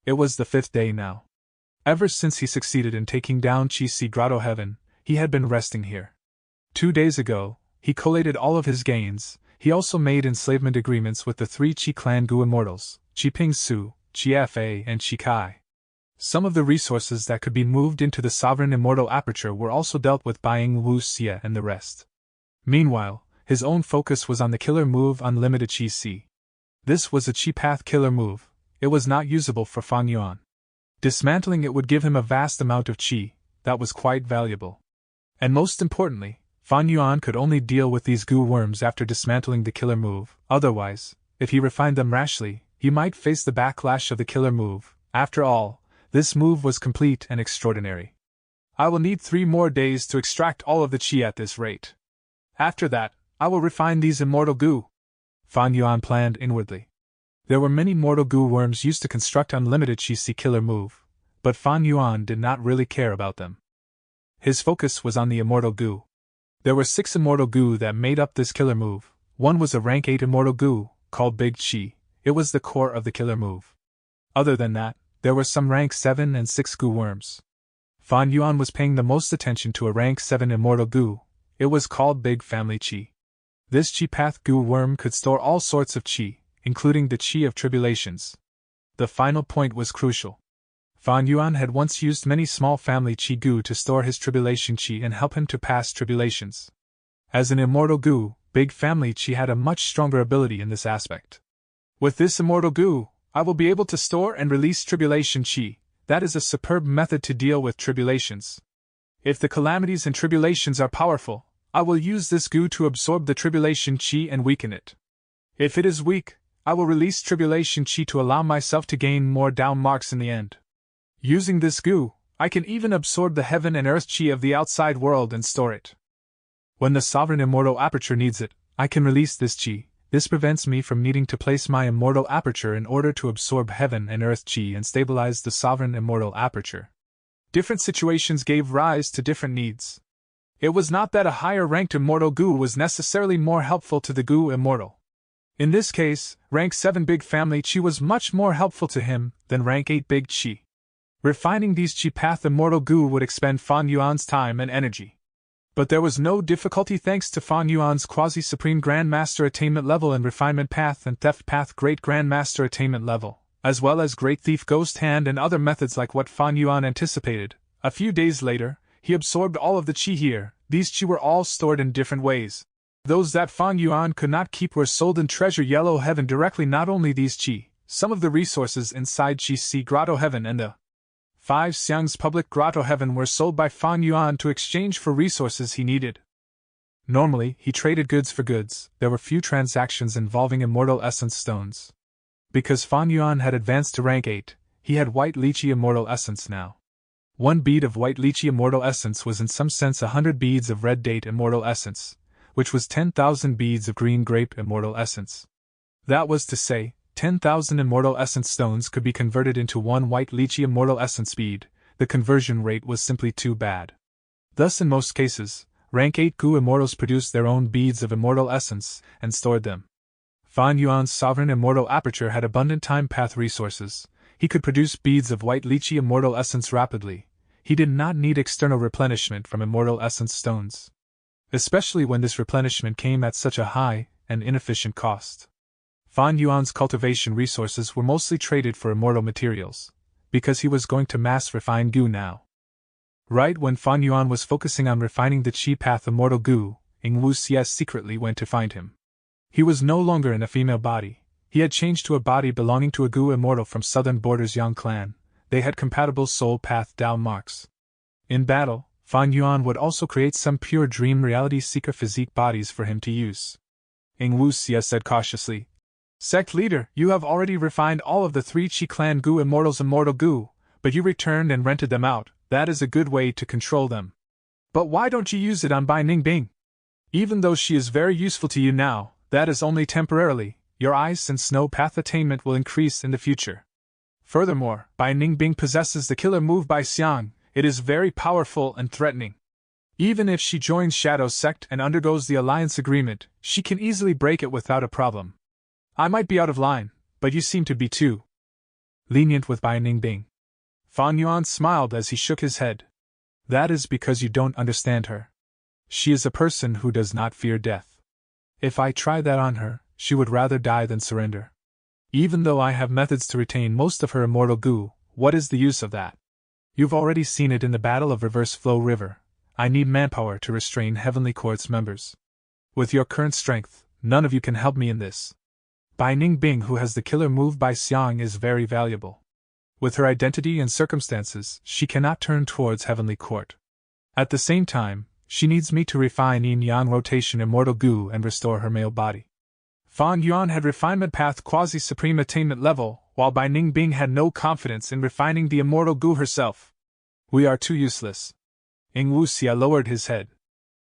It was the 5th day now. Ever since he succeeded in taking down Chi-Si Grotto Heaven, he had been resting here. 2 days ago, he collated all of his gains. He also made enslavement agreements with the 3 Chi clan Gu immortals, Chi Ping Su, Chi Fa and Chi Kai. Some of the resources that could be moved into the Sovereign Immortal Aperture were also dealt with by Ing Wu Xie and the rest. Meanwhile, his own focus was on the killer move Unlimited Chi-Si. This was a Chi Path killer move. It was not usable for Fan Yuan. Dismantling it would give him a vast amount of Chi, that was quite valuable. And most importantly, Fan Yuan could only deal with these Gu worms after dismantling the killer move. Otherwise, if he refined them rashly, he might face the backlash of the killer move. After all, this move was complete and extraordinary. I will need 3 more days to extract all of the Chi at this rate. After that, I will refine these immortal Gu. Fan Yuan planned inwardly. There were many mortal Gu worms used to construct Unlimited Chi-Si killer move, but Fan Yuan did not really care about them. His focus was on the immortal Gu. There were 6 immortal Gu that made up this killer move. One was a rank 8 immortal Gu, called Big Chi. It was the core of the killer move. Other than that, there were some rank 7 and 6 Gu worms. Fan Yuan was paying the most attention to a rank 7 immortal Gu. It was called Big Family Chi. This Chi Path Gu worm could store all sorts of Chi, including the Chi of tribulations. The final point was crucial. Fan Yuan had once used many small family Chi Gu to store his tribulation Chi and help him to pass tribulations. As an immortal Gu, Big Family Chi had a much stronger ability in this aspect. With this immortal Gu, I will be able to store and release tribulation Chi. That is a superb method to deal with tribulations. If the calamities and tribulations are powerful, I will use this Gu to absorb the tribulation Chi and weaken it. If it is weak, I will release tribulation Chi to allow myself to gain more down marks in the end. Using this Gu, I can even absorb the heaven and earth Chi of the outside world and store it. When the Sovereign Immortal Aperture needs it, I can release this Chi. This prevents me from needing to place my Immortal Aperture in order to absorb heaven and earth Chi and stabilize the Sovereign Immortal Aperture. Different situations gave rise to different needs. It was not that a higher-ranked Immortal Gu was necessarily more helpful to the Gu Immortal. In this case, rank 7 Big Family Chi was much more helpful to him than rank 8 Big Chi. Refining these Chi Path Immortal Gu would expend Fan Yuan's time and energy. But there was no difficulty thanks to Fan Yuan's Quasi-Supreme Grandmaster Attainment level and Refinement Path and Theft Path Great Grandmaster Attainment level, as well as Great Thief Ghost Hand and other methods like what Fan Yuan anticipated. A few days later, he absorbed all of the Chi here. These Chi were all stored in different ways. Those that Fan Yuan could not keep were sold in Treasure Yellow Heaven directly. Not only these Chi, some of the resources inside Chi-Si Grotto Heaven and the 5 Xiang's Public Grotto Heaven were sold by Fan Yuan to exchange for resources he needed. Normally, he traded goods for goods. There were few transactions involving Immortal Essence Stones. Because Fan Yuan had advanced to rank 8, he had White Lychee Immortal Essence now. 1 bead of White Lychee Immortal Essence was in some sense 100 beads of Red Date Immortal Essence, which was 10,000 beads of Green Grape Immortal Essence. That was to say, 10,000 Immortal Essence Stones could be converted into 1 White Lychee Immortal Essence bead. The conversion rate was simply too bad. Thus in most cases, rank 8 Gu Immortals produced their own beads of Immortal Essence and stored them. Fan Yuan's Sovereign Immortal Aperture had abundant time path resources. He could produce beads of White Lychee Immortal Essence rapidly. He did not need external replenishment from Immortal Essence Stones, especially when this replenishment came at such a high and inefficient cost. Fan Yuan's cultivation resources were mostly traded for immortal materials, because he was going to mass refine Gu now. Right when Fan Yuan was focusing on refining the Chi Path Immortal Gu, Ing Wu Xie secretly went to find him. He was no longer in a female body. He had changed to a body belonging to a Gu immortal from southern borders Yang clan. They had compatible soul path Dao marks. In battle, Fan Yuan would also create some pure dream reality seeker physique bodies for him to use. Ing Wu Xie said cautiously, "Sect leader, you have already refined all of the 3 Chi clan Gu immortals Immortal Gu, but you returned and rented them out. That is a good way to control them. But why don't you use it on Bai Ningbing? Even though she is very useful to you now, that is only temporarily. Your ice and snow path attainment will increase in the future. Furthermore, Bai Ningbing possesses the killer move Bai Xiang. It is very powerful and threatening. Even if she joins Shadow Sect and undergoes the alliance agreement, she can easily break it without a problem. I might be out of line, but you seem to be too." lenient with Bai Ningbing. Fan Yuan smiled as he shook his head. That is because you don't understand her. She is a person who does not fear death. If I try that on her, she would rather die than surrender. Even though I have methods to retain most of her immortal goo, what is the use of that? You've already seen it in the Battle of Reverse Flow River. I need manpower to restrain Heavenly Court's members. With your current strength, none of you can help me in this. Bai Ningbing, who has the killer move Bai Xiang, is very valuable. With her identity and circumstances, she cannot turn towards Heavenly Court. At the same time, she needs me to refine yin-yang rotation immortal goo and restore her male body. Fan Yuan had refinement path quasi-supreme attainment level, while Bai Ningbing had no confidence in refining the immortal goo herself. We are too useless. Ing Wuxia lowered his head.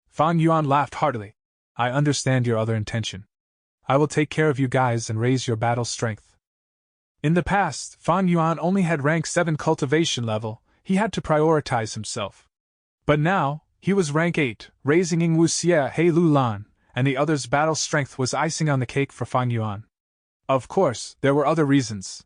Fan Yuan laughed heartily. I understand your other intention. I will take care of you guys and raise your battle strength. In the past, Fan Yuan only had rank 7 cultivation level, he had to prioritize himself. But now, he was rank 8, raising Ing Wuxia, He Lu Lan, and the others' battle strength was icing on the cake for Fan Yuan. Of course, there were other reasons.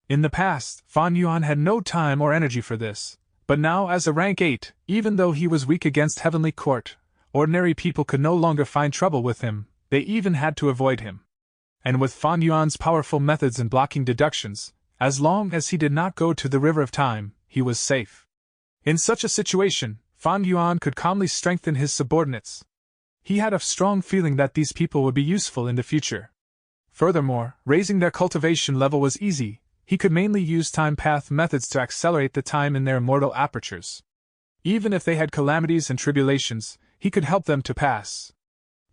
In the past, Fan Yuan had no time or energy for this, but now as a rank 8, even though he was weak against Heavenly Court, ordinary people could no longer find trouble with him, they even had to avoid him. And with Fan Yuan's powerful methods and blocking deductions, as long as he did not go to the River of Time, he was safe. In such a situation, Fan Yuan could calmly strengthen his subordinates. He had a strong feeling that these people would be useful in the future. Furthermore, raising their cultivation level was easy. He could mainly use time path methods to accelerate the time in their immortal apertures. Even if they had calamities and tribulations, he could help them to pass.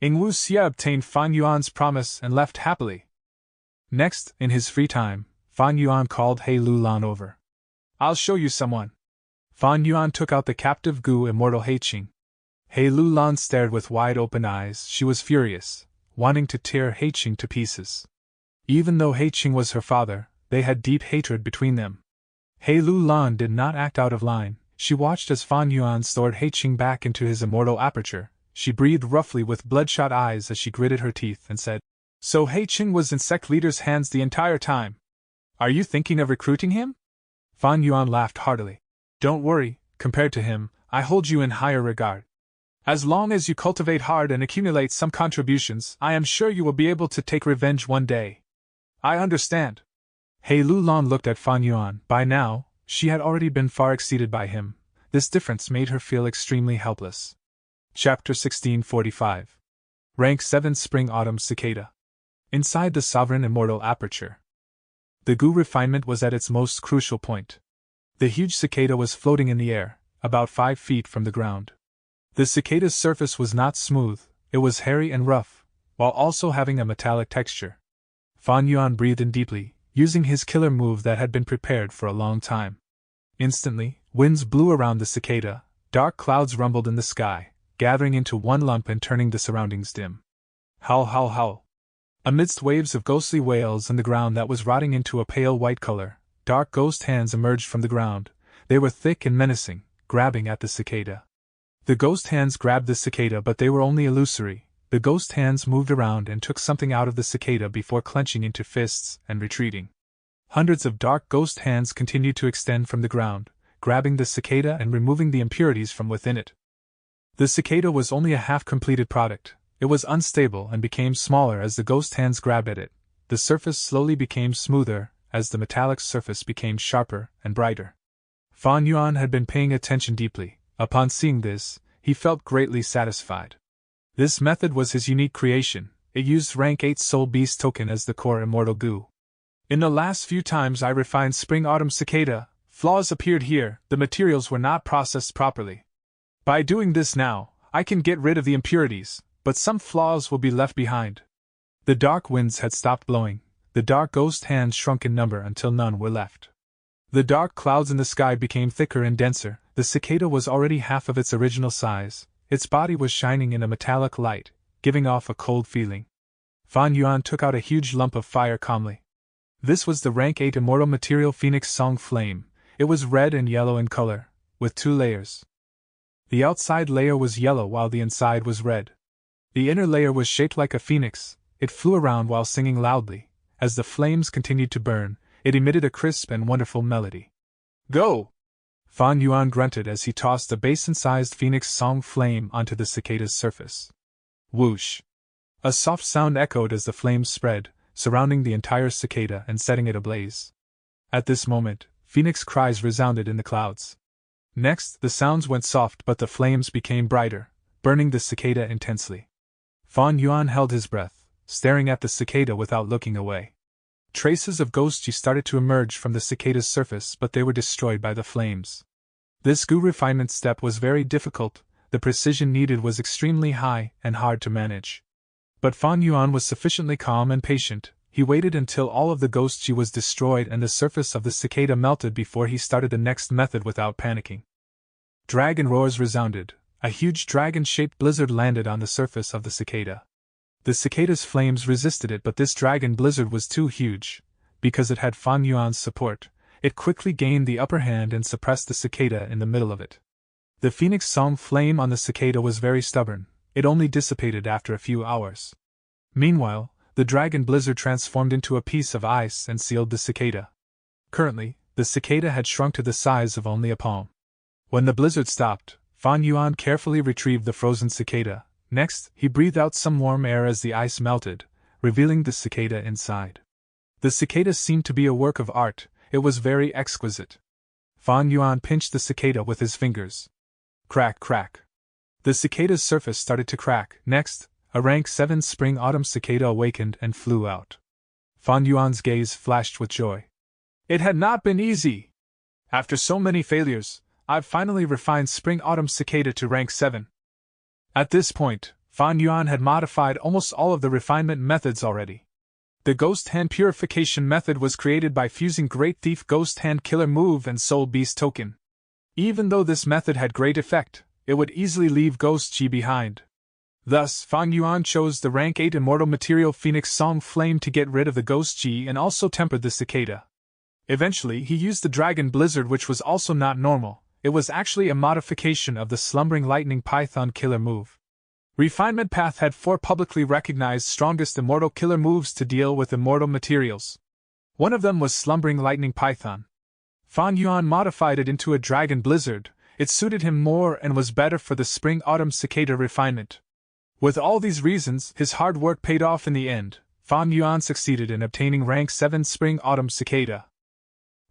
Ing Wuxia obtained Fan Yuan's promise and left happily. Next, in his free time, Fan Yuan called He Lu Lan over. I'll show you someone. Fan Yuan took out the captive goo immortal Heiqing. He Lu Lan stared with wide-open eyes. She was furious, wanting to tear Heiqing to pieces. Even though Heiqing was her father, they had deep hatred between them. He Lu Lan did not act out of line. She watched as Fan Yuan stored Heiqing back into his immortal aperture. She breathed roughly with bloodshot eyes as she gritted her teeth and said, So Heiqing was in sect leader's hands the entire time. Are you thinking of recruiting him? Fan Yuan laughed heartily. Don't worry, compared to him, I hold you in higher regard. As long as you cultivate hard and accumulate some contributions, I am sure you will be able to take revenge one day. I understand. He Lu Lan looked at Fan Yuan. By now, she had already been far exceeded by him. This difference made her feel extremely helpless. Chapter 1645. Rank 7 Spring-Autumn Cicada. Inside the Sovereign Immortal Aperture. The goo refinement was at its most crucial point. The huge cicada was floating in the air, about 5 feet from the ground. The cicada's surface was not smooth, it was hairy and rough, while also having a metallic texture. Fan Yuan breathed in deeply, using his killer move that had been prepared for a long time. Instantly, winds blew around the cicada, dark clouds rumbled in the sky, gathering into one lump and turning the surroundings dim. Howl, howl, howl. Amidst waves of ghostly wails and the ground that was rotting into a pale white color, dark ghost hands emerged from the ground. They were thick and menacing, grabbing at the cicada. The ghost hands grabbed the cicada, but they were only illusory. The ghost hands moved around and took something out of the cicada before clenching into fists and retreating. Hundreds of dark ghost hands continued to extend from the ground, grabbing the cicada and removing the impurities from within it. The cicada was only a half-completed product. It was unstable and became smaller as the ghost hands grabbed at it. The surface slowly became smoother as the metallic surface became sharper and brighter. Fan Yuan had been paying attention deeply. Upon seeing this, he felt greatly satisfied. This method was his unique creation. It used rank 8 Soul Beast token as the core immortal goo. In the last few times I refined Spring-Autumn Cicada, flaws appeared here. The materials were not processed properly. By doing this now, I can get rid of the impurities, but some flaws will be left behind. The dark winds had stopped blowing. The dark ghost hands shrunk in number until none were left. The dark clouds in the sky became thicker and denser. The cicada was already half of its original size. Its body was shining in a metallic light, giving off a cold feeling. Fan Yuan took out a huge lump of fire calmly. This was the rank 8 immortal material Phoenix Song Flame. It was red and yellow in color, with 2 layers. The outside layer was yellow while the inside was red. The inner layer was shaped like a phoenix. It flew around while singing loudly. As the flames continued to burn, it emitted a crisp and wonderful melody. Go! Fan Yuan grunted as he tossed a basin-sized phoenix song flame onto the cicada's surface. Whoosh! A soft sound echoed as the flames spread, surrounding the entire cicada and setting it ablaze. At this moment, phoenix cries resounded in the clouds. Next, the sounds went soft but the flames became brighter, burning the cicada intensely. Fan Yuan held his breath, staring at the cicada without looking away. Traces of ghost chi started to emerge from the cicada's surface, but they were destroyed by the flames. This Gu refinement step was very difficult, the precision needed was extremely high and hard to manage. But Fan Yuan was sufficiently calm and patient. He waited until all of the ghost chi was destroyed and the surface of the cicada melted before he started the next method without panicking. Dragon roars resounded. A huge dragon-shaped blizzard landed on the surface of the cicada. The cicada's flames resisted it, but this dragon blizzard was too huge. Because it had Fan Yuan's support, it quickly gained the upper hand and suppressed the cicada in the middle of it. The phoenix song flame on the cicada was very stubborn. It only dissipated after a few hours. Meanwhile, the dragon blizzard transformed into a piece of ice and sealed the cicada. Currently, the cicada had shrunk to the size of only a palm. When the blizzard stopped, Fan Yuan carefully retrieved the frozen cicada. Next, he breathed out some warm air as the ice melted, revealing the cicada inside. The cicada seemed to be a work of art. It was very exquisite. Fan Yuan pinched the cicada with his fingers. Crack, crack. The cicada's surface started to crack. Next, a rank 7 spring-autumn cicada awakened and flew out. Fan Yuan's gaze flashed with joy. It had not been easy. After so many failures, I've finally refined spring-autumn cicada to rank 7. At this point, Fan Yuan had modified almost all of the refinement methods already. The Ghost Hand Purification method was created by fusing Great Thief Ghost Hand Killer move and Soul Beast token. Even though this method had great effect, it would easily leave Ghost Chi behind. Thus, Fan Yuan chose the rank 8 immortal material Phoenix Song Flame to get rid of the Ghost Chi and also tempered the cicada. Eventually, he used the Dragon Blizzard, which was also not normal. It was actually a modification of the Slumbering Lightning Python Killer move. Refinement Path had 4 publicly recognized strongest immortal killer moves to deal with immortal materials. One of them was Slumbering Lightning Python. Fan Yuan modified it into a Dragon Blizzard. It suited him more and was better for the Spring-Autumn Cicada refinement. With all these reasons, his hard work paid off in the end. Fan Yuan succeeded in obtaining rank 7 Spring-Autumn Cicada.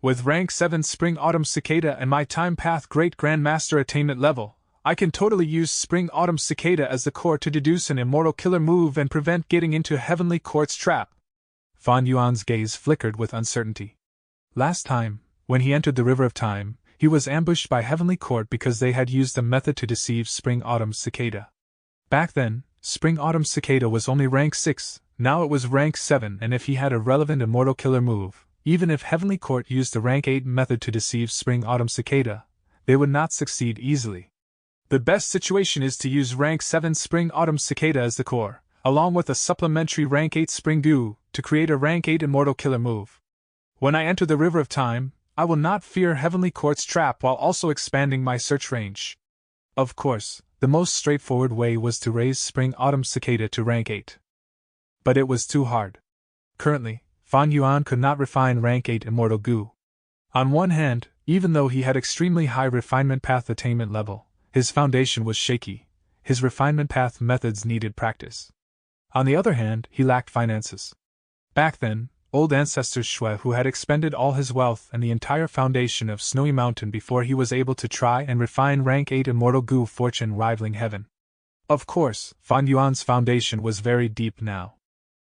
With rank 7 Spring-Autumn Cicada and my Time Path Great Grandmaster attainment level, I can totally use Spring-Autumn Cicada as the core to deduce an immortal killer move and prevent getting into Heavenly Court's trap. Fan Yuan's gaze flickered with uncertainty. Last time, when he entered the River of Time, he was ambushed by Heavenly Court because they had used a method to deceive Spring-Autumn Cicada. Back then, Spring-Autumn Cicada was only rank 6, now it was rank 7, and if he had a relevant immortal killer move, even if Heavenly Court used the rank 8 method to deceive Spring-Autumn Cicada, they would not succeed easily. The best situation is to use rank 7 Spring-Autumn Cicada as the core, along with a supplementary rank 8 Spring Goo, to create a rank 8 immortal killer move. When I enter the River of Time, I will not fear Heavenly Court's trap while also expanding my search range. Of course, the most straightforward way was to raise Spring-Autumn Cicada to rank 8. But it was too hard. Currently, Fan Yuan could not refine rank 8 immortal goo. On one hand, even though he had extremely high refinement path attainment level, his foundation was shaky. His refinement path methods needed practice. On the other hand, he lacked finances. Back then, old ancestor Shui who had expended all his wealth and the entire foundation of Snowy Mountain before he was able to try and refine rank 8 immortal goo, fortune rivaling heaven. Of course, Fan Yuan's foundation was very deep now.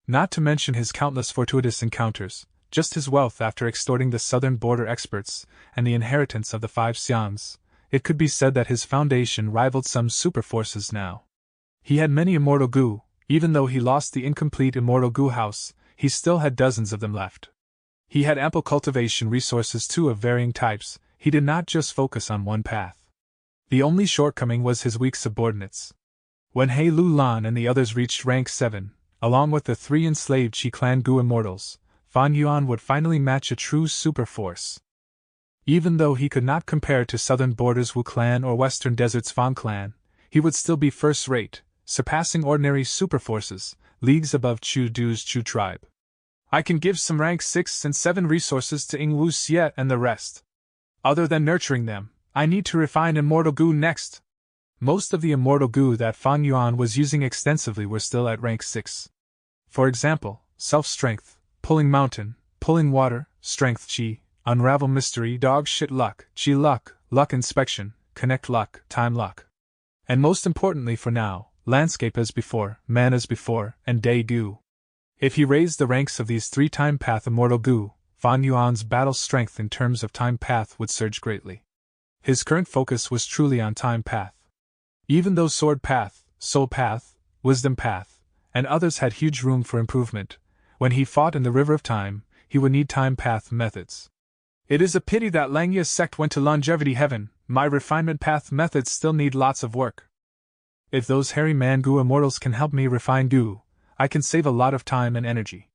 Not to mention his countless fortuitous encounters, just his wealth after extorting the southern border experts, and the inheritance of the 5 Xians, it could be said that his foundation rivaled some super forces now. He had many immortal goo. Even though he lost the incomplete immortal goo house, he still had dozens of them left. He had ample cultivation resources too of varying types. He did not just focus on one path. The only shortcoming was his weak subordinates. When He Lu Lan and the others reached rank 7, along with the 3 enslaved Qi clan goo immortals, Fan Yuan would finally match a true super force. Even though he could not compare to Southern Borders Wu clan or Western Deserts Fan clan, he would still be first-rate, surpassing ordinary super forces, leagues above Chu Du's Chu tribe. I can give some rank 6 and 7 resources to Ing Wu Xie and the rest. Other than nurturing them, I need to refine immortal goo next. Most of the immortal goo that Fang Yuan was using extensively were still at rank 6. For example, self-strength, pulling mountain, pulling water, strength chi, unravel mystery, dog shit luck, chi luck, luck inspection, connect luck, time luck. And most importantly for now, landscape as before, man as before, and day goo. If he raised the ranks of these 3 time path immortal goo, Fang Yuan's battle strength in terms of time path would surge greatly. His current focus was truly on time path. Even though sword path, soul path, wisdom path, and others had huge room for improvement, when he fought in the river of time, he would need time path methods. It is a pity that Langya's sect went to longevity heaven. My refinement path methods still need lots of work. If those hairy man goo immortals can help me refine goo, I can save a lot of time and energy.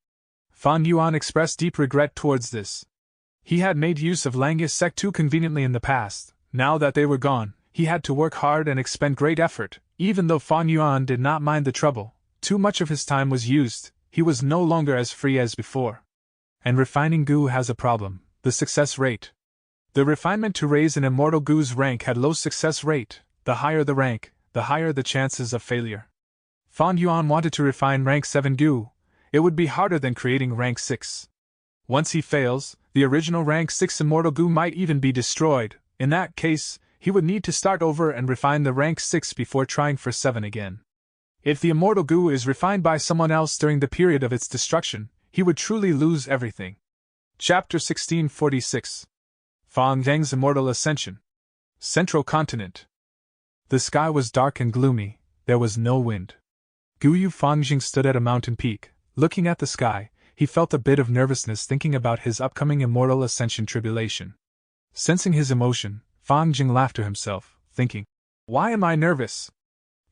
Fang Yuan expressed deep regret towards this. He had made use of Langya's sect too conveniently in the past. Now that they were gone, he had to work hard and expend great effort. Even though Fang Yuan did not mind the trouble, too much of his time was used, he was no longer as free as before. And refining goo has a problem, the success rate. The refinement to raise an immortal goo's rank had low success rate. The higher the rank, the higher the chances of failure. Fang Yuan wanted to refine rank 7 goo. It would be harder than creating rank 6. Once he fails, the original rank 6 immortal goo might even be destroyed. In that case, he would need to start over and refine the rank 6 before trying for 7 again. If the immortal goo is refined by someone else during the period of its destruction, he would truly lose everything. Chapter 1646. Fang Deng's Immortal Ascension. Central Continent. The sky was dark and gloomy, there was no wind. Guyu Fangjing stood at a mountain peak. Looking at the sky, he felt a bit of nervousness thinking about his upcoming immortal ascension tribulation. Sensing his emotion, Fangjing laughed to himself, thinking, "Why am I nervous?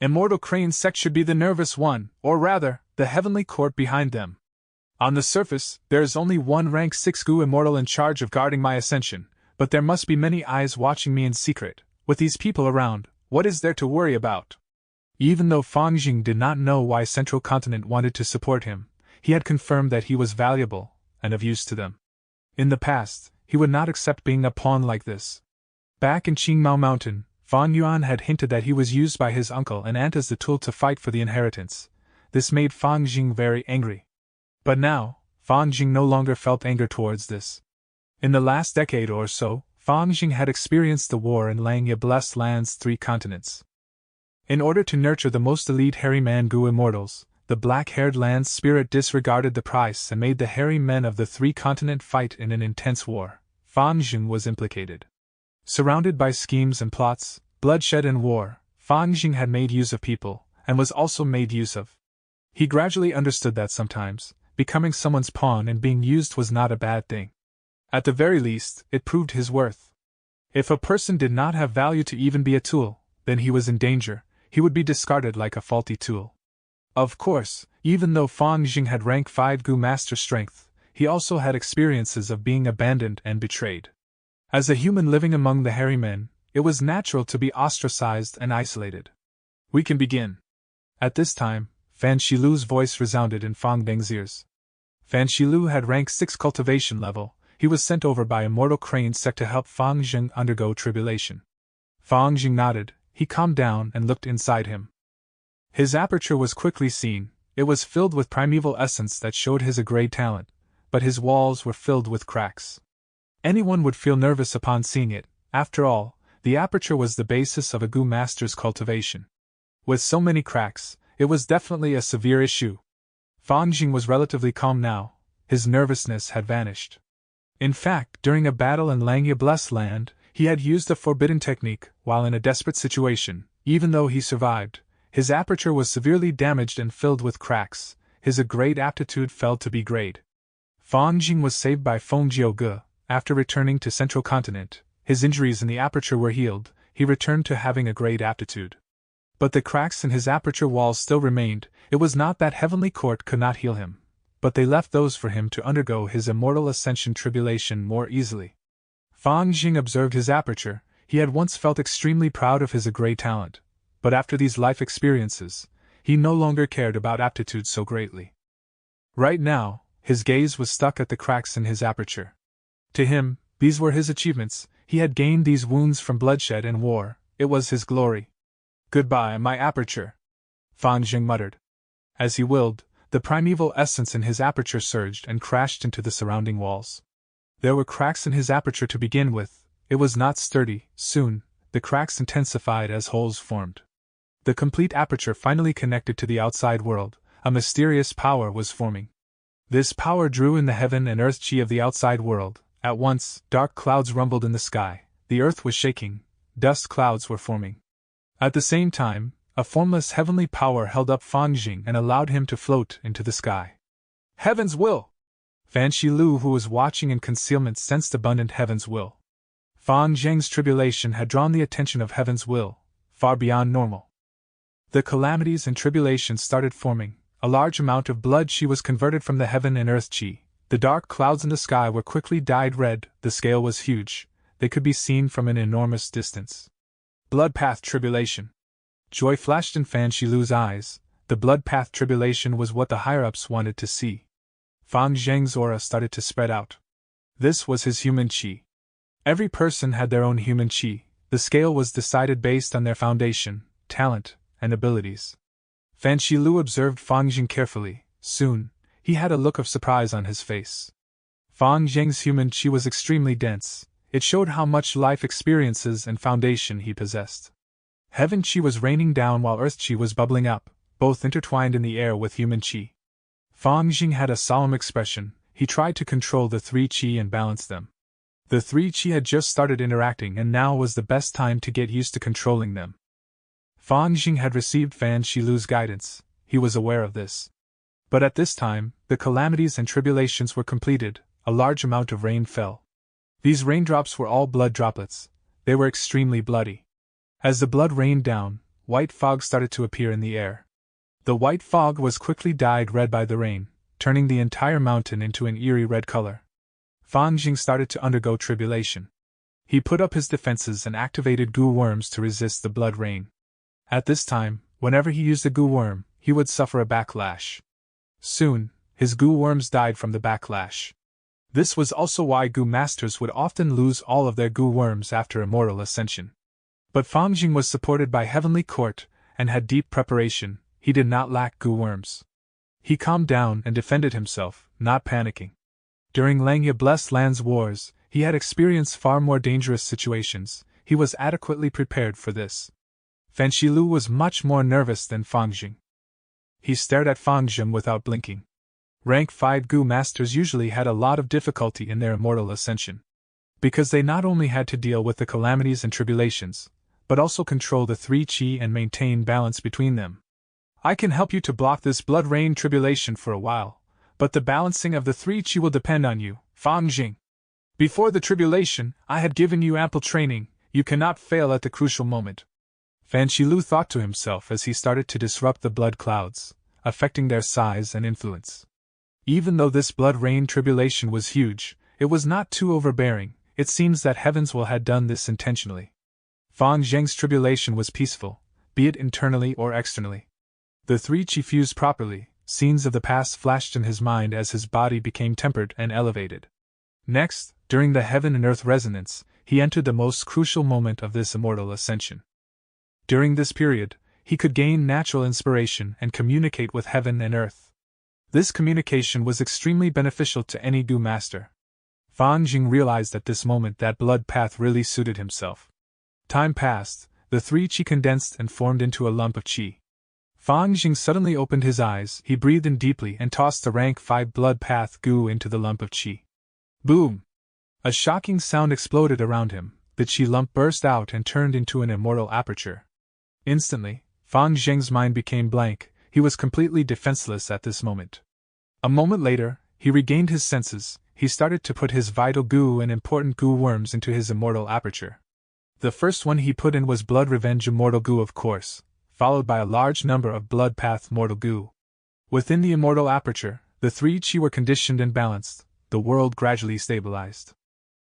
Immortal Crane's sect should be the nervous one, or rather, the heavenly court behind them. On the surface, there is only one rank 6 Gu immortal in charge of guarding my ascension, but there must be many eyes watching me in secret. With these people around, what is there to worry about?" Even though Fangjing did not know why Central Continent wanted to support him, he had confirmed that he was valuable and of use to them. In the past, he would not accept being a pawn like this. Back in Qingmao Mountain, Fang Yuan had hinted that he was used by his uncle and aunt as the tool to fight for the inheritance. This made Fangjing very angry. But now, Fangjing no longer felt anger towards this. In the last decade or so, Fangjing had experienced the war in Langya Blessed Land's 3 continents. In order to nurture the most elite hairy man Gu immortals, the black-haired land's spirit disregarded the price and made the hairy men of the 3 continent fight in an intense war. Fangjing was implicated. Surrounded by schemes and plots, bloodshed and war, Fangjing had made use of people, and was also made use of. He gradually understood that sometimes, becoming someone's pawn and being used was not a bad thing. At the very least, it proved his worth. If a person did not have value to even be a tool, then he was in danger. He would be discarded like a faulty tool. Of course, even though Fangjing had rank 5 Gu master strength, he also had experiences of being abandoned and betrayed. As a human living among the hairy men, it was natural to be ostracized and isolated. "We can begin." At this time, Fan Shilu's voice resounded in Fang Deng's ears. Fan Shilu had rank 6 cultivation level. He was sent over by Immortal Crane's sect to help Fangjing undergo tribulation. Fangjing nodded. He calmed down and looked inside him. His aperture was quickly seen. It was filled with primeval essence that showed his great talent, but his walls were filled with cracks. Anyone would feel nervous upon seeing it. After all, the aperture was the basis of a Gu master's cultivation. With so many cracks, it was definitely a severe issue. Fangjing was relatively calm now. His nervousness had vanished. In fact, during a battle in Langya Blessed Land, he had used a forbidden technique. While in a desperate situation, even though he survived, his aperture was severely damaged and filled with cracks. His great aptitude fell to B grade. Fangjing was saved by Feng Jiuge. After returning to Central Continent, his injuries in the aperture were healed. He returned to having a great aptitude. But the cracks in his aperture walls still remained. It was not that Heavenly Court could not heal him, but they left those for him to undergo his immortal ascension tribulation more easily. Fangjing observed his aperture. He had once felt extremely proud of his great talent, but after these life experiences, he no longer cared about aptitude so greatly. Right now, His gaze was stuck at the cracks in his aperture. To him, these were his achievements. He had gained these wounds from bloodshed and war. It was his glory. "Goodbye, my aperture," Fang Jing muttered. As he willed, the primeval essence in his aperture surged and crashed into the surrounding walls. There were cracks in his aperture to begin with. It was not sturdy. Soon, the cracks intensified as holes formed. The complete aperture finally connected to the outside world. A mysterious power was forming. This power drew in the heaven and earth chi of the outside world. At once, dark clouds rumbled in the sky. The earth was shaking. Dust clouds were forming. At the same time, a formless heavenly power held up Fang Jing and allowed him to float into the sky. Heaven's will! Fan Shilu, who was watching in concealment, sensed abundant heaven's will. Fang Jing's tribulation had drawn the attention of heaven's will, far beyond normal. The calamities and tribulations started forming. A large amount of blood chi was converted from the heaven and earth chi. The dark clouds in the sky were quickly dyed red. The scale was huge. They could be seen from an enormous distance. Blood path tribulation. Joy flashed in Fan Shilu's eyes. The blood path tribulation was what the higher-ups wanted to see. Fang Zheng's aura started to spread out. This was his human chi. Every person had their own human chi. The scale was decided based on their foundation, talent, and abilities. Fan Shilu observed Fang Jing carefully. Soon, he had a look of surprise on his face. Fang Zheng's human chi was extremely dense. It showed how much life experiences and foundation he possessed. Heaven chi was raining down while earth chi was bubbling up, both intertwined in the air with human chi. Fang Jing had a solemn expression. He tried to control the three chi and balance them. The three chi had just started interacting, and now was the best time to get used to controlling them. Fang Jing had received Fan Shilu's guidance. He was aware of this. But at this time, the calamities and tribulations were completed. A large amount of rain fell. These raindrops were all blood droplets. They were extremely bloody. As the blood rained down, white fog started to appear in the air. The white fog was quickly dyed red by the rain, turning the entire mountain into an eerie red color. Fang Jing started to undergo tribulation. He put up his defenses and activated goo worms to resist the blood rain. At this time, whenever he used a goo worm, he would suffer a backlash. Soon, his goo worms died from the backlash. This was also why goo masters would often lose all of their goo worms after immortal ascension. But Fang Jing was supported by heavenly court and had deep preparation. He did not lack goo worms. He calmed down and defended himself, not panicking. During Langya Blessed Land's wars, he had experienced far more dangerous situations. He was adequately prepared for this. Fan Shilu was much more nervous than Fang Jing. He stared at Fang Jing without blinking. Rank 5 goo masters usually had a lot of difficulty in their immortal ascension, because they not only had to deal with the calamities and tribulations, but also control the three chi and maintain balance between them. I can help you to block this blood rain tribulation for a while, but the balancing of the three chi will depend on you, Fang Jing. Before the tribulation, I had given you ample training. You cannot fail at the crucial moment. Fan Shilu thought to himself as he started to disrupt the blood clouds, affecting their size and influence. Even though this blood rain tribulation was huge, it was not too overbearing. It seems that Heaven's will had done this intentionally. Fang Zheng's tribulation was peaceful, be it internally or externally. The three chi fused properly. Scenes of the past flashed in his mind as his body became tempered and elevated. Next, during the heaven and earth resonance, he entered the most crucial moment of this immortal ascension. During this period, he could gain natural inspiration and communicate with heaven and earth. This communication was extremely beneficial to any goo master. Fang Jing realized at this moment that blood path really suited himself. Time passed, the three chi condensed and formed into a lump of chi. Fang Jing suddenly opened his eyes. He breathed in deeply and tossed the rank 5 blood path goo into the lump of chi. Boom! A shocking sound exploded around him. The chi lump burst out and turned into an immortal aperture. Instantly, Fang Jing's mind became blank. He was completely defenseless at this moment. A moment later, he regained his senses. He started to put his vital goo and important goo worms into his immortal aperture. The first one he put in was Blood Revenge Immortal Goo, of course, followed by a large number of Blood Path Mortal Goo. Within the immortal aperture, the three chi were conditioned and balanced. The world gradually stabilized.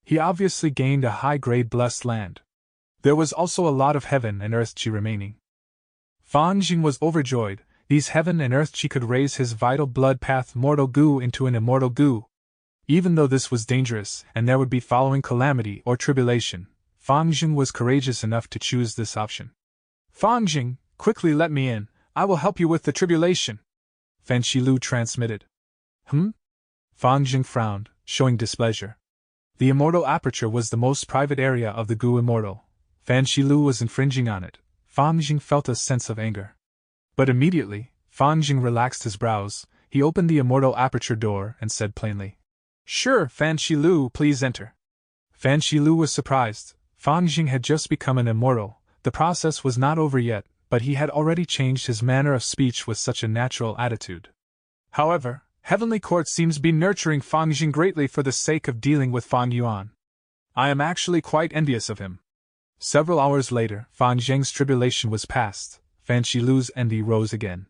He obviously gained a high-grade blessed land. There was also a lot of heaven and earth chi remaining. Fang Jing was overjoyed. these heaven and earth chi could raise his vital blood path mortal goo into an immortal goo. Even though this was dangerous and there would be following calamity or tribulation, Fang Jing was courageous enough to choose this option. Fang Jing, quickly let me in, I will help you with the tribulation, Fan Shilu transmitted. Fang Jing frowned, showing displeasure. The immortal aperture was the most private area of the goo immortal. Fan Shilu was infringing on it. Fang Jing felt a sense of anger. But immediately, Fang Jing relaxed his brows, he opened the immortal aperture door and said plainly, "Sure, Fan Shilu, please enter." Fan Shilu was surprised. Fang Jing had just become an immortal. The process was not over yet, but he had already changed his manner of speech with such a natural attitude. However, Heavenly Court seems to be nurturing Fang Jing greatly for the sake of dealing with Fang Yuan. I am actually quite envious of him. Several hours later, Fang Jing's tribulation was past. Fan Shilu's envy rose again.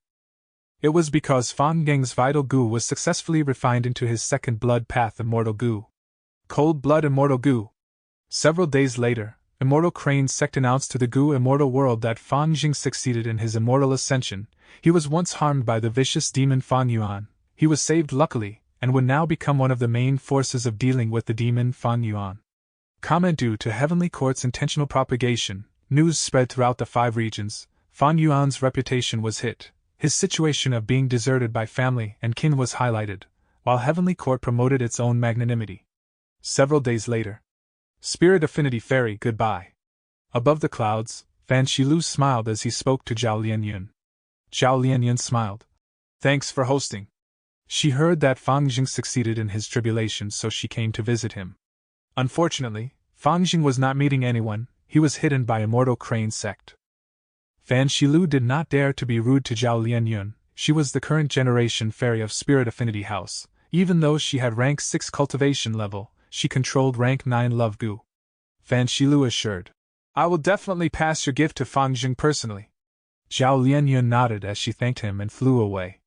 It was because Fang Geng's vital goo was successfully refined into his second blood path immortal goo. Cold blood immortal goo. Several days later, Immortal Crane Sect announced to the goo immortal world that Fang Jing succeeded in his immortal ascension. He was once harmed by the vicious demon Fang Yuan. He was saved luckily, and would now become one of the main forces of dealing with the demon Fang Yuan. Comment: due to Heavenly Court's intentional propagation, news spread throughout the 5 regions. Fang Yuan's reputation was hit. His situation of being deserted by family and kin was highlighted, while Heavenly Court promoted its own magnanimity. Several days later. Spirit Affinity Fairy, goodbye. Above the clouds, Fan Shilu smiled as he spoke to Zhao Lianyun. Zhao Lianyun smiled. Thanks for hosting. She heard that Fang Jing succeeded in his tribulation, so she came to visit him. Unfortunately, Fang Jing was not meeting anyone. He was hidden by Immortal Crane Sect. Fan Shilu did not dare to be rude to Zhao Lianyun. She was the current generation fairy of Spirit Affinity House. Even though she had rank 6 cultivation level, she controlled rank 9 love goo. Fan Shilu assured. I will definitely pass your gift to Fang Jing personally. Zhao Lianyun nodded as she thanked him and flew away.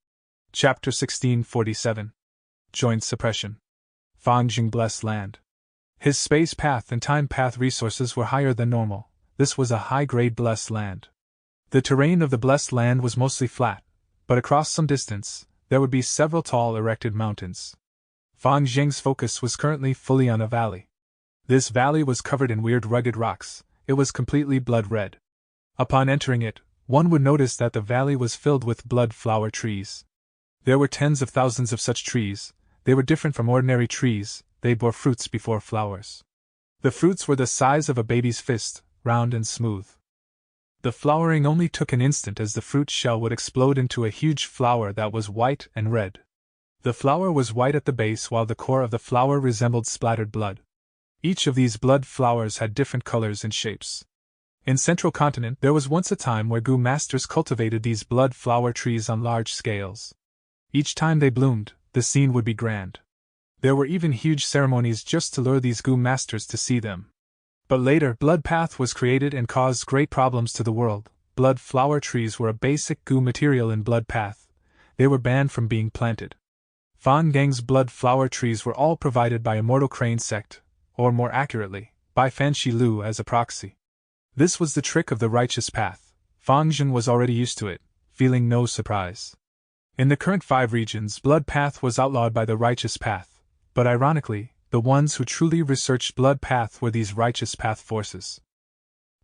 Chapter 1647. Joint Suppression. Fang Jing blessed land. His space path and time path resources were higher than normal. This was a high-grade blessed land. The terrain of the blessed land was mostly flat, but across some distance, there would be several tall erected mountains. Fang Jing's focus was currently fully on a valley. This valley was covered in weird rugged rocks. It was completely blood red. Upon entering it, one would notice that the valley was filled with blood flower trees. There were tens of thousands of such trees. They were different from ordinary trees. They bore fruits before flowers. The fruits were the size of a baby's fist, round and smooth. The flowering only took an instant, as the fruit shell would explode into a huge flower that was white and red. The flower was white at the base, while the core of the flower resembled splattered blood. Each of these blood flowers had different colors and shapes. In Central Continent, there was once a time where goo masters cultivated these blood flower trees on large scales. Each time they bloomed, the scene would be grand. There were even huge ceremonies just to lure these goo masters to see them. But later, blood path was created and caused great problems to the world. Blood flower trees were a basic goo material in blood path. They were banned from being planted. Fang Geng's blood flower trees were all provided by Immortal Crane Sect, or more accurately, by Fan Shilu as a proxy. This was the trick of the righteous path. Fang Jing was already used to it, feeling no surprise. In the current 5 regions, blood path was outlawed by the righteous path, but ironically, the ones who truly researched blood path were these righteous path forces.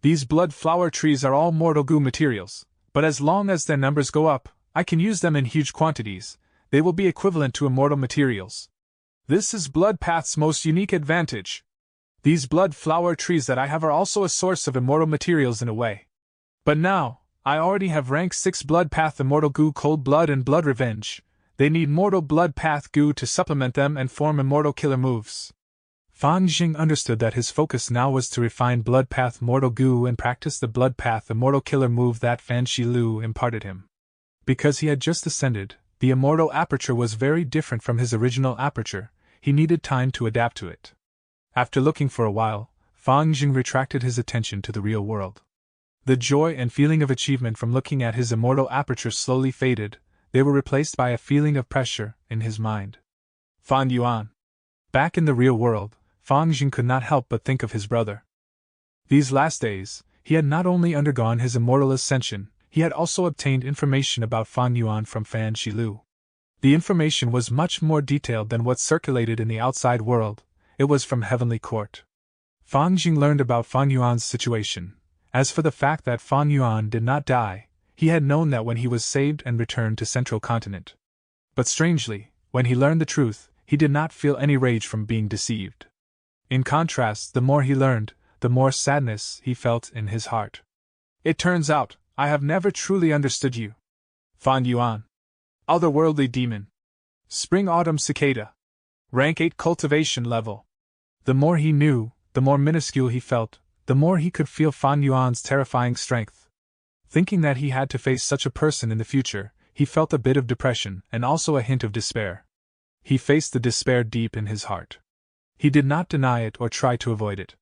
These blood flower trees are all mortal goo materials, but as long as their numbers go up, I can use them in huge quantities. They will be equivalent to immortal materials. This is blood path's most unique advantage. These blood flower trees that I have are also a source of immortal materials in a way. But now, I already have rank 6 blood path immortal goo cold blood and blood revenge. They need mortal blood path goo to supplement them and form immortal killer moves. Fang Jing understood that his focus now was to refine blood path mortal goo and practice the blood path immortal killer move that Fan Shilu imparted him. Because he had just ascended, the immortal aperture was very different from his original aperture. He needed time to adapt to it. After looking for a while, Fang Jing retracted his attention to the real world. The joy and feeling of achievement from looking at his immortal aperture slowly faded. They were replaced by a feeling of pressure in his mind. Fan Yuan. Back in the real world, Fang Jing could not help but think of his brother. These last days, he had not only undergone his immortal ascension, he had also obtained information about Fan Yuan from Fan Shilu. The information was much more detailed than what circulated in the outside world. It was from Heavenly Court. Fan Jing learned about Fan Yuan's situation. As for the fact that Fan Yuan did not die, he had known that when he was saved and returned to Central Continent. But strangely, when he learned the truth, he did not feel any rage from being deceived. In contrast, the more he learned, the more sadness he felt in his heart. It turns out, I have never truly understood you. Fan Yuan. Otherworldly demon. Spring-autumn cicada. Rank 8 cultivation level. The more he knew, the more minuscule he felt, the more he could feel Fan Yuan's terrifying strength. Thinking that he had to face such a person in the future, he felt a bit of depression and also a hint of despair. He faced the despair deep in his heart. He did not deny it or try to avoid it.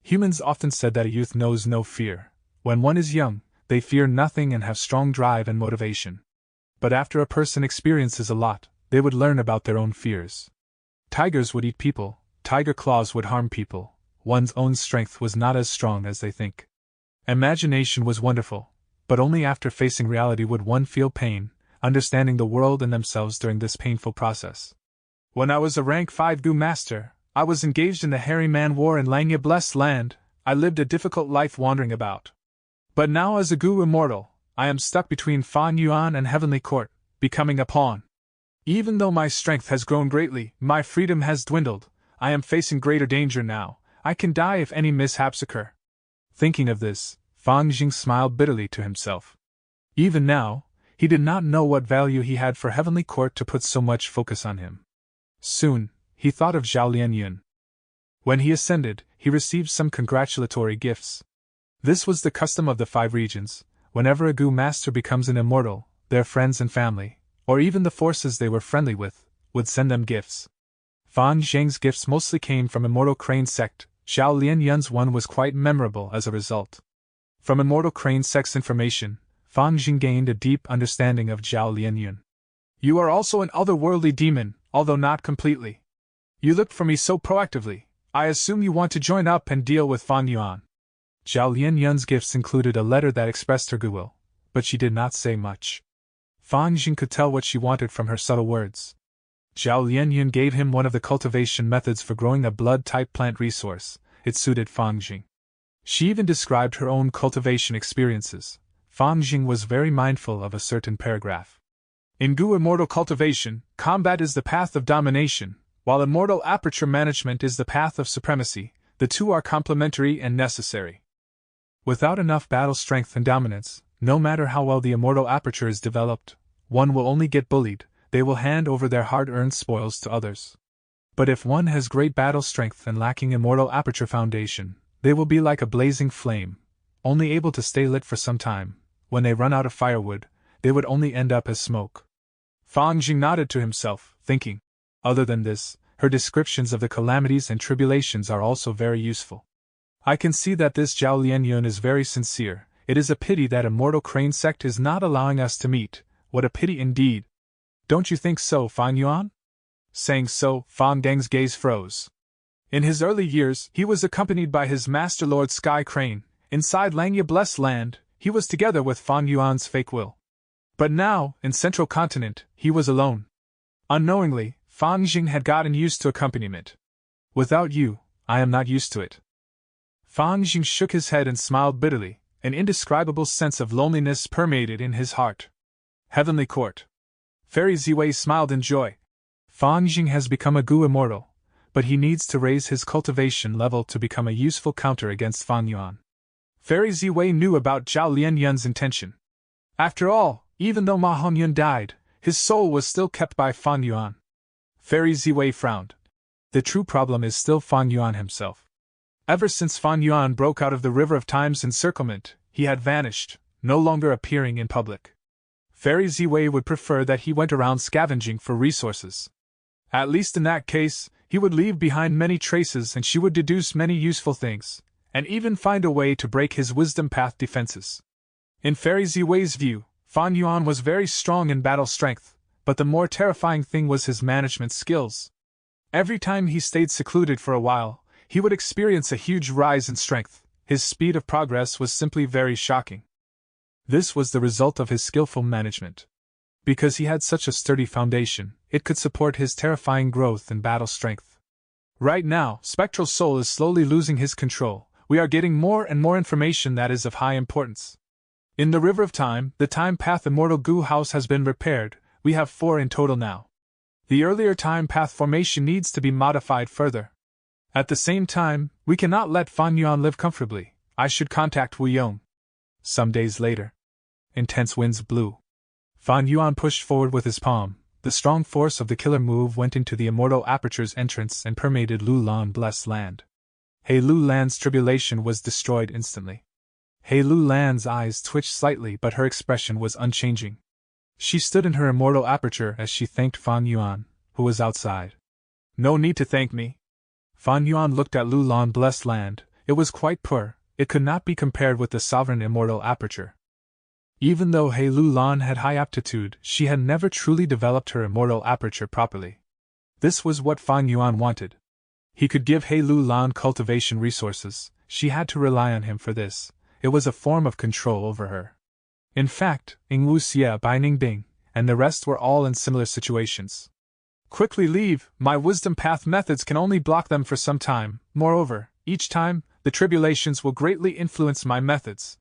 Humans often said that a youth knows no fear. When one is young, they fear nothing and have strong drive and motivation. But after a person experiences a lot, they would learn about their own fears. Tigers would eat people, tiger claws would harm people, one's own strength was not as strong as they think. Imagination was wonderful, but only after facing reality would one feel pain, understanding the world and themselves during this painful process. When I was a rank 5 Gu master, I was engaged in the Hairy Man War in Langya Blessed Land. I lived a difficult life wandering about. But now as a Gu immortal, I am stuck between Fan Yuan and Heavenly Court, becoming a pawn. Even though my strength has grown greatly, my freedom has dwindled, I am facing greater danger now. I can die if any mishaps occur. Thinking of this, Fan Jing smiled bitterly to himself. Even now, he did not know what value he had for Heavenly Court to put so much focus on him. Soon, he thought of Zhao Lianyun. When he ascended, he received some congratulatory gifts. This was the custom of the 5 regions. Whenever a Gu master becomes an immortal, their friends and family, or even the forces they were friendly with, would send them gifts. Fan Zheng's gifts mostly came from Immortal Crane Sect. Zhao Lianyun's one was quite memorable as a result. From Immortal Crane Sect's information, Fan Jing gained a deep understanding of Zhao Lianyun. You are also an otherworldly demon, although not completely. You looked for me so proactively, I assume you want to join up and deal with Fan Yuan. Zhao Lianyun's gifts included a letter that expressed her goodwill, but she did not say much. Fan Jing could tell what she wanted from her subtle words. Zhao Lianyun gave him one of the cultivation methods for growing a blood-type plant resource. It suited Fan Jing. She even described her own cultivation experiences. Fan Jing was very mindful of a certain paragraph. In Gu Immortal cultivation, combat is the path of domination, while Immortal aperture management is the path of supremacy. The two are complementary and necessary. Without enough battle strength and dominance, no matter how well the Immortal aperture is developed, one will only get bullied. They will hand over their hard-earned spoils to others. But if one has great battle strength and lacking Immortal aperture foundation, they will be like a blazing flame, only able to stay lit for some time. When they run out of firewood, they would only end up as smoke. Fan Jing nodded to himself, thinking, other than this, her descriptions of the calamities and tribulations are also very useful. I can see that this Zhao Lianyun is very sincere. It is a pity that Immortal Crane Sect is not allowing us to meet. What a pity indeed. Don't you think so, Fan Yuan? Saying so, Fan Deng's gaze froze. In his early years, he was accompanied by his Master Lord Sky Crane. Inside Langya Blessed Land, he was together with Fan Yuan's fake will. But now, in Central Continent, he was alone. Unknowingly, Fan Jing had gotten used to accompaniment. Without you, I am not used to it. Fan Jing shook his head and smiled bitterly. An indescribable sense of loneliness permeated in his heart. Heavenly Court. Fairy Ziwei smiled in joy. Fan Jing has become a Gu immortal, but he needs to raise his cultivation level to become a useful counter against Fan Yuan. Fairy Ziwei knew about Zhao Lianyun's intention. After all, even though Ma Hongyun died, his soul was still kept by Fan Yuan. Fairy Ziwei frowned. The true problem is still Fan Yuan himself. Ever since Fan Yuan broke out of the River of Time's encirclement, he had vanished, no longer appearing in public. Fairy Ziwei would prefer that he went around scavenging for resources. At least in that case, he would leave behind many traces and she would deduce many useful things, and even find a way to break his wisdom path defenses. In Fairy Ziwei's view, Fan Yuan was very strong in battle strength, but the more terrifying thing was his management skills. Every time he stayed secluded for a while, he would experience a huge rise in strength. His speed of progress was simply very shocking. This was the result of his skillful management. Because he had such a sturdy foundation, it could support his terrifying growth and battle strength. Right now, Spectral Soul is slowly losing his control. We are getting more and more information that is of high importance. In the River of Time, the Time Path Immortal Goo House has been repaired. We have 4 in total now. The earlier Time Path formation needs to be modified further. At the same time, we cannot let Fan Yuan live comfortably. I should contact Wu Yong. Some days later. Intense winds blew. Fan Yuan pushed forward with his palm. The strong force of the killer move went into the Immortal Aperture's entrance and permeated Lu Lan blessed land. He Lu Lan's tribulation was destroyed instantly. He Lu Lan's eyes twitched slightly, but her expression was unchanging. She stood in her Immortal Aperture as she thanked Fan Yuan, who was outside. No need to thank me. Fan Yuan looked at Lu Lan blessed land. It was quite poor. It could not be compared with the sovereign Immortal Aperture. Even though He Lu Lan had high aptitude, she had never truly developed her Immortal Aperture properly. This was what Fan Yuan wanted. He could give He Lu Lan cultivation resources. She had to rely on him for this. It was a form of control over her. In fact, Ing Wu Xie, Bai Ning Ding, and the rest were all in similar situations. Quickly leave, my wisdom path methods can only block them for some time. Moreover, each time, the tribulations will greatly influence my methods.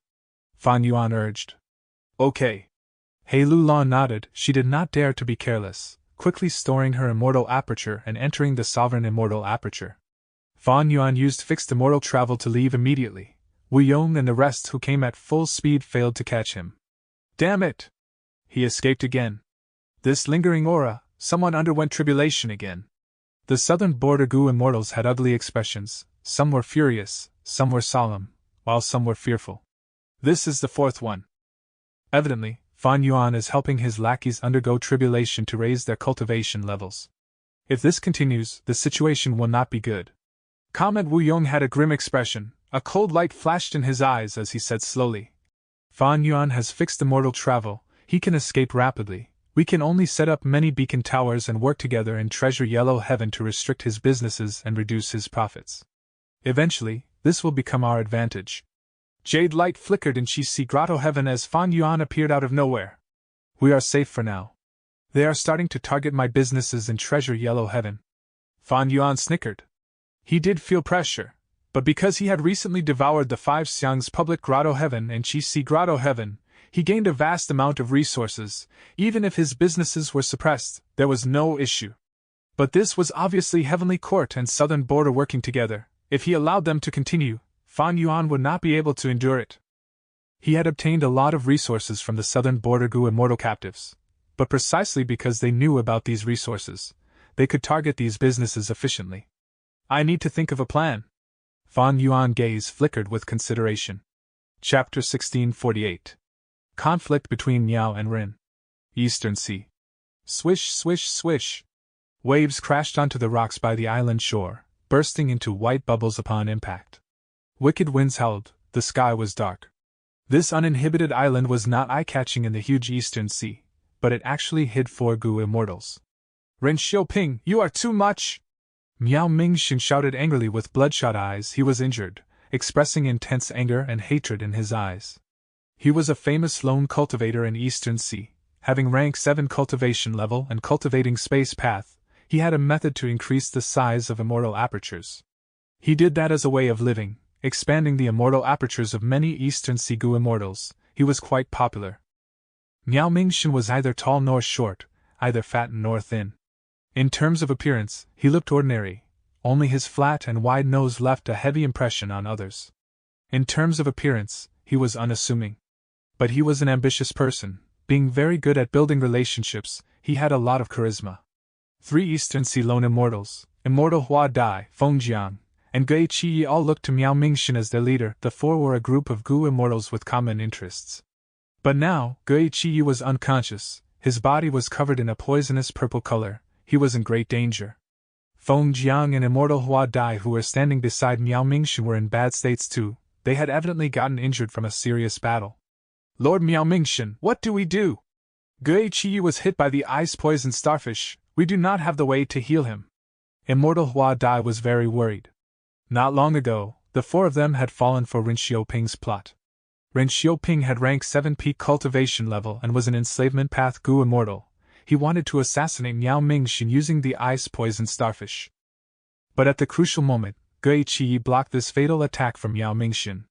Fan Yuan urged. Okay. He Lu Lan nodded. She did not dare to be careless, quickly storing her Immortal Aperture and entering the sovereign Immortal Aperture. Fan Yuan used fixed immortal travel to leave immediately. Wu Yong and the rest who came at full speed failed to catch him. Damn it! He escaped again. This lingering aura, someone underwent tribulation again. The southern border Gu immortals had ugly expressions. Some were furious, some were solemn, while some were fearful. This is the 4th one. Evidently, Fan Yuan is helping his lackeys undergo tribulation to raise their cultivation levels. If this continues, the situation will not be good. Wu Yong had a grim expression. A cold light flashed in his eyes as he said slowly. Fan Yuan has fixed immortal travel. He can escape rapidly. We can only set up many beacon towers and work together in Treasure Yellow Heaven to restrict his businesses and reduce his profits. Eventually, this will become our advantage. Jade light flickered in Chi-Si Grotto Heaven as Fan Yuan appeared out of nowhere. We are safe for now. They are starting to target my businesses in Treasure Yellow Heaven. Fan Yuan snickered. He did feel pressure, but because he had recently devoured the 5 Xiang's public Grotto Heaven and Chi-Si Grotto Heaven, he gained a vast amount of resources. Even if his businesses were suppressed, there was no issue. But this was obviously Heavenly Court and Southern Border working together. If he allowed them to continue, Fan Yuan would not be able to endure it. He had obtained a lot of resources from the Southern Border Gu immortal captives, but precisely because they knew about these resources, they could target these businesses efficiently. I need to think of a plan. Fan Yuan's gaze flickered with consideration. Chapter 1648. Conflict between Miao and Rin. Eastern Sea. Swish, swish, swish. Waves crashed onto the rocks by the island shore, bursting into white bubbles upon impact. Wicked winds howled. The sky was dark. This uninhibited island was not eye-catching in the huge Eastern Sea, but it actually hid 4 Gu immortals. Ren Xiaoping, you are too much! Miao Mingxin shouted angrily with bloodshot eyes. He was injured, expressing intense anger and hatred in his eyes. He was a famous lone cultivator in Eastern Sea, having rank 7 cultivation level and cultivating space path. He had a method to increase the size of immortal apertures. He did that as a way of living, expanding the immortal apertures of many Eastern Sea Gu immortals. He was quite popular. Miao Mingxin was neither tall nor short, either fat nor thin. In terms of appearance, he looked ordinary. Only his flat and wide nose left a heavy impression on others. In terms of appearance, he was unassuming. But he was an ambitious person, being very good at building relationships. He had a lot of charisma. 3 Eastern Sea lone immortals, Immortal Hua Dai, Fengjiang, and Gui Qi all looked to Miao Mingxin as their leader. The 4 were a group of Gu immortals with common interests. But now, Gui Qi was unconscious. His body was covered in a poisonous purple color. He was in great danger. Feng Jiang and Immortal Hua Dai, who were standing beside Miao Mingxin, were in bad states too. They had evidently gotten injured from a serious battle. Lord Miao Mingxin, what do we do? Gui Qi was hit by the ice-poisoned starfish. We do not have the way to heal him. Immortal Hua Dai was very worried. Not long ago, the 4 of them had fallen for Rin Xiaoping's plot. Ren Xiaoping had rank 7 peak cultivation level and was an enslavement path Gu immortal. He wanted to assassinate Miao Mingxin using the ice poison starfish. But at the crucial moment, Ge Qi blocked this fatal attack from Miao Mingxin.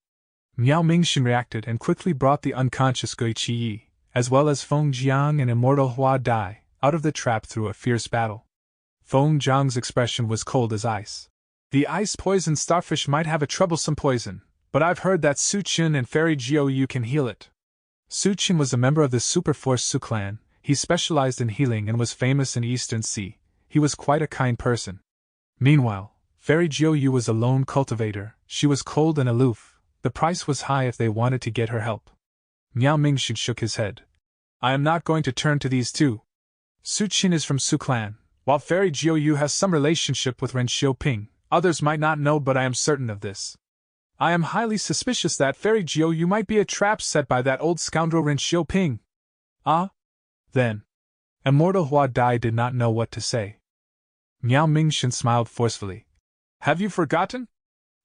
Miao Mingxin reacted and quickly brought the unconscious Ge Qi, as well as Feng Jiang and immortal Hua Dai, out of the trap through a fierce battle. Feng Jiang's expression was cold as ice. The ice poison starfish might have a troublesome poison, but I've heard that Su Qin and Fairy Jiu can heal it. Su Qin was a member of the Superforce Su clan. He specialized in healing and was famous in Eastern Sea. He was quite a kind person. Meanwhile, Fairy Jiu was a lone cultivator. She was cold and aloof. The price was high if they wanted to get her help. Miao Mingxin shook his head. I am not going to turn to these two. Su Qin is from Su clan, while Fairy Jiu has some relationship with Ren Xiaoping. Others might not know, but I am certain of this. I am highly suspicious that Fairy Jiu might be a trap set by that old scoundrel Ren Xiaoping. Ah? Then. Immortal Hua Dai did not know what to say. Miao Mingxin smiled forcefully. Have you forgotten?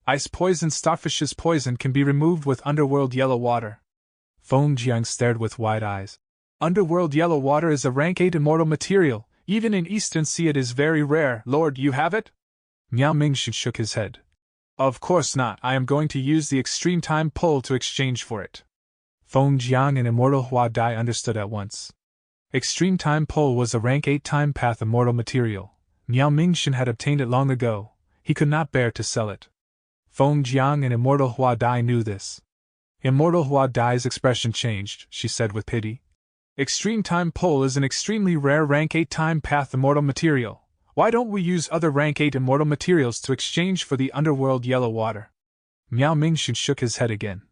Ice poison starfish's poison can be removed with underworld yellow water. Feng Jiang stared with wide eyes. Underworld yellow water is a rank 8 immortal material. Even in Eastern Sea it is very rare. Lord, you have it? Miao Mingxin shook his head. Of course not. I am going to use the extreme time pole to exchange for it. Feng Jiang and immortal Hua Dai understood at once. Extreme time pole was a rank 8 time path immortal material. Miao Mingxin had obtained it long ago. He could not bear to sell it. Feng Jiang and immortal Hua Dai knew this. Immortal Hua Dai's expression changed. She said with pity. Extreme time pole is an extremely rare rank 8 time path immortal material. Why don't we use other rank 8 immortal materials to exchange for the underworld yellow water? Miao Mingxin shook his head again.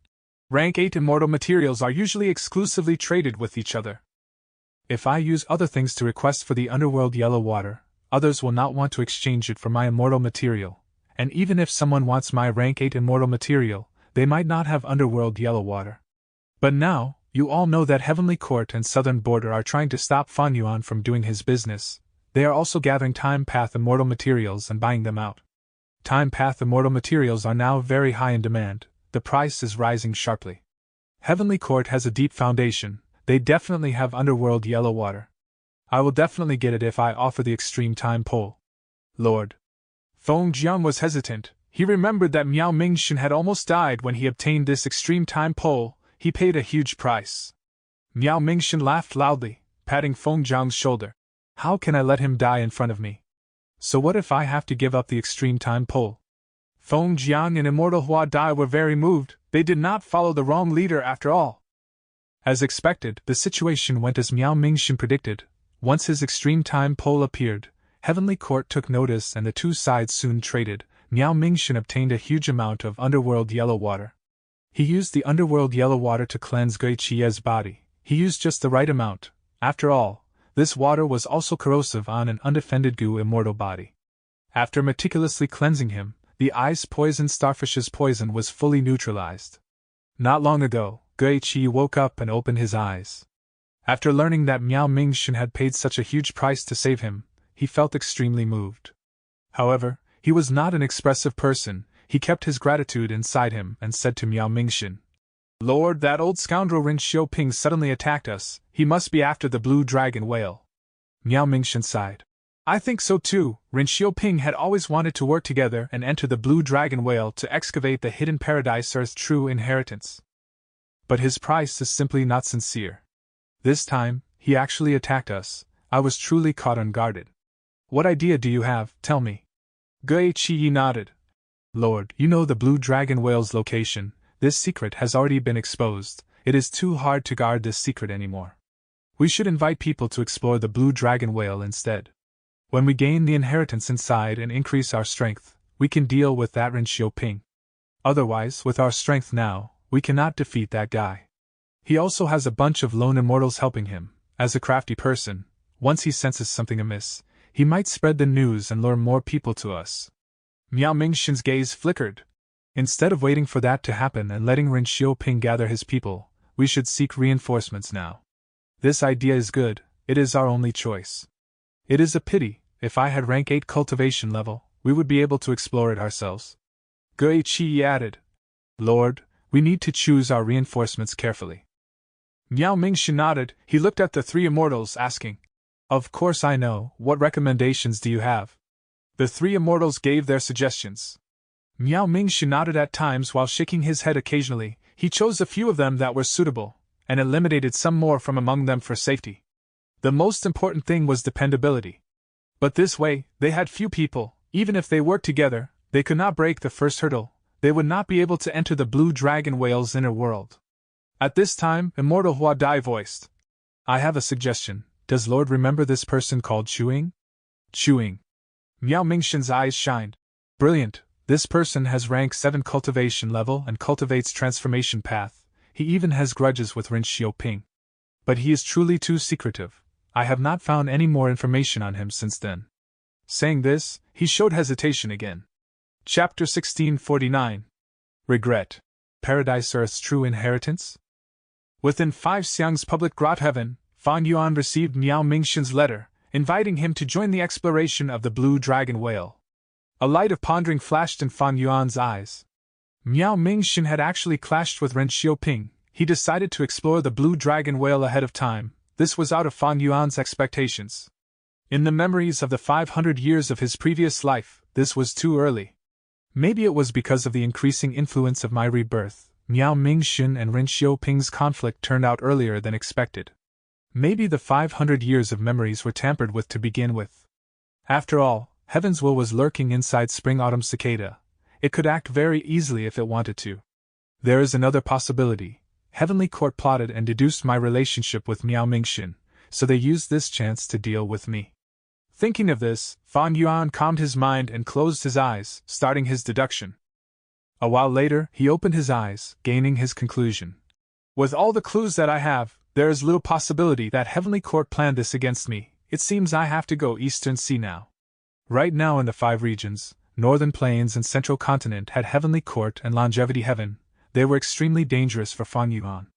Rank 8 immortal materials are usually exclusively traded with each other. If I use other things to request for the underworld yellow water, others will not want to exchange it for my immortal material, and even if someone wants my rank 8 immortal material, they might not have underworld yellow water. But now, you all know that Heavenly Court and Southern Border are trying to stop Fan Yuan from doing his business. They are also gathering Time Path immortal materials and buying them out. Time Path immortal materials are now very high in demand. The price is rising sharply. Heavenly Court has a deep foundation. They definitely have underworld yellow water. I will definitely get it if I offer the extreme time pole. Lord. Feng Jiang was hesitant. He remembered that Miao Mingxin had almost died when he obtained this extreme time pole. He paid a huge price. Miao Mingxin laughed loudly, patting Feng Jiang's shoulder. How can I let him die in front of me? So what if I have to give up the extreme time pole? Feng Jiang and immortal Hua Dai were very moved. They did not follow the wrong leader after all. As expected, the situation went as Miao Mingxin predicted. Once his extreme time pole appeared, Heavenly Court took notice and the two sides soon traded. Miao Mingxin obtained a huge amount of underworld yellow water. He used the underworld yellow water to cleanse Gui Qie's body. He used just the right amount. After all, this water was also corrosive on an undefended Gu immortal body. After meticulously cleansing him, the ice poison starfish's poison was fully neutralized. Not long ago, Gui Qie woke up and opened his eyes. After learning that Miao Mingxin had paid such a huge price to save him, he felt extremely moved. However, he was not an expressive person. He kept his gratitude inside him and said to Miao Mingxin, Lord, that old scoundrel Ren Xiaoping suddenly attacked us. He must be after the blue dragon whale. Miao Mingxin sighed. I think so too. Ren Xiaoping had always wanted to work together and enter the blue dragon whale to excavate the hidden paradise Earth's true inheritance. But his price is simply not sincere. This time, he actually attacked us. I was truly caught unguarded. What idea do you have? Tell me. Gui Qi nodded. Lord, you know the blue dragon whale's location. This secret has already been exposed. It is too hard to guard this secret anymore. We should invite people to explore the blue dragon whale instead. When we gain the inheritance inside and increase our strength, we can deal with that Ren Xiaoping. Otherwise, with our strength now, we cannot defeat that guy. He also has a bunch of lone immortals helping him. As a crafty person, once he senses something amiss, he might spread the news and lure more people to us. Miao Mingxin's gaze flickered. Instead of waiting for that to happen and letting Ren Xiaoping gather his people, we should seek reinforcements now. This idea is good. It is our only choice. It is a pity. If I had rank 8 cultivation level, we would be able to explore it ourselves. Gui Qi added. Lord, We need to choose our reinforcements carefully. Miao Mingxin nodded. He looked at the three immortals, asking, "Of course I know. What recommendations do you have?" The three immortals gave their suggestions. Miao Mingxin nodded at times while shaking his head occasionally. He chose a few of them that were suitable, and eliminated some more from among them for safety. The most important thing was dependability. But this way, they had few people. Even if they worked together, they could not break the first hurdle. They would not be able to enter the blue dragon whale's inner world. At this time, Immortal Hua Dai voiced, "I have a suggestion. Does Lord remember this person called Chuing?" Chuing. Miao Mingxin's eyes shined. "Brilliant. This person has rank 7 cultivation level and cultivates transformation path. He even has grudges with Ren Xiaoping. But he is truly too secretive. I have not found any more information on him since then." Saying this, he showed hesitation again. Chapter 1649. Regret. Paradise Earth's True Inheritance? Within 5 xiangs public grot heaven, Fan Yuan received Miao Mingxin's letter, inviting him to join the exploration of the blue dragon whale. A light of pondering flashed in Fan Yuan's eyes. Miao Mingxin had actually clashed with Ren Xiaoping. He decided to explore the blue dragon whale ahead of time. This was out of Fan Yuan's expectations. In the memories of the 500 years of his previous life, this was too early. Maybe it was because of the increasing influence of my rebirth. Miao Mingxin and Ren Xiaoping's conflict turned out earlier than expected. Maybe the 500 years of memories were tampered with to begin with. After all, Heaven's will was lurking inside Spring-Autumn Cicada. It could act very easily if it wanted to. There is another possibility. Heavenly Court plotted and deduced my relationship with Miao Mingxin, so they used this chance to deal with me. Thinking of this, Fan Yuan calmed his mind and closed his eyes, starting his deduction. A while later, he opened his eyes, gaining his conclusion. With all the clues that I have, there is little possibility that Heavenly Court planned this against me. It seems I have to go Eastern Sea now. Right now in the 5 regions, Northern Plains and Central Continent had Heavenly Court and Longevity Heaven. They were extremely dangerous for Fan Yuan.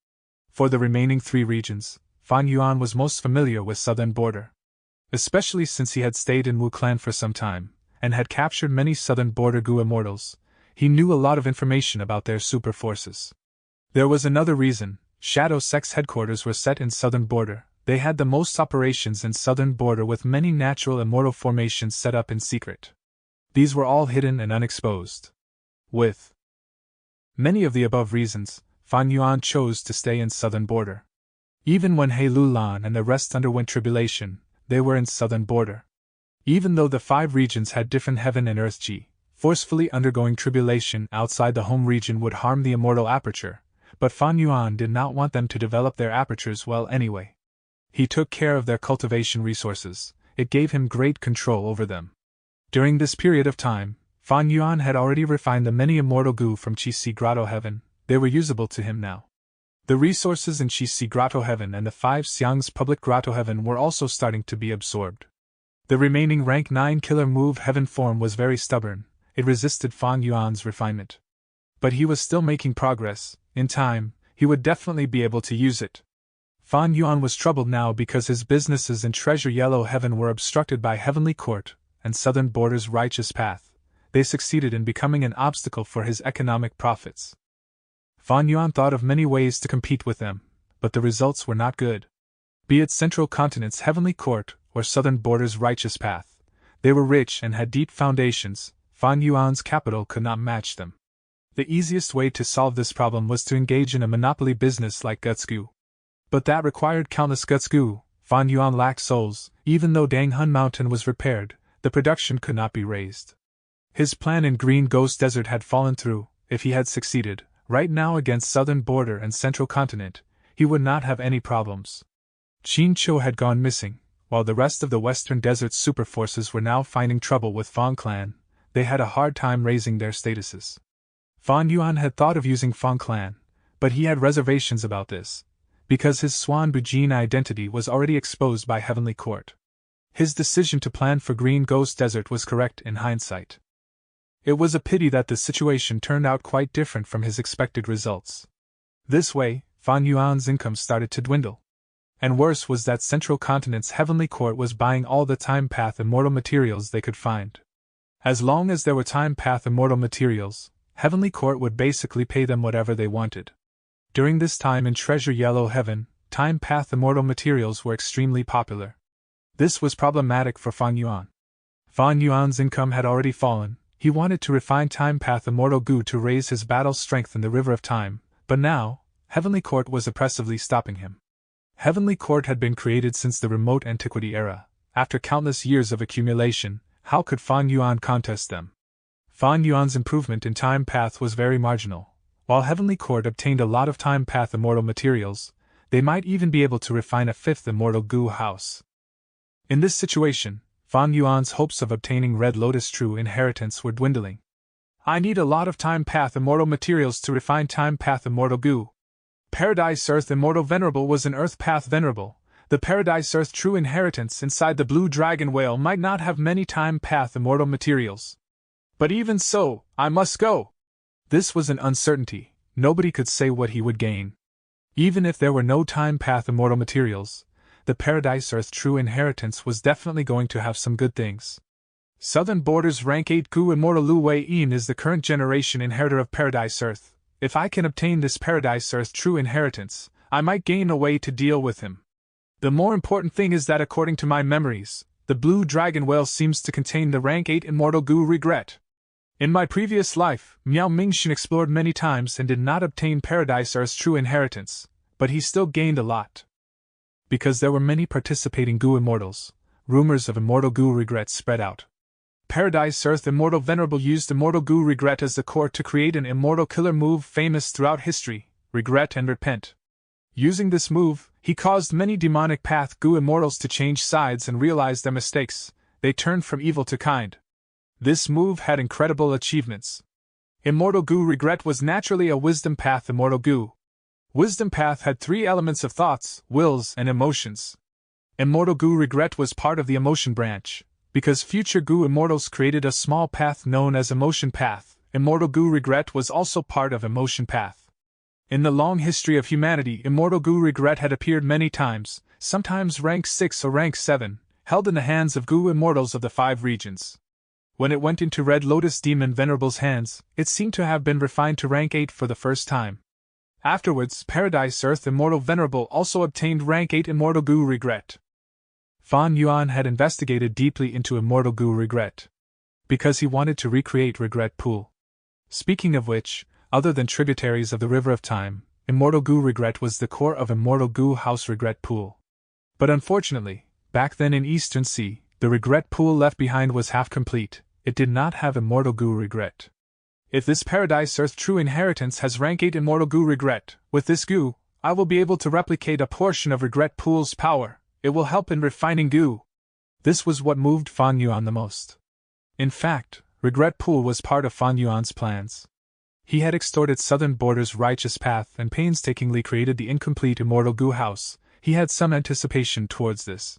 For the remaining 3 regions, Fan Yuan was most familiar with Southern Border. Especially since he had stayed in Wu Clan for some time, and had captured many Southern Border Gu immortals, he knew a lot of information about their super forces. There was another reason. Shadow Sect's headquarters were set in Southern Border. They had the most operations in Southern Border, with many natural immortal formations set up in secret. These were all hidden and unexposed. With many of the above reasons, Fan Yuan chose to stay in Southern Border. Even when He Lulan and the rest underwent tribulation, they were in Southern Border. Even though the 5 regions had different heaven and earth G, forcefully undergoing tribulation outside the home region would harm the immortal aperture, but Fan Yuan did not want them to develop their apertures well anyway. He took care of their cultivation resources. It gave him great control over them. During this period of time, Fan Yuan had already refined the many immortal Gu from Qixi Grotto Heaven. They were usable to him now. The resources in Qixi Grotto Heaven and the 5 xiangs public Grotto Heaven were also starting to be absorbed. The remaining rank 9 killer move Heaven form was very stubborn. It resisted Fan Yuan's refinement. But he was still making progress. In time, he would definitely be able to use it. Fan Yuan was troubled now because his businesses in Treasure Yellow Heaven were obstructed by Heavenly Court and Southern Border's righteous path. They succeeded in becoming an obstacle for his economic profits. Fan Yuan thought of many ways to compete with them, but the results were not good. Be it Central Continent's Heavenly Court or Southern Border's righteous path, they were rich and had deep foundations. Fan Yuan's capital could not match them. The easiest way to solve this problem was to engage in a monopoly business like Gutsgu. But that required countless Gutsgu. Fan Yuan lacked souls. Even though Danghun Mountain was repaired, the production could not be raised. His plan in Green Ghost Desert had fallen through. If he had succeeded, right now against Southern Border and Central Continent, he would not have any problems. Qin Cho had gone missing, while the rest of the Western Desert's super forces were now finding trouble with Fang Clan. They had a hard time raising their statuses. Fan Yuan had thought of using Fang Clan, but he had reservations about this, because his Swan Bujin identity was already exposed by Heavenly Court. His decision to plan for Green Ghost Desert was correct in hindsight. It was a pity that the situation turned out quite different from his expected results. This way, Fan Yuan's income started to dwindle. And worse was that Central Continent's Heavenly Court was buying all the Time Path immortal materials they could find. As long as there were Time Path immortal materials, Heavenly Court would basically pay them whatever they wanted. During this time in Treasure Yellow Heaven, Time Path Immortal materials were extremely popular. This was problematic for Fang Yuan. Fang Yuan's income had already fallen. He wanted to refine Time Path Immortal Goo to raise his battle strength in the River of Time, but now, Heavenly Court was oppressively stopping him. Heavenly Court had been created since the remote antiquity era. After countless years of accumulation, how could Fang Yuan contest them? Fang Yuan's improvement in Time Path was very marginal. While Heavenly Court obtained a lot of Time Path Immortal materials, they might even be able to refine a fifth Immortal Goo house. In this situation, Fang Yuan's hopes of obtaining Red Lotus True Inheritance were dwindling. I need a lot of Time Path Immortal materials to refine Time Path Immortal Goo. Paradise Earth Immortal Venerable was an Earth Path Venerable. The Paradise Earth True Inheritance inside the Blue Dragon Whale might not have many Time Path Immortal materials. But even so, I must go. This was an uncertainty. Nobody could say what he would gain. Even if there were no Time Path Immortal materials, the Paradise Earth True Inheritance was definitely going to have some good things. Southern Borders Rank 8 Goo Immortal Lu Wei-in is the current generation inheritor of Paradise Earth. If I can obtain this Paradise Earth True Inheritance, I might gain a way to deal with him. The more important thing is that according to my memories, the Blue Dragon Whale seems to contain the Rank 8 Immortal Goo Regret. In my previous life, Miao Mingxin explored many times and did not obtain Paradise Earth's True Inheritance, but he still gained a lot. Because there were many participating Goo Immortals, rumors of Immortal Goo Regret spread out. Paradise Earth Immortal Venerable used Immortal Goo Regret as the core to create an immortal killer move famous throughout history, Regret and Repent. Using this move, he caused many demonic path Goo Immortals to change sides and realize their mistakes. They turned from evil to kind. This move had incredible achievements. Immortal Goo Regret was naturally a Wisdom Path Immortal Goo. Wisdom Path had 3 elements of thoughts, wills, and emotions. Immortal Goo Regret was part of the Emotion branch. Because future Goo Immortals created a small path known as Emotion Path, Immortal Goo Regret was also part of Emotion Path. In the long history of humanity, Immortal Goo Regret had appeared many times, sometimes rank 6 or rank 7, held in the hands of Goo Immortals of the 5 regions. When it went into Red Lotus Demon Venerable's hands, it seemed to have been refined to rank 8 for the first time. Afterwards, Paradise Earth Immortal Venerable also obtained rank 8 Immortal Goo Regret. Fang Yuan had investigated deeply into Immortal Goo Regret, because he wanted to recreate Regret Pool. Speaking of which, other than tributaries of the River of Time, Immortal Goo Regret was the core of Immortal Goo House Regret Pool. But unfortunately, back then in Eastern Sea, the Regret Pool left behind was half complete. It did not have Immortal Goo Regret. If this Paradise Earth True Inheritance has rank 8 Immortal Goo Regret, with this Goo, I will be able to replicate a portion of Regret Pool's power. It will help in refining Goo. This was what moved Fang Yuan the most. In fact, Regret Pool was part of Fang Yuan's plans. He had extorted Southern Border's righteous path and painstakingly created the incomplete Immortal Goo House. He had some anticipation towards this.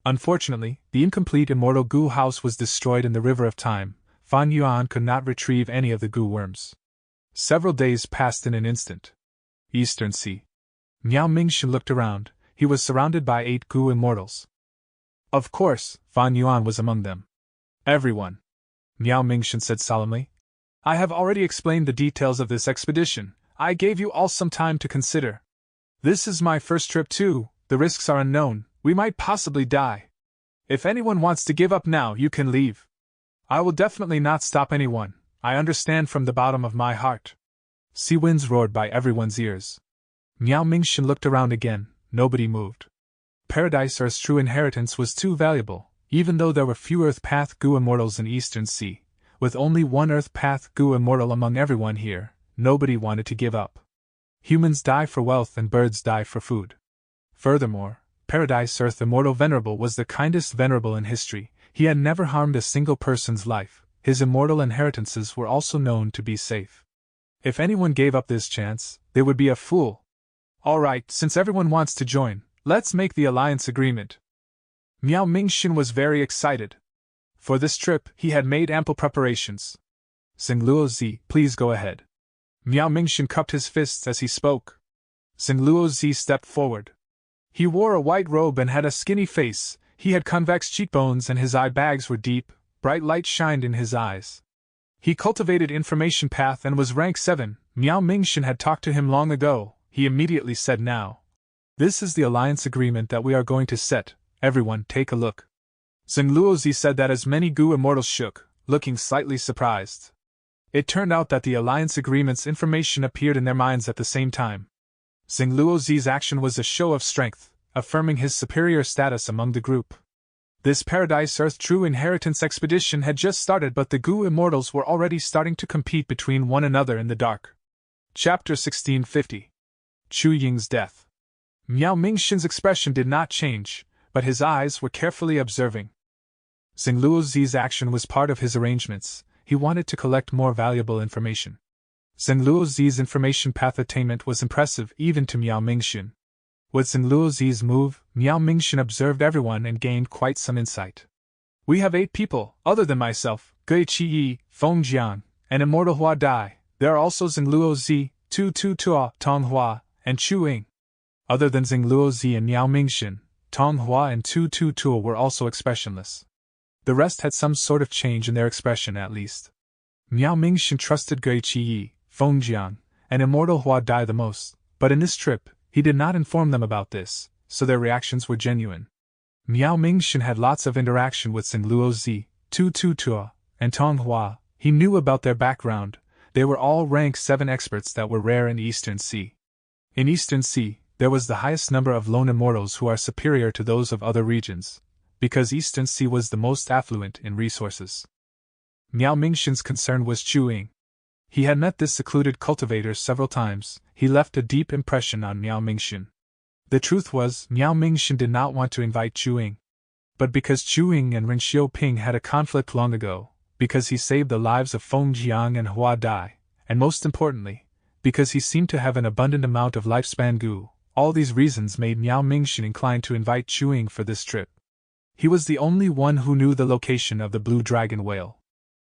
Unfortunately, the incomplete Immortal Goo House was destroyed in the River of Time. Fang Yuan could not retrieve any of the Goo Worms. Several days passed in an instant. Eastern Sea. Miao Mingxin looked around. He was surrounded by 8 Goo Immortals. Of course, Fang Yuan was among them. Everyone, Miao Mingxin said solemnly. I have already explained the details of this expedition. I gave you all some time to consider. This is my first trip too. The risks are unknown. We might possibly die. If anyone wants to give up now, you can leave. I will definitely not stop anyone. I understand from the bottom of my heart. Sea winds roared by everyone's ears. Miao Mingxin looked around again. Nobody moved. Paradise Earth's True Inheritance was too valuable, even though there were few Earth Path Goo Immortals in Eastern Sea. With only one Earth Path Goo Immortal among everyone here, nobody wanted to give up. Humans die for wealth and birds die for food. Furthermore, Paradise Earth Immortal Venerable was the kindest venerable in history. He had never harmed a single person's life. His immortal inheritances were also known to be safe. If anyone gave up this chance, they would be a fool. Alright, since everyone wants to join, let's make the alliance agreement. Miao Mingxin was very excited. For this trip, he had made ample preparations. Xingluo Zi, please go ahead. Miao Mingxin cupped his fists as he spoke. Xingluo Zi stepped forward. He wore a white robe and had a skinny face. He had convex cheekbones and his eye bags were deep. Bright light shined in his eyes. He cultivated information path and was rank 7. Miao Mingxin had talked to him long ago. He immediately said now. This is the alliance agreement that we are going to set. Everyone, take a look. Zheng Luozi said that as many Gu immortals shook, looking slightly surprised. It turned out that the alliance agreement's information appeared in their minds at the same time. Zheng Luozi's action was a show of strength, affirming his superior status among the group. This Paradise Earth True Inheritance expedition had just started, but the Gu immortals were already starting to compete between one another in the dark. Chapter 1650. Chu Ying's Death. Miao Mingxin's expression did not change, but his eyes were carefully observing. Zheng Luozi's action was part of his arrangements. He wanted to collect more valuable information. Zheng Luozi's information path attainment was impressive even to Miao Mingxin. With Zheng Luozi's move, Miao Mingxin observed everyone and gained quite some insight. We have 8 people, other than myself, Gui Qiyi, Feng Jiang, and Immortal Hua Dai. There are also Zheng Luozi, Tu Tu Tua, Tong Hua, and Chu Ying. Other than Zheng Luozi and Miao Mingxin, Tong Hua and Tu Tu Tua were also expressionless. The rest had some sort of change in their expression at least. Miao Mingxin trusted Gui Qiyi, Feng Jiang, and Immortal Hua Dai the most, but in this trip, he did not inform them about this, so their reactions were genuine. Miao Mingxin had lots of interaction with Zheng Luozi, Tu Tu Tua, and Tong Hua. He knew about their background. They were all rank 7 experts that were rare in Eastern Sea. In Eastern Sea, there was the highest number of lone immortals who are superior to those of other regions, because Eastern Sea was the most affluent in resources. Miao Mingxin's concern was Chu Ying. He had met this secluded cultivator several times. He left a deep impression on Miao Mingxin. The truth was, Miao Mingxin did not want to invite Chu Ying. But because Chu Ying and Ren Xiaoping had a conflict long ago, because he saved the lives of Feng Jiang and Hua Dai, and most importantly, because he seemed to have an abundant amount of lifespan Gu, all these reasons made Miao Mingxin inclined to invite Chu Ying for this trip. He was the only one who knew the location of the blue dragon whale.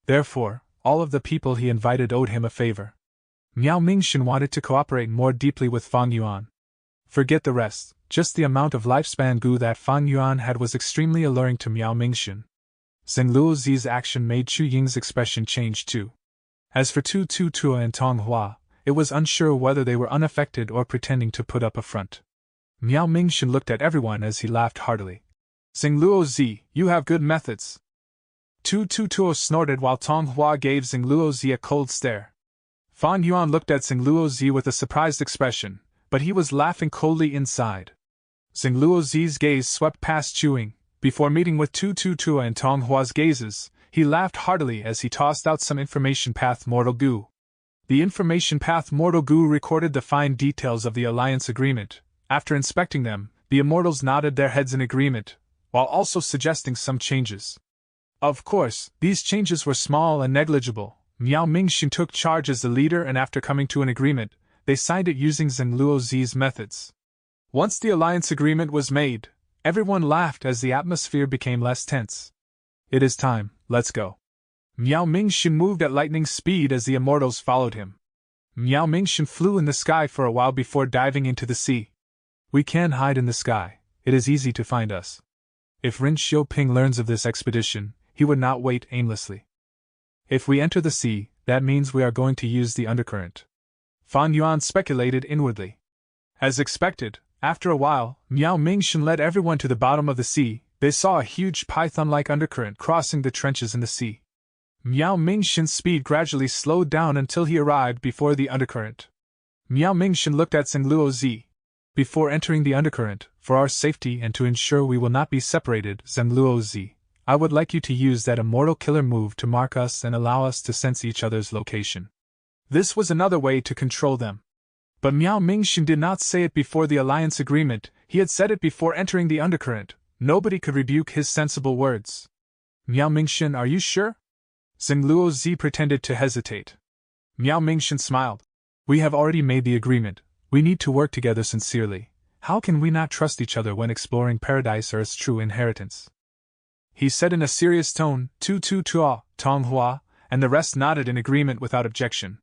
Therefore, all of the people he invited owed him a favor. Miao Mingxin wanted to cooperate more deeply with Fang Yuan. Forget the rest, just the amount of lifespan Gu that Fang Yuan had was extremely alluring to Miao Mingxin. Zheng Luozi's action made Chu Ying's expression change too. As for Tu Tu Tua and Tong Hua, it was unsure whether they were unaffected or pretending to put up a front. Miao Mingxin looked at everyone as he laughed heartily. Zheng Luozi, you have good methods. Tu Tu Tua snorted while Tong Hua gave Zheng Luozi a cold stare. Fan Yuan looked at Zheng Luozi with a surprised expression, but he was laughing coldly inside. Zheng Luozi's gaze swept past Chu Ying. Before meeting with Tu Tu Tua and Tong Hua's gazes, he laughed heartily as he tossed out some information path Mortal Gu. The information path Mortal Gu recorded the fine details of the alliance agreement. After inspecting them, the immortals nodded their heads in agreement, while also suggesting some changes. Of course, these changes were small and negligible. Miao Mingxin took charge as the leader, and after coming to an agreement, they signed it using Zheng Luozi's methods. Once the alliance agreement was made, everyone laughed as the atmosphere became less tense. It is time, let's go. Miao Mingxin moved at lightning speed as the immortals followed him. Miao Mingxin flew in the sky for a while before diving into the sea. We can hide in the sky, it is easy to find us. If Ren Xiaoping learns of this expedition, he would not wait aimlessly. If we enter the sea, that means we are going to use the undercurrent. Fan Yuan speculated inwardly. As expected, after a while, Miao Mingxin led everyone to the bottom of the sea. They saw a huge python-like undercurrent crossing the trenches in the sea. Miao Mingxin's speed gradually slowed down until he arrived before the undercurrent. Miao Mingxin looked at Zheng Luozi. Before entering the undercurrent, for our safety and to ensure we will not be separated, Zheng Luozi, I would like you to use that immortal killer move to mark us and allow us to sense each other's location. This was another way to control them. But Miao Mingxin did not say it before the alliance agreement, he had said it before entering the undercurrent. Nobody could rebuke his sensible words. Miao Mingxin, are you sure? Zheng Luozi pretended to hesitate. Miao Mingxin smiled. We have already made the agreement. We need to work together sincerely. How can we not trust each other when exploring Paradise Earth's true inheritance? He said in a serious tone. Tu Tu Tua, Tong Hua, and the rest nodded in agreement without objection.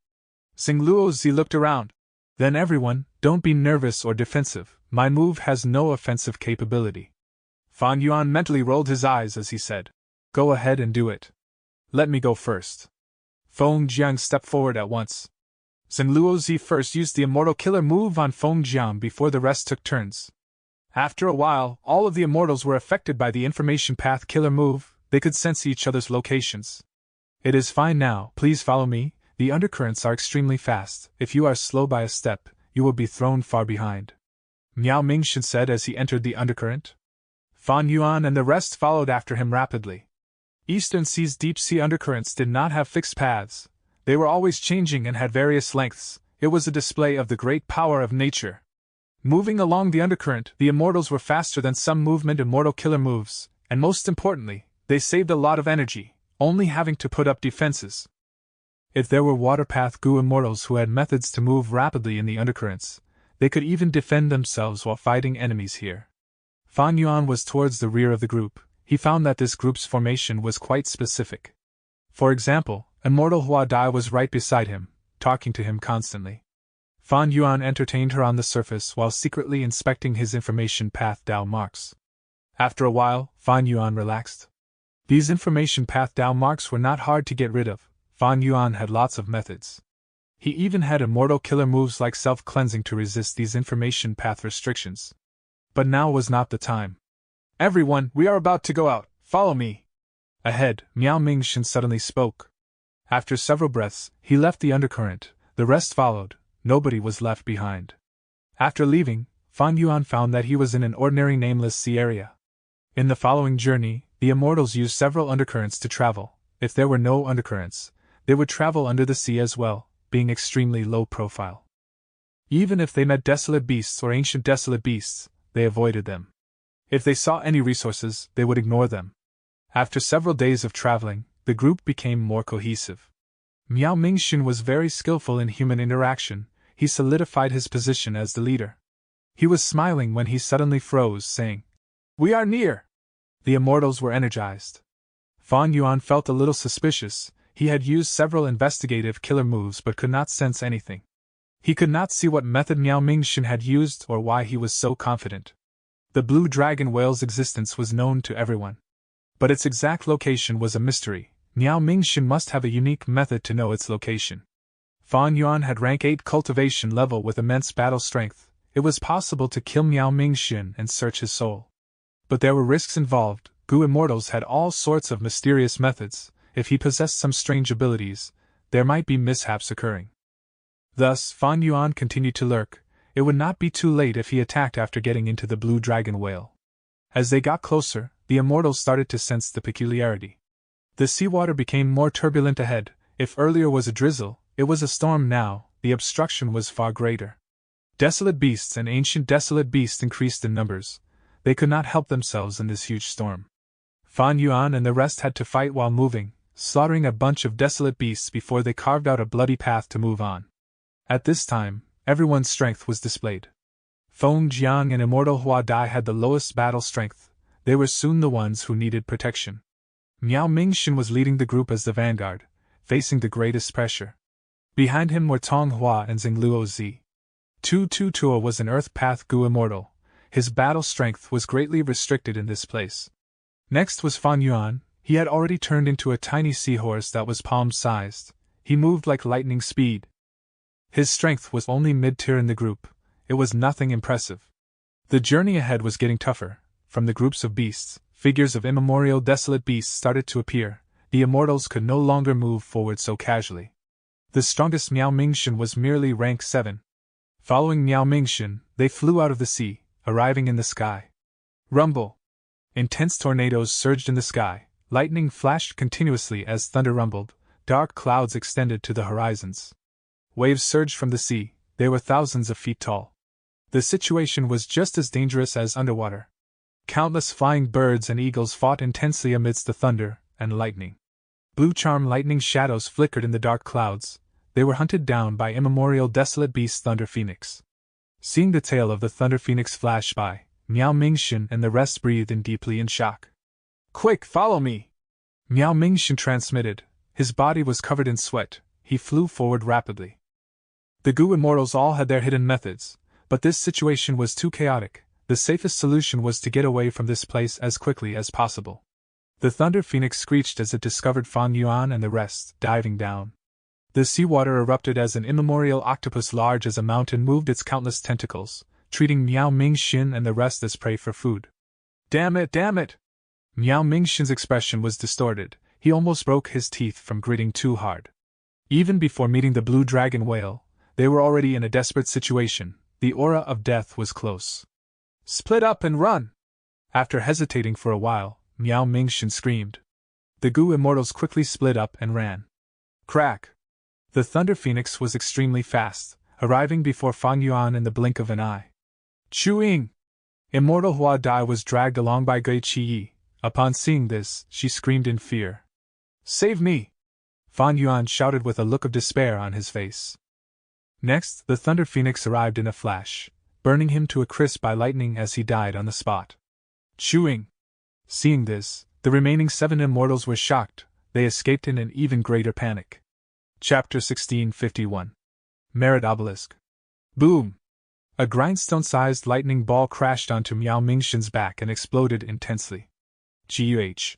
Zheng Luozi looked around. Then everyone, don't be nervous or defensive. My move has no offensive capability. Fan Yuan mentally rolled his eyes as he said, Go ahead and do it. Let me go first. Feng Jiang stepped forward at once. Zheng Luozi first used the immortal killer move on Feng Jiang before the rest took turns. After a while, all of the immortals were affected by the information path killer move. They could sense each other's locations. It is fine now, please follow me. The undercurrents are extremely fast. If you are slow by a step, you will be thrown far behind. Miao Mingxin said as he entered the undercurrent. Fan Yuan and the rest followed after him rapidly. Eastern Sea's deep-sea undercurrents did not have fixed paths. They were always changing and had various lengths. It was a display of the great power of nature. Moving along the undercurrent, the immortals were faster than some movement immortal killer moves, and most importantly, they saved a lot of energy, only having to put up defenses. If there were waterpath Gu immortals who had methods to move rapidly in the undercurrents, they could even defend themselves while fighting enemies here. Fan Yuan was towards the rear of the group. He found that this group's formation was quite specific. For example, Immortal Hua Dai was right beside him, talking to him constantly. Fan Yuan entertained her on the surface while secretly inspecting his information path Dao marks. After a while, Fan Yuan relaxed. These information path Dao marks were not hard to get rid of. Fan Yuan had lots of methods. He even had immortal killer moves like self-cleansing to resist these information path restrictions. But now was not the time. Everyone, we are about to go out, follow me. Ahead, Miao Mingxin suddenly spoke. After several breaths, he left the undercurrent, the rest followed, nobody was left behind. After leaving, Fan Yuan found that he was in an ordinary nameless sea area. In the following journey, the immortals used several undercurrents to travel. If there were no undercurrents, they would travel under the sea as well, being extremely low profile. Even if they met desolate beasts or ancient desolate beasts, they avoided them. If they saw any resources, they would ignore them. After several days of traveling, the group became more cohesive. Miao Mingxin was very skillful in human interaction. He solidified his position as the leader. He was smiling when he suddenly froze, saying, "We are near!" The immortals were energized. Fan Yuan felt a little suspicious. He had used several investigative killer moves but could not sense anything. He could not see what method Miao Mingxin had used or why he was so confident. The blue dragon whale's existence was known to everyone. But its exact location was a mystery. Miao Mingxin must have a unique method to know its location. Fan Yuan had rank 8 cultivation level with immense battle strength. It was possible to kill Miao Mingxin and search his soul. But there were risks involved. Gu immortals had all sorts of mysterious methods. If he possessed some strange abilities, there might be mishaps occurring. Thus, Fan Yuan continued to lurk. It would not be too late if he attacked after getting into the blue dragon whale. As they got closer, the immortals started to sense the peculiarity. The seawater became more turbulent ahead. If earlier was a drizzle, it was a storm now. The obstruction was far greater. Desolate beasts and ancient desolate beasts increased in numbers. They could not help themselves in this huge storm. Fan Yuan and the rest had to fight while moving, slaughtering a bunch of desolate beasts before they carved out a bloody path to move on. At this time, everyone's strength was displayed. Feng Jiang and Immortal Hua Dai had the lowest battle strength. They were soon the ones who needed protection. Miao Mingxin was leading the group as the vanguard, facing the greatest pressure. Behind him were Tong Hua and Zheng Luozi. Tu Tua was an Earth Path Gu immortal. His battle strength was greatly restricted in this place. Next was Fan Yuan. He had already turned into a tiny seahorse that was palm-sized. He moved like lightning speed. His strength was only mid-tier in the group. It was nothing impressive. The journey ahead was getting tougher. From the groups of beasts, figures of immemorial desolate beasts started to appear. The immortals could no longer move forward so casually. The strongest Miao Mingxin was merely rank 7. Following Miao Mingxin, they flew out of the sea, arriving in the sky. Rumble! Intense tornadoes surged in the sky. Lightning flashed continuously as thunder rumbled. Dark clouds extended to the horizons. Waves surged from the sea. They were thousands of feet tall. The situation was just as dangerous as underwater. Countless flying birds and eagles fought intensely amidst the thunder and lightning. Blue charm lightning shadows flickered in the dark clouds. They were hunted down by immemorial desolate beast Thunder Phoenix. Seeing the tail of the Thunder Phoenix flash by, Miao Mingxin and the rest breathed in deeply in shock. "Quick, follow me!" Miao Mingxin transmitted. His body was covered in sweat. He flew forward rapidly. The Gu immortals all had their hidden methods, but this situation was too chaotic. The safest solution was to get away from this place as quickly as possible. The Thunder Phoenix screeched as it discovered Fan Yuan and the rest, diving down. The seawater erupted as an immemorial octopus large as a mountain moved its countless tentacles, treating Miao Mingxin and the rest as prey for food. Damn it, damn it! Miao Mingxin's expression was distorted. He almost broke his teeth from gritting too hard. Even before meeting the blue dragon whale, they were already in a desperate situation. The aura of death was close. Split up and run! After hesitating for a while, Miao Mingxin screamed. The Gu immortals quickly split up and ran. Crack! The Thunder Phoenix was extremely fast, arriving before Fang Yuan in the blink of an eye. Chewing! Immortal Hua Dai was dragged along by Gui Qi. Upon seeing this, she screamed in fear. Save me! Fan Yuan shouted with a look of despair on his face. Next, the Thunder Phoenix arrived in a flash, burning him to a crisp by lightning as he died on the spot. Chewing! Seeing this, the remaining 7 immortals were shocked. They escaped in an even greater panic. Chapter 1651. Merit Obelisk. Boom! A grindstone-sized lightning ball crashed onto Miao Mingxin's back and exploded intensely. Guh!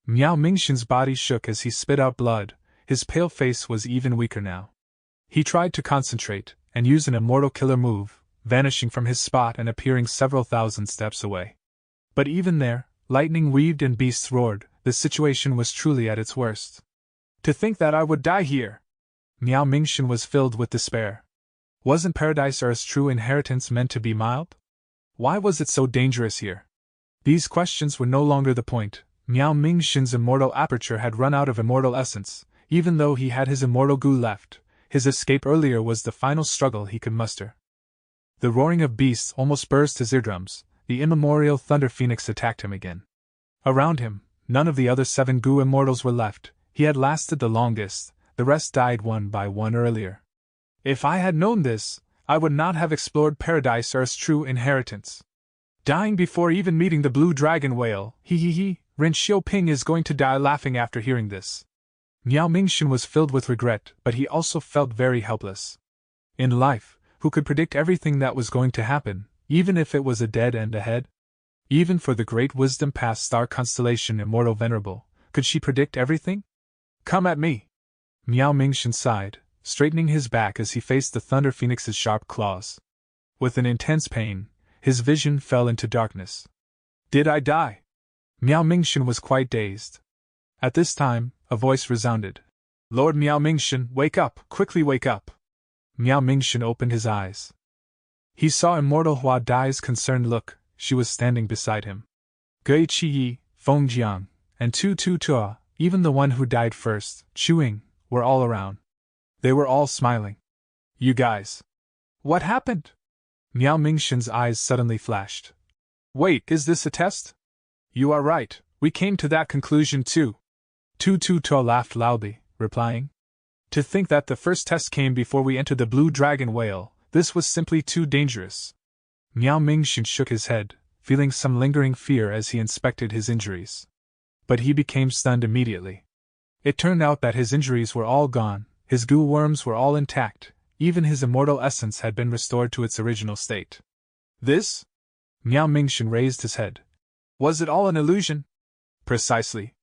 Miao Mingxin's body shook as he spit out blood. His pale face was even weaker now. He tried to concentrate and use an immortal killer move, vanishing from his spot and appearing several thousand steps away. But even there, lightning weaved and beasts roared. The situation was truly at its worst. To think that I would die here! Miao Mingxin was filled with despair. Wasn't Paradise Earth's true inheritance meant to be mild? Why was it so dangerous here? These questions were no longer the point. Miao Mingxin's immortal aperture had run out of immortal essence. Even though he had his immortal Gu left, his escape earlier was the final struggle he could muster. The roaring of beasts almost burst his eardrums. The immemorial Thunder Phoenix attacked him again. Around him, none of the other 7 Gu immortals were left. He had lasted the longest. The rest died one by one earlier. If I had known this, I would not have explored Paradise Earth's true inheritance. Dying before even meeting the blue dragon whale, Ren Xiaoping is going to die laughing after hearing this. Miao Mingxin was filled with regret, but he also felt very helpless. In life, who could predict everything that was going to happen, even if it was a dead end ahead? Even for the great wisdom past star constellation Immortal Venerable, could she predict everything? Come at me! Miao Mingxin sighed, straightening his back as he faced the Thunder Phoenix's sharp claws. With an intense pain, his vision fell into darkness. Did I die? Miao Mingxin was quite dazed. At this time, a voice resounded. Lord Miao Mingxin, wake up, quickly wake up! Miao Mingxin opened his eyes. He saw Immortal Hua Dai's concerned look. She was standing beside him. Gui Qi, Feng Jiang, and Tu Tua, even the one who died first, Chewing, were all around. They were all smiling. You guys. What happened? Miao Mingxin's eyes suddenly flashed. Wait, is this a test? You are right, we came to that conclusion too. Tu Tua laughed loudly, replying. To think that the first test came before we entered the blue dragon whale, this was simply too dangerous. Miao Mingxin shook his head, feeling some lingering fear as he inspected his injuries. But he became stunned immediately. It turned out that his injuries were all gone, his Gu worms were all intact, even his immortal essence had been restored to its original state. This? Miao Mingxin raised his head. Was it all an illusion? Precisely.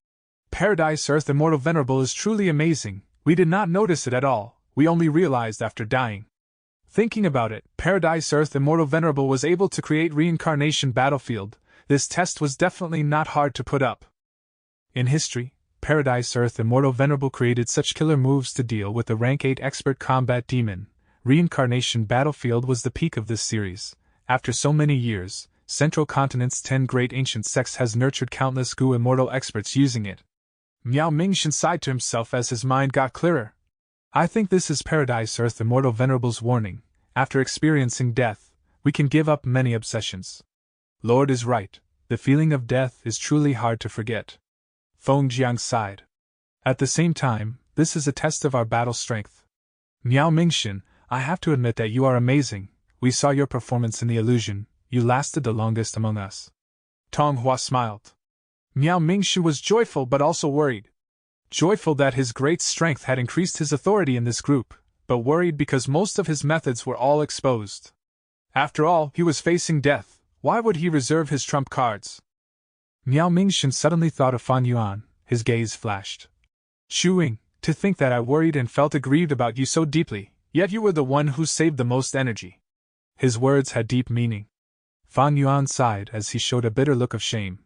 Paradise Earth Immortal Venerable is truly amazing. We did not notice it at all, we only realized after dying. Thinking about it, Paradise Earth Immortal Venerable was able to create reincarnation battlefield. This test was definitely not hard to put up. In history, Paradise Earth Immortal Venerable created such killer moves to deal with the rank 8 expert combat demon. Reincarnation battlefield was the peak of this series. After so many years, Central Continent's 10 great ancient sects has nurtured countless Gu immortal experts using it. Miao Mingxin sighed to himself as his mind got clearer. I think this is Paradise Earth Immortal Venerable's warning. After experiencing death, we can give up many obsessions. Lord is right, the feeling of death is truly hard to forget. Feng Jiang sighed. At the same time, this is a test of our battle strength. Miao Mingxin, I have to admit that you are amazing. We saw your performance in the illusion. You lasted the longest among us. Tong Hua smiled. Miao Mingxin was joyful but also worried. Joyful that his great strength had increased his authority in this group, but worried because most of his methods were all exposed. After all, he was facing death. Why would he reserve his trump cards? Miao Mingxin suddenly thought of Fan Yuan. His gaze flashed. Chewing, To think that I worried and felt aggrieved about you so deeply, yet you were the one who saved the most energy. His words had deep meaning. Fan Yuan sighed as he showed a bitter look of shame.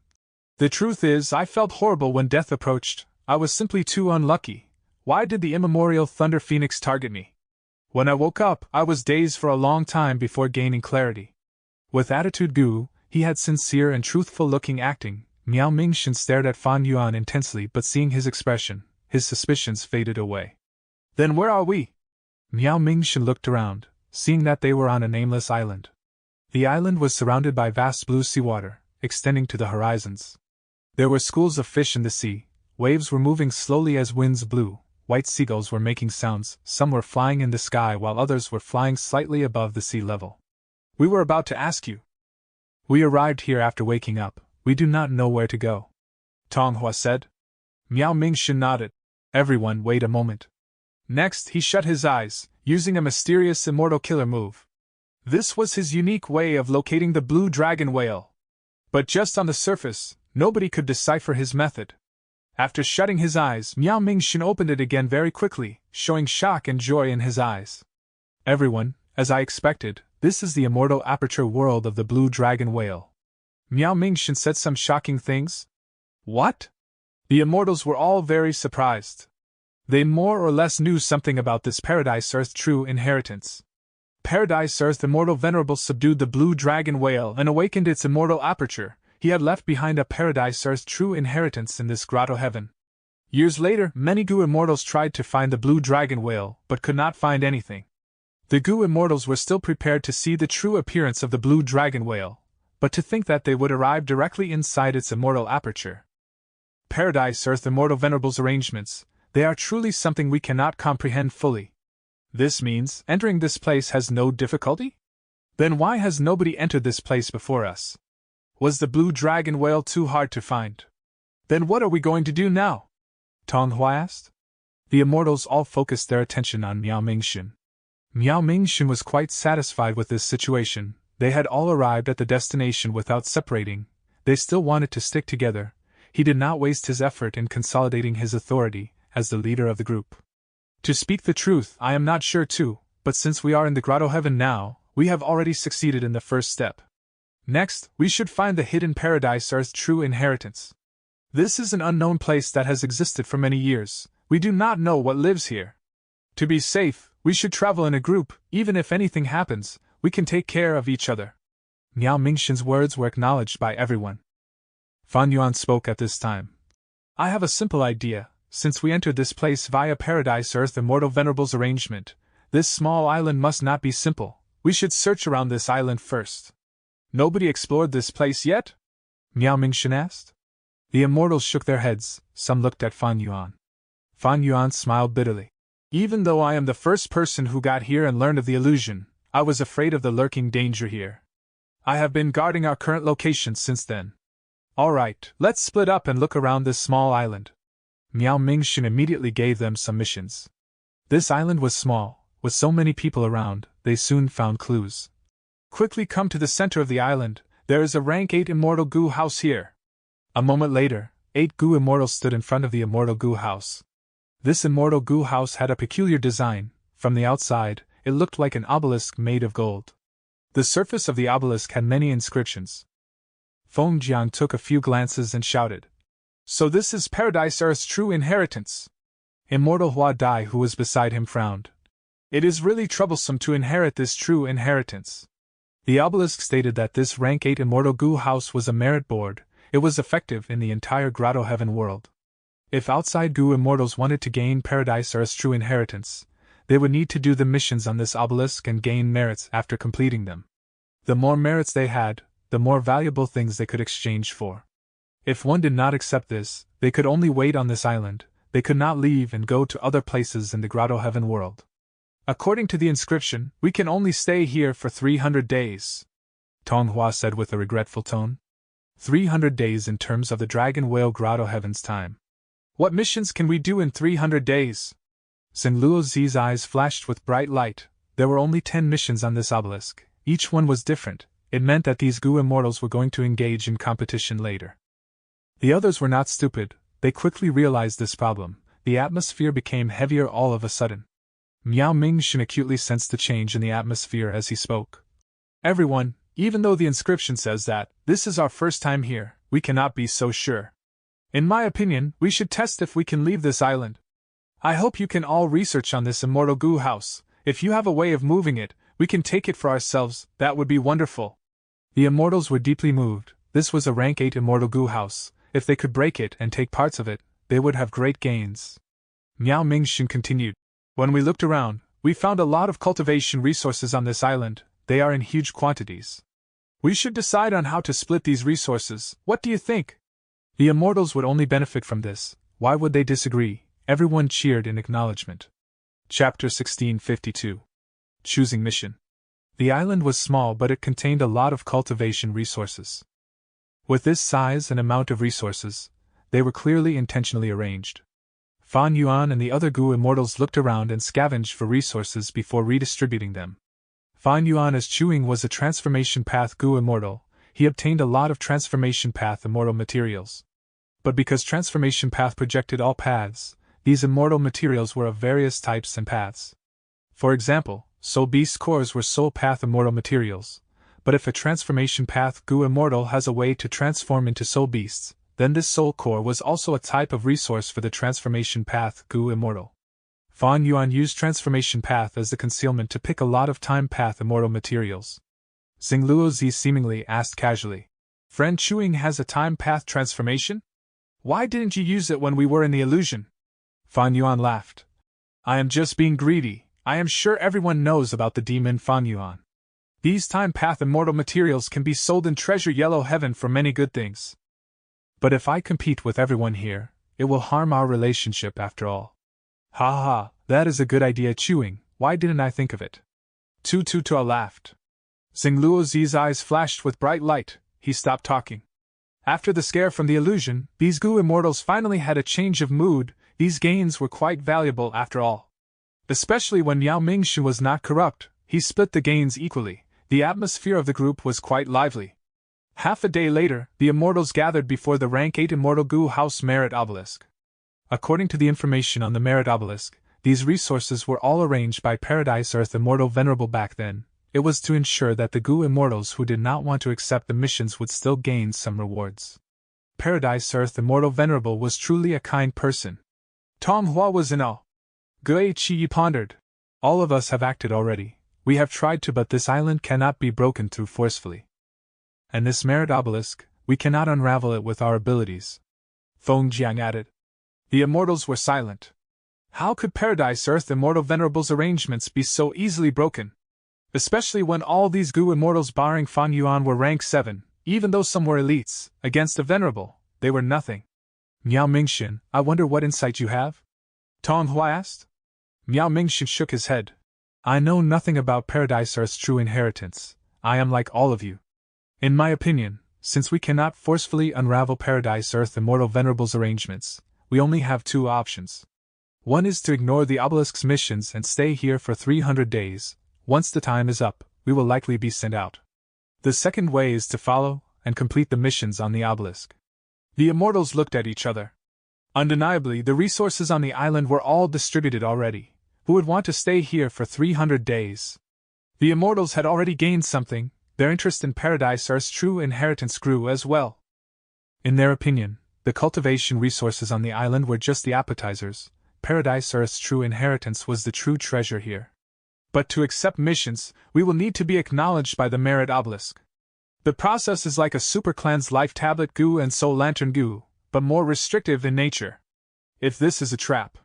The truth is, I felt horrible when death approached. I was simply too unlucky. Why did the immemorial Thunder Phoenix target me? When I woke up, I was dazed for a long time before gaining clarity. With attitude Gu, he had sincere and truthful-looking acting. Miao Mingxin stared at Fan Yuan intensely, but seeing his expression, his suspicions faded away. Then where are we? Miao Mingxin looked around, seeing that they were on a nameless island. The island was surrounded by vast blue seawater, extending to the horizons. There were schools of fish in the sea, waves were moving slowly as winds blew, white seagulls were making sounds, some were flying in the sky while others were flying slightly above the sea level. We were about to ask you. We arrived here after waking up, we do not know where to go. Tonghua said. Miao Mingxin nodded. Everyone, wait a moment. Next, he shut his eyes, using a mysterious immortal killer move. This was his unique way of locating the blue dragon whale. But just on the surface, nobody could decipher his method. After shutting his eyes, Miao Mingxin opened it again very quickly, showing shock and joy in his eyes. Everyone, as I expected, this is the immortal aperture world of the blue dragon whale. Miao Mingxin said some shocking things. What? The immortals were all very surprised. They more or less knew something about this Paradise Earth true inheritance. Paradise Earth Immortal Venerable subdued the blue dragon whale and awakened its immortal aperture. He had left behind a Paradise Earth true inheritance in this grotto heaven. Years later, many Gu immortals tried to find the blue dragon whale, but could not find anything. The Gu immortals were still prepared to see the true appearance of the blue dragon whale, but to think that they would arrive directly inside its immortal aperture. Paradise Earth Immortal Venerable's arrangements, they are truly something we cannot comprehend fully. This means entering this place has no difficulty? Then why has nobody entered this place before us? Was the blue dragon whale too hard to find? Then what are we going to do now? Tonghua asked. The immortals all focused their attention on Miao Mingxin. Miao Mingxin was quite satisfied with this situation. They had all arrived at the destination without separating. They still wanted to stick together. He did not waste his effort in consolidating his authority as the leader of the group. To speak the truth, I am not sure too, but since we are in the grotto heaven now, we have already succeeded in the first step. Next, we should find the hidden Paradise Earth true inheritance. This is an unknown place that has existed for many years. We do not know what lives here. To be safe, we should travel in a group. Even if anything happens, we can take care of each other. Miao Mingxin's words were acknowledged by everyone. Fan Yuan spoke at this time. I have a simple idea. Since we entered this place via Paradise Earth Immortal Venerable's arrangement, this small island must not be simple. We should search around this island first. Nobody explored this place yet? Miao Mingxin asked. The immortals shook their heads. Some looked at Fan Yuan. Fan Yuan smiled bitterly. Even though I am the first person who got here and learned of the illusion, I was afraid of the lurking danger here. I have been guarding our current location since then. All right, let's split up and look around this small island. Miao Mingxin immediately gave them some missions. This island was small. With so many people around, they soon found clues. Quickly come to the center of the island. There is a rank 8 Immortal Gu house here. A moment later, 8 Gu immortals stood in front of the Immortal Gu house. This Immortal Gu house had a peculiar design. From the outside, it looked like an obelisk made of gold. The surface of the obelisk had many inscriptions. Feng Jiang took a few glances and shouted. So this is Paradise Earth's true inheritance. Immortal Hua Dai, who was beside him, frowned. It is really troublesome to inherit this true inheritance. The obelisk stated that this rank 8 Immortal Gu house was a merit board. It was effective in the entire grotto heaven world. If outside Gu immortals wanted to gain Paradise Earth's true inheritance, they would need to do the missions on this obelisk and gain merits after completing them. The more merits they had, the more valuable things they could exchange for. If one did not accept this, they could only wait on this island. They could not leave and go to other places in the grotto heaven world. According to the inscription, we can only stay here for 300 days. Tonghua said with a regretful tone. 300 days in terms of the Dragon Whale Grotto Heaven's time. What missions can we do in 300 days? Xin Luozi's eyes flashed with bright light. There were only 10 missions on this obelisk. Each one was different. It meant that these Gu immortals were going to engage in competition later. The others were not stupid. They quickly realized this problem. the atmosphere became heavier all of a sudden. Miao Mingxin acutely sensed the change in the atmosphere as he spoke. Everyone, even though the inscription says that this is our first time here, we cannot be so sure. In my opinion, we should test if we can leave this island. I hope you can all research on this immortal goo house. If you have a way of moving it, we can take it for ourselves. That would be wonderful. The immortals were deeply moved. This was a rank 8 immortal goo house. If they could break it and take parts of it, they would have great gains. Miao Mingxin continued. When we looked around, we found a lot of cultivation resources on this island. They are in huge quantities. We should decide on how to split these resources. What do you think? The immortals would only benefit from this. Why would they disagree? Everyone cheered in acknowledgement. Chapter 1652. Choosing Mission. The island was small, but it contained a lot of cultivation resources. With this size and amount of resources, they were clearly intentionally arranged. Fan Yuan and the other Gu immortals looked around and scavenged for resources before redistributing them. Fan Yuan, as Chuing was a Transformation Path Gu immortal, he obtained a lot of Transformation Path immortal materials. But because Transformation Path projected all paths, these immortal materials were of various types and paths. For example, Soul Beast cores were Soul Path immortal materials, but if a Transformation Path Gu immortal has a way to transform into Soul Beasts, then this Soul Core was also a type of resource for the Transformation Path Gu immortal. Fan Yuan used Transformation Path as the concealment to pick a lot of Time Path immortal materials. Xingluo Zi seemingly asked casually, "Friend Chuing has a Time Path transformation? Why didn't you use it when we were in the illusion?" Fan Yuan laughed. "I am just being greedy. I am sure everyone knows about the demon Fan Yuan. These Time Path immortal materials can be sold in Treasure Yellow Heaven for many good things. But if I compete with everyone here, it will harm our relationship after all." "Ha ha, that is a good idea, Chuing. Why didn't I think of it?" Tu laughed. Xingluo Zi's eyes flashed with bright light. He stopped talking. After the scare from the illusion, these Gu immortals finally had a change of mood. These gains were quite valuable after all. Especially when Miao Mingxin was not corrupt, he split the gains equally. The atmosphere of the group was quite lively. Half a day later, the immortals gathered before the rank 8 immortal Gu house merit obelisk. According to the information on the merit obelisk, these resources were all arranged by Paradise Earth Immortal Venerable back then. It was to ensure that the Gu immortals who did not want to accept the missions would still gain some rewards. Paradise Earth Immortal Venerable was truly a kind person. Tom Hua was in awe. Gui Qi pondered. All of us have acted already. We have tried to, but this island cannot be broken through forcefully. And this merit obelisk, we cannot unravel it with our abilities. Feng Jiang added. The immortals were silent. How could Paradise Earth Immortal Venerable's arrangements be so easily broken? Especially when all these Gu immortals barring Fan Yuan were rank 7, even though some were elites, against a venerable, they were nothing. Miao Mingxin, I wonder what insight you have? Tong Hua asked. Miao Mingxin shook his head. I know nothing about Paradise Earth's true inheritance. I am like all of you. In my opinion, since we cannot forcefully unravel Paradise Earth Immortal Venerable's arrangements, we only have two options. One is to ignore the obelisk's missions and stay here for 300 days. Once the time is up, we will likely be sent out. The second way is to follow and complete the missions on the obelisk. The immortals looked at each other. Undeniably, the resources on the island were all distributed already. Who would want to stay here for 300 days? The immortals had already gained something. Their interest in Paradise Earth's true inheritance grew as well. In their opinion, the cultivation resources on the island were just the appetizers. Paradise Earth's true inheritance was the true treasure here. But to accept missions, we will need to be acknowledged by the merit obelisk. The process is like a super clan's life tablet Gu and Soul Lantern Gu, but more restrictive in nature. If this is a trap,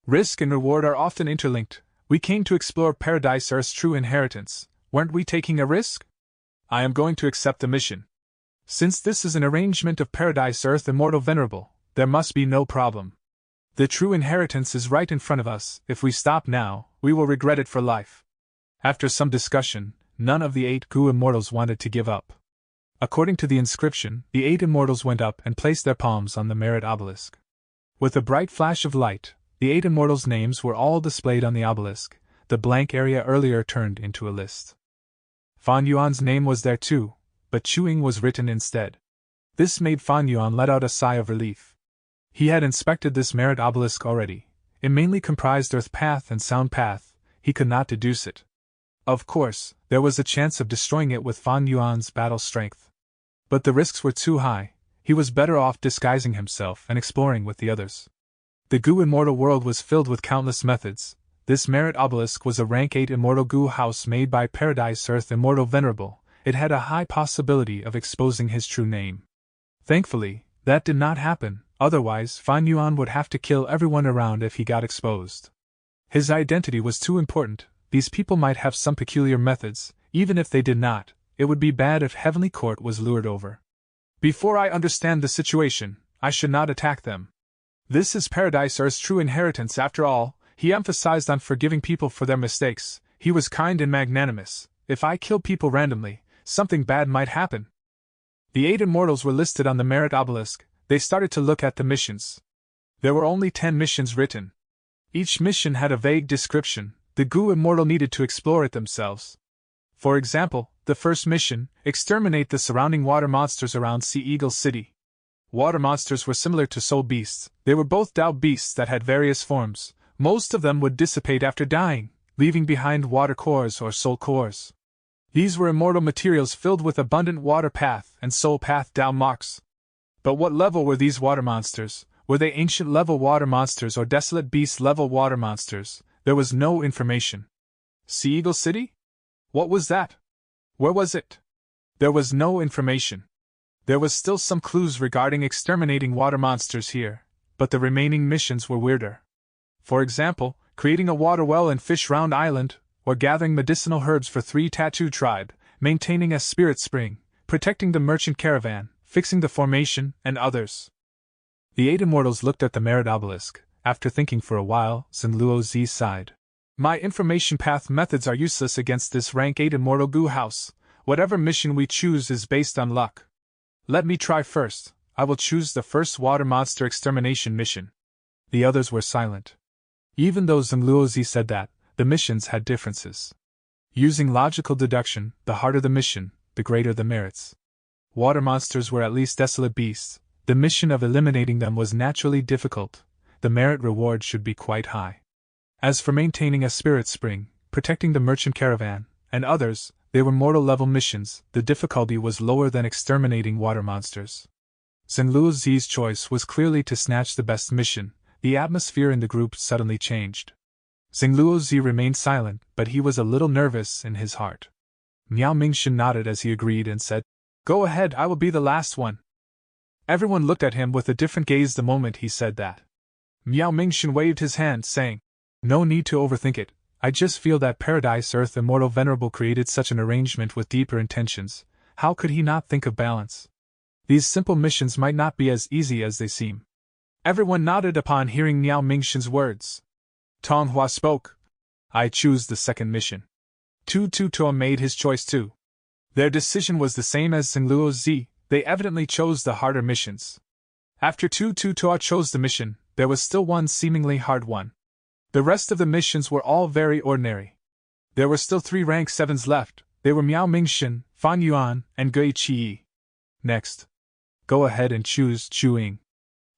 risk and reward are often interlinked. We came to explore Paradise Earth's true inheritance. Weren't we taking a risk? I am going to accept the mission. Since this is an arrangement of Paradise Earth Immortal Venerable, there must be no problem. The true inheritance is right in front of us. If we stop now, we will regret it for life. After some discussion, none of the 8 Gu immortals wanted to give up. According to the inscription, the 8 immortals went up and placed their palms on the merit obelisk. With a bright flash of light, the 8 immortals' names were all displayed on the obelisk. The blank area earlier turned into a list. Fan Yuan's name was there too, but Chuing was written instead. This made Fan Yuan let out a sigh of relief. He had inspected this merit obelisk already. It mainly comprised earth path and sound path. He could not deduce it. Of course, there was a chance of destroying it with Fan Yuan's battle strength. But the risks were too high. He was better off disguising himself and exploring with the others. The Gu Immortal world was filled with countless methods. This merit obelisk was a rank 8 immortal Gu house made by Paradise Earth Immortal Venerable. It had a high possibility of exposing his true name. Thankfully, that did not happen, otherwise Fan Yuan would have to kill everyone around if he got exposed. His identity was too important. These people might have some peculiar methods. Even if they did not, it would be bad if Heavenly Court was lured over. Before I understand the situation, I should not attack them. This is Paradise Earth's true inheritance after all. He emphasized on forgiving people for their mistakes. He was kind and magnanimous. If I kill people randomly, something bad might happen. The 8 immortals were listed on the merit obelisk. They started to look at the missions. There were only 10 missions written. Each mission had a vague description. The Gu Immortal needed to explore it themselves. For example, the first mission, exterminate the surrounding water monsters around Sea Eagle City. Water monsters were similar to soul beasts. They were both Dao beasts that had various forms. Most of them would dissipate after dying, leaving behind water cores or soul cores. These were immortal materials filled with abundant water path and soul path Dao marks. But what level were these water monsters? Were they ancient level water monsters or desolate beast level water monsters? There was no information. Sea Eagle City? What was that? Where was it? There was no information. There was still some clues regarding exterminating water monsters here, but the remaining missions were weirder. For example, creating a water well in Fish Round Island, or gathering medicinal herbs for 3 Tattoo Tribe, maintaining a spirit spring, protecting the merchant caravan, fixing the formation, and others. The 8 immortals looked at the merit obelisk. After thinking for a while, Zhenluo Zi sighed. My information path methods are useless against this rank 8 immortal Gu house. Whatever mission we choose is based on luck. Let me try first. I will choose the first water monster extermination mission. The others were silent. Even though Zhenluo Zi said that, the missions had differences. Using logical deduction, the harder the mission, the greater the merits. Water monsters were at least desolate beasts. The mission of eliminating them was naturally difficult. The merit reward should be quite high. As for maintaining a spirit spring, protecting the merchant caravan, and others, they were mortal-level missions. The difficulty was lower than exterminating water monsters. Zhenluo Zi's choice was clearly to snatch the best mission. The atmosphere in the group suddenly changed. Zhenluo Zi remained silent, but he was a little nervous in his heart. Miao Mingxin nodded as he agreed and said, "Go ahead, I will be the last one." Everyone looked at him with a different gaze the moment he said that. Miao Mingxin waved his hand, saying, "No need to overthink it. I just feel that Paradise Earth Immortal Venerable created such an arrangement with deeper intentions. How could he not think of balance? These simple missions might not be as easy as they seem." Everyone nodded upon hearing Miao Mingxin's words. Tong Hua spoke. "I choose the second mission." Tu Toa made his choice too. Their decision was the same as Zhenluo Zi. They evidently chose the harder missions. After Tu Toa chose the mission, there was still one seemingly hard one. The rest of the missions were all very ordinary. There were still 3 rank 7s left. They were Miao Mingxin, Fan Yuan, and Gui Qi. Next. Go ahead and choose Chu Ying.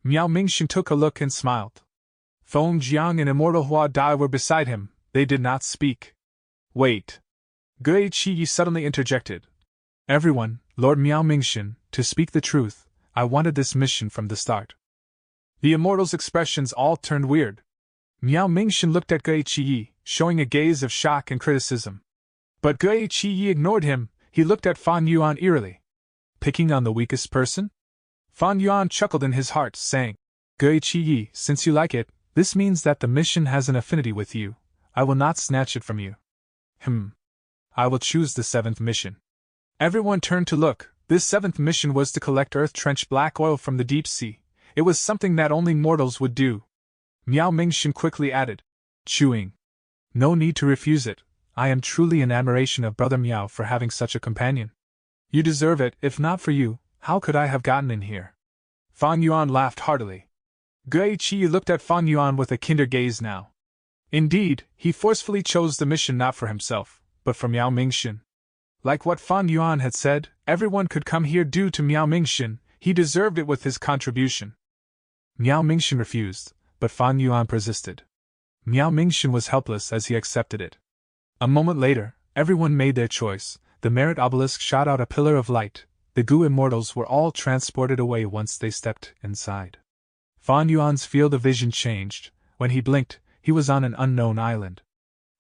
Miao Mingxin took a look and smiled. Feng Jiang and Immortal Hua Dai were beside him. They did not speak. Wait. Gui Qi suddenly interjected. Everyone, Lord Miao Mingxin, to speak the truth, I wanted this mission from the start. The immortals' expressions all turned weird. Miao Mingxin looked at Gui Qi, showing a gaze of shock and criticism. But Gui Qi ignored him. He looked at Fan Yuan eerily. Picking on the weakest person? Fan Yuan chuckled in his heart, saying, Gui Qi, since you like it, this means that the mission has an affinity with you. I will not snatch it from you. I will choose the 7th mission. Everyone turned to look. This 7th mission was to collect earth-trenched black oil from the deep sea. It was something that only mortals would do. Miao Mingxin quickly added, Chu Ying. No need to refuse it. I am truly in admiration of Brother Miao for having such a companion. You deserve it. If not for you, how could I have gotten in here? Fan Yuan laughed heartily. Gui Qi looked at Fan Yuan with a kinder gaze now. Indeed, he forcefully chose the mission not for himself, but for Miao Mingxin. Like what Fan Yuan had said, everyone could come here due to Miao Mingxin. He deserved it with his contribution. Miao Mingxin refused, but Fan Yuan persisted. Miao Mingxin was helpless as he accepted it. A moment later, everyone made their choice. The merit obelisk shot out a pillar of light. The Gu immortals were all transported away once they stepped inside. Fan Yuan's field of vision changed. When he blinked, he was on an unknown island.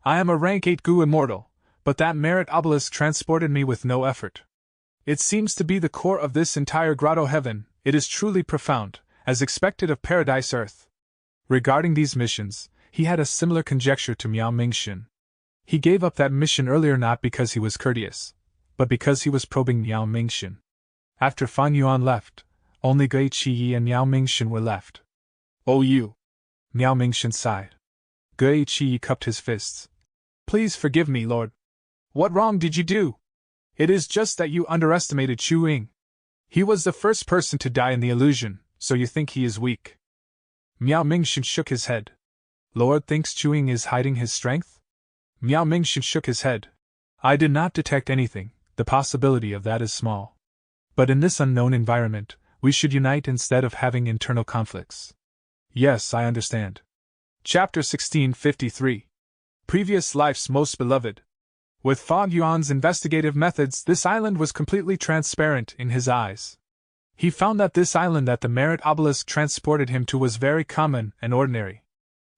I am a rank 8 Gu immortal, but that merit obelisk transported me with no effort. It seems to be the core of this entire grotto heaven. It is truly profound, as expected of Paradise Earth. Regarding these missions, he had a similar conjecture to Miao Mingxin. He gave up that mission earlier not because he was courteous, but because he was probing Miao Mingxin. After Fan Yuan left, only Gui Qi and Miao Mingxin were left. Oh you! Miao Mingxin sighed. Gui Qi cupped his fists. Please forgive me, Lord. What wrong did you do? It is just that you underestimated Chu Ying. He was the first person to die in the illusion, so you think he is weak. Miao Mingxin shook his head. Lord thinks Chu Ying is hiding his strength? Miao Mingxin shook his head. I did not detect anything, the possibility of that is small. But in this unknown environment, we should unite instead of having internal conflicts. Yes, I understand. Chapter 1653. Previous Life's Most Beloved. With Fan Yuan's investigative methods, this island was completely transparent in his eyes. He found that this island that the merit obelisk transported him to was very common and ordinary.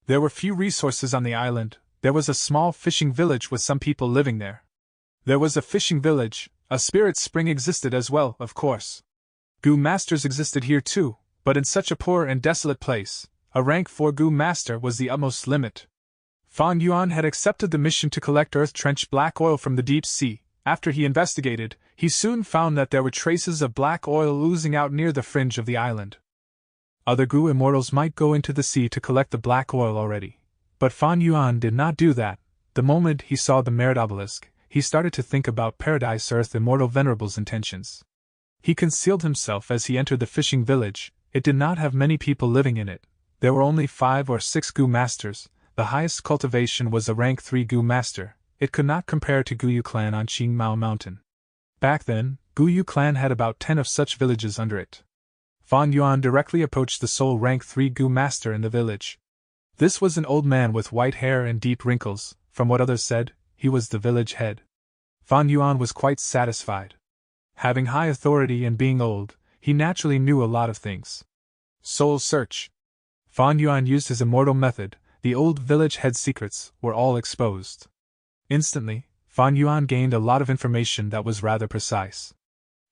There were few resources on the island. There was a small fishing village with some people living there. There was a fishing village, a spirit spring existed as well, of course. Gu masters existed here too, but in such a poor and desolate place, a rank 4 Gu master was the utmost limit. Fan Yuan had accepted the mission to collect earth-trenched black oil from the deep sea. After he investigated, he soon found that there were traces of black oil oozing out near the fringe of the island. Other Gu immortals might go into the sea to collect the black oil already. But Fan Yuan did not do that. The moment he saw the merit obelisk, he started to think about Paradise Earth Immortal Venerable's intentions. He concealed himself as he entered the fishing village. It did not have many people living in it. There were only 5 or 6 Gu masters. The highest cultivation was a rank 3 Gu master. It could not compare to Guyu clan on Qingmao Mountain. Back then, Guyu clan had about 10 of such villages under it. Fan Yuan directly approached the sole rank 3 Gu master in the village. This was an old man with white hair and deep wrinkles. From what others said, he was the village head. Fan Yuan was quite satisfied. Having high authority and being old, he naturally knew a lot of things. Soul search. Fan Yuan used his immortal method. The old village head's secrets were all exposed. Instantly, Fan Yuan gained a lot of information that was rather precise.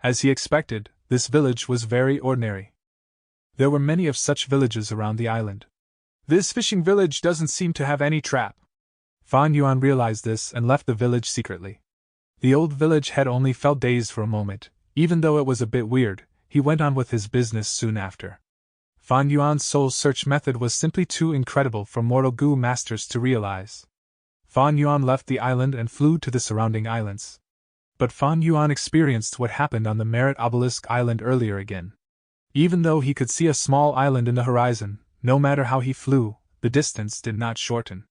As he expected, this village was very ordinary. There were many of such villages around the island. This fishing village doesn't seem to have any trap. Fan Yuan realized this and left the village secretly. The old village head only felt dazed for a moment. Even though it was a bit weird, he went on with his business soon after. Fan Yuan's soul search method was simply too incredible for mortal Gu masters to realize. Fan Yuan left the island and flew to the surrounding islands. But Fan Yuan experienced what happened on the Merit Obelisk Island earlier again. Even though he could see a small island in the horizon, no matter how he flew, the distance did not shorten.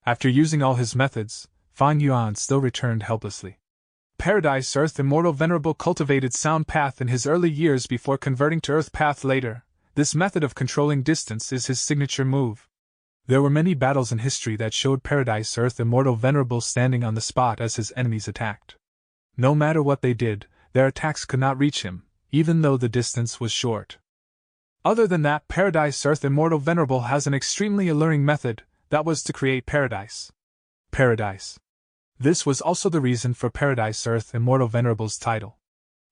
After using all his methods, Fan Yuan still returned helplessly. Paradise Earth Immortal Venerable cultivated Sound Path in his early years before converting to Earth Path later. This method of controlling distance is his signature move. There were many battles in history that showed Paradise Earth Immortal Venerable standing on the spot as his enemies attacked. No matter what they did, their attacks could not reach him, even though the distance was short. Other than that, Paradise Earth Immortal Venerable has an extremely alluring method, that was to create paradise. Paradise. This was also the reason for Paradise Earth Immortal Venerable's title.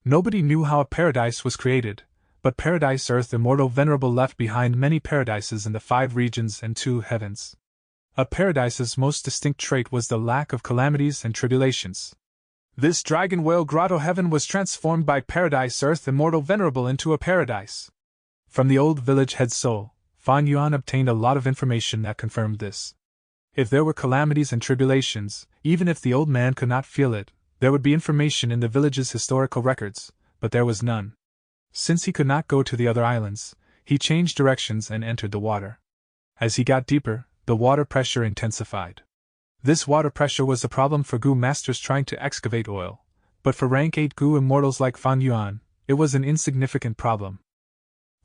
Nobody knew how a paradise was created, but Paradise Earth Immortal Venerable left behind many paradises in the 5 regions and 2 heavens. A paradise's most distinct trait was the lack of calamities and tribulations. This Dragon Whale Grotto heaven was transformed by Paradise Earth Immortal Venerable into a paradise. From the old village head soul, Fan Yuan obtained a lot of information that confirmed this. If there were calamities and tribulations, even if the old man could not feel it, there would be information in the village's historical records, but there was none. Since he could not go to the other islands, he changed directions and entered the water. As he got deeper, the water pressure intensified. This water pressure was a problem for Gu masters trying to excavate oil, but for rank 8 Gu immortals like Fan Yuan, it was an insignificant problem.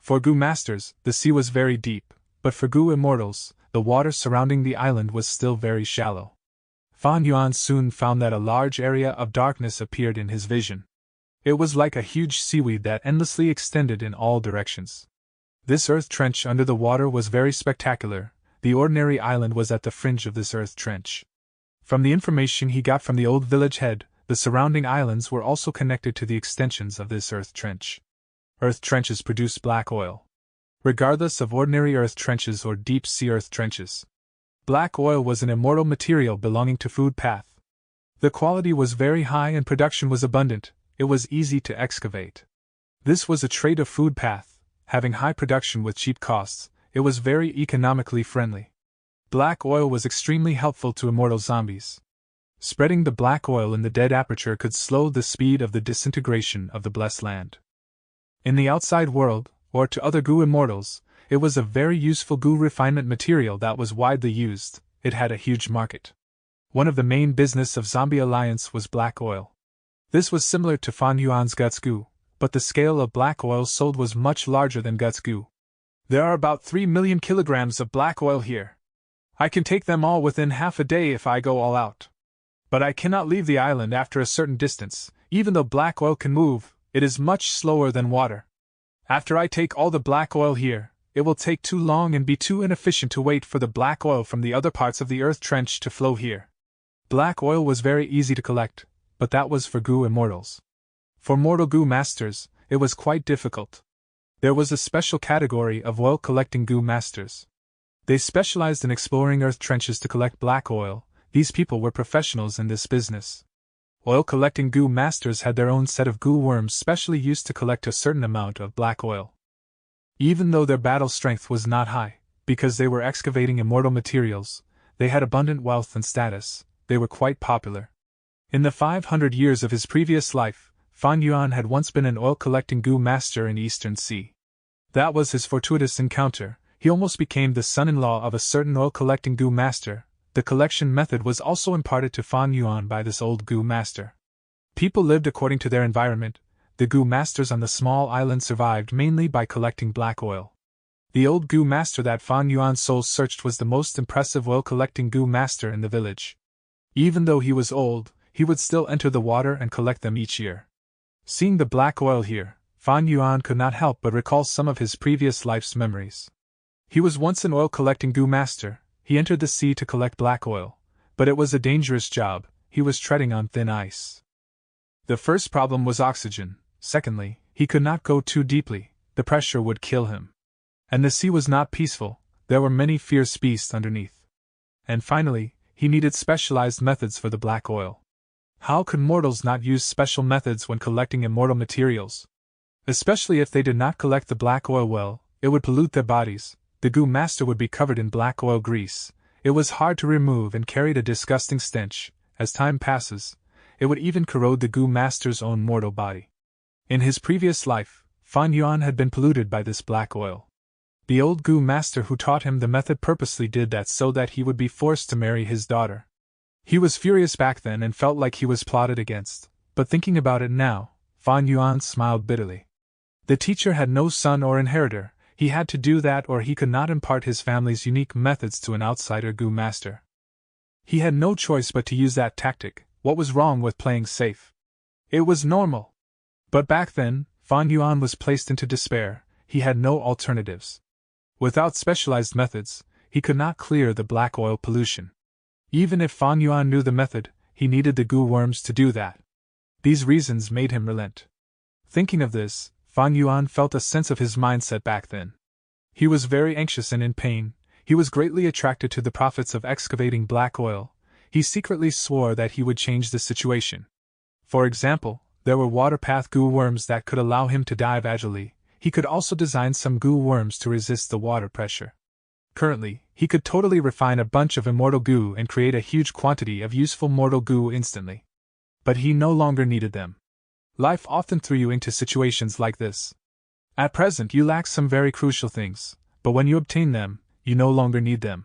For goo masters, the sea was very deep, but for goo immortals, the water surrounding the island was still very shallow. Fan Yuan soon found that a large area of darkness appeared in his vision. It was like a huge seaweed that endlessly extended in all directions. This earth trench under the water was very spectacular. The ordinary island was at the fringe of this earth trench. From the information he got from the old village head, the surrounding islands were also connected to the extensions of this earth trench. Earth trenches produce black oil. Regardless of ordinary earth trenches or deep sea earth trenches, black oil was an immortal material belonging to food path. The quality was very high and production was abundant. It was easy to excavate. This was a trait of food path, having high production with cheap costs. It was very economically friendly. Black oil was extremely helpful to immortal zombies. Spreading the black oil in the dead aperture could slow the speed of the disintegration of the blessed land. In the outside world, or to other goo immortals, it was a very useful goo refinement material that was widely used. It had a huge market. One of the main business of Zombie Alliance was black oil. This was similar to Fan Yuan's guts goo, but the scale of black oil sold was much larger than guts goo. There are about 3 million kilograms of black oil here. I can take them all within half a day if I go all out. But I cannot leave the island after a certain distance. Even though black oil can move, it is much slower than water. After I take all the black oil here, it will take too long and be too inefficient to wait for the black oil from the other parts of the earth trench to flow here. Black oil was very easy to collect, but that was for goo immortals. For mortal goo masters, it was quite difficult. There was a special category of oil-collecting goo masters. They specialized in exploring earth trenches to collect black oil. These people were professionals in this business. Oil-collecting goo masters had their own set of goo worms specially used to collect a certain amount of black oil. Even though their battle strength was not high, because they were excavating immortal materials, they had abundant wealth and status. They were quite popular. In the 500 years of his previous life, Fan Yuan had once been an oil-collecting goo master in Eastern Sea. That was his fortuitous encounter. He almost became the son-in-law of a certain oil-collecting goo master. The collection method was also imparted to Fan Yuan by this old goo master. People lived according to their environment. The goo masters on the small island survived mainly by collecting black oil. The old goo master that Fan Yuan's soul searched was the most impressive oil-collecting goo master in the village. Even though he was old, he would still enter the water and collect them each year. Seeing the black oil here, Fan Yuan could not help but recall some of his previous life's memories. He was once an oil-collecting goo master. He entered the sea to collect black oil, but it was a dangerous job. He was treading on thin ice. The first problem was oxygen. Secondly, he could not go too deeply. The pressure would kill him. And the sea was not peaceful. There were many fierce beasts underneath. And finally, he needed specialized methods for the black oil. How could mortals not use special methods when collecting immortal materials? Especially if they did not collect the black oil well, it would pollute their bodies. The goo master would be covered in black oil grease. It was hard to remove and carried a disgusting stench. As time passes, it would even corrode the goo master's own mortal body. In his previous life, Fan Yuan had been polluted by this black oil. The old goo master who taught him the method purposely did that so that he would be forced to marry his daughter. He was furious back then and felt like he was plotted against, but thinking about it now, Fan Yuan smiled bitterly. The teacher had no son or inheritor. He had to do that or he could not impart his family's unique methods to an outsider goo master. He had no choice but to use that tactic. What was wrong with playing safe? It was normal. But back then, Fan Yuan was placed into despair. He had no alternatives. Without specialized methods, he could not clear the black oil pollution. Even if Fan Yuan knew the method, he needed the goo worms to do that. These reasons made him relent. Thinking of this, Fan Yuan felt a sense of his mindset back then. He was very anxious and in pain. He was greatly attracted to the profits of excavating black oil. He secretly swore that he would change the situation. For example, there were water path goo worms that could allow him to dive agilely. He could also design some goo worms to resist the water pressure. Currently, he could totally refine a bunch of immortal goo and create a huge quantity of useful mortal goo instantly. But he no longer needed them. Life often threw you into situations like this. At present you lack some very crucial things, but when you obtain them, you no longer need them.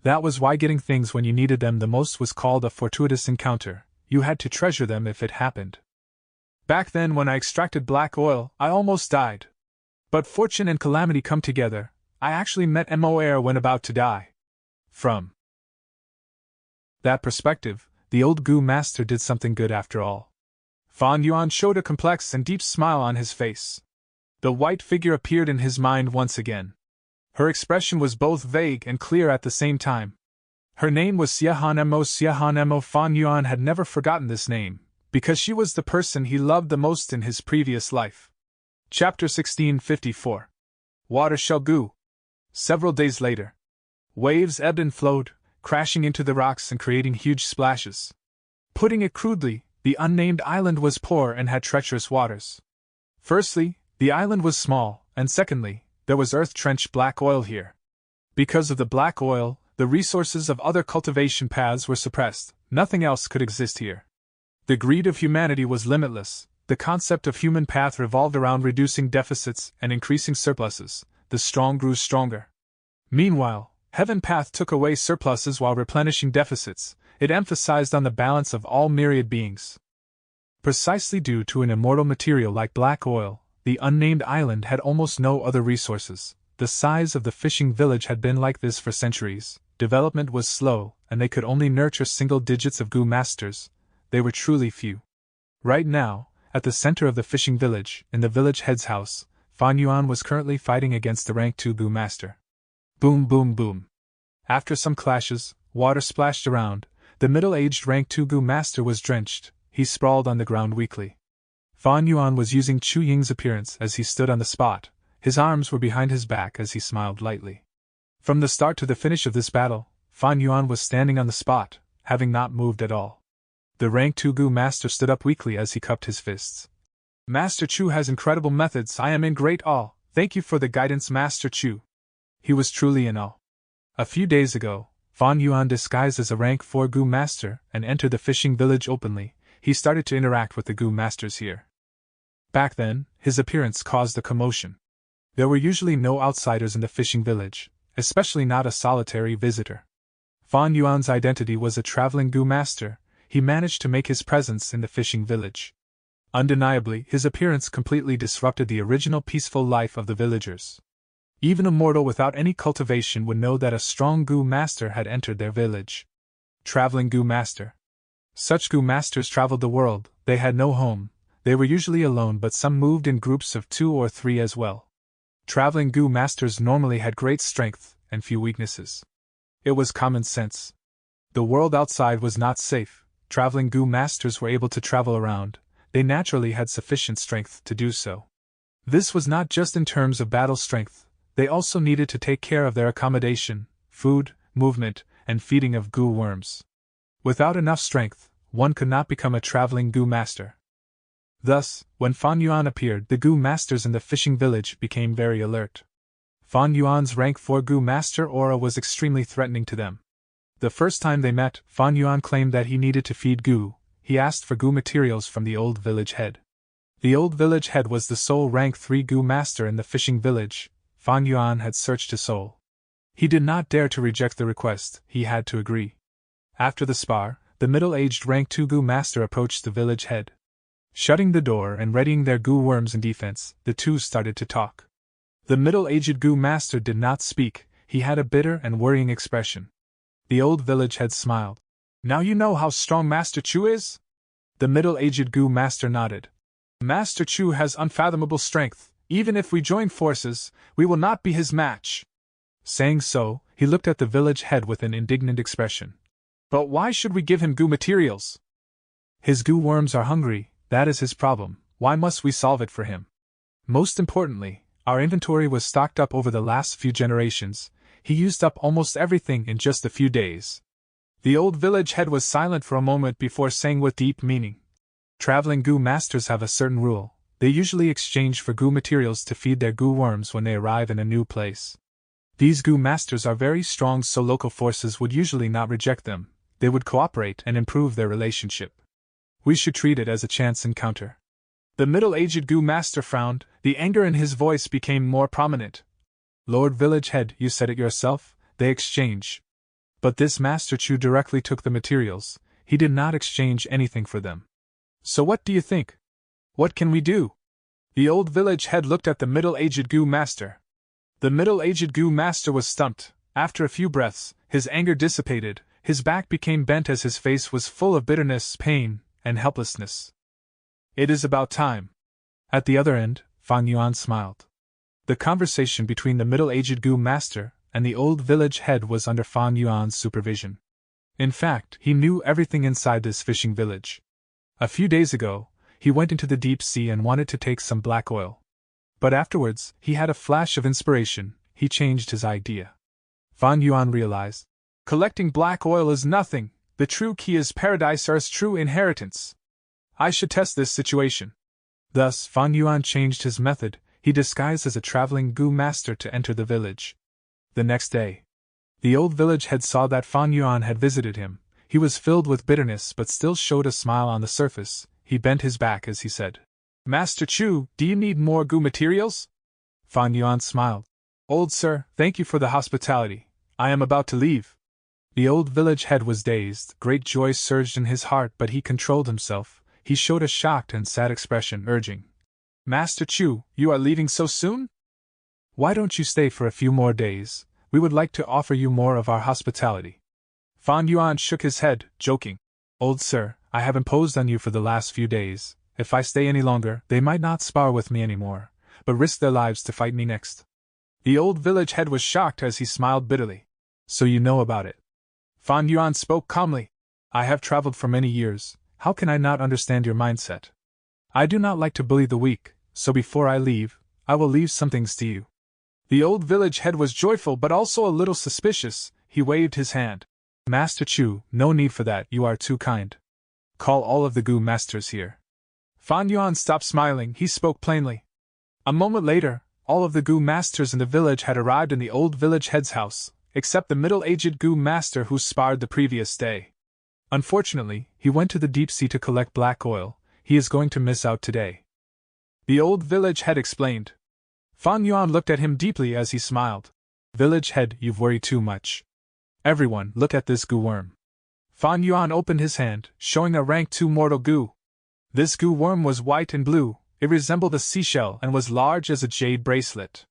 That was why getting things when you needed them the most was called a fortuitous encounter. You had to treasure them if it happened. Back then when I extracted black oil, I almost died. But fortune and calamity come together. I actually met Moer when about to die. From that perspective, the old Gu master did something good after all. Fan Yuan showed a complex and deep smile on his face. The white figure appeared in his mind once again. Her expression was both vague and clear at the same time. Her name was Xiahan Mo. Xiahan Mo. Fan Yuan had never forgotten this name, because she was the person he loved the most in his previous life. Chapter 1654. Water shall Gu. Several days later. Waves ebbed and flowed, crashing into the rocks and creating huge splashes. Putting it crudely, the unnamed island was poor and had treacherous waters. Firstly, the island was small, and secondly, there was earth-trenched black oil here. Because of the black oil, the resources of other cultivation paths were suppressed. Nothing else could exist here. The greed of humanity was limitless. The concept of human path revolved around reducing deficits and increasing surpluses. The strong grew stronger. Meanwhile, Heaven Path took away surpluses while replenishing deficits. It emphasized on the balance of all myriad beings. Precisely due to an immortal material like black oil, the unnamed island had almost no other resources. The size of the fishing village had been like this for centuries. Development was slow, and they could only nurture single digits of Gu masters. They were truly few. Right now, at the center of the fishing village, in the village head's house, Fan Yuan was currently fighting against the rank 2 Gu master. Boom boom boom. After some clashes, water splashed around. The middle-aged rank 2 Gu master was drenched. He sprawled on the ground weakly. Fan Yuan was using Chu Ying's appearance as he stood on the spot. His arms were behind his back as he smiled lightly. From the start to the finish of this battle, Fan Yuan was standing on the spot, having not moved at all. The rank 2 Gu master stood up weakly as he cupped his fists. Master Chu has incredible methods. I am in great awe. Thank you for the guidance, Master Chu. He was truly in awe. A few days ago, Fan Yuan disguised as a rank 4 Gu master and entered the fishing village openly. He started to interact with the Gu masters here. Back then, his appearance caused a commotion. There were usually no outsiders in the fishing village, especially not a solitary visitor. Fan Yuan's identity was a traveling Gu master. He managed to make his presence in the fishing village. Undeniably, his appearance completely disrupted the original peaceful life of the villagers. Even a mortal without any cultivation would know that a strong Gu master had entered their village. Traveling Gu master. Such Gu masters traveled the world. They had no home. They were usually alone, but some moved in groups of 2 or 3 as well. Traveling Gu masters normally had great strength and few weaknesses. It was common sense. The world outside was not safe. Traveling Gu masters were able to travel around. They naturally had sufficient strength to do so. This was not just in terms of battle strength. They also needed to take care of their accommodation, food, movement, and feeding of Gu worms. Without enough strength, one could not become a traveling Gu master. Thus, when Fan Yuan appeared, the Gu masters in the fishing village became very alert. Fan Yuan's rank 4 Gu master aura was extremely threatening to them. The first time they met, Fan Yuan claimed that he needed to feed Gu. He asked for Gu materials from the old village head. The old village head was the sole rank 3 Gu master in the fishing village. Fan Yuan had searched his soul. He did not dare to reject the request. He had to agree. After the spar, the middle-aged rank 2 Gu master approached the village head. Shutting the door and readying their Gu worms in defense, the two started to talk. The middle-aged Gu master did not speak. He had a bitter and worrying expression. The old village head smiled. Now you know how strong Master Chu is? The middle-aged Gu master nodded. Master Chu has unfathomable strength. Even if we join forces, we will not be his match. Saying so, he looked at the village head with an indignant expression. But why should we give him Gu materials? His Gu worms are hungry. That is his problem. Why must we solve it for him? Most importantly, our inventory was stocked up over the last few generations. He used up almost everything in just a few days. The old village head was silent for a moment before saying with deep meaning. Traveling Gu masters have a certain rule. They usually exchange for Gu materials to feed their Gu worms when they arrive in a new place. These Gu masters are very strong, so local forces would usually not reject them. They would cooperate and improve their relationship. We should treat it as a chance encounter. The middle-aged Gu master frowned. The anger in his voice became more prominent. Lord Village Head, you said it yourself, they exchange. But this Master Chu directly took the materials. He did not exchange anything for them. So what do you think? What can we do? The old village head looked at the middle-aged goo master. The middle-aged goo master was stumped. After a few breaths, his anger dissipated, his back became bent as his face was full of bitterness, pain, and helplessness. It is about time. At the other end, Fan Yuan smiled. The conversation between the middle-aged goo master and the old village head was under Fan Yuan's supervision. In fact, he knew everything inside this fishing village. A few days ago, he went into the deep sea and wanted to take some black oil. But afterwards, he had a flash of inspiration. He changed his idea. Fan Yuan realized, collecting black oil is nothing. The true key is paradise or its true inheritance. I should test this situation. Thus, Fan Yuan changed his method. He disguised as a traveling goo master to enter the village. The next day, the old village head saw that Fan Yuan had visited him. He was filled with bitterness but still showed a smile on the surface. He bent his back as he said, Master Chu, do you need more goo materials? Fan Yuan smiled. Old sir, thank you for the hospitality. I am about to leave. The old village head was dazed. Great joy surged in his heart, but he controlled himself. He showed a shocked and sad expression, urging, Master Chu, you are leaving so soon? Why don't you stay for a few more days? We would like to offer you more of our hospitality. Fan Yuan shook his head, joking. Old sir, I have imposed on you for the last few days. If I stay any longer, they might not spar with me anymore, but risk their lives to fight me next. The old village head was shocked as he smiled bitterly. So you know about it. Fan Yuan spoke calmly. I have traveled for many years. How can I not understand your mindset? I do not like to bully the weak, so before I leave, I will leave some things to you. The old village head was joyful but also a little suspicious. He waved his hand. Master Chu, no need for that, you are too kind. Call all of the goo masters here. Fan Yuan stopped smiling, he spoke plainly. A moment later, all of the goo masters in the village had arrived in the old village head's house, except the middle-aged goo master who sparred the previous day. Unfortunately, he went to the deep sea to collect black oil. He is going to miss out today. The old village head explained. Fan Yuan looked at him deeply as he smiled. Village head, you've worried too much. Everyone, look at this goo worm. Fan Yuan opened his hand, showing a rank 2 mortal goo. This goo worm was white and blue. It resembled a seashell and was large as a jade bracelet.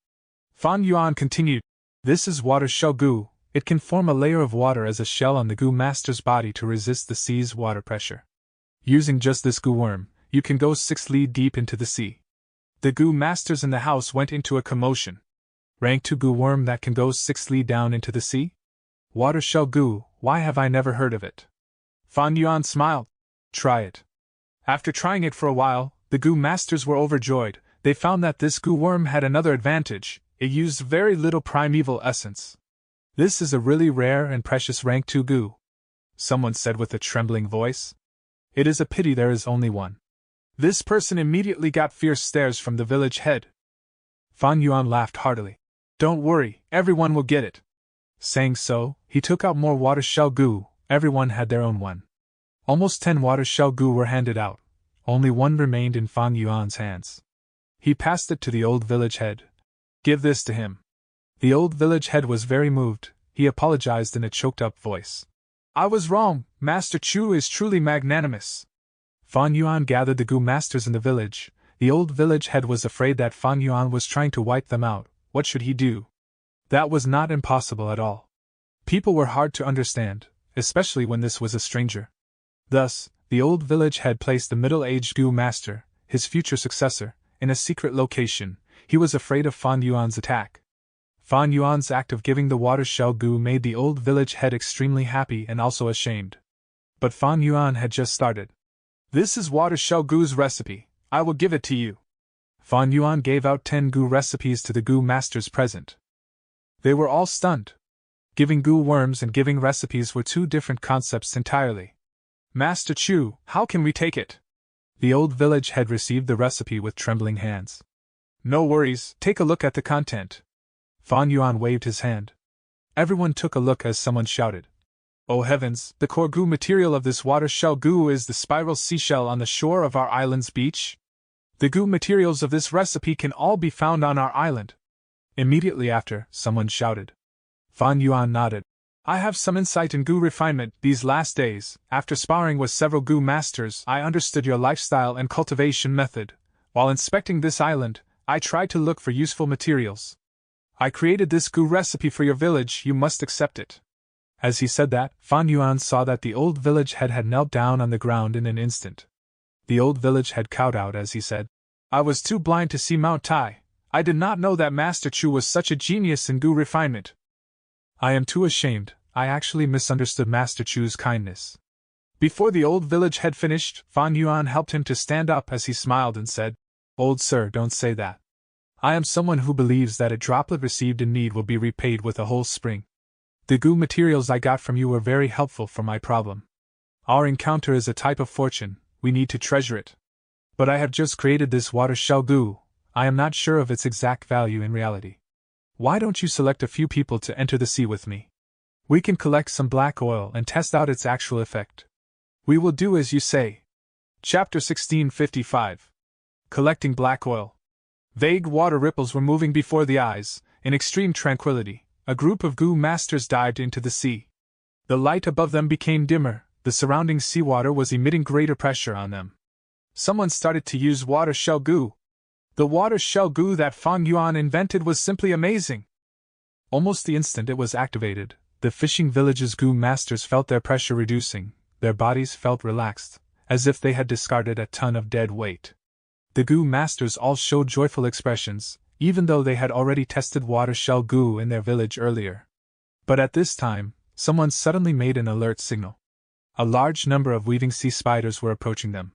Fan Yuan continued. This is water shell goo. It can form a layer of water as a shell on the goo master's body to resist the sea's water pressure. Using just this goo worm, you can go 6 li deep into the sea. The goo masters in the house went into a commotion. Rank 2 goo worm that can go 6 li down into the sea? Water shell goo, why have I never heard of it? Fan Yuan smiled. Try it. After trying it for a while, the goo masters were overjoyed. They found that this goo worm had another advantage. It used very little primeval essence. This is a really rare and precious rank 2 goo. Someone said with a trembling voice. It is a pity there is only one. This person immediately got fierce stares from the village head. Fan Yuan laughed heartily. Don't worry, everyone will get it. Saying so, he took out more water shell goo. Everyone had their own one. Almost 10 water shell goo were handed out. Only one remained in Fan Yuan's hands. He passed it to the old village head. Give this to him. The old village head was very moved. He apologized in a choked-up voice. I was wrong. Master Chu is truly magnanimous. Fan Yuan gathered the goo masters in the village. The old village head was afraid that Fan Yuan was trying to wipe them out. What should he do? That was not impossible at all. People were hard to understand, especially when this was a stranger. Thus, the old village head placed the middle-aged goo master, his future successor, in a secret location. He was afraid of Fan Yuan's attack. Fan Yuan's act of giving the water shell goo made the old village head extremely happy and also ashamed. But Fan Yuan had just started. This is water shell goo's recipe. I will give it to you. Fan Yuan gave out 10 goo recipes to the goo masters present. They were all stunned. Giving goo worms and giving recipes were two different concepts entirely. Master Chu, how can we take it? The old village head received the recipe with trembling hands. No worries, take a look at the content. Fan Yuan waved his hand. Everyone took a look as someone shouted. Oh heavens, the core goo material of this water shell goo is the spiral seashell on the shore of our island's beach? The goo materials of this recipe can all be found on our island. Immediately after, someone shouted. Fan Yuan nodded. I have some insight in goo refinement. These last days, after sparring with several goo masters, I understood your lifestyle and cultivation method. While inspecting this island, I tried to look for useful materials. I created this goo recipe for your village, you must accept it. As he said that, Fan Yuan saw that the old village head had knelt down on the ground in an instant. The old village head cowed out as he said, I was too blind to see Mount Tai. I did not know that Master Chu was such a genius in goo refinement. I am too ashamed, I actually misunderstood Master Chu's kindness. Before the old village head finished, Fan Yuan helped him to stand up as he smiled and said, Old sir, don't say that. I am someone who believes that a droplet received in need will be repaid with a whole spring. The goo materials I got from you were very helpful for my problem. Our encounter is a type of fortune, we need to treasure it. But I have just created this water shell goo, I am not sure of its exact value in reality. Why don't you select a few people to enter the sea with me? We can collect some black oil and test out its actual effect. We will do as you say. Chapter 1655. Collecting black oil. Vague water ripples were moving before the eyes. In extreme tranquility, a group of goo masters dived into the sea. The light above them became dimmer, the surrounding seawater was emitting greater pressure on them. Someone started to use water shell goo. The water shell goo that Fan Yuan invented was simply amazing. Almost the instant it was activated, the fishing village's goo masters felt their pressure reducing, their bodies felt relaxed, as if they had discarded a ton of dead weight. The goo masters all showed joyful expressions, even though they had already tested water shell goo in their village earlier. But at this time, someone suddenly made an alert signal. A large number of weaving sea spiders were approaching them.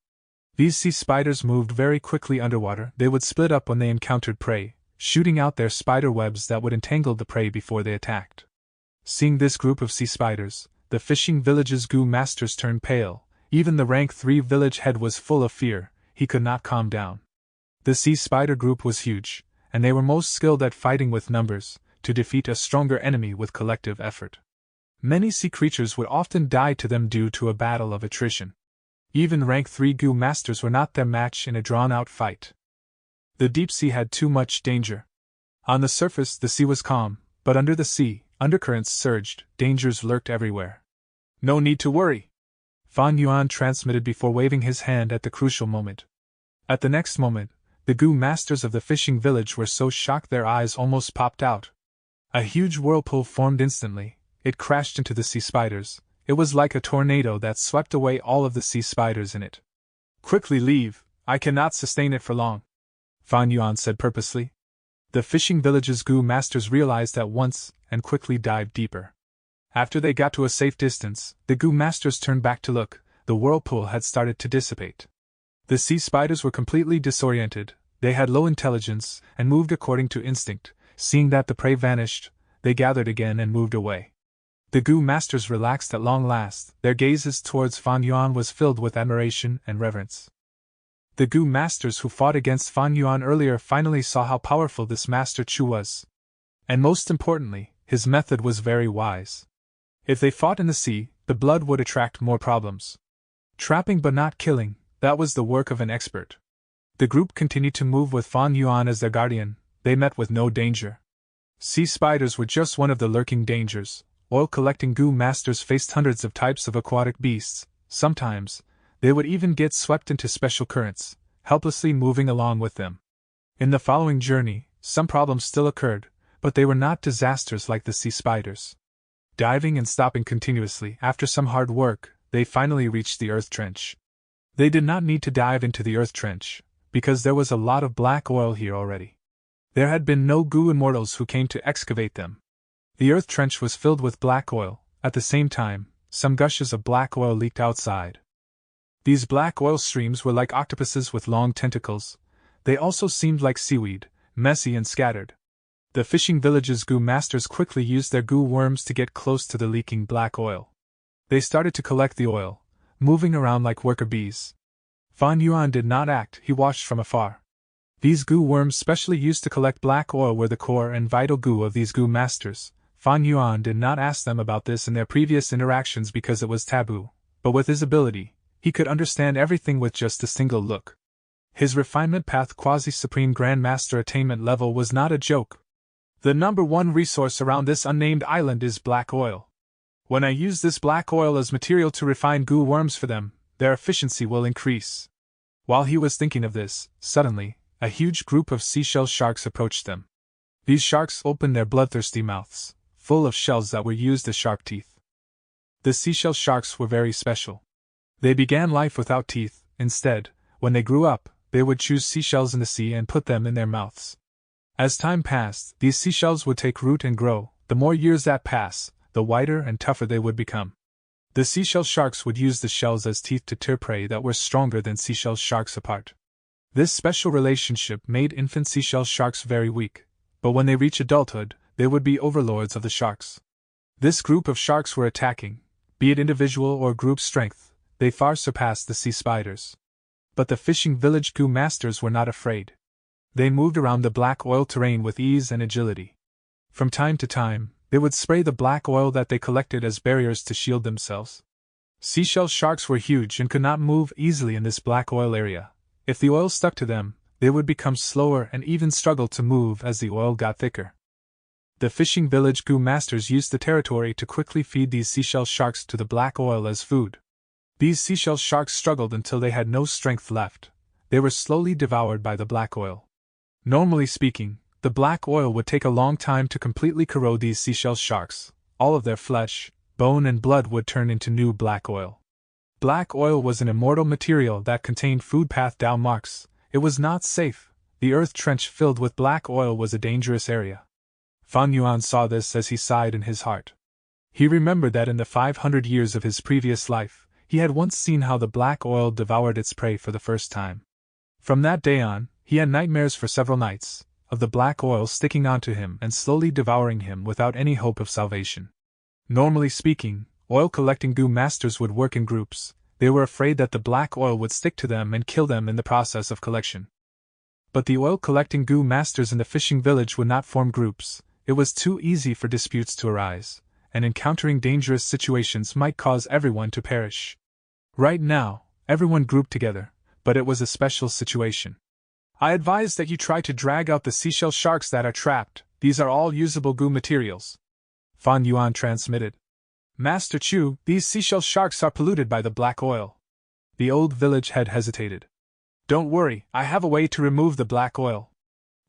These sea spiders moved very quickly underwater. They would split up when they encountered prey, shooting out their spider webs that would entangle the prey before they attacked. Seeing this group of sea spiders, the fishing village's goo masters turned pale. Even the rank 3 village head was full of fear, he could not calm down. The sea spider group was huge, and they were most skilled at fighting with numbers, to defeat a stronger enemy with collective effort. Many sea creatures would often die to them due to a battle of attrition. Even rank 3 goo masters were not their match in a drawn-out fight. The deep sea had too much danger. On the surface the sea was calm, but under the sea, undercurrents surged, dangers lurked everywhere. No need to worry, Fan Yuan transmitted before waving his hand at the crucial moment. At the next moment, the goo masters of the fishing village were so shocked their eyes almost popped out. A huge whirlpool formed instantly, it crashed into the sea spiders. It was like a tornado that swept away all of the sea spiders in it. Quickly leave, I cannot sustain it for long, Fan Yuan said purposely. The fishing village's goo masters realized at once, and quickly dived deeper. After they got to a safe distance, the goo masters turned back to look. The whirlpool had started to dissipate. The sea spiders were completely disoriented, they had low intelligence, and moved according to instinct. Seeing that the prey vanished, they gathered again and moved away. The goo masters relaxed at long last, their gazes towards Fan Yuan was filled with admiration and reverence. The goo masters who fought against Fan Yuan earlier finally saw how powerful this Master Chu was. And most importantly, his method was very wise. If they fought in the sea, the blood would attract more problems. Trapping but not killing, that was the work of an expert. The group continued to move with Fan Yuan as their guardian, they met with no danger. Sea spiders were just one of the lurking dangers. Oil-collecting goo masters faced hundreds of types of aquatic beasts. Sometimes, they would even get swept into special currents, helplessly moving along with them. In the following journey, some problems still occurred, but they were not disasters like the sea spiders. Diving and stopping continuously, after some hard work, they finally reached the earth trench. They did not need to dive into the earth trench, because there was a lot of black oil here already. There had been no goo immortals who came to excavate them. The earth trench was filled with black oil. At the same time, some gushes of black oil leaked outside. These black oil streams were like octopuses with long tentacles. They also seemed like seaweed, messy and scattered. The fishing village's goo masters quickly used their goo worms to get close to the leaking black oil. They started to collect the oil, moving around like worker bees. Fan Yuan did not act, he watched from afar. These goo worms specially used to collect black oil were the core and vital goo of these goo masters. Fan Yuan did not ask them about this in their previous interactions because it was taboo, but with his ability, he could understand everything with just a single look. His refinement path quasi-supreme grandmaster attainment level was not a joke. The number one resource around this unnamed island is black oil. When I use this black oil as material to refine goo worms for them, their efficiency will increase. While he was thinking of this, suddenly, a huge group of seashell sharks approached them. These sharks opened their bloodthirsty mouths, full of shells that were used as sharp teeth. The seashell sharks were very special. They began life without teeth. Instead, when they grew up, they would choose seashells in the sea and put them in their mouths. As time passed, these seashells would take root and grow. The more years that pass, the whiter and tougher they would become. The seashell sharks would use the shells as teeth to tear prey that were stronger than seashell sharks apart. This special relationship made infant seashell sharks very weak, but when they reach adulthood, they would be overlords of the sharks. This group of sharks were attacking, be it individual or group strength, they far surpassed the sea spiders. But the fishing village goo masters were not afraid. They moved around the black oil terrain with ease and agility. From time to time, they would spray the black oil that they collected as barriers to shield themselves. Seashell sharks were huge and could not move easily in this black oil area. If the oil stuck to them, they would become slower and even struggle to move as the oil got thicker. The fishing village goo masters used the territory to quickly feed these seashell sharks to the black oil as food. These seashell sharks struggled until they had no strength left. They were slowly devoured by the black oil. Normally speaking, the black oil would take a long time to completely corrode these seashell sharks. All of their flesh, bone and blood would turn into new black oil. Black oil was an immortal material that contained food path down marks. It was not safe. The earth trench filled with black oil was a dangerous area. Fan Yuan saw this as he sighed in his heart. He remembered that in the 500 years of his previous life, he had once seen how the black oil devoured its prey for the first time. From that day on, he had nightmares for several nights, of the black oil sticking onto him and slowly devouring him without any hope of salvation. Normally speaking, oil-collecting goo masters would work in groups. They were afraid that the black oil would stick to them and kill them in the process of collection. But the oil-collecting goo masters in the fishing village would not form groups. It was too easy for disputes to arise, and encountering dangerous situations might cause everyone to perish. Right now, everyone grouped together, but it was a special situation. I advise that you try to drag out the seashell sharks that are trapped. These are all usable goo materials. Fan Yuan transmitted. Master Chu, these seashell sharks are polluted by the black oil. The old village head hesitated. Don't worry, I have a way to remove the black oil.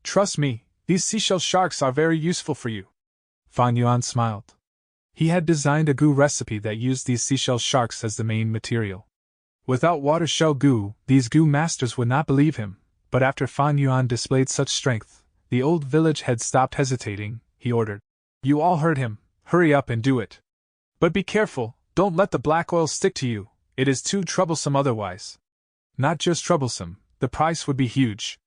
Trust me, these seashell sharks are very useful for you. Fan Yuan smiled. He had designed a goo recipe that used these seashell sharks as the main material. Without water shell goo, these goo masters would not believe him, but after Fan Yuan displayed such strength, the old village head stopped hesitating. He ordered. You all heard him, hurry up and do it. But be careful, don't let the black oil stick to you, it is too troublesome otherwise. Not just troublesome, the price would be huge.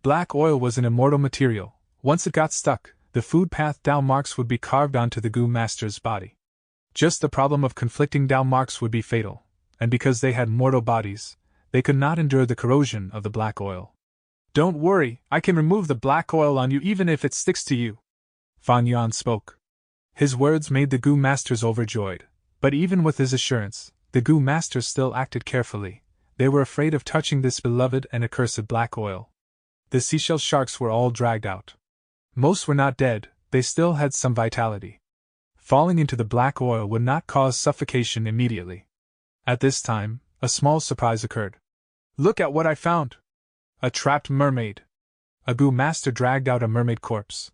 Black oil was an immortal material. Once it got stuck, the food path down marks would be carved onto the goo master's body. Just the problem of conflicting down marks would be fatal, and because they had mortal bodies, they could not endure the corrosion of the black oil. Don't worry, I can remove the black oil on you even if it sticks to you. Fan Yuan spoke. His words made the goo masters overjoyed, but even with his assurance, the goo masters still acted carefully. They were afraid of touching this beloved and accursed black oil. The seashell sharks were all dragged out. Most were not dead, they still had some vitality. Falling into the black oil would not cause suffocation immediately. At this time, a small surprise occurred. Look at what I found! A trapped mermaid. A goo master dragged out a mermaid corpse.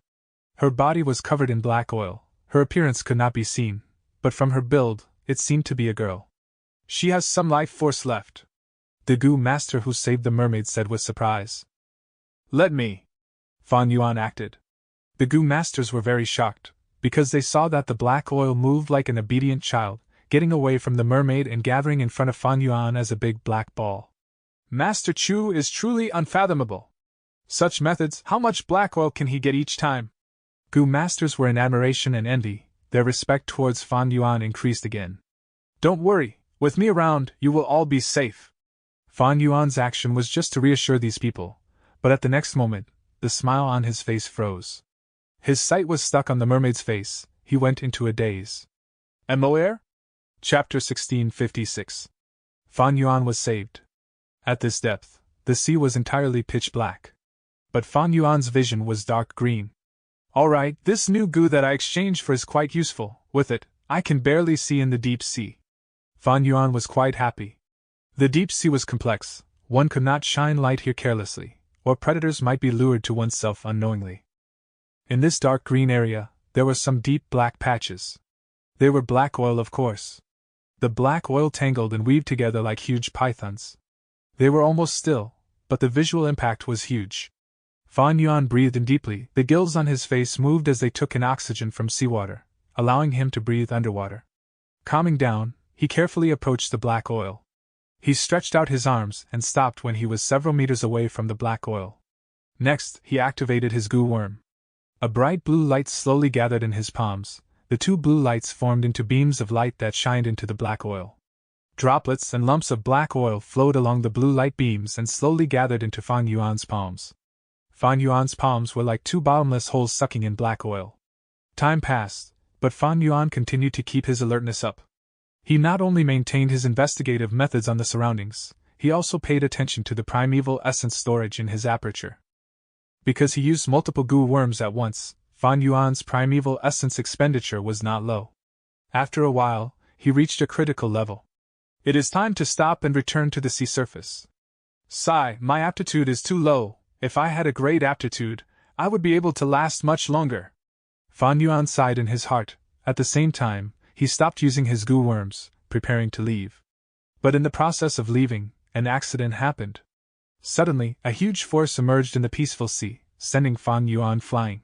Her body was covered in black oil. Her appearance could not be seen, but from her build, it seemed to be a girl. She has some life force left. The goo master who saved the mermaid said with surprise. Let me. Fan Yuan acted. The goo masters were very shocked, because they saw that the black oil moved like an obedient child, getting away from the mermaid and gathering in front of Fan Yuan as a big black ball. Master Chu is truly unfathomable. Such methods, how much black oil can he get each time? Goo masters were in admiration and envy. Their respect towards Fan Yuan increased again. Don't worry, with me around, you will all be safe. Fan Yuan's action was just to reassure these people, but at the next moment, the smile on his face froze. His sight was stuck on the mermaid's face. He went into a daze. Moer? Chapter 1656. Fan Yuan was saved. At this depth, the sea was entirely pitch black. But Fan Yuan's vision was dark green. Alright, this new goo that I exchanged for is quite useful. With it, I can barely see in the deep sea. Fan Yuan was quite happy. The deep sea was complex. One could not shine light here carelessly, or predators might be lured to oneself unknowingly. In this dark green area, there were some deep black patches. They were black oil, of course. The black oil tangled and weaved together like huge pythons. They were almost still, but the visual impact was huge. Fan Yuan breathed in deeply. The gills on his face moved as they took in oxygen from seawater, allowing him to breathe underwater. Calming down, he carefully approached the black oil. He stretched out his arms and stopped when he was several meters away from the black oil. Next, he activated his goo worm. A bright blue light slowly gathered in his palms. The two blue lights formed into beams of light that shined into the black oil. Droplets and lumps of black oil flowed along the blue light beams and slowly gathered into Fan Yuan's palms. Fan Yuan's palms were like two bottomless holes sucking in black oil. Time passed, but Fan Yuan continued to keep his alertness up. He not only maintained his investigative methods on the surroundings, he also paid attention to the primeval essence storage in his aperture. Because he used multiple goo worms at once, Fan Yuan's primeval essence expenditure was not low. After a while, he reached a critical level. It is time to stop and return to the sea surface. Sigh, my aptitude is too low. If I had a great aptitude, I would be able to last much longer. Fan Yuan sighed in his heart. At the same time, he stopped using his goo worms, preparing to leave. But in the process of leaving, an accident happened. Suddenly, a huge force emerged in the peaceful sea, sending Fan Yuan flying.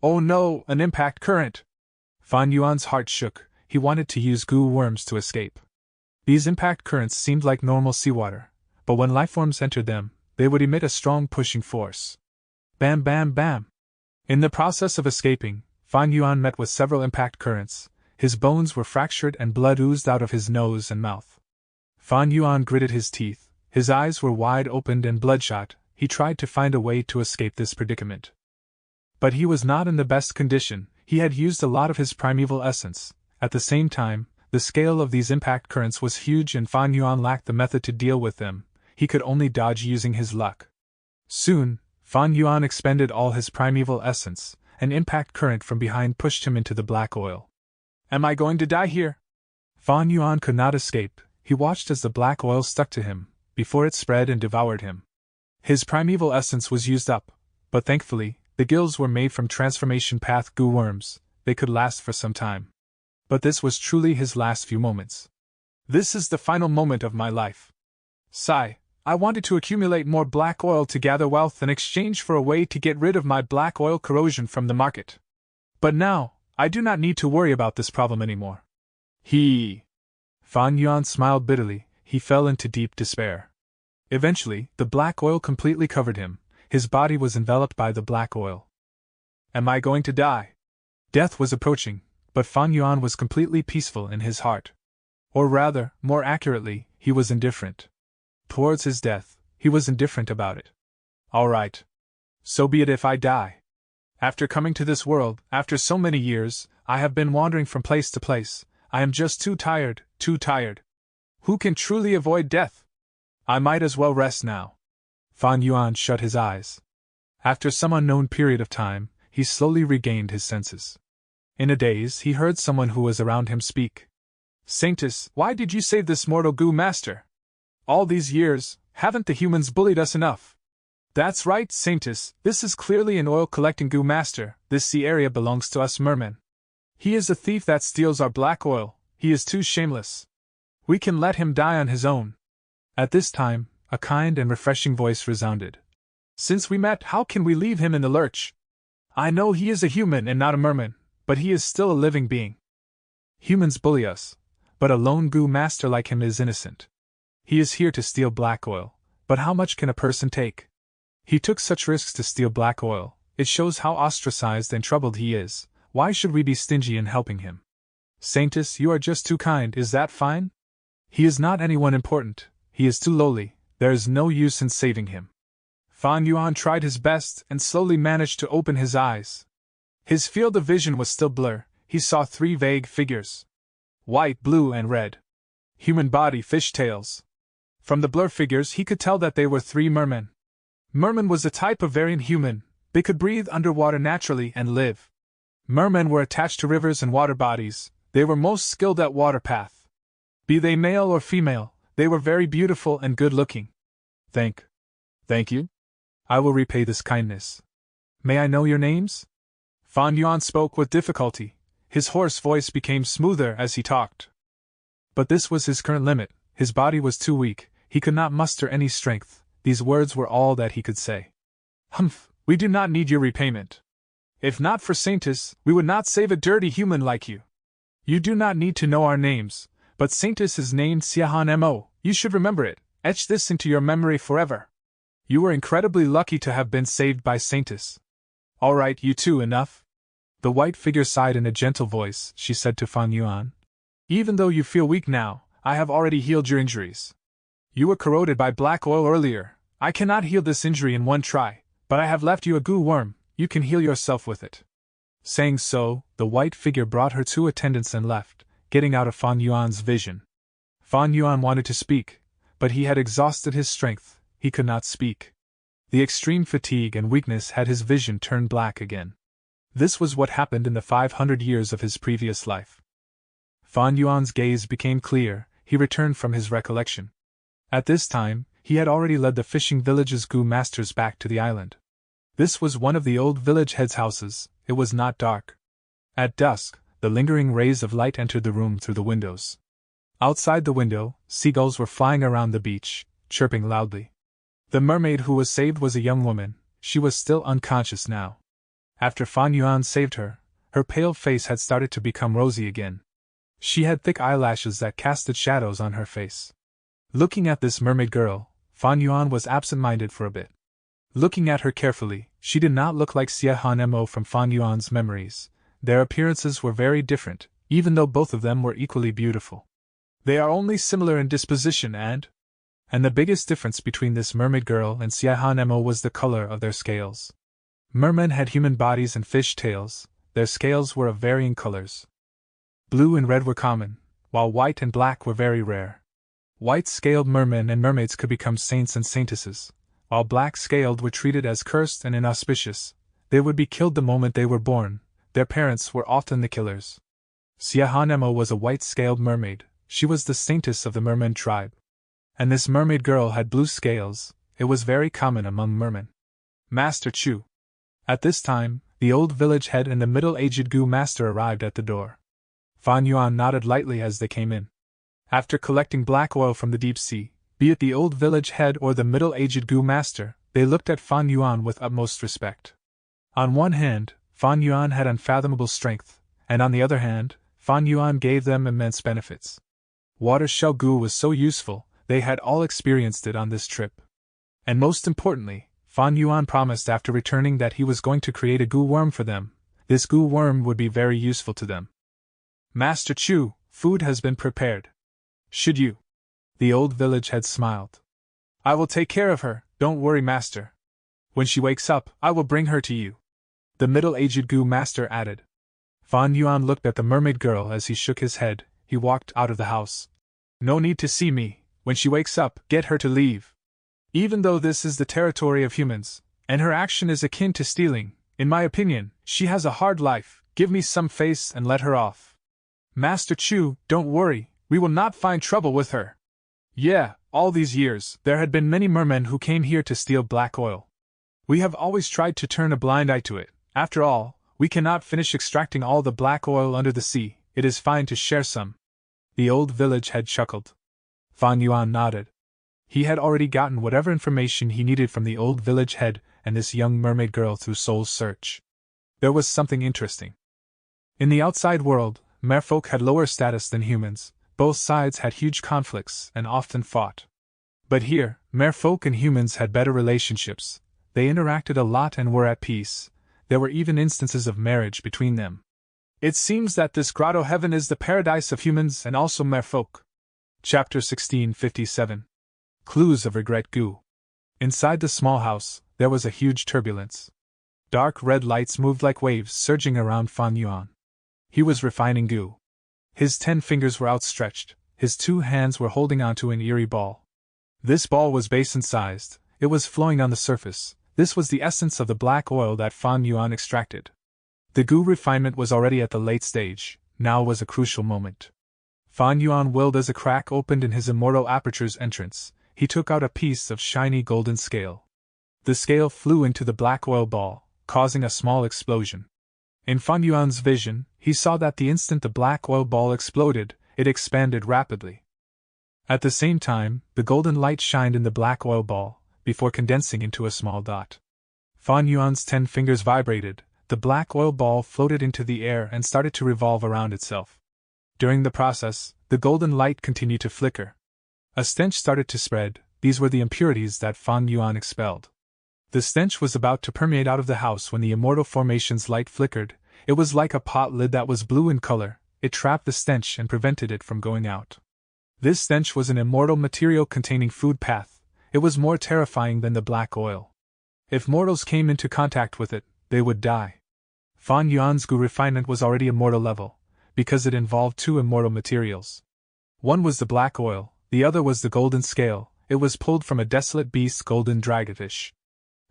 Oh no, an impact current! Fan Yuan's heart shook. He wanted to use goo worms to escape. These impact currents seemed like normal seawater, but when lifeforms entered them, they would emit a strong pushing force. Bam bam bam! In the process of escaping, Fan Yuan met with several impact currents. His bones were fractured and blood oozed out of his nose and mouth. Fan Yuan gritted his teeth. His eyes were wide opened and bloodshot. He tried to find a way to escape this predicament. But he was not in the best condition. He had used a lot of his primeval essence. At the same time, the scale of these impact currents was huge and Fan Yuan lacked the method to deal with them. He could only dodge using his luck. Soon, Fan Yuan expended all his primeval essence. An impact current from behind pushed him into the black oil. Am I going to die here? Fan Yuan could not escape. He watched as the black oil stuck to him, before it spread and devoured him. His primeval essence was used up, but thankfully, the gills were made from transformation path goo worms. They could last for some time. But this was truly his last few moments. This is the final moment of my life. Sigh, I wanted to accumulate more black oil to gather wealth in exchange for a way to get rid of my black oil corrosion from the market. But now, I do not need to worry about this problem anymore. Fan Yuan smiled bitterly. He fell into deep despair. Eventually, the black oil completely covered him. His body was enveloped by the black oil. Am I going to die? Death was approaching, but Fan Yuan was completely peaceful in his heart. Or rather, more accurately, he was indifferent. Towards his death, he was indifferent about it. All right. So be it if I die. After coming to this world, after so many years, I have been wandering from place to place. I am just too tired, too tired. Who can truly avoid death? I might as well rest now. Fan Yuan shut his eyes. After some unknown period of time, he slowly regained his senses. In a daze, he heard someone who was around him speak. Sanctus, why did you save this mortal goo master? All these years, haven't the humans bullied us enough? That's right, Sanctus, this is clearly an oil-collecting goo master. This sea area belongs to us mermen. He is a thief that steals our black oil. He is too shameless. We can let him die on his own. At this time, a kind and refreshing voice resounded. Since we met, how can we leave him in the lurch? I know he is a human and not a merman, but he is still a living being. Humans bully us, but a lone goo master like him is innocent. He is here to steal black oil, but how much can a person take? He took such risks to steal black oil. It shows how ostracized and troubled he is. Why should we be stingy in helping him? Sanctus, you are just too kind, is that fine? He is not anyone important. He is too lowly. There is no use in saving him. Fan Yuan tried his best and slowly managed to open his eyes. His field of vision was still blur. He saw three vague figures. White, blue, and red. Human body, fish tails. From the blur figures he could tell that they were three mermen. Mermen was a type of variant human. They could breathe underwater naturally and live. Mermen were attached to rivers and water bodies. They were most skilled at water path. Be they male or female, they were very beautiful and good-looking. Thank you? I will repay this kindness. May I know your names? Fan Yuan spoke with difficulty. His hoarse voice became smoother as he talked. But this was his current limit. His body was too weak, he could not muster any strength. These words were all that he could say. Humph, we do not need your repayment. If not for Saintus, we would not save a dirty human like you. You do not need to know our names, but Saintus is named Siahan Mo. You should remember it. Etch this into your memory forever. You were incredibly lucky to have been saved by Saintus. All right, you two, enough. The white figure sighed in a gentle voice. She said to Fan Yuan, even though you feel weak now, I have already healed your injuries. You were corroded by black oil earlier. I cannot heal this injury in one try, but I have left you a goo worm. You can heal yourself with it. Saying so, the white figure brought her two attendants and left, getting out of Fan Yuan's vision. Fan Yuan wanted to speak, but he had exhausted his strength. He could not speak. The extreme fatigue and weakness had his vision turn black again. This was what happened in the 500 years of his previous life. Fan Yuan's gaze became clear. He returned from his recollection. At this time, he had already led the fishing village's goo masters back to the island. This was one of the old village head's houses. It was not dark. At dusk, the lingering rays of light entered the room through the windows. Outside the window, seagulls were flying around the beach, chirping loudly. The mermaid who was saved was a young woman. She was still unconscious now. After Fan Yuan saved her, her pale face had started to become rosy again. She had thick eyelashes that casted shadows on her face. Looking at this mermaid girl, Fan Yuan was absent-minded for a bit. Looking at her carefully, she did not look like Siahan Mo from Fan Yuan's memories. Their appearances were very different, even though both of them were equally beautiful. They are only similar in disposition and the biggest difference between this mermaid girl and Siahan Mo was the color of their scales. Mermen had human bodies and fish tails. Their scales were of varying colors. Blue and red were common, while white and black were very rare. White-scaled mermen and mermaids could become saints and saintesses, while black-scaled were treated as cursed and inauspicious. They would be killed the moment they were born. Their parents were often the killers. Siahan Mo was a white-scaled mermaid. She was the saintess of the merman tribe. And this mermaid girl had blue scales. It was very common among mermen. Master Chu. At this time, the old village head and the middle-aged goo master arrived at the door. Fan Yuan nodded lightly as they came in. After collecting black oil from the deep sea, be it the old village head or the middle-aged goo master, they looked at Fan Yuan with utmost respect. On one hand, Fan Yuan had unfathomable strength, and on the other hand, Fan Yuan gave them immense benefits. Water shell goo was so useful, they had all experienced it on this trip. And most importantly, Fan Yuan promised after returning that he was going to create a goo worm for them. This goo worm would be very useful to them. Master Chu, food has been prepared. Should you? The old village head smiled. I will take care of her, don't worry, master. When she wakes up, I will bring her to you. The middle-aged goo master added. Fan Yuan looked at the mermaid girl as he shook his head. He walked out of the house. No need to see me. When she wakes up, get her to leave. Even though this is the territory of humans, and her action is akin to stealing, in my opinion, she has a hard life. Give me some face and let her off. Master Chu, don't worry, we will not find trouble with her. Yeah, all these years, there had been many mermen who came here to steal black oil. We have always tried to turn a blind eye to it. After all, we cannot finish extracting all the black oil under the sea. It is fine to share some. The old village head chuckled. Fan Yuan nodded. He had already gotten whatever information he needed from the old village head and this young mermaid girl through Soul's search. There was something interesting. In the outside world, merfolk had lower status than humans. Both sides had huge conflicts and often fought. But here, merfolk and humans had better relationships. They interacted a lot and were at peace. There were even instances of marriage between them. It seems that this grotto heaven is the paradise of humans and also merfolk. Chapter 1657. Clues of Regret Goo. Inside the small house, there was a huge turbulence. Dark red lights moved like waves surging around Fan Yuan. He was refining goo. His 10 fingers were outstretched, his 2 hands were holding onto an eerie ball. This ball was basin-sized, it was flowing on the surface. This was the essence of the black oil that Fan Yuan extracted. The goo refinement was already at the late stage, now was a crucial moment. Fan Yuan willed as a crack opened in his immortal aperture's entrance. he took out a piece of shiny golden scale. The scale flew into the black oil ball, causing a small explosion. In Fan Yuan's vision, he saw that the instant the black oil ball exploded, it expanded rapidly. At the same time, the golden light shined in the black oil ball, before condensing into a small dot. Fan Yuan's 10 fingers vibrated, the black oil ball floated into the air and started to revolve around itself. During the process, the golden light continued to flicker. A stench started to spread. These were the impurities that Fan Yuan expelled. The stench was about to permeate out of the house when the immortal formation's light flickered. It was like a pot lid that was blue in color. It trapped the stench and prevented it from going out. This stench was an immortal material containing food path. It was more terrifying than the black oil. If mortals came into contact with it, they would die. Fan Yuan's Gu refinement was already immortal level, because it involved 2 immortal materials. One was the black oil, the other was the golden scale. It was pulled from a desolate beast's golden dragonfish.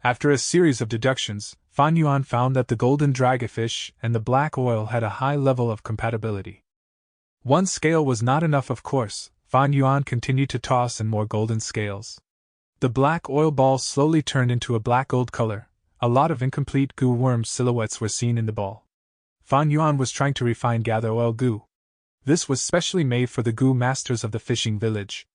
After a series of deductions, Fan Yuan found that the golden dragonfish and the black oil had a high level of compatibility. One scale was not enough, of course. Fan Yuan continued to toss in more golden scales. The black oil ball slowly turned into a black gold color. A lot of incomplete goo worm silhouettes were seen in the ball. Fan Yuan was trying to gather oil goo. This was specially made for the goo masters of the fishing village.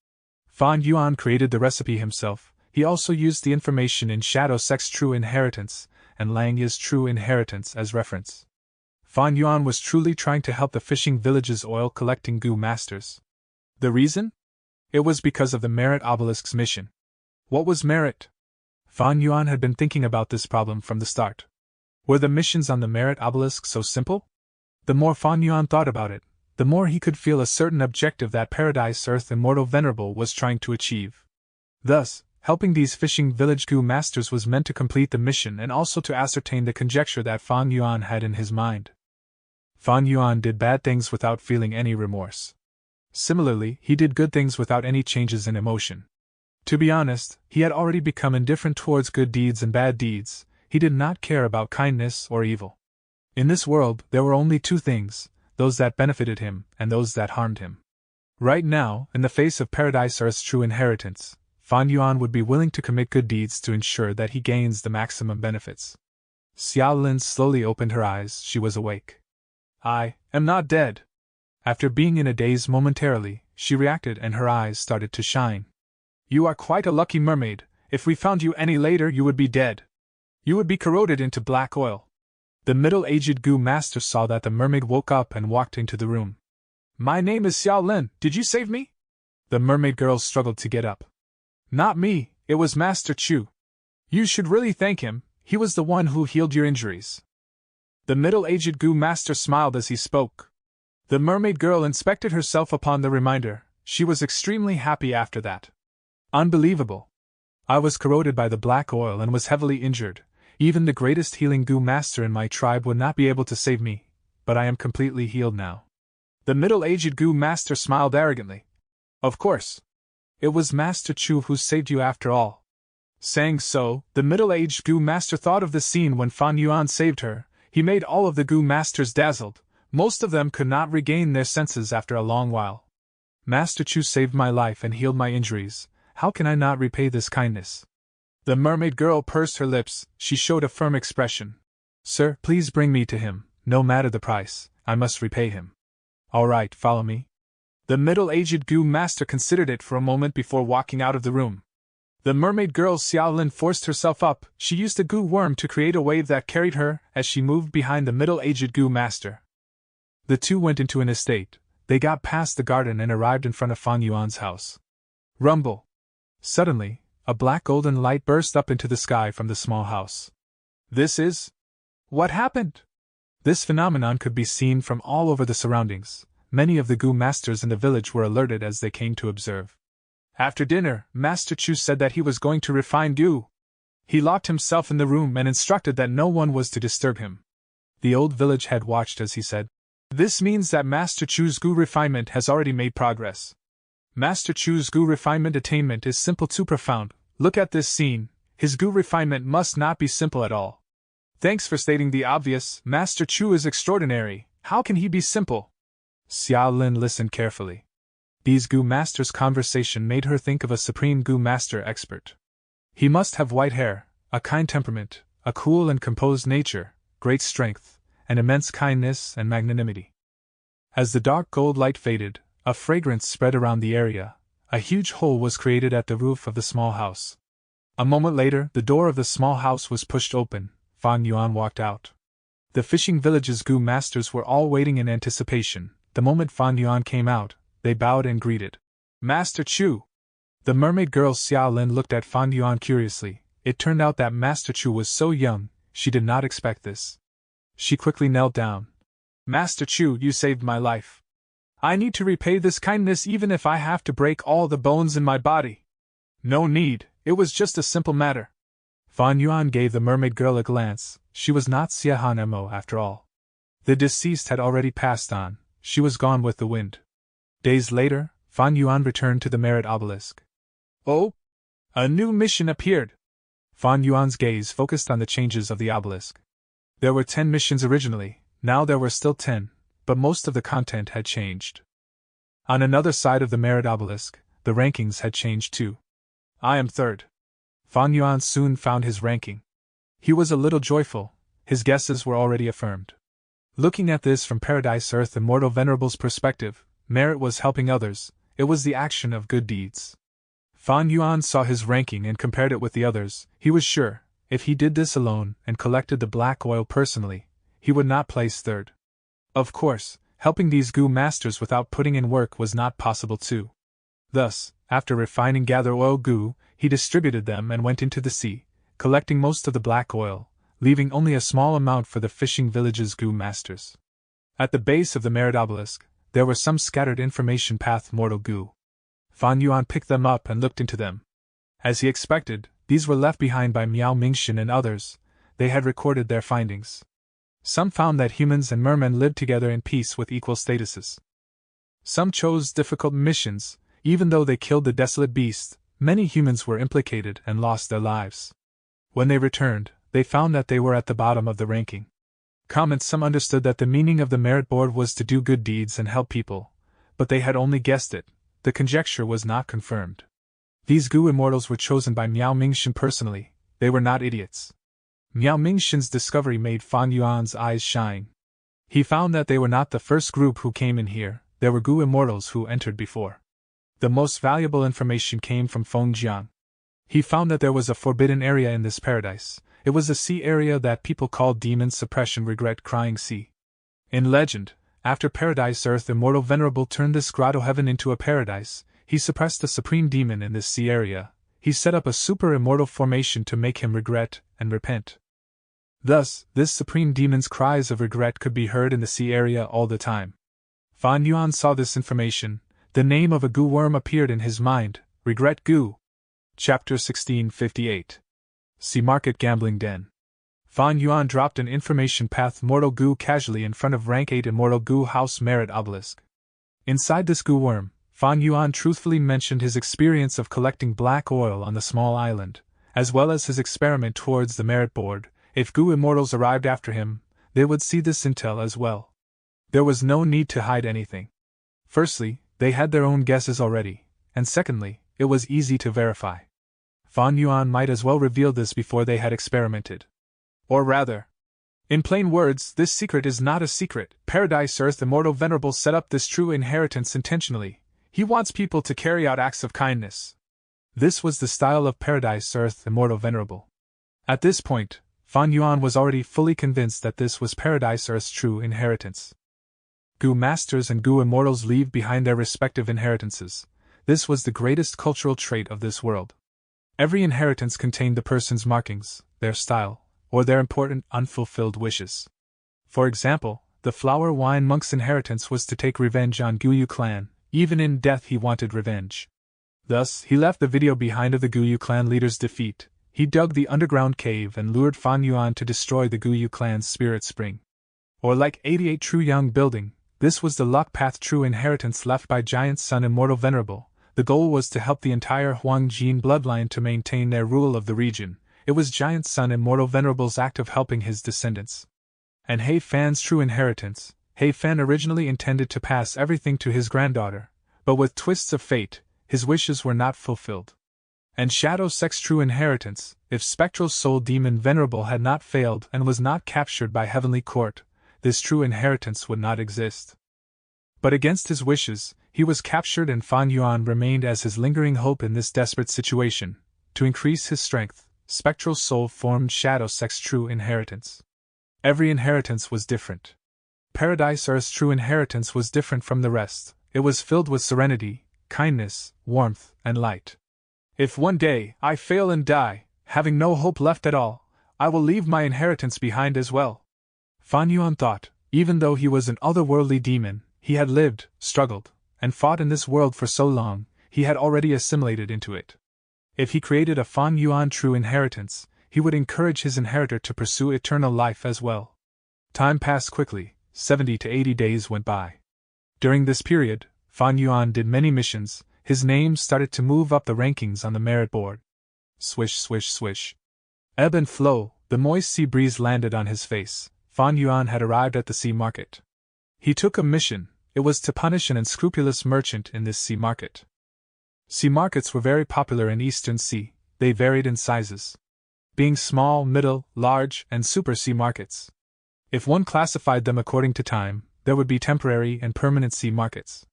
Fan Yuan created the recipe himself. He also used the information in Shadow Sect's True Inheritance and Lang Yi's True Inheritance as reference. Fan Yuan was truly trying to help the fishing village's oil-collecting goo masters. The reason? It was because of the Merit Obelisk's mission. What was merit? Fan Yuan had been thinking about this problem from the start. Were the missions on the Merit Obelisk so simple? The more Fan Yuan thought about it, the more he could feel a certain objective that Paradise Earth Immortal Venerable was trying to achieve. Thus, helping these fishing village goo masters was meant to complete the mission and also to ascertain the conjecture that Fan Yuan had in his mind. Fan Yuan did bad things without feeling any remorse. Similarly, he did good things without any changes in emotion. To be honest, he had already become indifferent towards good deeds and bad deeds. He did not care about kindness or evil. In this world, there were only 2 things, those that benefited him and those that harmed him. Right now, in the face of Paradise Earth's true inheritance, Fan Yuan would be willing to commit good deeds to ensure that he gains the maximum benefits. Xiao Lin slowly opened her eyes. She was awake. I am not dead. After being in a daze momentarily, she reacted and her eyes started to shine. You are quite a lucky mermaid. If we found you any later, you would be dead. You would be corroded into black oil. The middle-aged goo master saw that the mermaid woke up and walked into the room. My name is Xiao Lin. Did you save me? The mermaid girl struggled to get up. Not me, it was Master Chu. You should really thank him. He was the one who healed your injuries. The middle-aged goo master smiled as he spoke. The mermaid girl inspected herself upon the reminder. She was extremely happy after that. Unbelievable. I was corroded by the black oil and was heavily injured. Even the greatest healing goo master in my tribe would not be able to save me, but I am completely healed now. The middle-aged goo master smiled arrogantly. Of course. It was Master Chu who saved you after all. Saying so, the middle-aged goo master thought of the scene when Fan Yuan saved her. He made all of the goo masters dazzled. Most of them could not regain their senses after a long while. Master Chu saved my life and healed my injuries. How can I not repay this kindness? The mermaid girl pursed her lips. She showed a firm expression. Sir, please bring me to him. No matter the price, I must repay him. All right, follow me. The middle-aged goo master considered it for a moment before walking out of the room. The mermaid girl Xiao Lin forced herself up. She used a goo worm to create a wave that carried her as she moved behind the middle-aged goo master. The two went into an estate. They got past the garden and arrived in front of Fan Yuan's house. Rumble. Suddenly, a black golden light burst up into the sky from the small house. This is... What happened? This phenomenon could be seen from all over the surroundings. Many of the goo masters in the village were alerted as they came to observe. After dinner, Master Chu said that he was going to refine goo. He locked himself in the room and instructed that no one was to disturb him. The old village head watched as he said, This means that Master Chu's goo refinement has already made progress. Master Chu's goo refinement attainment is simple to profound. Look at this scene. His goo refinement must not be simple at all. Thanks for stating the obvious. Master Chu is extraordinary. How can he be simple? Xiao Lin listened carefully. These Gu Master's conversation made her think of a supreme Gu Master expert. He must have white hair, a kind temperament, a cool and composed nature, great strength, and immense kindness and magnanimity. As the dark gold light faded, a fragrance spread around the area. A huge hole was created at the roof of the small house. A moment later, the door of the small house was pushed open. Fan Yuan walked out. The fishing village's Gu Masters were all waiting in anticipation. The moment Fan Yuan came out, they bowed and greeted. Master Chu! The mermaid girl Xia Lin looked at Fan Yuan curiously. It turned out that Master Chu was so young, she did not expect this. She quickly knelt down. Master Chu, you saved my life. I need to repay this kindness even if I have to break all the bones in my body. No need, it was just a simple matter. Fan Yuan gave the mermaid girl a glance. She was not Xia Han Mo after all. The deceased had already passed on, she was gone with the wind. Days later, Fan Yuan returned to the Merit Obelisk. Oh! A new mission appeared! Fan Yuan's gaze focused on the changes of the obelisk. There were 10 missions originally, now there were still 10, but most of the content had changed. On another side of the Merit Obelisk, the rankings had changed too. I am third. Fan Yuan soon found his ranking. He was a little joyful, his guesses were already affirmed. Looking at this from Paradise Earth Immortal Venerable's perspective, merit was helping others, it was the action of good deeds. Fan Yuan saw his ranking and compared it with the others. He was sure, if he did this alone and collected the black oil personally, he would not place third. Of course, helping these Gu Masters without putting in work was not possible too. Thus, after refining gather oil Gu, he distributed them and went into the sea, collecting most of the black oil, leaving only a small amount for the fishing village's Gu Masters. At the base of the Merit Obelisk, there were some scattered information path mortal Gu. Fan Yuan picked them up and looked into them. As he expected, these were left behind by Miao Mingxin and others. They had recorded their findings. Some found that humans and mermen lived together in peace with equal statuses. Some chose difficult missions, even though they killed the desolate beast. Many humans were implicated and lost their lives. When they returned, they found that they were at the bottom of the ranking. Some understood that the meaning of the merit board was to do good deeds and help people, but they had only guessed it. The conjecture was not confirmed. These Gu immortals were chosen by Miao Mingxin personally. They were not idiots. Miao Mingxin's discovery made Fan Yuan's eyes shine. He found that they were not the first group who came in here, there were Gu immortals who entered before. The most valuable information came from Feng Jiang. He found that there was a forbidden area in this paradise. It was a sea area that people called Demon Suppression Regret Crying Sea. In legend, after Paradise Earth Immortal Venerable turned this grotto heaven into a paradise, he suppressed the supreme demon in this sea area. He set up a super immortal formation to make him regret and repent. Thus, this supreme demon's cries of regret could be heard in the sea area all the time. Fan Yuan saw this information. The name of a Gu worm appeared in his mind, Regret Gu. Chapter 1658. Sea Market Gambling Den. Fan Yuan dropped an information path Mortal Gu casually in front of Rank 8 Immortal Gu House Merit Obelisk. Inside this Gu worm, Fan Yuan truthfully mentioned his experience of collecting black oil on the small island, as well as his experiment towards the merit board. If Gu immortals arrived after him, they would see this intel as well. There was no need to hide anything. Firstly, they had their own guesses already, and secondly, it was easy to verify. Fan Yuan might as well reveal this before they had experimented. Or rather, in plain words, this secret is not a secret. Paradise Earth Immortal Venerable set up this true inheritance intentionally. He wants people to carry out acts of kindness. This was the style of Paradise Earth Immortal Venerable. At this point, Fan Yuan was already fully convinced that this was Paradise Earth's true inheritance. Gu Masters and Gu Immortals leave behind their respective inheritances. This was the greatest cultural trait of this world. Every inheritance contained the person's markings, their style, or their important unfulfilled wishes. For example, the Flower Wine Monk's inheritance was to take revenge on Guyu clan. Even in death he wanted revenge. Thus, he left the video behind of the Guyu clan leader's defeat. He dug the underground cave and lured Fan Yuan to destroy the Guyu clan's spirit spring. Or like 88 True Young Building, this was the luck path true inheritance left by Giant Sun Immortal Venerable. The goal was to help the entire Huang Jin bloodline to maintain their rule of the region. It was Giant Sun Immortal Venerable's act of helping his descendants. And He Fan's true inheritance. He Fan originally intended to pass everything to his granddaughter, But with twists of fate, his wishes were not fulfilled. And Shadow Sex's true inheritance, if Spectral Soul Demon Venerable had not failed and was not captured by Heavenly Court, this true inheritance would not exist. But against his wishes, he was captured, and Fan Yuan remained as his lingering hope in this desperate situation. To increase his strength, Spectral Soul formed Shadow Sex's true inheritance. Every inheritance was different. Paradise Earth's true inheritance was different from the rest. It was filled with serenity, kindness, warmth, and light. If one day I fail and die, having no hope left at all, I will leave my inheritance behind as well. Fan Yuan thought. Even though he was an otherworldly demon, he had lived, struggled, and fought in this world for so long, he had already assimilated into it. If he created a Fan Yuan true inheritance, he would encourage his inheritor to pursue eternal life as well. Time passed quickly. 70 to 80 days went by. During this period, Fan Yuan did many missions. His name started to move up the rankings on the merit board. Swish, swish, swish. Ebb and flow, the moist sea breeze landed on his face. Fan Yuan had arrived at the sea market. He took a mission. It was to punish an unscrupulous merchant in this sea market. Sea markets were very popular in Eastern Sea. They varied in sizes, being small, middle, large, and super sea markets. If one classified them according to time, there would be temporary and permanent sea markets.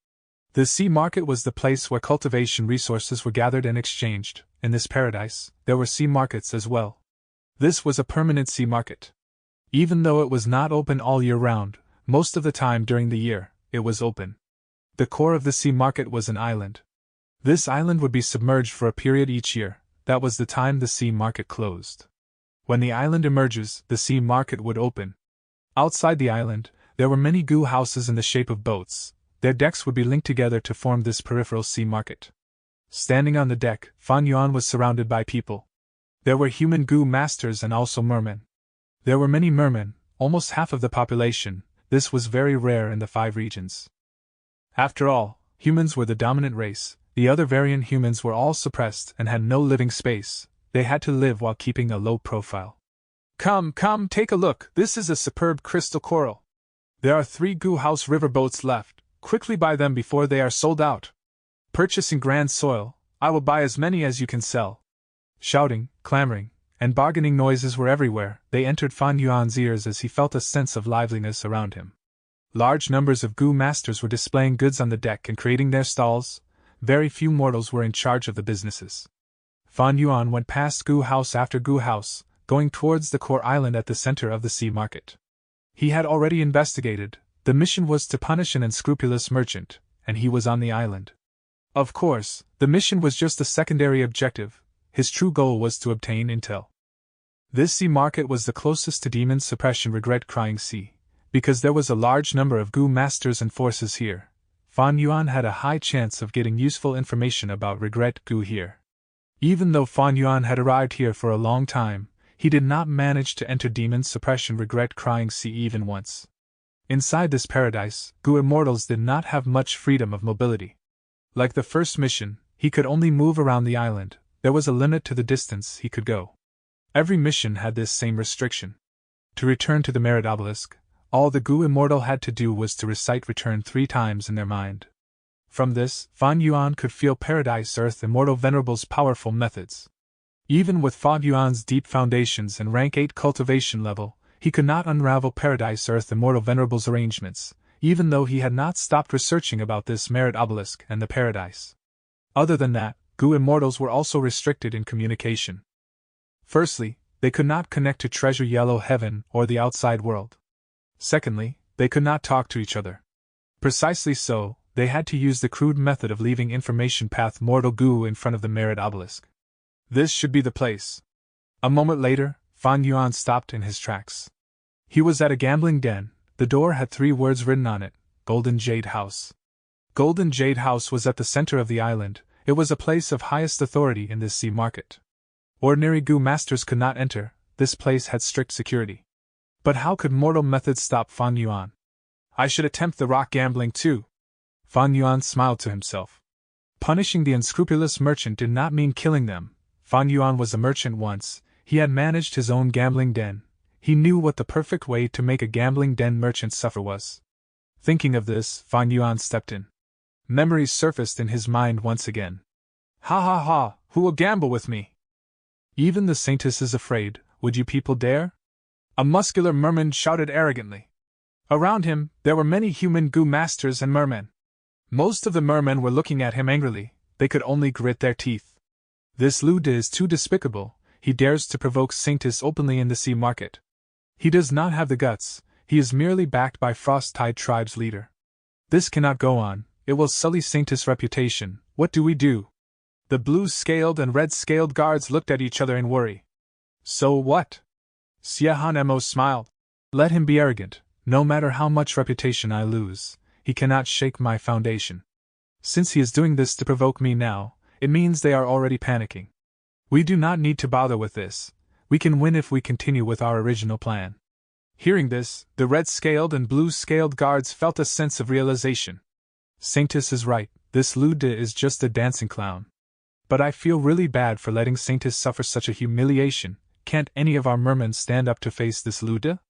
The sea market was the place where cultivation resources were gathered and exchanged. In this paradise, there were sea markets as well. This was a permanent sea market. Even though it was not open all year round, most of the time during the year, it was open. The core of the sea market was an island. This island would be submerged for a period each year. That was the time the sea market closed. When the island emerges, the sea market would open. Outside the island, there were many goo houses in the shape of boats. Their decks would be linked together to form this peripheral sea market. Standing on the deck, Fan Yuan was surrounded by people. There were human goo masters and also mermen. There were many mermen, almost half of the population. This was very rare in the 5 regions. After all, humans were the dominant race. The other variant humans were all suppressed and had no living space. They had to live while keeping a low profile. Come, take a look. This is a superb crystal coral. There are 3 goo house river boats left. Quickly buy them before they are sold out. Purchasing Grand Soil, I will buy as many as you can sell. Shouting, clamoring, and bargaining noises were everywhere. They entered Fan Yuan's ears as he felt a sense of liveliness around him. Large numbers of goo masters were displaying goods on the deck and creating their stalls. Very few mortals were in charge of the businesses. Fan Yuan went past goo house after goo house, going towards the core island at the center of the sea market. He had already investigated. The mission was to punish an unscrupulous merchant, and he was on the island. Of course, the mission was just a secondary objective. His true goal was to obtain intel. This sea market was the closest to Demon Suppression Regret Crying Sea. Because there was a large number of goo masters and forces here, Fan Yuan had a high chance of getting useful information about Regret Goo here. Even though Fan Yuan had arrived here for a long time, he did not manage to enter Demon Suppression Regret Crying Sea even once. Inside this paradise, goo immortals did not have much freedom of mobility. Like the first mission, he could only move around the island. There was a limit to the distance he could go. Every mission had this same restriction. To return to the Merit Obelisk, all the goo immortal had to do was to recite return 3 times in their mind. From this, Fan Yuan could feel Paradise Earth Immortal Venerable's powerful methods. Even with Fan Yuan's deep foundations and rank 8 cultivation level, he could not unravel Paradise Earth Immortal Venerable's arrangements, even though he had not stopped researching about this Merit Obelisk and the Paradise. Other than that, goo immortals were also restricted in communication. Firstly, they could not connect to Treasure Yellow Heaven or the outside world. Secondly, they could not talk to each other. Precisely so, they had to use the crude method of leaving information path mortal goo in front of the Merit Obelisk. This should be the place. A moment later, Fan Yuan stopped in his tracks. He was at a gambling den. The door had 3 words written on it: Golden Jade House. Golden Jade House was at the center of the island. It was a place of highest authority in this sea market. Ordinary goo masters could not enter. This place had strict security. But how could mortal methods stop Fan Yuan? I should attempt the rock gambling too. Fan Yuan smiled to himself. Punishing the unscrupulous merchant did not mean killing them. Fan Yuan was a merchant once. He had managed his own gambling den. He knew what the perfect way to make a gambling den merchant suffer was. Thinking of this, Fan Yuan stepped in. Memories surfaced in his mind once again. Ha ha ha, who will gamble with me? Even the Saintess is afraid, would you people dare? A muscular merman shouted arrogantly. Around him, there were many human goo masters and mermen. Most of the mermen were looking at him angrily, they could only grit their teeth. This Luda is too despicable, he dares to provoke Saintess openly in the sea market. He does not have the guts, he is merely backed by Frost-Tide Tribe's leader. This cannot go on, it will sully Saintess' reputation, what do we do? The blue-scaled and red-scaled guards looked at each other in worry. So what? Siahan-Mo smiled. Let him be arrogant, no matter how much reputation I lose, he cannot shake my foundation. Since he is doing this to provoke me now, it means they are already panicking. We do not need to bother with this, we can win if we continue with our original plan. Hearing this, the red-scaled and blue-scaled guards felt a sense of realization. Saintess is right, this Luda is just a dancing clown. But I feel really bad for letting Saintess suffer such a humiliation, can't any of our mermen stand up to face this Luda?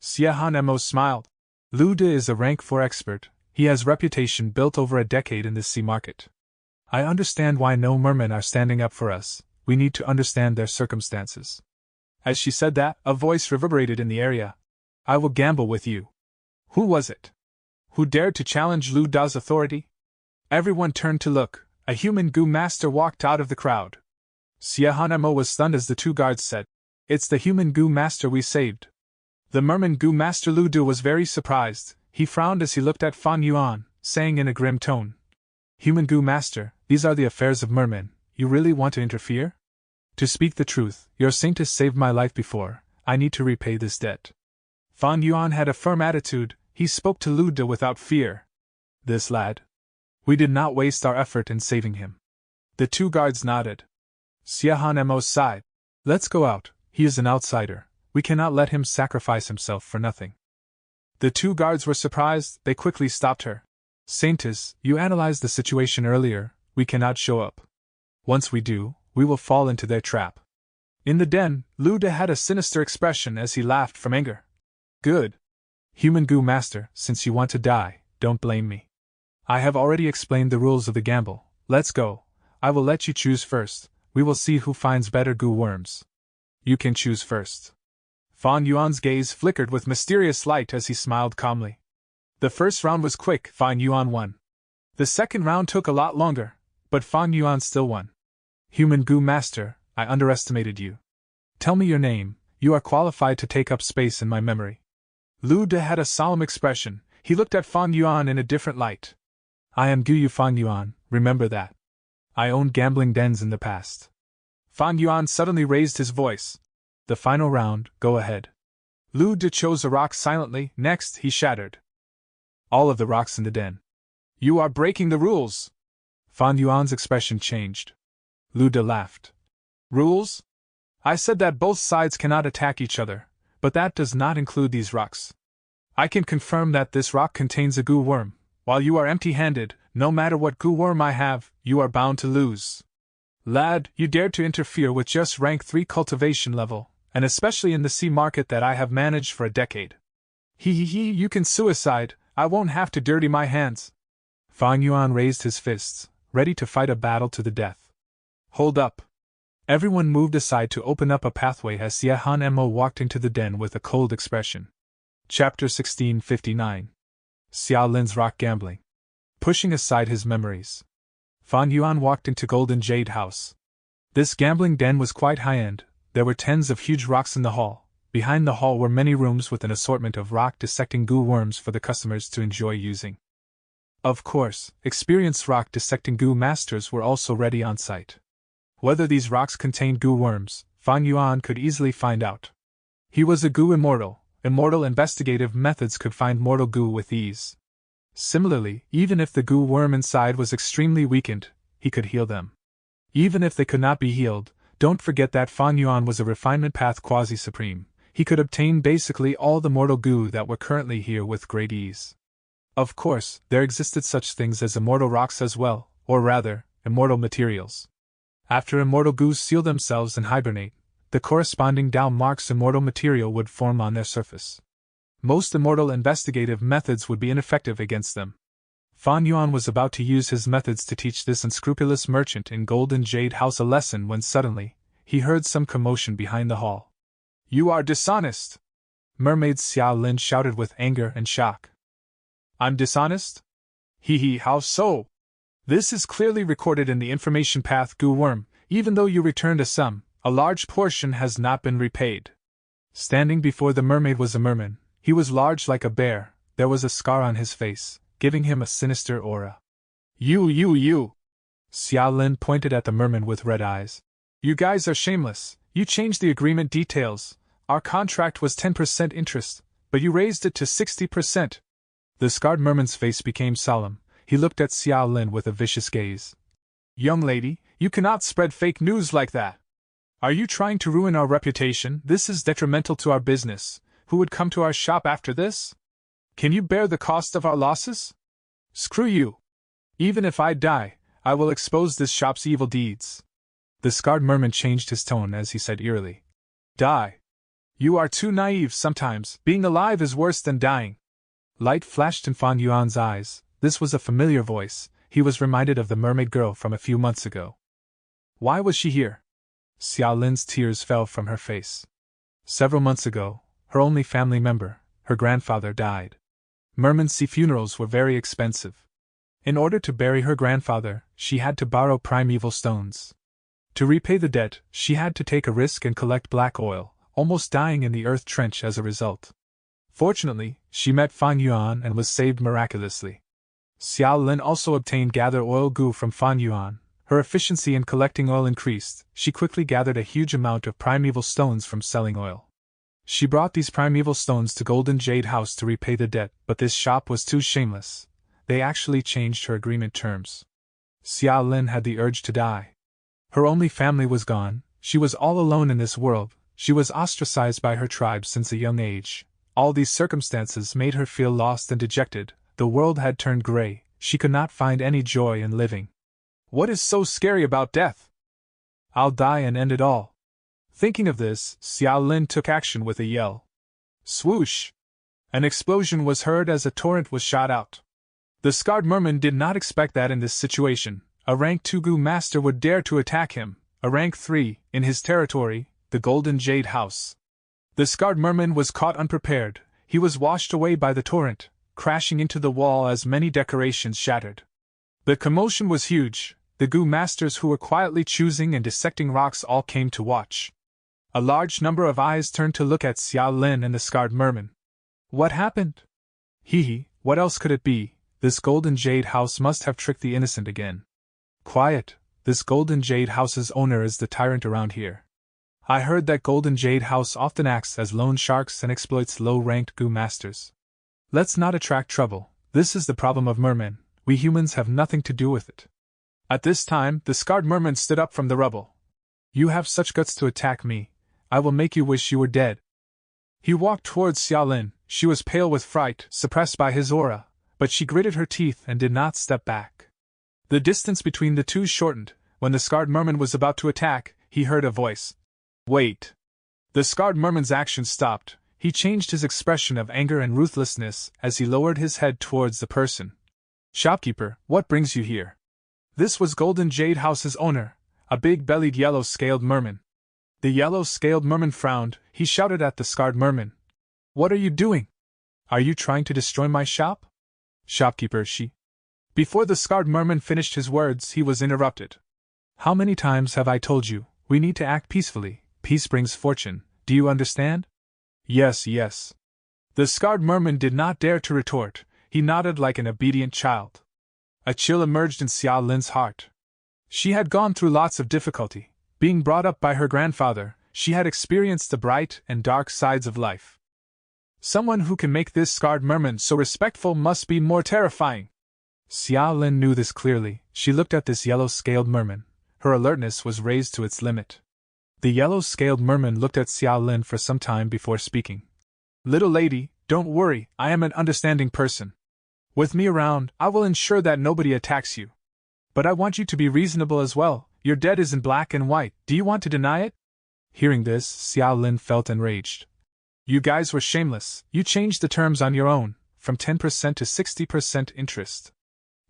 Siahan-Mo smiled. Luda is a rank 4 expert, he has reputation built over a decade in this sea market. I understand why no mermen are standing up for us, we need to understand their circumstances. As she said that, a voice reverberated in the area. I will gamble with you. Who was it? Who dared to challenge Luda's authority? Everyone turned to look, a human goo master walked out of the crowd. Siahan-Mo was stunned as the two guards said, It's the human goo master we saved. The merman goo master Luda was very surprised, he frowned as he looked at Fan Yuan, saying in a grim tone, Human goo master, these are the affairs of mermen, you really want to interfere? To speak the truth, your Saintess saved my life before, I need to repay this debt. Fan Yuan had a firm attitude, he spoke to Luda without fear. This lad? We did not waste our effort in saving him. The two guards nodded. Siahan-Mo sighed. Let's go out, he is an outsider, we cannot let him sacrifice himself for nothing. The two guards were surprised, they quickly stopped her. Saintess, you analyzed the situation earlier, we cannot show up. Once we do, we will fall into their trap. In the den, Luda had a sinister expression as he laughed from anger. Good. Human goo master, since you want to die, don't blame me. I have already explained the rules of the gamble, let's go, I will let you choose first, we will see who finds better goo worms. You can choose first. Fan Yuan's gaze flickered with mysterious light as he smiled calmly. The first round was quick, Fan Yuan won. The second round took a lot longer, but Fan Yuan still won. Human goo master, I underestimated you. Tell me your name, you are qualified to take up space in my memory. Luda had a solemn expression, he looked at Fan Yuan in a different light. I am Guyu Fan Yuan, remember that. I owned gambling dens in the past. Fan Yuan suddenly raised his voice. The final round, go ahead. Luda chose a rock silently, next he shattered all of the rocks in the den. You are breaking the rules! Fan Yuan's expression changed. Luda laughed. Rules? I said that both sides cannot attack each other, but that does not include these rocks. I can confirm that this rock contains a goo worm. While you are empty-handed, no matter what goo worm I have, you are bound to lose. Lad, you dared to interfere with just rank 3 cultivation level, and especially in the sea market that I have managed for a decade. You can suicide, I won't have to dirty my hands. Fan Yuan raised his fists, ready to fight a battle to the death. Hold up. Everyone moved aside to open up a pathway as Siahan-Mo walked into the den with a cold expression. Chapter 1659. Xia Lin's Rock Gambling. Pushing aside his memories, Fan Yuan walked into Golden Jade House. This gambling den was quite high-end, there were tens of huge rocks in the hall. Behind the hall were many rooms with an assortment of rock-dissecting goo worms for the customers to enjoy using. Of course, experienced rock-dissecting goo masters were also ready on site. Whether these rocks contained goo worms, Fan Yuan could easily find out. He was a goo immortal investigative methods could find mortal goo with ease. Similarly, even if the goo worm inside was extremely weakened, he could heal them. Even if they could not be healed, don't forget that Fan Yuan was a refinement path quasi-supreme. He could obtain basically all the mortal goo that were currently here with great ease. Of course, there existed such things as immortal rocks as well, or rather, immortal materials. After immortal goos seal themselves and hibernate, the corresponding Dao marks immortal material would form on their surface. Most immortal investigative methods would be ineffective against them. Fan Yuan was about to use his methods to teach this unscrupulous merchant in Golden Jade House a lesson when suddenly, he heard some commotion behind the hall. "You are dishonest!" Mermaid Xiao Lin shouted with anger and shock. "I'm dishonest? Hee, how so? This is clearly recorded in the information path Gu Worm. Even though you returned a sum, a large portion has not been repaid." Standing before the mermaid was a merman. He was large like a bear. There was a scar on his face, giving him a sinister aura. You! Xiao Lin pointed at the merman with red eyes. "You guys are shameless. You changed the agreement details. Our contract was 10% interest, but you raised it to 60%. The scarred merman's face became solemn. He looked at Xiao Lin with a vicious gaze. "Young lady, you cannot spread fake news like that. Are you trying to ruin our reputation? This is detrimental to our business. Who would come to our shop after this? Can you bear the cost of our losses? Screw you. Even if I die, I will expose this shop's evil deeds." The scarred merman changed his tone as he said eerily. "Die? You are too naive sometimes. Being alive is worse than dying." Light flashed in Fan Yuan's eyes. This was a familiar voice. He was reminded of the mermaid girl from a few months ago. Why was she here? Xiao Lin's tears fell from her face. Several months ago, her only family member, her grandfather, died. Merman sea funerals were very expensive. In order to bury her grandfather, she had to borrow primeval stones. To repay the debt, she had to take a risk and collect black oil, almost dying in the earth trench as a result. Fortunately, she met Fan Yuan and was saved miraculously. Xiao Lin also obtained gather oil gu from Fan Yuan. Her efficiency in collecting oil increased. She quickly gathered a huge amount of primeval stones from selling oil. She brought these primeval stones to Golden Jade House to repay the debt, but this shop was too shameless. They actually changed her agreement terms. Xiao Lin had the urge to die. Her only family was gone. She was all alone in this world. She was ostracized by her tribe since a young age. All these circumstances made her feel lost and dejected. The world had turned gray. She could not find any joy in living. What is so scary about death? I'll die and end it all. Thinking of this, Xiao Lin took action with a yell. Swoosh! An explosion was heard as a torrent was shot out. The scarred merman did not expect that in this situation, a rank 2 gu master would dare to attack him, a rank 3, in his territory, the Golden Jade House. The scarred merman was caught unprepared. He was washed away by the torrent, crashing into the wall as many decorations shattered. The commotion was huge. The gu masters who were quietly choosing and dissecting rocks all came to watch. A large number of eyes turned to look at Xiao Lin and the scarred merman. What happened? Hee, what else could it be? This Golden Jade House must have tricked the innocent again. Quiet, this Golden Jade House's owner is the tyrant around here. I heard that Golden Jade House often acts as loan sharks and exploits low-ranked gu masters. Let's not attract trouble. This is the problem of mermen. We humans have nothing to do with it. At this time, the scarred merman stood up from the rubble. You have such guts to attack me. I will make you wish you were dead. He walked towards Xiao Lin. She was pale with fright, suppressed by his aura, but she gritted her teeth and did not step back. The distance between the two shortened. When the scarred merman was about to attack, he heard a voice. Wait. The scarred merman's action stopped. He changed his expression of anger and ruthlessness as he lowered his head towards the person. Shopkeeper, what brings you here? This was Golden Jade House's owner, a big-bellied yellow-scaled merman. The yellow-scaled merman frowned. He shouted at the scarred merman. What are you doing? Are you trying to destroy my shop? Shopkeeper, she. Before the scarred merman finished his words, he was interrupted. How many times have I told you, we need to act peacefully? Peace brings fortune. Do you understand? Yes. The scarred merman did not dare to retort. He nodded like an obedient child. A chill emerged in Xiao Lin's heart. She had gone through lots of difficulty. Being brought up by her grandfather, she had experienced the bright and dark sides of life. Someone who can make this scarred merman so respectful must be more terrifying. Xiao Lin knew this clearly. She looked at this yellow-scaled merman. Her alertness was raised to its limit. The yellow-scaled merman looked at Xiao Lin for some time before speaking. Little lady, don't worry, I am an understanding person. With me around, I will ensure that nobody attacks you. But I want you to be reasonable as well. Your debt is in black and white. Do you want to deny it? Hearing this, Xiao Lin felt enraged. You guys were shameless. You changed the terms on your own, from 10% to 60% interest.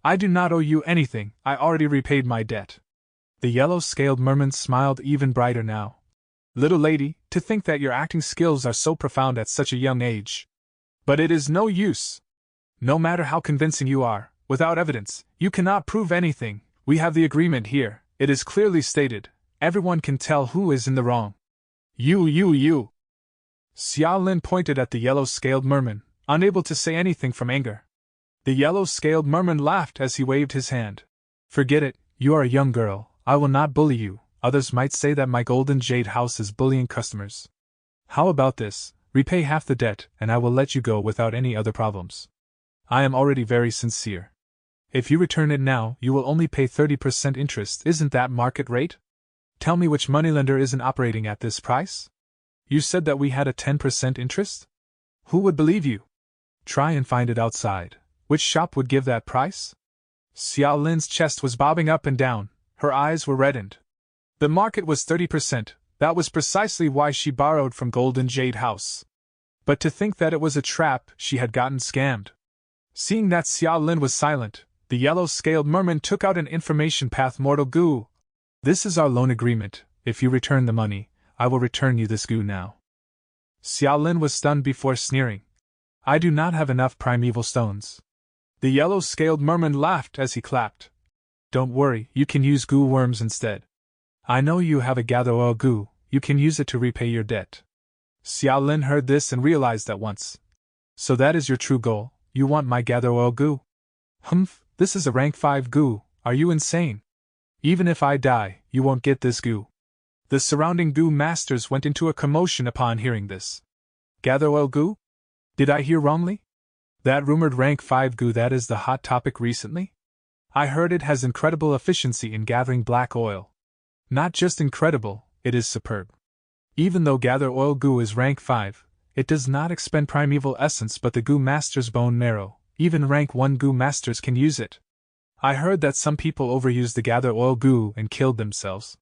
I do not owe you anything, I already repaid my debt. The yellow-scaled merman smiled even brighter now. Little lady, to think that your acting skills are so profound at such a young age. But it is no use. No matter how convincing you are, without evidence, you cannot prove anything. We have the agreement here, it is clearly stated. Everyone can tell who is in the wrong. You. Xia Lin pointed at the yellow-scaled merman, unable to say anything from anger. The yellow-scaled merman laughed as he waved his hand. Forget it, you are a young girl, I will not bully you. Others might say that my golden jade house is bullying customers. How about this? Repay half the debt, and I will let you go without any other problems. I am already very sincere. If you return it now, you will only pay 30% interest. Isn't that market rate? Tell me which moneylender isn't operating at this price? You said that we had a 10% interest? Who would believe you? Try and find it outside. Which shop would give that price? Xia Lin's chest was bobbing up and down, her eyes were reddened. The market was 30%, that was precisely why she borrowed from Golden Jade House. But to think that it was a trap, she had gotten scammed. Seeing that Xia Lin was silent, the yellow-scaled merman took out an information path mortal goo. This is our loan agreement, if you return the money, I will return you this goo now. Xia Lin was stunned before sneering. I do not have enough primeval stones. The yellow-scaled merman laughed as he clapped. Don't worry, you can use goo worms instead. I know you have a gather oil goo, you can use it to repay your debt. Xia Lin heard this and realized at once. So that is your true goal, you want my gather oil goo? Humph, this is a rank 5 goo, are you insane? Even if I die, you won't get this goo. The surrounding goo masters went into a commotion upon hearing this. Gather oil goo? Did I hear wrongly? That rumored rank 5 goo that is the hot topic recently? I heard it has incredible efficiency in gathering black oil. Not just incredible, it is superb. Even though gather oil goo is rank 5, it does not expend primeval essence but the goo master's bone marrow. Even rank 1 goo masters can use it. I heard that some people overused the gather oil goo and killed themselves.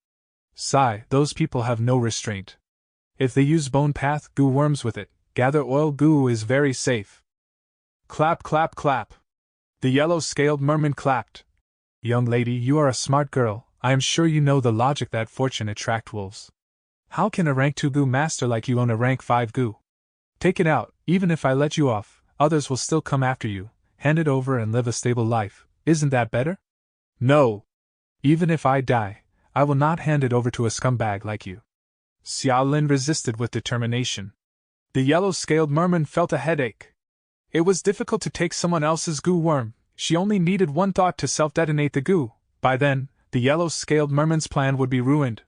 Sigh, those people have no restraint. If they use bone path goo worms with it, gather oil goo is very safe. Clap, clap, clap. The yellow-scaled merman clapped. Young lady, you are a smart girl, I am sure you know the logic that fortune attract wolves. How can a rank 2 goo master like you own a rank 5 goo? Take it out, even if I let you off, others will still come after you, hand it over and live a stable life, isn't that better? No. Even if I die, I will not hand it over to a scumbag like you. Xia Lin resisted with determination. The yellow-scaled merman felt a headache. It was difficult to take someone else's goo worm, she only needed one thought to self-detonate the goo. By then, the yellow-scaled merman's plan would be ruined.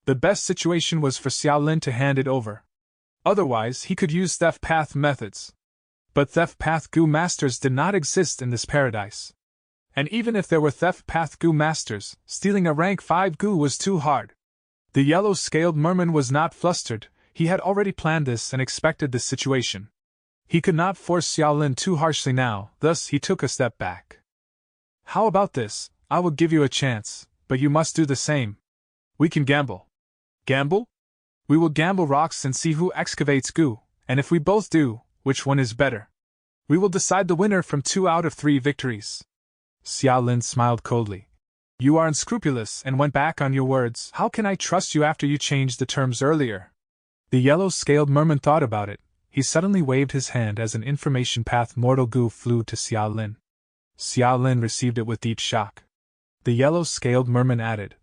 The best situation was for Xia Lin to hand it over. Otherwise, he could use theft path methods. But theft path goo masters did not exist in this paradise. And even if there were theft path goo masters, stealing a rank 5 goo was too hard. The yellow-scaled merman was not flustered, he had already planned this and expected this situation. He could not force Xia Lin too harshly now, thus he took a step back. How about this? I will give you a chance, but you must do the same. We can gamble. Gamble? We will gamble rocks and see who excavates goo, and if we both do, which one is better? We will decide the winner from 2 out of 3 victories. Xia Lin smiled coldly. You are unscrupulous and went back on your words. How can I trust you after you changed the terms earlier? The yellow-scaled merman thought about it. He suddenly waved his hand as an information path mortal goo flew to Xia Lin. Xia Lin received it with deep shock. The yellow-scaled merman added,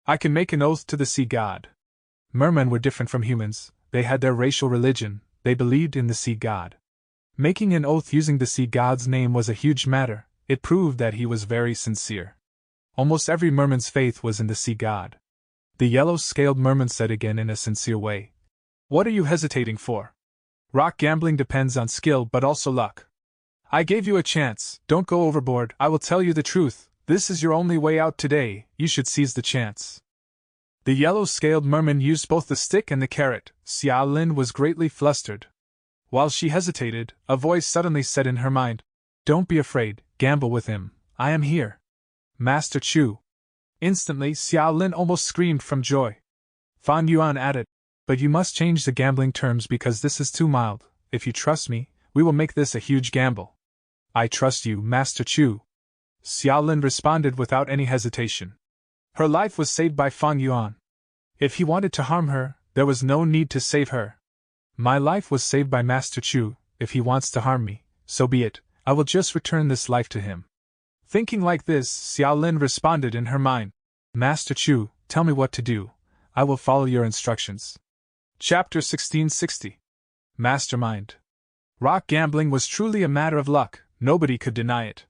I can make an oath to the sea god. Mermen were different from humans, they had their racial religion, they believed in the sea god. Making an oath using the sea god's name was a huge matter, it proved that he was very sincere. Almost every merman's faith was in the sea god. The yellow-scaled merman said again in a sincere way. What are you hesitating for? Rock gambling depends on skill but also luck. I gave you a chance, don't go overboard, I will tell you the truth, this is your only way out today, you should seize the chance. The yellow-scaled merman used both the stick and the carrot. Xia Lin was greatly flustered. While she hesitated, a voice suddenly said in her mind, Don't be afraid, gamble with him, I am here. Master Chu. Instantly Xia Lin almost screamed from joy. Fan Yuan added, But you must change the gambling terms because this is too mild, if you trust me, we will make this a huge gamble. I trust you, Master Chu. Xiao Lin responded without any hesitation. Her life was saved by Fang Yuan. If he wanted to harm her, there was no need to save her. My life was saved by Master Chu. If he wants to harm me, so be it, I will just return this life to him. Thinking like this, Xiao Lin responded in her mind. Master Chu, tell me what to do. I will follow your instructions. Chapter 1660. Mastermind. Rock gambling was truly a matter of luck, nobody could deny it.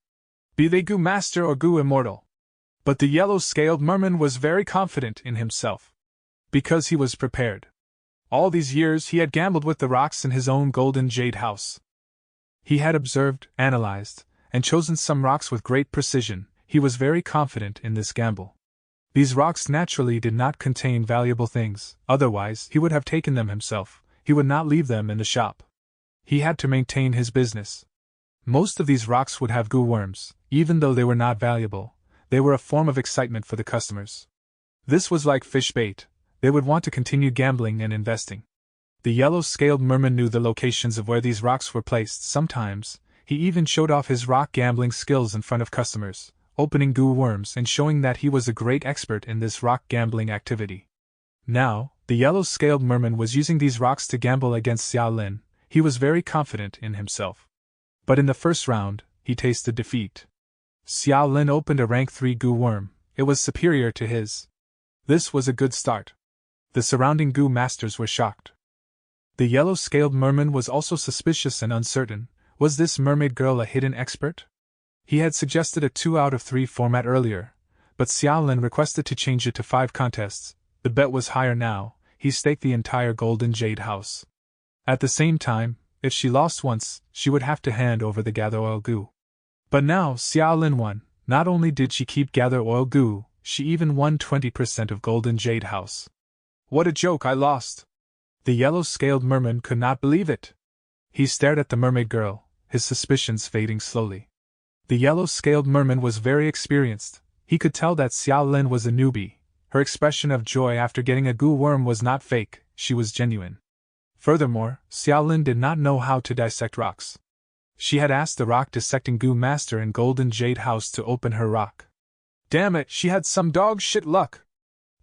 Be they Gu Master or Gu Immortal. But the yellow-scaled merman was very confident in himself. Because he was prepared. All these years he had gambled with the rocks in his own golden jade house. He had observed, analyzed, and chosen some rocks with great precision. He was very confident in this gamble. These rocks naturally did not contain valuable things, otherwise he would have taken them himself. He would not leave them in the shop. He had to maintain his business. Most of these rocks would have goo worms, even though they were not valuable. They were a form of excitement for the customers. This was like fish bait. They would want to continue gambling and investing. The yellow-scaled merman knew the locations of where these rocks were placed. Sometimes, he even showed off his rock gambling skills in front of customers, opening goo worms and showing that he was a great expert in this rock gambling activity. Now, the yellow-scaled merman was using these rocks to gamble against Xiao Lin. He was very confident in himself. But in the first round, he tasted defeat. Xiao Lin opened a rank 3 goo worm. It was superior to his. This was a good start. The surrounding goo masters were shocked. The yellow-scaled merman was also suspicious and uncertain. Was this mermaid girl a hidden expert? He had suggested a 2 out of 3 format earlier, but Xiao Lin requested to change it to 5 contests. The bet was higher now. He staked the entire golden jade house. At the same time, if she lost once, she would have to hand over the gather oil goo. But now Xiao Lin won. Not only did she keep gather oil goo, she even won 20% of golden jade house. What a joke, I lost! The yellow-scaled merman could not believe it. He stared at the mermaid girl, his suspicions fading slowly. The yellow-scaled merman was very experienced. He could tell that Xiao Lin was a newbie. Her expression of joy after getting a goo worm was not fake, she was genuine. Furthermore, Xiao Lin did not know how to dissect rocks. She had asked the rock dissecting goo master in golden jade house to open her rock. Damn it, she had some dog shit luck.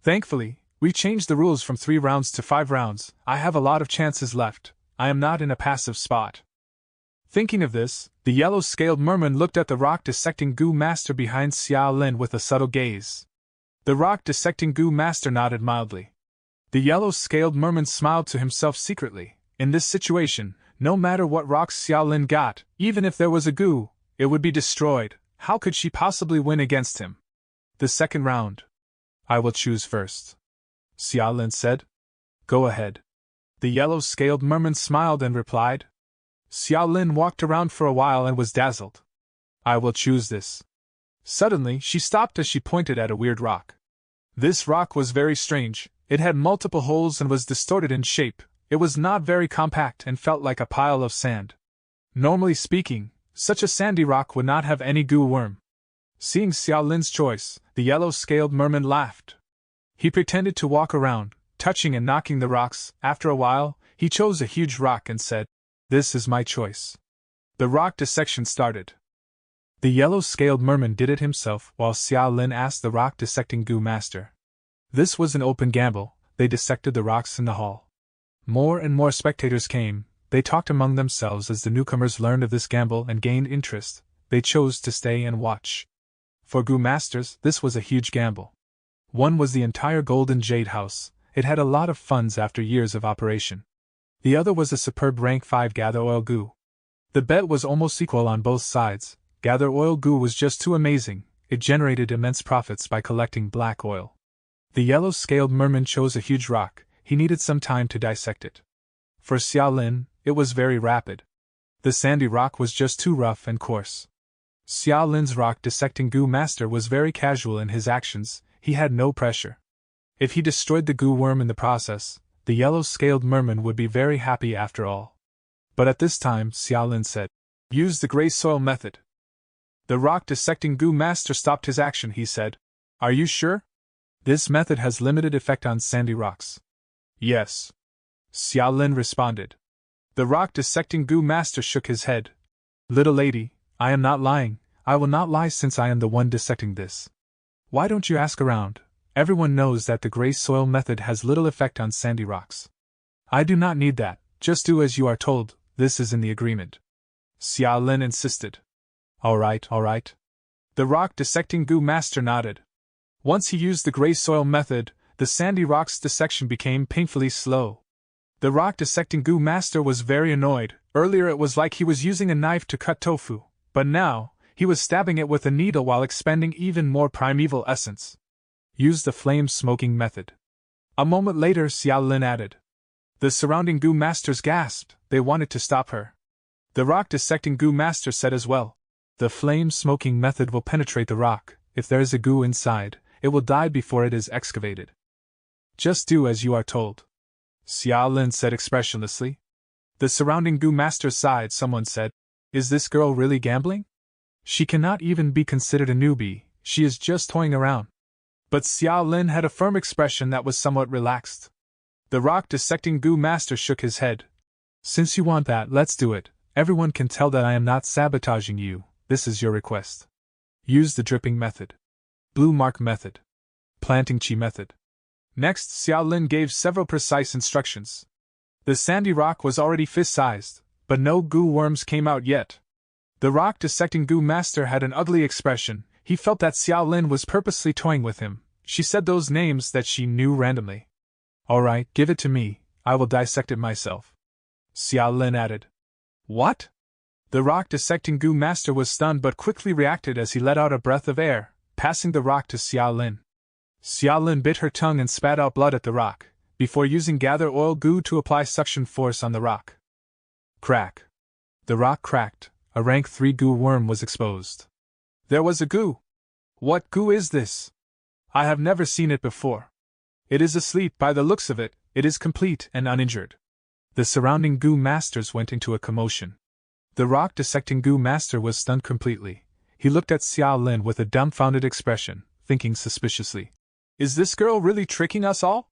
Thankfully, we changed the rules from 3 rounds to 5 rounds. I have a lot of chances left. I am not in a passive spot. Thinking of this, the yellow-scaled merman looked at the rock dissecting goo master behind Xiao Lin with a subtle gaze. The rock dissecting goo master nodded mildly. The yellow-scaled merman smiled to himself secretly. In this situation, no matter what rocks Xiao Lin got, even if there was a goo, it would be destroyed. How could she possibly win against him? The second round. I will choose first. Xiao Lin said. Go ahead. The yellow-scaled merman smiled and replied. Xiao Lin walked around for a while and was dazzled. I will choose this. Suddenly, she stopped as she pointed at a weird rock. This rock was very strange. It had multiple holes and was distorted in shape. It was not very compact and felt like a pile of sand. Normally speaking, such a sandy rock would not have any goo worm. Seeing Xiao Lin's choice, the yellow-scaled merman laughed. He pretended to walk around, touching and knocking the rocks. After a while, he chose a huge rock and said, This is my choice. The rock dissection started. The yellow-scaled merman did it himself while Xiao Lin asked the rock dissecting goo master. This was an open gamble. They dissected the rocks in the hall. More and more spectators came. They talked among themselves as the newcomers learned of this gamble and gained interest. They chose to stay and watch. For goo masters, this was a huge gamble. One was the entire golden jade house. It had a lot of funds after years of operation. The other was a superb rank 5 gather oil goo. The bet was almost equal on both sides. Gather oil goo was just too amazing. It generated immense profits by collecting black oil. The yellow-scaled merman chose a huge rock. He needed some time to dissect it. For Xiao Lin, it was very rapid. The sandy rock was just too rough and coarse. Xiao Lin's rock dissecting goo master was very casual in his actions. He had no pressure. If he destroyed the goo worm in the process, the yellow-scaled merman would be very happy after all. But at this time, Xiao Lin said, Use the gray soil method. The rock dissecting goo master stopped his action. He said, Are you sure? This method has limited effect on sandy rocks. Yes. Xiao Lin responded. The rock dissecting goo master shook his head. Little lady, I am not lying. I will not lie since I am the one dissecting this. Why don't you ask around? Everyone knows that the gray soil method has little effect on sandy rocks. I do not need that, just do as you are told, this is in the agreement. Xia Lin insisted. All right. The rock dissecting goo master nodded. Once he used the gray soil method, the sandy rock's dissection became painfully slow. The rock dissecting goo master was very annoyed. Earlier it was like he was using a knife to cut tofu, but now, he was stabbing it with a needle while expending even more primeval essence. Use the flame-smoking method. A moment later Xia Lin added. The surrounding goo masters gasped, they wanted to stop her. The rock dissecting goo master said as well. The flame-smoking method will penetrate the rock. If there is a goo inside, it will die before it is excavated. Just do as you are told. Xia Lin said expressionlessly. The surrounding goo master sighed. Someone said, is this girl really gambling? She cannot even be considered a newbie, she is just toying around. But Xia Lin had a firm expression that was somewhat relaxed. The rock dissecting goo master shook his head. Since you want that, let's do it. Everyone can tell that I am not sabotaging you, this is your request. Use the dripping method. Blue mark method. Planting chi method. Next, Xia Lin gave several precise instructions. The sandy rock was already fist-sized, but no goo worms came out yet. The rock dissecting goo master had an ugly expression. He felt that Xia Lin was purposely toying with him. She said those names that she knew randomly. All right, give it to me, I will dissect it myself. Xia Lin added. What? The rock dissecting goo master was stunned but quickly reacted as he let out a breath of air, passing the rock to Xia Lin. Xia Lin bit her tongue and spat out blood at the rock, before using gather oil goo to apply suction force on the rock. Crack. The rock cracked. A rank 3 goo worm was exposed. There was a goo. What goo is this? I have never seen it before. It is asleep. By the looks of it, it is complete and uninjured. The surrounding goo masters went into a commotion. The rock dissecting goo master was stunned completely. He looked at Xia Lin with a dumbfounded expression, thinking suspiciously. Is this girl really tricking us all?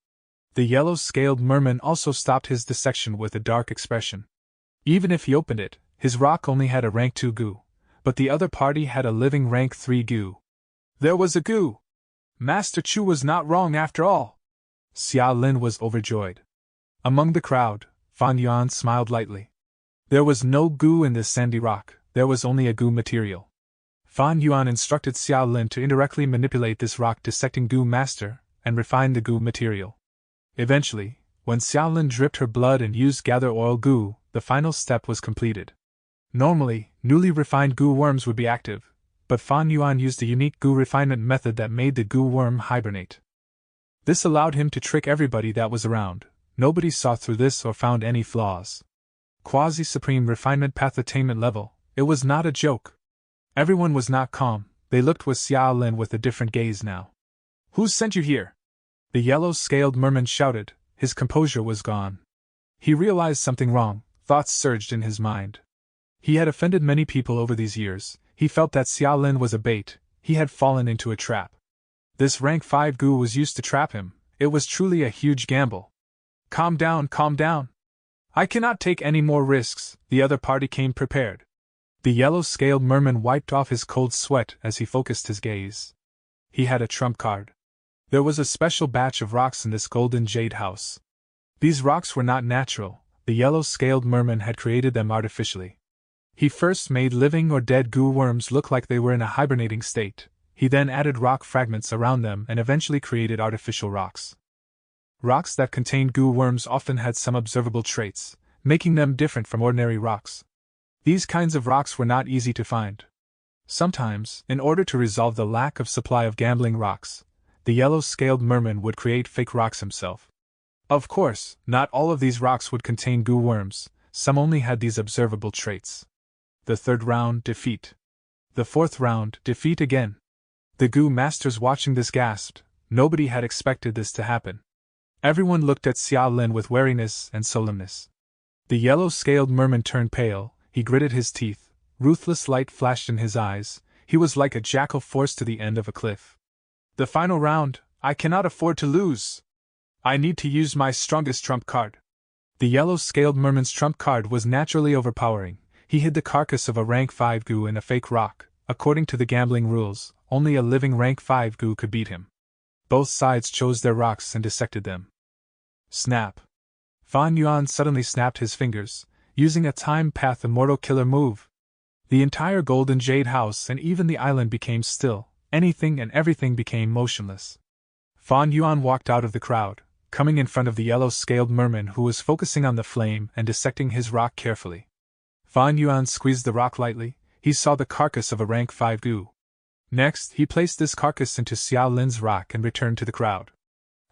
The yellow-scaled merman also stopped his dissection with a dark expression. Even if he opened it, his rock only had a rank 2 goo, but the other party had a living rank 3 goo. There was a goo! Master Chu was not wrong after all! Xia Lin was overjoyed. Among the crowd, Fan Yuan smiled lightly. There was no goo in this sandy rock, there was only a goo material. Fan Yuan instructed Xia Lin to indirectly manipulate this rock dissecting goo master, and refine the goo material. Eventually, when Xia Lin dripped her blood and used gather oil goo, the final step was completed. Normally, newly refined goo worms would be active, but Fan Yuan used a unique goo refinement method that made the goo worm hibernate. This allowed him to trick everybody that was around. Nobody saw through this or found any flaws. Quasi-supreme refinement path attainment level, it was not a joke. Everyone was not calm, they looked with Xia Lin with a different gaze now. Who sent you here? The yellow-scaled merman shouted, his composure was gone. He realized something wrong, thoughts surged in his mind. He had offended many people over these years, he felt that Xia Lin was a bait, he had fallen into a trap. This rank 5 goo was used to trap him, it was truly a huge gamble. Calm down, calm down. I cannot take any more risks, the other party came prepared. The yellow-scaled merman wiped off his cold sweat as he focused his gaze. He had a trump card. There was a special batch of rocks in this golden jade house. These rocks were not natural, the yellow-scaled merman had created them artificially. He first made living or dead goo worms look like they were in a hibernating state, he then added rock fragments around them and eventually created artificial rocks. Rocks that contained goo worms often had some observable traits, making them different from ordinary rocks. These kinds of rocks were not easy to find. Sometimes, in order to resolve the lack of supply of gambling rocks, the yellow-scaled merman would create fake rocks himself. Of course, not all of these rocks would contain goo worms, some only had these observable traits. The third round, defeat. The fourth round, defeat again. The goo masters watching this gasped, nobody had expected this to happen. Everyone looked at Xia Lin with wariness and solemnness. The yellow-scaled merman turned pale, he gritted his teeth, ruthless light flashed in his eyes, he was like a jackal forced to the end of a cliff. The final round, I cannot afford to lose. I need to use my strongest trump card. The yellow-scaled merman's trump card was naturally overpowering, he hid the carcass of a rank 5 goo in a fake rock, according to the gambling rules, only a living rank 5 gu could beat him. Both sides chose their rocks and dissected them. Snap! Fan Yuan suddenly snapped his fingers, using a time path immortal killer move. The entire golden jade house and even the island became still, anything and everything became motionless. Fan Yuan walked out of the crowd, coming in front of the yellow-scaled merman who was focusing on the flame and dissecting his rock carefully. Fan Yuan squeezed the rock lightly. He saw the carcass of a rank 5 gu. Next, he placed this carcass into Xiao Lin's rock and returned to the crowd.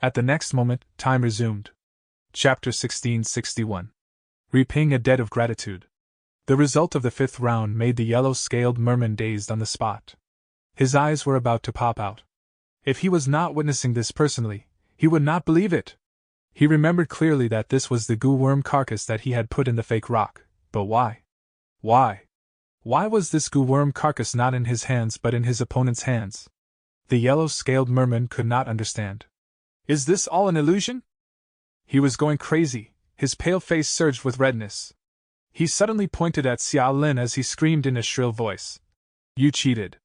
At the next moment, time resumed. Chapter 1661. Repaying a Debt of Gratitude. The result of the 5th round made the yellow-scaled merman dazed on the spot. His eyes were about to pop out. If he was not witnessing this personally, he would not believe it. He remembered clearly that this was the goo worm carcass that he had put in the fake rock, but why? Why? Why was this goo worm carcass not in his hands but in his opponent's hands? The yellow-scaled merman could not understand. Is this all an illusion? He was going crazy, his pale face surged with redness. He suddenly pointed at Xiao Lin as he screamed in a shrill voice. You cheated.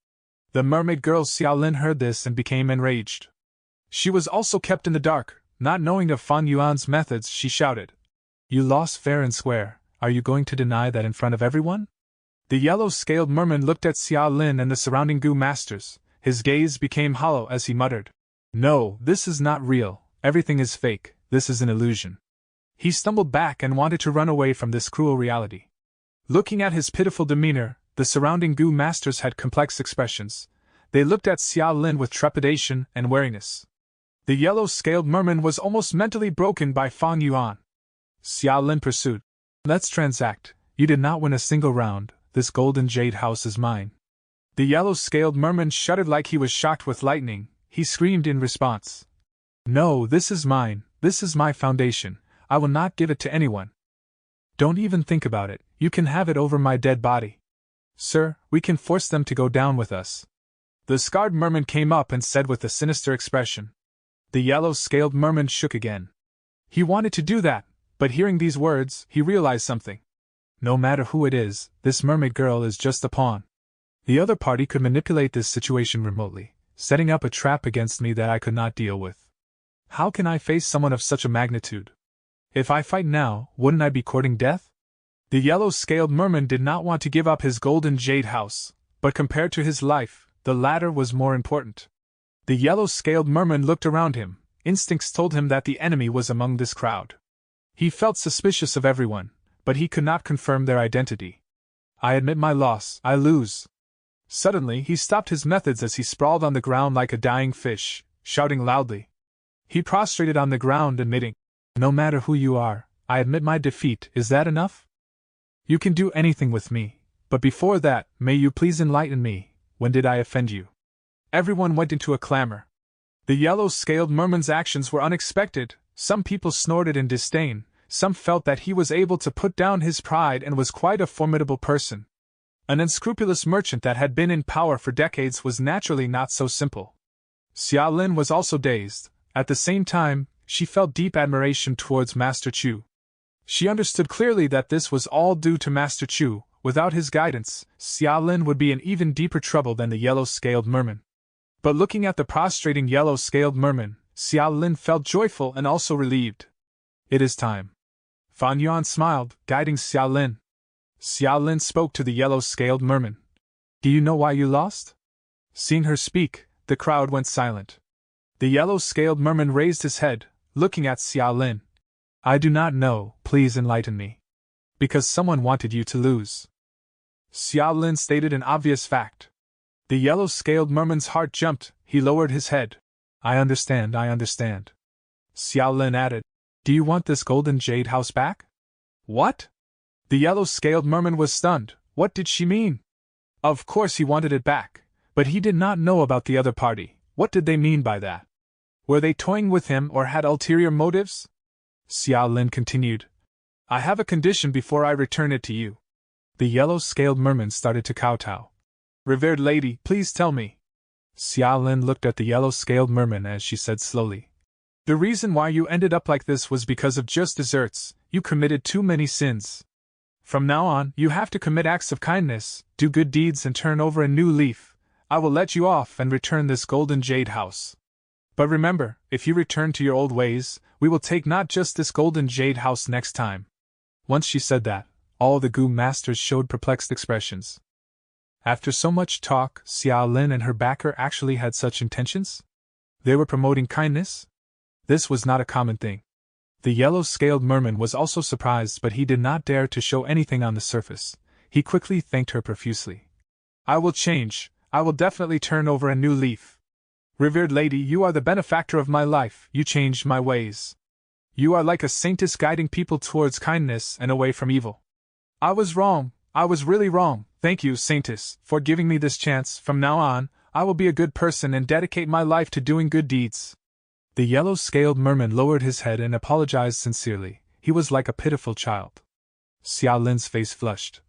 The mermaid girl Xiao Lin heard this and became enraged. She was also kept in the dark, not knowing of Fan Yuan's methods. She shouted. You lost fair and square, are you going to deny that in front of everyone? The yellow-scaled merman looked at Xiao Lin and the surrounding goo masters. His gaze became hollow as he muttered. No, this is not real, everything is fake, this is an illusion. He stumbled back and wanted to run away from this cruel reality. Looking at his pitiful demeanor, the surrounding goo masters had complex expressions. They looked at Xiao Lin with trepidation and wariness. The yellow-scaled merman was almost mentally broken by Fan Yuan. Xiao Lin pursued. Let's transact. You did not win a single round, this golden jade house is mine. The yellow-scaled merman shuddered like he was shocked with lightning. He screamed in response. No, this is mine, this is my foundation. I will not give it to anyone. Don't even think about it, you can have it over my dead body. Sir, we can force them to go down with us. The scarred merman came up and said with a sinister expression. The yellow-scaled merman shook again. He wanted to do that, but hearing these words, he realized something. No matter who it is, this mermaid girl is just a pawn. The other party could manipulate this situation remotely, setting up a trap against me that I could not deal with. How can I face someone of such a magnitude? If I fight now, wouldn't I be courting death? The yellow-scaled merman did not want to give up his golden jade house, but compared to his life, the latter was more important. The yellow-scaled merman looked around him. Instincts told him that the enemy was among this crowd. He felt suspicious of everyone, but he could not confirm their identity. I admit my loss, I lose. Suddenly he stopped his methods as he sprawled on the ground like a dying fish, shouting loudly. He prostrated on the ground admitting, no matter who you are, I admit my defeat, is that enough? You can do anything with me, but before that, may you please enlighten me, when did I offend you? Everyone went into a clamor. The yellow-scaled merman's actions were unexpected, some people snorted in disdain, some felt that he was able to put down his pride and was quite a formidable person. An unscrupulous merchant that had been in power for decades was naturally not so simple. Xiao Lin was also dazed. At the same time, she felt deep admiration towards Master Chu. She understood clearly that this was all due to Master Chu. Without his guidance, Xiao Lin would be in even deeper trouble than the yellow-scaled merman. But looking at the prostrating yellow-scaled merman, Xiao Lin felt joyful and also relieved. It is time. Fan Yuan smiled, guiding Xiao Lin. Xiao Lin spoke to the yellow-scaled merman. Do you know why you lost? Seeing her speak, the crowd went silent. The yellow-scaled merman raised his head, looking at Xiao Lin. I do not know, please enlighten me. Because someone wanted you to lose. Xiao Lin stated an obvious fact. The yellow-scaled merman's heart jumped, he lowered his head. I understand, I understand. Xiao Lin added, do you want this golden jade house back? What? The yellow-scaled merman was stunned, what did she mean? Of course he wanted it back, but he did not know about the other party, what did they mean by that? Were they toying with him or had ulterior motives? Xiao Lin continued, I have a condition before I return it to you. The yellow-scaled merman started to kowtow. Revered lady, please tell me. Xiao Lin looked at the yellow-scaled merman as she said slowly. The reason why you ended up like this was because of just desserts, you committed too many sins. From now on, you have to commit acts of kindness, do good deeds, and turn over a new leaf. I will let you off and return this golden jade house. But remember, if you return to your old ways, we will take not just this golden jade house next time. Once she said that, all the Gu masters showed perplexed expressions. After so much talk, Xiao Lin and her backer actually had such intentions? They were promoting kindness? This was not a common thing. The yellow-scaled merman was also surprised, but he did not dare to show anything on the surface. He quickly thanked her profusely. I will change. I will definitely turn over a new leaf. Revered lady, you are the benefactor of my life. You changed my ways. You are like a saintess guiding people towards kindness and away from evil. I was wrong. I was really wrong. Thank you, saintess, for giving me this chance. From now on, I will be a good person and dedicate my life to doing good deeds. The yellow-scaled merman lowered his head and apologized sincerely. He was like a pitiful child. Xiao Lin's face flushed.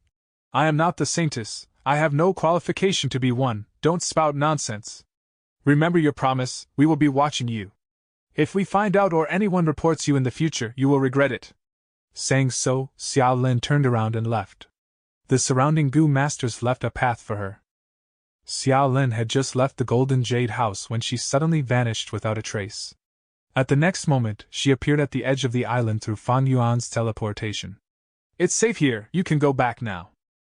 I am not the saintess. I have no qualification to be one. Don't spout nonsense. Remember your promise. We will be watching you. If we find out or anyone reports you in the future, you will regret it. Saying so, Xiao Lin turned around and left. The surrounding Gu masters left a path for her. Xiao Lin had just left the golden jade house when she suddenly vanished without a trace. At the next moment, she appeared at the edge of the island through Fan Yuan's teleportation. It's safe here, you can go back now.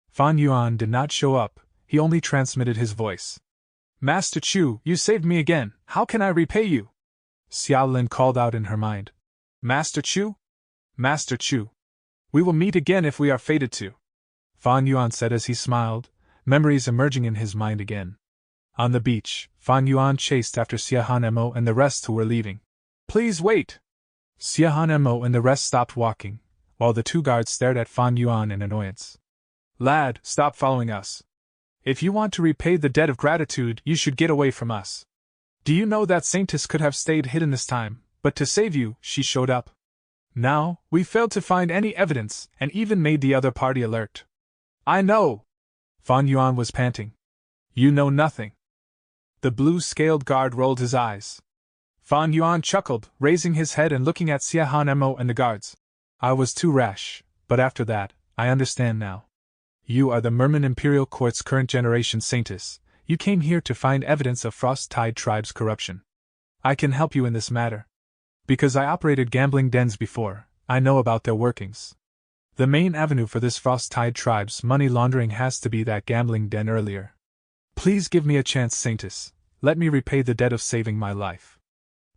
Fan Yuan did not show up, he only transmitted his voice. Master Chu, you saved me again, how can I repay you? Xiao Lin called out in her mind. Master Chu? Master Chu. We will meet again if we are fated to. Fan Yuan said as he smiled, memories emerging in his mind again. On the beach, Fan Yuan chased after Xiahan Mo and the rest who were leaving. Please wait! Xiahan Mo and the rest stopped walking, while the two guards stared at Fan Yuan in annoyance. Lad, stop following us. If you want to repay the debt of gratitude, you should get away from us. Do you know that Saintess could have stayed hidden this time, but to save you, she showed up. Now, we failed to find any evidence, and even made the other party alert. I know! Fan Yuan was panting. You know nothing. The blue-scaled guard rolled his eyes. Fan Yuan chuckled, raising his head and looking at Xiahan Mo and the guards. I was too rash, but after that, I understand now. You are the Merman Imperial Court's current generation Saintess. You came here to find evidence of Frost-Tide Tribe's corruption. I can help you in this matter. Because I operated gambling dens before, I know about their workings. The main avenue for this Frost-Tide Tribe's money laundering has to be that gambling den earlier. Please give me a chance, Saintess. Let me repay the debt of saving my life.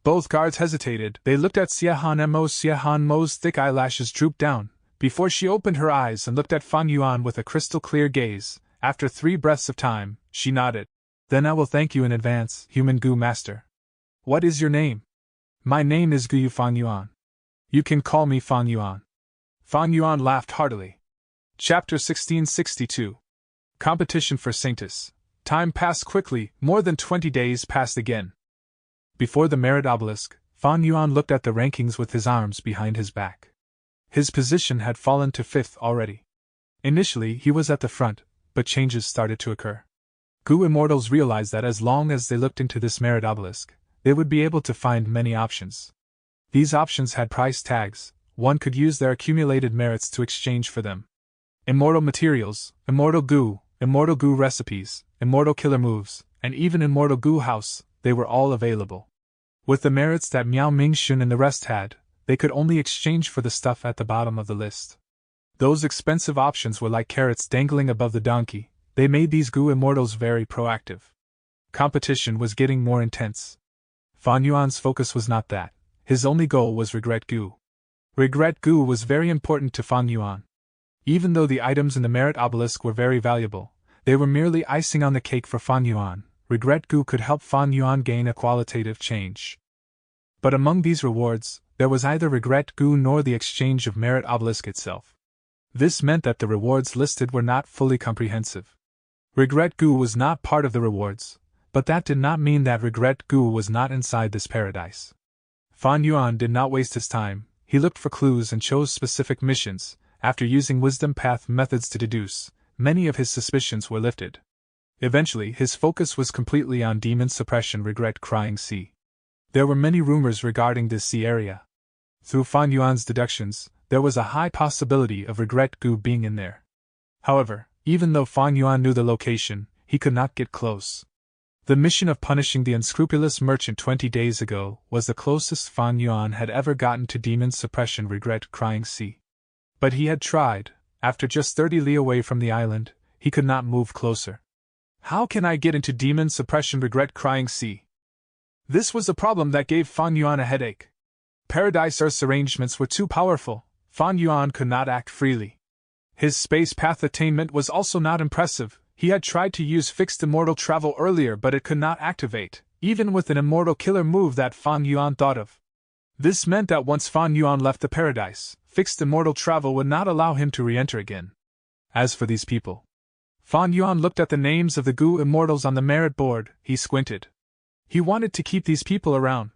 Both guards hesitated. They looked at Xiahan Mo. Xiahan Mo's thick eyelashes drooped down, before she opened her eyes and looked at Fan Yuan with a crystal-clear gaze. After 3 breaths of time, she nodded. Then I will thank you in advance, human Gu Master. What is your name? My name is Gu Fan Yuan. You can call me Fan Yuan. Fan Yuan laughed heartily. Chapter 1662. Competition for Saintess. Time passed quickly, more than 20 days passed again. Before the merit obelisk, Fan Yuan looked at the rankings with his arms behind his back. His position had fallen to 5th already. Initially he was at the front, but changes started to occur. Gu immortals realized that as long as they looked into this merit obelisk, they would be able to find many options. These options had price tags. One could use their accumulated merits to exchange for them. Immortal materials, immortal Gu recipes, immortal killer moves, and even immortal Gu house, they were all available. With the merits that Miao Mingxun and the rest had, they could only exchange for the stuff at the bottom of the list. Those expensive options were like carrots dangling above the donkey. They made these Gu immortals very proactive. Competition was getting more intense. Fan Yuan's focus was not that. His only goal was Regret Gu. Regret Gu was very important to Fan Yuan. Even though the items in the merit obelisk were very valuable, they were merely icing on the cake for Fan Yuan. Regret Gu could help Fan Yuan gain a qualitative change. But among these rewards, there was either Regret Gu nor the exchange of merit obelisk itself. This meant that the rewards listed were not fully comprehensive. Regret Gu was not part of the rewards, but that did not mean that Regret Gu was not inside this paradise. Fan Yuan did not waste his time. He looked for clues and chose specific missions. After using wisdom path methods to deduce, many of his suspicions were lifted. Eventually, his focus was completely on demon suppression. Regret Crying Sea. There were many rumors regarding this sea area. Through Fan Yuan's deductions, there was a high possibility of regret goo being in there. However, even though Fan Yuan knew the location, he could not get close. The mission of punishing the unscrupulous merchant 20 days ago was the closest Fan Yuan had ever gotten to demon suppression regret crying sea. But he had tried. After just 30 li away from the island, he could not move closer. How can I get into demon suppression regret crying sea? This was a problem that gave Fan Yuan a headache. Paradise Earth's arrangements were too powerful. Fan Yuan could not act freely. His space path attainment was also not impressive. He had tried to use fixed immortal travel earlier, but it could not activate, even with an immortal killer move that Fan Yuan thought of. This meant that once Fan Yuan left the paradise, fixed immortal travel would not allow him to re-enter again. As for these people, Fan Yuan looked at the names of the Gu immortals on the merit board. He squinted. He wanted to keep these people around.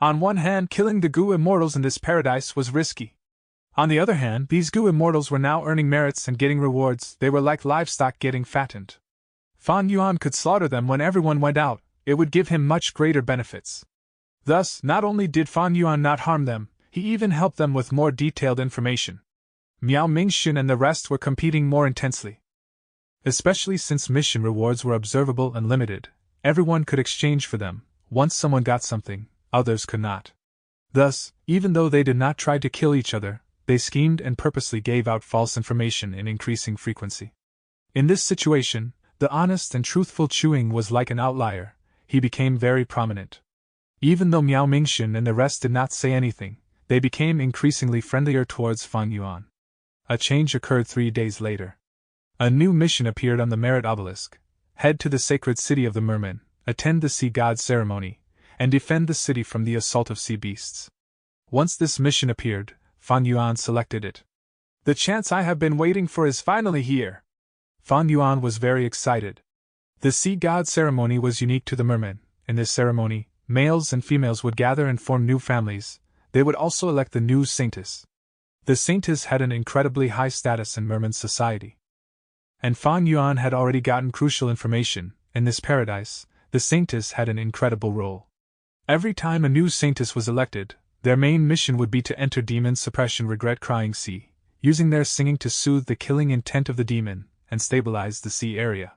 On one hand, killing the Gu immortals in this paradise was risky. On the other hand, these Gu immortals were now earning merits and getting rewards. They were like livestock getting fattened. Fan Yuan could slaughter them when everyone went out. It would give him much greater benefits. Thus, not only did Fan Yuan not harm them, he even helped them with more detailed information. Miao Mingxun and the rest were competing more intensely. Especially since mission rewards were observable and limited, everyone could exchange for them. Once someone got something, others could not. Thus, even though they did not try to kill each other, they schemed and purposely gave out false information in increasing frequency. In this situation, the honest and truthful Chuing was like an outlier. He became very prominent. Even though Miao Mingxun and the rest did not say anything, they became increasingly friendlier towards Fan Yuan. A change occurred 3 days later. A new mission appeared on the merit obelisk. Head to the sacred city of the mermen, attend the sea god ceremony, and defend the city from the assault of sea beasts. Once this mission appeared, Fan Yuan selected it. The chance I have been waiting for is finally here. Fan Yuan was very excited. The sea god ceremony was unique to the mermen. In this ceremony, males and females would gather and form new families. They would also elect the new saintess. The saintess had an incredibly high status in merman society. And Fan Yuan had already gotten crucial information. In this paradise, the saintess had an incredible role. Every time a new saintess was elected, their main mission would be to enter demon suppression regret crying sea, using their singing to soothe the killing intent of the demon, and stabilize the sea area.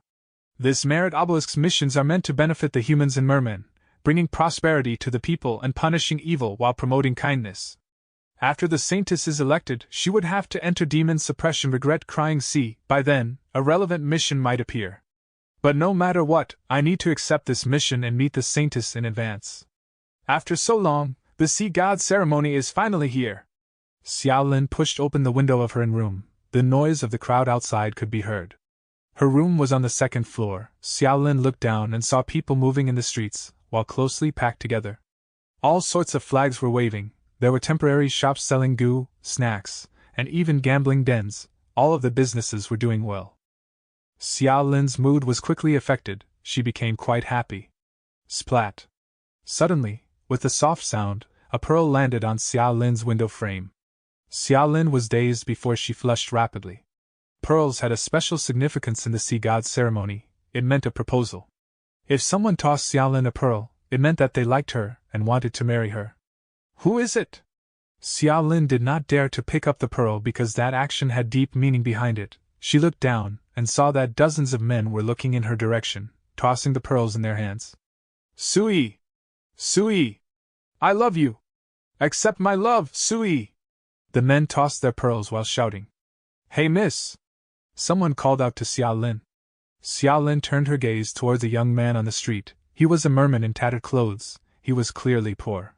This merit obelisk's missions are meant to benefit the humans and mermen, bringing prosperity to the people and punishing evil while promoting kindness. After the saintess is elected, she would have to enter demon suppression regret crying sea. By then, a relevant mission might appear. But no matter what, I need to accept this mission and meet the saintess in advance. After so long, the sea god ceremony is finally here. Xiaolin pushed open the window of her own room. The noise of the crowd outside could be heard. Her room was on the 2nd floor. Xiaolin looked down and saw people moving in the streets, while closely packed together. All sorts of flags were waving. There were temporary shops selling goo, snacks, and even gambling dens. All of the businesses were doing well. Xiaolin's mood was quickly affected. She became quite happy. Splat! Suddenly, with a soft sound, a pearl landed on Xiaolin's window frame. Xiaolin was dazed before she flushed rapidly. Pearls had a special significance in the sea god ceremony. It meant a proposal. If someone tossed Xiaolin a pearl, it meant that they liked her and wanted to marry her. Who is it? Xiaolin did not dare to pick up the pearl because that action had deep meaning behind it. She looked down and saw that dozens of men were looking in her direction, tossing the pearls in their hands. Sui! Sui! I love you! Accept my love, Sui! The men tossed their pearls while shouting. Hey, miss! Someone called out to Xiaolin. Xiaolin turned her gaze towards a young man on the street. He was a merman in tattered clothes. He was clearly poor.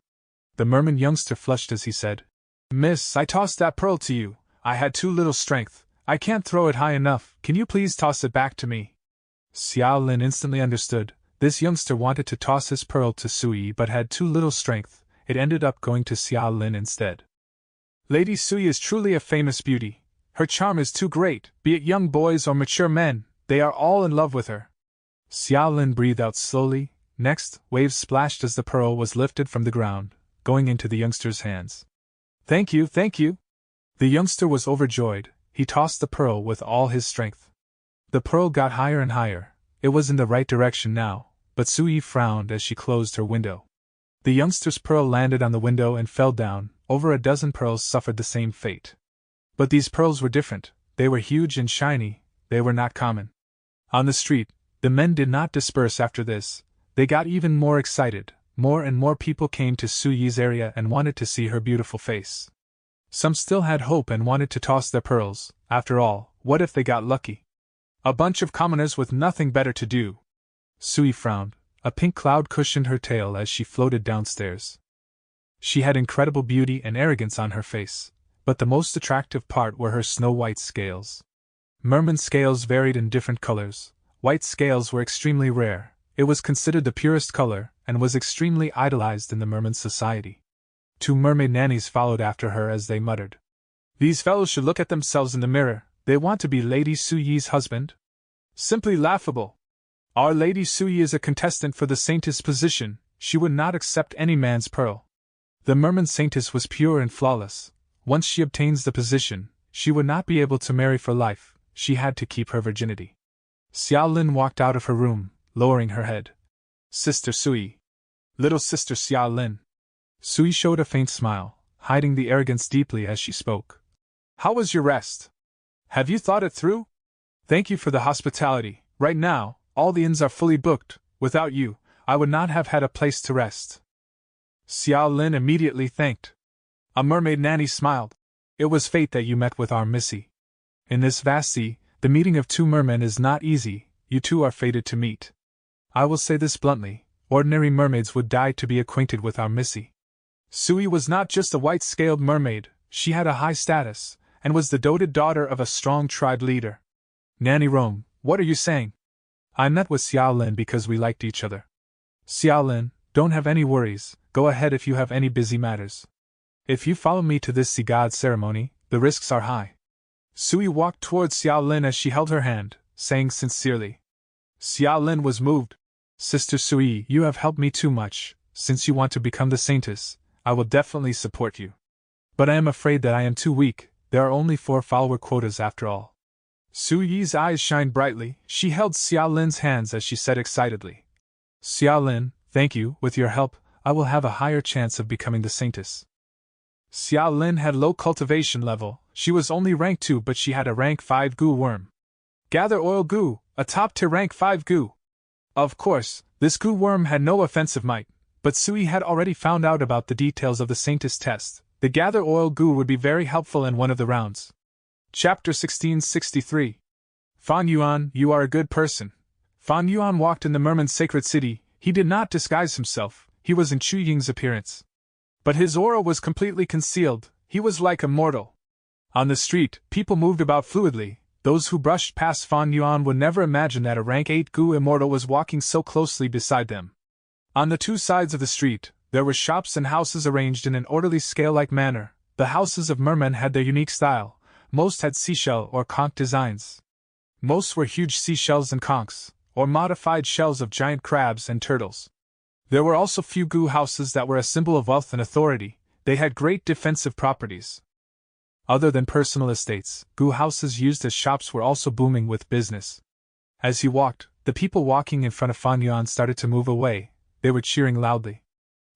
The merman youngster flushed as he said, Miss, I tossed that pearl to you. I had too little strength. I can't throw it high enough. Can you please toss it back to me? Xiaolin instantly understood. This youngster wanted to toss his pearl to Sui but had too little strength. It ended up going to Xiaolin instead. Lady Sui is truly a famous beauty. Her charm is too great, be it young boys or mature men, they are all in love with her. Xiaolin breathed out slowly. Next, waves splashed as the pearl was lifted from the ground, going into the youngster's hands. Thank you, thank you! The youngster was overjoyed. He tossed the pearl with all his strength. The pearl got higher and higher. It was in the right direction now, but Sui frowned as she closed her window. The youngster's pearl landed on the window and fell down, over a dozen pearls suffered the same fate. But these pearls were different, they were huge and shiny, they were not common. On the street, the men did not disperse after this, they got even more excited, more and more people came to Su Yi's area and wanted to see her beautiful face. Some still had hope and wanted to toss their pearls, after all, what if they got lucky? A bunch of commoners with nothing better to do. Su Yi frowned, a pink cloud cushioned her tail as she floated downstairs. She had incredible beauty and arrogance on her face, but the most attractive part were her snow-white scales. Merman scales varied in different colors. White scales were extremely rare, it was considered the purest color, and was extremely idolized in the merman society. 2 mermaid nannies followed after her as they muttered, "These fellows should look at themselves in the mirror, they want to be Lady Su Yi's husband? Simply laughable! Our Lady Su Yi is a contestant for the saintess position, she would not accept any man's pearl. The merman saintess was pure and flawless. Once she obtains the position, she would not be able to marry for life, she had to keep her virginity." Xiao Lin walked out of her room, lowering her head. "Sister Su Yi. Little sister Xiao Lin." Su Yi showed a faint smile, hiding the arrogance deeply as she spoke. "How was your rest? Have you thought it through? Thank you for the hospitality. Right now, all the inns are fully booked. Without you, I would not have had a place to rest." Xiao Lin immediately thanked. A mermaid nanny smiled. "It was fate that you met with our Missy. In this vast sea, the meeting of 2 mermen is not easy, you two are fated to meet. I will say this bluntly, ordinary mermaids would die to be acquainted with our Missy." Su Yi was not just a white-scaled mermaid, she had a high status, and was the doted daughter of a strong tribe leader. "Nanny Rome, what are you saying?" "I met with Xiao Lin because we liked each other." "Xiao Lin, don't have any worries, go ahead if you have any busy matters. If you follow me to this sea god ceremony, the risks are high." Su Yi walked towards Xiao Lin as she held her hand, saying sincerely. Xiao Lin was moved. "Sister Su Yi, you have helped me too much, since you want to become the saintess, I will definitely support you. But I am afraid that I am too weak, there are only 4 follower quotas after all." Su Yi's eyes shined brightly, she held Xiao Lin's hands as she said excitedly. "Xiao Lin, thank you, with your help, I will have a higher chance of becoming the saintess." Xiao Lin had low cultivation level, she was only rank 2 but she had a rank 5 goo worm. Gather oil goo, a top-tier rank 5 goo. Of course, this goo worm had no offensive might, but Su Yi had already found out about the details of the saintess test. The gather oil goo would be very helpful in one of the rounds. Chapter 1663. Fan Yuan, you are a good person. Fan Yuan walked in the merman's sacred city, he did not disguise himself, he was in Chu Ying's appearance. But his aura was completely concealed, he was like a mortal. On the street, people moved about fluidly, those who brushed past Fan Yuan would never imagine that a rank 8 goo immortal was walking so closely beside them. On the 2 sides of the street, there were shops and houses arranged in an orderly scale-like manner. The houses of mermen had their unique style, most had seashell or conch designs. Most were huge seashells and conchs, or modified shells of giant crabs and turtles. There were also few goo houses that were a symbol of wealth and authority, they had great defensive properties. Other than personal estates, goo houses used as shops were also booming with business. As he walked, the people walking in front of Fan Yuan started to move away, they were cheering loudly.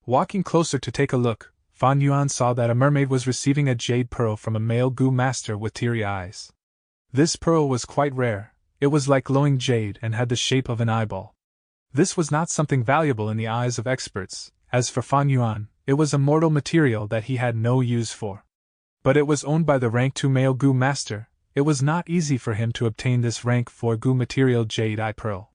Walking closer to take a look, Fan Yuan saw that a mermaid was receiving a jade pearl from a male goo master with teary eyes. This pearl was quite rare, it was like glowing jade and had the shape of an eyeball. This was not something valuable in the eyes of experts, as for Fan Yuan, it was a mortal material that he had no use for. But it was owned by the rank 2 male goo master, it was not easy for him to obtain this rank 4 goo material jade eye pearl.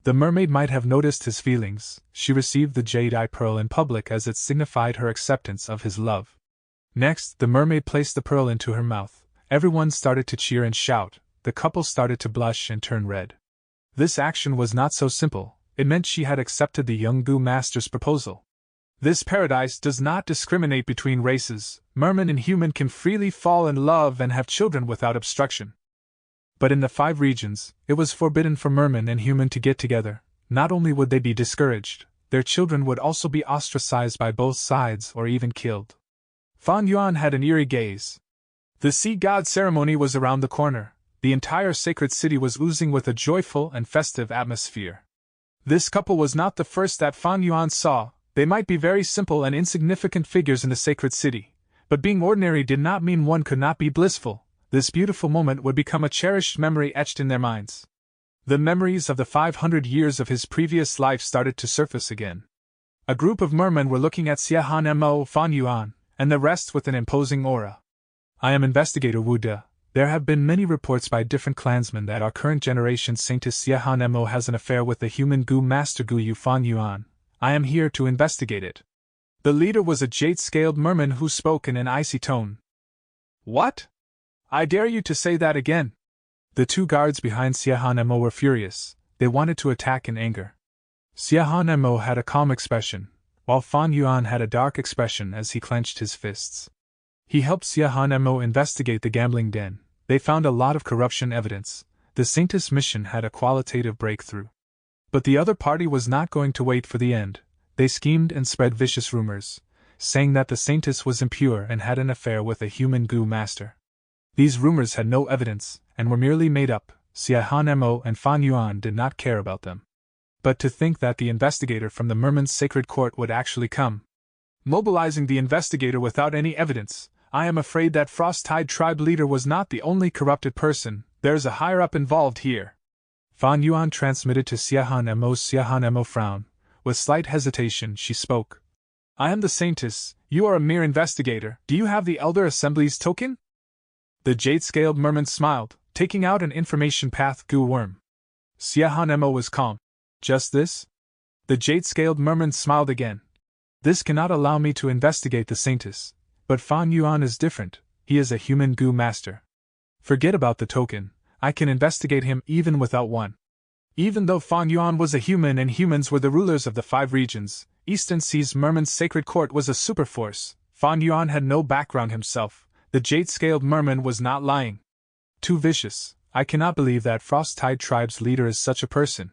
The mermaid might have noticed his feelings, she received the jade eye pearl in public as it signified her acceptance of his love. Next, the mermaid placed the pearl into her mouth, everyone started to cheer and shout, the couple started to blush and turn red. This action was not so simple, it meant she had accepted the young goo master's proposal. This paradise does not discriminate between races, merman and human can freely fall in love and have children without obstruction. But in the 5 regions, it was forbidden for merman and human to get together. Not only would they be discouraged, their children would also be ostracized by both sides or even killed. Fan Yuan had an eerie gaze. The sea god ceremony was around the corner, the entire sacred city was oozing with a joyful and festive atmosphere. This couple was not the first that Fan Yuan saw, they might be very simple and insignificant figures in the sacred city, But being ordinary did not mean one could not be blissful. This beautiful moment would become a cherished memory etched in their minds. The memories of the 500 years of his previous life started to surface again. A group of mermen were looking at Xiahan Mo Fan Yuan, and the rest with an imposing aura. I am Investigator Wu De. There have been many reports by different clansmen that our current generation Saintess Xiahan Mo has an affair with the human Gu Master Gu Yu Fan Yuan. I am here to investigate it. The leader was a jade-scaled merman who spoke in an icy tone. What? I dare you to say that again. The two guards behind Xiahan Mo were furious. They wanted to attack in anger. Xiahan Mo had a calm expression, while Fan Yuan had a dark expression as he clenched his fists. He helped Xiahan Mo investigate the gambling den. They found a lot of corruption evidence. The Saintess mission had a qualitative breakthrough. But the other party was not going to wait for the end. They schemed and spread vicious rumors, saying that the Saintess was impure and had an affair with a human Gu master. These rumors had no evidence, and were merely made up. Xiahan Mo and Fan Yuan did not care about them. But to think that the investigator from the Merman's sacred court would actually come. Mobilizing the investigator without any evidence, I am afraid that Frost-Tide tribe leader was not the only corrupted person. There's a higher-up involved here. Fan Yuan transmitted to Xiahan Mo frown. With slight hesitation, she spoke. I am the Saintess. You are a mere investigator. Do you have the Elder Assembly's token? The jade-scaled merman smiled, taking out an information path Gu worm. Xiahan Mo was calm. Just this? The jade-scaled merman smiled again. This cannot allow me to investigate the Saintess. But Fan Yuan is different. He is a human Gu master. Forget about the token. I can investigate him even without one. Even though Fan Yuan was a human and humans were the rulers of the 5 regions, Eastern Sea's Merman's sacred court was a superforce. Fan Yuan had no background himself. The jade-scaled merman was not lying. Too vicious. I cannot believe that Frost-Tide tribe's leader is such a person.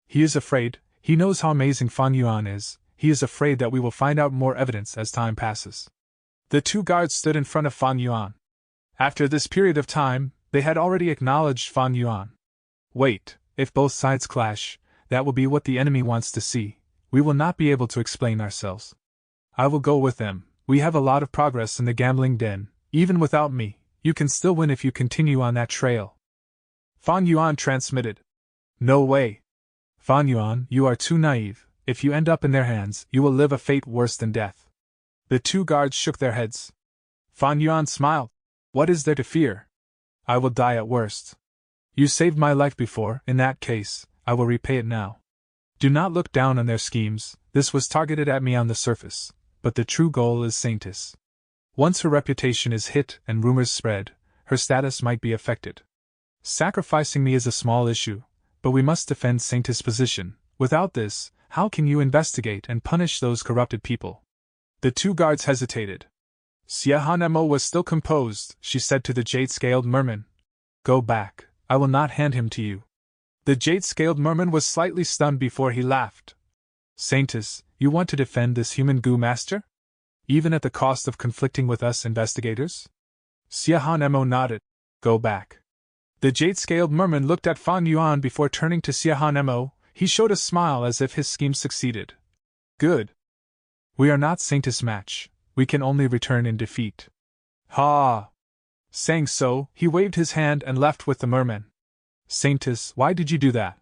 He is afraid. He knows how amazing Fan Yuan is. He is afraid that we will find out more evidence as time passes. The two guards stood in front of Fan Yuan. After this period of time, they had already acknowledged Fan Yuan. Wait, if both sides clash, that will be what the enemy wants to see. We will not be able to explain ourselves. I will go with them. We have a lot of progress in the gambling den. Even without me, you can still win if you continue on that trail. Fan Yuan transmitted. No way. Fan Yuan, you are too naive. If you end up in their hands, you will live a fate worse than death. The two guards shook their heads. Fan Yuan smiled. What is there to fear? I will die at worst. You saved my life before. In that case, I will repay it now. Do not look down on their schemes. This was targeted at me on the surface, but the true goal is Saintess. Once her reputation is hit and rumors spread, her status might be affected. Sacrificing me is a small issue, but we must defend Saintess' position. Without this, how can you investigate and punish those corrupted people? The two guards hesitated. Xiahan Mo was still composed. She said to the jade-scaled merman, Go back, I will not hand him to you. The jade-scaled merman was slightly stunned before he laughed. Saintess, you want to defend this human Gu master? Even at the cost of conflicting with us investigators? Xiahan Mo nodded. Go back. The jade-scaled merman looked at Fan Yuan before turning to Xiahan Mo. He showed a smile as if his scheme succeeded. Good. We are not Saintess match. We can only return in defeat. Ha! Saying so, he waved his hand and left with the merman. Saintess, why did you do that?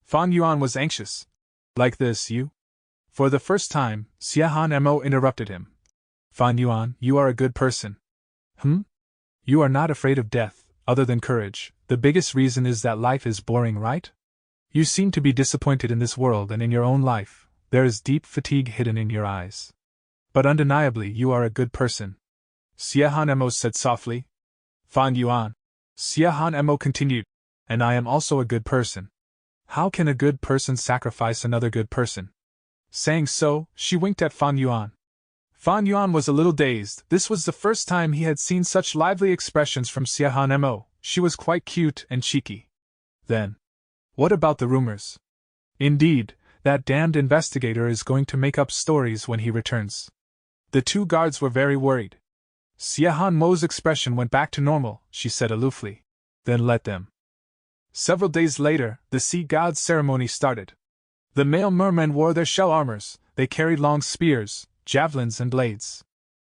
Fan Yuan was anxious. Like this, you? For the first time, Xiahan Mo interrupted him. Fan Yuan, you are a good person. You are not afraid of death, other than courage. The biggest reason is that life is boring, right? You seem to be disappointed in this world and in your own life. There is deep fatigue hidden in your eyes. But undeniably you are a good person. Xiahan Mo said softly. Fan Yuan. Xiahan Mo continued. And I am also a good person. How can a good person sacrifice another good person? Saying so, she winked at Fan Yuan. Fan Yuan was a little dazed. This was the first time he had seen such lively expressions from Xiahan Mo. She was quite cute and cheeky. Then, what about the rumors? Indeed, that damned investigator is going to make up stories when he returns. The two guards were very worried. Xiahan Mo's expression went back to normal. She said aloofly. Then let them. Several days later, the sea god's ceremony started. The male mermen wore their shell armors. They carried long spears, javelins and blades.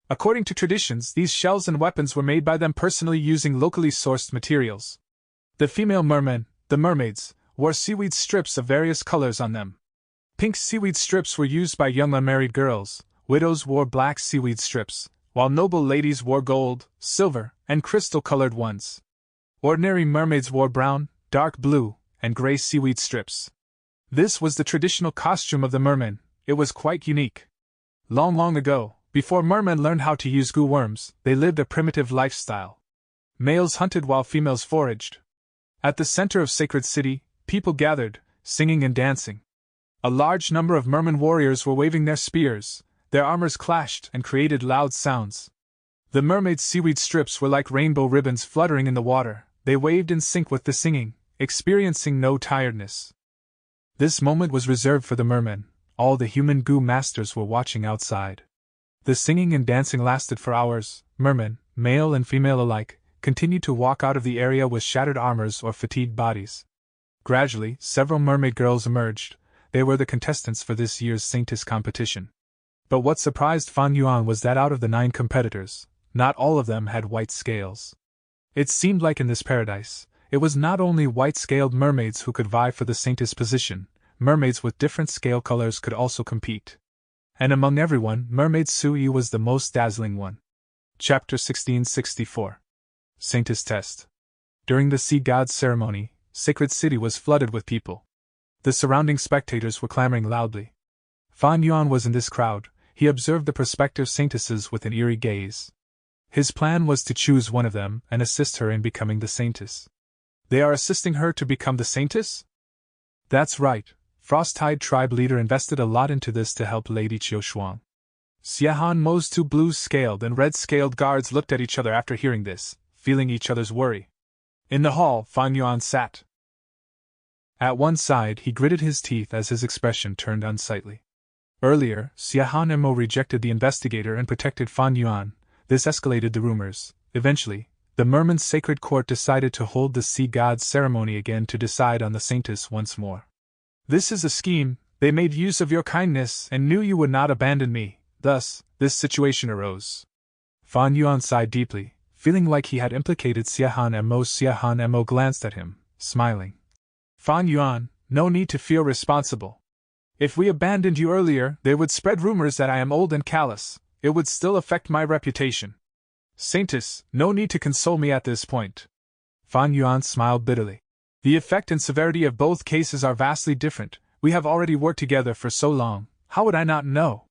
According to traditions, these shells and weapons were made by them personally using locally sourced materials. The female mermen, the mermaids, wore seaweed strips of various colors on them. Pink seaweed strips were used by young unmarried girls, widows wore black seaweed strips, while noble ladies wore gold, silver, and crystal-colored ones. Ordinary mermaids wore brown, dark blue, and gray seaweed strips. This was the traditional costume of the mermen. It was quite unique. Long, long ago, before mermen learned how to use goo worms, they lived a primitive lifestyle. Males hunted while females foraged. At the center of Sacred City, people gathered, singing and dancing. A large number of merman warriors were waving their spears, their armors clashed and created loud sounds. The mermaids' seaweed strips were like rainbow ribbons fluttering in the water, they waved in sync with the singing, experiencing no tiredness. This moment was reserved for the mermen. All the human goo masters were watching outside. The singing and dancing lasted for hours. Mermen, male and female alike, continued to walk out of the area with shattered armors or fatigued bodies. Gradually, several mermaid girls emerged. They were the contestants for this year's Saintess competition. But what surprised Fan Yuan was that out of the 9 competitors, not all of them had white scales. It seemed like in this paradise, it was not only white-scaled mermaids who could vie for the Saintess position, mermaids with different scale colors could also compete. And among everyone, Mermaid Sui was the most dazzling one. Chapter 1664. Saintess Test. During the Sea God's ceremony, Sacred City was flooded with people. The surrounding spectators were clamoring loudly. Fan Yuan was in this crowd. He observed the prospective saintesses with an eerie gaze. His plan was to choose one of them and assist her in becoming the saintess. They are assisting her to become the saintess? That's right. Frost-Tide tribe leader invested a lot into this to help Lady Qiushuang. Xiahan Mo's 2 blue-scaled and red-scaled guards looked at each other after hearing this, feeling each other's worry. In the hall, Fan Yuan sat. At one side, he gritted his teeth as his expression turned unsightly. Earlier, Xiahan Mo rejected the investigator and protected Fan Yuan. This escalated the rumors. Eventually, the Merman's sacred court decided to hold the Sea God's ceremony again to decide on the saintess once more. This is a scheme. They made use of your kindness and knew you would not abandon me. Thus, this situation arose. Fan Yuan sighed deeply, feeling like he had implicated Xiahan Mo. Xiahan Mo glanced at him, smiling. Fan Yuan, no need to feel responsible. If we abandoned you earlier, they would spread rumors that I am old and callous. It would still affect my reputation. Saintess, no need to console me at this point. Fan Yuan smiled bitterly. The effect and severity of both cases are vastly different. We have already worked together for so long. How would I not know?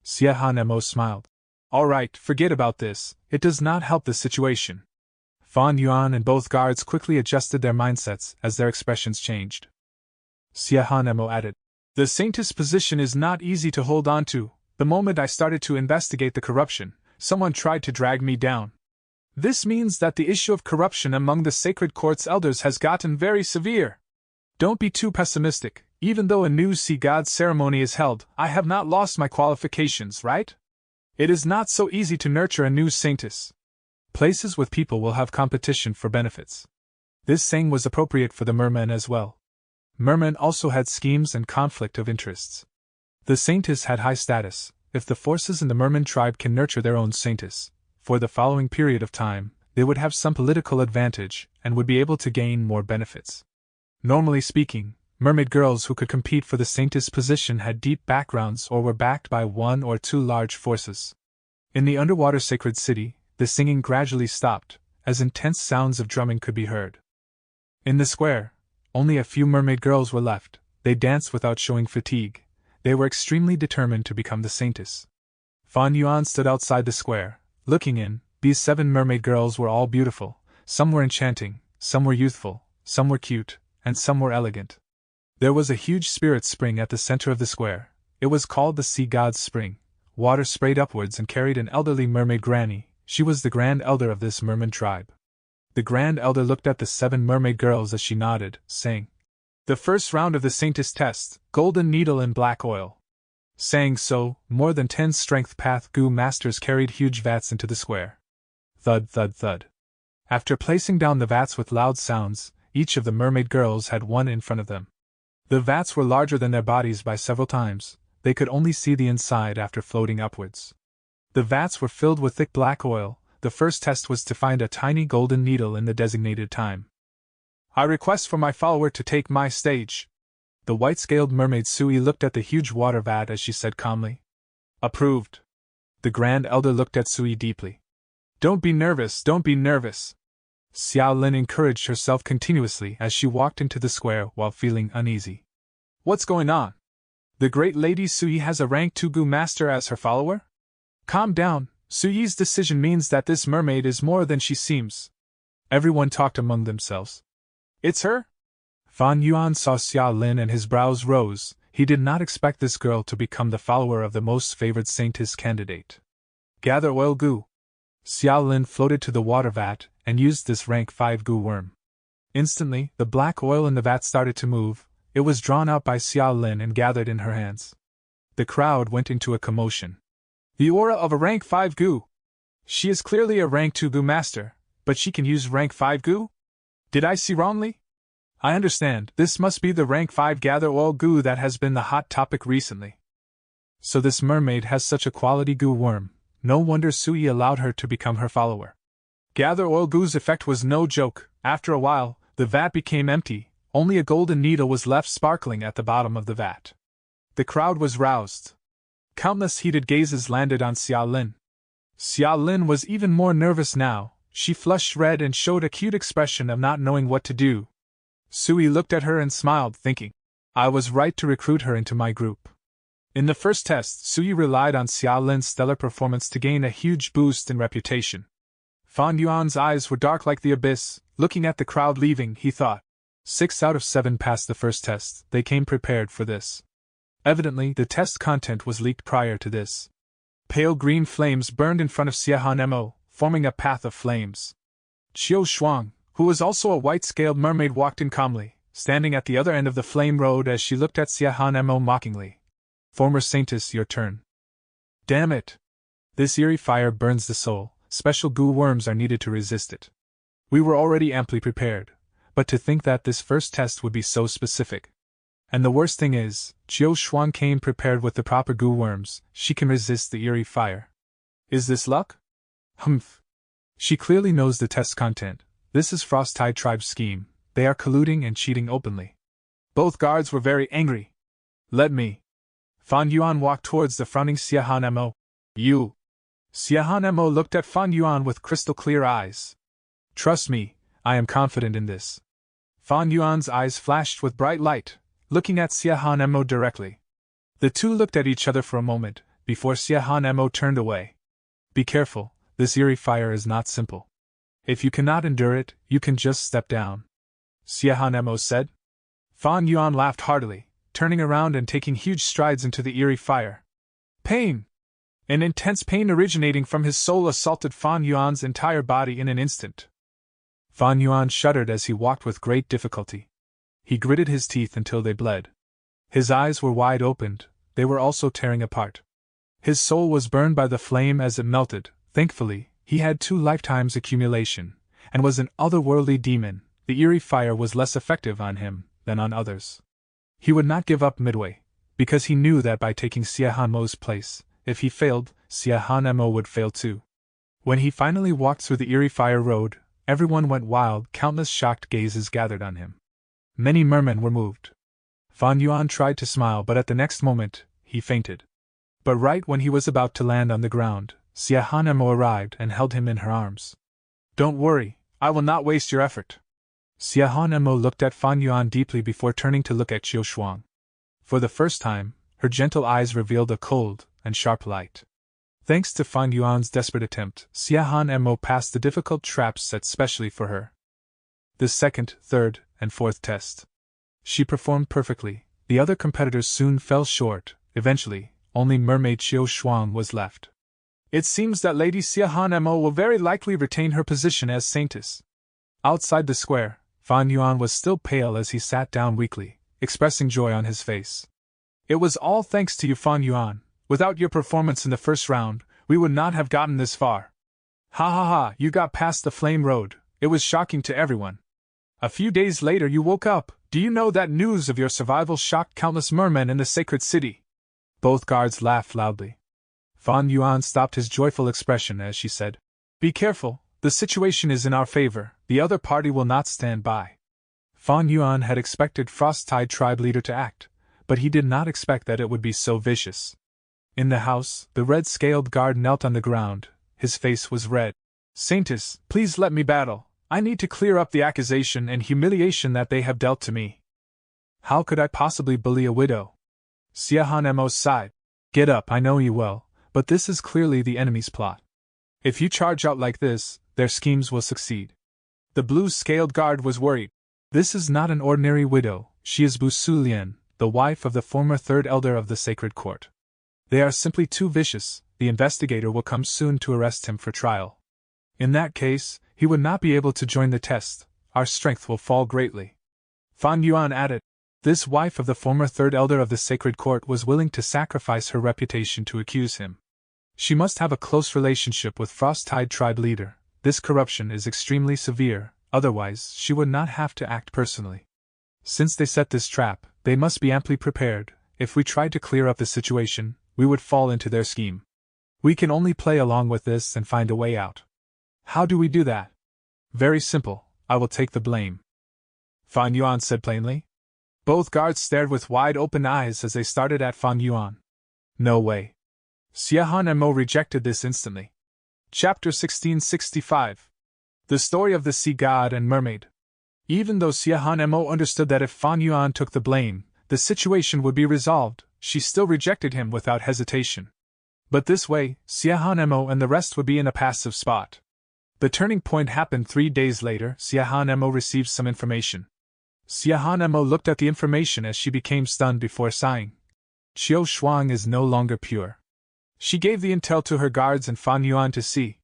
Xiahan Mo smiled. All right, forget about this. It does not help the situation. Fan Yuan and both guards quickly adjusted their mindsets as their expressions changed. Xiahan Mo added, the saintess position is not easy to hold on to. The moment I started to investigate the corruption, someone tried to drag me down. This means that the issue of corruption among the Sacred Court's elders has gotten very severe. Don't be too pessimistic. Even though a new Sea God ceremony is held, I have not lost my qualifications, right? It is not so easy to nurture a new saintess. Places with people will have competition for benefits. This saying was appropriate for the mermen as well. Mermen also had schemes and conflict of interests. The saintess had high status. If the forces in the merman tribe can nurture their own saintess, for the following period of time, they would have some political advantage and would be able to gain more benefits. Normally speaking, mermaid girls who could compete for the saintess position had deep backgrounds or were backed by 1 or 2 large forces. In the underwater Sacred City, the singing gradually stopped, as intense sounds of drumming could be heard. In the square, only a few mermaid girls were left. They danced without showing fatigue. They were extremely determined to become the saintess. Fan Yuan stood outside the square, looking in. These 7 mermaid girls were all beautiful. Some were enchanting, some were youthful, some were cute, and some were elegant. There was a huge spirit spring at the center of the square. It was called the Sea God's Spring. Water sprayed upwards and carried an elderly mermaid granny. She was the grand elder of this merman tribe. The grand elder looked at the 7 mermaid girls as she nodded, saying, the first round of the saintess test, golden needle and black oil. Saying so, more than 10 strength path goo masters carried huge vats into the square. Thud, thud, thud. After placing down the vats with loud sounds, each of the mermaid girls had one in front of them. The vats were larger than their bodies by several times. They could only see the inside after floating upwards. The vats were filled with thick black oil. The first test was to find a tiny golden needle in the designated time. I request for my follower to take my stage. The white-scaled mermaid Sui looked at the huge water vat as she said calmly. Approved. The Grand Elder looked at Sui deeply. Don't be nervous, don't be nervous. Xiao Lin encouraged herself continuously as she walked into the square while feeling uneasy. What's going on? The great lady Sui has a rank 2 Gu master as her follower? Calm down, Sui's decision means that this mermaid is more than she seems. Everyone talked among themselves. It's her? Fan Yuan saw Xiao Lin and his brows rose. He did not expect this girl to become the follower of the most favored saintess candidate. Gather oil Gu. Xiao Lin floated to the water vat and used this rank 5 Gu worm. Instantly, the black oil in the vat started to move. It was drawn out by Xiao Lin and gathered in her hands. The crowd went into a commotion. The aura of a rank 5 Gu. She is clearly a rank 2 Gu master, but she can use rank 5 Gu? Did I see wrongly? I understand, this must be the rank 5 gather oil Gu that has been the hot topic recently. So this mermaid has such a quality Gu worm, no wonder Sui allowed her to become her follower. Gather oil Gu's effect was no joke. After a while, the vat became empty, only a golden needle was left sparkling at the bottom of the vat. The crowd was roused. Countless heated gazes landed on Xiao Lin. Xiao Lin was even more nervous now. She flushed red and showed a cute expression of not knowing what to do. Sui looked at her and smiled, thinking, I was right to recruit her into my group. In the first test, Sui relied on Xiao Lin's stellar performance to gain a huge boost in reputation. Fan Yuan's eyes were dark like the abyss. Looking at the crowd leaving, he thought, 6 out of 7 passed the first test. They came prepared for this. Evidently, the test content was leaked prior to this. Pale green flames burned in front of Xia Mo, forming a path of flames. Qiu Shuang, who was also a white-scaled mermaid, walked in calmly, standing at the other end of the flame road as she looked at Xia Mo mockingly. Former saintess, your turn. Damn it! This eerie fire burns the soul. Special Gu worms are needed to resist it. We were already amply prepared, but to think that this first test would be so specific. And the worst thing is, Qiu Shuang came prepared with the proper Gu worms. She can resist the eerie fire. Is this luck? Humph. She clearly knows the test content. This is Frost Tide Tribe's scheme. They are colluding and cheating openly. Both guards were very angry. Let me. Fan Yuan walked towards the frowning Xia Mo. You. Xia Mo looked at Fan Yuan with crystal-clear eyes. Trust me, I am confident in this. Fan Yuan's eyes flashed with bright light, looking at Xia Mo directly. The two looked at each other for a moment, before Xia Mo turned away. Be careful, this eerie fire is not simple. If you cannot endure it, you can just step down. Xia Mo said. Fan Yuan laughed heartily, turning around and taking huge strides into the eerie fire. Pain! An intense pain originating from his soul assaulted Fan Yuan's entire body in an instant. Fan Yuan shuddered as he walked with great difficulty. He gritted his teeth until they bled. His eyes were wide opened, they were also tearing apart. His soul was burned by the flame as it melted. Thankfully, he had 2 lifetimes accumulation, and was an otherworldly demon. The eerie fire was less effective on him than on others. He would not give up midway, because he knew that by taking Xia Mo's place, if he failed, Xia Mo would fail too. When he finally walked through the eerie fire road, everyone went wild. Countless shocked gazes gathered on him. Many mermen were moved. Fan Yuan tried to smile, but at the next moment, he fainted. But right when he was about to land on the ground, Xia Mo arrived and held him in her arms. Don't worry, I will not waste your effort. Xia Mo looked at Fan Yuan deeply before turning to look at Qiu Shuang. For the first time, her gentle eyes revealed a cold and sharp light. Thanks to Fan Yuan's desperate attempt, Xia Mo passed the difficult traps set specially for her. The second, third, and fourth test. She performed perfectly. The other competitors soon fell short. Eventually, only mermaid Qiu Shuang was left. It seems that Lady Xia Mo will very likely retain her position as saintess. Outside the square, Fan Yuan was still pale as he sat down weakly, expressing joy on his face. It was all thanks to you, Fan Yuan. Without your performance in the first round, we would not have gotten this far. Ha ha ha, you got past the flame road. It was shocking to everyone. A few days later you woke up. Do you know that news of your survival shocked countless mermen in the sacred city? Both guards laughed loudly. Fan Yuan stopped his joyful expression as she said, "Be careful, the situation is in our favor, the other party will not stand by." Fan Yuan had expected Frost-Tide tribe leader to act, but he did not expect that it would be so vicious. In the house, the red-scaled guard knelt on the ground, his face was red. "Saintess, please let me battle. I need to clear up the accusation and humiliation that they have dealt to me." "How could I possibly bully a widow?" Siahan Mo sighed. "Get up, I know you well, but this is clearly the enemy's plot. If you charge out like this, their schemes will succeed." The blue-scaled guard was worried. "This is not an ordinary widow, she is Bu Sulian, the wife of the former third elder of the sacred court. They are simply too vicious, the investigator will come soon to arrest him for trial. In that case, he would not be able to join the test, our strength will fall greatly." Fan Yuan added, "This wife of the former third elder of the sacred court was willing to sacrifice her reputation to accuse him. She must have a close relationship with Frost-Tide tribe leader, this corruption is extremely severe, otherwise she would not have to act personally. Since they set this trap, they must be amply prepared. If we tried to clear up the situation, we would fall into their scheme. We can only play along with this and find a way out." "How do we do that?" "Very simple, I will take the blame," Fan Yuan said plainly. Both guards stared with wide open eyes as they started at Fan Yuan. "No way." Siahan Mo rejected this instantly. Chapter 1665. The Story of the Sea God and Mermaid. Even though Siahan Mo understood that if Fan Yuan took the blame, the situation would be resolved, she still rejected him without hesitation. But this way, Siahan Mo and the rest would be in a passive spot. The turning point happened 3 days later. Siahan Mo received some information. Siahan Mo looked at the information as she became stunned before sighing. Qiu Shuang is no longer pure. She gave the intel to her guards and Fan Yuan to see.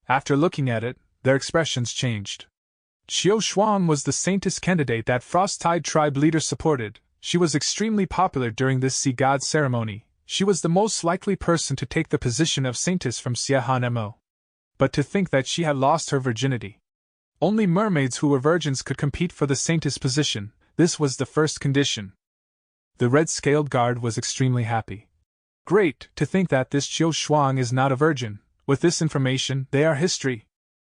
After looking at it, their expressions changed. Qiu Shuang was the saintess candidate that Frost-Tide tribe leader supported. She was extremely popular during this sea god ceremony. She was the most likely person to take the position of saintess from Siahan Mo. But to think that she had lost her virginity. Only mermaids who were virgins could compete for the saintess position, this was the first condition. The red-scaled guard was extremely happy. Great, to think that this Qiu Shuang is not a virgin. With this information, they are history.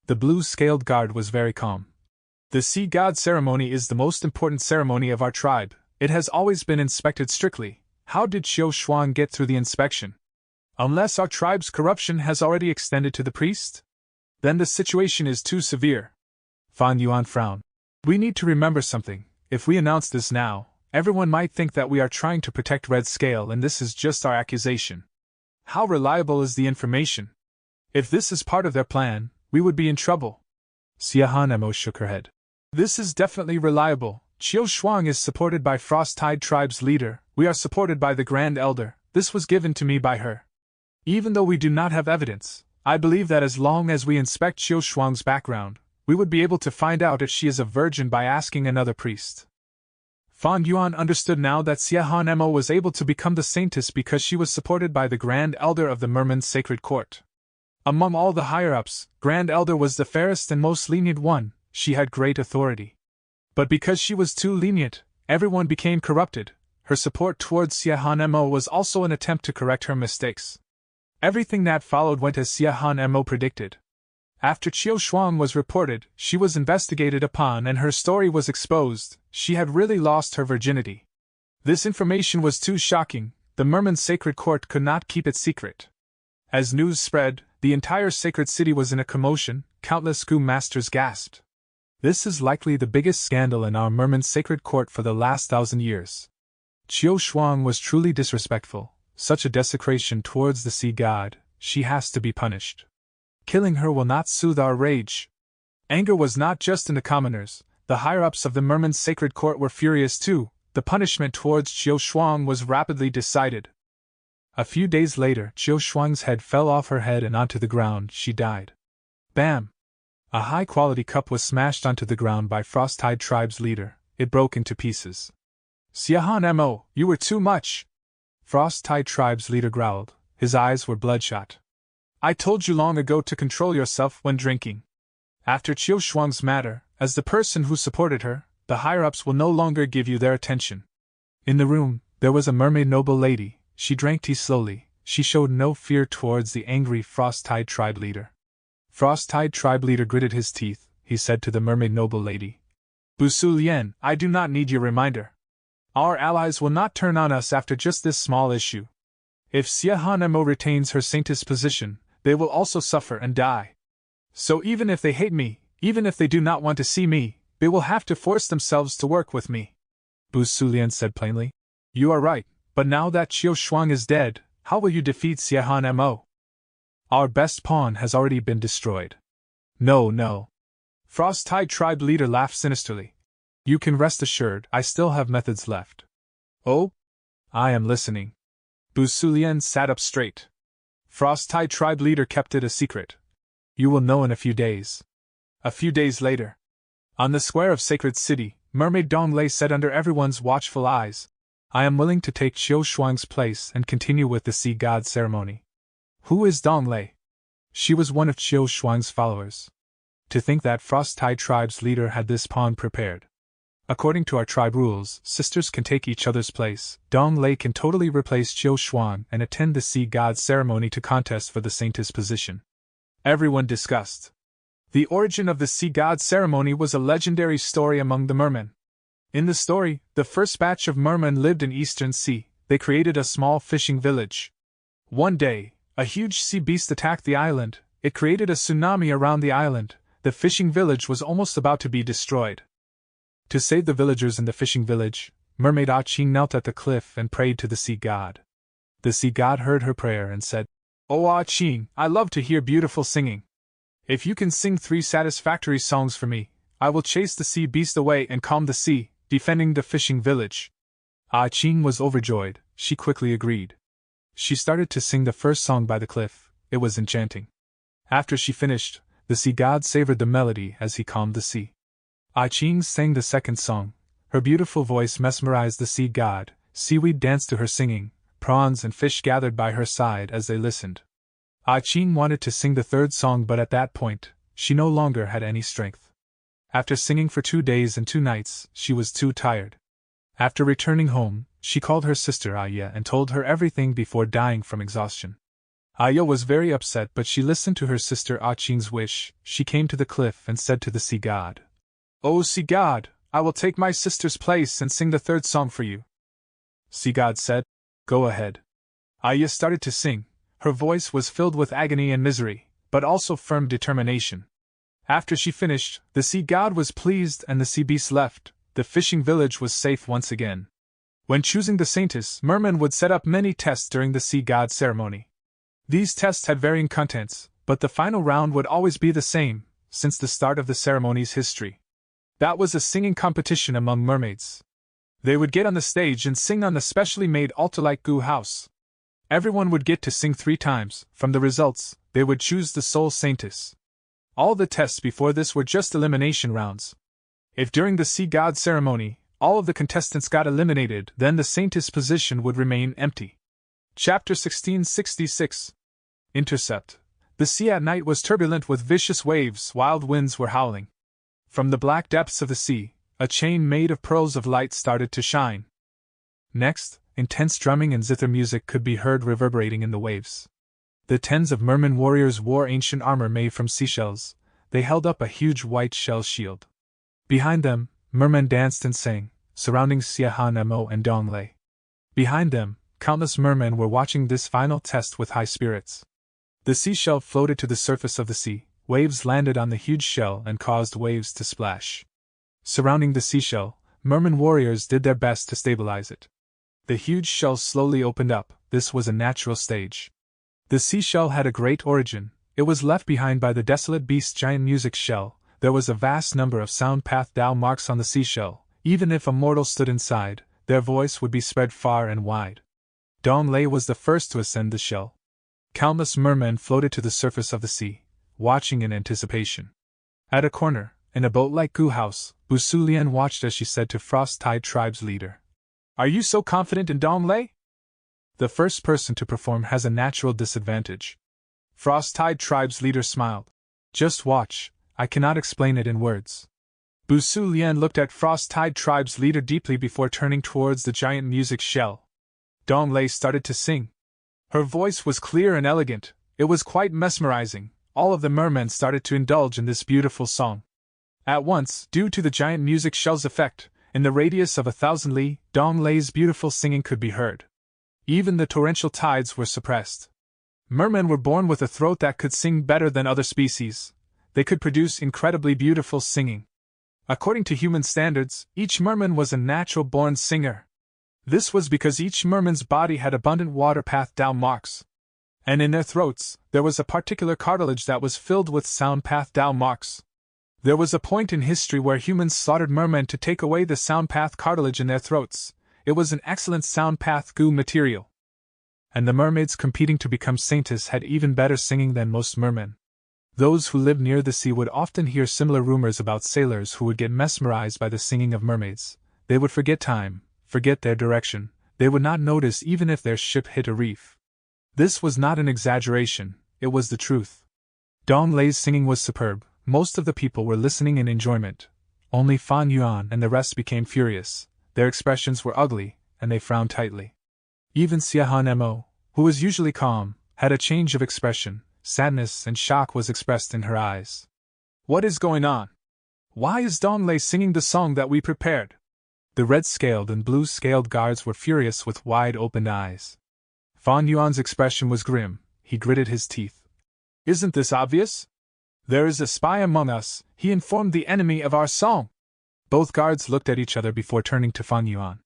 The blue-scaled guard was very calm. The sea god ceremony is the most important ceremony of our tribe. It has always been inspected strictly. How did Qiu Shuang get through the inspection? Unless our tribe's corruption has already extended to the priest? Then the situation is too severe. Fan Yuan frowned. We need to remember something. If we announce this now, everyone might think that we are trying to protect Red Scale and this is just our accusation. How reliable is the information? If this is part of their plan, we would be in trouble. Siahan Mo shook her head. This is definitely reliable. Qiu Shuang is supported by Frost-Tide tribe's leader. We are supported by the Grand Elder. This was given to me by her. Even though we do not have evidence, I believe that as long as we inspect Qiu Shuang's background, we would be able to find out if she is a virgin by asking another priest. Fan Yuan understood now that Siahan Mo was able to become the saintess because she was supported by the Grand Elder of the Merman's sacred court. Among all the higher-ups, Grand Elder was the fairest and most lenient one. She had great authority. But because she was too lenient, everyone became corrupted. Her support towards Siahan Mo was also an attempt to correct her mistakes. Everything that followed went as Siahan Mo predicted. After Qiu Shuang was reported, she was investigated upon and her story was exposed. She had really lost her virginity. This information was too shocking. The Merman's sacred court could not keep it secret. As news spread, the entire sacred city was in a commotion. Countless schoolmasters gasped. This is likely the biggest scandal in our Merman's sacred court for the last 1,000 years. Qiu Shuang was truly disrespectful. Such a desecration towards the sea god, she has to be punished. Killing her will not soothe our rage. Anger was not just in the commoners, the higher-ups of the Merman's sacred court were furious too. The punishment towards Qiu Shuang was rapidly decided. A few days later, Qiu Shuang's head fell off her head and onto the ground. She died. Bam! A high-quality cup was smashed onto the ground by Frost-Tide tribe's leader. It broke into pieces. Siahan Mo, you were too much! Frost-Tide tribe's leader growled. His eyes were bloodshot. I told you long ago to control yourself when drinking. After Qiu Shuang's matter, as the person who supported her, the higher-ups will no longer give you their attention. In the room, there was a mermaid noble lady. She drank tea slowly. she showed no fear towards the angry Frost-Tide tribe leader. Frost-Tide tribe leader gritted his teeth. He said to the mermaid noble lady, "Busu Lian, I do not need your reminder. Our allies will not turn on us after just this small issue. If Xia Mo retains her saintess position, they will also suffer and die. So even if they hate me, even if they do not want to see me, they will have to force themselves to work with me." Busu Lian said plainly, "You are right, but now that Qiu Shuang is dead, how will you defeat Xia Mo? Our best pawn has already been destroyed." No. Frost-Tide tribe leader laughed sinisterly. "You can rest assured I still have methods left." "Oh? I am listening." Busu Lian sat up straight. Frost-Tide tribe leader kept it a secret. "You will know in a few days." A few days later, on the square of Sacred City, Mermaid Donglei said under everyone's watchful eyes, "I am willing to take Qiu Shuang's place and continue with the Sea God ceremony." Who is Donglei? She was one of Qiu Shuang's followers. To think that Frost-Tide tribe's leader had this pawn prepared. According to our tribe rules, sisters can take each other's place. Donglei can totally replace Qiu Shuang and attend the Sea God ceremony to contest for the saintess position. Everyone discussed. The origin of the Sea God ceremony was a legendary story among the mermen. In the story, the first batch of mermen lived in Eastern Sea. They created a small fishing village. One day, a huge sea beast attacked the island. It created a tsunami around the island. The fishing village was almost about to be destroyed. To save the villagers in the fishing village, Mermaid Ah Ching knelt at the cliff and prayed to the sea god. The sea god heard her prayer and said, "Oh Ah Ching, I love to hear beautiful singing. If you can sing 3 satisfactory songs for me, I will chase the sea beast away and calm the sea, defending the fishing village." Ah Ching was overjoyed. She quickly agreed. She started to sing the first song by the cliff. It was enchanting. After she finished, the sea god savored the melody as he calmed the sea. Ah Ching sang the second song. Her beautiful voice mesmerized the sea god. Seaweed danced to her singing. Prawns and fish gathered by her side as they listened. Ah Ching wanted to sing the third song, but at that point, she no longer had any strength. After singing for 2 days and 2 nights, she was too tired. After returning home, she called her sister Aya and told her everything before dying from exhaustion. Aya was very upset, but she listened to her sister Ah Ching's wish. She came to the cliff and said to the sea god, "Oh sea god, I will take my sister's place and sing the third song for you." Sea god said, "Go ahead." Aya started to sing. Her voice was filled with agony and misery, but also firm determination. After she finished, the sea god was pleased and the sea beast left. The fishing village was safe once again. When choosing the saintess, mermen would set up many tests during the sea god ceremony. These tests had varying contents, but the final round would always be the same, since the start of the ceremony's history. That was a singing competition among mermaids. They would get on the stage and sing on the specially made altar-like goo house. Everyone would get to sing 3 times. From the results, they would choose the sole saintess. All the tests before this were just elimination rounds. If during the sea god ceremony, all of the contestants got eliminated, then the saintess position would remain empty. Chapter 1666. Intercept. The sea at night was turbulent with vicious waves. Wild winds were howling. From the black depths of the sea, a chain made of pearls of light started to shine. Next, intense drumming and zither music could be heard reverberating in the waves. The tens of merman warriors wore ancient armor made from seashells. They held up a huge white shell shield. Behind them, mermen danced and sang, surrounding Xia Mo and Donglei. Behind them, countless mermen were watching this final test with high spirits. The seashell floated to the surface of the sea. Waves landed on the huge shell and caused waves to splash. Surrounding the seashell, merman warriors did their best to stabilize it. The huge shell slowly opened up. This was a natural stage. The seashell had a great origin. It was left behind by the desolate beast's giant music shell. There was a vast number of sound path Dao marks on the seashell. Even if a mortal stood inside, their voice would be spread far and wide. Donglei was the first to ascend the shell. Countless mermen floated to the surface of the sea, watching in anticipation. At a corner, in a boat-like goo house, Busu Lian watched as she said to Frost-Tide tribe's leader, "Are you so confident in Donglei? The first person to perform has a natural disadvantage." Frost-Tide tribe's leader smiled. "Just watch, I cannot explain it in words." Busu Lian looked at Frost-Tide tribe's leader deeply before turning towards the giant music shell. Donglei started to sing. Her voice was clear and elegant. It was quite mesmerizing. All of the mermen started to indulge in this beautiful song. At once, due to the giant music shell's effect, in the radius of 1,000 li, Dong Lei's beautiful singing could be heard. Even the torrential tides were suppressed. Mermen were born with a throat that could sing better than other species. They could produce incredibly beautiful singing. According to human standards, each merman was a natural-born singer. This was because each merman's body had abundant water path down marks. And in their throats, there was a particular cartilage that was filled with sound path down marks. There was a point in history where humans slaughtered mermen to take away the sound path cartilage in their throats. It was an excellent sound path goo material. And the mermaids competing to become saintess had even better singing than most mermen. Those who lived near the sea would often hear similar rumors about sailors who would get mesmerized by the singing of mermaids. They would forget time, forget their direction. They would not notice even if their ship hit a reef. This was not an exaggeration, it was the truth. Dong Lei's singing was superb. Most of the people were listening in enjoyment. Only Fan Yuan and the rest became furious. Their expressions were ugly, and they frowned tightly. Even Xiahan Mo, who was usually calm, had a change of expression. Sadness and shock was expressed in her eyes. What is going on? Why is Dong Lei singing the song that we prepared? The red-scaled and blue-scaled guards were furious with wide-opened eyes. Fan Yuan's expression was grim. He gritted his teeth. Isn't this obvious? There is a spy among us. He informed the enemy of our song. Both guards looked at each other before turning to Fan Yuan.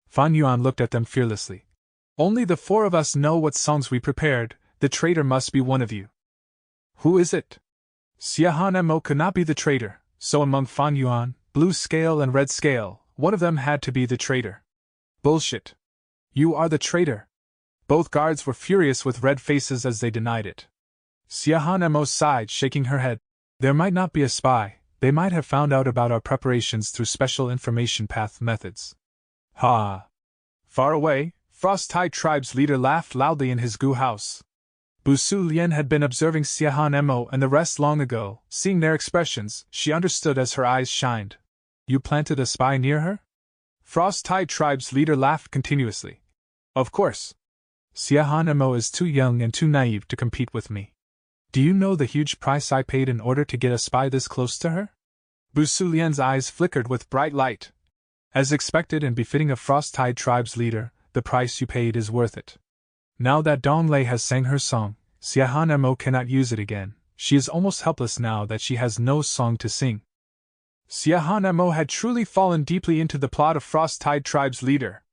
Fan Yuan looked at them fearlessly. Only the four of us know what songs we prepared. The traitor must be one of you. Who is it? Xiahan Mo could not be the traitor, so among Fan Yuan, Blue Scale and Red Scale, one of them had to be the traitor. Bullshit. You are the traitor. Both guards were furious with red faces as they denied it. Xiahan Mo sighed, shaking her head. There might not be a spy. They might have found out about our preparations through special information path methods. Ha! Far away, Frost Tide Tribe's leader laughed loudly in his goo house. Bu Su Lian had been observing Xiahan Mo and the rest long ago. Seeing their expressions, she understood as her eyes shined. You planted a spy near her? Frost Tide Tribe's leader laughed continuously. Of course. Xiahan Mo is too young and too naive to compete with me. Do you know the huge price I paid in order to get a spy this close to her? Bu Su Lian's eyes flickered with bright light. As expected and befitting a Frost Tide Tribe's leader, the price you paid is worth it. Now that Dong Lei has sang her song, Xiahan Mo cannot use it again. She is almost helpless now that she has no song to sing. Xiahan Mo had truly fallen deeply into the plot of Frost Tide Tribe's leader.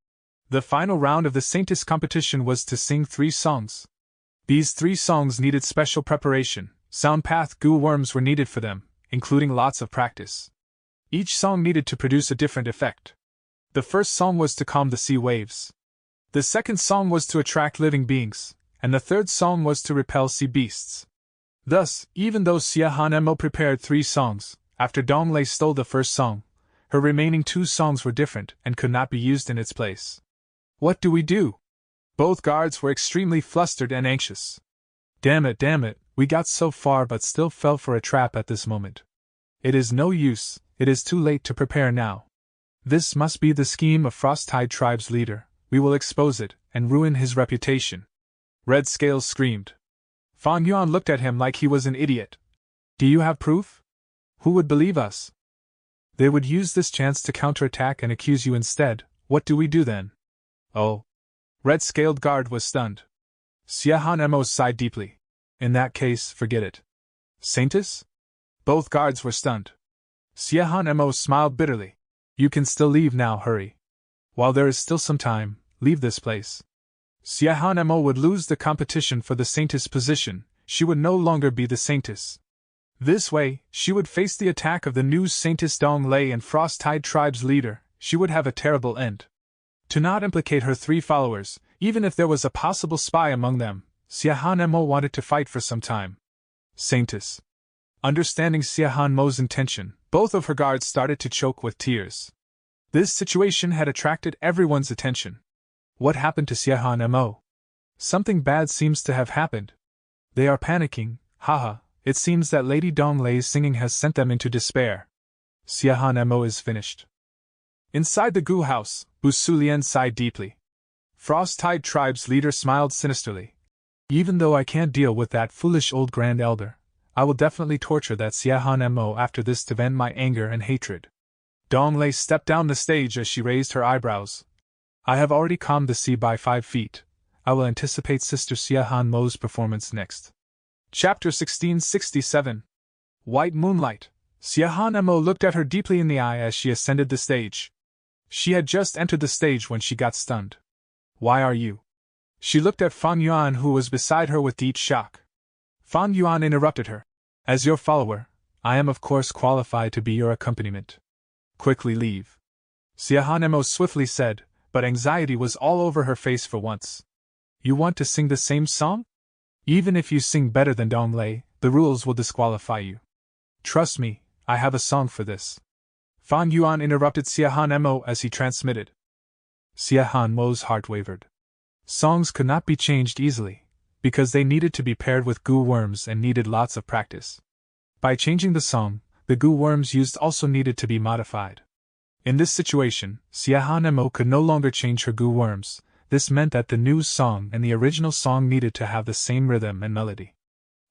The final round of the Saintess competition was to sing 3 songs. These 3 songs needed special preparation. Sound path goo worms were needed for them, including lots of practice. Each song needed to produce a different effect. The first song was to calm the sea waves. The second song was to attract living beings, and the third song was to repel sea beasts. Thus, even though Xiahan Mo prepared 3 songs, after Dong Lei stole the first song, her remaining 2 songs were different and could not be used in its place. What do we do? Both guards were extremely flustered and anxious. Damn it, we got so far but still fell for a trap at this moment. It is no use, it is too late to prepare now. This must be the scheme of Frost Tide Tribe's leader. We will expose it, and ruin his reputation. Red Scales screamed. Fan Yuan looked at him like he was an idiot. Do you have proof? Who would believe us? They would use this chance to counterattack and accuse you instead. What do we do then? Oh. Red Scaled Guard was stunned. Xiahan Mo sighed deeply. In that case, forget it. Saintess? Both guards were stunned. Xiahan Mo smiled bitterly. You can still leave now, hurry. While there is still some time, leave this place. Xiahan Mo would lose the competition for the Saintess position. She would no longer be the Saintess. This way, she would face the attack of the new Saintess Dong Lei and Frost Tide Tribe's leader. She would have a terrible end. To not implicate her 3 followers, even if there was a possible spy among them, Xiahan Mo wanted to fight for some time. Saintess. Understanding Xiahan Mo's intention, both of her guards started to choke with tears. This situation had attracted everyone's attention. What happened to Xiahan Mo? Something bad seems to have happened. They are panicking, haha, it seems that Lady Dong Lei's singing has sent them into despair. Xiahan Mo is finished. Inside the goo house, Bu Su Lian sighed deeply. Frost Tide Tribe's leader smiled sinisterly. Even though I can't deal with that foolish old Grand Elder, I will definitely torture that Siahan Mo after this to vent my anger and hatred. Dong Lei stepped down the stage as she raised her eyebrows. I have already calmed the sea by 5 feet. I will anticipate Sister Siahan Mo's performance next. Chapter 1667. White Moonlight. Siahan Mo looked at her deeply in the eye as she ascended the stage. She had just entered the stage when she got stunned. Why are you? She looked at Fan Yuan, who was beside her with deep shock. Fan Yuan interrupted her. As your follower, I am of course qualified to be your accompaniment. Quickly leave. Siahan Mo swiftly said, but anxiety was all over her face for once. You want to sing the same song? Even if you sing better than Dong Lei, the rules will disqualify you. Trust me, I have a song for this. Fan Yuan interrupted Siahan Mo as he transmitted. Siahan Mo's heart wavered. Songs could not be changed easily, because they needed to be paired with goo worms and needed lots of practice. By changing the song, the goo worms used also needed to be modified. In this situation, Siahan Mo could no longer change her goo worms. This meant that the new song and the original song needed to have the same rhythm and melody.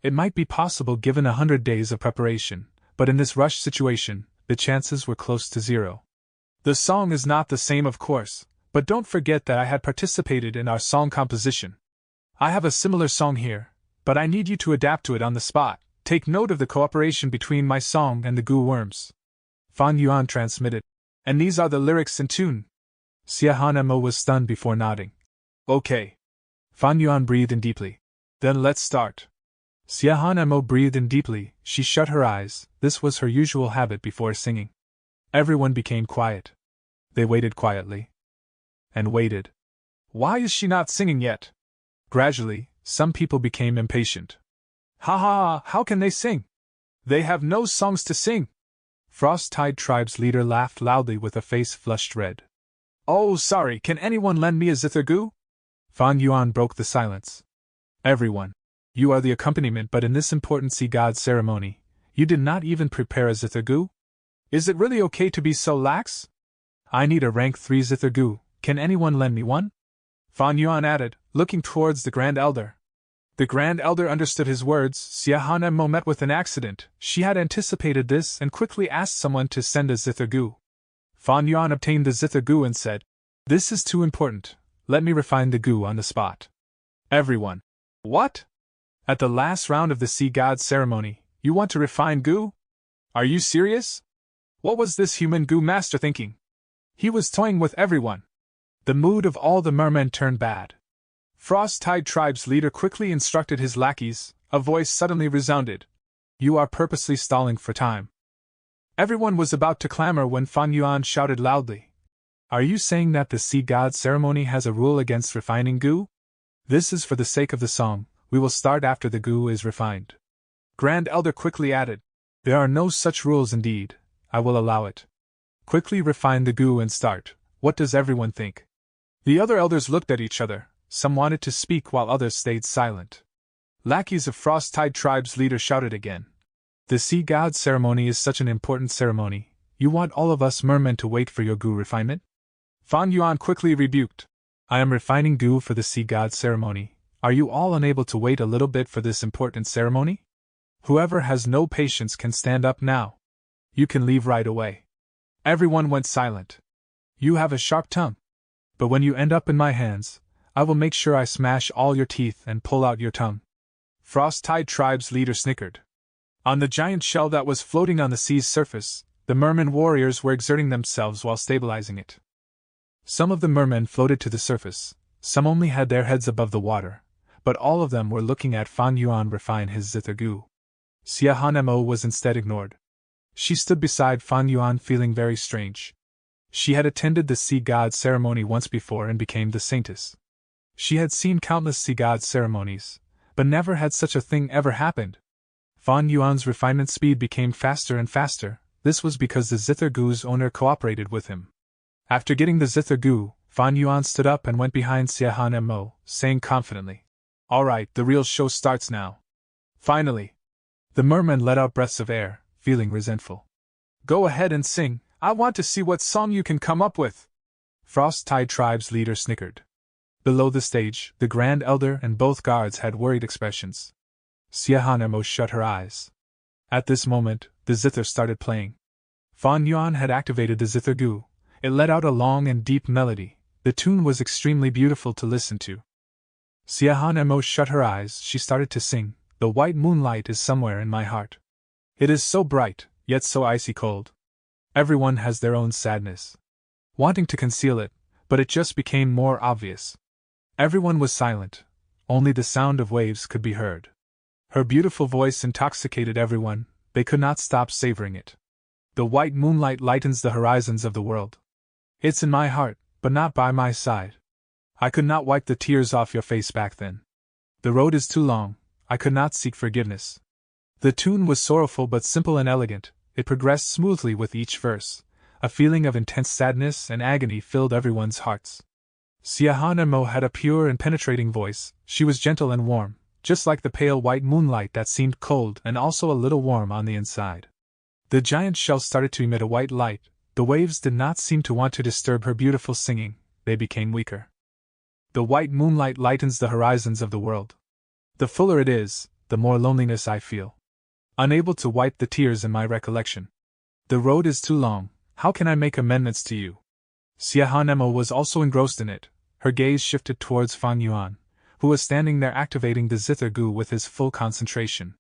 It might be possible given 100 days of preparation, but in this rushed situation, the chances were close to 0. The song is not the same, of course, but don't forget that I had participated in our song composition. I have a similar song here, but I need you to adapt to it on the spot. Take note of the cooperation between my song and the goo worms. Fan Yuan transmitted. And these are the lyrics in tune. Siahan Mo was stunned before nodding. Okay. Fan Yuan breathed in deeply. Then let's start. Siahan Mo breathed in deeply, she shut her eyes. This was her usual habit before singing. Everyone became quiet. They waited quietly. And waited. Why is she not singing yet? Gradually, some people became impatient. Ha ha, how can they sing? They have no songs to sing. Frost-Tide Tribe's leader laughed loudly with a face flushed red. Oh, sorry, can anyone lend me a zither goo? Fan Yuan broke the silence. Everyone. You are the accompaniment, but in this important sea god ceremony, you did not even prepare a zither goo? Is it really okay to be so lax? I need a rank 3 zither goo, can anyone lend me one? Fan Yuan added, looking towards the Grand Elder. The Grand Elder understood his words. Siahan Mo met with an accident. She had anticipated this and quickly asked someone to send a zither goo. Fan Yuan obtained the zither goo and said, This is too important. Let me refine the goo on the spot. Everyone. What? At the last round of the sea god ceremony, you want to refine goo? Are you serious? What was this human goo master thinking? He was toying with everyone. The mood of all the mermen turned bad. Frost-Tide Tribe's leader quickly instructed his lackeys. A voice suddenly resounded. You are purposely stalling for time. Everyone was about to clamor when Fan Yuan shouted loudly. Are you saying that the sea god ceremony has a rule against refining goo? This is for the sake of the song. We will start after the goo is refined. Grand Elder quickly added. There are no such rules indeed. I will allow it. Quickly refine the goo and start. What does everyone think? The other elders looked at each other. Some wanted to speak while others stayed silent. Lackeys of Frost-Tide Tribe's leader shouted again. The sea god ceremony is such an important ceremony. You want all of us mermen to wait for your goo refinement? Fan Yuan quickly rebuked. I am refining goo for the sea god ceremony. Are you all unable to wait a little bit for this important ceremony? Whoever has no patience can stand up now. You can leave right away. Everyone went silent. You have a sharp tongue. But when you end up in my hands, I will make sure I smash all your teeth and pull out your tongue. Frost-Tide Tribe's leader snickered. On the giant shell that was floating on the sea's surface, the merman warriors were exerting themselves while stabilizing it. Some of the mermen floated to the surface, some only had their heads above the water, but all of them were looking at Fan Yuan refine his zither goo. Siahan Mo was instead ignored. She stood beside Fan Yuan feeling very strange. She had attended the sea god ceremony once before and became the saintess. She had seen countless sea god ceremonies, but never had such a thing ever happened. Fan Yuan's refinement speed became faster and faster. This was because the zither goo's owner cooperated with him. After getting the zither goo, Fan Yuan stood up and went behind Siahan Mo, saying confidently, All right, the real show starts now. Finally. The merman let out breaths of air, feeling resentful. Go ahead and sing. I want to see what song you can come up with. Frost-Tide Tribe's leader snickered. Below the stage, the Grand Elder and both guards had worried expressions. Xiahan Emo shut her eyes. At this moment, the zither started playing. Fan Yuan had activated the zither gu. It let out a long and deep melody. The tune was extremely beautiful to listen to. Xiahan Emo shut her eyes. She started to sing, "The white moonlight is somewhere in my heart. It is so bright, yet so icy cold. Everyone has their own sadness." Wanting to conceal it, but it just became more obvious. Everyone was silent. Only the sound of waves could be heard. Her beautiful voice intoxicated everyone. They could not stop savoring it. "The white moonlight lightens the horizons of the world. It's in my heart, but not by my side. I could not wipe the tears off your face back then. The road is too long, I could not seek forgiveness." The tune was sorrowful but simple and elegant. It progressed smoothly with each verse. A feeling of intense sadness and agony filled everyone's hearts. Xiahan Emo had a pure and penetrating voice. She was gentle and warm, just like the pale white moonlight that seemed cold and also a little warm on the inside. The giant shell started to emit a white light. The waves did not seem to want to disturb her beautiful singing. They became weaker. "The white moonlight lightens the horizons of the world. The fuller it is, the more loneliness I feel. Unable to wipe the tears in my recollection. The road is too long, how can I make amendments to you?" Xiahan Emo was also engrossed in it. Her gaze shifted towards Fan Yuan, who was standing there activating the zither gu with his full concentration.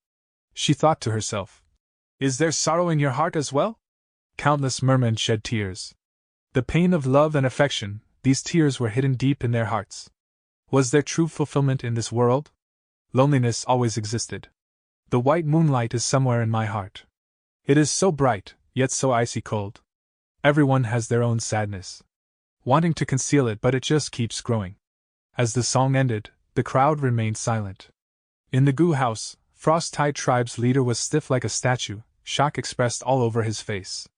She thought to herself, "Is there sorrow in your heart as well?" Countless mermen shed tears. The pain of love and affection, these tears were hidden deep in their hearts. Was there true fulfillment in this world? Loneliness always existed. "The white moonlight is somewhere in my heart. It is so bright, yet so icy cold. Everyone has their own sadness. Wanting to conceal it, but it just keeps growing." As the song ended, the crowd remained silent. In the Gu house, Frost-Tide Tribe's leader was stiff like a statue, shock expressed all over his face.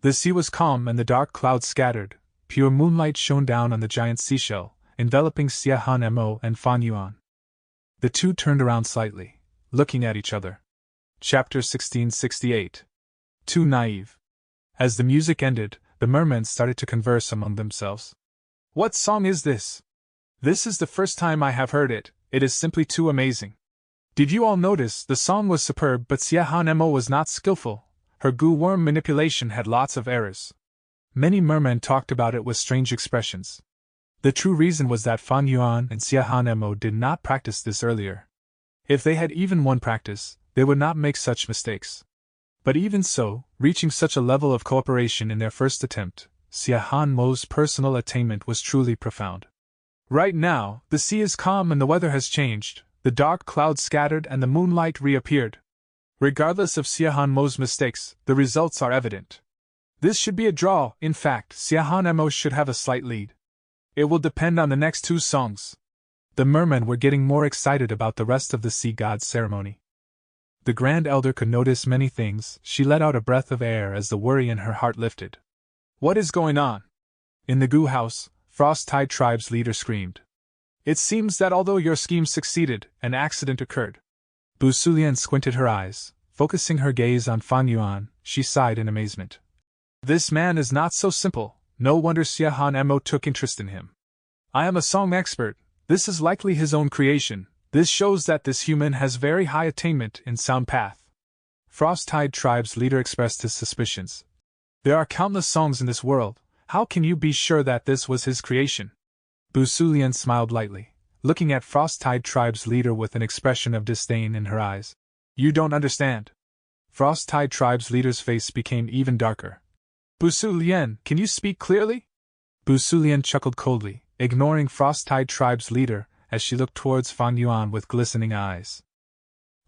The sea was calm and the dark clouds scattered. Pure moonlight shone down on the giant seashell, enveloping Xiahan Emo and Fan Yuan. The two turned around slightly, looking at each other. Chapter 1668. Too naive. As the music ended, the mermen started to converse among themselves. "What song is this? This is the first time I have heard it. It is simply too amazing. Did you all notice the song was superb, but Xiahan Emo was not skillful. Her gu worm manipulation had lots of errors." Many mermen talked about it with strange expressions. The true reason was that Fan Yuan and Xiahan Emo did not practice this earlier. If they had even one practice, they would not make such mistakes. But even so, reaching such a level of cooperation in their first attempt, Xiahan Mo's personal attainment was truly profound. Right now, the sea is calm and the weather has changed, the dark clouds scattered and the moonlight reappeared. Regardless of Xiahan Mo's mistakes, the results are evident. This should be a draw. In fact, Xiahan Emo should have a slight lead. It will depend on the next two songs. The mermen were getting more excited about the rest of the sea god's ceremony. The Grand Elder could notice many things. She let out a breath of air as the worry in her heart lifted. "What is going on?" In the Gu house, Frost-Tide Tribe's leader screamed. "It seems that although your scheme succeeded, an accident occurred." Bu Sulian squinted her eyes, focusing her gaze on Fan Yuan. She sighed in amazement. "This man is not so simple. No wonder Xiahan Emo took interest in him. I am a song expert. This is likely his own creation. This shows that this human has very high attainment in sound path." Frost-Tide Tribe's leader expressed his suspicions. "There are countless songs in this world. How can you be sure that this was his creation?" Bu Sulian smiled lightly, looking at Frost-Tide Tribe's leader with an expression of disdain in her eyes. "You don't understand." Frost-Tide Tribe's leader's face became even darker. "Bu Sulian, can you speak clearly?" Bu Sulian chuckled coldly, ignoring Frost-Tide Tribe's leader, as she looked towards Fan Yuan with glistening eyes.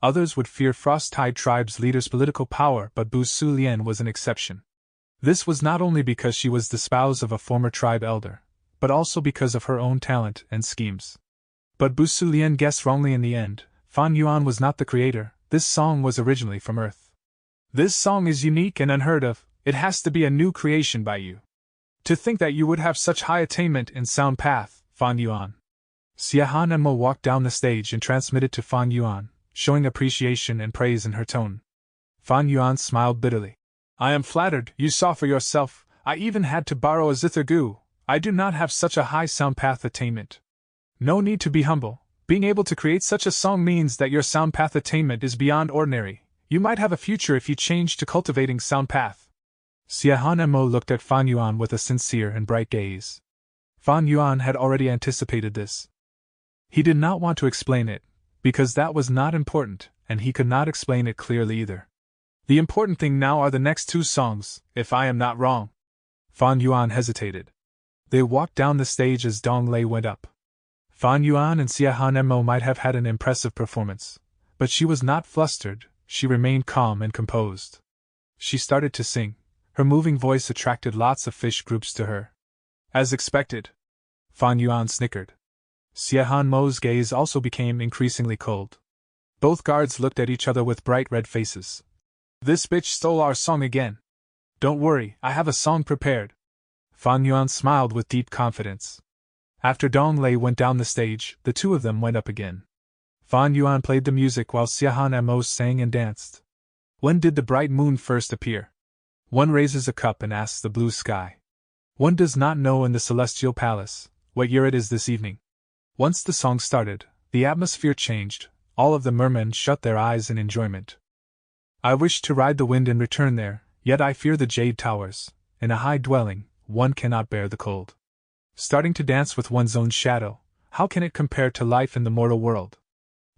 Others would fear Frost-Tide Tribe's leader's political power, but Bu Sulian was an exception. This was not only because she was the spouse of a former tribe elder, but also because of her own talent and schemes. But Bu Sulian guessed wrongly in the end. Fan Yuan was not the creator. This song was originally from Earth. This song is unique and unheard of. It has to be a new creation by you. To think that you would have such high attainment in sound path, Fan Yuan. Xiahan Emo walked down the stage and transmitted to Fan Yuan, showing appreciation and praise in her tone. Fan Yuan smiled bitterly. "I am flattered. You saw for yourself. I even had to borrow a zither gu. I do not have such a high sound path attainment." No need to be humble. Being able to create such a song means that your sound path attainment is beyond ordinary. You might have a future if you change to cultivating sound path. Xiahan Mo looked at Fan Yuan with a sincere and bright gaze. Fan Yuan had already anticipated this. He did not want to explain it, because that was not important, and he could not explain it clearly either. The important thing now are the next two songs, if I am not wrong. Fan Yuan hesitated. They walked down the stage as Dong Lei went up. Fan Yuan and Xiahan Mo might have had an impressive performance, but she was not flustered, she remained calm and composed. She started to sing. Her moving voice attracted lots of fish groups to her. As expected. Fan Yuan snickered. Xiahan Mo's gaze also became increasingly cold. Both guards looked at each other with bright red faces. This bitch stole our song again. Don't worry, I have a song prepared. Fan Yuan smiled with deep confidence. After Dong Lei went down the stage, the two of them went up again. Fan Yuan played the music while Xiahan Mo sang and danced. When did the bright moon first appear? One raises a cup and asks the blue sky. One does not know in the celestial palace what year it is this evening. Once the song started, the atmosphere changed. All of the mermen shut their eyes in enjoyment. I wish to ride the wind and return there, yet I fear the jade towers. In a high dwelling, one cannot bear the cold. Starting to dance with one's own shadow, how can it compare to life in the mortal world?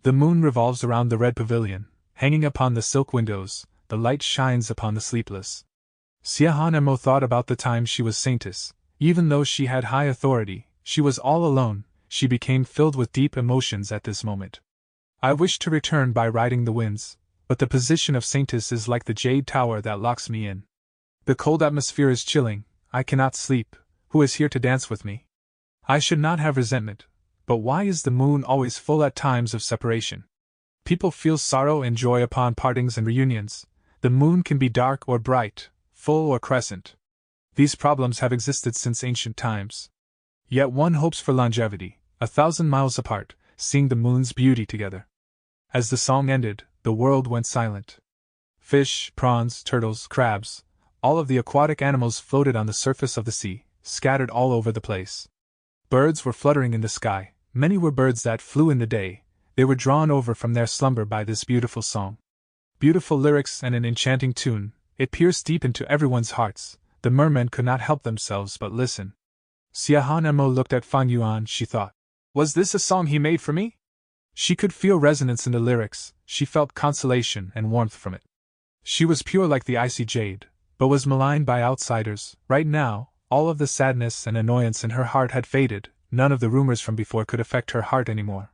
The moon revolves around the red pavilion, hanging upon the silk windows, the light shines upon the sleepless. Xiahan Mo thought about the time she was saintess. Even though she had high authority, she was all alone. She became filled with deep emotions at this moment. I wish to return by riding the winds, but the position of saintess is like the jade tower that locks me in. The cold atmosphere is chilling, I cannot sleep. Who is here to dance with me? I should not have resentment, but why is the moon always full at times of separation? People feel sorrow and joy upon partings and reunions. The moon can be dark or bright, full or crescent. These problems have existed since ancient times. Yet one hopes for longevity, 1,000 miles apart, seeing the moon's beauty together. As the song ended, the world went silent. Fish, prawns, turtles, crabs, all of the aquatic animals floated on the surface of the sea, scattered all over the place. Birds were fluttering in the sky. Many were birds that flew in the day. They were drawn over from their slumber by this beautiful song. Beautiful lyrics and an enchanting tune, it pierced deep into everyone's hearts. The mermen could not help themselves but listen. Xiahan Mo looked at Fan Yuan, she thought. Was this a song he made for me? She could feel resonance in the lyrics, she felt consolation and warmth from it. She was pure like the icy jade, but was maligned by outsiders. Right now, all of the sadness and annoyance in her heart had faded. None of the rumors from before could affect her heart anymore.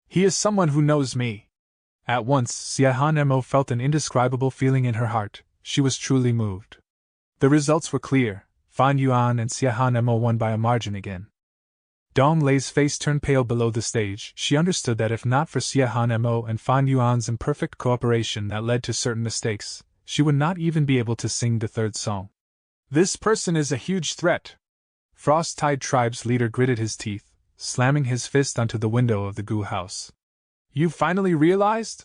He is someone who knows me. At once, Xiahan Mo felt an indescribable feeling in her heart. She was truly moved. The results were clear. Fan Yuan and Xiahan Mo won by a margin again. Dong Lei's face turned pale below the stage. She understood that if not for Xiahan Mo and Fan Yuan's imperfect cooperation that led to certain mistakes, she would not even be able to sing the third song. This person is a huge threat. Frost-Tide Tribe's leader gritted his teeth, slamming his fist onto the window of the Gu house. You finally realized?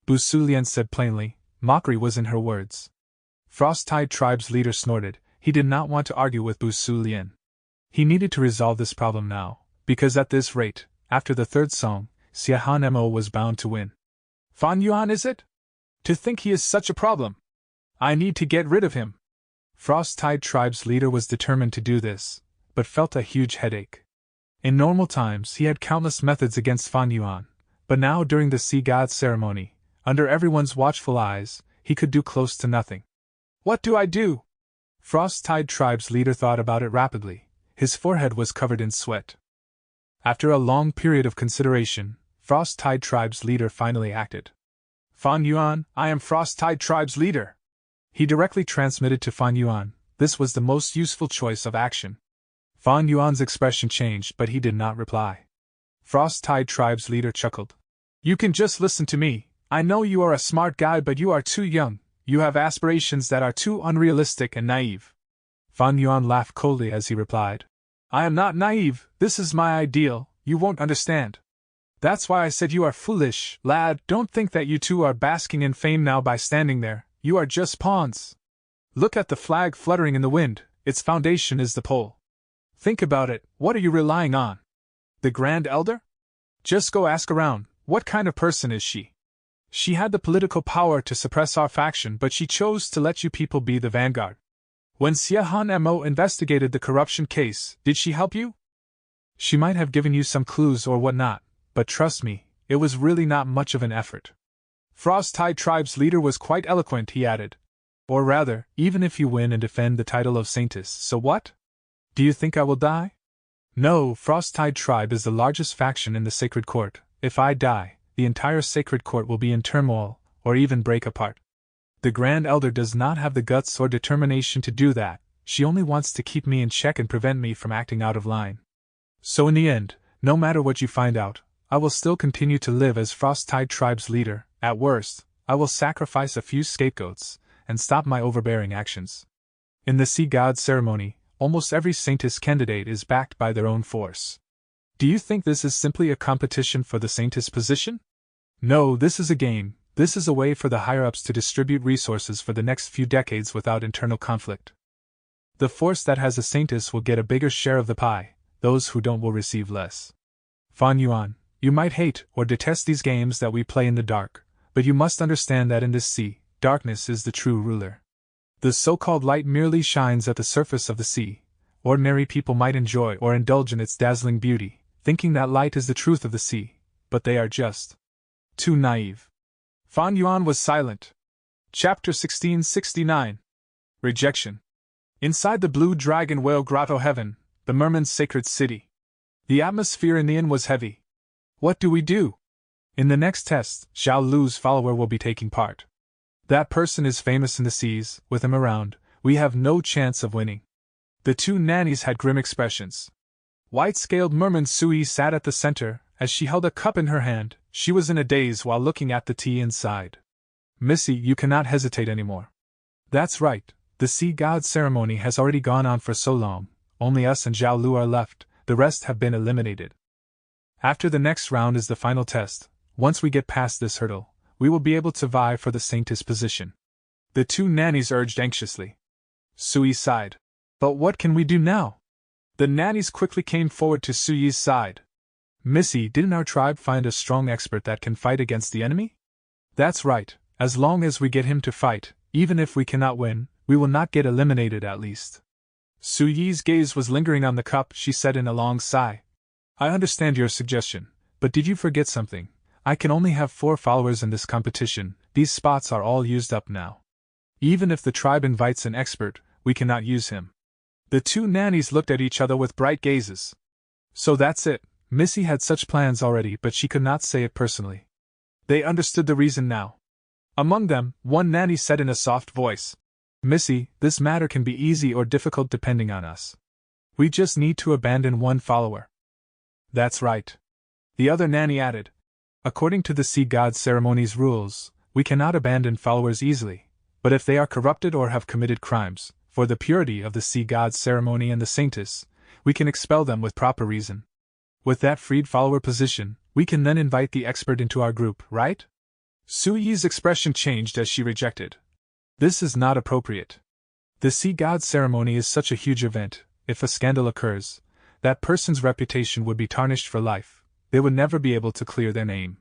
Bu Sulian said plainly. Mockery was in her words. Frost-Tide Tribe's leader snorted. He did not want to argue with Bu Sulian. He needed to resolve this problem now, because at this rate, after the third song, Xiahan Mo was bound to win. Fan Yuan, is it? To think he is such a problem. I need to get rid of him. Frost-Tide Tribe's leader was determined to do this, but felt a huge headache. In normal times he had countless methods against Fan Yuan, but now during the Sea God ceremony, under everyone's watchful eyes, he could do close to nothing. What do I do? Frost-Tide Tribe's leader thought about it rapidly. His forehead was covered in sweat. After a long period of consideration, Frost-Tide Tribe's leader finally acted. Fan Yuan, I am Frost-Tide Tribe's leader. He directly transmitted to Fan Yuan. This was the most useful choice of action. Fan Yuan's expression changed, but he did not reply. Frost-Tide Tribe's leader chuckled. You can just listen to me. I know you are a smart guy, but you are too young. You have aspirations that are too unrealistic and naive. Fan Yuan laughed coldly as he replied. I am not naive, this is my ideal, you won't understand. That's why I said you are foolish, lad. Don't think that you two are basking in fame now by standing there. You are just pawns. Look at the flag fluttering in the wind, its foundation is the pole. Think about it, what are you relying on? The Grand Elder? Just go ask around, what kind of person is she? She had the political power to suppress our faction, but she chose to let you people be the vanguard. When Xie Mo investigated the corruption case, did she help you? She might have given you some clues or whatnot, but trust me, it was really not much of an effort. Frost-Tide Tribe's leader was quite eloquent, he added. Or rather, even if you win and defend the title of Saintess, so what? Do you think I will die? No, Frost-Tide Tribe is the largest faction in the Sacred Court. If I die, the entire Sacred Court will be in turmoil, or even break apart. The Grand Elder does not have the guts or determination to do that. She only wants to keep me in check and prevent me from acting out of line. So in the end, no matter what you find out, I will still continue to live as Frost-Tide Tribe's leader. At worst, I will sacrifice a few scapegoats and stop my overbearing actions. In the Sea God ceremony, almost every Saintess candidate is backed by their own force. Do you think this is simply a competition for the Saintess position? No, this is a game. This is a way for the higher-ups to distribute resources for the next few decades without internal conflict. The force that has a Saintess will get a bigger share of the pie, those who don't will receive less. Fan Yuan, you might hate or detest these games that we play in the dark, but you must understand that in this sea, darkness is the true ruler. The so-called light merely shines at the surface of the sea. Ordinary people might enjoy or indulge in its dazzling beauty, thinking that light is the truth of the sea, but they are just too naive. Fan Yuan was silent. Chapter 1669. Rejection. Inside the Blue Dragon Whale Grotto Heaven, the merman's sacred city. The atmosphere in the inn was heavy. What do we do? In the next test, Xiao Lu's follower will be taking part. That person is famous in the seas. With him around, we have no chance of winning. The two nannies had grim expressions. White-scaled merman Sui sat at the center. As she held a cup in her hand, she was in a daze while looking at the tea inside. Missy, you cannot hesitate anymore. That's right, the Sea God ceremony has already gone on for so long, only us and Xiao Lu are left, the rest have been eliminated. After the next round is the final test. Once we get past this hurdle, we will be able to vie for the Saintess position. The two nannies urged anxiously. Sui sighed. But what can we do now? The nannies quickly came forward to Suyi's side. Missy, didn't our tribe find a strong expert that can fight against the enemy? That's right, as long as we get him to fight, even if we cannot win, we will not get eliminated at least. Suyi's gaze was lingering on the cup. She said in a long sigh. I understand your suggestion, but did you forget something? I can only have 4 followers in this competition. These spots are all used up now. Even if the tribe invites an expert, we cannot use him. The two nannies looked at each other with bright gazes. So that's it. Missy had such plans already, but she could not say it personally. They understood the reason now. Among them, one nanny said in a soft voice, Missy, this matter can be easy or difficult depending on us. We just need to abandon one follower. That's right. The other nanny added, according to the Sea God ceremony's rules, we cannot abandon followers easily, but if they are corrupted or have committed crimes, for the purity of the Sea God ceremony and the Saintess, we can expel them with proper reason. With that freed follower position, we can then invite the expert into our group, right? Suyi's expression changed as she rejected. This is not appropriate. The Sea God ceremony is such a huge event. If a scandal occurs, that person's reputation would be tarnished for life. They would never be able to clear their name.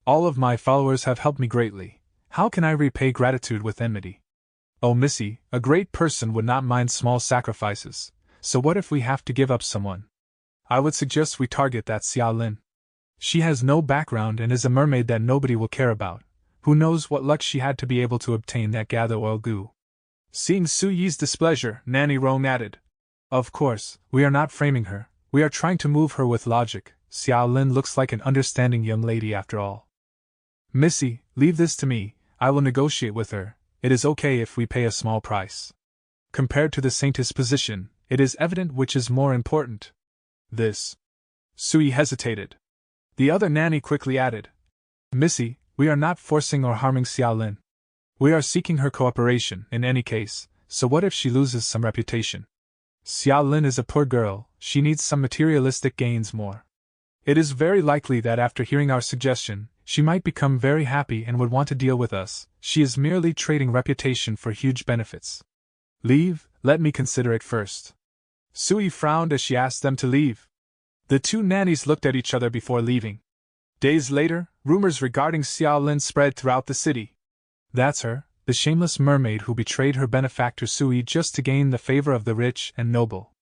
All of my followers have helped me greatly. How can I repay gratitude with enmity? Oh, Missy, a great person would not mind small sacrifices. So what if we have to give up someone? I would suggest we target that Xiao Lin. She has no background and is a mermaid that nobody will care about. Who knows what luck she had to be able to obtain that gather oil goo. Seeing Suyi's displeasure, Nanny Rong added, of course, we are not framing her. We are trying to move her with logic. Xiao Lin looks like an understanding young lady after all. Missy, leave this to me. I will negotiate with her. It is okay if we pay a small price. Compared to the Saintess position, it is evident which is more important. This. Sui hesitated. The other nanny quickly added, Missy, we are not forcing or harming Xiao Lin. We are seeking her cooperation, in any case, so what if she loses some reputation? Xiao Lin is a poor girl, she needs some materialistic gains more. It is very likely that after hearing our suggestion, she might become very happy and would want to deal with us. She is merely trading reputation for huge benefits. Leave, let me consider it first. Sui frowned as she asked them to leave. The two nannies looked at each other before leaving. Days later, rumors regarding Xiao Lin spread throughout the city. That's her, the shameless mermaid who betrayed her benefactor Sui just to gain the favor of the rich and noble.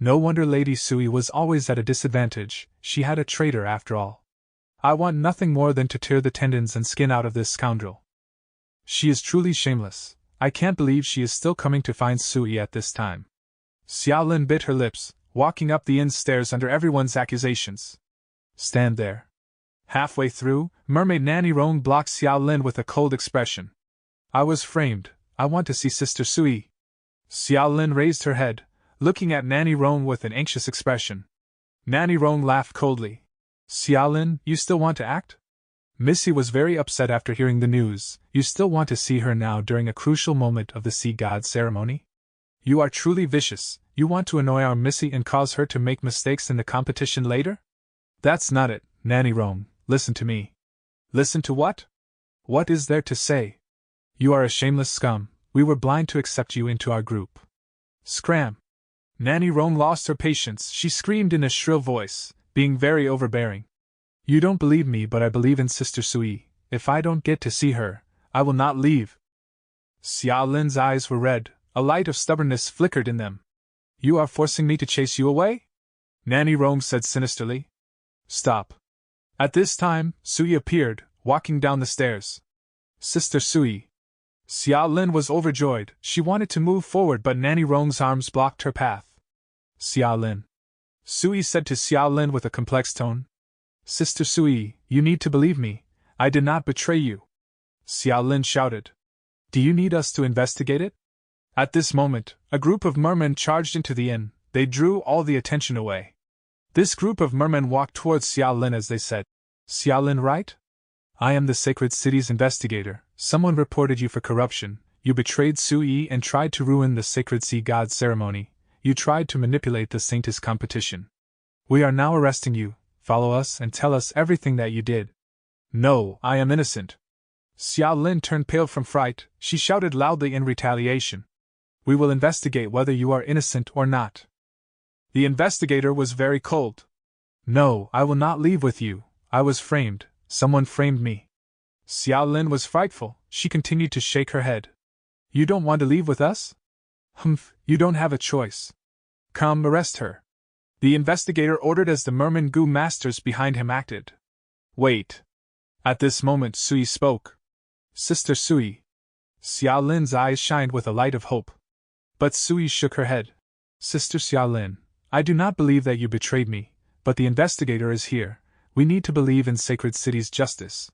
No wonder Lady Sui was always at a disadvantage, she had a traitor after all. I want nothing more than to tear the tendons and skin out of this scoundrel. She is truly shameless. I can't believe she is still coming to find Sui at this time. Xiao Lin bit her lips, walking up the inn stairs under everyone's accusations. Stand there. Halfway through, Mermaid Nanny Rong blocked Xiao Lin with a cold expression. I was framed. I want to see Sister Sui. Xiao Lin raised her head, looking at Nanny Rong with an anxious expression. Nanny Rong laughed coldly. Xiao Lin, you still want to act? Missy was very upset after hearing the news. You still want to see her now during a crucial moment of the sea god ceremony? You are truly vicious. You want to annoy our Missy and cause her to make mistakes in the competition later? That's not it, Nanny Rong. Listen to me. Listen to what? What is there to say? You are a shameless scum. We were blind to accept you into our group. Scram! Nanny Rong lost her patience. She screamed in a shrill voice, being very overbearing. You don't believe me, but I believe in Sister Sui. If I don't get to see her, I will not leave. Xiao Lin's eyes were red. A light of stubbornness flickered in them. You are forcing me to chase you away? Nanny Rong said sinisterly. Stop. At this time, Sui appeared, walking down the stairs. Sister Sui. Xiao Lin was overjoyed. She wanted to move forward, but Nanny Rong's arms blocked her path. Xiao Lin. Sui said to Xiao Lin with a complex tone. Sister Sui, you need to believe me. I did not betray you. Xiao Lin shouted. Do you need us to investigate it? At this moment, a group of mermen charged into the inn. They drew all the attention away. This group of mermen walked towards Xiao Lin as they said, Xiao Lin, right? I am the Sacred City's investigator. Someone reported you for corruption. You betrayed Sui and tried to ruin the Sacred Sea God ceremony. You tried to manipulate the Saintess competition. We are now arresting you. Follow us and tell us everything that you did. No, I am innocent. Xiao Lin turned pale from fright. She shouted loudly in retaliation. We will investigate whether you are innocent or not. The investigator was very cold. No, I will not leave with you. I was framed. Someone framed me. Xiao Lin was frightful. She continued to shake her head. You don't want to leave with us? Humph, you don't have a choice. Come, arrest her. The investigator ordered as the merman gu masters behind him acted. Wait. At this moment Sui spoke. Sister Sui. Xiao Lin's eyes shined with a light of hope. But Sui shook her head. Sister Xiao Lin, I do not believe that you betrayed me, but the investigator is here. We need to believe in Sacred City's justice.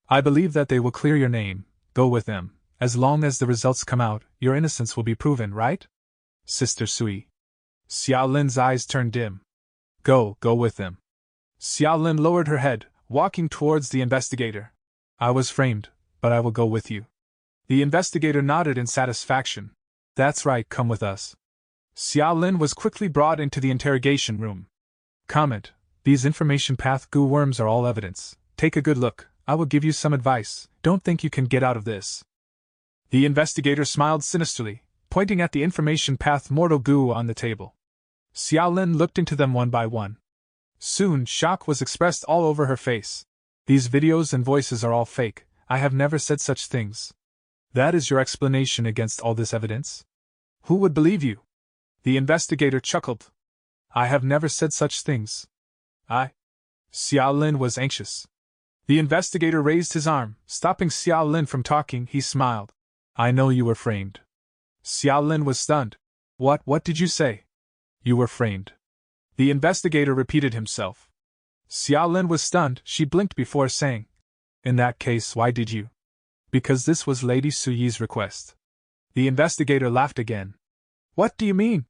I believe that they will clear your name. Go with them. As long as the results come out, your innocence will be proven, right? Sister Sui. Xiao Lin's eyes turned dim. Go with them. Xiao Lin lowered her head, walking towards the investigator. I was framed, but I will go with you. The investigator nodded in satisfaction. That's right, come with us. Xiao Lin was quickly brought into the interrogation room. Comment. These information path goo worms are all evidence. Take a good look. I will give you some advice. Don't think you can get out of this. The investigator smiled sinisterly, pointing at the information path mortal goo on the table. Xiao Lin looked into them one by one. Soon, shock was expressed all over her face. These videos and voices are all fake. I have never said such things. That is your explanation against all this evidence? Who would believe you? The investigator chuckled. I have never said such things. Xiao Lin was anxious. The investigator raised his arm, stopping Xiao Lin from talking. He smiled. I know you were framed. Xiao Lin was stunned. What did you say? You were framed. The investigator repeated himself. Xiao Lin was stunned. She blinked before saying, In that case, why did you? Because this was Lady Suyi's request. The investigator laughed again. What do you mean?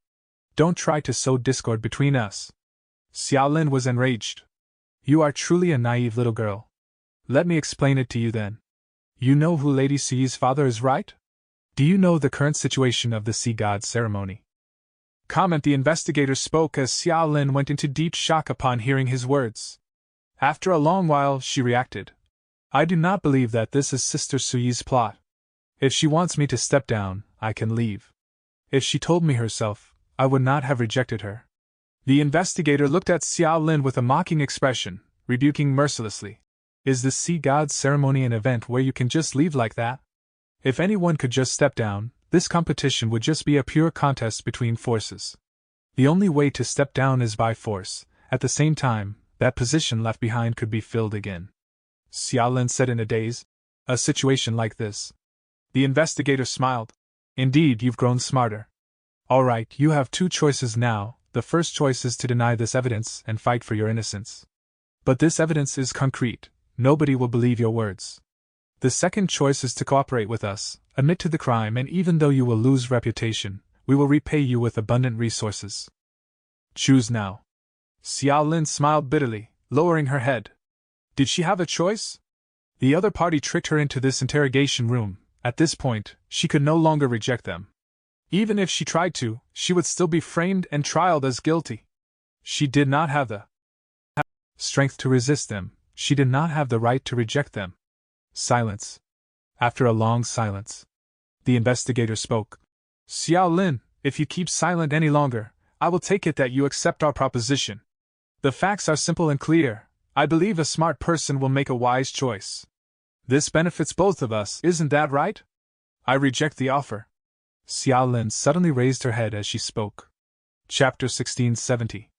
Don't try to sow discord between us. Xiao Lin was enraged. You are truly a naive little girl. Let me explain it to you then. You know who Lady Suyi's father is, right? Do you know the current situation of the sea god ceremony? Comment. The investigator spoke as Xiao Lin went into deep shock upon hearing his words. After a long while, she reacted. I do not believe that this is Sister Suyi's plot. If she wants me to step down, I can leave. If she told me herself, I would not have rejected her. The investigator looked at Xiao Lin with a mocking expression, rebuking mercilessly. Is this sea god ceremony an event where you can just leave like that? If anyone could just step down, this competition would just be a pure contest between forces. The only way to step down is by force. At the same time, that position left behind could be filled again. Xiao Lin said in a daze. A situation like this. The investigator smiled. Indeed, you've grown smarter. All right, you have two choices now. The first choice is to deny this evidence and fight for your innocence. But this evidence is concrete. Nobody will believe your words. The second choice is to cooperate with us, admit to the crime, and even though you will lose reputation, we will repay you with abundant resources. Choose now. Xiao Lin smiled bitterly, lowering her head. Did she have a choice? The other party tricked her into this interrogation room. At this point, she could no longer reject them. Even if she tried to, she would still be framed and trialed as guilty. She did not have the strength to resist them. She did not have the right to reject them. Silence. After a long silence, the investigator spoke. Xiao Lin, if you keep silent any longer, I will take it that you accept our proposition. The facts are simple and clear. I believe a smart person will make a wise choice. This benefits both of us, isn't that right? I reject the offer. Xiao Lin suddenly raised her head as she spoke. Chapter 1670.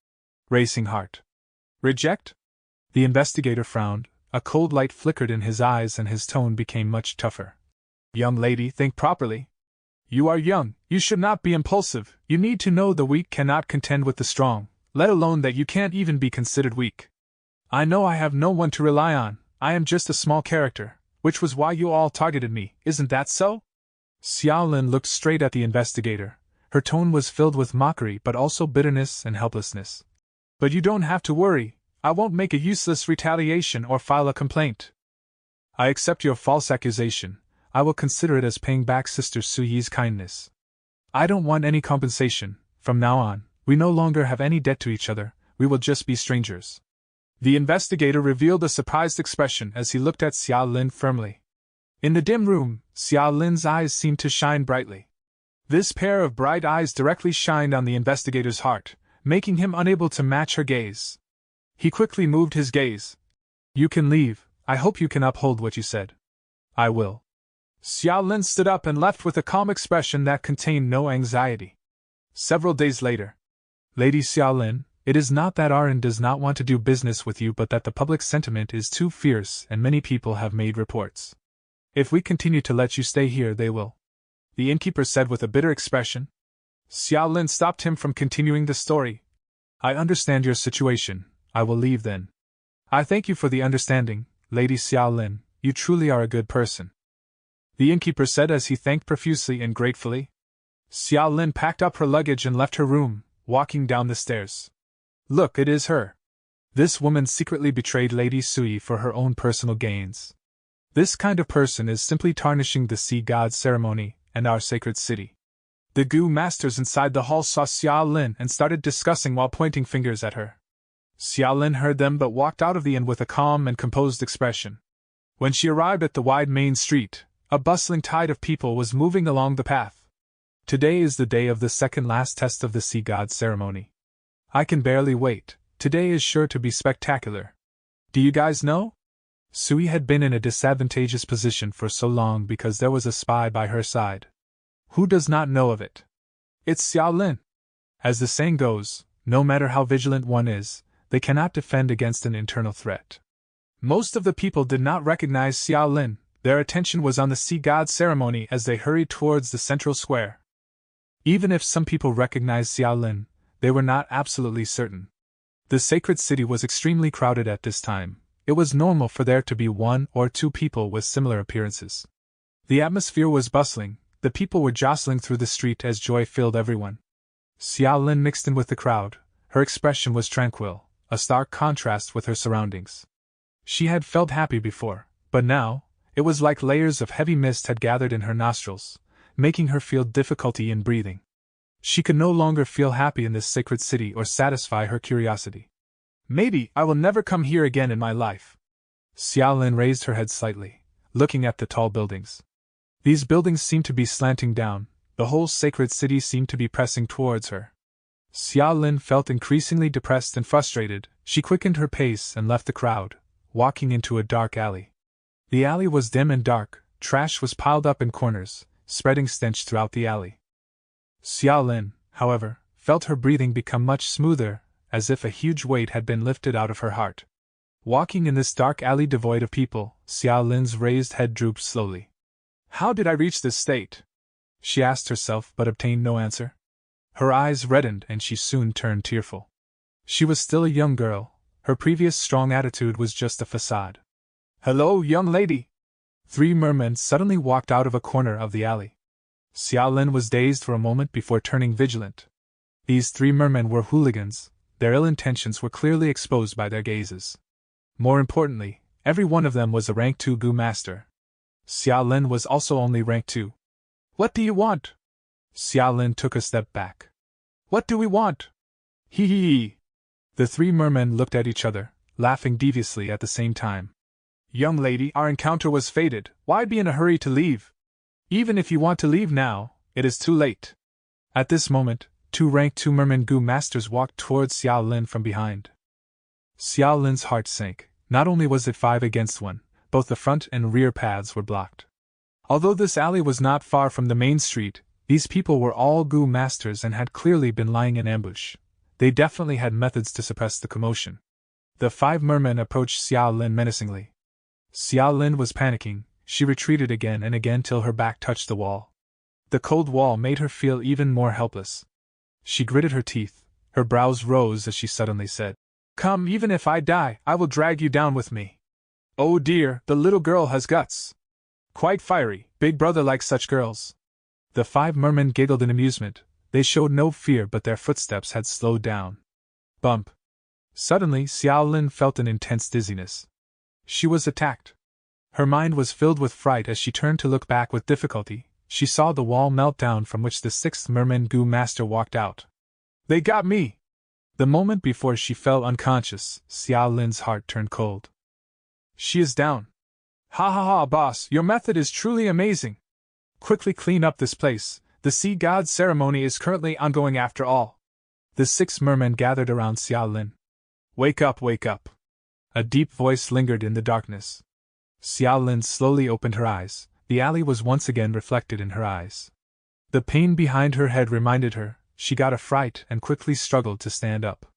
Racing Heart. Reject? The investigator frowned. A cold light flickered in his eyes and his tone became much tougher. Young lady, think properly. You are young, you should not be impulsive, you need to know the weak cannot contend with the strong, let alone that you can't even be considered weak. I know I have no one to rely on, I am just a small character, which was why you all targeted me, isn't that so? Xiao Lin looked straight at the investigator. Her tone was filled with mockery but also bitterness and helplessness. But you don't have to worry. I won't make a useless retaliation or file a complaint. I accept your false accusation. I will consider it as paying back Sister Su Yi's kindness. I don't want any compensation. From now on, we no longer have any debt to each other, we will just be strangers. The investigator revealed a surprised expression as he looked at Xiao Lin firmly. In the dim room, Xiao Lin's eyes seemed to shine brightly. This pair of bright eyes directly shined on the investigator's heart, making him unable to match her gaze. He quickly moved his gaze. You can leave, I hope you can uphold what you said. I will. Xiao Lin stood up and left with a calm expression that contained no anxiety. Several days later. Lady Xiao Lin, it is not that Aran does not want to do business with you but that the public sentiment is too fierce and many people have made reports. If we continue to let you stay here they will. The innkeeper said with a bitter expression. Xiao Lin stopped him from continuing the story. I understand your situation, I will leave then. I thank you for the understanding, Lady Xiao Lin, you truly are a good person. The innkeeper said as he thanked profusely and gratefully. Xiao Lin packed up her luggage and left her room, walking down the stairs. Look, it is her. This woman secretly betrayed Lady Sui for her own personal gains. This kind of person is simply tarnishing the sea god ceremony and our sacred city. The Gu masters inside the hall saw Xiao Lin and started discussing while pointing fingers at her. Xiao Lin heard them but walked out of the inn with a calm and composed expression. When she arrived at the wide main street, a bustling tide of people was moving along the path. Today is the day of the second last test of the sea god ceremony. I can barely wait, today is sure to be spectacular. Do you guys know? Sui had been in a disadvantageous position for so long because there was a spy by her side. Who does not know of it? It's Xiao Lin. As the saying goes, no matter how vigilant one is, they cannot defend against an internal threat. Most of the people did not recognize Xiao Lin, their attention was on the sea god ceremony as they hurried towards the central square. Even if some people recognized Xiao Lin, they were not absolutely certain. The sacred city was extremely crowded at this time. It was normal for there to be one or two people with similar appearances. The atmosphere was bustling, the people were jostling through the street as joy filled everyone. Xiao Lin mixed in with the crowd, her expression was tranquil, a stark contrast with her surroundings. She had felt happy before, but now, it was like layers of heavy mist had gathered in her nostrils, making her feel difficulty in breathing. She could no longer feel happy in this sacred city or satisfy her curiosity. Maybe I will never come here again in my life. Xiao Lin raised her head slightly, looking at the tall buildings. These buildings seemed to be slanting down, the whole sacred city seemed to be pressing towards her. Xiao Lin felt increasingly depressed and frustrated. She quickened her pace and left the crowd, walking into a dark alley. The alley was dim and dark, trash was piled up in corners, spreading stench throughout the alley. Xiao Lin, however, felt her breathing become much smoother, as if a huge weight had been lifted out of her heart. Walking in this dark alley devoid of people, Xiao Lin's raised head drooped slowly. How did I reach this state? She asked herself but obtained no answer. Her eyes reddened and she soon turned tearful. She was still a young girl, her previous strong attitude was just a facade. Hello, young lady! 3 mermen suddenly walked out of a corner of the alley. Xiao Lin was dazed for a moment before turning vigilant. These 3 mermen were hooligans, their ill intentions were clearly exposed by their gazes. More importantly, every one of them was a rank 2 Gu master. Xiao Lin was also only rank 2. What do you want? Xiao Lin took a step back. What do we want? Hee hee hee. The 3 mermen looked at each other, laughing deviously at the same time. Young lady, our encounter was fated, why be in a hurry to leave? Even if you want to leave now, it is too late. At this moment, 2 rank 2 merman Gu masters walked towards Xiao Lin from behind. Xiao Lin's heart sank. Not only was it 5 against 1, both the front and rear paths were blocked. Although this alley was not far from the main street, these people were all Gu masters and had clearly been lying in ambush. They definitely had methods to suppress the commotion. The 5 mermen approached Xiao Lin menacingly. Xiao Lin was panicking, she retreated again and again till her back touched the wall. The cold wall made her feel even more helpless. She gritted her teeth, her brows rose as she suddenly said, Come, even if I die, I will drag you down with me. Oh dear, the little girl has guts. Quite fiery, big brother likes such girls. The 5 mermen giggled in amusement, they showed no fear but their footsteps had slowed down. Bump. Suddenly Xiao Lin felt an intense dizziness. She was attacked. Her mind was filled with fright as she turned to look back with difficulty. She saw the wall melt down from which the 6th merman Gu master walked out. They got me! The moment before she fell unconscious, Xiao Lin's heart turned cold. She is down. Ha ha ha, boss, your method is truly amazing. Quickly clean up this place, the sea god ceremony is currently ongoing after all. The 6 mermen gathered around Xiao Lin. Wake up, wake up. A deep voice lingered in the darkness. Xiao Lin slowly opened her eyes. The alley was once again reflected in her eyes. The pain behind her head reminded her, she got a fright and quickly struggled to stand up.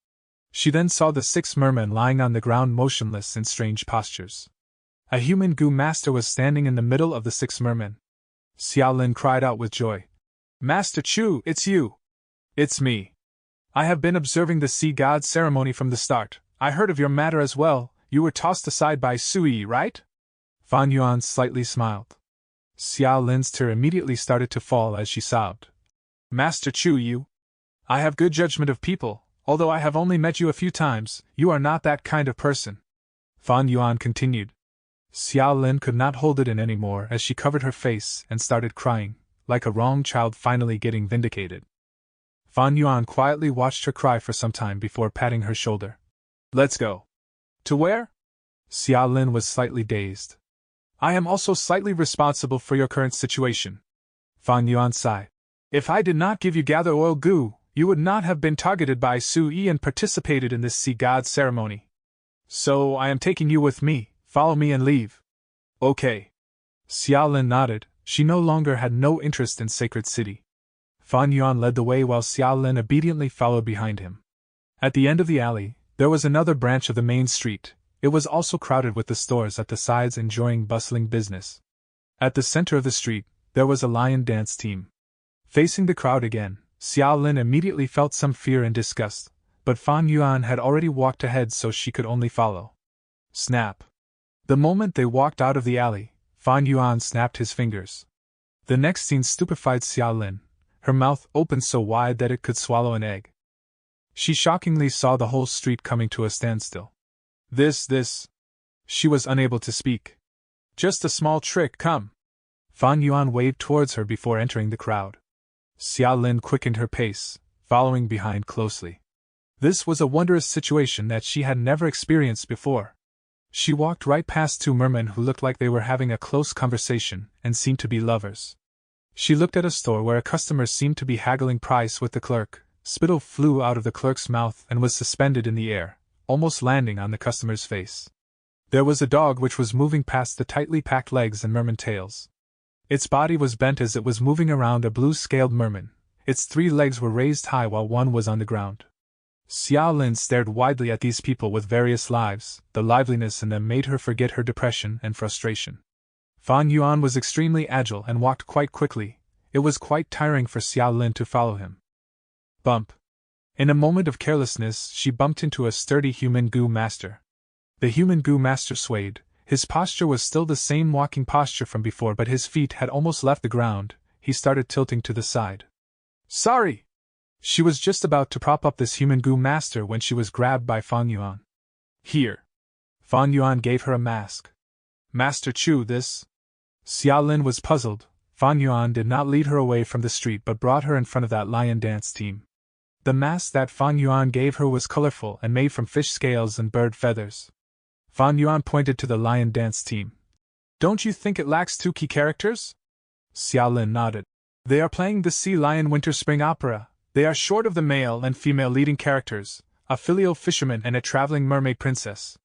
She then saw the 6 mermen lying on the ground motionless in strange postures. A human Gu master was standing in the middle of the 6 mermen. Xiao Lin cried out with joy. Master Chu, it's you! It's me. I have been observing the sea god ceremony from the start. I heard of your matter as well. You were tossed aside by Sui, right? Fan Yuan slightly smiled. Xiao Lin's tear immediately started to fall as she sobbed. Master Chu, I have good judgment of people, although I have only met you a few times, you are not that kind of person. Fan Yuan continued. Xiao Lin could not hold it in any more as she covered her face and started crying, like a wronged child finally getting vindicated. Fan Yuan quietly watched her cry for some time before patting her shoulder. Let's go. To where? Xiao Lin was slightly dazed. I am also slightly responsible for your current situation. Fan Yuan sighed. If I did not give you gather oil Gu, you would not have been targeted by Sui and participated in this sea god ceremony. So I am taking you with me, follow me and leave. Okay. Xiao Lin nodded, she no longer had no interest in Sacred City. Fan Yuan led the way while Xiao Lin obediently followed behind him. At the end of the alley, there was another branch of the main street. It was also crowded with the stores at the sides enjoying bustling business. At the center of the street, there was a lion dance team. Facing the crowd again, Xiao Lin immediately felt some fear and disgust, but Fan Yuan had already walked ahead so she could only follow. Snap! The moment they walked out of the alley, Fan Yuan snapped his fingers. The next scene stupefied Xiao Lin. Her mouth opened so wide that it could swallow an egg. She shockingly saw the whole street coming to a standstill. This. She was unable to speak. Just a small trick, come. Fan Yuan waved towards her before entering the crowd. Xiao Lin quickened her pace, following behind closely. This was a wondrous situation that she had never experienced before. She walked right past 2 mermen who looked like they were having a close conversation and seemed to be lovers. She looked at a store where a customer seemed to be haggling price with the clerk, Spittle flew out of the clerk's mouth and was suspended in the air, almost landing on the customer's face. There was a dog which was moving past the tightly packed legs and merman tails. Its body was bent as it was moving around a blue-scaled merman. Its 3 legs were raised high while one was on the ground. Xiao Lin stared widely at these people with various lives. The liveliness in them made her forget her depression and frustration. Fan Yuan was extremely agile and walked quite quickly. It was quite tiring for Xiao Lin to follow him. Bump. In a moment of carelessness, she bumped into a sturdy human Gu master. The human Gu master swayed. His posture was still the same walking posture from before, but his feet had almost left the ground. He started tilting to the side. Sorry! She was just about to prop up this human Gu master when she was grabbed by Fan Yuan. Here. Fan Yuan gave her a mask. Master Chu, this? Xiao Lin was puzzled. Fan Yuan did not lead her away from the street but brought her in front of that lion dance team. The mask that Fan Yuan gave her was colorful and made from fish scales and bird feathers. Fan Yuan pointed to the lion dance team. Don't you think it lacks 2 key characters? Xiao Lin nodded. They are playing the Sea Lion Winter Spring Opera. They are short of the male and female leading characters, a filial fisherman and a traveling mermaid princess.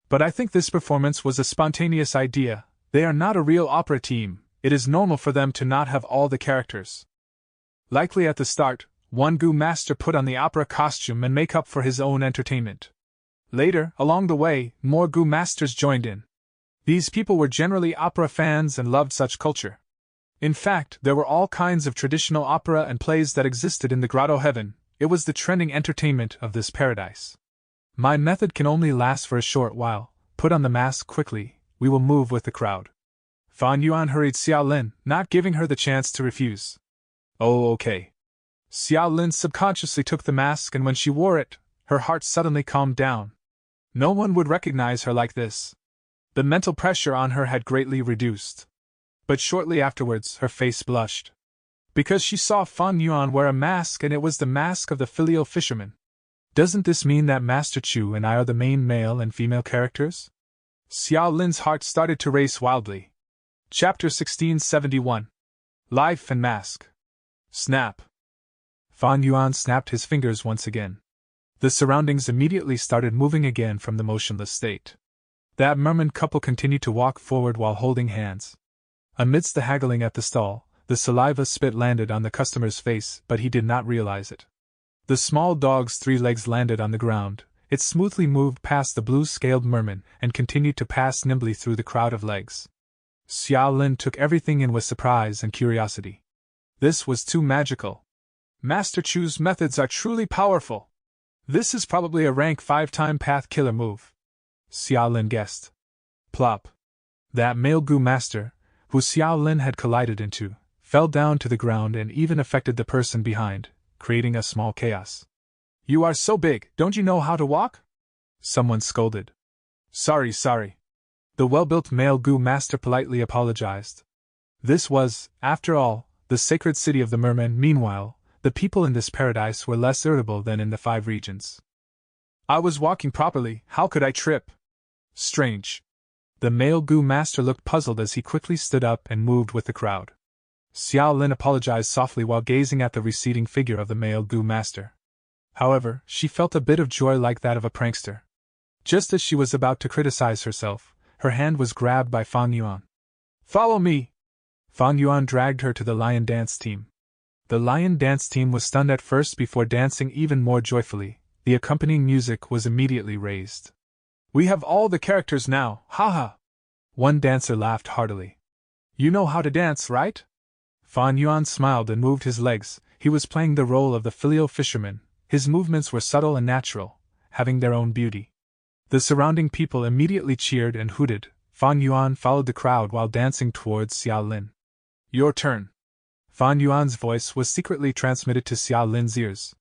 But I think this performance was a spontaneous idea. They are not a real opera team. It is normal for them to not have all the characters. Likely at the start, one Gu master put on the opera costume and makeup for his own entertainment. Later, along the way, more Gu masters joined in. These people were generally opera fans and loved such culture. In fact, there were all kinds of traditional opera and plays that existed in the Grotto Heaven. It was the trending entertainment of this paradise. My method can only last for a short while. Put on the mask quickly. We will move with the crowd. Fan Yuan hurried Xiao Lin, not giving her the chance to refuse. Oh, okay. Xiao Lin subconsciously took the mask, and when she wore it, her heart suddenly calmed down. No one would recognize her like this. The mental pressure on her had greatly reduced. But shortly afterwards, her face blushed. Because she saw Fan Yuan wear a mask, and it was the mask of the filial fisherman. Doesn't this mean that Master Chu and I are the main male and female characters? Xiao Lin's heart started to race wildly. Chapter 1671. Life and Mask. Snap. Fan Yuan snapped his fingers once again. The surroundings immediately started moving again from the motionless state. That merman couple continued to walk forward while holding hands. Amidst the haggling at the stall, the saliva spit landed on the customer's face, but he did not realize it. The small dog's 3 legs landed on the ground. It smoothly moved past the blue-scaled merman and continued to pass nimbly through the crowd of legs. Xiao Lin took everything in with surprise and curiosity. This was too magical. Master Chu's methods are truly powerful. This is probably a rank 5-time path killer move. Xiao Lin guessed. Plop. That male Gu master, who Xiao Lin had collided into, fell down to the ground and even affected the person behind, creating a small chaos. You are so big, don't you know how to walk? Someone scolded. Sorry. The well-built male Gu master politely apologized. This was, after all, the sacred city of the mermen. Meanwhile, the people in this paradise were less irritable than in the 5 regions. I was walking properly, how could I trip? Strange. The male Gu master looked puzzled as he quickly stood up and moved with the crowd. Xiao Lin apologized softly while gazing at the receding figure of the male Gu master. However, she felt a bit of joy like that of a prankster. Just as she was about to criticize herself, her hand was grabbed by Fan Yuan. Follow me! Fan Yuan dragged her to the lion dance team. The lion dance team was stunned at first before dancing even more joyfully. The accompanying music was immediately raised. We have all the characters now, haha! One dancer laughed heartily. You know how to dance, right? Fan Yuan smiled and moved his legs. He was playing the role of the filial fisherman. His movements were subtle and natural, having their own beauty. The surrounding people immediately cheered and hooted. Fan Yuan followed the crowd while dancing towards Xiao Lin. Your turn. Fan Yuan's voice was secretly transmitted to Xiao Lin's ears.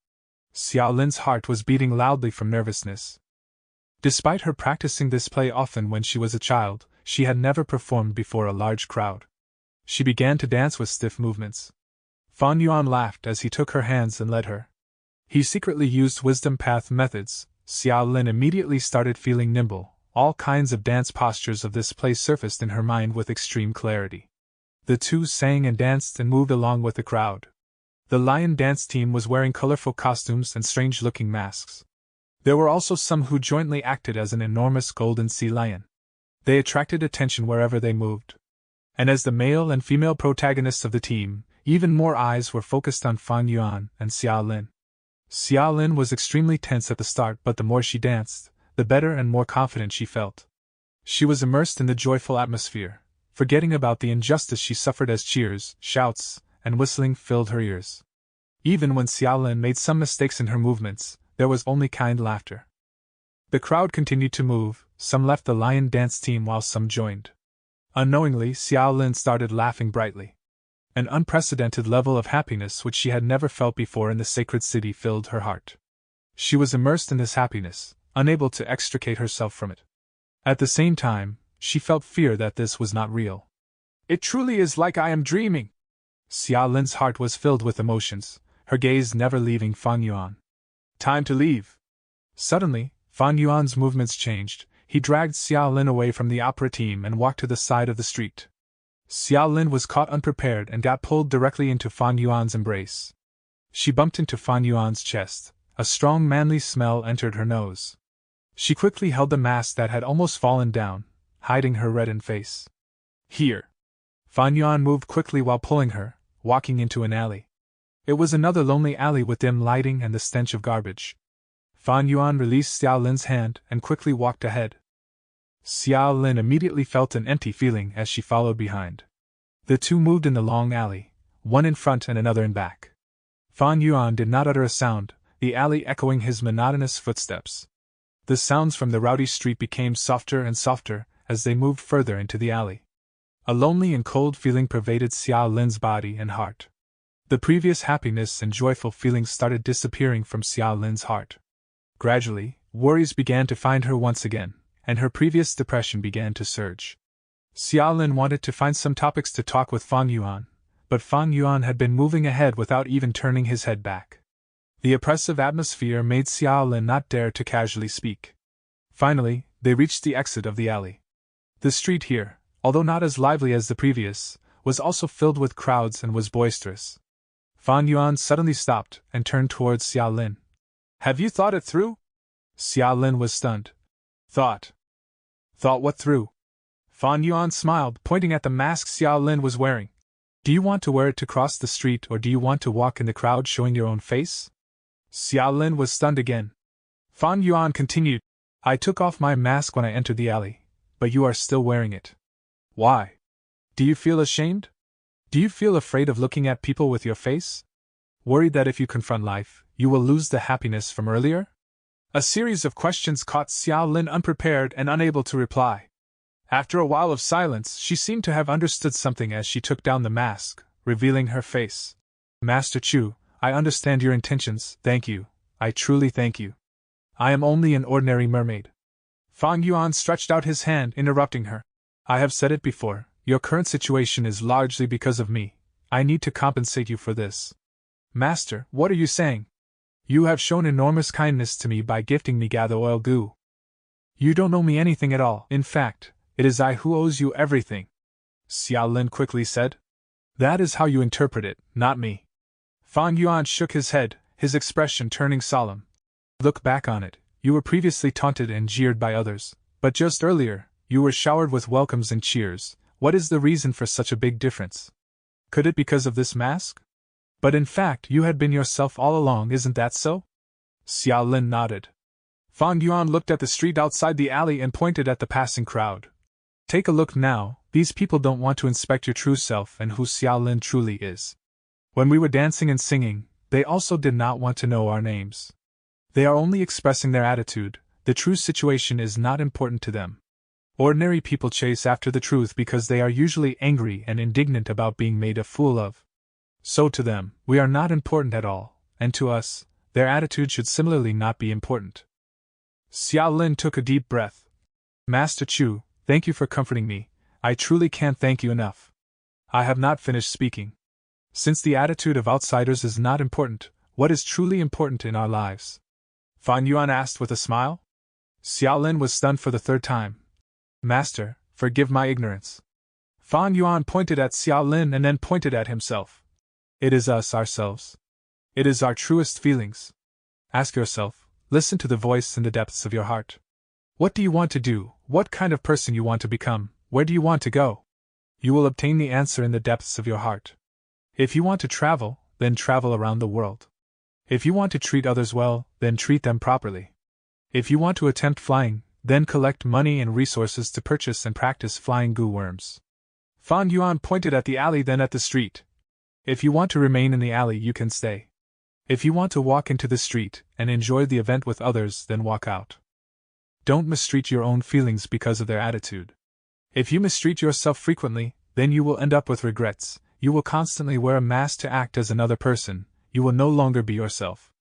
Xiao Lin's heart was beating loudly from nervousness. Despite her practicing this play often when she was a child, she had never performed before a large crowd. She began to dance with stiff movements. Fan Yuan laughed as he took her hands and led her. He secretly used wisdom path methods. Xiao Lin immediately started feeling nimble. All kinds of dance postures of this play surfaced in her mind with extreme clarity. The two sang and danced and moved along with the crowd. The lion dance team was wearing colorful costumes and strange-looking masks. There were also some who jointly acted as an enormous golden sea lion. They attracted attention wherever they moved. And as the male and female protagonists of the team, even more eyes were focused on Fan Yuan and Xia Lin. Xia Lin was extremely tense at the start, but the more she danced, the better and more confident she felt. She was immersed in the joyful atmosphere, forgetting about the injustice she suffered as cheers, shouts, and whistling filled her ears. Even when Xia Lin made some mistakes in her movements, there was only kind laughter. The crowd continued to move, some left the lion dance team while some joined. Unknowingly, Xia Lin started laughing brightly. An unprecedented level of happiness which she had never felt before in the sacred city filled her heart. She was immersed in this happiness, unable to extricate herself from it. At the same time, she felt fear that this was not real. It truly is like I am dreaming. Xia Lin's heart was filled with emotions, her gaze never leaving Fan Yuan. Time to leave. Suddenly, Fan Yuan's movements changed. He dragged Xia Lin away from the opera team and walked to the side of the street. Xia Lin was caught unprepared and got pulled directly into Fan Yuan's embrace. She bumped into Fan Yuan's chest. A strong manly smell entered her nose. She quickly held the mask that had almost fallen down, hiding her reddened face. Here. Fan Yuan moved quickly while pulling her, walking into an alley. It was another lonely alley with dim lighting and the stench of garbage. Fan Yuan released Xia Lin's hand and quickly walked ahead. Xia Lin immediately felt an empty feeling as she followed behind. The two moved in the long alley, one in front and another in back. Fan Yuan did not utter a sound, the alley echoing his monotonous footsteps. The sounds from the rowdy street became softer and softer as they moved further into the alley. A lonely and cold feeling pervaded Xia Lin's body and heart. The previous happiness and joyful feelings started disappearing from Xia Lin's heart. Gradually, worries began to find her once again, and her previous depression began to surge. Xia Lin wanted to find some topics to talk with Fan Yuan, but Fan Yuan had been moving ahead without even turning his head back. The oppressive atmosphere made Xia Lin not dare to casually speak. Finally, they reached the exit of the alley. The street here, although not as lively as the previous, was also filled with crowds and was boisterous. Fan Yuan suddenly stopped and turned towards Xia Lin. Have you thought it through? Xia Lin was stunned. Thought? Thought what through? Fan Yuan smiled, pointing at the mask Xia Lin was wearing. Do you want to wear it to cross the street, or do you want to walk in the crowd showing your own face? Xia Lin was stunned again. Fan Yuan continued. I took off my mask when I entered the alley, but you are still wearing it. Why? Do you feel ashamed? Do you feel afraid of looking at people with your face? Worried that if you confront life, you will lose the happiness from earlier? A series of questions caught Xia Lin unprepared and unable to reply. After a while of silence, she seemed to have understood something as she took down the mask, revealing her face. Master Chu, I understand your intentions, thank you, I truly thank you. I am only an ordinary mermaid. Fan Yuan stretched out his hand, interrupting her. I have said it before, your current situation is largely because of me. I need to compensate you for this. Master, what are you saying? You have shown enormous kindness to me by gifting me gather oil goo. You don't owe me anything at all, in fact, it is I who owes you everything. Xia Lin quickly said. That is how you interpret it, not me. Fan Yuan shook his head, his expression turning solemn. Look back on it, you were previously taunted and jeered by others, but just earlier, you were showered with welcomes and cheers. What is the reason for such a big difference? Could it be because of this mask? But in fact you had been yourself all along, isn't that so? Xia Lin nodded. Fan Yuan looked at the street outside the alley and pointed at the passing crowd. Take a look now, these people don't want to inspect your true self and who Xia Lin truly is. When we were dancing and singing, they also did not want to know our names. They are only expressing their attitude, the true situation is not important to them. Ordinary people chase after the truth because they are usually angry and indignant about being made a fool of. So to them, we are not important at all, and to us, their attitude should similarly not be important. Xia Lin took a deep breath. Master Chu, thank you for comforting me, I truly can't thank you enough. I have not finished speaking. Since the attitude of outsiders is not important, what is truly important in our lives? Fan Yuan asked with a smile. Xia Lin was stunned for the third time. Master, forgive my ignorance. Fan Yuan pointed at Xia Lin and then pointed at himself. It is us ourselves. It is our truest feelings. Ask yourself, listen to the voice in the depths of your heart. What do you want to do? What kind of person you want to become? Where do you want to go? You will obtain the answer in the depths of your heart. If you want to travel, then travel around the world. If you want to treat others well, then treat them properly. If you want to attempt flying, then collect money and resources to purchase and practice flying goo worms. Fan Yuan pointed at the alley, then at the street. If you want to remain in the alley, you can stay. If you want to walk into the street and enjoy the event with others, then walk out. Don't mistreat your own feelings because of their attitude. If you mistreat yourself frequently, then you will end up with regrets. You will constantly wear a mask to act as another person. You will no longer be yourself.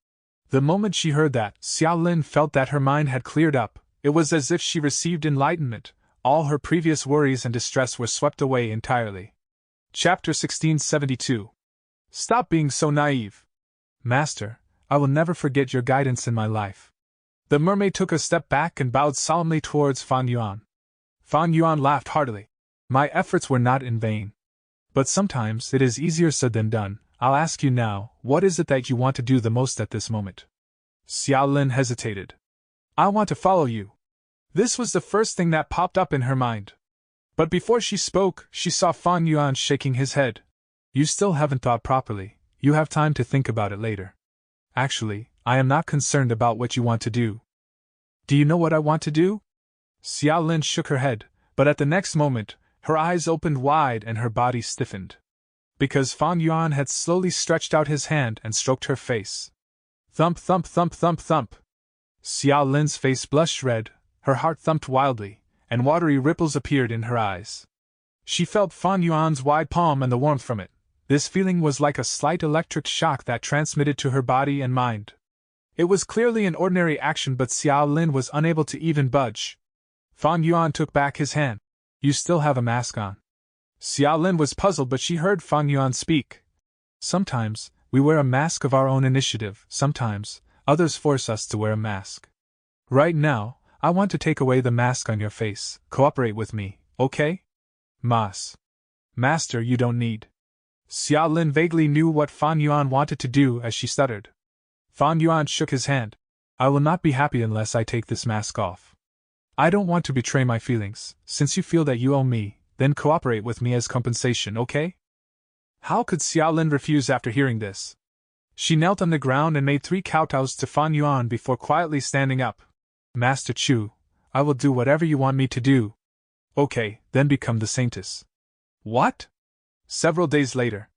The moment she heard that, Xiao Lin felt that her mind had cleared up. It was as if she received enlightenment. All her previous worries and distress were swept away entirely. Chapter 1672. Stop being so naive. Master, I will never forget your guidance in my life. The mermaid took a step back and bowed solemnly towards Fan Yuan. Fan Yuan laughed heartily. My efforts were not in vain. But sometimes it is easier said than done. I'll ask you now, what is it that you want to do the most at this moment? Xiao Lin hesitated. I want to follow you. This was the first thing that popped up in her mind. But before she spoke, she saw Fan Yuan shaking his head. You still haven't thought properly. You have time to think about it later. Actually, I am not concerned about what you want to do. Do you know what I want to do? Xiao Lin shook her head, but at the next moment, her eyes opened wide and her body stiffened. Because Fan Yuan had slowly stretched out his hand and stroked her face. Thump, thump, thump, thump, thump. Xiao Lin's face blushed red, her heart thumped wildly, and watery ripples appeared in her eyes. She felt Fan Yuan's wide palm and the warmth from it. This feeling was like a slight electric shock that transmitted to her body and mind. It was clearly an ordinary action, but Xiao Lin was unable to even budge. Fan Yuan took back his hand. You still have a mask on. Xiao Lin was puzzled, but she heard Fan Yuan speak. Sometimes, we wear a mask of our own initiative. Sometimes, others force us to wear a mask. Right now, I want to take away the mask on your face. Cooperate with me, okay? Master, you don't need. Xiao Lin vaguely knew what Fan Yuan wanted to do as she stuttered. Fan Yuan shook his hand. I will not be happy unless I take this mask off. I don't want to betray my feelings. Since you feel that you owe me, then cooperate with me as compensation, okay? How could Xiao Lin refuse after hearing this? She knelt on the ground and made 3 kowtows to Fan Yuan before quietly standing up. Master Chu, I will do whatever you want me to do. Okay, then become the saintess. What? Several days later.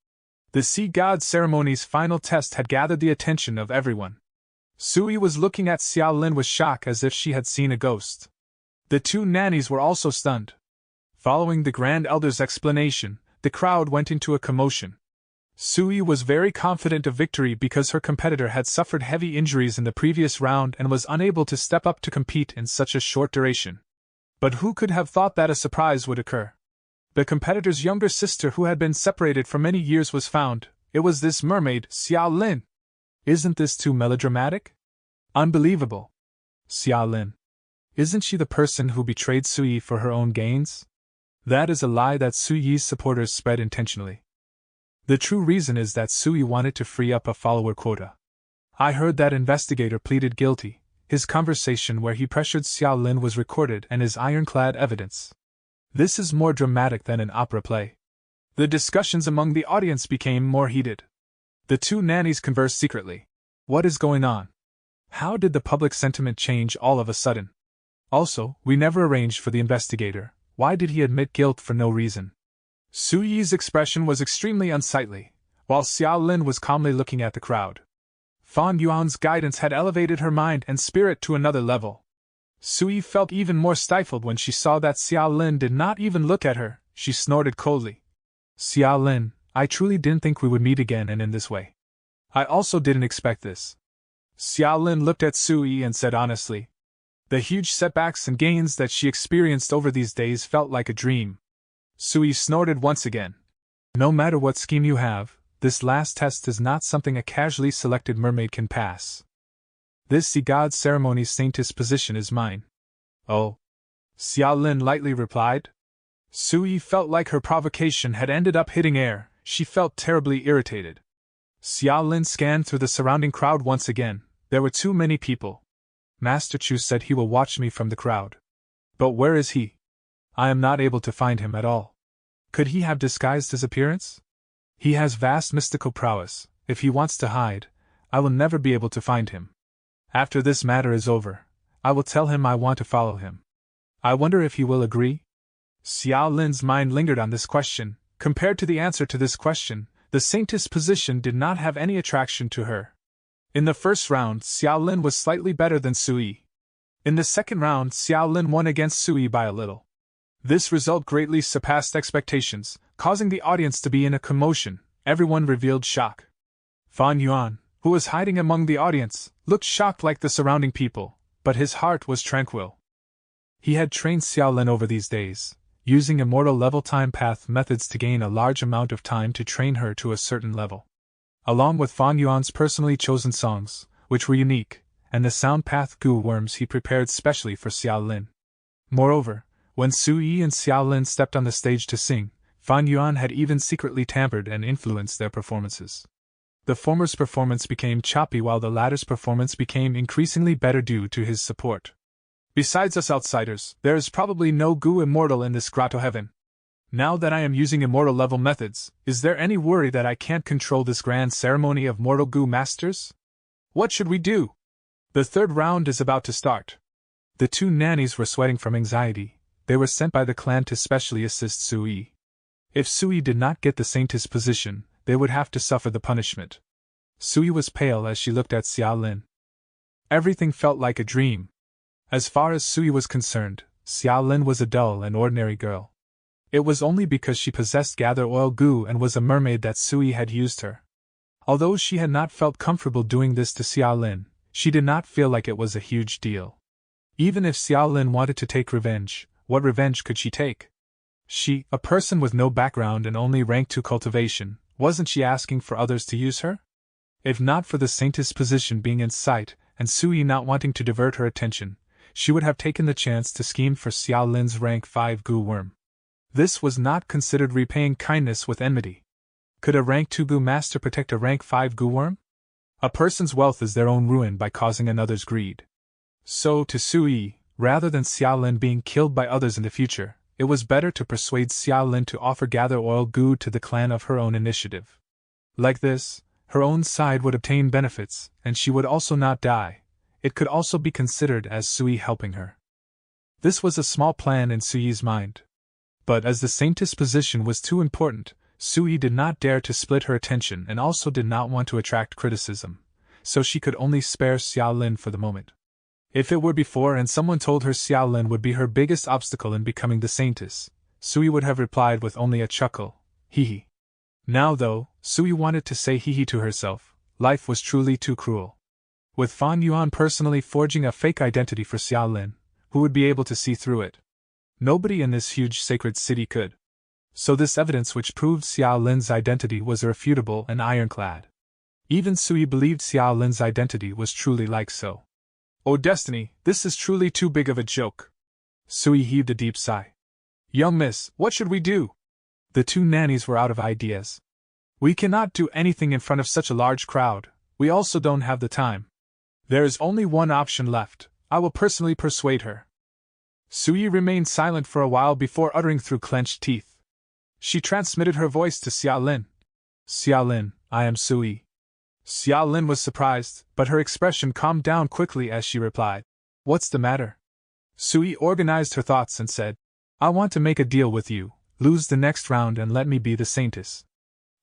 The sea god ceremony's final test had gathered the attention of everyone. Sui was looking at Xiao Lin with shock as if she had seen a ghost. The 2 nannies were also stunned. Following the Grand Elder's explanation, the crowd went into a commotion. Sui was very confident of victory because her competitor had suffered heavy injuries in the previous round and was unable to step up to compete in such a short duration. But who could have thought that a surprise would occur? The competitor's younger sister, who had been separated for many years, was found. It was this mermaid, Xiao Lin. Isn't this too melodramatic? Unbelievable. Xiao Lin. Isn't she the person who betrayed Sui for her own gains? That is a lie that Suyi's supporters spread intentionally. The true reason is that Sui wanted to free up a follower quota. I heard that investigator pleaded guilty. His conversation where he pressured Xiao Lin was recorded and is ironclad evidence. This is more dramatic than an opera play. The discussions among the audience became more heated. The 2 nannies conversed secretly. What is going on? How did the public sentiment change all of a sudden? Also, we never arranged for the investigator. Why did he admit guilt for no reason? Su Yi's expression was extremely unsightly, while Xiao Lin was calmly looking at the crowd. Fan Yuan's guidance had elevated her mind and spirit to another level. Su Yi felt even more stifled when she saw that Xiao Lin did not even look at her. She snorted coldly. Xiao Lin, I truly didn't think we would meet again and in this way. I also didn't expect this. Xiao Lin looked at Su Yi and said honestly. The huge setbacks and gains that she experienced over these days felt like a dream. Su Yi snorted once again. No matter what scheme you have, this last test is not something a casually selected mermaid can pass. This sea god ceremony's saintess position is mine. Oh. Xiao Lin lightly replied. Su Yi felt like her provocation had ended up hitting air. She felt terribly irritated. Xiao Lin scanned through the surrounding crowd once again. There were too many people. Master Chu said he will watch me from the crowd. But where is he? I am not able to find him at all. Could he have disguised his appearance? He has vast mystical prowess. If he wants to hide, I will never be able to find him. After this matter is over, I will tell him I want to follow him. I wonder if he will agree? Xiao Lin's mind lingered on this question. Compared to the answer to this question, the saintess position did not have any attraction to her. In the first round, Xiao Lin was slightly better than Sui. In the second round, Xiao Lin won against Sui by a little. This result greatly surpassed expectations, causing the audience to be in a commotion. Everyone revealed shock. Fan Yuan, who was hiding among the audience, looked shocked like the surrounding people, but his heart was tranquil. He had trained Xiao Lin over these days, using immortal level time path methods to gain a large amount of time to train her to a certain level. Along with Fan Yuan's personally chosen songs, which were unique, and the sound path goo worms he prepared specially for Xiao Lin. Moreover, when Sui and Xiao Lin stepped on the stage to sing, Fan Yuan had even secretly tampered and influenced their performances. The former's performance became choppy while the latter's performance became increasingly better due to his support. Besides us outsiders, there is probably no goo immortal in this grotto heaven. Now that I am using immortal level methods, is there any worry that I can't control this grand ceremony of mortal goo masters? What should we do? The third round is about to start. The two nannies were sweating from anxiety. They were sent by the clan to specially assist Sui. If Sui did not get the saintess position, they would have to suffer the punishment. Sui was pale as she looked at Xiao Lin. Everything felt like a dream. As far as Sui was concerned, Xiao Lin was a dull and ordinary girl. It was only because she possessed gather oil goo and was a mermaid that Sui had used her. Although she had not felt comfortable doing this to Xiao Lin, she did not feel like it was a huge deal. Even if Xiao Lin wanted to take revenge, what revenge could she take? She, a person with no background and only rank 2 cultivation, wasn't she asking for others to use her? If not for the saintess position being in sight, and Sui not wanting to divert her attention, she would have taken the chance to scheme for Xiao Lin's rank 5 goo worm. This was not considered repaying kindness with enmity. Could a rank 2 goo master protect a rank 5 goo worm? A person's wealth is their own ruin by causing another's greed. So, to Sui, rather than Xiao Lin being killed by others in the future, it was better to persuade Xiao Lin to offer gather oil goo to the clan of her own initiative. Like this, her own side would obtain benefits, and she would also not die. It could also be considered as Sui helping her. This was a small plan in Sui's mind. But as the saintess position was too important, Sui did not dare to split her attention and also did not want to attract criticism, so she could only spare Xiao Lin for the moment. If it were before and someone told her Xiao Lin would be her biggest obstacle in becoming the saintess, Sui would have replied with only a chuckle, hee hee. Now though, Sui wanted to say hee hee to herself, life was truly too cruel. With Fan Yuan personally forging a fake identity for Xiao Lin, who would be able to see through it? Nobody in this huge sacred city could. So this evidence which proved Xiao Lin's identity was irrefutable and ironclad. Even Sui believed Xiao Lin's identity was truly like so. Oh destiny, this is truly too big of a joke. Sui heaved a deep sigh. Young miss, what should we do? The two nannies were out of ideas. We cannot do anything in front of such a large crowd. We also don't have the time. There is only one option left. I will personally persuade her. Sui remained silent for a while before uttering through clenched teeth. She transmitted her voice to Xiao Lin. Xiao Lin, I am Sui. Xiao Lin was surprised, but her expression calmed down quickly as she replied. What's the matter? Sui organized her thoughts and said, I want to make a deal with you. Lose the next round and let me be the saintess.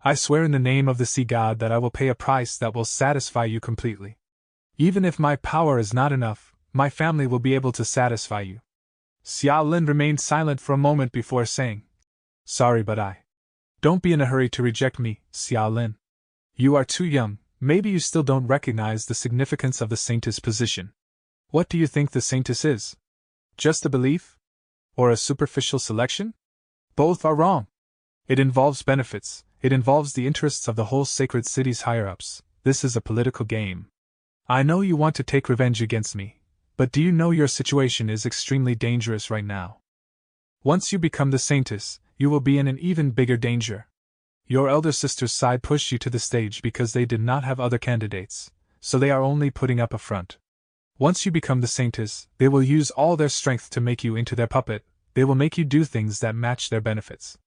I swear in the name of the sea god that I will pay a price that will satisfy you completely. Even if my power is not enough, my family will be able to satisfy you. Xiao Lin remained silent for a moment before saying, Sorry, but I. Don't be in a hurry to reject me, Xiao Lin. You are too young, maybe you still don't recognize the significance of the saintess position. What do you think the saintess is? Just a belief? Or a superficial selection? Both are wrong. It involves benefits, it involves the interests of the whole sacred city's higher-ups. This is a political game. I know you want to take revenge against me, but do you know your situation is extremely dangerous right now? Once you become the saintess, you will be in an even bigger danger. Your elder sister's side pushed you to the stage because they did not have other candidates, so they are only putting up a front. Once you become the saintess, they will use all their strength to make you into their puppet. They will make you do things that match their benefits.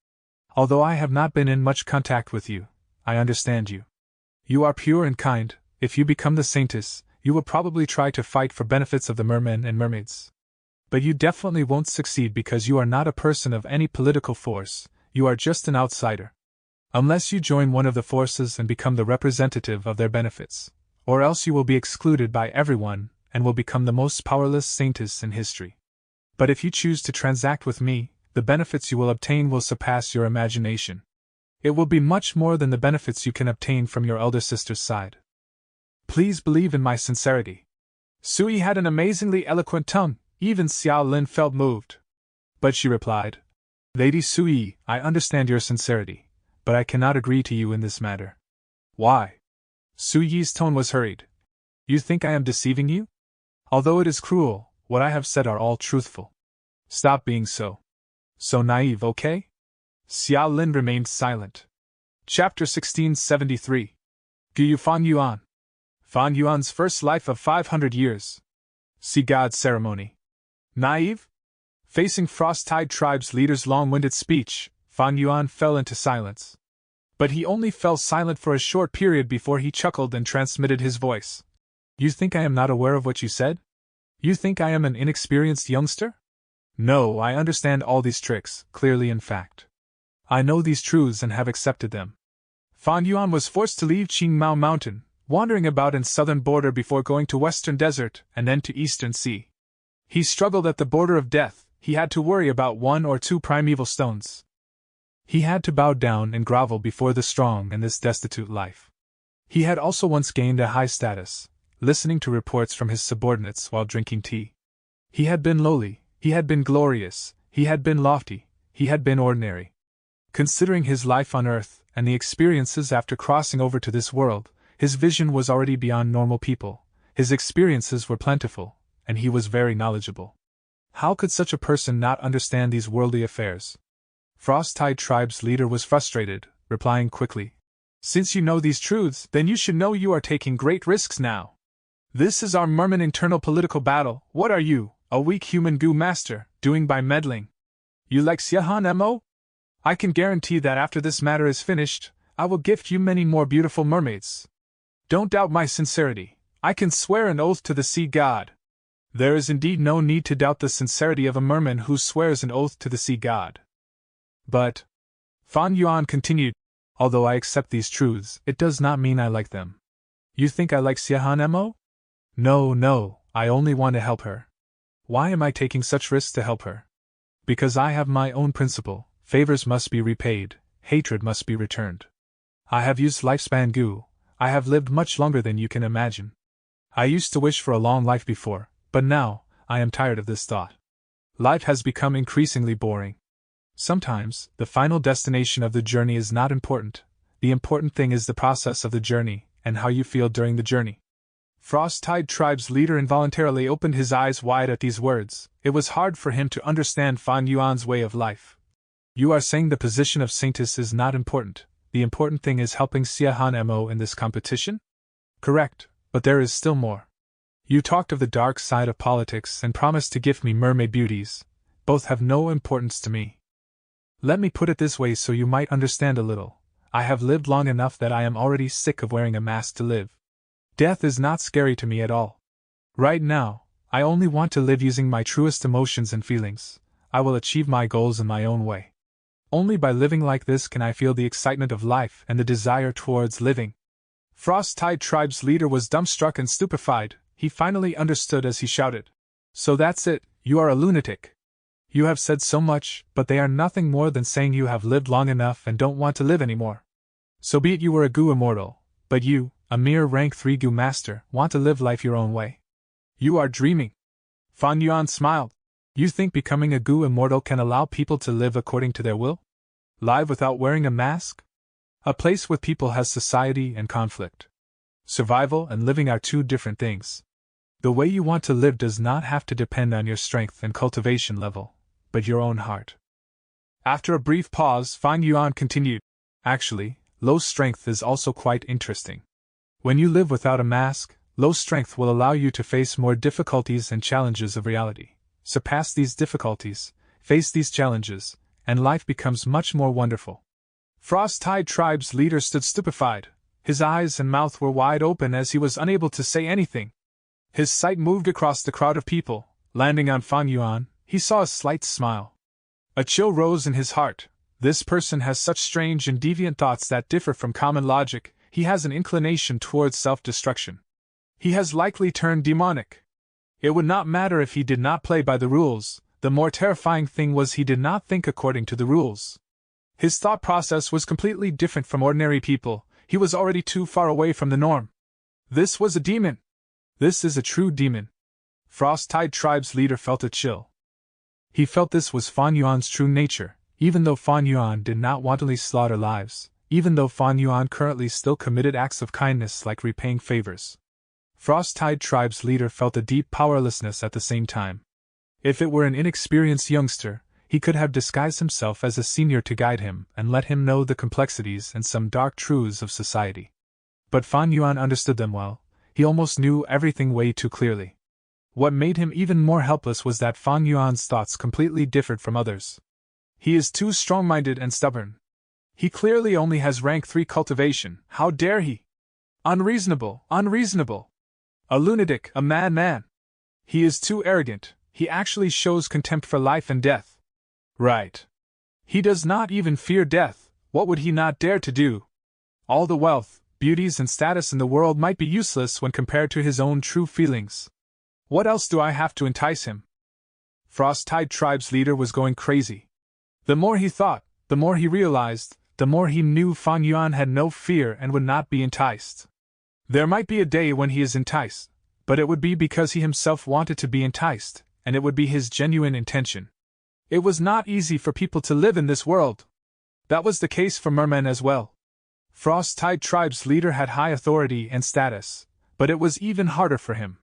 Although I have not been in much contact with you, I understand you. You are pure and kind. If you become the saintess, you will probably try to fight for benefits of the mermen and mermaids. But you definitely won't succeed because you are not a person of any political force, you are just an outsider. Unless you join one of the forces and become the representative of their benefits, or else you will be excluded by everyone and will become the most powerless saintess in history. But if you choose to transact with me, the benefits you will obtain will surpass your imagination. It will be much more than the benefits you can obtain from your elder sister's side. Please believe in my sincerity. Sui had an amazingly eloquent tongue, even Xiao Lin felt moved. But she replied, Lady Sui, I understand your sincerity, but I cannot agree to you in this matter. Why? Suyi's tone was hurried. You think I am deceiving you? Although it is cruel, what I have said are all truthful. Stop being so naive, okay? Xiao Lin remained silent. Chapter 1673. Gu Fan Yuan. Fan Yuan's first life of 500 years. See God ceremony. Naive? Facing Frost-Tide Tribe's leader's long-winded speech, Fan Yuan fell into silence. But he only fell silent for a short period before he chuckled and transmitted his voice. You think I am not aware of what you said? You think I am an inexperienced youngster? No, I understand all these tricks, clearly in fact. I know these truths and have accepted them. Fan Yuan was forced to leave Qingmao Mountain, wandering about in southern border before going to western desert and then to eastern sea. He struggled at the border of death. He had to worry about 1 or 2 primeval stones. He had to bow down and grovel before the strong in this destitute life. He had also once gained a high status, listening to reports from his subordinates while drinking tea. He had been lowly, he had been glorious, he had been lofty, he had been ordinary. Considering his life on earth and the experiences after crossing over to this world, his vision was already beyond normal people, his experiences were plentiful, and he was very knowledgeable. How could such a person not understand these worldly affairs? Frost-Tide Tribe's leader was frustrated, replying quickly. Since you know these truths, then you should know you are taking great risks now. This is our merman internal political battle. What are you, a weak human Gu master, doing by meddling? You like Xiahan Mo? I can guarantee that after this matter is finished, I will gift you many more beautiful mermaids. Don't doubt my sincerity. I can swear an oath to the sea god. There is indeed no need to doubt the sincerity of a merman who swears an oath to the sea god. But, Fan Yuan continued, although I accept these truths, it does not mean I like them. You think I like Xiahan Mo? No, I only want to help her. Why am I taking such risks to help her? Because I have my own principle, favors must be repaid, hatred must be returned. I have used lifespan Gu, I have lived much longer than you can imagine. I used to wish for a long life before, but now, I am tired of this thought. Life has become increasingly boring. Sometimes, the final destination of the journey is not important. The important thing is the process of the journey, and how you feel during the journey. Frost-Tide Tribe's leader involuntarily opened his eyes wide at these words. It was hard for him to understand Fan Yuan's way of life. You are saying the position of saintess is not important. The important thing is helping Xiahan Mo in this competition? Correct, but there is still more. You talked of the dark side of politics and promised to gift me mermaid beauties. Both have no importance to me. Let me put it this way so you might understand a little. I have lived long enough that I am already sick of wearing a mask to live. Death is not scary to me at all. Right now, I only want to live using my truest emotions and feelings. I will achieve my goals in my own way. Only by living like this can I feel the excitement of life and the desire towards living. Frost-Tide Tribe's leader was dumbstruck and stupefied. He finally understood as he shouted. So that's it, you are a lunatic. You have said so much, but they are nothing more than saying you have lived long enough and don't want to live anymore. So be it you were a Gu immortal, but you, a mere rank 3 Gu master, want to live life your own way. You are dreaming. Fan Yuan smiled. You think becoming a Gu immortal can allow people to live according to their will? Live without wearing a mask? A place with people has society and conflict. Survival and living are 2 different things. The way you want to live does not have to depend on your strength and cultivation level, but your own heart. After a brief pause, Fan Yuan continued. Actually, low strength is also quite interesting. When you live without a mask, low strength will allow you to face more difficulties and challenges of reality. Surpass these difficulties, face these challenges, and life becomes much more wonderful. Frost-Tide Tribe's leader stood stupefied. His eyes and mouth were wide open as he was unable to say anything. His sight moved across the crowd of people. Landing on Fan Yuan, he saw a slight smile. A chill rose in his heart. This person has such strange and deviant thoughts that differ from common logic. He has an inclination towards self-destruction. He has likely turned demonic. It would not matter if he did not play by the rules. The more terrifying thing was he did not think according to the rules. His thought process was completely different from ordinary people. He was already too far away from the norm. This was a demon. This is a true demon. Frost-Tide Tribe's leader felt a chill. He felt this was Fan Yuan's true nature, even though Fan Yuan did not wantonly slaughter lives, even though Fan Yuan currently still committed acts of kindness like repaying favors. Frost-Tide Tribe's leader felt a deep powerlessness at the same time. If it were an inexperienced youngster, he could have disguised himself as a senior to guide him and let him know the complexities and some dark truths of society. But Fan Yuan understood them well. He almost knew everything way too clearly. What made him even more helpless was that Fan Yuan's thoughts completely differed from others. He is too strong-minded and stubborn. He clearly only has rank 3 cultivation. How dare he? Unreasonable, unreasonable. A lunatic, a madman. He is too arrogant. He actually shows contempt for life and death. Right. He does not even fear death. What would he not dare to do? All the wealth, beauties and status in the world might be useless when compared to his own true feelings. What else do I have to entice him? Frost-Tide Tribe's leader was going crazy. The more he thought, the more he realized, the more he knew Fan Yuan had no fear and would not be enticed. There might be a day when he is enticed, but it would be because he himself wanted to be enticed, and it would be his genuine intention. It was not easy for people to live in this world. That was the case for mermen as well. Frost-Tide Tribe's leader had high authority and status, but it was even harder for him.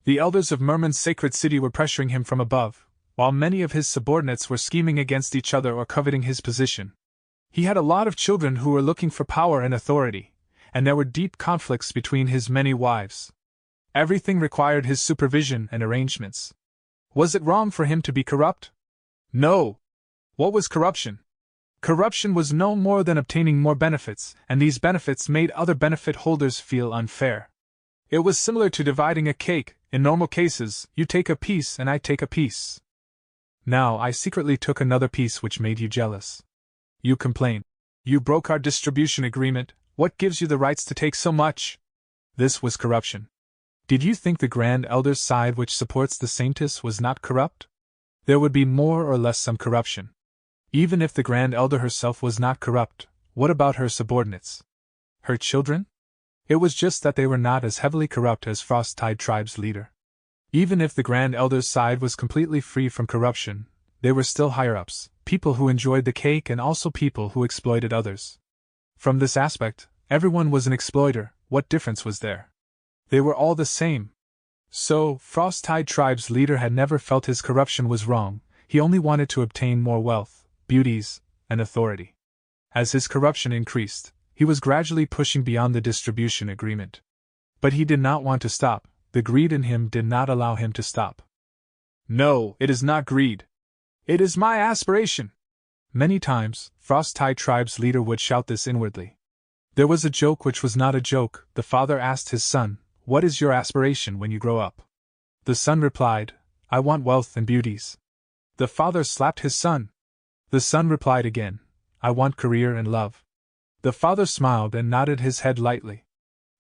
The elders of Merman's sacred city were pressuring him from above, while many of his subordinates were scheming against each other or coveting his position. He had a lot of children who were looking for power and authority, and there were deep conflicts between his many wives. Everything required his supervision and arrangements. Was it wrong for him to be corrupt? No. What was corruption? Corruption was no more than obtaining more benefits, and these benefits made other benefit holders feel unfair. It was similar to dividing a cake. In normal cases, you take a piece and I take a piece. Now I secretly took another piece which made you jealous. You complain. You broke our distribution agreement. What gives you the rights to take so much? This was corruption. Did you think the Grand Elder's side which supports the Saintess was not corrupt? There would be more or less some corruption. Even if the Grand Elder herself was not corrupt, what about her subordinates? Her children? It was just that they were not as heavily corrupt as Frost-Tide Tribe's leader. Even if the Grand Elder's side was completely free from corruption, they were still higher-ups, people who enjoyed the cake and also people who exploited others. From this aspect, everyone was an exploiter. What difference was there? They were all the same. So, Frost-Tide Tribe's leader had never felt his corruption was wrong. He only wanted to obtain more wealth, beauties, and authority. As his corruption increased, he was gradually pushing beyond the distribution agreement. But he did not want to stop. The greed in him did not allow him to stop. No, it is not greed. It is my aspiration. Many times, Frost-Tide Tribe's leader would shout this inwardly. There was a joke which was not a joke. The father asked his son, "What is your aspiration when you grow up?" The son replied, "I want wealth and beauties." The father slapped his son. The son replied again, "I want career and love." The father smiled and nodded his head lightly.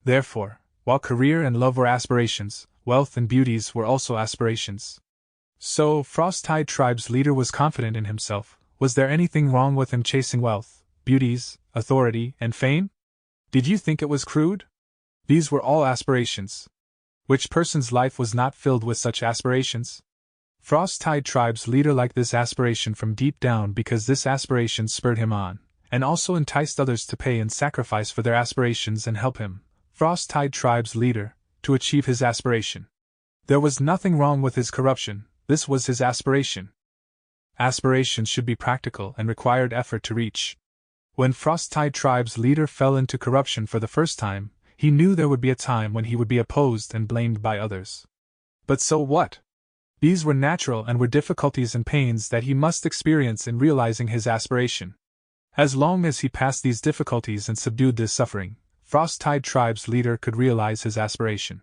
Therefore, while career and love were aspirations, wealth and beauties were also aspirations. So, Frost-Tide Tribe's leader was confident in himself. Was there anything wrong with him chasing wealth, beauties, authority, and fame? Did you think it was crude? These were all aspirations. Which person's life was not filled with such aspirations? Frost-Tide Tribe's leader liked this aspiration from deep down because this aspiration spurred him on, and also enticed others to pay and sacrifice for their aspirations and help him, Frost-Tide Tribe's leader, to achieve his aspiration. There was nothing wrong with his corruption. This was his aspiration. Aspirations should be practical and required effort to reach. When Frost-Tide Tribe's leader fell into corruption for the first time, he knew there would be a time when he would be opposed and blamed by others. But so what? These were natural and were difficulties and pains that he must experience in realizing his aspiration. As long as he passed these difficulties and subdued this suffering, Frost-Tide Tribe's leader could realize his aspiration.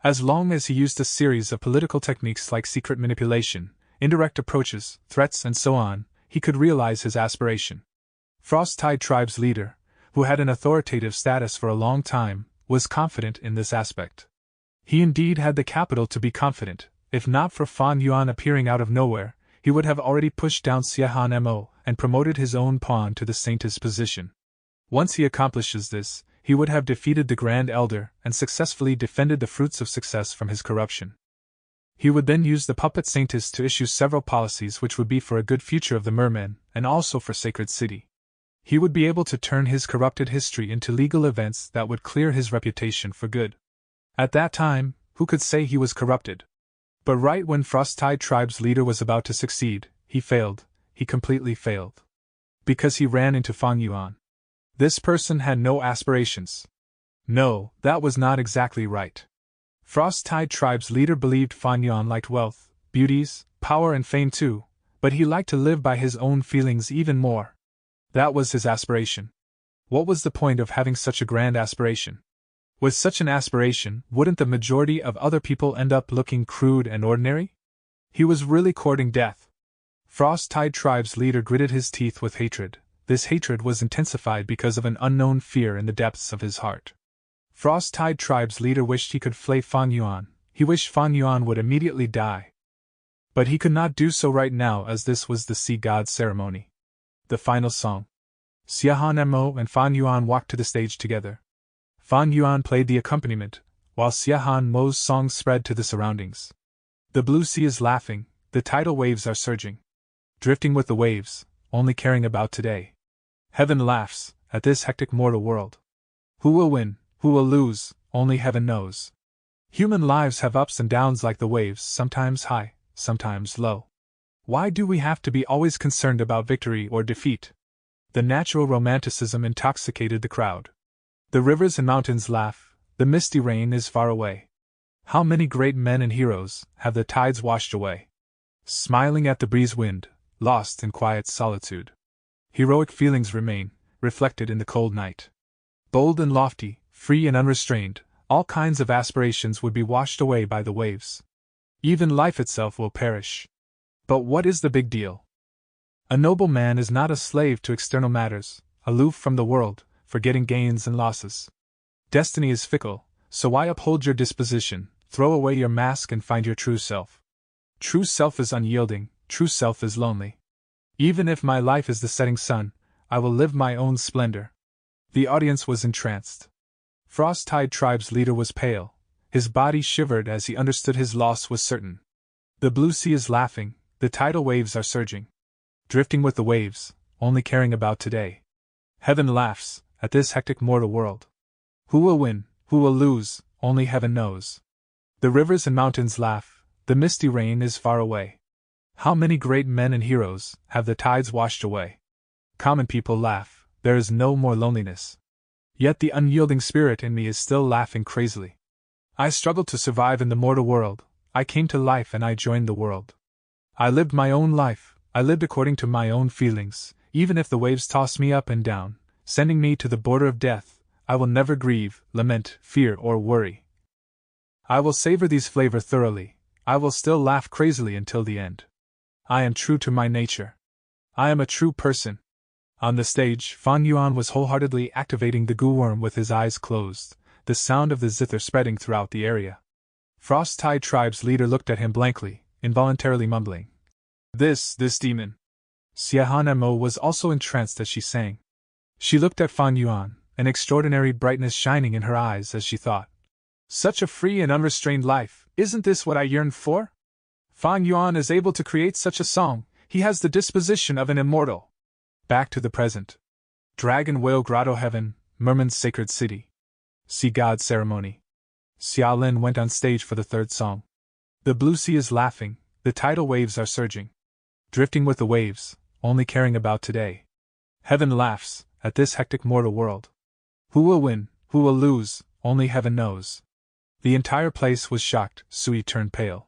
As long as he used a series of political techniques like secret manipulation, indirect approaches, threats, and so on, he could realize his aspiration. Frost-Tide Tribe's leader, who had an authoritative status for a long time, was confident in this aspect. He indeed had the capital to be confident. If not for Fan Yuan appearing out of nowhere, he would have already pushed down Xia Mo and promoted his own pawn to the saintess position. Once he accomplishes this, he would have defeated the Grand Elder and successfully defended the fruits of success from his corruption. He would then use the puppet saintess to issue several policies which would be for a good future of the mermen and also for Sacred City. He would be able to turn his corrupted history into legal events that would clear his reputation for good. At that time, who could say he was corrupted? But right when Frost-Tide Tribe's leader was about to succeed, he failed. He completely failed. Because he ran into Fan Yuan. This person had no aspirations. No, that was not exactly right. Frost-Tide Tribe's leader believed Fan Yuan liked wealth, beauties, power and fame too, but he liked to live by his own feelings even more. That was his aspiration. What was the point of having such a grand aspiration? With such an aspiration, wouldn't the majority of other people end up looking crude and ordinary? He was really courting death. Frost-Tide Tribe's leader gritted his teeth with hatred. This hatred was intensified because of an unknown fear in the depths of his heart. Frost-Tide Tribe's leader wished he could flay Fan Yuan. He wished Fan Yuan would immediately die. But he could not do so right now, as this was the Sea God ceremony. The final song. Xia Mo and Fan Yuan walked to the stage together. Fan Yuan played the accompaniment, while Xia Mo's song spread to the surroundings. The blue sea is laughing, the tidal waves are surging. Drifting with the waves, only caring about today. Heaven laughs, at this hectic mortal world. Who will win, who will lose, only heaven knows. Human lives have ups and downs like the waves, sometimes high, sometimes low. Why do we have to be always concerned about victory or defeat? The natural romanticism intoxicated the crowd. The rivers and mountains laugh, the misty rain is far away. How many great men and heroes have the tides washed away? Smiling at the breeze wind, lost in quiet solitude. Heroic feelings remain, reflected in the cold night. Bold and lofty, free and unrestrained, all kinds of aspirations would be washed away by the waves. Even life itself will perish. But what is the big deal? A noble man is not a slave to external matters, aloof from the world, forgetting gains and losses. Destiny is fickle, so why uphold your disposition, throw away your mask and find your true self? True self is unyielding, true self is lonely. Even if my life is the setting sun, I will live my own splendor. The audience was entranced. Frost-Tide Tribe's leader was pale. His body shivered as he understood his loss was certain. The blue sea is laughing, the tidal waves are surging. Drifting with the waves, only caring about today. Heaven laughs, at this hectic mortal world. Who will win, who will lose, only heaven knows. The rivers and mountains laugh, the misty rain is far away. How many great men and heroes have the tides washed away? Common people laugh, there is no more loneliness. Yet the unyielding spirit in me is still laughing crazily. I struggled to survive in the mortal world, I came to life and I joined the world. I lived my own life, I lived according to my own feelings, even if the waves toss me up and down, sending me to the border of death, I will never grieve, lament, fear, or worry. I will savor these flavor thoroughly, I will still laugh crazily until the end. I am true to my nature. I am a true person. On the stage, Fan Yuan was wholeheartedly activating the goo-worm with his eyes closed, the sound of the zither spreading throughout the area. Frost-Tide Tribe's leader looked at him blankly, involuntarily mumbling. This demon. Xia Mo was also entranced as she sang. She looked at Fan Yuan, an extraordinary brightness shining in her eyes as she thought. Such a free and unrestrained life, isn't this what I yearned for? Fan Yuan is able to create such a song, he has the disposition of an immortal. Back to the present. Dragon Whale Grotto Heaven, Merman's Sacred City. Sea God Ceremony. Xia Lin went on stage for the third song. The blue sea is laughing, the tidal waves are surging. Drifting with the waves, only caring about today. Heaven laughs, at this hectic mortal world. Who will win, who will lose, only heaven knows. The entire place was shocked. Sui turned pale.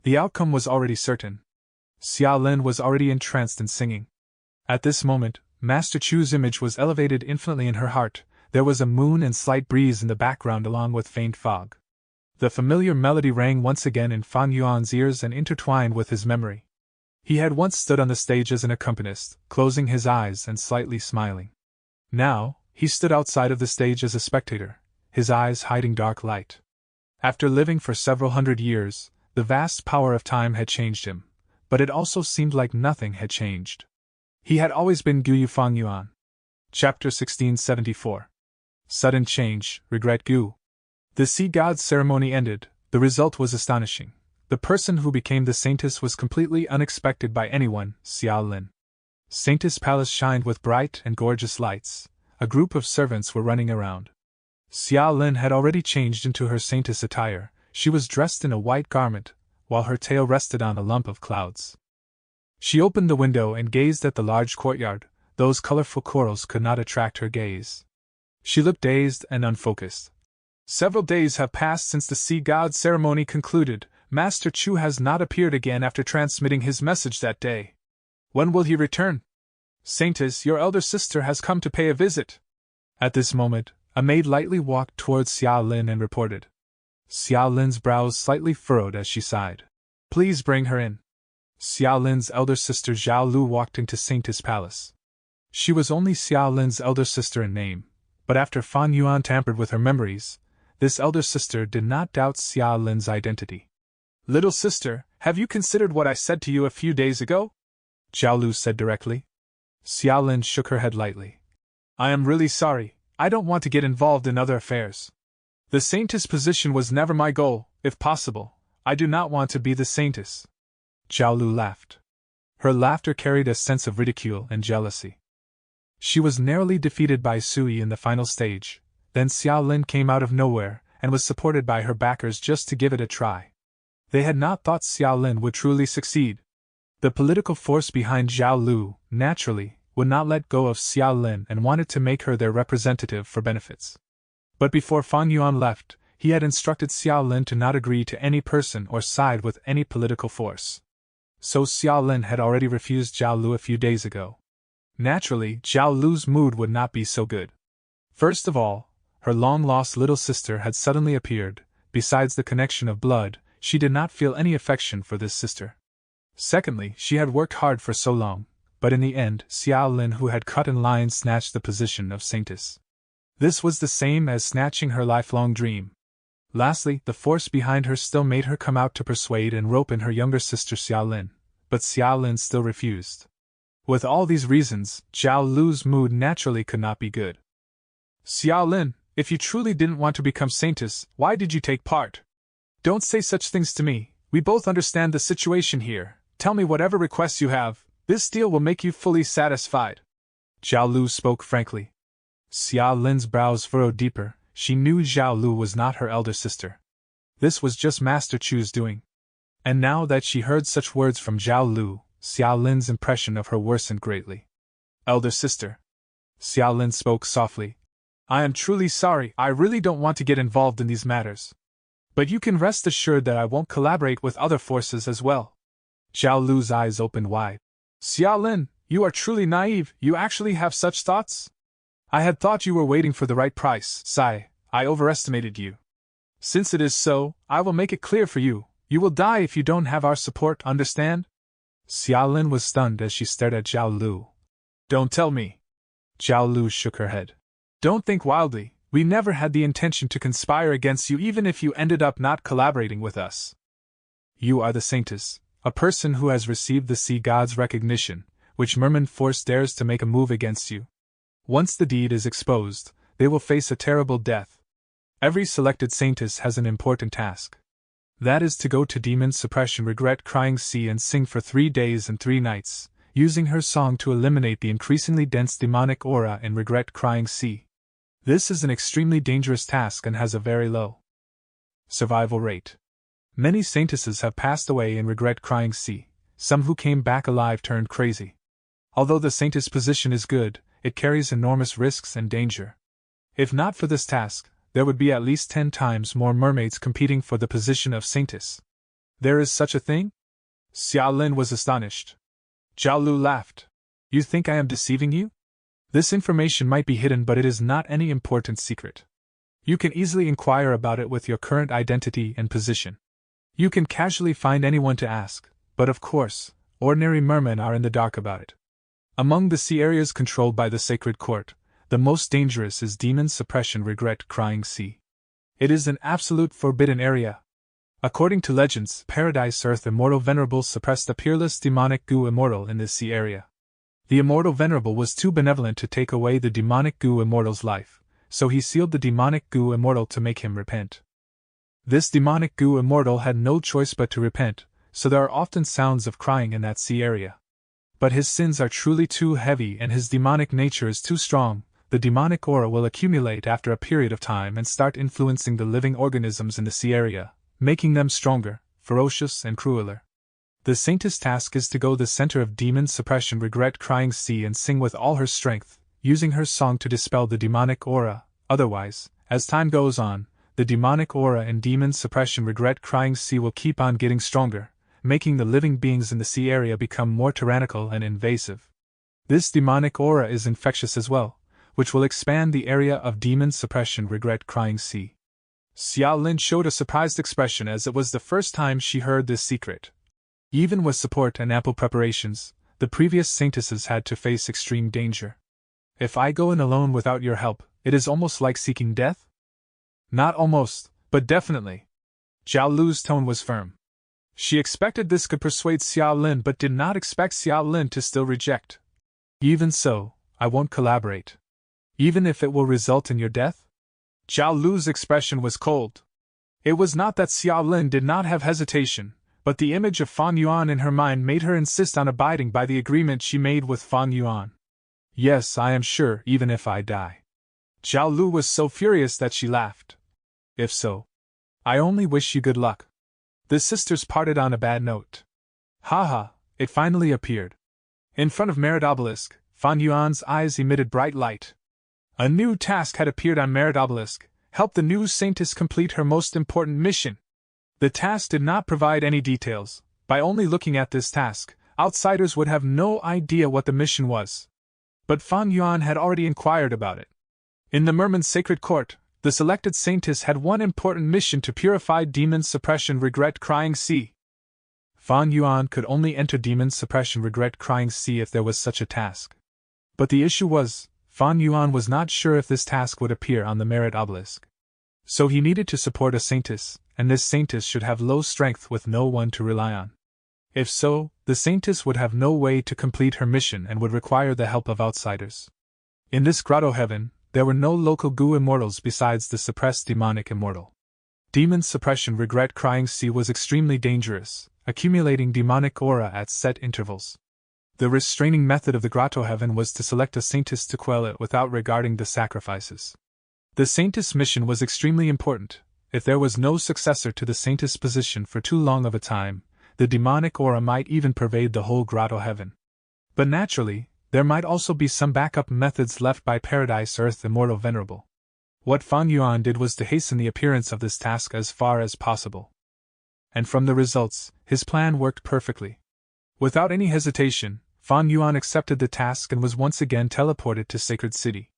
The outcome was already certain. Xia Lin was already entranced in singing. At this moment, Master Chu's image was elevated infinitely in her heart. There was a moon and slight breeze in the background along with faint fog. The familiar melody rang once again in Fang Yuan's ears and intertwined with his memory. He had once stood on the stage as an accompanist, closing his eyes and slightly smiling. Now, he stood outside of the stage as a spectator, his eyes hiding dark light. After living for several hundred years, the vast power of time had changed him, but it also seemed like nothing had changed. He had always been Guyu Fang Yuan. Chapter 1674. Sudden change, regret Gu. The sea god's ceremony ended. The result was astonishing. The person who became the saintess was completely unexpected by anyone, Xia Lin. Saintess Palace shined with bright and gorgeous lights. A group of servants were running around. Xia Lin had already changed into her saintess attire. She was dressed in a white garment, while her tail rested on a lump of clouds. She opened the window and gazed at the large courtyard. Those colorful corals could not attract her gaze. She looked dazed and unfocused. Several days have passed since the sea god ceremony concluded. Master Chu has not appeared again after transmitting his message that day. When will he return? Saintess, your elder sister has come to pay a visit. At this moment, a maid lightly walked towards Xia Lin and reported. Xia Lin's brows slightly furrowed as she sighed. Please bring her in. Xia Lin's elder sister Zhao Lu walked into Saintess Palace. She was only Xia Lin's elder sister in name, but after Fan Yuan tampered with her memories, this elder sister did not doubt Xia Lin's identity. Little sister, have you considered what I said to you a few days ago? Zhao Lu said directly. Xia Lin shook her head lightly. I am really sorry, I don't want to get involved in other affairs. The saintess position was never my goal. If possible, I do not want to be the saintess. Zhao Lu laughed. Her laughter carried a sense of ridicule and jealousy. She was narrowly defeated by Sui in the final stage. Then Xia Lin came out of nowhere and was supported by her backers just to give it a try. They had not thought Xia Lin would truly succeed. The political force behind Zhao Lu, naturally, would not let go of Xia Lin and wanted to make her their representative for benefits. But before Fan Yuan left, he had instructed Xia Lin to not agree to any person or side with any political force. So Xia Lin had already refused Zhao Lu a few days ago. Naturally, Zhao Lu's mood would not be so good. First of all, her long-lost little sister had suddenly appeared. Besides the connection of blood, she did not feel any affection for this sister. Secondly, she had worked hard for so long, but in the end, Xia Lin, who had cut in line, snatched the position of saintess. This was the same as snatching her lifelong dream. Lastly, the force behind her still made her come out to persuade and rope in her younger sister Xia Lin, but Xia Lin still refused. With all these reasons, Zhao Lu's mood naturally could not be good. Xia Lin, if you truly didn't want to become saintess, why did you take part? Don't say such things to me. We both understand the situation here. Tell me whatever requests you have. This deal will make you fully satisfied. Zhao Lu spoke frankly. Xia Lin's brows furrowed deeper. She knew Zhao Lu was not her elder sister. This was just Master Chu's doing. And now that she heard such words from Zhao Lu, Xia Lin's impression of her worsened greatly. Elder sister. Xia Lin spoke softly. I am truly sorry. I really don't want to get involved in these matters. But you can rest assured that I won't collaborate with other forces as well. Zhao Lu's eyes opened wide. Xia Lin, you are truly naive. You actually have such thoughts? I had thought you were waiting for the right price. Sigh, I overestimated you. Since it is so, I will make it clear for you. You will die if you don't have our support, understand? Xia Lin was stunned as she stared at Zhao Lu. Don't tell me. Zhao Lu shook her head. Don't think wildly. We never had the intention to conspire against you even if you ended up not collaborating with us. You are the saintess, a person who has received the sea god's recognition, which Merman force dares to make a move against you. Once the deed is exposed, they will face a terrible death. Every selected saintess has an important task. That is to go to Demon Suppression Regret Crying Sea and sing for 3 days and 3 nights, using her song to eliminate the increasingly dense demonic aura in Regret Crying Sea. This is an extremely dangerous task and has a very low survival rate. Many saintesses have passed away in Regret Crying Sea. Some who came back alive turned crazy. Although the saintess position is good, it carries enormous risks and danger. If not for this task, there would be at least 10 times more mermaids competing for the position of saintess. There is such a thing? Xia Lin was astonished. Zhao Lu laughed. You think I am deceiving you? This information might be hidden, but it is not any important secret. You can easily inquire about it with your current identity and position. You can casually find anyone to ask, but of course, ordinary mermen are in the dark about it. Among the sea areas controlled by the Sacred Court, the most dangerous is Demon Suppression Regret Crying Sea. It is an absolute forbidden area. According to legends, Paradise Earth Immortal Venerable suppressed the peerless demonic Gu Immortal in this sea area. The Immortal Venerable was too benevolent to take away the demonic Gu Immortal's life, so he sealed the demonic Gu Immortal to make him repent. This demonic Gu Immortal had no choice but to repent, so there are often sounds of crying in that sea area. But his sins are truly too heavy and his demonic nature is too strong. The demonic aura will accumulate after a period of time and start influencing the living organisms in the sea area, making them stronger, ferocious, and crueler. The saintess' task is to go the center of Demon Suppression Regret Crying Sea and sing with all her strength, using her song to dispel the demonic aura. Otherwise, as time goes on, the demonic aura in Demon Suppression Regret Crying Sea will keep on getting stronger, making the living beings in the sea area become more tyrannical and invasive. This demonic aura is infectious as well, which will expand the area of Demon Suppression Regret Crying Sea. Xia Lin showed a surprised expression as it was the first time she heard this secret. Even with support and ample preparations, the previous saintesses had to face extreme danger. If I go in alone without your help, it is almost like seeking death? Not almost, but definitely. Zhao Lu's tone was firm. She expected this could persuade Xia Lin but did not expect Xia Lin to still reject. Even so, I won't collaborate. Even if it will result in your death? Zhao Lu's expression was cold. It was not that Xia Lin did not have hesitation, but the image of Fan Yuan in her mind made her insist on abiding by the agreement she made with Fan Yuan. Yes, I am sure, even if I die. Zhao Lu was so furious that she laughed. If so, I only wish you good luck. The sisters parted on a bad note. Haha, it finally appeared. In front of Merit Obelisk, Fan Yuan's eyes emitted bright light. A new task had appeared on Merit Obelisk: help the new saintess complete her most important mission. The task did not provide any details. By only looking at this task, outsiders would have no idea what the mission was. But Fan Yuan had already inquired about it. In the Merman's Sacred Court, the selected saintess had one important mission to purify Demon Suppression Regret Crying Sea. Fan Yuan could only enter Demon Suppression Regret Crying Sea if there was such a task. But the issue was, Fan Yuan was not sure if this task would appear on the Merit Obelisk. So he needed to support a saintess, and this saintess should have low strength with no one to rely on. If so, the saintess would have no way to complete her mission and would require the help of outsiders. In this grotto heaven, there were no local Gu immortals besides the suppressed demonic immortal. Demon Suppression Regret Crying Sea was extremely dangerous, accumulating demonic aura at set intervals. The restraining method of the grotto heaven was to select a saintess to quell it without regarding the sacrifices. The saintess' mission was extremely important. If there was no successor to the saintess' position for too long of a time, the demonic aura might even pervade the whole grotto heaven. But naturally, there might also be some backup methods left by Paradise Earth Immortal Venerable. What Fan Yuan did was to hasten the appearance of this task as far as possible. And from the results, his plan worked perfectly. Without any hesitation, Fan Yuan accepted the task and was once again teleported to Sacred City.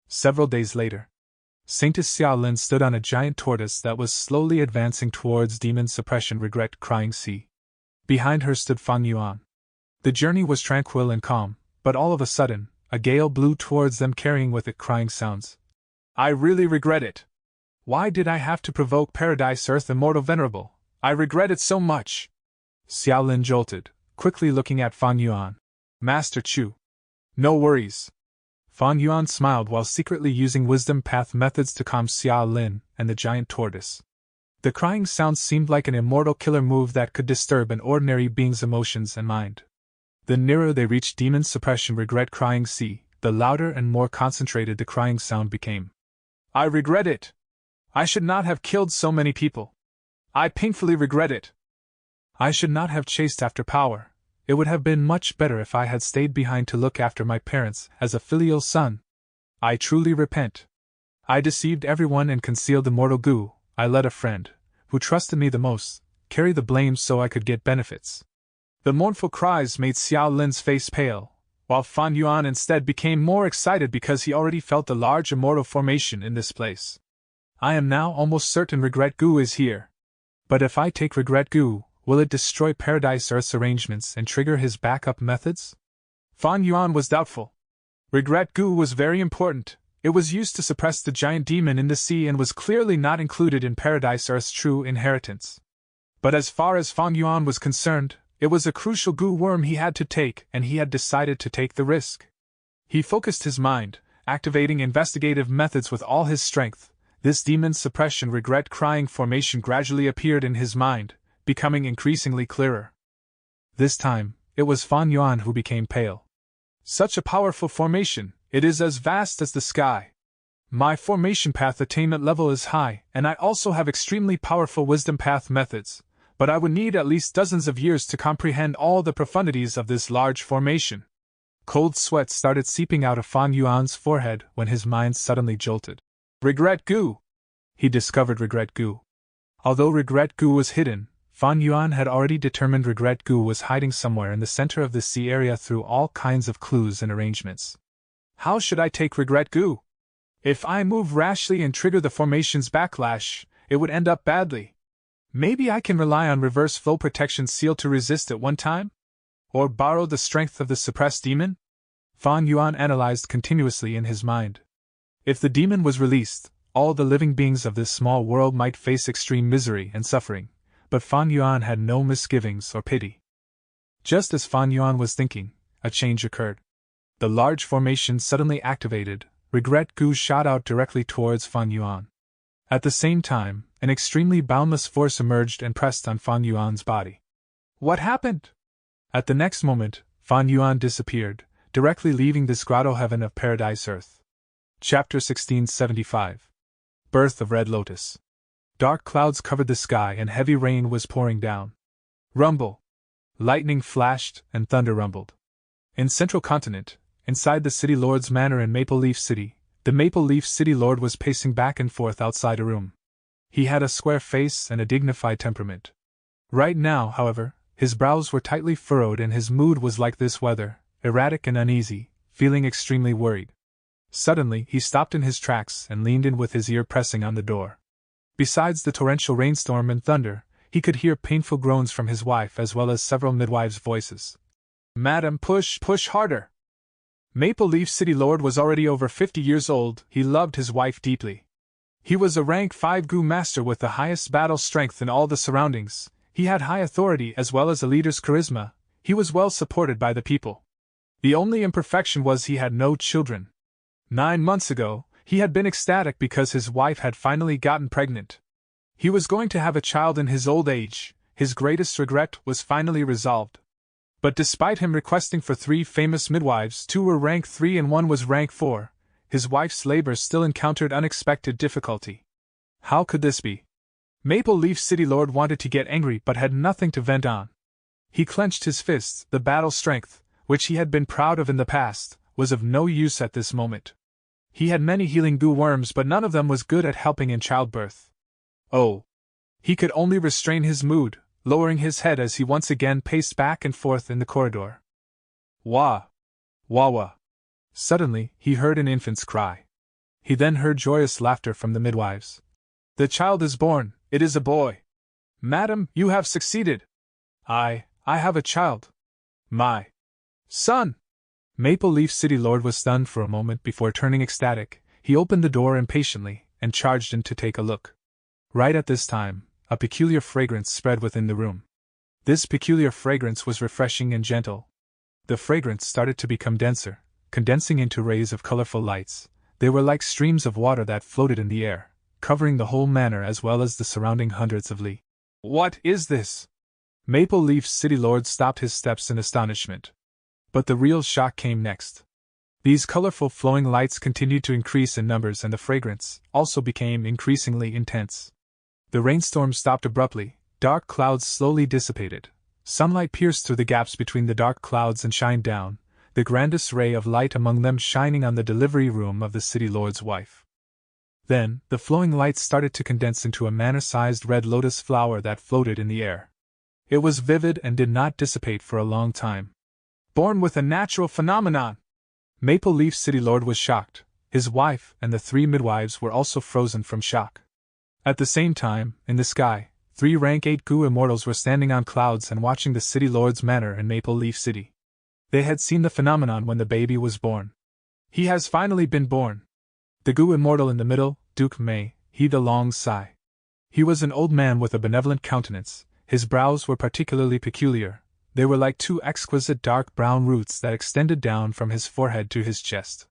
Several days later, Saintess Xia Lin stood on a giant tortoise that was slowly advancing towards Demon Suppression Regret Crying Sea. Behind her stood Fan Yuan. The journey was tranquil and calm, but all of a sudden, a gale blew towards them carrying with it crying sounds. I really regret it. Why did I have to provoke Paradise Earth Immortal Venerable? I regret it so much. Xia Lin jolted, quickly looking at Fan Yuan. Master Chu. No worries. Fan Yuan smiled while secretly using wisdom path methods to calm Xia Lin and the giant tortoise. The crying sounds seemed like an immortal killer move that could disturb an ordinary being's emotions and mind. The nearer they reached Demon Suppression Regret Crying Sea, the louder and more concentrated the crying sound became. I regret it. I should not have killed so many people. I painfully regret it. I should not have chased after power. it would have been much better if I had stayed behind to look after my parents as a filial son. I truly repent. I deceived everyone and concealed the mortal goo. I let a friend, who trusted me the most, carry the blame so I could get benefits." The mournful cries made Xiao Lin's face pale, while Fan Yuan instead became more excited because he already felt the large immortal formation in this place. "I am now almost certain Regret Goo is here. But if I take Regret Goo, will it destroy Paradise Earth's arrangements and trigger his backup methods?" Fan Yuan was doubtful. Regret Goo was very important. It was used to suppress the giant demon in the sea and was clearly not included in Paradise Earth's true inheritance. But as far as Fan Yuan was concerned, it was a crucial goo worm he had to take, and he had decided to take the risk. He focused his mind, activating investigative methods with all his strength. This demon suppression regret crying formation gradually appeared in his mind, becoming increasingly clearer. This time, it was Fan Yuan who became pale. "Such a powerful formation, it is as vast as the sky. My formation path attainment level is high, and I also have extremely powerful wisdom path methods, but I would need at least dozens of years to comprehend all the profundities of this large formation." Cold sweat started seeping out of Fan Yuan's forehead when his mind suddenly jolted. Regret Goo! He discovered Regret Goo. Although Regret Goo was hidden, Fan Yuan had already determined Regret Goo was hiding somewhere in the center of the sea area through all kinds of clues and arrangements. How should I take Regret Goo? If I move rashly and trigger the formation's backlash, it would end up badly. Maybe I can rely on reverse flow protection seal to resist at one time? Or borrow the strength of the suppressed demon? Fan Yuan analyzed continuously in his mind. If the demon was released, all the living beings of this small world might face extreme misery and suffering, but Fan Yuan had no misgivings or pity. Just as Fan Yuan was thinking, a change occurred. The large formation suddenly activated. Regret Goo shot out directly towards Fan Yuan. At the same time, an extremely boundless force emerged and pressed on Fan Yuan's body. What happened? At the next moment, Fan Yuan disappeared, directly leaving this grotto heaven of Paradise Earth. Chapter 1675. Birth of Red Lotus. Dark clouds covered the sky and heavy rain was pouring down. Rumble! Lightning flashed and thunder rumbled. In Central Continent, inside the City Lord's manor in Maple Leaf City, the Maple Leaf City Lord was pacing back and forth outside a room. He had a square face and a dignified temperament. Right now, however, his brows were tightly furrowed and his mood was like this weather, erratic and uneasy, feeling extremely worried. Suddenly, he stopped in his tracks and leaned in with his ear pressing on the door. Besides the torrential rainstorm and thunder, he could hear painful groans from his wife as well as several midwives' voices. "Madam, push harder!" Maple Leaf City Lord was already over 50 years old. He loved his wife deeply. He was a rank 5 Goo master with the highest battle strength in all the surroundings. He had high authority as well as a leader's charisma. He was well supported by the people. The only imperfection was he had no children. 9 months ago, he had been ecstatic because his wife had finally gotten pregnant. He was going to have a child in his old age. His greatest regret was finally resolved. But despite him requesting for 3 famous midwives, 2 were rank 3 and 1 was rank 4, his wife's labor still encountered unexpected difficulty. How could this be? Maple Leaf City Lord wanted to get angry but had nothing to vent on. He clenched his fists. The battle strength, which he had been proud of in the past, was of no use at this moment. He had many healing goo worms but none of them was good at helping in childbirth. Oh! He could only restrain his mood, lowering his head as he once again paced back and forth in the corridor. Wah! Wah wah! Suddenly, he heard an infant's cry. He then heard joyous laughter from the midwives. "The child is born, it is a boy. Madam, you have succeeded. I have a child. My son!" Maple Leaf City Lord was stunned for a moment before turning ecstatic. He opened the door impatiently and charged in to take a look. Right at this time, a peculiar fragrance spread within the room. This peculiar fragrance was refreshing and gentle. The fragrance started to become denser, condensing into rays of colorful lights. They were like streams of water that floated in the air, covering the whole manor as well as the surrounding hundreds of li. "What is this?" Maple Leaf City Lord stopped his steps in astonishment. But the real shock came next. These colorful flowing lights continued to increase in numbers and the fragrance also became increasingly intense. The rainstorm stopped abruptly, dark clouds slowly dissipated, Sunlight pierced through the gaps between the dark clouds and shined down, the grandest ray of light among them shining on the delivery room of the city lord's wife. Then, the flowing light started to condense into a manor-sized red lotus flower that floated in the air. It was vivid and did not dissipate for a long time. Born with a natural phenomenon! Maple Leaf City Lord was shocked. His wife and the 3 midwives were also frozen from shock. At the same time, in the sky, 3 rank 8 goo immortals were standing on clouds and watching the city lord's manor in Maple Leaf City. They had seen the phenomenon when the baby was born. He has finally been born. The goo immortal in the middle, Duke May, heaved a long sigh. He was an old man with a benevolent countenance. His brows were particularly peculiar. They were like 2 exquisite dark brown roots that extended down from his forehead to his chest.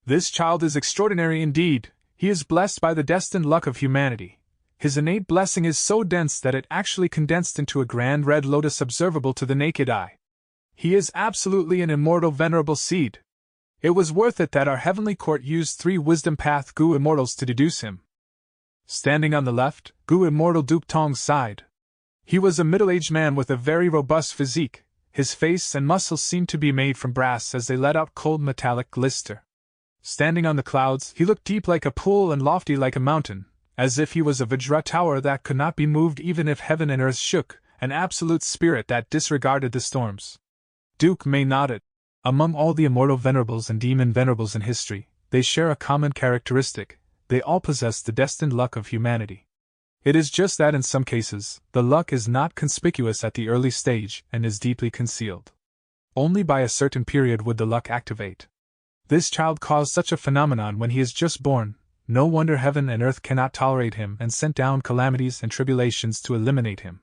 This child is extraordinary indeed. He is blessed by the destined luck of humanity. His innate blessing is so dense that it actually condensed into a grand red lotus observable to the naked eye. He is absolutely an immortal venerable seed. It was worth it that our heavenly court used 3 wisdom path goo immortals to deduce him. Standing on the left, goo immortal Duke Tong sighed. He was a middle-aged man with a very robust physique. His face and muscles seemed to be made from brass as they let out cold metallic glister. Standing on the clouds, he looked deep like a pool and lofty like a mountain, as if he was a Vajra tower that could not be moved even if heaven and earth shook, an absolute spirit that disregarded the storms. Duke May nodded. Among all the immortal venerables and demon venerables in history, they share a common characteristic: they all possess the destined luck of humanity. It is just that in some cases, the luck is not conspicuous at the early stage and is deeply concealed. Only by a certain period would the luck activate. This child caused such a phenomenon when he is just born. No wonder heaven and earth cannot tolerate him and sent down calamities and tribulations to eliminate him.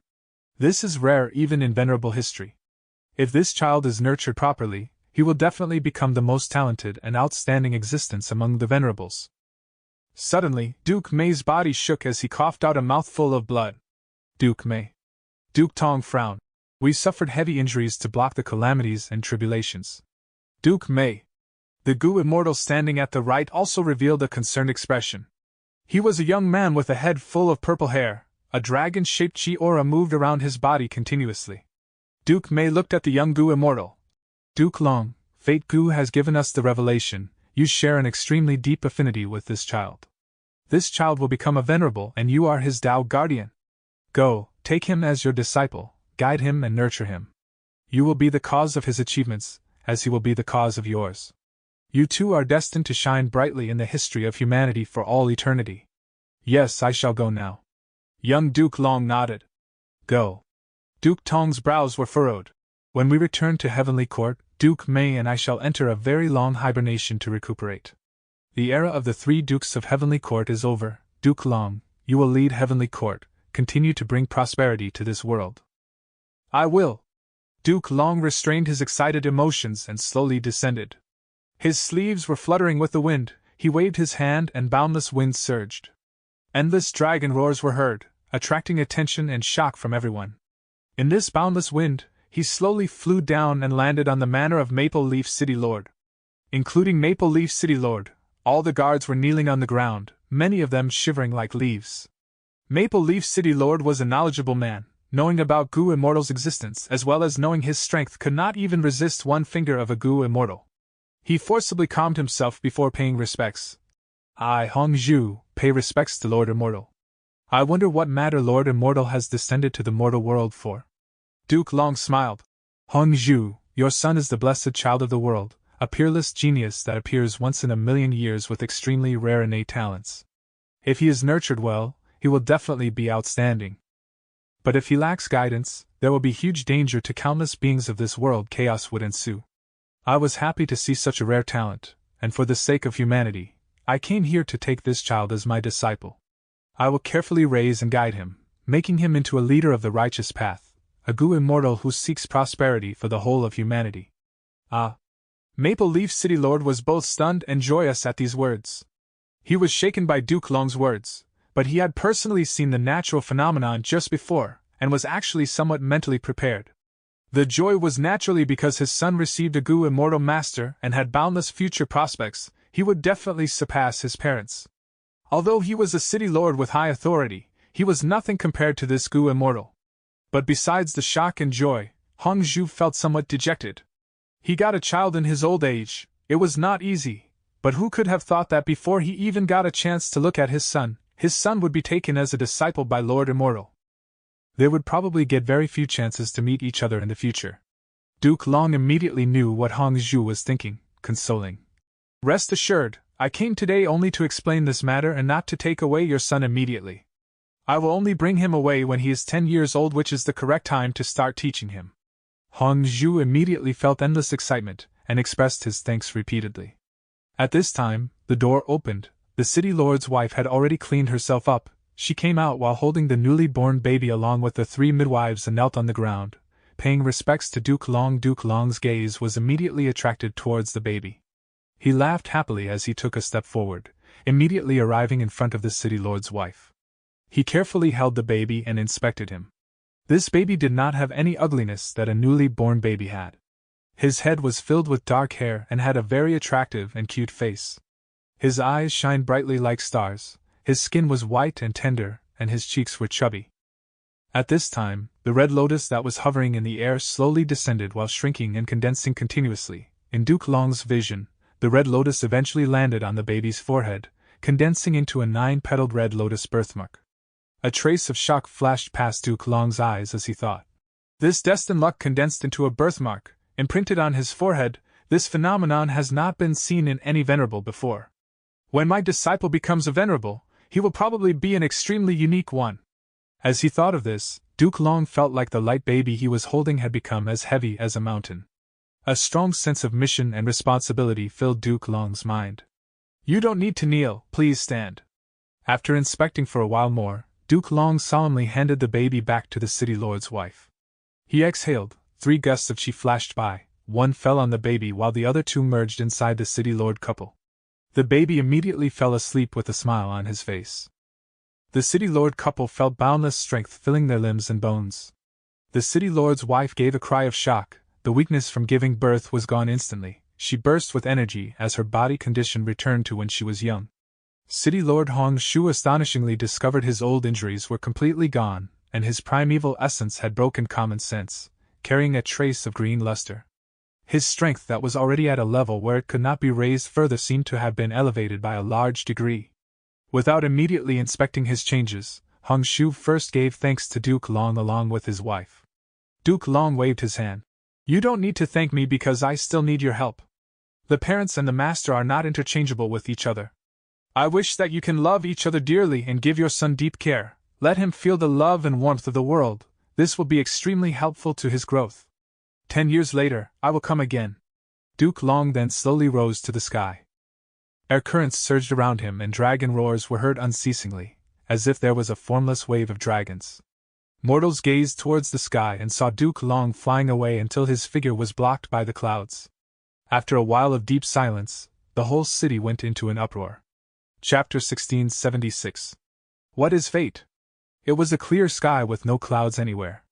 This is rare even in venerable history. If this child is nurtured properly, he will definitely become the most talented and outstanding existence among the venerables. Suddenly, Duke May's body shook as he coughed out a mouthful of blood. Duke May. Duke Tong frowned. We suffered heavy injuries to block the calamities and tribulations. Duke May. The goo immortal standing at the right also revealed a concerned expression. He was a young man with a head full of purple hair. A dragon-shaped chi aura moved around his body continuously. Duke May looked at the young goo immortal. Duke Long, Fate Goo has given us the revelation. You share an extremely deep affinity with this child. This child will become a venerable and you are his Tao guardian. Go, take him as your disciple, guide him and nurture him. You will be the cause of his achievements, as he will be the cause of yours. You two are destined to shine brightly in the history of humanity for all eternity. Yes, I shall go now. Young Duke Long nodded. Go. Duke Tong's brows were furrowed. When we return to Heavenly Court, Duke May and I shall enter a very long hibernation to recuperate. The era of the 3 Dukes of Heavenly Court is over. Duke Long, you will lead Heavenly Court, continue to bring prosperity to this world. I will. Duke Long restrained his excited emotions and slowly descended. His sleeves were fluttering with the wind, he waved his hand and boundless winds surged. Endless dragon roars were heard, attracting attention and shock from everyone. In this boundless wind, he slowly flew down and landed on the manor of Maple Leaf City Lord. Including Maple Leaf City Lord, all the guards were kneeling on the ground, many of them shivering like leaves. Maple Leaf City Lord was a knowledgeable man, knowing about Goo Immortal's existence as well as knowing his strength could not even resist one finger of a Goo Immortal. He forcibly calmed himself before paying respects. I, Hong Zhu, pay respects to Lord Immortal. I wonder what matter Lord Immortal has descended to the mortal world for. Duke Long smiled. Hong Zhu, your son is the blessed child of the world, a peerless genius that appears once in a million years with extremely rare innate talents. If he is nurtured well, he will definitely be outstanding. But if he lacks guidance, there will be huge danger to countless beings of this world. Chaos would ensue. I was happy to see such a rare talent, and for the sake of humanity, I came here to take this child as my disciple. I will carefully raise and guide him, making him into a leader of the righteous path, a Goo Immortal who seeks prosperity for the whole of humanity. Ah! Maple Leaf City Lord was both stunned and joyous at these words. He was shaken by Duke Long's words, but he had personally seen the natural phenomenon just before, and was actually somewhat mentally prepared. The joy was naturally because his son received a Goo Immortal master and had boundless future prospects. He would definitely surpass his parents. Although he was a city lord with high authority, he was nothing compared to this Goo Immortal. But besides the shock and joy, Hong Zhu felt somewhat dejected. He got a child in his old age. It was not easy, but who could have thought that before he even got a chance to look at his son would be taken as a disciple by Lord Immortal. They would probably get very few chances to meet each other in the future. Duke Long immediately knew what Hong Zhu was thinking, consoling. Rest assured, I came today only to explain this matter and not to take away your son immediately. I will only bring him away when he is 10 years old, which is the correct time to start teaching him. Hong Zhu immediately felt endless excitement and expressed his thanks repeatedly. At this time, the door opened. The city lord's wife had already cleaned herself up. She came out while holding the newly born baby along with the 3 midwives and knelt on the ground, paying respects to Duke Long. Duke Long's gaze was immediately attracted towards the baby. He laughed happily as he took a step forward, immediately arriving in front of the city lord's wife. He carefully held the baby and inspected him. This baby did not have any ugliness that a newly born baby had. His head was filled with dark hair and had a very attractive and cute face. His eyes shined brightly like stars, his skin was white and tender, and his cheeks were chubby. At this time, the red lotus that was hovering in the air slowly descended while shrinking and condensing continuously. In Duke Long's vision, the red lotus eventually landed on the baby's forehead, condensing into a 9-petaled red lotus birthmark. A trace of shock flashed past Duke Long's eyes as he thought. This destined luck condensed into a birthmark, imprinted on his forehead. This phenomenon has not been seen in any venerable before. When my disciple becomes a venerable, he will probably be an extremely unique one. As he thought of this, Duke Long felt like the light baby he was holding had become as heavy as a mountain. A strong sense of mission and responsibility filled Duke Long's mind. You don't need to kneel, please stand. After inspecting for a while more, Duke Long solemnly handed the baby back to the city lord's wife. He exhaled, 3 gusts of chi flashed by, 1 fell on the baby while the other 2 merged inside the city lord couple. The baby immediately fell asleep with a smile on his face. The city lord couple felt boundless strength filling their limbs and bones. The city lord's wife gave a cry of shock. The weakness from giving birth was gone instantly. She burst with energy as her body condition returned to when she was young. City Lord Hong Zhu astonishingly discovered his old injuries were completely gone, and his primeval essence had broken common sense, carrying a trace of green luster. His strength that was already at a level where it could not be raised further seemed to have been elevated by a large degree. Without immediately inspecting his changes, Hong Zhu first gave thanks to Duke Long along with his wife. Duke Long waved his hand. You don't need to thank me because I still need your help. The parents and the master are not interchangeable with each other. I wish that you can love each other dearly and give your son deep care. Let him feel the love and warmth of the world. This will be extremely helpful to his growth. 10 years later, I will come again. Duke Long then slowly rose to the sky. Air currents surged around him and dragon roars were heard unceasingly, as if there was a formless wave of dragons. Mortals gazed towards the sky and saw Duke Long flying away until his figure was blocked by the clouds. After a while of deep silence, the whole city went into an uproar. Chapter 1676. What is fate? It was a clear sky with no clouds anywhere.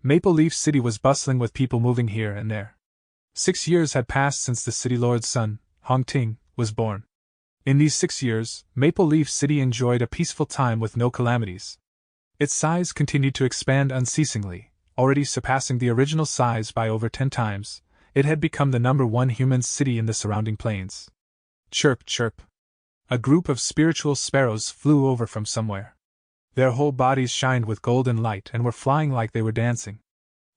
Maple Leaf City was bustling with people moving here and there. 6 years had passed since the city lord's son, Hong Ting, was born. In these 6 years, Maple Leaf City enjoyed a peaceful time with no calamities. Its size continued to expand unceasingly, already surpassing the original size by over 10 times. It had become the #1 human city in the surrounding plains. Chirp, chirp. A group of spiritual sparrows flew over from somewhere. Their whole bodies shined with golden light and were flying like they were dancing.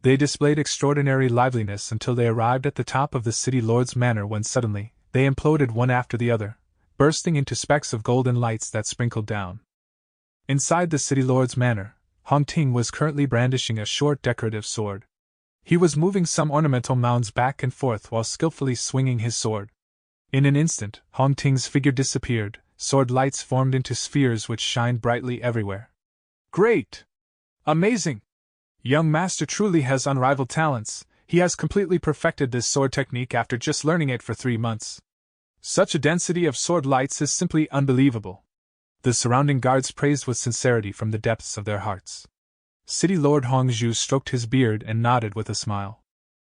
They displayed extraordinary liveliness until they arrived at the top of the city lord's manor when suddenly, they imploded one after the other, bursting into specks of golden lights that sprinkled down. Inside the city lord's manor, Hong Ting was currently brandishing a short decorative sword. He was moving some ornamental mounds back and forth while skillfully swinging his sword. In an instant, Hong Ting's figure disappeared, sword lights formed into spheres which shined brightly everywhere. Great! Amazing! Young master truly has unrivaled talents. He has completely perfected this sword technique after just learning it for 3 months. Such a density of sword lights is simply unbelievable. The surrounding guards praised with sincerity from the depths of their hearts. City Lord Hong Zhu stroked his beard and nodded with a smile.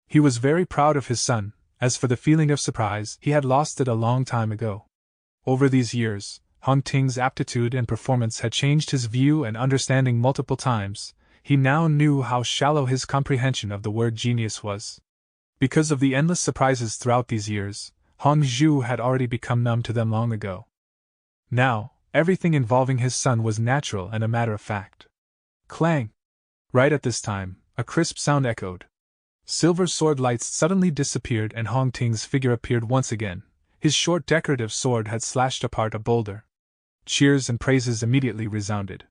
He was very proud of his son. As for the feeling of surprise, he had lost it a long time ago. Over these years, Hong Ting's aptitude and performance had changed his view and understanding multiple times. he now knew how shallow his comprehension of the word genius was. Because of the endless surprises throughout these years, Hong Zhu had already become numb to them long ago. Now, everything involving his son was natural and a matter of fact. Clang! Right at this time, a crisp sound echoed. Silver sword lights suddenly disappeared and Hong Ting's figure appeared once again. His short decorative sword had slashed apart a boulder. Cheers and praises immediately resounded.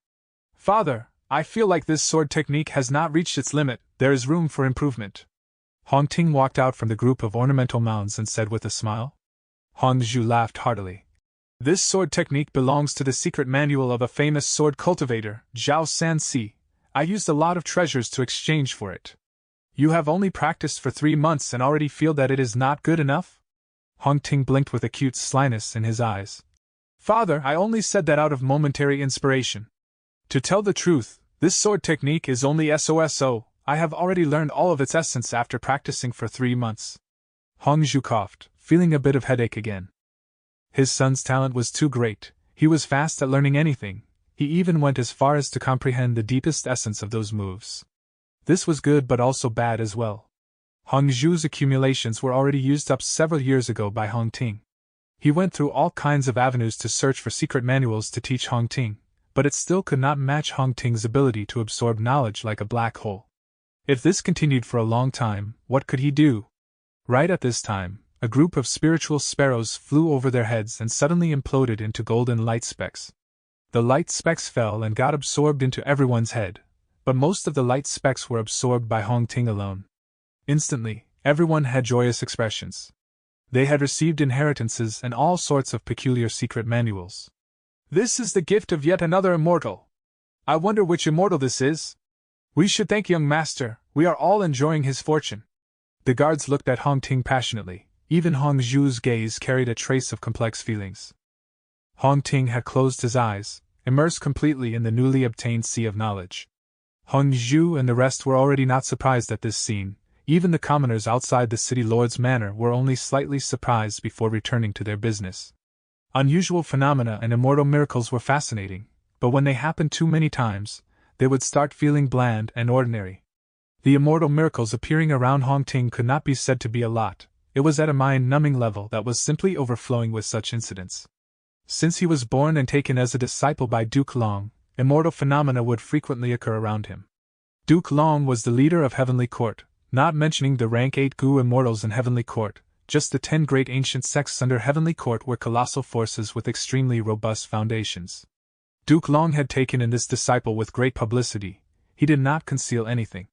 Father, I feel like this sword technique has not reached its limit, there is room for improvement. Hong Ting walked out from the group of ornamental mounds and said with a smile. Hong Zhu laughed heartily. This sword technique belongs to the secret manual of a famous sword cultivator, Zhao Sanxi. I used a lot of treasures to exchange for it. You have only practiced for 3 months and already feel that it is not good enough? Hong Ting blinked with acute slyness in his eyes. Father, I only said that out of momentary inspiration. To tell the truth, this sword technique is only SOSO. I have already learned all of its essence after practicing for 3 months. Hong Zhu coughed, feeling a bit of headache again. His son's talent was too great, he was fast at learning anything, he even went as far as to comprehend the deepest essence of those moves. This was good but also bad as well. Hong Zhu's accumulations were already used up several years ago by Hong Ting. He went through all kinds of avenues to search for secret manuals to teach Hong Ting, but it still could not match Hong Ting's ability to absorb knowledge like a black hole. If this continued for a long time, what could he do? Right at this time, a group of spiritual sparrows flew over their heads and suddenly imploded into golden light specks. The light specks fell and got absorbed into everyone's head, but most of the light specks were absorbed by Hong Ting alone. Instantly, everyone had joyous expressions. They had received inheritances and all sorts of peculiar secret manuals. This is the gift of yet another immortal. I wonder which immortal this is? We should thank young master, we are all enjoying his fortune. The guards looked at Hong Ting passionately, even Hong Zhu's gaze carried a trace of complex feelings. Hong Ting had closed his eyes, immersed completely in the newly obtained sea of knowledge. Hong Zhu and the rest were already not surprised at this scene, even the commoners outside the city lord's manor were only slightly surprised before returning to their business. Unusual phenomena and immortal miracles were fascinating, but when they happened too many times, they would start feeling bland and ordinary. The immortal miracles appearing around Hong Ting could not be said to be a lot, it was at a mind-numbing level that was simply overflowing with such incidents. Since he was born and taken as a disciple by Duke Long, immortal phenomena would frequently occur around him. Duke Long was the leader of Heavenly Court, not mentioning the rank 8 Gu immortals in Heavenly Court, just the 10 great ancient sects under Heavenly Court were colossal forces with extremely robust foundations. Duke Long had taken in this disciple with great publicity, he did not conceal anything.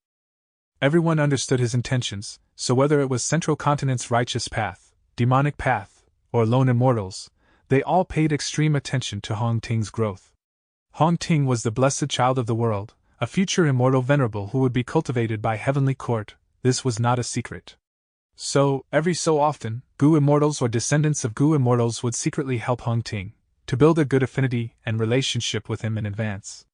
Everyone understood his intentions, so whether it was Central Continent's righteous path, demonic path, or lone immortals, they all paid extreme attention to Hong Ting's growth. Hong Ting was the blessed child of the world, a future immortal venerable who would be cultivated by Heavenly Court, this was not a secret. So, every so often, Gu immortals or descendants of Gu immortals would secretly help Hong Ting, to build a good affinity and relationship with him in advance.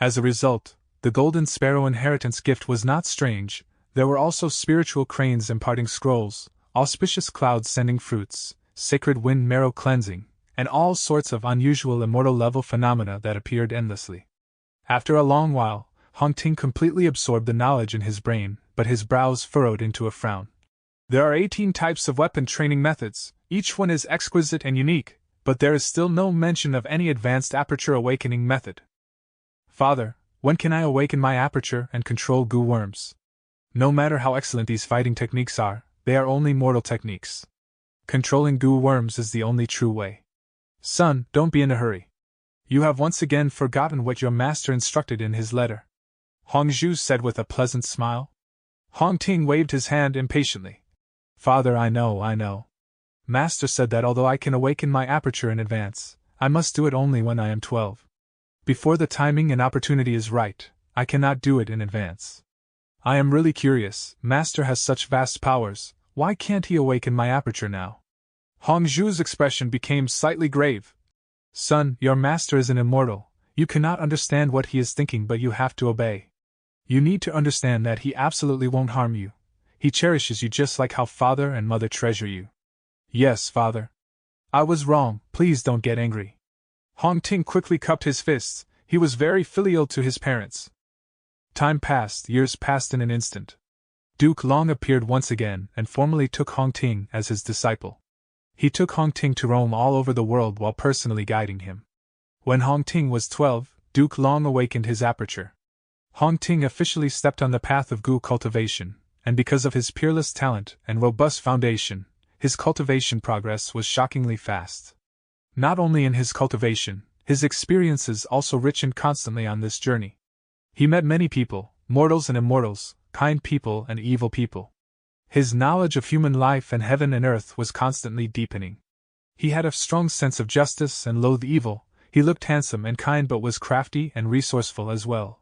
As a result, the Golden Sparrow inheritance gift was not strange, there were also spiritual cranes imparting scrolls, auspicious clouds sending fruits, sacred wind marrow cleansing, and all sorts of unusual immortal level phenomena that appeared endlessly. After a long while, Hong Ting completely absorbed the knowledge in his brain, but his brows furrowed into a frown. There are 18 types of weapon training methods, each one is exquisite and unique, but there is still no mention of any advanced aperture awakening method. Father, when can I awaken my aperture and control Gu worms? No matter how excellent these fighting techniques are, they are only mortal techniques. Controlling Gu worms is the only true way. Son, don't be in a hurry. You have once again forgotten what your master instructed in his letter. Hong Zhu said with a pleasant smile. Hong Ting waved his hand impatiently. Father, I know. Master said that although I can awaken my aperture in advance, I must do it only when I am 12. Before the timing and opportunity is right, I cannot do it in advance. I am really curious, Master has such vast powers, why can't he awaken my aperture now? Hong Zhu's expression became slightly grave. Son, your master is an immortal, you cannot understand what he is thinking but you have to obey. You need to understand that he absolutely won't harm you. He cherishes you just like how father and mother treasure you. Yes, father. I was wrong, please don't get angry. Hong Ting quickly cupped his fists, he was very filial to his parents. Time passed, years passed in an instant. Duke Long appeared once again and formally took Hong Ting as his disciple. He took Hong Ting to roam all over the world while personally guiding him. When Hong Ting was 12, Duke Long awakened his aperture. Hong Ting officially stepped on the path of gu cultivation, and because of his peerless talent and robust foundation, his cultivation progress was shockingly fast. Not only in his cultivation, his experiences also richened constantly on this journey. He met many people, mortals and immortals, kind people and evil people. His knowledge of human life and heaven and earth was constantly deepening. He had a strong sense of justice and loathed evil. He looked handsome and kind but was crafty and resourceful as well.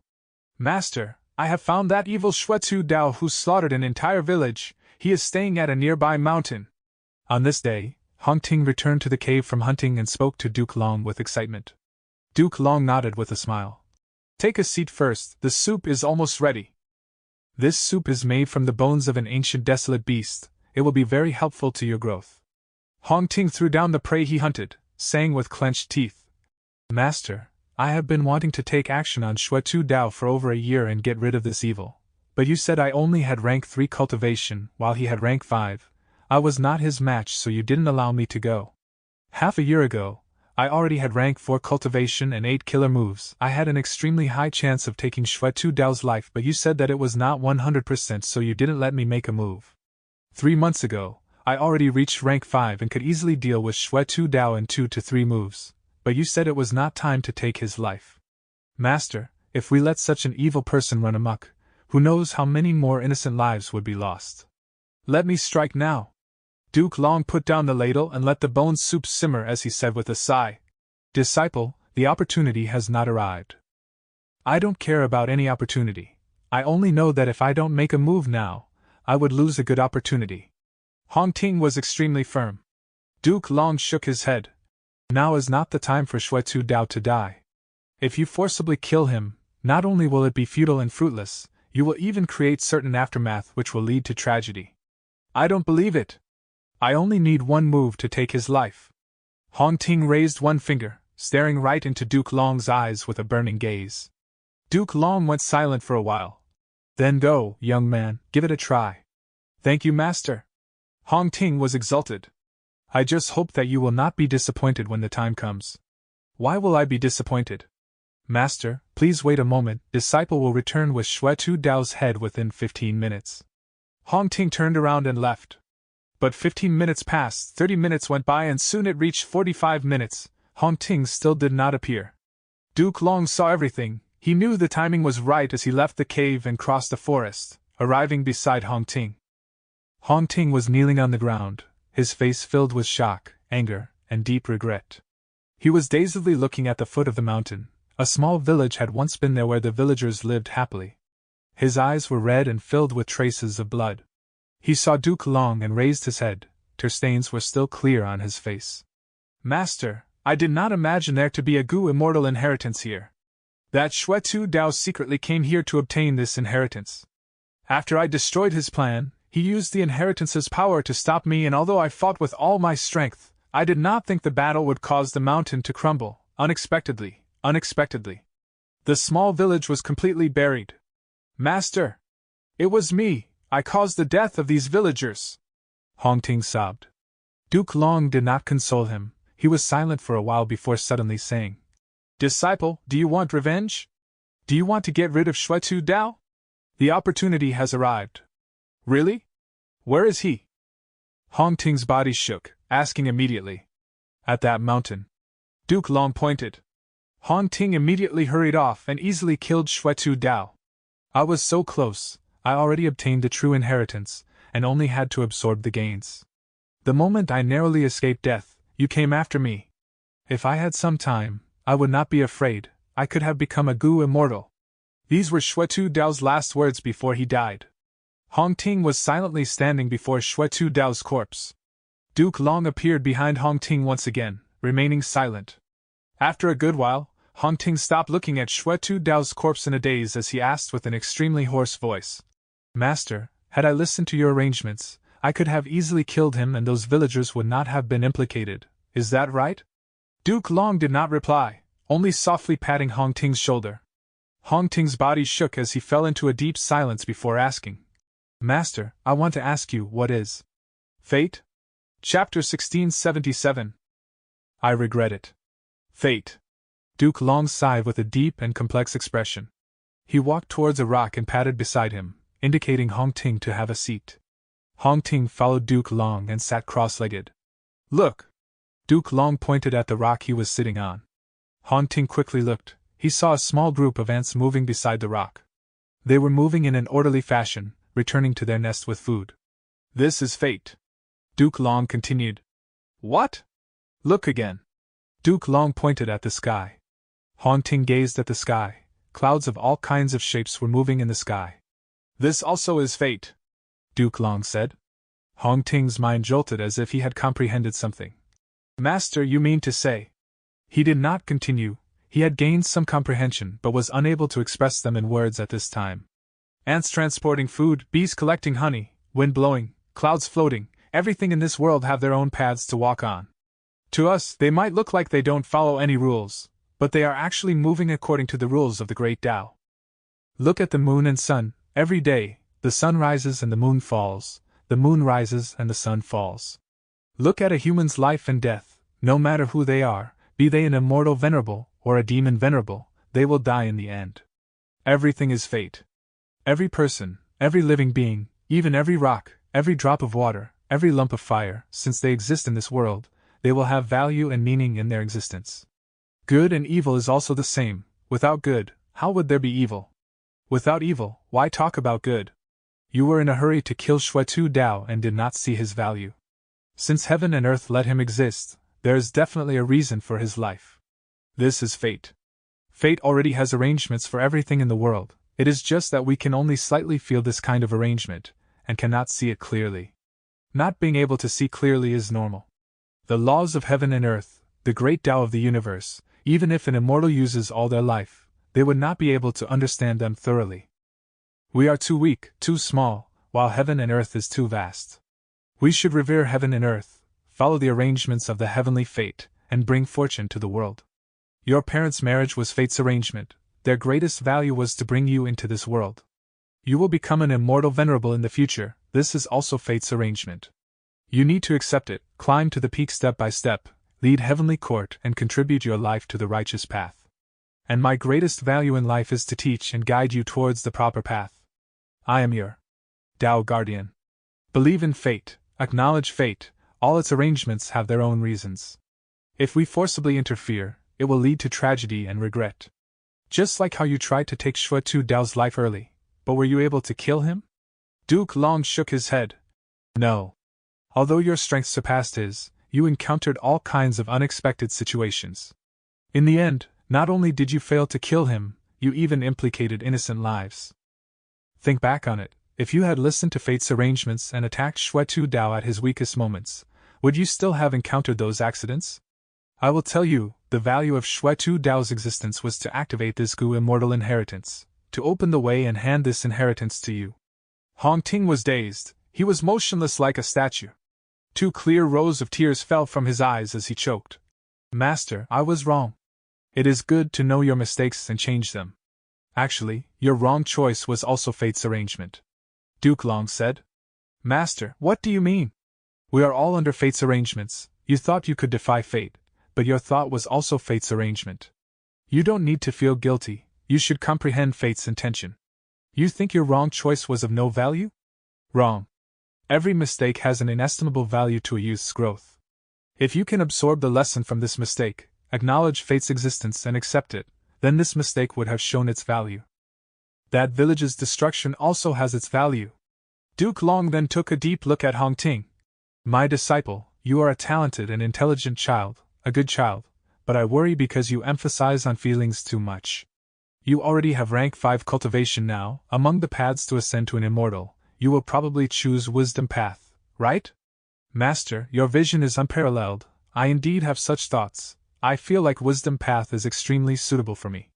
Master, I have found that evil Xuetu Dao who slaughtered an entire village. He is staying at a nearby mountain. On this day, Hong Ting returned to the cave from hunting and spoke to Duke Long with excitement. Duke Long nodded with a smile. Take a seat first, the soup is almost ready. This soup is made from the bones of an ancient desolate beast. It will be very helpful to your growth. Hong Ting threw down the prey he hunted, saying with clenched teeth, Master, I have been wanting to take action on Xuetu Dao for over a year and get rid of this evil. But you said I only had rank 3 cultivation, while he had rank 5. I was not his match, so you didn't allow me to go. Half a year ago, I already had rank 4 cultivation and 8 killer moves. I had an extremely high chance of taking Xuetu Dao's life, but you said that it was not 100%, so you didn't let me make a move. 3 months ago, I already reached rank 5 and could easily deal with Xuetu Dao in 2 to 3 moves. But you said it was not time to take his life. Master, if we let such an evil person run amok, who knows how many more innocent lives would be lost. Let me strike now. Duke Long put down the ladle and let the bone soup simmer as he said with a sigh, Disciple, the opportunity has not arrived. I don't care about any opportunity. I only know that if I don't make a move now, I would lose a good opportunity. Hong Ting was extremely firm. Duke Long shook his head. Now is not the time for Xuetu Dao to die. If you forcibly kill him, not only will it be futile and fruitless, you will even create certain aftermath which will lead to tragedy. I don't believe it. I only need one move to take his life. Hong Ting raised one finger, staring right into Duke Long's eyes with a burning gaze. Duke Long went silent for a while. Then go, young man, give it a try. Thank you, master. Hong Ting was exulted. I just hope that you will not be disappointed when the time comes. Why will I be disappointed? Master, please wait a moment. Disciple will return with Xuetu Dao's head within 15 minutes. Hong Ting turned around and left. But 15 minutes passed, 30 minutes went by, and soon it reached 45 minutes. Hong Ting still did not appear. Duke Long saw everything. He knew the timing was right as he left the cave and crossed the forest, arriving beside Hong Ting. Hong Ting was kneeling on the ground, his face filled with shock, anger, and deep regret. He was dazedly looking at the foot of the mountain. A small village had once been there where the villagers lived happily. His eyes were red and filled with traces of blood. He saw Duke Long and raised his head. Tear stains were still clear on his face. Master, I did not imagine there to be a gu immortal inheritance here. That Xuetu Dao secretly came here to obtain this inheritance. After I destroyed his plan, he used the inheritance's power to stop me, and although I fought with all my strength, I did not think the battle would cause the mountain to crumble. Unexpectedly. The small village was completely buried. Master! It was me, I caused the death of these villagers. Hong Ting sobbed. Duke Long did not console him. He was silent for a while before suddenly saying, Disciple, do you want revenge? Do you want to get rid of Xuetu Dao? The opportunity has arrived. Really? Where is he? Hong Ting's body shook, asking immediately. At that mountain. Duke Long pointed. Hong Ting immediately hurried off and easily killed Xuetu Dao. I was so close, I already obtained the true inheritance, and only had to absorb the gains. The moment I narrowly escaped death, you came after me. If I had some time, I would not be afraid. I could have become a gu immortal. These were Xuetu Dao's last words before he died. Hong Ting was silently standing before Xuetu Dao's corpse. Duke Long appeared behind Hong Ting once again, remaining silent. After a good while, Hong Ting stopped looking at Xuetu Dao's corpse in a daze as he asked with an extremely hoarse voice. Master, had I listened to your arrangements, I could have easily killed him and those villagers would not have been implicated. Is that right? Duke Long did not reply, only softly patting Hong Ting's shoulder. Hong Ting's body shook as he fell into a deep silence before asking, Master, I want to ask you, what is fate? Chapter 1677. I regret it. Fate. Duke Long sighed with a deep and complex expression. He walked towards a rock and patted beside him, indicating Hong Ting to have a seat. Hong Ting followed Duke Long and sat cross-legged. Look! Duke Long pointed at the rock he was sitting on. Hong Ting quickly looked. He saw a small group of ants moving beside the rock. They were moving in an orderly fashion, returning to their nest with food. This is fate. Duke Long continued. What? Look again. Duke Long pointed at the sky. Hong Ting gazed at the sky. Clouds of all kinds of shapes were moving in the sky. This also is fate, Duke Long said. Hong Ting's mind jolted as if he had comprehended something. Master, you mean to say? He did not continue. He had gained some comprehension but was unable to express them in words at this time. Ants transporting food, bees collecting honey, wind blowing, clouds floating, everything in this world have their own paths to walk on. To us, they might look like they don't follow any rules, but they are actually moving according to the rules of the great Tao. Look at the moon and sun. Every day, the sun rises and the moon falls, the moon rises and the sun falls. Look at a human's life and death. No matter who they are, be they an immortal venerable or a demon venerable, they will die in the end. Everything is fate. Every person, every living being, even every rock, every drop of water, every lump of fire, since they exist in this world, they will have value and meaning in their existence. Good and evil is also the same. Without good, how would there be evil? Without evil, why talk about good? You were in a hurry to kill Shuetu Dao and did not see his value. Since heaven and earth let him exist, there is definitely a reason for his life. This is fate. Fate already has arrangements for everything in the world. It is just that we can only slightly feel this kind of arrangement, and cannot see it clearly. Not being able to see clearly is normal. The laws of heaven and earth, the great Tao of the universe, even if an immortal uses all their life, they would not be able to understand them thoroughly. We are too weak, too small, while heaven and earth is too vast. We should revere heaven and earth, follow the arrangements of the heavenly fate, and bring fortune to the world. Your parents' marriage was fate's arrangement. Their greatest value was to bring you into this world. You will become an immortal venerable in the future. This is also fate's arrangement. You need to accept it, climb to the peak step by step, lead heavenly court and contribute your life to the righteous path. And my greatest value in life is to teach and guide you towards the proper path. I am your Tao guardian. Believe in fate, acknowledge fate, all its arrangements have their own reasons. If we forcibly interfere, it will lead to tragedy and regret. Just like how you tried to take Shuetu Dao's life early, but were you able to kill him? Duke Long shook his head. No. Although your strength surpassed his, you encountered all kinds of unexpected situations. In the end, not only did you fail to kill him, you even implicated innocent lives. Think back on it. If you had listened to fate's arrangements and attacked Shuetu Dao at his weakest moments, would you still have encountered those accidents? I will tell you, the value of Shuetu Dao's existence was to activate this Gu immortal inheritance, to open the way and hand this inheritance to you. Hong Ting was dazed. He was motionless like a statue. 2 clear rows of tears fell from his eyes as he choked. Master, I was wrong. It is good to know your mistakes and change them. Actually, your wrong choice was also fate's arrangement. Duke Long said. Master, what do you mean? We are all under fate's arrangements. You thought you could defy fate, but your thought was also fate's arrangement. You don't need to feel guilty. You should comprehend fate's intention. You think your wrong choice was of no value? Wrong. Every mistake has an inestimable value to a youth's growth. If you can absorb the lesson from this mistake, acknowledge fate's existence and accept it, then this mistake would have shown its value. That village's destruction also has its value. Duke Long then took a deep look at Hong Ting. My disciple, you are a talented and intelligent child, a good child, but I worry because you emphasize on feelings too much. You already have rank 5 cultivation now. Among the paths to ascend to an immortal, you will probably choose wisdom path, right? Master, your vision is unparalleled. I indeed have such thoughts. I feel like wisdom path is extremely suitable for me.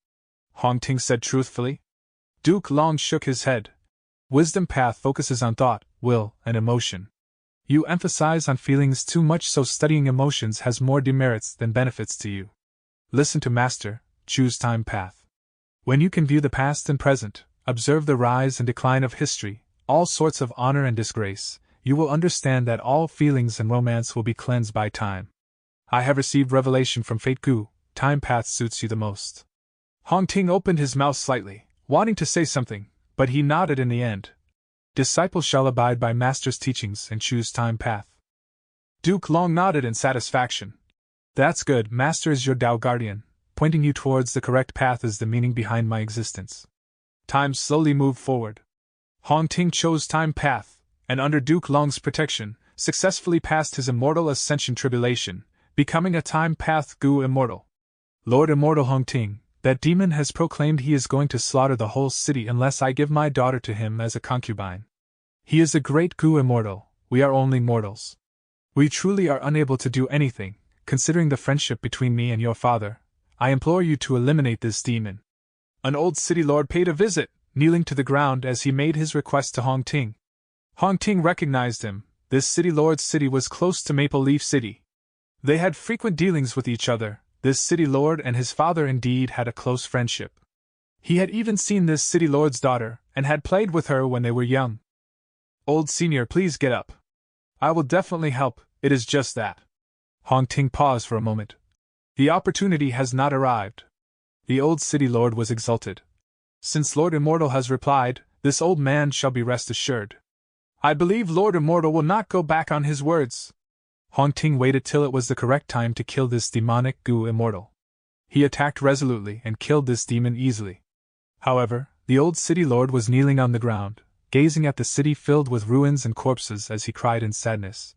Hong Ting said truthfully. Duke Long shook his head. Wisdom path focuses on thought, will, and emotion. You emphasize on feelings too much, so studying emotions has more demerits than benefits to you. Listen to Master, choose time path. When you can view the past and present, observe the rise and decline of history, all sorts of honor and disgrace, you will understand that all feelings and romance will be cleansed by time. I have received revelation from Fate Gu, time path suits you the most. Hong Ting opened his mouth slightly, wanting to say something, but he nodded in the end. Disciples shall abide by Master's teachings and choose time path. Duke Long nodded in satisfaction. That's good, Master is your Tao guardian, pointing you towards the correct path is the meaning behind my existence. Time slowly moved forward. Hong Ting chose time path, and under Duke Long's protection, successfully passed his immortal ascension tribulation, becoming a time path Gu immortal. Lord Immortal Hong Ting, that demon has proclaimed he is going to slaughter the whole city unless I give my daughter to him as a concubine. He is a great Gu immortal, we are only mortals. We truly are unable to do anything, considering the friendship between me and your father. I implore you to eliminate this demon. An old city lord paid a visit, kneeling to the ground as he made his request to Hong Ting. Hong Ting recognized him. This city lord's city was close to Maple Leaf City. They had frequent dealings with each other. This city lord and his father indeed had a close friendship. He had even seen this city lord's daughter, and had played with her when they were young. Old senior, please get up. I will definitely help, it is just that. Hong Ting paused for a moment. The opportunity has not arrived. The old city lord was exulted. Since Lord Immortal has replied, this old man shall be rest assured. I believe Lord Immortal will not go back on his words. Hong Ting waited till it was the correct time to kill this demonic Gu immortal. He attacked resolutely and killed this demon easily. However, the old city lord was kneeling on the ground, gazing at the city filled with ruins and corpses as he cried in sadness.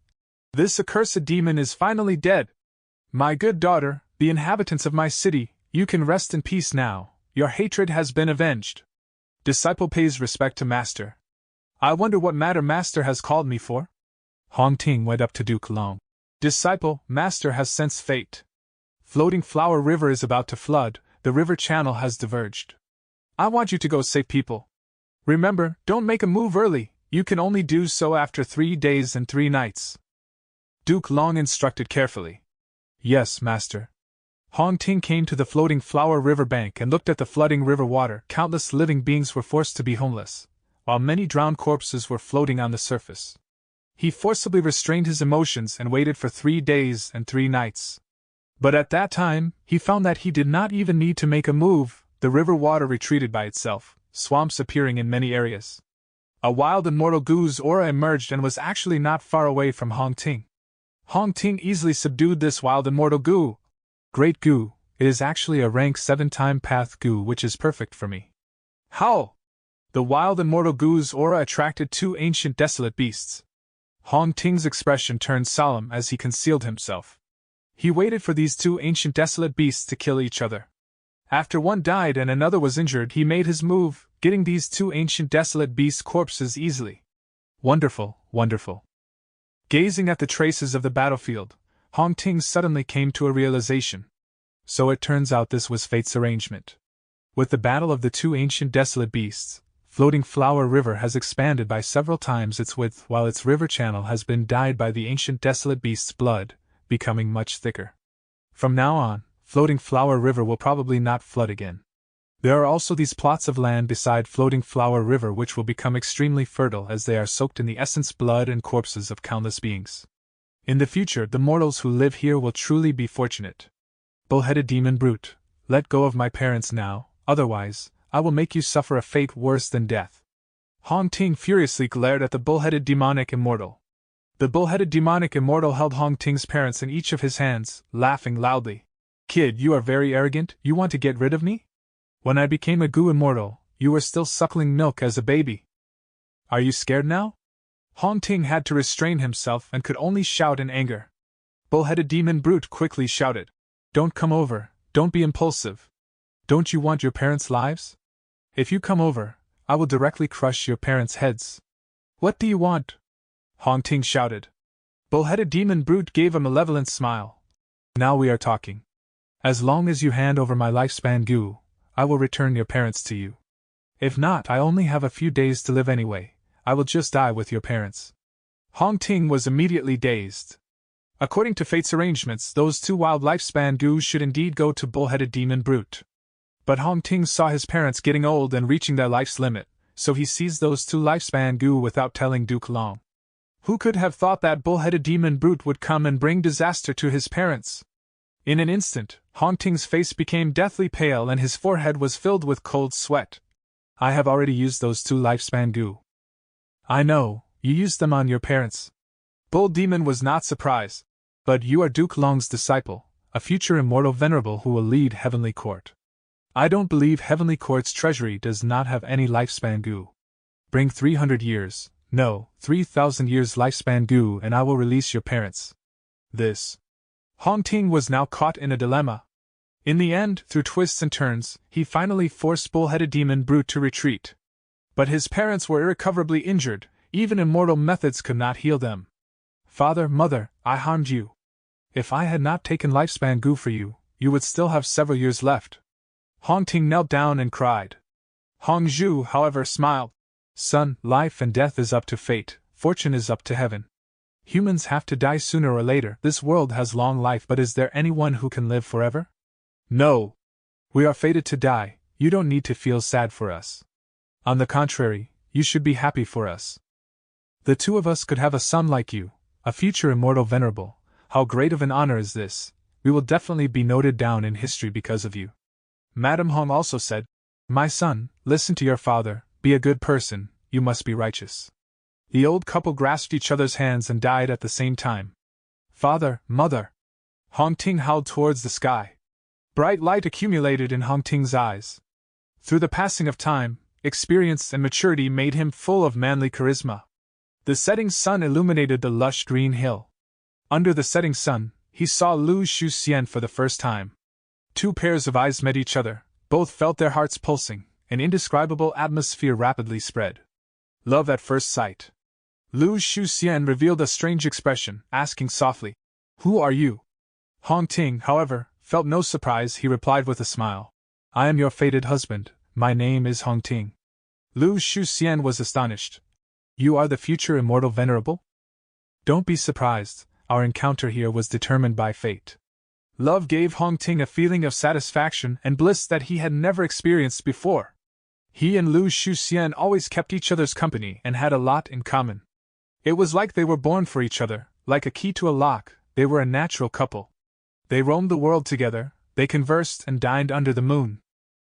This accursed demon is finally dead. My good daughter, the inhabitants of my city, you can rest in peace now, your hatred has been avenged. Disciple pays respect to Master. I wonder what matter Master has called me for? Hong Ting went up to Duke Long. Disciple, Master has sensed fate. Floating Flower River is about to flood, the river channel has diverged. I want you to go save people. Remember, don't make a move early, you can only do so after 3 days and 3 nights. Duke Long instructed carefully. Yes, Master. Hong Ting came to the floating Flower River bank and looked at the flooding river water. Countless living beings were forced to be homeless, while many drowned corpses were floating on the surface. He forcibly restrained his emotions and waited for 3 days and 3 nights. But at that time, he found that he did not even need to make a move. The river water retreated by itself, swamps appearing in many areas. A wild immortal Gu's aura emerged and was actually not far away from Hong Ting. Hong Ting easily subdued this wild immortal Gu. Great Gu, it is actually a rank 7 time path Gu which is perfect for me. How? The wild immortal Gu's aura attracted 2 ancient desolate beasts. Hong Ting's expression turned solemn as he concealed himself. He waited for these 2 ancient desolate beasts to kill each other. After one died and another was injured, he made his move, getting these 2 ancient desolate beasts' corpses easily. Wonderful, wonderful. Gazing at the traces of the battlefield, Hong Ting suddenly came to a realization. So it turns out this was fate's arrangement. With the battle of the 2 ancient desolate beasts, Floating Flower River has expanded by several times its width while its river channel has been dyed by the ancient desolate beast's blood, becoming much thicker. From now on, Floating Flower River will probably not flood again. There are also these plots of land beside Floating Flower River which will become extremely fertile as they are soaked in the essence blood and corpses of countless beings. In the future, the mortals who live here will truly be fortunate. Bull-headed demon brute, let go of my parents now, otherwise, I will make you suffer a fate worse than death. Hong Ting furiously glared at the bull-headed demonic immortal. The bull-headed demonic immortal held Hong Ting's parents in each of his hands, laughing loudly. Kid, you are very arrogant, you want to get rid of me? When I became a Gu immortal, you were still suckling milk as a baby. Are you scared now? Hong Ting had to restrain himself and could only shout in anger. Bull-headed demon brute quickly shouted. Don't come over, don't be impulsive. Don't you want your parents' lives? If you come over, I will directly crush your parents' heads. What do you want? Hong Ting shouted. Bull-headed demon brute gave a malevolent smile. Now we are talking. As long as you hand over my lifespan Gu, I will return your parents to you. If not, I only have a few days to live anyway. I will just die with your parents. Hong Ting was immediately dazed. According to fate's arrangements, those 2 wild lifespan Gus should indeed go to bull-headed demon brute. But Hong Ting saw his parents getting old and reaching their life's limit, so he seized those 2 lifespan gu without telling Duke Long. Who could have thought that bull-headed demon brute would come and bring disaster to his parents? In an instant, Hong Ting's face became deathly pale and his forehead was filled with cold sweat. I have already used those 2 lifespan gu. I know, you used them on your parents. Bull Demon was not surprised. But you are Duke Long's disciple, a future immortal venerable who will lead Heavenly Court. I don't believe Heavenly Court's treasury does not have any lifespan gu. Bring 300 years, no, 3,000 years lifespan gu and I will release your parents. This. Hong Ting was now caught in a dilemma. In the end, through twists and turns, he finally forced bull-headed demon brute to retreat. But his parents were irrecoverably injured, even immortal methods could not heal them. Father, mother, I harmed you. If I had not taken lifespan gu for you, you would still have several years left. Hong Ting knelt down and cried. Hong Zhu, however, smiled. Son, life and death is up to fate, fortune is up to heaven. Humans have to die sooner or later. This world has long life, but is there anyone who can live forever? No. We are fated to die. You don't need to feel sad for us. On the contrary, you should be happy for us. The 2 of us could have a son like you, a future immortal venerable. How great of an honor is this! We will definitely be noted down in history because of you. Madame Hong also said, My son, listen to your father, be a good person, you must be righteous. The old couple grasped each other's hands and died at the same time. Father, mother! Hong Ting howled towards the sky. Bright light accumulated in Hong Ting's eyes. Through the passing of time, experience and maturity made him full of manly charisma. The setting sun illuminated the lush green hill. Under the setting sun, he saw Lu Shuxian for the first time. 2 pairs of eyes met each other, both felt their hearts pulsing, an indescribable atmosphere rapidly spread. Love at first sight. Lu Shuxian revealed a strange expression, asking softly, Who are you? Hong Ting, however, felt no surprise. He replied with a smile, I am your fated husband, my name is Hong Ting. Lu Shuxian was astonished. You are the future immortal venerable? Don't be surprised, our encounter here was determined by fate. Love gave Hong Ting a feeling of satisfaction and bliss that he had never experienced before. He and Lu Shuxian always kept each other's company and had a lot in common. It was like they were born for each other, like a key to a lock. They were a natural couple. They roamed the world together, they conversed and dined under the moon.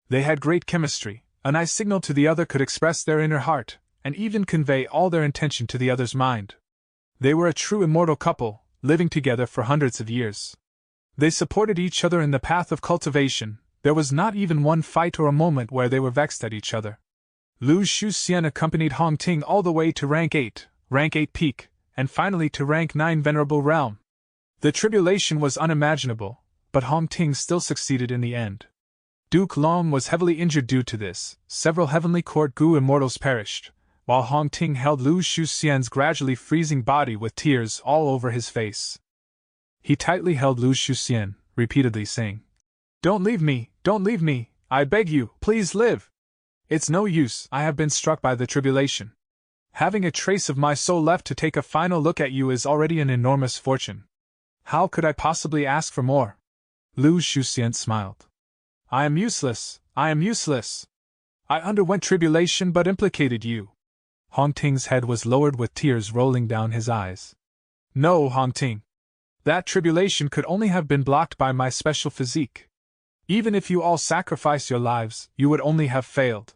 They had great chemistry, an eye signal to the other could express their inner heart, and even convey all their intention to the other's mind. They were a true immortal couple, living together for hundreds of years. They supported each other in the path of cultivation. There was not even one fight or a moment where they were vexed at each other. Lu Shuxian accompanied Hong Ting all the way to rank 8 peak, and finally to rank 9 venerable realm. The tribulation was unimaginable, but Hong Ting still succeeded in the end. Duke Long was heavily injured due to this. Several Heavenly Court Gu immortals perished, while Hong Ting held Lu Shuxian's gradually freezing body with tears all over his face. He tightly held Lu Shuxian, repeatedly saying, Don't leave me, I beg you, please live. It's no use, I have been struck by the tribulation. Having a trace of my soul left to take a final look at you is already an enormous fortune. How could I possibly ask for more? Lu Shuxian smiled. I am useless. I underwent tribulation but implicated you. Hong Ting's head was lowered with tears rolling down his eyes. No, Hong Ting. That tribulation could only have been blocked by my special physique. Even if you all sacrifice your lives, you would only have failed.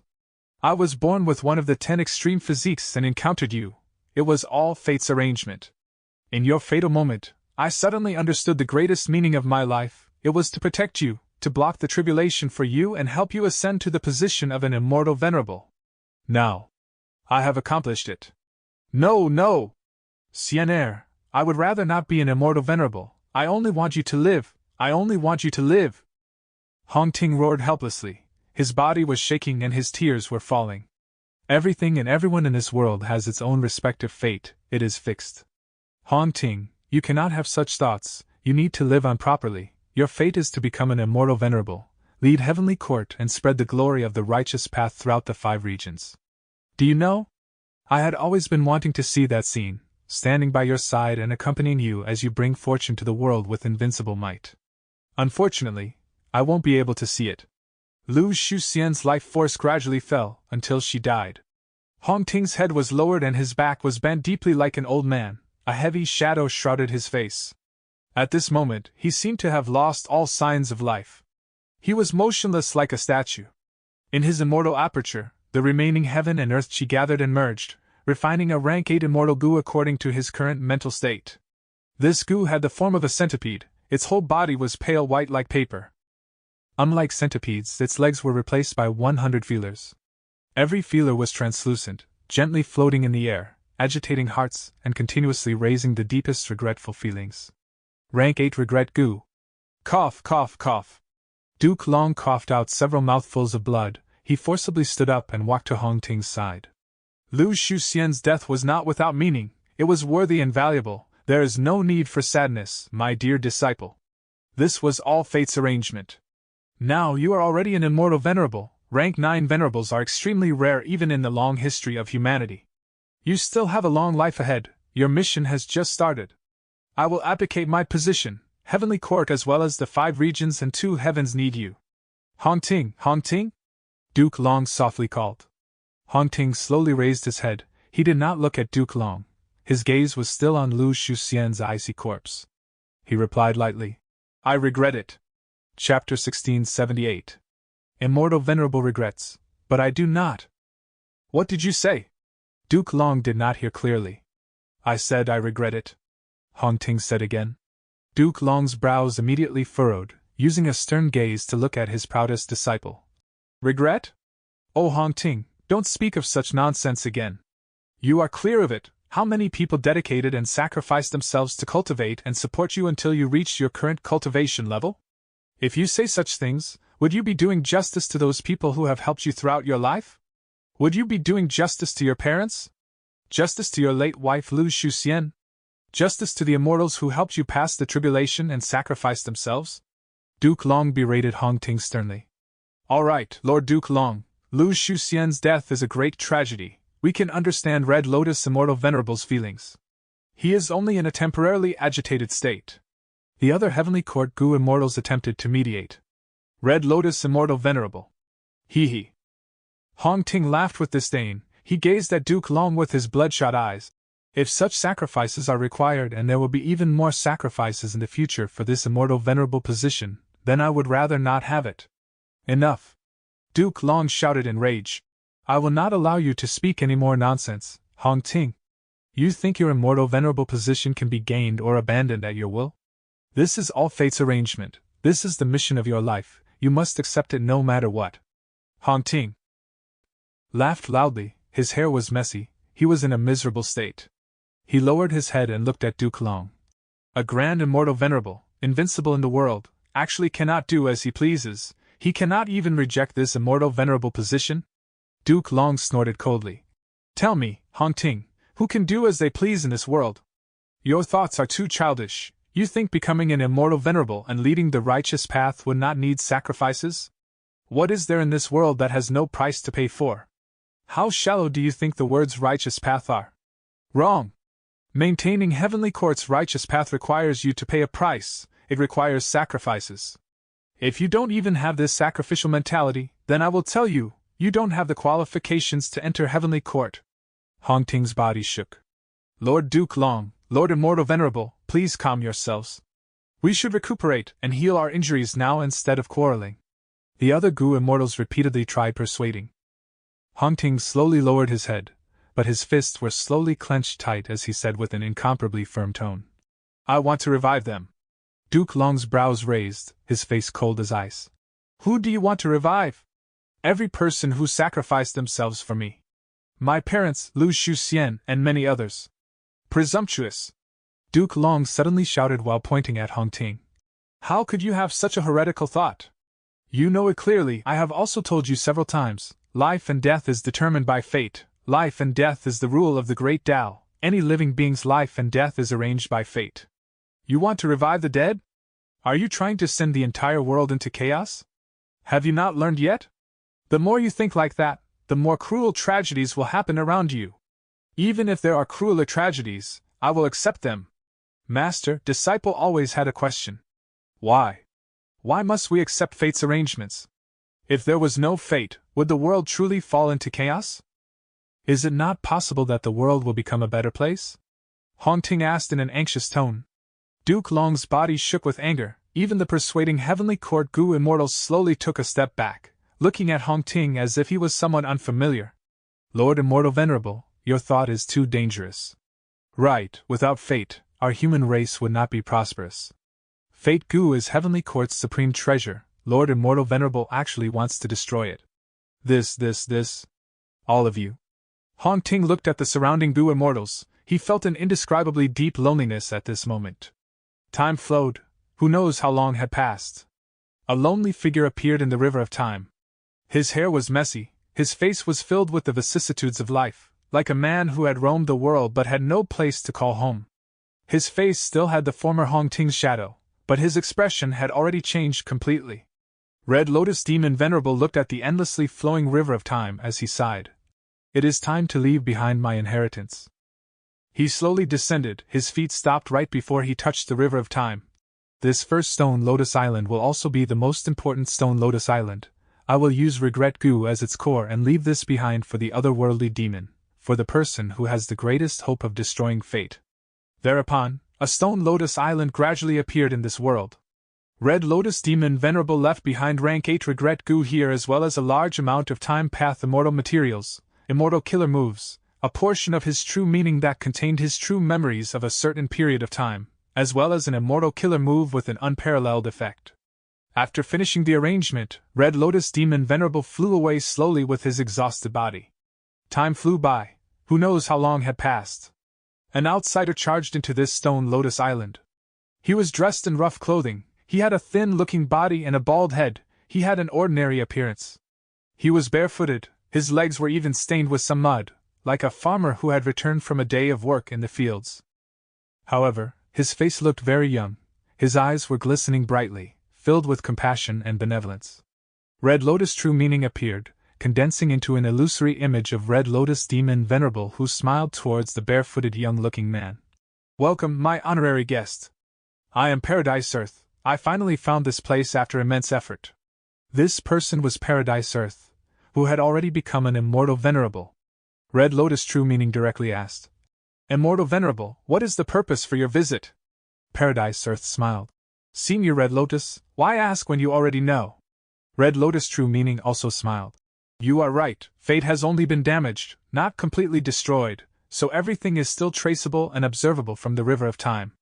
I was born with one of the 10 extreme physiques and encountered you. It was all fate's arrangement. In your fatal moment, I suddenly understood the greatest meaning of my life. It was to protect you, to block the tribulation for you and help you ascend to the position of an immortal venerable. Now, I have accomplished it. No! Xianer, I would rather not be an immortal venerable. I only want you to live. Hong Ting roared helplessly. His body was shaking and his tears were falling. Everything and everyone in this world has its own respective fate, it is fixed. Hong Ting, you cannot have such thoughts, you need to live on properly. Your fate is to become an immortal venerable, lead Heavenly Court and spread the glory of the righteous path throughout the 5 regions. Do you know? I had always been wanting to see that scene, standing by your side and accompanying you as you bring fortune to the world with invincible might. Unfortunately, I won't be able to see it. Lu Shuxian's life force gradually fell, until she died. Hong Ting's head was lowered and his back was bent deeply like an old man, a heavy shadow shrouded his face. At this moment, he seemed to have lost all signs of life. He was motionless like a statue. In his immortal aperture, the remaining heaven and earth Qi gathered and merged, refining a rank 8 immortal goo according to his current mental state. This goo had the form of a centipede, its whole body was pale white like paper. Unlike centipedes, its legs were replaced by 100 feelers. Every feeler was translucent, gently floating in the air, agitating hearts and continuously raising the deepest regretful feelings. Rank 8 Regret Goo. Cough, cough, cough. Duke Long coughed out several mouthfuls of blood. He forcibly stood up and walked to Hong Ting's side. Lu Shuxian's death was not without meaning, it was worthy and valuable. There is no need for sadness, my dear disciple. This was all fate's arrangement. Now you are already an immortal venerable. Rank 9 venerables are extremely rare even in the long history of humanity. You still have a long life ahead, your mission has just started. I will abdicate my position. Heavenly Court as well as the 5 regions and 2 heavens need you. Hong Ting, Hong Ting? Duke Long softly called. Hong Ting slowly raised his head. He did not look at Duke Long. His gaze was still on Lu Shuxian's icy corpse. He replied lightly, I regret it. Chapter 1678. Immortal Venerable regrets, but I do not. What did you say? Duke Long did not hear clearly. I said I regret it. Hong Ting said again. Duke Long's brows immediately furrowed, using a stern gaze to look at his proudest disciple. Regret? Oh Hong Ting, don't speak of such nonsense again. You are clear of it. How many people dedicated and sacrificed themselves to cultivate and support you until you reached your current cultivation level? If you say such things, would you be doing justice to those people who have helped you throughout your life? Would you be doing justice to your parents? Justice to your late wife Lu Shuxian? Justice to the immortals who helped you pass the tribulation and sacrificed themselves? Duke Long berated Hong Ting sternly. All right, Lord Duke Long, Lu Shuxian's death is a great tragedy. We can understand Red Lotus Immortal Venerable's feelings. He is only in a temporarily agitated state. The other Heavenly Court Goo Immortals attempted to mediate. Red Lotus Immortal Venerable. Hee. Hong Ting laughed with disdain. He gazed at Duke Long with his bloodshot eyes. If such sacrifices are required and there will be even more sacrifices in the future for this immortal venerable position, then I would rather not have it. Enough. Duke Long shouted in rage. I will not allow you to speak any more nonsense, Hong Ting. You think your immortal venerable position can be gained or abandoned at your will? This is all fate's arrangement. This is the mission of your life. You must accept it no matter what. Hong Ting laughed loudly. His hair was messy. He was in a miserable state. He lowered his head and looked at Duke Long. A grand immortal venerable, invincible in the world, actually cannot do as he pleases. He cannot even reject this immortal venerable position? Duke Long snorted coldly. Tell me, Hong Ting, who can do as they please in this world? Your thoughts are too childish. You think becoming an immortal venerable and leading the righteous path would not need sacrifices? What is there in this world that has no price to pay for? How shallow do you think the words righteous path are? Wrong. Maintaining Heavenly Court's righteous path requires you to pay a price. It requires sacrifices. If you don't even have this sacrificial mentality, then I will tell you, you don't have the qualifications to enter Heavenly Court. Hong Ting's body shook. Lord Duke Long, Lord Immortal Venerable, please calm yourselves. We should recuperate and heal our injuries now instead of quarreling. The other Goo Immortals repeatedly tried persuading. Hong Ting slowly lowered his head, but his fists were slowly clenched tight as he said with an incomparably firm tone. I want to revive them. Duke Long's brows raised, his face cold as ice. Who do you want to revive? Every person who sacrificed themselves for me. My parents, Lu Shuxian, and many others. Presumptuous! Duke Long suddenly shouted while pointing at Hong Ting. How could you have such a heretical thought? You know it clearly. I have also told you several times, life and death is determined by fate. Life and death is the rule of the great Tao. Any living being's life and death is arranged by fate. You want to revive the dead? Are you trying to send the entire world into chaos? Have you not learned yet? The more you think like that, the more cruel tragedies will happen around you. Even if there are crueler tragedies, I will accept them. Master, disciple always had a question. Why? Why must we accept fate's arrangements? If there was no fate, would the world truly fall into chaos? Is it not possible that the world will become a better place? Hong Ting asked in an anxious tone. Duke Long's body shook with anger. Even the persuading Heavenly Court Gu immortals slowly took a step back, looking at Hong Ting as if he was someone unfamiliar. Lord Immortal Venerable, your thought is too dangerous. Right, without fate, our human race would not be prosperous. Fate Gu is Heavenly Court's supreme treasure. Lord Immortal Venerable actually wants to destroy it. This. All of you. Hong Ting looked at the surrounding Gu immortals. He felt an indescribably deep loneliness at this moment. Time flowed. Who knows how long had passed? A lonely figure appeared in the river of time. His hair was messy, his face was filled with the vicissitudes of life, like a man who had roamed the world but had no place to call home. His face still had the former Hong Ting's shadow, but his expression had already changed completely. Red Lotus Demon Venerable looked at the endlessly flowing river of time as he sighed. It is time to leave behind my inheritance. He slowly descended, his feet stopped right before he touched the river of time. This first Stone Lotus Island will also be the most important Stone Lotus Island. I will use Regret Gu as its core and leave this behind for the otherworldly demon, for the person who has the greatest hope of destroying fate. Thereupon, a Stone Lotus Island gradually appeared in this world. Red Lotus Demon Venerable left behind rank 8 Regret Gu here as well as a large amount of Time Path Immortal materials, Immortal Killer moves, a portion of his true meaning that contained his true memories of a certain period of time, as well as an Immortal Killer move with an unparalleled effect. After finishing the arrangement, Red Lotus Demon Venerable flew away slowly with his exhausted body. Time flew by. Who knows how long had passed? An outsider charged into this Stone Lotus Island. He was dressed in rough clothing. He had a thin-looking body and a bald head. He had an ordinary appearance. He was barefooted, his legs were even stained with some mud, like a farmer who had returned from a day of work in the fields. However, his face looked very young, his eyes were glistening brightly, filled with compassion and benevolence. Red Lotus True Meaning appeared, condensing into an illusory image of Red Lotus Demon Venerable who smiled towards the barefooted young-looking man. Welcome, my honorary guest. I am Paradise Earth. I finally found this place after immense effort. This person was Paradise Earth, who had already become an Immortal Venerable. Red Lotus True Meaning directly asked. Immortal Venerable, what is the purpose for your visit? Paradise Earth smiled. Senior Red Lotus, why ask when you already know? Red Lotus True Meaning also smiled. You are right, fate has only been damaged, not completely destroyed, so everything is still traceable and observable from the river of time.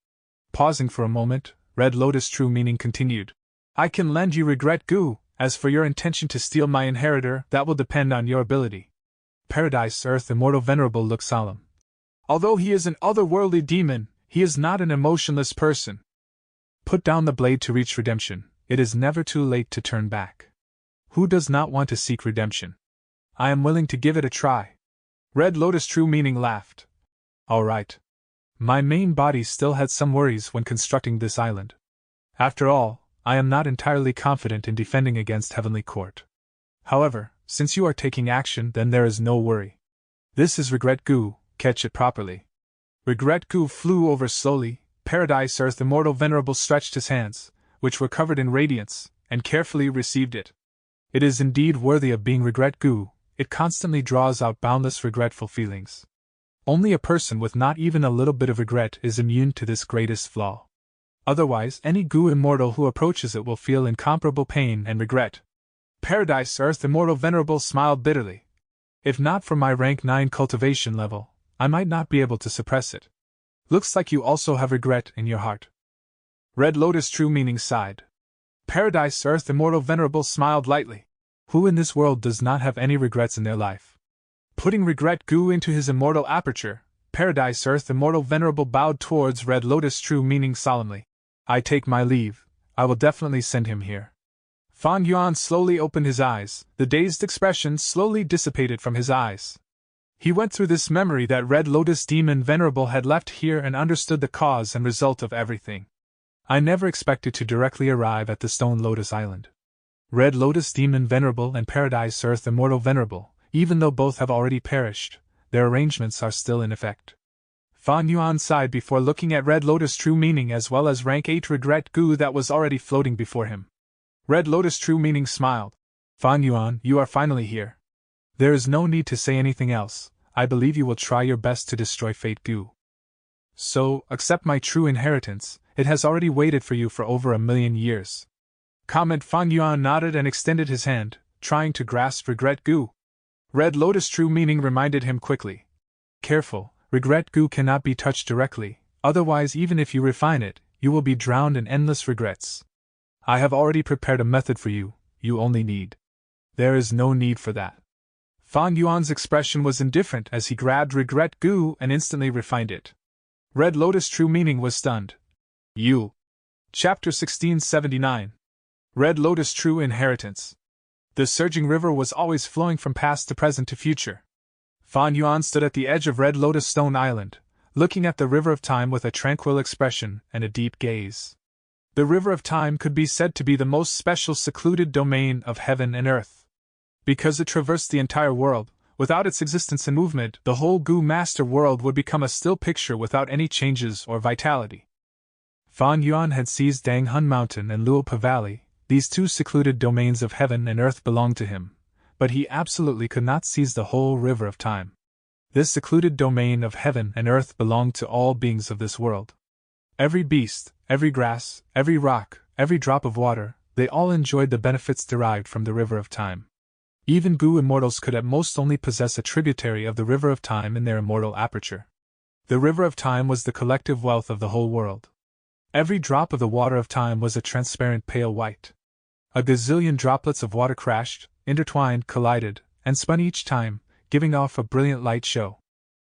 Pausing for a moment, Red Lotus True Meaning continued. I can lend you Regret Gu. As for your intention to steal my inheritor, that will depend on your ability. Paradise Earth Immortal Venerable looked solemn. Although he is an otherworldly demon, he is not an emotionless person. Put down the blade to reach redemption. It is never too late to turn back. Who does not want to seek redemption? I am willing to give it a try. Red Lotus True Meaning laughed. All right. My main body still had some worries when constructing this island. After all, I am not entirely confident in defending against Heavenly Court. However, since you are taking action, then there is no worry. This is Regret Gu, catch it properly. Regret Gu flew over slowly. Paradise Earth Immortal Venerable stretched his hands, which were covered in radiance, and carefully received it. It is indeed worthy of being Regret Gu. It constantly draws out boundless regretful feelings. Only a person with not even a little bit of regret is immune to this greatest flaw. Otherwise, any Gu immortal who approaches it will feel incomparable pain and regret. Paradise Earth Immortal Venerable smiled bitterly. If not for my rank 9 cultivation level, I might not be able to suppress it. Looks like you also have regret in your heart. Red Lotus True Meaning sighed. Paradise Earth Immortal Venerable smiled lightly. Who in this world does not have any regrets in their life? Putting Regret Gu into his immortal aperture, Paradise Earth Immortal Venerable bowed towards Red Lotus True Meaning solemnly. I take my leave. I will definitely send him here. Fan Yuan slowly opened his eyes. The dazed expression slowly dissipated from his eyes. He went through this memory that Red Lotus Demon Venerable had left here and understood the cause and result of everything. I never expected to directly arrive at the Stone Lotus Island. Red Lotus Demon Venerable and Paradise Earth Immortal Venerable, even though both have already perished, their arrangements are still in effect. Fan Yuan sighed before looking at Red Lotus True Meaning as well as rank 8 Regret Gu that was already floating before him. Red Lotus True Meaning smiled. Fan Yuan, you are finally here. There is no need to say anything else. I believe you will try your best to destroy Fate Gu. So, accept my true inheritance, it has already waited for you for over 1,000,000 years. Fan Yuan nodded and extended his hand, trying to grasp Regret Gu. Red Lotus true meaning reminded him quickly. Careful, Regret Gu cannot be touched directly, otherwise even if you refine it, you will be drowned in endless regrets. I have already prepared a method for you, you only need. There is no need for that. Fan Yuan's expression was indifferent as he grabbed Regret Gu and instantly refined it. Red Lotus true meaning was stunned. You. Chapter 1679. Red Lotus true inheritance. The surging river was always flowing from past to present to future. Fan Yuan stood at the edge of Red Lotus Stone Island, looking at the river of time with a tranquil expression and a deep gaze. The river of time could be said to be the most special secluded domain of heaven and earth. Because it traversed the entire world, without its existence and movement, the whole Gu Master world would become a still picture without any changes or vitality. Fan Yuan had seized Dang Hun Mountain and Luopa Valley. These two secluded domains of heaven and earth belonged to him, but he absolutely could not seize the whole river of time. This secluded domain of heaven and earth belonged to all beings of this world. Every beast, every grass, every rock, every drop of water, they all enjoyed the benefits derived from the river of time. Even Gu immortals could at most only possess a tributary of the river of time in their immortal aperture. The river of time was the collective wealth of the whole world. Every drop of the water of time was a transparent pale white. A gazillion droplets of water crashed, intertwined, collided, and spun each time, giving off a brilliant light show.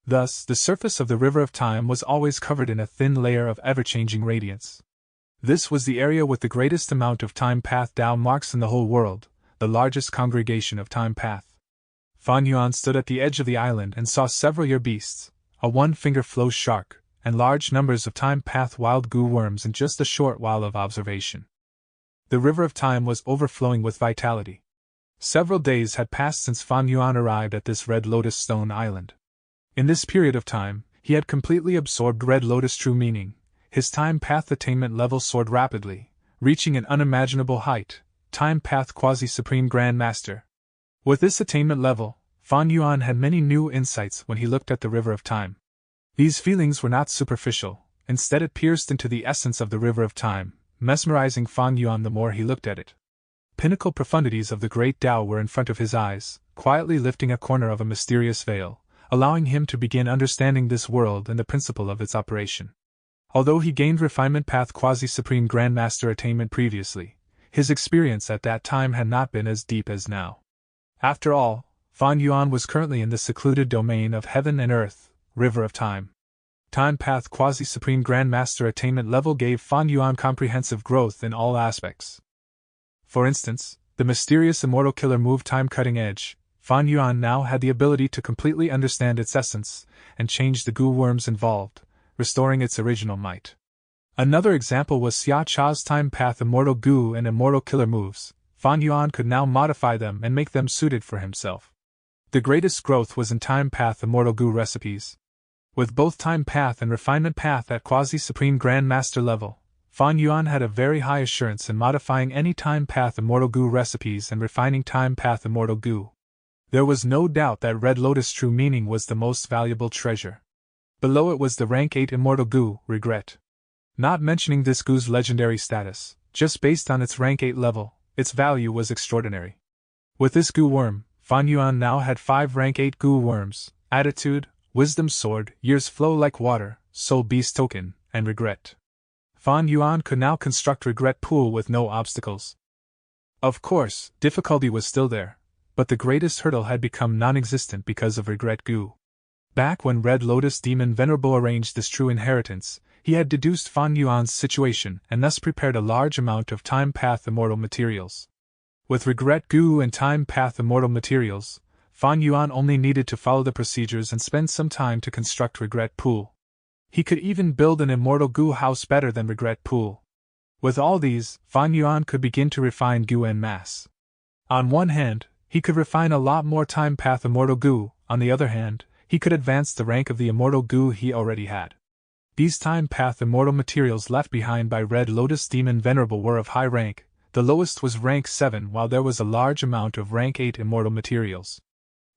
Thus, the surface of the river of time was always covered in a thin layer of ever-changing radiance. This was the area with the greatest amount of time path Dao marks in the whole world, the largest congregation of time path. Fan Yuan stood at the edge of the island and saw several year beasts, a one-finger flow shark, and large numbers of time path wild Gu worms in just a short while of observation. The river of time was overflowing with vitality. Several days had passed since Fan Yuan arrived at this Red Lotus Stone Island. In this period of time, he had completely absorbed Red Lotus true meaning. His time path attainment level soared rapidly, reaching an unimaginable height, time path quasi-supreme Grand Master. With this attainment level, Fan Yuan had many new insights when he looked at the river of time. These feelings were not superficial, instead it pierced into the essence of the river of time, mesmerizing Fan Yuan the more he looked at it. Pinnacle profundities of the great Tao were in front of his eyes, quietly lifting a corner of a mysterious veil, allowing him to begin understanding this world and the principle of its operation. Although he gained refinement path quasi-supreme Grandmaster attainment previously, his experience at that time had not been as deep as now. After all, Fan Yuan was currently in the secluded domain of heaven and earth, river of time. Time path quasi-supreme Grandmaster attainment level gave Fan Yuan comprehensive growth in all aspects. For instance, the mysterious immortal killer move time cutting edge. Fan Yuan now had the ability to completely understand its essence and change the Gu worms involved, restoring its original might. Another example was Xia Cha's time path immortal Gu and immortal killer moves. Fan Yuan could now modify them and make them suited for himself. The greatest growth was in time path immortal Gu recipes. With both time path and refinement path at quasi-supreme Grand Master level, Fan Yuan had a very high assurance in modifying any time path immortal Gu recipes and refining time path immortal Gu. There was no doubt that Red Lotus true meaning was the most valuable treasure. Below it was the rank 8 immortal Gu, Regret. Not mentioning this Gu's legendary status, just based on its rank 8 level, its value was extraordinary. With this Gu worm, Fan Yuan now had 5 rank 8 Gu worms: Attitude, Wisdom Sword, Years Flow Like Water, Soul Beast Token, and Regret. Fan Yuan could now construct Regret Pool with no obstacles. Of course, difficulty was still there, but the greatest hurdle had become non-existent because of Regret Gu. Back when Red Lotus Demon Venerable arranged this true inheritance, he had deduced Fan Yuan's situation and thus prepared a large amount of time path immortal materials. With Regret Gu and time path immortal materials, Fan Yuan only needed to follow the procedures and spend some time to construct Regret Pool. He could even build an immortal Gu house better than Regret Pool. With all these, Fan Yuan could begin to refine Gu en masse. On one hand, he could refine a lot more time path immortal Gu, on the other hand, he could advance the rank of the immortal Gu he already had. These time path immortal materials left behind by Red Lotus Demon Venerable were of high rank, The lowest was rank 7, while there was a large amount of rank 8 immortal materials.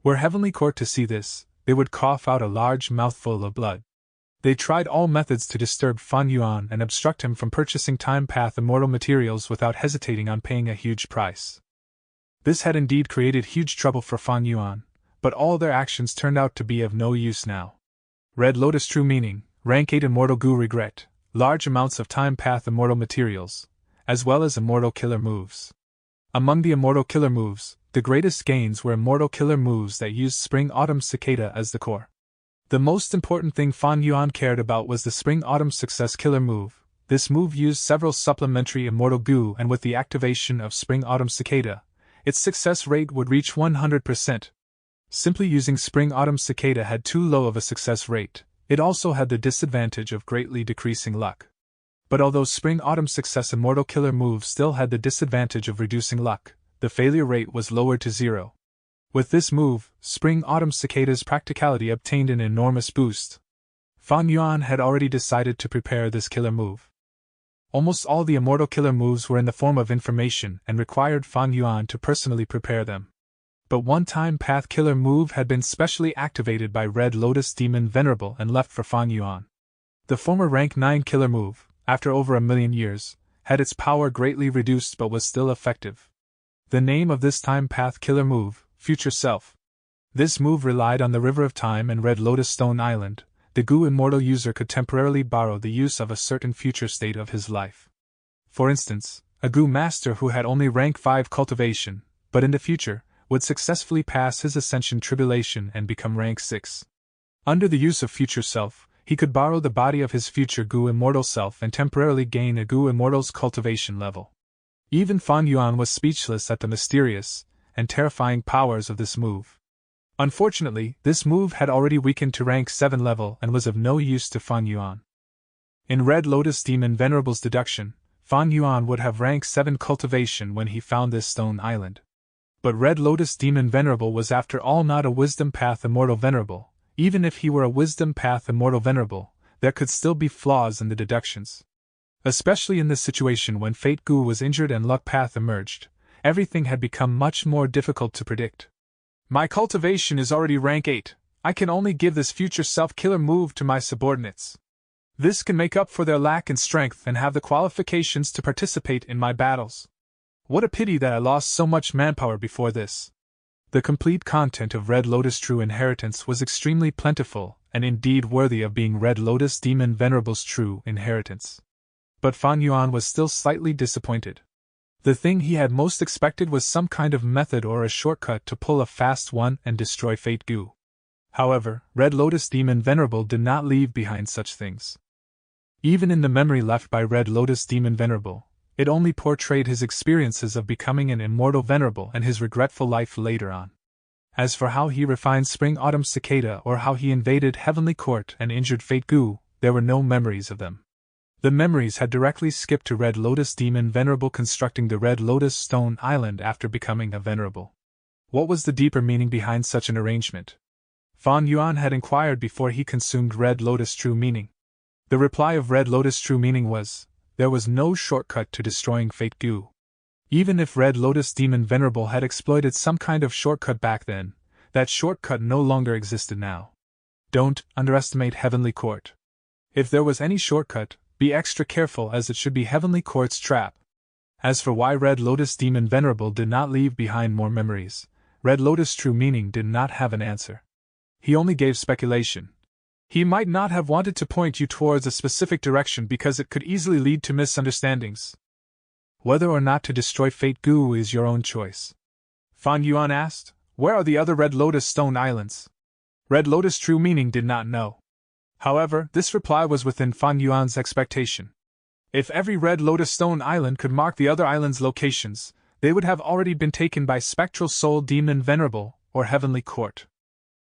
Were Heavenly Court to see this, they would cough out a large mouthful of blood. They tried all methods to disturb Fan Yuan and obstruct him from purchasing Time Path immortal materials without hesitating on paying a huge price. This had indeed created huge trouble for Fan Yuan, but all their actions turned out to be of no use now. Red Lotus True Meaning, rank 8 Immortal Goo Regret, large amounts of Time Path immortal materials, as well as immortal killer moves. Among the immortal killer moves, the greatest gains were immortal killer moves that used Spring Autumn Cicada as the core. The most important thing Fan Yuan cared about was the Spring Autumn Success Killer move. This move used several supplementary immortal goo, and with the activation of Spring Autumn Cicada, its success rate would reach 100%. Simply using Spring Autumn Cicada had too low of a success rate. It also had the disadvantage of greatly decreasing luck. But although Spring Autumn Success immortal killer move still had the disadvantage of reducing luck, the failure rate was lowered to 0. With this move, Spring Autumn Cicada's practicality obtained an enormous boost. Fan Yuan had already decided to prepare this killer move. Almost all the immortal killer moves were in the form of information and required Fan Yuan to personally prepare them. But one Time Path killer move had been specially activated by Red Lotus Demon Venerable and left for Fan Yuan. The former rank 9 killer move, after over 1,000,000 years, had its power greatly reduced but was still effective. The name of this Time Path killer move, Future Self. This move relied on the River of Time and Red Lotus Stone Island. The Goo Immortal user could temporarily borrow the use of a certain future state of his life. For instance, a Goo Master who had only rank 5 cultivation, but in the future, would successfully pass his Ascension Tribulation and become rank 6. Under the use of Future Self, he could borrow the body of his future Goo Immortal self and temporarily gain a Goo Immortal's cultivation level. Even Fan Yuan was speechless at the mysterious and terrifying powers of this move. Unfortunately, this move had already weakened to rank 7 level and was of no use to Fan Yuan. In Red Lotus Demon Venerable's deduction, Fan Yuan would have rank 7 cultivation when he found this stone island. But Red Lotus Demon Venerable was after all not a Wisdom Path Immortal Venerable. Even if he were a Wisdom Path Immortal Venerable, there could still be flaws in the deductions. Especially in this situation when Fate Goo was injured and Luck Path emerged, everything had become much more difficult to predict. My cultivation is already rank 8, I can only give this future self-killer move to my subordinates. This can make up for their lack in strength and have the qualifications to participate in my battles. What a pity that I lost so much manpower before this. The complete content of Red Lotus True Inheritance was extremely plentiful, and indeed worthy of being Red Lotus Demon Venerable's true inheritance. But Fan Yuan was still slightly disappointed. The thing he had most expected was some kind of method or a shortcut to pull a fast one and destroy Fate Goo. However, Red Lotus Demon Venerable did not leave behind such things. Even in the memory left by Red Lotus Demon Venerable, it only portrayed his experiences of becoming an immortal venerable and his regretful life later on. As for how he refined Spring Autumn Cicada or how he invaded Heavenly Court and injured Fate Goo, there were no memories of them. The memories had directly skipped to Red Lotus Demon Venerable constructing the Red Lotus Stone Island after becoming a venerable. What was the deeper meaning behind such an arrangement? Fan Yuan had inquired before he consumed Red Lotus True Meaning. The reply of Red Lotus True Meaning was, there was no shortcut to destroying Fate Goo. Even if Red Lotus Demon Venerable had exploited some kind of shortcut back then, that shortcut no longer existed now. Don't underestimate Heavenly Court. If there was any shortcut, be extra careful as it should be Heavenly Court's trap. As for why Red Lotus Demon Venerable did not leave behind more memories, Red Lotus True Meaning did not have an answer. He only gave speculation. He might not have wanted to point you towards a specific direction because it could easily lead to misunderstandings. Whether or not to destroy Fate Goo is your own choice. Fan Yuan asked, where are the other Red Lotus Stone Islands? Red Lotus True Meaning did not know. However, this reply was within Fan Yuan's expectation. If every Red Lotus Stone Island could mark the other islands' locations, they would have already been taken by Spectral Soul Demon Venerable or Heavenly Court.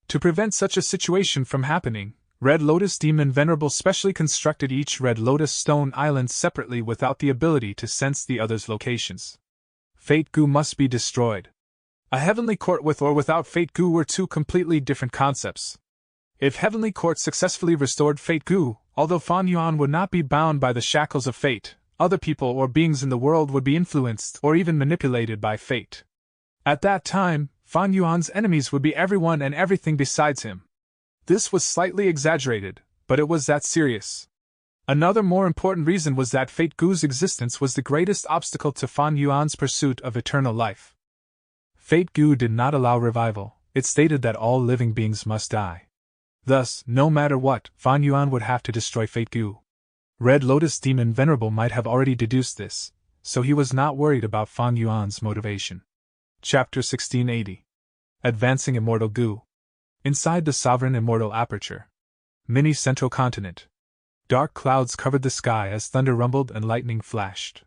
To prevent such a situation from happening, Red Lotus Demon Venerable specially constructed each Red Lotus Stone Island separately without the ability to sense the other's locations. Fate Goo must be destroyed. A Heavenly Court with or without Fate Goo were two completely different concepts. If Heavenly Court successfully restored Fate Goo, although Fan Yuan would not be bound by the shackles of fate, other people or beings in the world would be influenced or even manipulated by fate. At that time, Fan Yuan's enemies would be everyone and everything besides him. This was slightly exaggerated, but it was that serious. Another more important reason was that Fate Gu's existence was the greatest obstacle to Fan Yuan's pursuit of eternal life. Fate Gu did not allow revival, it stated that all living beings must die. Thus, no matter what, Fan Yuan would have to destroy Fate Gu. Red Lotus Demon Venerable might have already deduced this, so he was not worried about Fan Yuan's motivation. Chapter 1680. Advancing Immortal Gu. Inside the Sovereign Immortal Aperture. Mini Central Continent. Dark clouds covered the sky as thunder rumbled and lightning flashed.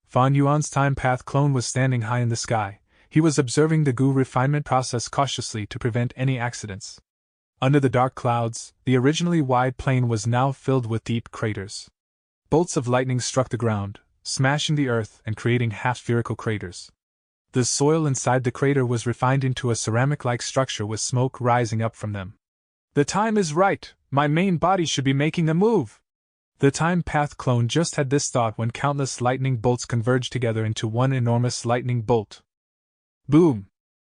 Fan Yuan's time path clone was standing high in the sky. He was observing the Gu refinement process cautiously to prevent any accidents. Under the dark clouds, the originally wide plain was now filled with deep craters. Bolts of lightning struck the ground, smashing the earth and creating half-spherical craters. The soil inside the crater was refined into a ceramic-like structure with smoke rising up from them. The time is right, my main body should be making a move. The time path clone just had this thought when countless lightning bolts converged together into one enormous lightning bolt. Boom!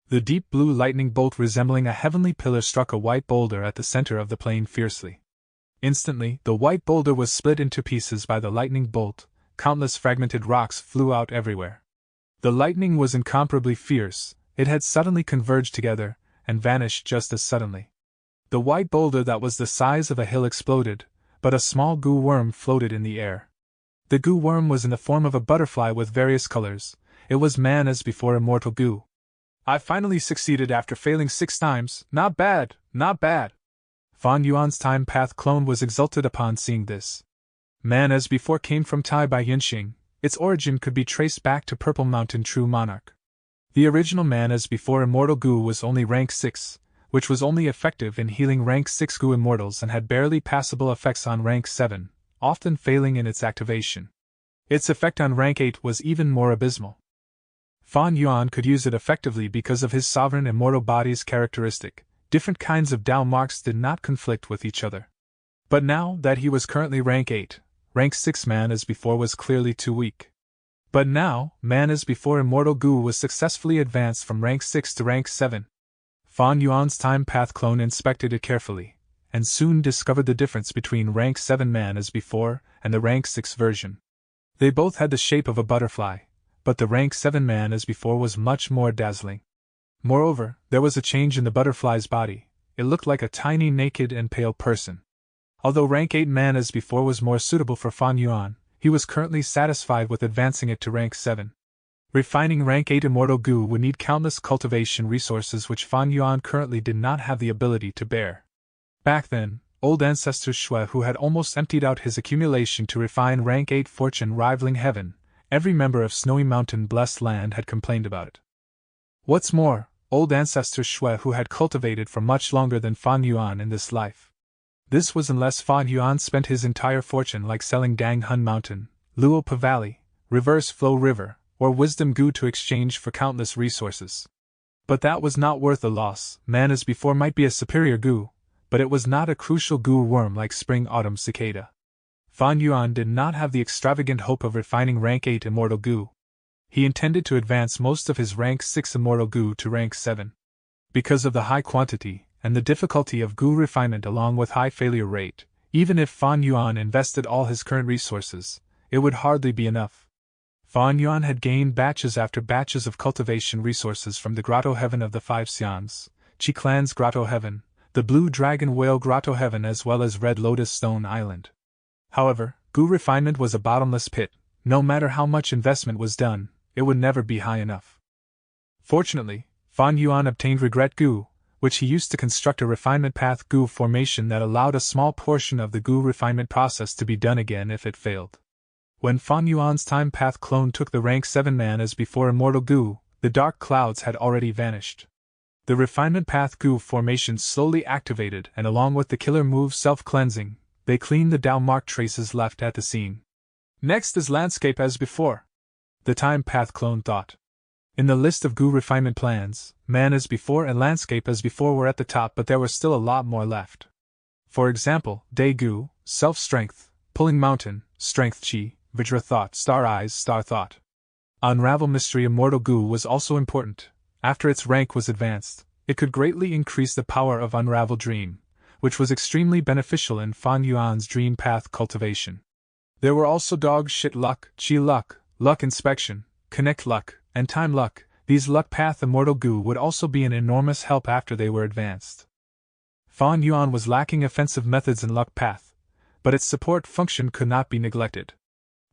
The deep blue lightning bolt resembling a heavenly pillar struck a white boulder at the center of the plain fiercely. Instantly, the white boulder was split into pieces by the lightning bolt, countless fragmented rocks flew out everywhere. The lightning was incomparably fierce, it had suddenly converged together, and vanished just as suddenly. The white boulder that was the size of a hill exploded, but a small goo worm floated in the air. The goo worm was in the form of a butterfly with various colors. It was man as before immortal Gu. I finally succeeded after failing 6 times, not bad, not bad. Fan Yuan's time path clone was exulted upon seeing this. Man as before came from Tai Bai Yinxing, its origin could be traced back to Purple Mountain True Monarch. The original man as before immortal Gu was only rank 6, which was only effective in healing rank 6 Gu immortals and had barely passable effects on rank 7, often failing in its activation. Its effect on rank 8 was even more abysmal. Fan Yuan could use it effectively because of his sovereign immortal body's characteristic. Different kinds of Dao marks did not conflict with each other. But now that he was currently rank 8, rank 6 man as before was clearly too weak. But now, man as before immortal Gu was successfully advanced from rank 6 to rank 7. Fan Yuan's time path clone inspected it carefully, and soon discovered the difference between rank 7 man as before and the rank 6 version. They both had the shape of a butterfly, but the rank 7 man as before was much more dazzling. Moreover, there was a change in the butterfly's body. It looked like a tiny naked and pale person. Although rank 8 man as before was more suitable for Fan Yuan, he was currently satisfied with advancing it to rank 7. Refining rank 8 immortal Gu would need countless cultivation resources which Fan Yuan currently did not have the ability to bear. Back then, old ancestor Shui, who had almost emptied out his accumulation to refine rank 8 fortune rivaling heaven, every member of Snowy Mountain Blessed Land had complained about it. What's more, old ancestor Shui, who had cultivated for much longer than Fan Yuan in this life. This was unless Fan Yuan spent his entire fortune like selling Dang Hun Mountain, Luopa Valley, Reverse Flow River, or Wisdom Gu to exchange for countless resources. But that was not worth the loss. Man as before might be a superior Gu, but it was not a crucial Gu worm like Spring Autumn Cicada. Fan Yuan did not have the extravagant hope of refining rank 8 immortal Gu. He intended to advance most of his rank 6 immortal Gu to rank 7. Because of the high quantity and the difficulty of Gu refinement along with high failure rate, even if Fan Yuan invested all his current resources, it would hardly be enough. Fan Yuan had gained batches after batches of cultivation resources from the Grotto Heaven of the Five Xians, Qi Clan's Grotto Heaven, the Blue Dragon Whale Grotto Heaven as well as Red Lotus Stone Island. However, Gu refinement was a bottomless pit. No matter how much investment was done, it would never be high enough. Fortunately, Fan Yuan obtained Regret Gu, which he used to construct a refinement path Gu formation that allowed a small portion of the Gu refinement process to be done again if it failed. When Fan Yuan's time path clone took the rank 7 man as before immortal Gu, the dark clouds had already vanished. The refinement path Gu formation slowly activated and along with the killer move self-cleansing, they cleaned the Dao mark traces left at the scene. Next is landscape as before. The time path clone thought. In the list of Gu refinement plans, man as before and landscape as before were at the top, but there was still a lot more left. For example, Day Gu, self-strength, pulling mountain, strength Qi, Vajra thought, Star Eyes, Star thought. Unravel Mystery Immortal Goo was also important. After its rank was advanced, it could greatly increase the power of Unravel Dream, which was extremely beneficial in Fan Yuan's dream path cultivation. There were also Dog Shit Luck, Chi Luck, Luck Inspection, Connect Luck, and Time Luck. These Luck Path Immortal Goo would also be an enormous help after they were advanced. Fan Yuan was lacking offensive methods in Luck Path, but its support function could not be neglected.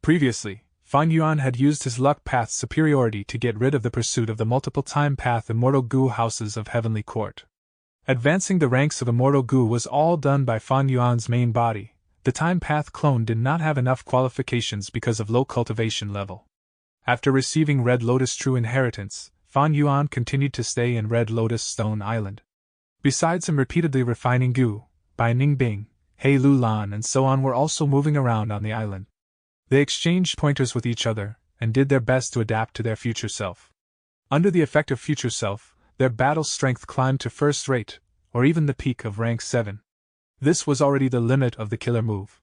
Previously, Fan Yuan had used his Luck Path's superiority to get rid of the pursuit of the multiple Time Path Immortal Goo houses of Heavenly Court. Advancing the ranks of Immortal Goo was all done by Fan Yuan's main body. The Time Path clone did not have enough qualifications because of low cultivation level. After receiving Red Lotus True Inheritance, Fan Yuan continued to stay in Red Lotus Stone Island. Besides him repeatedly refining Gu, Bai Ningbing, He Lu Lan and so on were also moving around on the island. They exchanged pointers with each other, and did their best to adapt to their future self. Under the effect of future self, their battle strength climbed to first rate, or even the peak of rank 7. This was already the limit of the killer move.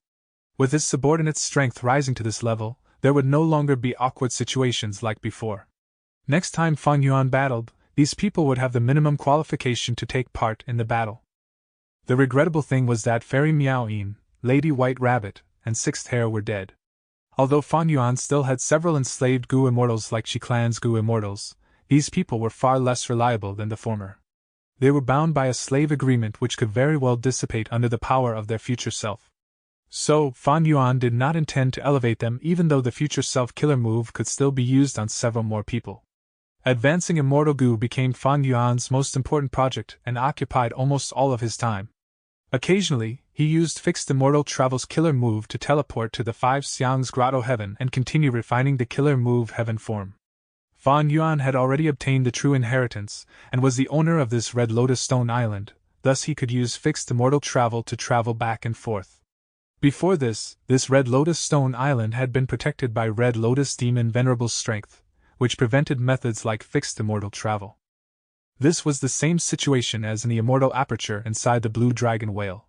With his subordinate's strength rising to this level, there would no longer be awkward situations like before. Next time Fan Yuan battled, these people would have the minimum qualification to take part in the battle. The regrettable thing was that Fairy Miao Yin, Lady White Rabbit, and Sixth Hare were dead. Although Fan Yuan still had several enslaved Gu immortals like Shi Clan's Gu immortals, these people were far less reliable than the former. They were bound by a slave agreement which could very well dissipate under the power of their future self. So, Fan Yuan did not intend to elevate them even though the future self-killer move could still be used on several more people. Advancing Immortal Gu became Fan Yuan's most important project and occupied almost all of his time. Occasionally, he used Fixed Immortal Travel's killer move to teleport to the 5 Xiang's Grotto Heaven and continue refining the killer move Heaven form. Fan Yuan had already obtained the True Inheritance and was the owner of this Red Lotus Stone Island, thus he could use Fixed Immortal Travel to travel back and forth. Before this Red Lotus Stone Island had been protected by Red Lotus Demon Venerable's strength, which prevented methods like Fixed Immortal Travel. This was the same situation as in the Immortal Aperture inside the Blue Dragon Whale.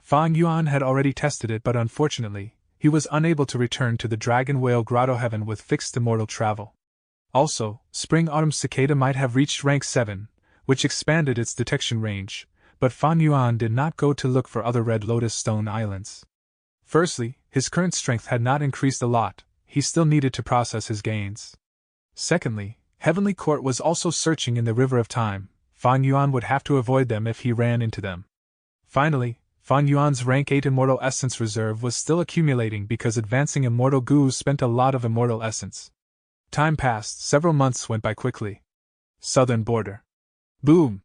Fan Yuan had already tested it, but unfortunately, he was unable to return to the Dragon Whale Grotto Heaven with Fixed Immortal Travel. Also, Spring Autumn Cicada might have reached rank 7, which expanded its detection range, but Fan Yuan did not go to look for other Red Lotus Stone Islands. Firstly, his current strength had not increased a lot, he still needed to process his gains. Secondly, Heavenly Court was also searching in the River of Time. Fan Yuan would have to avoid them if he ran into them. Finally, Fan Yuan's rank 8 Immortal Essence reserve was still accumulating because advancing Immortal Gu spent a lot of Immortal Essence. Time passed, several months went by quickly. Southern border. Boom!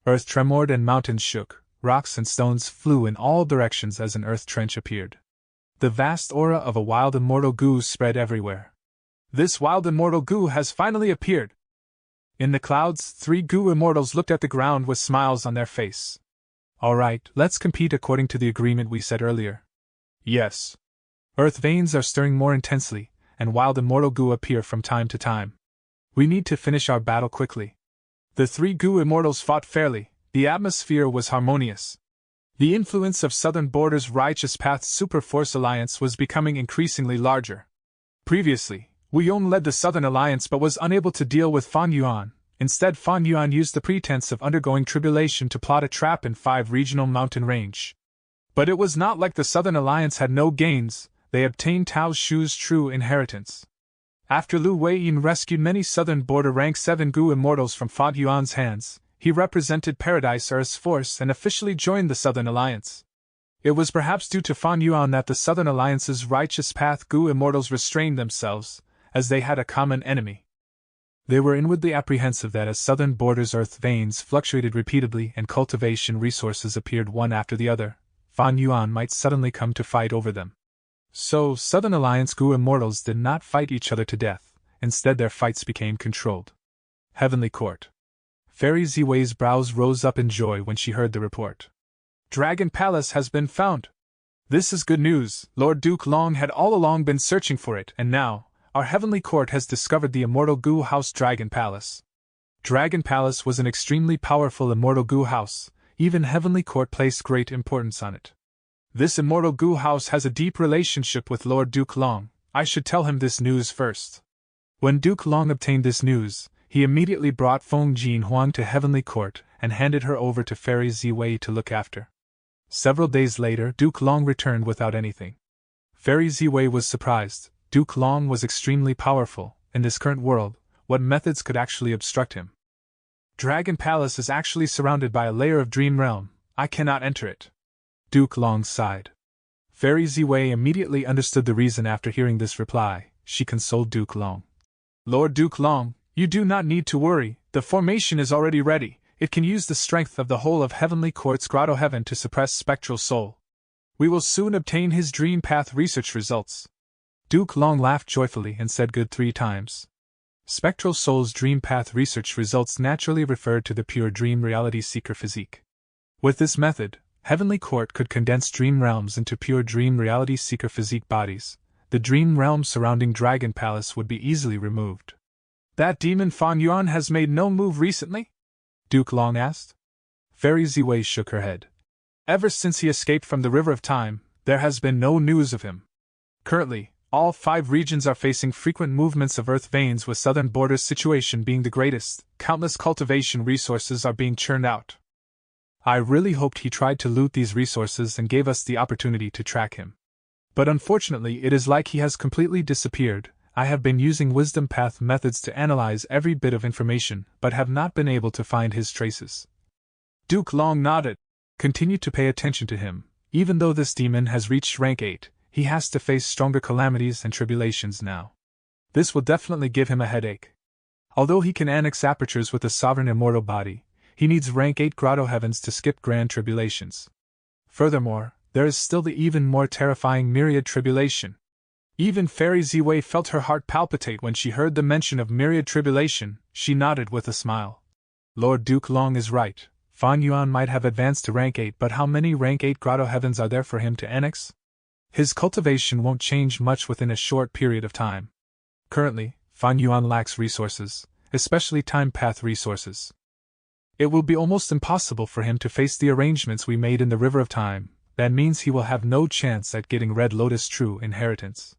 Earth tremored and mountains shook, rocks and stones flew in all directions as an earth trench appeared. The vast aura of a wild Immortal Gu spread everywhere. This wild Immortal Gu has finally appeared! In the clouds, 3 Gu Immortals looked at the ground with smiles on their face. Alright, let's compete according to the agreement we said earlier. Yes. Earth veins are stirring more intensely, and wild Immortal Gu appear from time to time. We need to finish our battle quickly. The 3 Gu Immortals fought fairly, the atmosphere was harmonious. The influence of Southern Border's Righteous Path Super Force Alliance was becoming increasingly larger. Previously, Wu Yong led the Southern Alliance but was unable to deal with Fan Yuan. Instead, Fan Yuan used the pretense of undergoing tribulation to plot a trap in 5 regional mountain range. But it was not like the Southern Alliance had no gains, they obtained Tao Shu's True Inheritance. After Lu Weiyin rescued many Southern Border rank 7 Gu Immortals from Fan Yuan's hands, he represented Paradise Earth's force and officially joined the Southern Alliance. It was perhaps due to Fan Yuan that the Southern Alliance's Righteous Path Gu Immortals restrained themselves, as they had a common enemy. They were inwardly apprehensive that as Southern Border's earth veins fluctuated repeatedly and cultivation resources appeared one after the other, Fan Yuan might suddenly come to fight over them. So, Southern Alliance Gu Immortals did not fight each other to death, instead their fights became controlled. Heavenly Court. Fairy Ziwei's brows rose up in joy when she heard the report. Dragon Palace has been found! This is good news. Lord Duke Long had all along been searching for it, and now, our Heavenly Court has discovered the Immortal Gu House Dragon Palace. Dragon Palace was an extremely powerful Immortal Gu House, even Heavenly Court placed great importance on it. This Immortal Gu House has a deep relationship with Lord Duke Long, I should tell him this news first. When Duke Long obtained this news, he immediately brought Feng Jin Huang to Heavenly Court and handed her over to Fairy Ziwei to look after. Several days later, Duke Long returned without anything. Fairy Ziwei was surprised. Duke Long was extremely powerful. In this current world, what methods could actually obstruct him? Dragon Palace is actually surrounded by a layer of Dream Realm. I cannot enter it. Duke Long sighed. Fairy Ziwei immediately understood the reason after hearing this reply. She consoled Duke Long. Lord Duke Long, you do not need to worry, the formation is already ready. It can use the strength of the whole of Heavenly Court's Grotto Heaven to suppress Spectral Soul. We will soon obtain his Dream Path research results. Duke Long laughed joyfully and said good 3 times. Spectral Soul's Dream Path research results naturally referred to the pure Dream Reality Seeker physique. With this method, Heavenly Court could condense dream realms into pure Dream Reality Seeker physique bodies. The dream realm surrounding Dragon Palace would be easily removed. That demon Fan Yuan has made no move recently? Duke Long asked. Fairy Ziwei shook her head. Ever since he escaped from the River of Time, there has been no news of him. Currently, all 5 regions are facing frequent movements of earth veins, with southern borders situation being the greatest. Countless cultivation resources are being churned out. I really hoped he tried to loot these resources and gave us the opportunity to track him. But unfortunately it is like he has completely disappeared. I have been using Wisdom Path methods to analyze every bit of information, but have not been able to find his traces. Duke Long nodded. Continue to pay attention to him. Even though this demon has reached rank 8, he has to face stronger calamities and tribulations now. This will definitely give him a headache. Although he can annex apertures with a sovereign immortal body, he needs rank 8 Grotto Heavens to skip grand tribulations. Furthermore, there is still the even more terrifying Myriad Tribulation. Even Fairy Ziwei felt her heart palpitate when she heard the mention of Myriad Tribulation. She nodded with a smile. Lord Duke Long is right. Fan Yuan might have advanced to rank 8, but how many rank 8 Grotto Heavens are there for him to annex? His cultivation won't change much within a short period of time. Currently, Fan Yuan lacks resources, especially time path resources. It will be almost impossible for him to face the arrangements we made in the River of Time. That means he will have no chance at getting Red Lotus True Inheritance.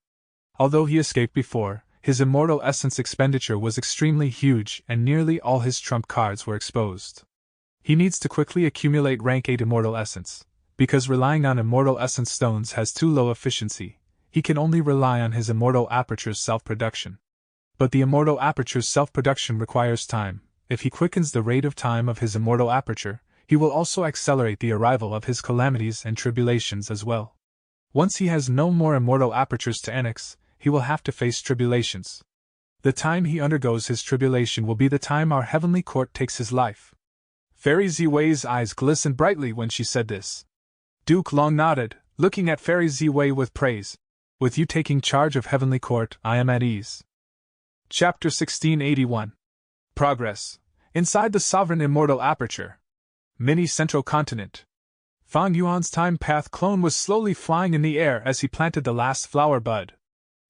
Although he escaped before, his immortal essence expenditure was extremely huge and nearly all his trump cards were exposed. He needs to quickly accumulate rank 8 immortal essence. Because relying on immortal essence stones has too low efficiency, he can only rely on his immortal aperture's self-production. But the immortal aperture's self-production requires time. If he quickens the rate of time of his immortal aperture, he will also accelerate the arrival of his calamities and tribulations as well. Once he has no more immortal apertures to annex, he will have to face tribulations. The time he undergoes his tribulation will be the time our Heavenly Court takes his life. Fairy Ziwei's eyes glistened brightly when she said this. Duke Long nodded, looking at Fairy Ziwei with praise. With you taking charge of Heavenly Court, I am at ease. Chapter 1681. Progress. Inside the Sovereign Immortal Aperture. Mini Central Continent. Fan Yuan's Time Path clone was slowly flying in the air as he planted the last flower bud.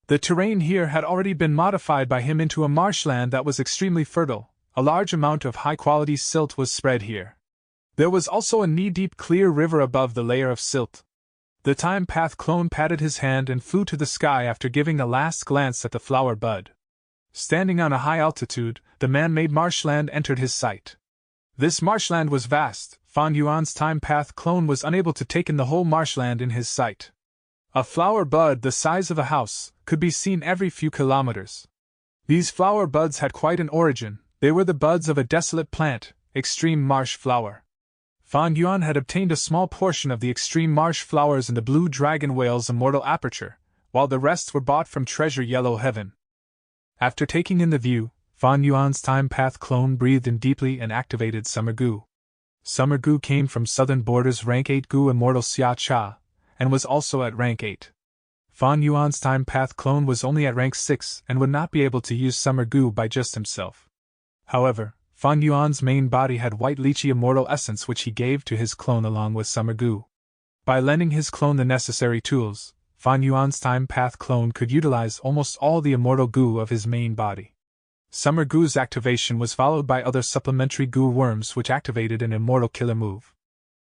The terrain here had already been modified by him into a marshland that was extremely fertile. A large amount of high-quality silt was spread here. There was also a knee-deep clear river above the layer of silt. The Time Path clone patted his hand and flew to the sky after giving a last glance at the flower bud. Standing on a high altitude, the man-made marshland entered his sight. This marshland was vast. Fan Yuan's Time Path clone was unable to take in the whole marshland in his sight. A flower bud the size of a house could be seen every few kilometers. These flower buds had quite an origin. They were the buds of a desolate plant, extreme marsh flower. Fan Yuan had obtained a small portion of the extreme marsh flowers in the blue dragon whale's immortal aperture, while the rest were bought from Treasure Yellow Heaven. After taking in the view, Fan Yuan's Time Path clone breathed in deeply and activated Summer Goo. Summer Goo came from Southern Border's rank 8 Goo Immortal Xia Cha, and was also at rank 8. Fan Yuan's Time Path clone was only at rank 6 and would not be able to use Summer Goo by just himself. However, Fan Yuan's main body had White Lychee Immortal Essence which he gave to his clone along with Summer Goo. By lending his clone the necessary tools, Fan Yuan's Time Path clone could utilize almost all the immortal goo of his main body. Summer Goo's activation was followed by other supplementary goo worms which activated an immortal killer move.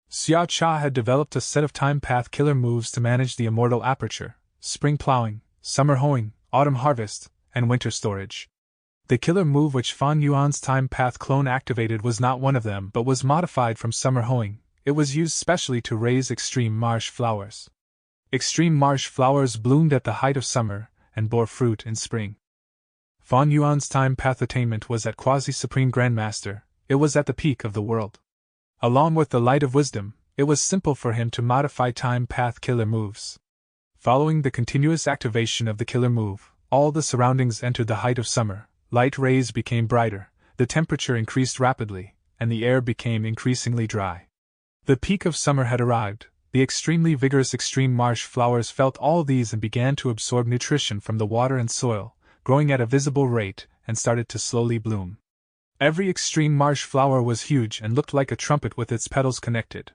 Xiao Cha had developed a set of Time Path killer moves to manage the immortal aperture: Spring Plowing, summer hoeing, autumn harvest, and winter storage. The killer move which Fan Yuan's Time Path clone activated was not one of them but was modified from summer hoeing. It was used specially to raise extreme marsh flowers. Extreme marsh flowers bloomed at the height of summer and bore fruit in spring. Fan Yuan's Time Path attainment was at Quasi-Supreme Grandmaster. It was at the peak of the world. Along with the light of wisdom, it was simple for him to modify Time Path killer moves. Following the continuous activation of the killer move, all the surroundings entered the height of summer, light rays became brighter, the temperature increased rapidly, and the air became increasingly dry. The peak of summer had arrived. The extremely vigorous extreme marsh flowers felt all these and began to absorb nutrition from the water and soil, growing at a visible rate, and started to slowly bloom. Every extreme marsh flower was huge and looked like a trumpet with its petals connected.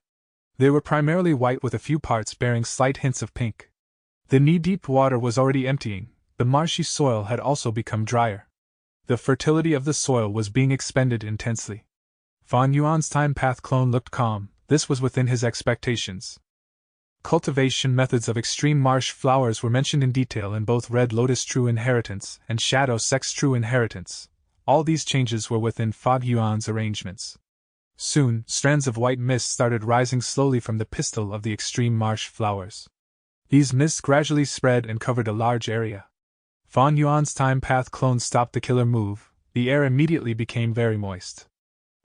They were primarily white with a few parts bearing slight hints of pink. The knee-deep water was already emptying, the marshy soil had also become drier. The fertility of the soil was being expended intensely. Fan Yuan's Time Path clone looked calm. This was within his expectations. Cultivation methods of extreme marsh flowers were mentioned in detail in both Red Lotus True Inheritance and Shadow Sex True Inheritance. All these changes were within Fan Yuan's arrangements. Soon, strands of white mist started rising slowly from the pistil of the extreme marsh flowers. These mists gradually spread and covered a large area. Fan Yuan's Time Path clone stopped the killer move. The air immediately became very moist.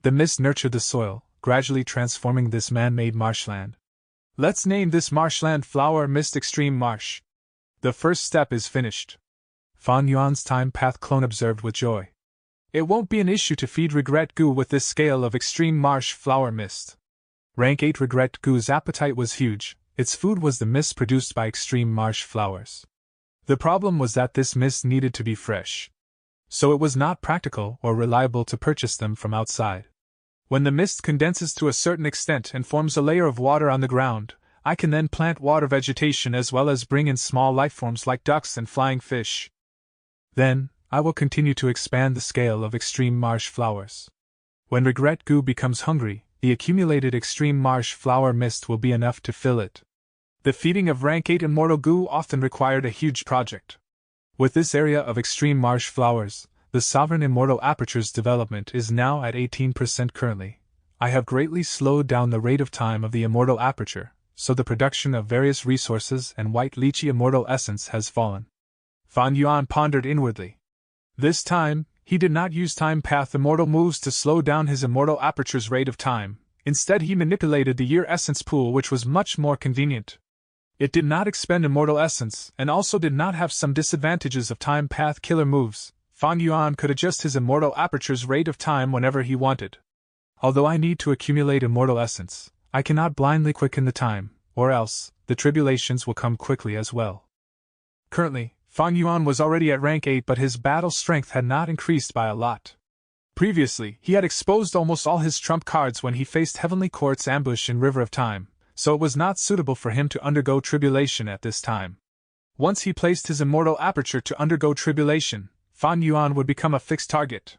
The mist nurtured the soil, gradually transforming this man-made marshland. Let's name this marshland Flower Mist Extreme Marsh. The first step is finished. Fan Yuan's Time Path clone observed with joy. It won't be an issue to feed Regret Goo with this scale of extreme marsh flower mist. Rank 8 Regret Goo's appetite was huge. Its food was the mist produced by extreme marsh flowers. The problem was that this mist needed to be fresh. So it was not practical or reliable to purchase them from outside. When the mist condenses to a certain extent and forms a layer of water on the ground, I can then plant water vegetation as well as bring in small lifeforms like ducks and flying fish. Then, I will continue to expand the scale of extreme marsh flowers. When Regret Goo becomes hungry, the accumulated extreme marsh flower mist will be enough to fill it. The feeding of rank 8 immortal goo often required a huge project. With this area of extreme marsh flowers, the Sovereign Immortal Aperture's development is now at 18% currently. I have greatly slowed down the rate of time of the Immortal Aperture, so the production of various resources and white lychee immortal essence has fallen. Fan Yuan pondered inwardly. This time, he did not use Time Path immortal moves to slow down his Immortal Aperture's rate of time. Instead, he manipulated the Year Essence pool, which was much more convenient. It did not expend immortal essence and also did not have some disadvantages of Time Path killer moves. Fan Yuan could adjust his Immortal Aperture's rate of time whenever he wanted. Although I need to accumulate immortal essence, I cannot blindly quicken the time, or else, the tribulations will come quickly as well. Currently, Fan Yuan was already at rank 8, but his battle strength had not increased by a lot. Previously, he had exposed almost all his trump cards when he faced Heavenly Court's ambush in River of Time, so it was not suitable for him to undergo tribulation at this time. Once he placed his Immortal Aperture to undergo tribulation, Fan Yuan would become a fixed target.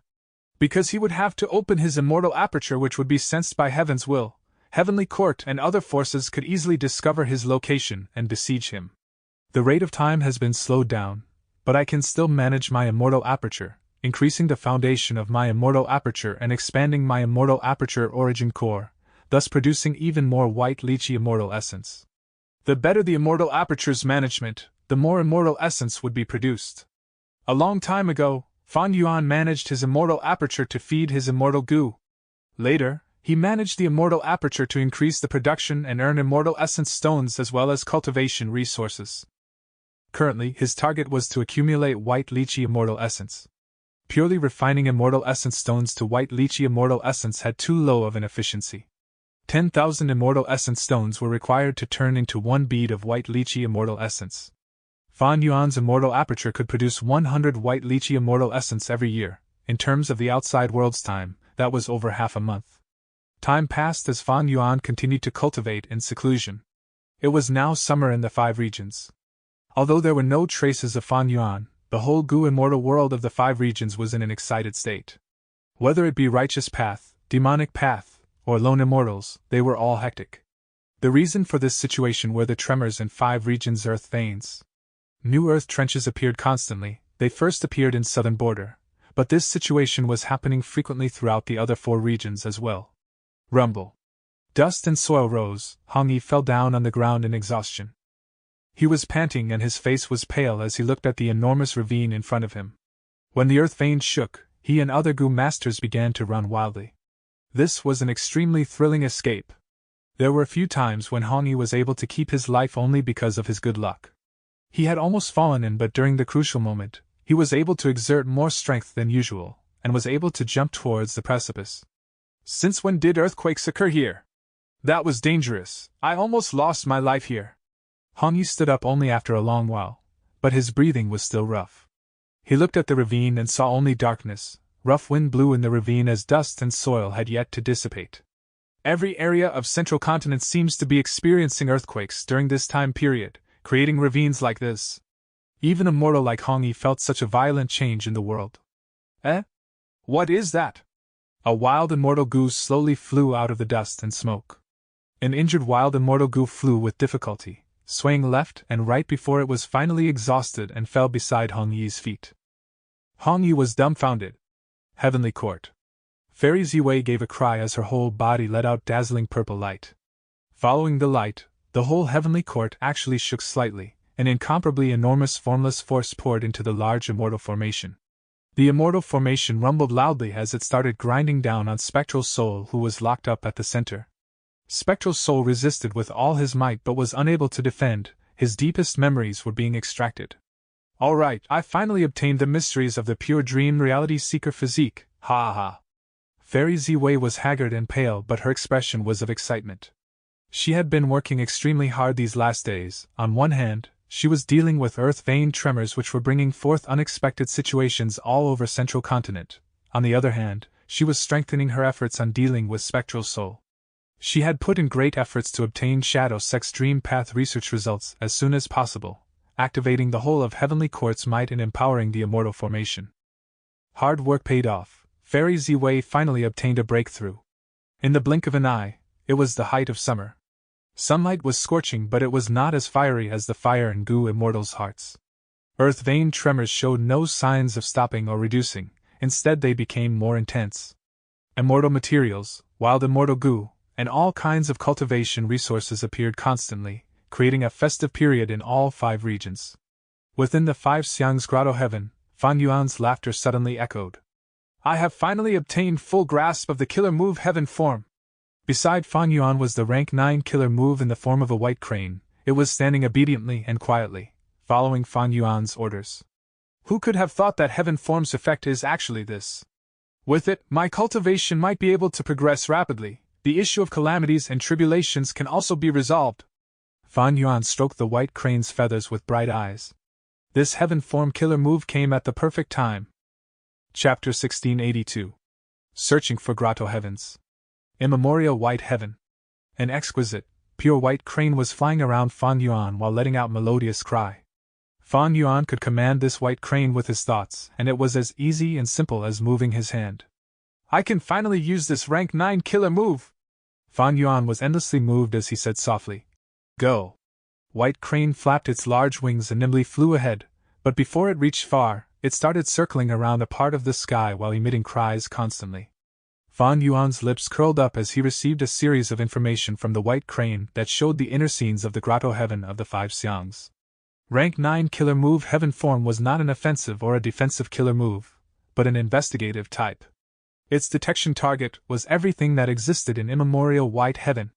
Because he would have to open his Immortal Aperture, which would be sensed by Heaven's will, Heavenly Court and other forces could easily discover his location and besiege him. The rate of time has been slowed down, but I can still manage my Immortal Aperture, increasing the foundation of my Immortal Aperture and expanding my Immortal Aperture origin core, thus producing even more white lychee immortal essence. The better the Immortal Aperture's management, the more immortal essence would be produced. A long time ago, Fan Yuan managed his Immortal Aperture to feed his immortal goo. Later, he managed the Immortal Aperture to increase the production and earn immortal essence stones as well as cultivation resources. Currently, his target was to accumulate white lychee immortal essence. Purely refining immortal essence stones to white lychee immortal essence had too low of an efficiency. 10,000 immortal essence stones were required to turn into one bead of white lychee immortal essence. Fan Yuan's Immortal Aperture could produce 100 white lychee immortal essence every year. In terms of the outside world's time, that was over half a month. Time passed as Fan Yuan continued to cultivate in seclusion. It was now summer in the 5 regions. Although there were no traces of Fan Yuan, the whole goo immortal world of the 5 regions was in an excited state. Whether it be Righteous Path, Demonic Path, or Lone Immortals, they were all hectic. The reason for this situation were the tremors in 5 regions' earth veins. New earth trenches appeared constantly. They first appeared in southern border, but this situation was happening frequently throughout the other 4 regions as well. Rumble. Dust and soil rose. Hong Yi fell down on the ground in exhaustion. He was panting and his face was pale as he looked at the enormous ravine in front of him. When the earth vein shook, he and other Gu masters began to run wildly. This was an extremely thrilling escape. There were a few times when Hong Yi was able to keep his life only because of his good luck. He had almost fallen in, but during the crucial moment, he was able to exert more strength than usual, and was able to jump towards the precipice. Since when did earthquakes occur here? That was dangerous. I almost lost my life here. Hong Yi stood up only after a long while, but his breathing was still rough. He looked at the ravine and saw only darkness. Rough wind blew in the ravine as dust and soil had yet to dissipate. Every area of central continent seems to be experiencing earthquakes during this time period, creating ravines like this. Even a mortal like Hong Yi felt such a violent change in the world. Eh? What is that? A wild immortal goose slowly flew out of the dust and smoke. An injured wild immortal goose flew with difficulty, swaying left and right before it was finally exhausted and fell beside Hong Yi's feet. Hong Yi was dumbfounded. Heavenly Court. Fairy Ziwei gave a cry as her whole body let out dazzling purple light. Following the light, the whole heavenly court actually shook slightly. An incomparably enormous formless force poured into the large immortal formation. The immortal formation rumbled loudly as it started grinding down on Spectral Soul, who was locked up at the center. Spectral Soul resisted with all his might but was unable to defend. His deepest memories were being extracted. All right, I finally obtained the mysteries of the pure dream reality seeker physique, ha ha. Fairy Ziwei was haggard and pale, but her expression was of excitement. She had been working extremely hard these last days. On one hand, she was dealing with earth vein tremors which were bringing forth unexpected situations all over Central Continent. On the other hand, she was strengthening her efforts on dealing with Spectral Soul. She had put in great efforts to obtain Shadow Sex Dream Path research results as soon as possible, activating the whole of Heavenly Court's might and empowering the immortal formation. Hard work paid off. Fairy Ziwei finally obtained a breakthrough. In the blink of an eye, it was the height of summer. Sunlight was scorching, but it was not as fiery as the fire in Gu Immortals' hearts. Earth vein tremors showed no signs of stopping or reducing, instead they became more intense. Immortal materials, wild immortal Gu, and all kinds of cultivation resources appeared constantly, creating a festive period in all 5 regions. Within the 5 Xiang's grotto heaven, Fan Yuan's laughter suddenly echoed. I have finally obtained full grasp of the killer move heaven form. Beside Fan Yuan was the rank 9 killer move in the form of a white crane. It was standing obediently and quietly, following Fan Yuan's orders. Who could have thought that heaven form's effect is actually this? With it, my cultivation might be able to progress rapidly. The issue of calamities and tribulations can also be resolved. Fan Yuan stroked the white crane's feathers with bright eyes. This heaven form killer move came at the perfect time. Chapter 1682. Searching for Grotto Heavens. Immemorial white heaven. An exquisite, pure white crane was flying around Fan Yuan while letting out melodious cry. Fan Yuan could command this white crane with his thoughts, and it was as easy and simple as moving his hand. I can finally use this rank 9 killer move! Fan Yuan was endlessly moved as he said softly, Go! White crane flapped its large wings and nimbly flew ahead, but before it reached far, it started circling around a part of the sky while emitting cries constantly. Fan Yuan's lips curled up as he received a series of information from the white crane that showed the inner scenes of the grotto heaven of the 5 Xiangs. Rank 9 killer move heaven form was not an offensive or a defensive killer move, but an investigative type. Its detection target was everything that existed in immemorial white heaven.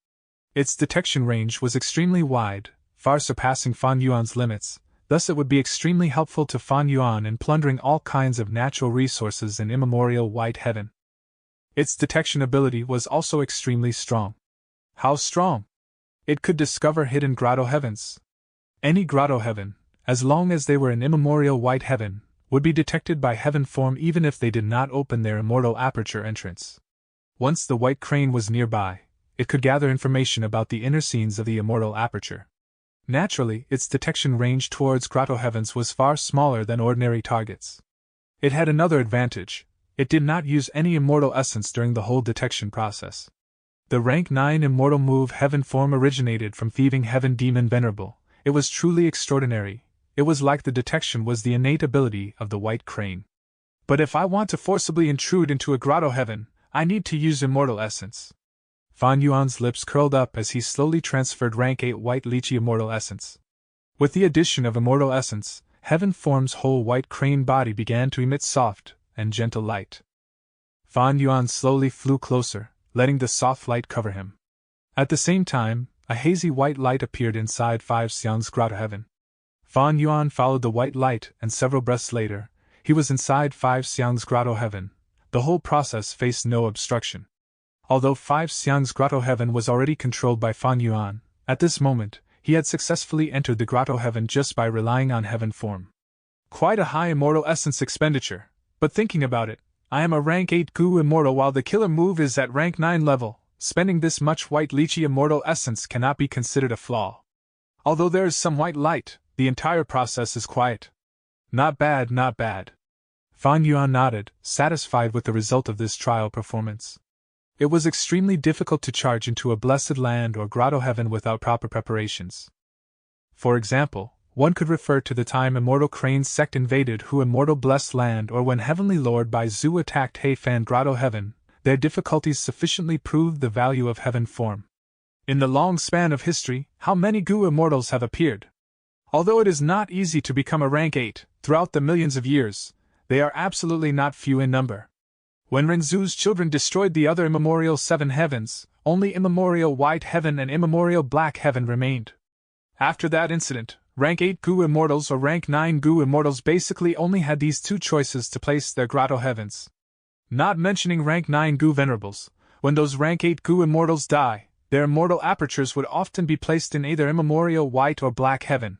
Its detection range was extremely wide, far surpassing Fan Yuan's limits, thus it would be extremely helpful to Fan Yuan in plundering all kinds of natural resources in immemorial white heaven. Its detection ability was also extremely strong. How strong? It could discover hidden grotto heavens. Any grotto heaven, as long as they were in immemorial white heaven, would be detected by heaven form even if they did not open their immortal aperture entrance. Once the white crane was nearby, it could gather information about the inner scenes of the immortal aperture. Naturally, its detection range towards grotto heavens was far smaller than ordinary targets. It had another advantage. It did not use any immortal essence during the whole detection process. The rank 9 immortal move heaven form originated from thieving heaven demon venerable. It was truly extraordinary. it was like the detection was the innate ability of the white crane. But if I want to forcibly intrude into a grotto heaven, I need to use immortal essence. Fan Yuan's lips curled up as he slowly transferred rank 8 white lychee immortal essence. With the addition of immortal essence, Heaven Form's whole white crane body began to emit soft and gentle light. Fan Yuan slowly flew closer, letting the soft light cover him. At the same time, a hazy white light appeared inside 5 Xiang's grotto heaven. Fan Yuan followed the white light, and several breaths later, he was inside 5 Xiang's grotto heaven. The whole process faced no obstruction. Although 5 Xiang's grotto heaven was already controlled by Fan Yuan, at this moment, he had successfully entered the grotto heaven just by relying on Heaven Form. Quite a high immortal essence expenditure, but thinking about it, I am a rank 8 Gu immortal while the killer move is at rank 9 level. Spending this much white lychee immortal essence cannot be considered a flaw. Although there is some white light, the entire process is quiet. Not bad, not bad. Fan Yuan nodded, satisfied with the result of this trial performance. It was extremely difficult to charge into a blessed land or grotto heaven without proper preparations. For example, one could refer to the time Immortal Crane's sect invaded Hu Immortal Blessed Land or when Heavenly Lord Bai Zhu attacked Heifan Grotto Heaven. Their difficulties sufficiently proved the value of Heaven Form. In the long span of history, how many Gu immortals have appeared? Although it is not easy to become a rank 8, throughout the millions of years, they are absolutely not few in number. When Renzu's children destroyed the other immemorial 7 heavens, only immemorial White Heaven and immemorial Black Heaven remained. After that incident, rank 8 Gu immortals or rank 9 Gu immortals basically only had these 2 choices to place their grotto heavens. Not mentioning rank 9 Gu venerables, when those rank 8 Gu immortals die, their immortal apertures would often be placed in either immemorial White or Black Heaven.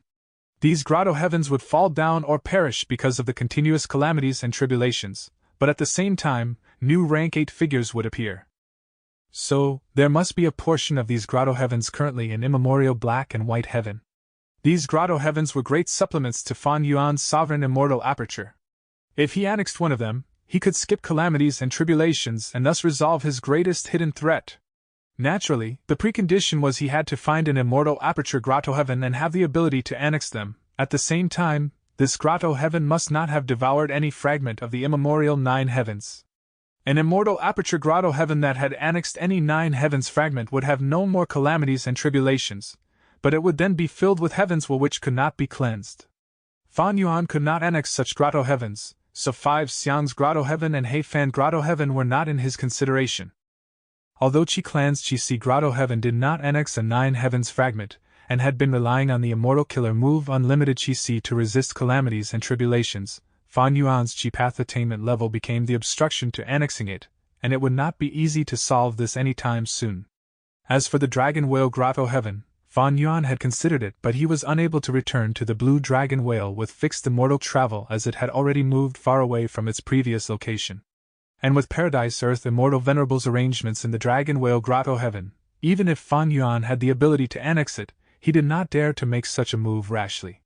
These grotto heavens would fall down or perish because of the continuous calamities and tribulations, but at the same time, new rank 8 figures would appear. So, there must be a portion of these grotto heavens currently in immemorial Black and White Heaven. These grotto heavens were great supplements to Fan Yuan's sovereign immortal aperture. If he annexed one of them, he could skip calamities and tribulations and thus resolve his greatest hidden threat. Naturally, the precondition was he had to find an immortal aperture grotto heaven and have the ability to annex them. At the same time, this grotto heaven must not have devoured any fragment of the immemorial 9 heavens. An immortal aperture grotto heaven that had annexed any 9 heavens fragment would have no more calamities and tribulations, but it would then be filled with heavens which could not be cleansed. Fan Yuan could not annex such grotto heavens, so 5 Xiang's grotto heaven and Heifan grotto heaven were not in his consideration. Although Qi Clan's Qi grotto heaven did not annex a 9 heavens fragment, and had been relying on the immortal killer move Unlimited Qi to resist calamities and tribulations, Fan Yuan's Qi path attainment level became the obstruction to annexing it, and it would not be easy to solve this any time soon. As for the Dragon Whale grotto heaven, Fan Yuan had considered it, but he was unable to return to the Blue Dragon Whale with fixed immortal travel as it had already moved far away from its previous location. And with Paradise Earth Immortal Venerable's arrangements in the Dragon Whale grotto heaven, even if Fan Yuan had the ability to annex it, he did not dare to make such a move rashly.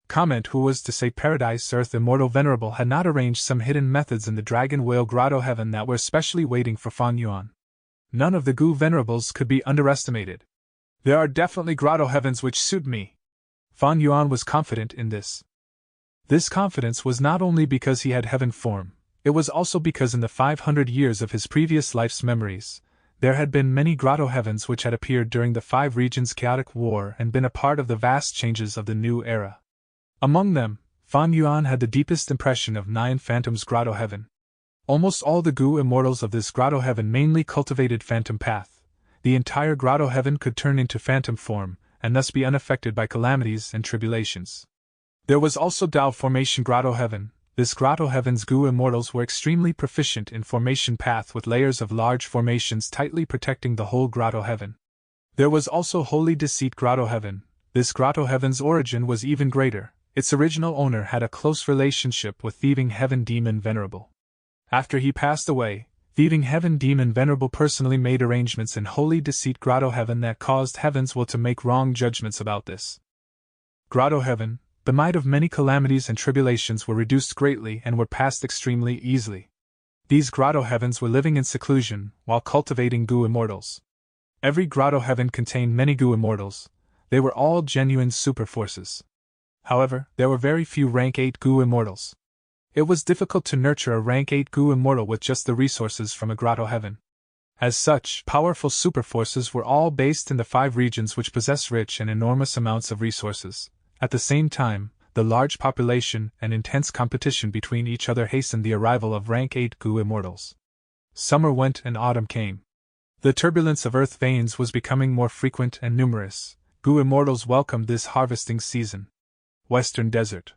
Comment: who was to say Paradise Earth Immortal Venerable had not arranged some hidden methods in the Dragon Whale grotto heaven that were specially waiting for Fan Yuan? None of the Gu venerables could be underestimated. There are definitely grotto heavens which suit me. Fan Yuan was confident in this. This confidence was not only because he had Heaven Form, it was also because in the 500 years of his previous life's memories, there had been many grotto heavens which had appeared during the 5 regions' chaotic war and been a part of the vast changes of the new era. Among them, Fan Yuan had the deepest impression of 9 Phantoms grotto heaven. Almost all the Gu immortals of this grotto heaven mainly cultivated Phantom Path. The entire grotto heaven could turn into phantom form, and thus be unaffected by calamities and tribulations. There was also Dao Formation grotto heaven. This grotto heaven's Gu immortals were extremely proficient in formation path with layers of large formations tightly protecting the whole grotto heaven. There was also Holy Deceit grotto heaven. This grotto heaven's origin was even greater. Its original owner had a close relationship with Thieving Heaven Demon Venerable. After he passed away, Thieving Heaven Demon Venerable personally made arrangements in Holy Deceit grotto heaven that caused Heavens will to make wrong judgments about this grotto heaven. The might of many calamities and tribulations were reduced greatly and were passed extremely easily. These grotto heavens were living in seclusion while cultivating Gu immortals. Every grotto heaven contained many Gu immortals. They were all genuine super forces. However, there were very few rank 8 goo immortals. It was difficult to nurture a rank 8 goo immortal with just the resources from a grotto heaven. As such, powerful superforces were all based in the 5 regions which possess rich and enormous amounts of resources. At the same time, the large population and intense competition between each other hastened the arrival of rank 8 goo immortals. Summer went and autumn came. The turbulence of earth veins was becoming more frequent and numerous. Goo immortals welcomed this harvesting season. Western Desert.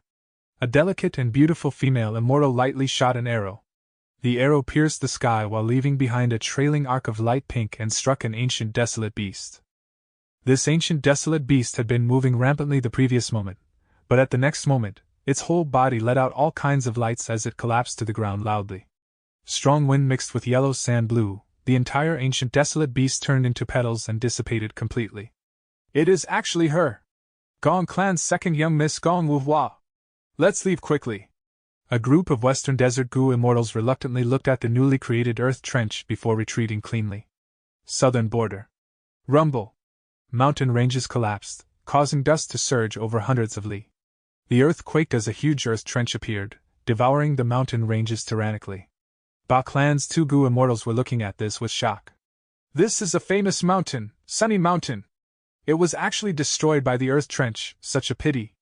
A delicate and beautiful female immortal lightly shot an arrow. The arrow pierced the sky while leaving behind a trailing arc of light pink and struck an ancient desolate beast. This ancient desolate beast had been moving rampantly the previous moment, but at the next moment, its whole body let out all kinds of lights as it collapsed to the ground loudly. Strong wind mixed with yellow sand blew, the entire ancient desolate beast turned into petals and dissipated completely. It is actually her! Gong Clan's second young Miss Gong Wuhua! Let's leave quickly! A group of Western Desert goo immortals reluctantly looked at the newly created earth trench before retreating cleanly. Southern border. Rumble. Mountain ranges collapsed, causing dust to surge over hundreds of li. The earth quaked as a huge earth trench appeared, devouring the mountain ranges tyrannically. Ba Clan's 2 goo immortals were looking at this with shock. This is a famous mountain, Sunny Mountain. It was actually destroyed by the earth trench, such a pity.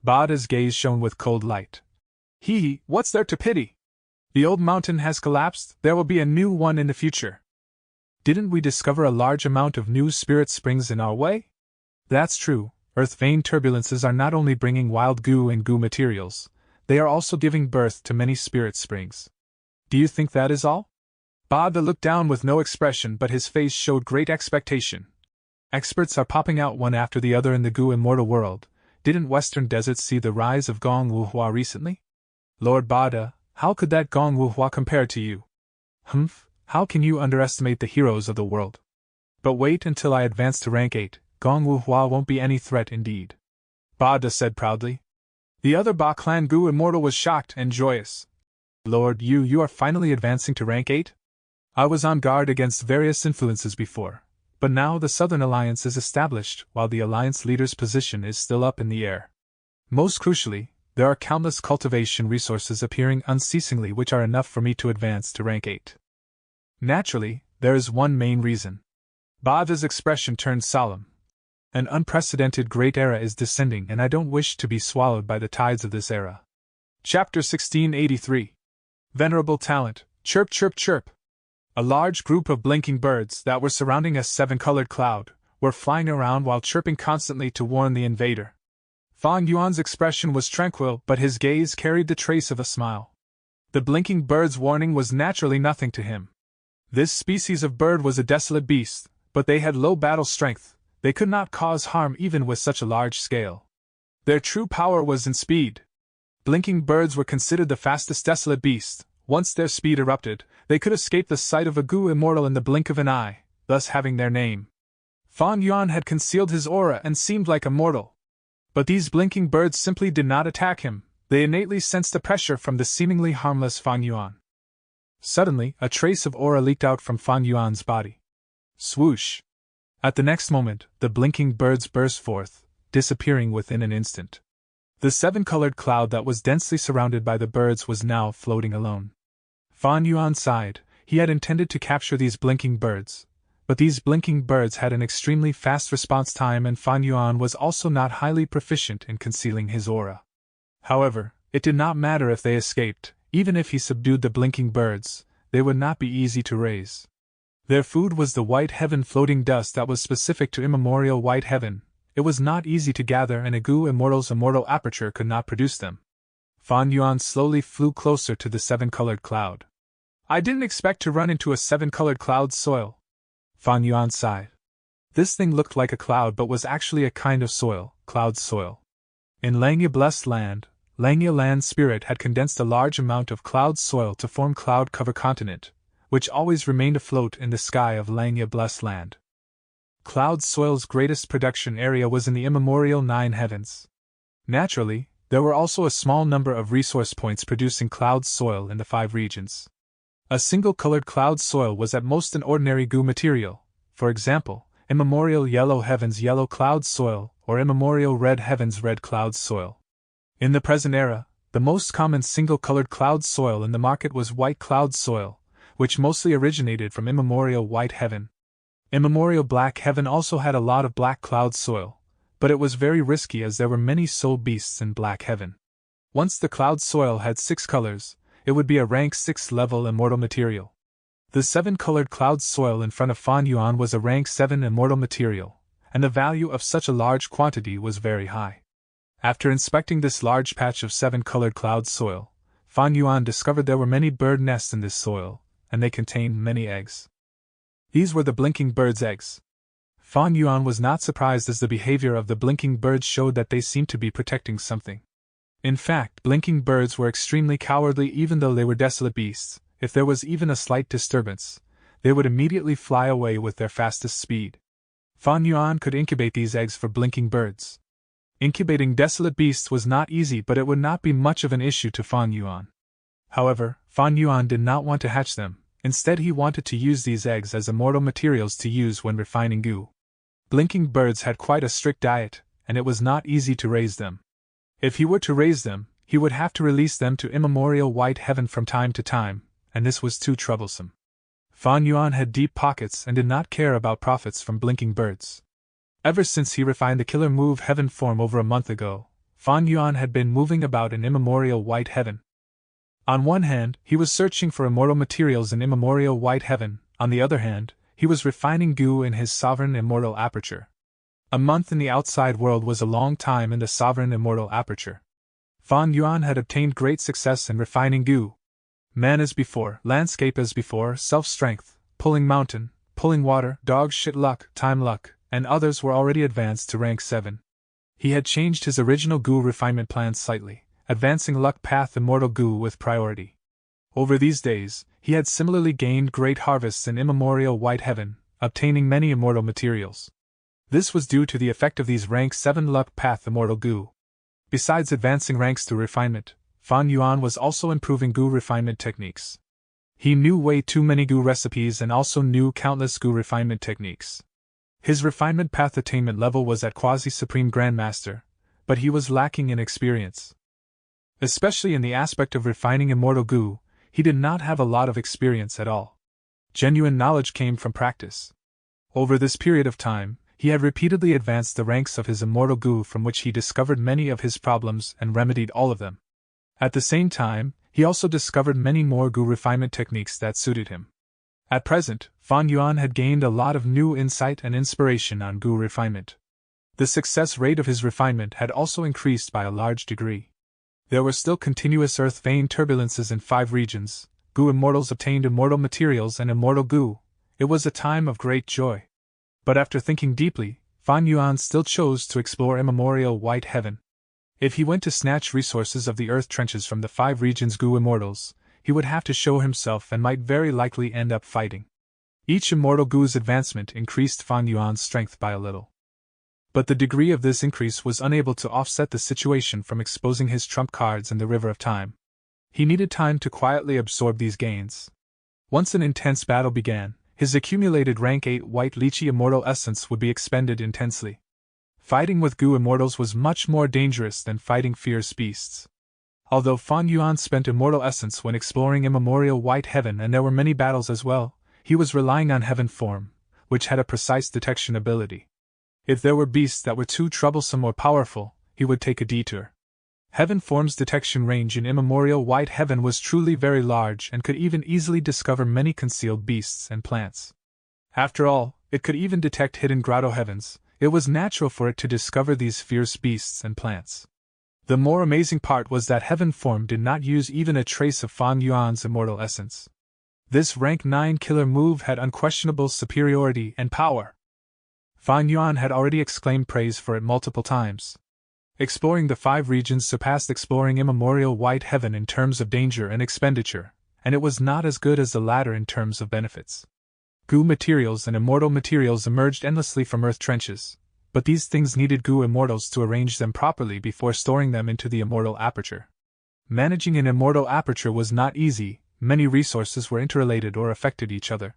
Bada's gaze shone with cold light. Hee, what's there to pity? The old mountain has collapsed, there will be a new one in the future. Didn't we discover a large amount of new spirit springs in our way? That's true, earth vein turbulences are not only bringing wild goo and goo materials, they are also giving birth to many spirit springs. Do you think that is all? Bada looked down with no expression, but his face showed great expectation. Experts are popping out one after the other in the goo immortal world. Didn't Western Desert see the rise of Gong Wuhua recently? Lord Bada, how could that Gong Wuhua compare to you? Humph, how can you underestimate the heroes of the world? But wait until I advance to rank 8, Gong Wuhua won't be any threat indeed. Bada said proudly. The other Ba Clan goo immortal was shocked and joyous. Lord, you are finally advancing to rank 8? I was on guard against various influences before, but now the Southern Alliance is established while the Alliance leader's position is still up in the air. Most crucially, there are countless cultivation resources appearing unceasingly which are enough for me to advance to rank 8. Naturally, there is one main reason. Bada's expression turned solemn. An unprecedented great era is descending and I don't wish to be swallowed by the tides of this era. Chapter 1683. Venerable Talent, chirp chirp chirp. A large group of blinking birds that were surrounding a 7-colored cloud were flying around while chirping constantly to warn the invader. Fang Yuan's expression was tranquil, but his gaze carried the trace of a smile. The blinking bird's warning was naturally nothing to him. This species of bird was a desolate beast, but they had low battle strength, they could not cause harm even with such a large scale. Their true power was in speed. Blinking birds were considered the fastest desolate beast. Once their speed erupted, they could escape the sight of a goo immortal in the blink of an eye, thus having their name. Fang Yuan had concealed his aura and seemed like a mortal. But these blinking birds simply did not attack him, they innately sensed the pressure from the seemingly harmless Fang Yuan. Suddenly, a trace of aura leaked out from Fang Yuan's body. Swoosh! At the next moment, the blinking birds burst forth, disappearing within an instant. The 7-colored cloud that was densely surrounded by the birds was now floating alone. Fang Yuan sighed. He had intended to capture these blinking birds, but these blinking birds had an extremely fast response time and Fang Yuan was also not highly proficient in concealing his aura. However, it did not matter if they escaped, even if he subdued the blinking birds, they would not be easy to raise. Their food was the white heaven floating dust that was specific to immemorial white heaven. It was not easy to gather and a goo immortal's immortal aperture could not produce them. Fang Yuan slowly flew closer to the 7-colored cloud. I didn't expect to run into a 7-colored cloud's soil. Fang Yuan sighed. This thing looked like a cloud but was actually a kind of soil, cloud soil. In Langya Blessed Land, Langya Land Spirit had condensed a large amount of cloud soil to form Cloud Cover Continent, which always remained afloat in the sky of Langya Blessed Land. Cloud soil's greatest production area was in the immemorial 9 heavens. Naturally, there were also a small number of resource points producing cloud soil in the 5 regions. A single-colored cloud soil was at most an ordinary goo material, for example, immemorial yellow heavens yellow cloud soil or immemorial red heavens red cloud soil. In the present era, the most common single-colored cloud soil in the market was white cloud soil, which mostly originated from immemorial white heaven. Immemorial black heaven also had a lot of black cloud soil, but it was very risky as there were many soul beasts in black heaven. Once the cloud soil had 6 colors, it would be a rank 6 level immortal material. The 7-colored cloud soil in front of Fan Yuan was a rank 7 immortal material, and the value of such a large quantity was very high. After inspecting this large patch of 7-colored cloud soil, Fan Yuan discovered there were many bird nests in this soil, and they contained many eggs. These were the blinking birds' eggs. Fan Yuan was not surprised as the behavior of the blinking birds showed that they seemed to be protecting something. In fact, blinking birds were extremely cowardly even though they were desolate beasts. If there was even a slight disturbance, they would immediately fly away with their fastest speed. Fan Yuan could incubate these eggs for blinking birds. Incubating desolate beasts was not easy, but it would not be much of an issue to Fan Yuan. However, Fan Yuan did not want to hatch them. Instead, he wanted to use these eggs as immortal materials to use when refining goo. Blinking birds had quite a strict diet, and it was not easy to raise them. If he were to raise them, he would have to release them to immemorial white heaven from time to time, and this was too troublesome. Fan Yuan had deep pockets and did not care about profits from blinking birds. Ever since he refined the killer move heaven form over a month ago, Fan Yuan had been moving about in immemorial white heaven. On one hand, he was searching for immortal materials in immemorial white heaven, on the other hand, he was refining goo in his sovereign immortal aperture. A month in the outside world was a long time in the sovereign immortal aperture. Fan Yuan had obtained great success in refining goo. Man as before, landscape as before, self-strength, pulling mountain, pulling water, dog shit luck, time luck, and others were already advanced to rank 7. He had changed his original goo refinement plan slightly, advancing luck path immortal goo with priority. Over these days, he had similarly gained great harvests in immemorial white heaven, obtaining many immortal materials. This was due to the effect of these rank 7 luck path immortal goo. Besides advancing ranks through refinement, Fan Yuan was also improving goo refinement techniques. He knew way too many goo recipes and also knew countless goo refinement techniques. His refinement path attainment level was at quasi-supreme grandmaster, but he was lacking in experience. Especially in the aspect of refining immortal goo, he did not have a lot of experience at all. Genuine knowledge came from practice. Over this period of time, he had repeatedly advanced the ranks of his immortal goo, from which he discovered many of his problems and remedied all of them. At the same time, he also discovered many more goo refinement techniques that suited him. At present, Fan Yuan had gained a lot of new insight and inspiration on goo refinement. The success rate of his refinement had also increased by a large degree. There were still continuous earth vein turbulences in 5 regions. Goo immortals obtained immortal materials and immortal goo. It was a time of great joy. But after thinking deeply, Fan Yuan still chose to explore immemorial white heaven. If he went to snatch resources of the earth trenches from the 5 regions goo immortals, he would have to show himself and might very likely end up fighting. Each immortal goo's advancement increased Fan Yuan's strength by a little. But the degree of this increase was unable to offset the situation from exposing his trump cards in the river of time. He needed time to quietly absorb these gains. Once an intense battle began, his accumulated rank 8 white lychee immortal essence would be expended intensely. Fighting with goo immortals was much more dangerous than fighting fierce beasts. Although Fan Yuan spent immortal essence when exploring immemorial white heaven and there were many battles as well, he was relying on heaven form, which had a precise detection ability. If there were beasts that were too troublesome or powerful, he would take a detour. Heaven form's detection range in immemorial white heaven was truly very large and could even easily discover many concealed beasts and plants. After all, it could even detect hidden grotto heavens. It was natural for it to discover these fierce beasts and plants. The more amazing part was that heaven form did not use even a trace of Fan Yuan's immortal essence. This rank 9 killer move had unquestionable superiority and power. Fan Yuan had already exclaimed praise for it multiple times. Exploring the 5 regions surpassed exploring immemorial white heaven in terms of danger and expenditure, and it was not as good as the latter in terms of benefits. Goo materials and immortal materials emerged endlessly from earth trenches, but these things needed goo immortals to arrange them properly before storing them into the immortal aperture. Managing an immortal aperture was not easy, many resources were interrelated or affected each other.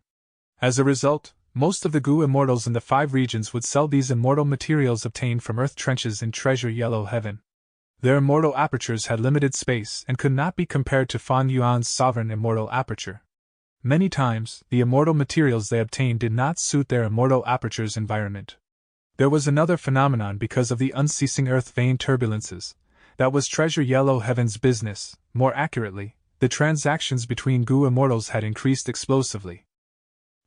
As a result, most of the goo immortals in the 5 regions would sell these immortal materials obtained from earth trenches in treasure yellow heaven. Their immortal apertures had limited space and could not be compared to Fan Yuan's sovereign immortal aperture. Many times, the immortal materials they obtained did not suit their immortal aperture's environment. There was another phenomenon because of the unceasing earth vein turbulences. That was Treasure Yellow Heaven's business. More accurately, the transactions between Gu immortals had increased explosively.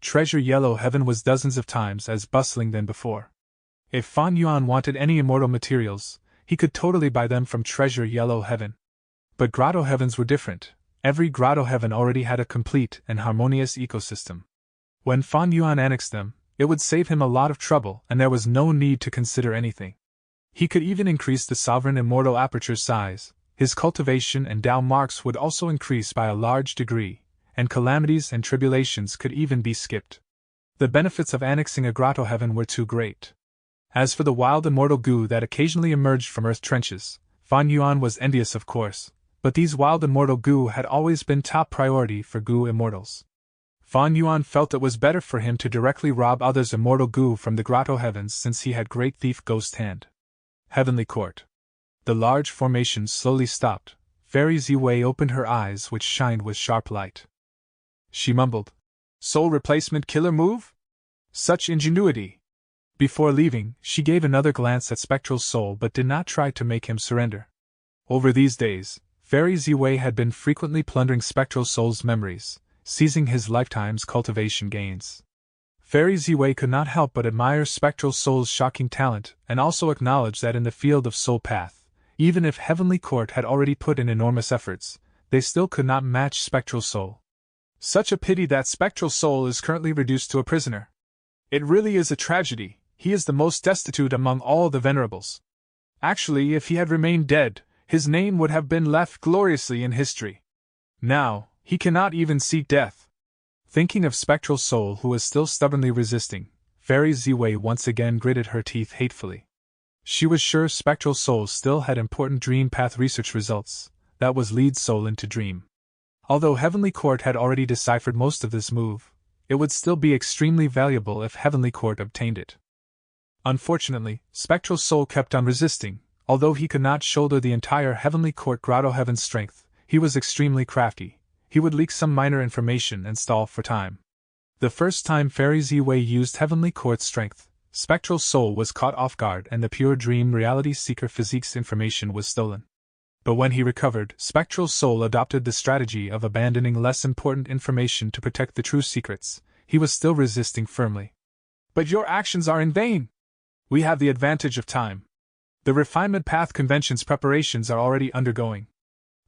Treasure Yellow Heaven was dozens of times as bustling than before. If Fan Yuan wanted any immortal materials, he could totally buy them from Treasure Yellow Heaven. But Grotto Heavens were different. Every Grotto Heaven already had a complete and harmonious ecosystem. When Fan Yuan annexed them, it would save him a lot of trouble and there was no need to consider anything. He could even increase the sovereign immortal aperture size, his cultivation and Dao marks would also increase by a large degree, and calamities and tribulations could even be skipped. The benefits of annexing a Grotto Heaven were too great. As for the wild immortal Gu that occasionally emerged from earth trenches, Fan Yuan was envious of course, but these wild immortal Gu had always been top priority for Gu immortals. Fan Yuan felt it was better for him to directly rob others' immortal Gu from the Grotto Heavens since he had great thief ghost hand. Heavenly Court. The large formation slowly stopped. Fairy Ziwei opened her eyes which shined with sharp light. She mumbled, "Soul replacement killer move? Such ingenuity!" Before leaving, she gave another glance at Spectral's soul but did not try to make him surrender. Over these days, Fairy Ziwei had been frequently plundering Spectral Soul's memories, seizing his lifetime's cultivation gains. Fairy Ziwei could not help but admire Spectral Soul's shocking talent and also acknowledge that in the field of Soul Path, even if Heavenly Court had already put in enormous efforts, they still could not match Spectral Soul. Such a pity that Spectral Soul is currently reduced to a prisoner. It really is a tragedy. He is the most destitute among all the venerables. Actually, if he had remained dead, his name would have been left gloriously in history. Now, he cannot even seek death. Thinking of Spectral Soul who was still stubbornly resisting, Fairy Ziwei once again gritted her teeth hatefully. She was sure Spectral Soul still had important Dream Path research results, that was lead soul into Dream. Although Heavenly Court had already deciphered most of this move, it would still be extremely valuable if Heavenly Court obtained it. Unfortunately, Spectral Soul kept on resisting. Although he could not shoulder the entire Heavenly Court Grotto Heaven's strength, he was extremely crafty. He would leak some minor information and stall for time. The first time Fairy Ziwei used Heavenly Court's strength, Spectral Soul was caught off guard and the pure dream reality seeker physique's information was stolen. But when he recovered, Spectral Soul adopted the strategy of abandoning less important information to protect the true secrets. He was still resisting firmly. "But your actions are in vain! We have the advantage of time. The Refinement Path Convention's preparations are already undergoing.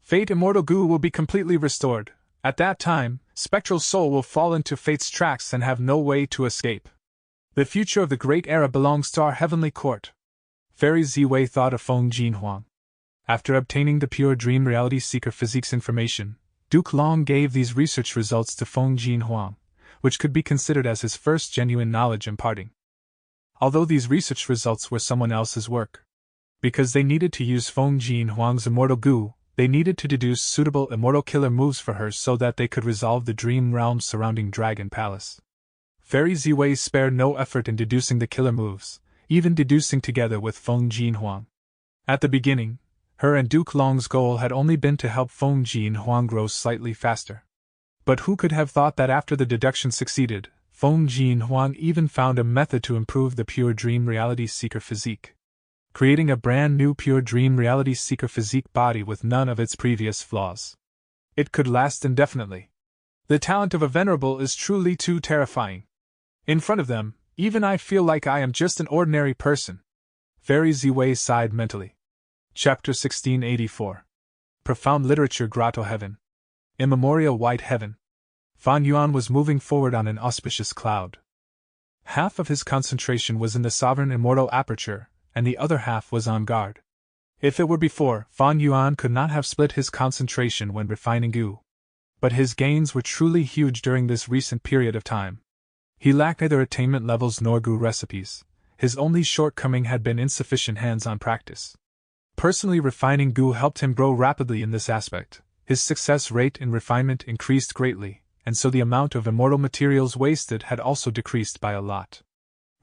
Fate Immortal Gu will be completely restored. At that time, Spectral Soul will fall into Fate's tracks and have no way to escape. The future of the Great Era belongs to our Heavenly Court." Fairy Ziwei thought of Feng Jinhuang. After obtaining the pure dream reality seeker physique's information, Duke Long gave these research results to Feng Jinhuang, which could be considered as his first genuine knowledge imparting. Although these research results were someone else's work, because they needed to use Feng Jinhuang's immortal Gu, they needed to deduce suitable immortal killer moves for her so that they could resolve the dream realm surrounding Dragon Palace. Fairy Ziwei spared no effort in deducing the killer moves, even deducing together with Feng Jinhuang. At the beginning, her and Duke Long's goal had only been to help Feng Jinhuang grow slightly faster. But who could have thought that after the deduction succeeded, Feng Jinhuang even found a method to improve the pure dream reality seeker physique, creating a brand new pure dream reality seeker physique body with none of its previous flaws. It could last indefinitely. The talent of a venerable is truly too terrifying. In front of them, even I feel like I am just an ordinary person. Fairy Ziwei sighed mentally. Chapter 1684. Profound Literature Grotto Heaven. Immemorial White Heaven. Fan Yuan was moving forward on an auspicious cloud. Half of his concentration was in the sovereign immortal aperture, and the other half was on guard. If it were before, Fan Yuan could not have split his concentration when refining Gu. But his gains were truly huge during this recent period of time. He lacked neither attainment levels nor Gu recipes. His only shortcoming had been insufficient hands-on practice. Personally refining Gu helped him grow rapidly in this aspect. His success rate in refinement increased greatly, and so the amount of immortal materials wasted had also decreased by a lot.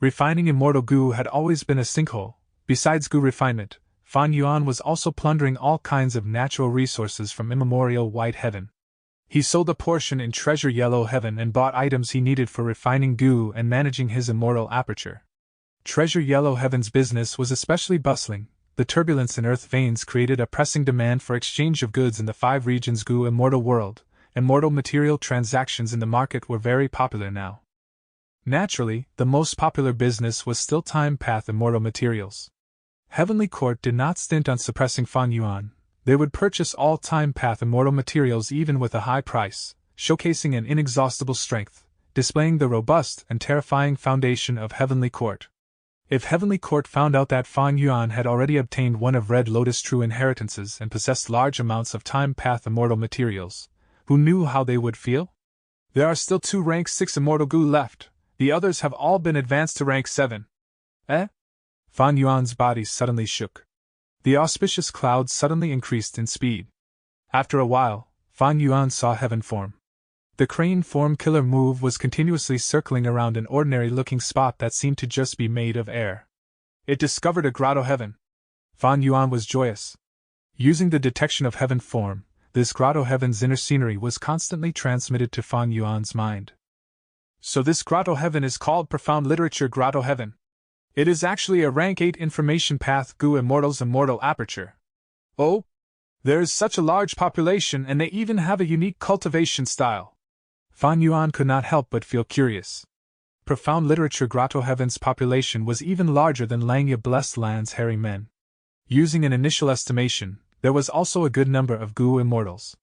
Refining immortal Gu had always been a sinkhole. Besides Gu refinement, Fan Yuan was also plundering all kinds of natural resources from immemorial white heaven. He sold a portion in treasure yellow heaven and bought items he needed for refining goo and managing his immortal aperture. Treasure yellow heaven's business was especially bustling. The turbulence in earth veins created a pressing demand for exchange of goods in the 5 regions goo immortal world. Immortal material transactions in the market were very popular now. Naturally, the most popular business was still time path immortal materials. Heavenly Court did not stint on suppressing Fan Yuan. They would purchase all time path immortal materials even with a high price, showcasing an inexhaustible strength, displaying the robust and terrifying foundation of Heavenly Court. If Heavenly Court found out that Fan Yuan had already obtained one of Red Lotus' true inheritances and possessed large amounts of time path immortal materials, who knew how they would feel? There are still 2 rank 6 immortal goo left, the others have all been advanced to rank 7. Eh? Fan Yuan's body suddenly shook. The auspicious cloud suddenly increased in speed. After a while, Fan Yuan saw heaven form. The crane form killer move was continuously circling around an ordinary-looking spot that seemed to just be made of air. It discovered a grotto heaven. Fan Yuan was joyous. Using the detection of heaven form, this grotto heaven's inner scenery was constantly transmitted to Fan Yuan's mind. So this grotto heaven is called Profound Literature Grotto Heaven. It is actually a rank 8 information path goo immortal's immortal aperture. Oh? There is such a large population and they even have a unique cultivation style. Fan Yuan could not help but feel curious. Profound Literature Grotto Heaven's population was even larger than Langya Blessed Land's hairy men. Using an initial estimation, there was also a good number of goo immortals.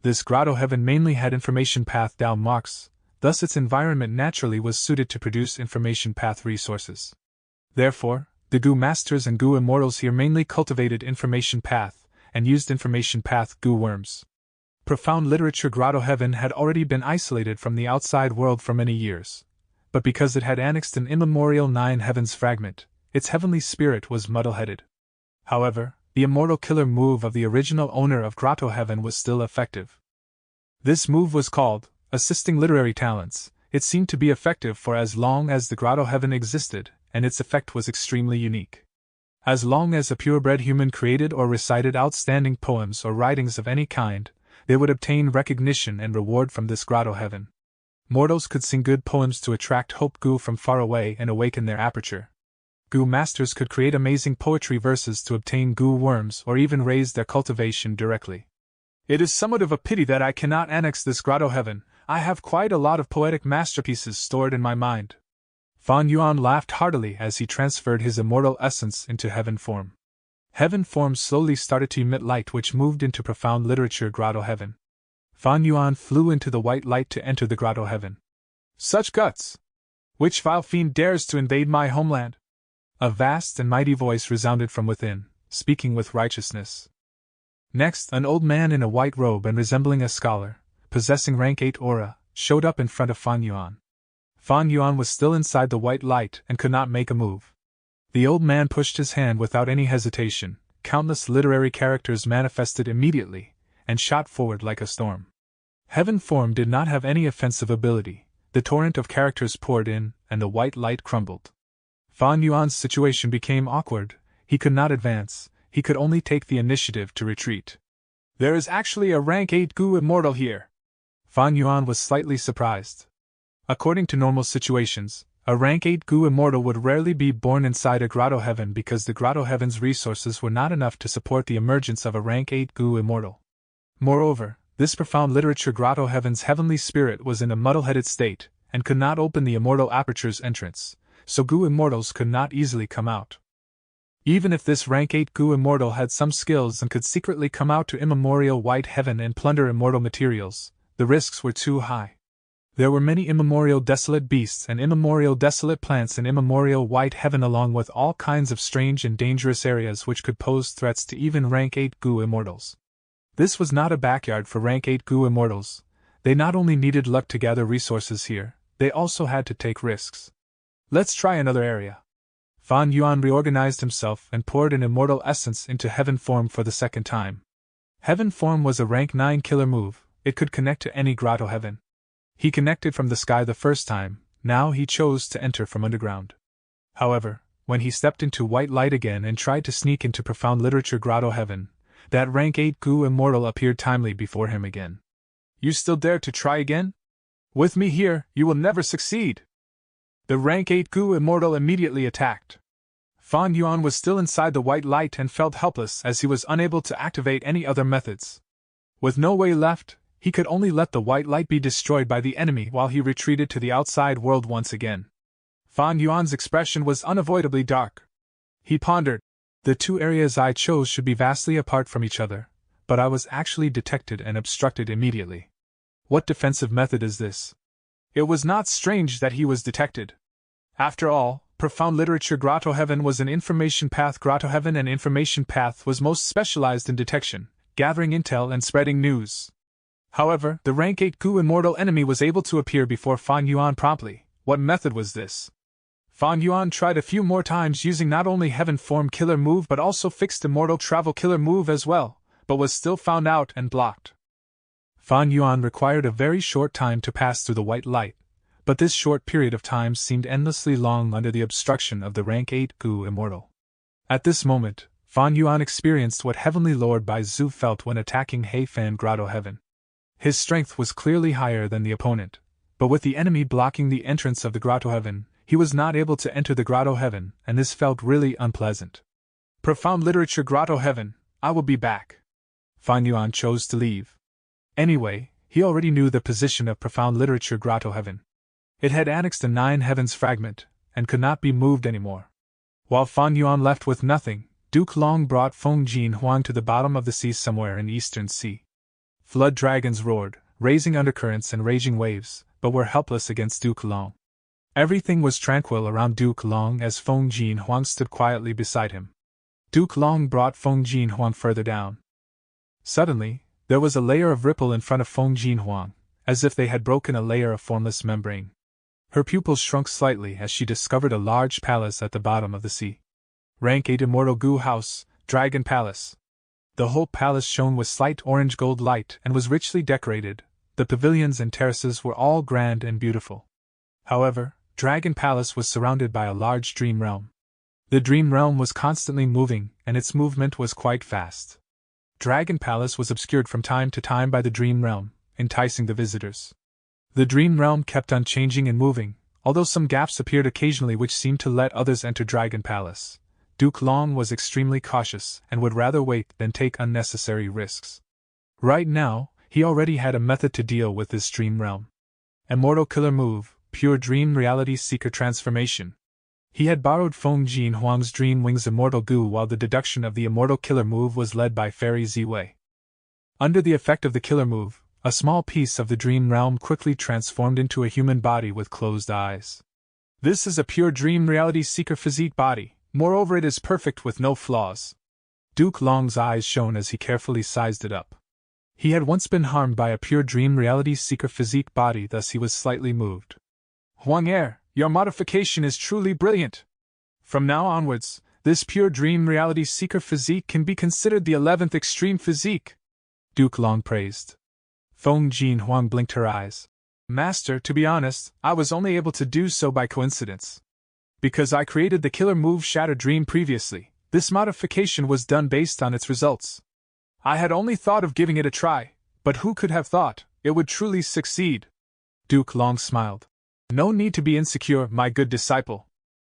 This grotto heaven mainly had information path down marks, thus its environment naturally was suited to produce information path resources. Therefore, the goo masters and goo immortals here mainly cultivated information path, and used information path goo worms. Profound Literature Grotto Heaven had already been isolated from the outside world for many years, but because it had annexed an immemorial 9 heavens fragment, its heavenly spirit was muddle-headed. However, the immortal killer move of the original owner of Grotto Heaven was still effective. This move was called Assisting Literary Talents. It seemed to be effective for as long as the Grotto Heaven existed, and its effect was extremely unique. As long as a purebred human created or recited outstanding poems or writings of any kind, they would obtain recognition and reward from this Grotto Heaven. Mortals could sing good poems to attract hope goo from far away and awaken their aperture. Goo masters could create amazing poetry verses to obtain goo worms or even raise their cultivation directly. It is somewhat of a pity that I cannot annex this Grotto Heaven. I have quite a lot of poetic masterpieces stored in my mind. Fan Yuan laughed heartily as he transferred his immortal essence into heaven form. Heaven form slowly started to emit light which moved into Profound Literature Grotto Heaven. Fan Yuan flew into the white light to enter the Grotto Heaven. Such guts! Which vile fiend dares to invade my homeland? A vast and mighty voice resounded from within, speaking with righteousness. Next, an old man in a white robe and resembling a scholar, possessing rank 8 aura, showed up in front of Fan Yuan. Fan Yuan was still inside the white light and could not make a move. The old man pushed his hand without any hesitation. Countless literary characters manifested immediately, and shot forward like a storm. Heaven form did not have any offensive ability. The torrent of characters poured in, and the white light crumbled. Fan Yuan's situation became awkward. He could not advance, he could only take the initiative to retreat. There is actually a rank 8 goo immortal here. Fan Yuan was slightly surprised. According to normal situations, a rank 8 goo immortal would rarely be born inside a Grotto Heaven because the Grotto Heaven's resources were not enough to support the emergence of a rank 8 goo immortal. Moreover, this Profound Literature Grotto Heaven's heavenly spirit was in a muddle-headed state, and could not open the immortal aperture's entrance, so goo immortals could not easily come out. Even if this rank 8 goo immortal had some skills and could secretly come out to immemorial white heaven and plunder immortal materials, the risks were too high. There were many immemorial desolate beasts and immemorial desolate plants in immemorial white heaven along with all kinds of strange and dangerous areas which could pose threats to even rank 8 goo immortals. This was not a backyard for rank 8 goo immortals. They not only needed luck to gather resources here, they also had to take risks. Let's try another area. Fan Yuan reorganized himself and poured an immortal essence into heaven form for the second time. Heaven form was a rank 9 killer move. It could connect to any Grotto Heaven. He connected from the sky the first time, now he chose to enter from underground. However, when he stepped into white light again and tried to sneak into profound literature grotto heaven, that rank 8 goo immortal appeared timely before him again. You still dare to try again? With me here, you will never succeed! The rank 8 goo immortal immediately attacked. Fan Yuan was still inside the white light and felt helpless as he was unable to activate any other methods. With no way left, he could only let the white light be destroyed by the enemy while he retreated to the outside world once again. Fan Yuan's expression was unavoidably dark. He pondered, the two areas I chose should be vastly apart from each other, but I was actually detected and obstructed immediately. What defensive method is this? It was not strange that he was detected. After all, profound literature grotto heaven was an information path grotto heaven, and information path was most specialized in detection, gathering intel and spreading news. However, the rank 8 goo immortal enemy was able to appear before Fan Yuan promptly. What method was this? Fan Yuan tried a few more times using not only heaven form killer move but also fixed immortal travel killer move as well, but was still found out and blocked. Fan Yuan required a very short time to pass through the white light, but this short period of time seemed endlessly long under the obstruction of the rank 8 goo immortal. At this moment, Fan Yuan experienced what Heavenly Lord Bai Zhu felt when attacking Heifan Grotto Heaven. His strength was clearly higher than the opponent, but with the enemy blocking the entrance of the Grotto Heaven, he was not able to enter the Grotto Heaven, and this felt really unpleasant. Profound literature Grotto Heaven, I will be back. Fan Yuan chose to leave. Anyway, he already knew the position of profound literature Grotto Heaven. It had annexed a 9 heavens fragment, and could not be moved anymore. While Fan Yuan left with nothing, Duke Long brought Feng Jin Huang to the bottom of the sea somewhere in Eastern Sea. Flood dragons roared, raising undercurrents and raging waves, but were helpless against Duke Long. Everything was tranquil around Duke Long as Feng Jin Huang stood quietly beside him. Duke Long brought Feng Jin Huang further down. Suddenly, there was a layer of ripple in front of Feng Jin Huang, as if they had broken a layer of formless membrane. Her pupils shrunk slightly as she discovered a large palace at the bottom of the sea. Rank 8 Immortal Goo House, Dragon Palace. The whole palace shone with slight orange gold light and was richly decorated. The pavilions and terraces were all grand and beautiful. However, Dragon Palace was surrounded by a large dream realm. The dream realm was constantly moving, and its movement was quite fast. Dragon Palace was obscured from time to time by the dream realm, enticing the visitors. The dream realm kept on changing and moving, although some gaps appeared occasionally which seemed to let others enter Dragon Palace. Duke Long was extremely cautious and would rather wait than take unnecessary risks. Right now, he already had a method to deal with this dream realm. Immortal Killer Move, Pure Dream Reality Seeker Transformation. He had borrowed Feng Jin Huang's Dream Wings Immortal Goo while the deduction of the Immortal Killer Move was led by Fairy Ziwei. Under the effect of the Killer Move, a small piece of the dream realm quickly transformed into a human body with closed eyes. This is a pure dream reality seeker physique body, moreover it is perfect with no flaws. Duke Long's eyes shone as he carefully sized it up. He had once been harmed by a pure dream reality seeker physique body, thus he was slightly moved. Huang Er, your modification is truly brilliant. From now onwards, this pure dream reality seeker physique can be considered the 11th extreme physique. Duke Long praised. Feng Jin Huang blinked her eyes. Master, to be honest, I was only able to do so by coincidence. Because I created the killer move Shatter Dream previously, this modification was done based on its results. I had only thought of giving it a try, but who could have thought it would truly succeed? Duke Long smiled. No need to be insecure, my good disciple.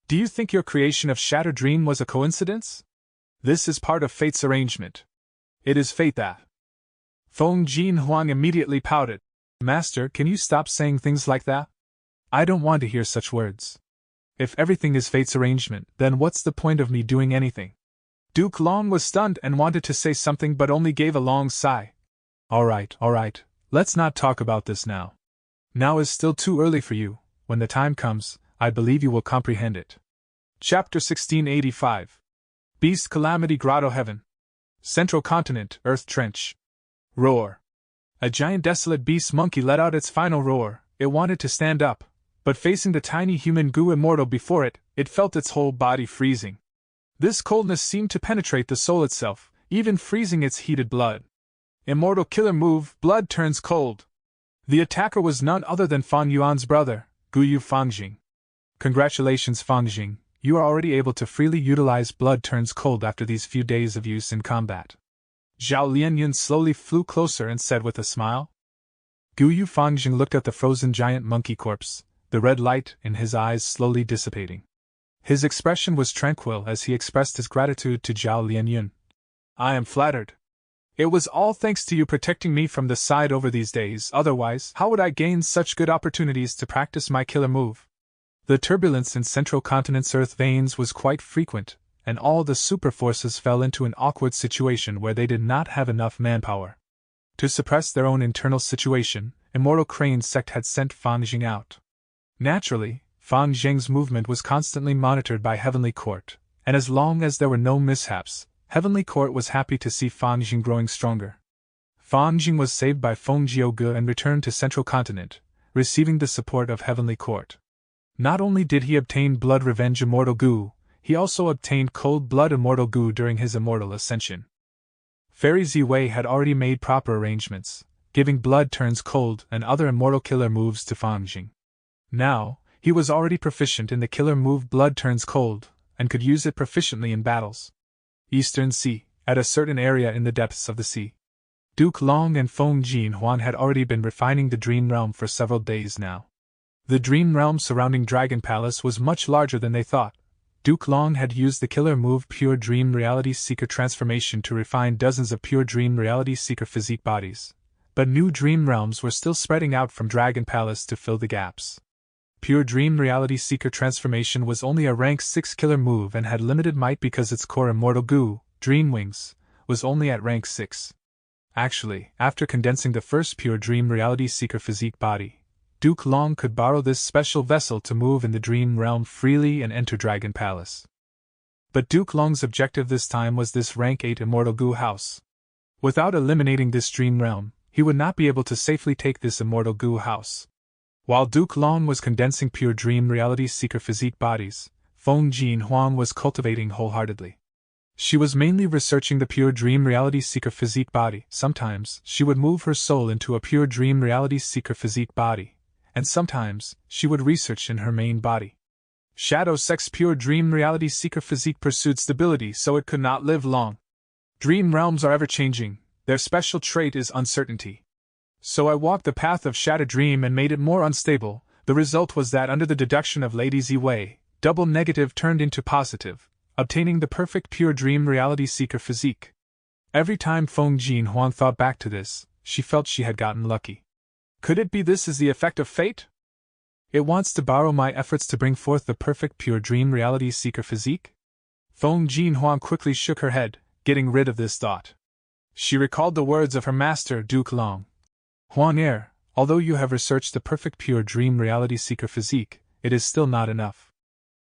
Do you think your creation of Shatter Dream was a coincidence? This is part of fate's arrangement. It is fate that. Feng Jin Huang immediately pouted. Master, can you stop saying things like that? I don't want to hear such words. If everything is fate's arrangement, then what's the point of me doing anything? Duke Long was stunned and wanted to say something but only gave a long sigh. All right, let's not talk about this now. Now is still too early for you. When the time comes, I believe you will comprehend it. Chapter 1685. Beast Calamity Grotto Heaven. Central Continent, Earth Trench. Roar. A giant desolate beast monkey let out its final roar. It wanted to stand up, but facing the tiny human goo immortal before it, it felt its whole body freezing. This coldness seemed to penetrate the soul itself, even freezing its heated blood. Immortal Killer Move, Blood Turns Cold. The attacker was none other than Fan Yuan's brother, Guyu Fangjing. Congratulations Fangjing, you are already able to freely utilize blood turns cold after these few days of use in combat. Zhao Lianyun slowly flew closer and said with a smile. Gu Yu Fangjing looked at the frozen giant monkey corpse, the red light in his eyes slowly dissipating. His expression was tranquil as he expressed his gratitude to Zhao Lianyun. I am flattered. It was all thanks to you protecting me from the side over these days, otherwise, how would I gain such good opportunities to practice my killer move? The turbulence in Central Continent's earth veins was quite frequent, and all the super forces fell into an awkward situation where they did not have enough manpower. To suppress their own internal situation, Immortal Crane's sect had sent Fang Jing out. Naturally, Fang Jing's movement was constantly monitored by Heavenly Court, and as long as there were no mishaps, Heavenly Court was happy to see Fang Jing growing stronger. Fang Jing was saved by Feng Jiuge and returned to Central Continent, receiving the support of Heavenly Court. Not only did he obtain Blood Revenge Immortal Gu, he also obtained Cold Blood Immortal Gu during his immortal ascension. Fairy Ziwei had already made proper arrangements, giving blood turns cold and other immortal killer moves to Fang Jing. Now, he was already proficient in the killer move Blood Turns Cold, and could use it proficiently in battles. Eastern Sea, at a certain area in the depths of the sea. Duke Long and Feng Jin Huan had already been refining the Dream Realm for several days now. The Dream Realm surrounding Dragon Palace was much larger than they thought. Duke Long had used the killer move Pure Dream Reality Seeker transformation to refine dozens of Pure Dream Reality Seeker physique bodies, but new Dream Realms were still spreading out from Dragon Palace to fill the gaps. Pure Dream Reality Seeker transformation was only a rank 6 killer move and had limited might because its core Immortal Gu, Dream Wings, was only at rank 6. Actually, after condensing the first Pure Dream Reality Seeker physique body, Duke Long could borrow this special vessel to move in the Dream Realm freely and enter Dragon Palace. But Duke Long's objective this time was this rank 8 Immortal Gu house. Without eliminating this Dream Realm, he would not be able to safely take this Immortal Gu house. While Duke Long was condensing Pure Dream Reality Seeker physique bodies, Feng Jin Huang was cultivating wholeheartedly. She was mainly researching the Pure Dream Reality Seeker physique body. Sometimes, she would move her soul into a Pure Dream Reality Seeker physique body, and sometimes, she would research in her main body. Shadow Sex Pure Dream Reality Seeker physique pursued stability, so it could not live long. Dream realms are ever-changing, their special trait is uncertainty. So I walked the path of Shadow Dream and made it more unstable. The result was that under the deduction of Lady Ziwei, double negative turned into positive, obtaining the perfect Pure Dream Reality Seeker physique. Every time Feng Jin Huang thought back to this, she felt she had gotten lucky. Could it be this is the effect of fate? It wants to borrow my efforts to bring forth the perfect Pure Dream Reality Seeker physique? Feng Jin Huang quickly shook her head, getting rid of this thought. She recalled the words of her master Duke Long. Huang although you have researched the perfect Pure Dream Reality Seeker physique, it is still not enough.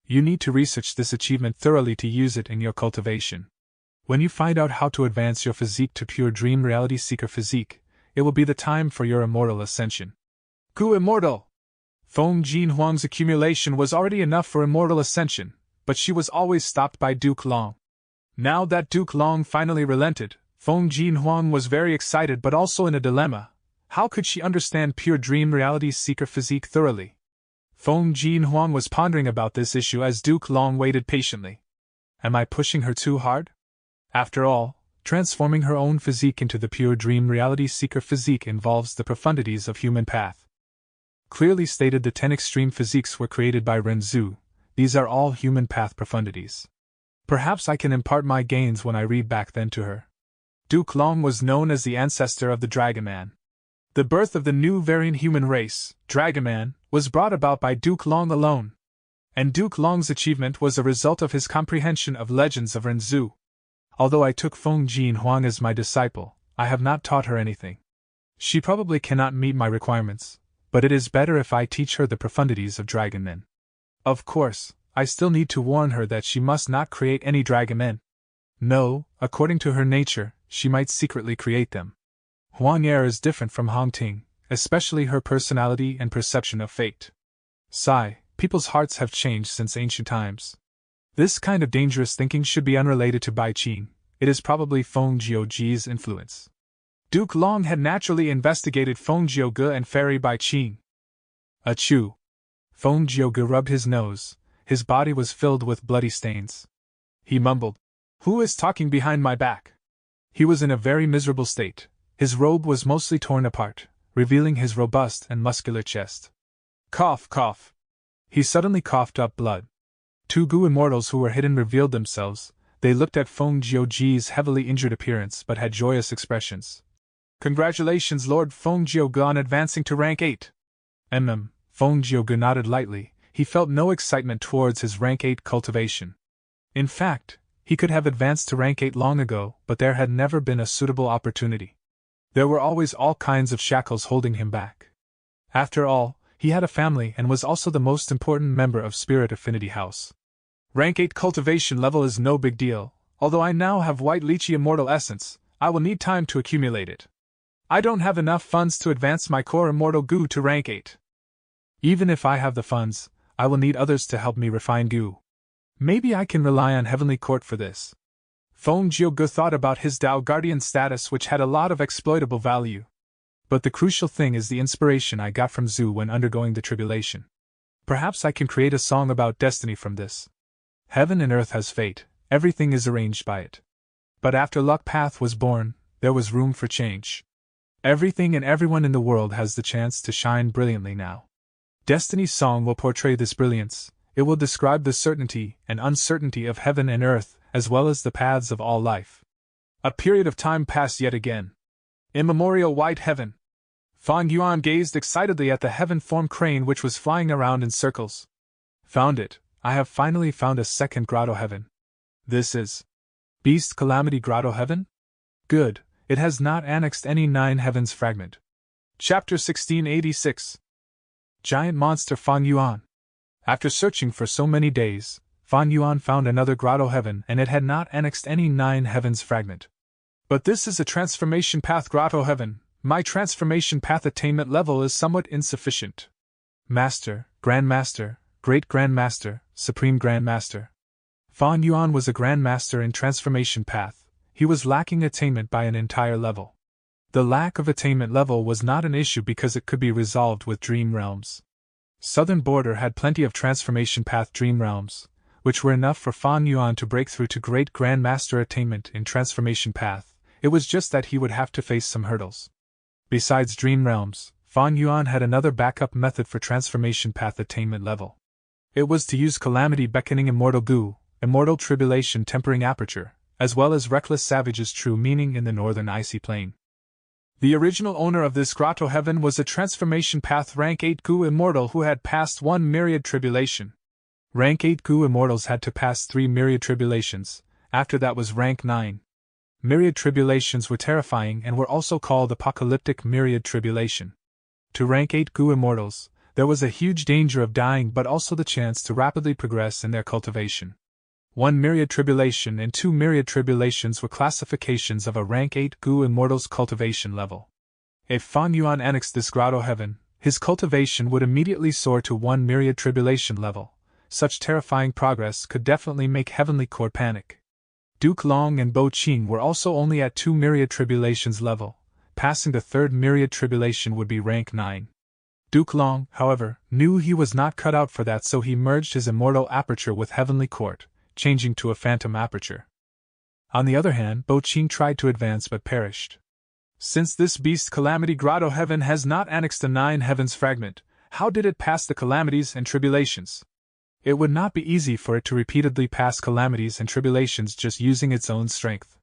You need to research this achievement thoroughly to use it in your cultivation. When you find out how to advance your physique to Pure Dream Reality Seeker physique, it will be the time for your immortal ascension. Gu Immortal! Feng Jin Huang's accumulation was already enough for immortal ascension, but she was always stopped by Duke Long. Now that Duke Long finally relented, Feng Jin Huang was very excited but also in a dilemma. How could she understand Pure Dream Reality Seeker physique thoroughly? Feng Jin Huang was pondering about this issue as Duke Long waited patiently. Am I pushing her too hard? After all, transforming her own physique into the Pure Dream Reality Seeker physique involves the profundities of human path. Clearly stated, the 10 extreme physiques were created by Renzu. These are all human path profundities. Perhaps I can impart my gains when I read back then to her. Duke Long was known as the ancestor of the Dragon Man. The birth of the new variant human race, Dragon Man, was brought about by Duke Long alone. And Duke Long's achievement was a result of his comprehension of legends of Renzu. Although I took Feng Jin Huang as my disciple, I have not taught her anything. She probably cannot meet my requirements, but it is better if I teach her the profundities of Dragon Men. Of course, I still need to warn her that she must not create any Dragon Men. No, according to her nature, she might secretly create them. Huang Yi is different from Hong Ting, especially her personality and perception of fate. Sigh, people's hearts have changed since ancient times. This kind of dangerous thinking should be unrelated to Bai Qing. It is probably Feng Jiuji's influence. Duke Long had naturally investigated Feng Jiuge and Fairy Bai Qing. Achoo! Feng Jiuge rubbed his nose, his body was filled with bloody stains. He mumbled, "Who is talking behind my back?" He was in a very miserable state. His robe was mostly torn apart, revealing his robust and muscular chest. Cough, cough. He suddenly coughed up blood. Two Gu immortals who were hidden revealed themselves. They looked at Feng Jiuji's heavily injured appearance but had joyous expressions. "Congratulations, Lord Feng Jiuge, on advancing to rank 8. Feng Jiuge nodded lightly. He felt no excitement towards his rank 8 cultivation. In fact, he could have advanced to rank 8 long ago, but there had never been a suitable opportunity. There were always all kinds of shackles holding him back. After all, he had a family and was also the most important member of Spirit Affinity House. Rank 8 cultivation level is no big deal. Although I now have White Lychee Immortal Essence, I will need time to accumulate it. I don't have enough funds to advance my core Immortal Gu to rank 8. Even if I have the funds, I will need others to help me refine Gu. Maybe I can rely on Heavenly Court for this." Feng Jiuge thought about his Dao Guardian status, which had a lot of exploitable value. But the crucial thing is the inspiration I got from Zhu when undergoing the tribulation. Perhaps I can create a song about destiny from this. Heaven and earth has fate, everything is arranged by it. But after Luck Path was born, there was room for change. Everything and everyone in the world has the chance to shine brilliantly now. Destiny's song will portray this brilliance. It will describe the certainty and uncertainty of heaven and earth, as well as the paths of all life. A period of time passed yet again. Immemorial white heaven. Fang Yuan gazed excitedly at the heaven-formed crane which was flying around in circles. "Found it. I have finally found a second grotto heaven. This is Beast Calamity Grotto Heaven? Good, it has not annexed any 9 heavens fragment." Chapter 1686. Giant Monster Fang Yuan. After searching for so many days, Fang Yuan found another grotto heaven and it had not annexed any 9 heavens fragment. "But this is a transformation path grotto heaven. My transformation path attainment level is somewhat insufficient. Master, Grandmaster, Great Grandmaster, Supreme Grandmaster." Fang Yuan was a Grandmaster in transformation path. He was lacking attainment by an entire level. The lack of attainment level was not an issue because it could be resolved with Dream Realms. Southern Border had plenty of transformation path Dream Realms, which were enough for Fang Yuan to break through to Great Grandmaster attainment in transformation path. It was just that he would have to face some hurdles. Besides Dream Realms, Fang Yuan had another backup method for transformation path attainment level. It was to use Calamity Beckoning Immortal Gu, Immortal Tribulation Tempering Aperture, as well as Reckless Savage's True Meaning in the Northern Icy Plain. The original owner of this grotto heaven was a transformation path rank 8 Gu immortal who had passed 1 myriad tribulation. Rank 8 Gu immortals had to pass 3 myriad tribulations, after that was rank 9. Myriad tribulations were terrifying and were also called apocalyptic myriad tribulation. To rank 8 Gu immortals, there was a huge danger of dying but also the chance to rapidly progress in their cultivation. 1 myriad tribulation and 2 myriad tribulations were classifications of a rank 8 Gu immortal's cultivation level. If Fang Yuan annexed this grotto heaven, his cultivation would immediately soar to 1 myriad tribulation level. Such terrifying progress could definitely make Heavenly Court panic. Duke Long and Bo Qing were also only at 2 myriad tribulations level. Passing the 3rd myriad tribulation would be rank 9. Duke Long, however, knew he was not cut out for that, so he merged his immortal aperture with Heavenly Court, changing to a phantom aperture. On the other hand, Bo Qing tried to advance but perished. Since this beast Calamity Grotto Heaven has not annexed a 9 heavens fragment, how did it pass the calamities and tribulations? It would not be easy for it to repeatedly pass calamities and tribulations just using its own strength.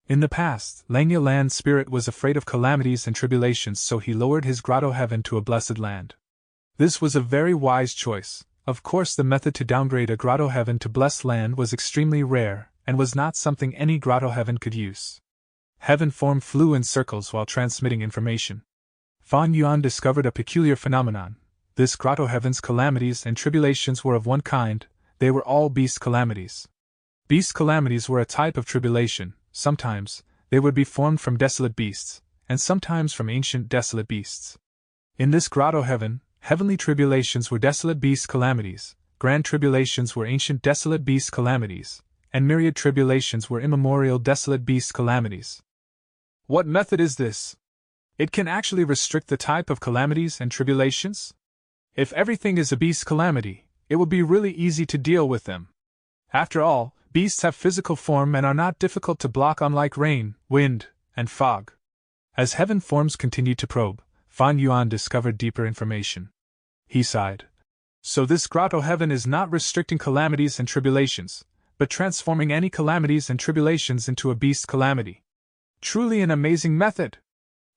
In the past, Langya Land Spirit was afraid of calamities and tribulations, so he lowered his grotto heaven to a blessed land. This was a very wise choice. Of course, the method to downgrade a grotto heaven to blessed land was extremely rare, and was not something any grotto heaven could use. Heaven form flew in circles while transmitting information. Fang Yuan discovered a peculiar phenomenon. This grotto heaven's calamities and tribulations were of one kind, they were all beast calamities. Beast calamities were a type of tribulation. Sometimes, they would be formed from desolate beasts, and sometimes from ancient desolate beasts. In this grotto heaven, heavenly tribulations were desolate beast calamities, grand tribulations were ancient desolate beast calamities, and myriad tribulations were immemorial desolate beast calamities. What method is this? It can actually restrict the type of calamities and tribulations? If everything is a beast calamity, it would be really easy to deal with them. After all, beasts have physical form and are not difficult to block, unlike rain, wind, and fog. As heaven forms continued to probe, Fan Yuan discovered deeper information. He sighed. So this grotto heaven is not restricting calamities and tribulations, but transforming any calamities and tribulations into a beast calamity. Truly an amazing method!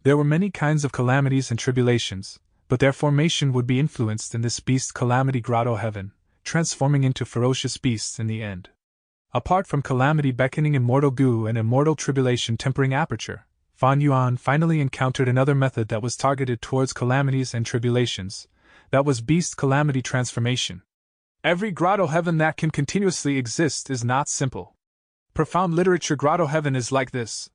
There were many kinds of calamities and tribulations, but their formation would be influenced in this beast calamity grotto heaven, transforming into ferocious beasts in the end. Apart from calamity beckoning immortal goo and immortal tribulation tempering aperture, Fan Yuan finally encountered another method that was targeted towards calamities and tribulations. That was beast calamity transformation. Every grotto heaven that can continuously exist is not simple. Profound literature grotto heaven is like this.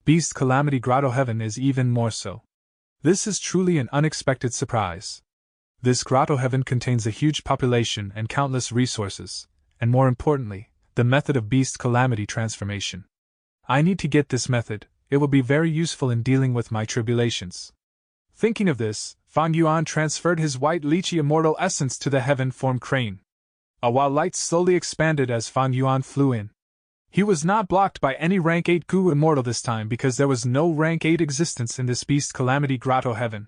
Beast calamity grotto heaven is even more so. This is truly an unexpected surprise. This grotto heaven contains a huge population and countless resources, and more importantly, the method of beast calamity transformation. I need to get this method, it will be very useful in dealing with my tribulations. Thinking of this, Fan Yuan transferred his white lychee immortal essence to the heaven-formed crane. A while light slowly expanded as Fan Yuan flew in. He was not blocked by any rank 8 goo immortal this time because there was no rank 8 existence in this beast calamity grotto heaven.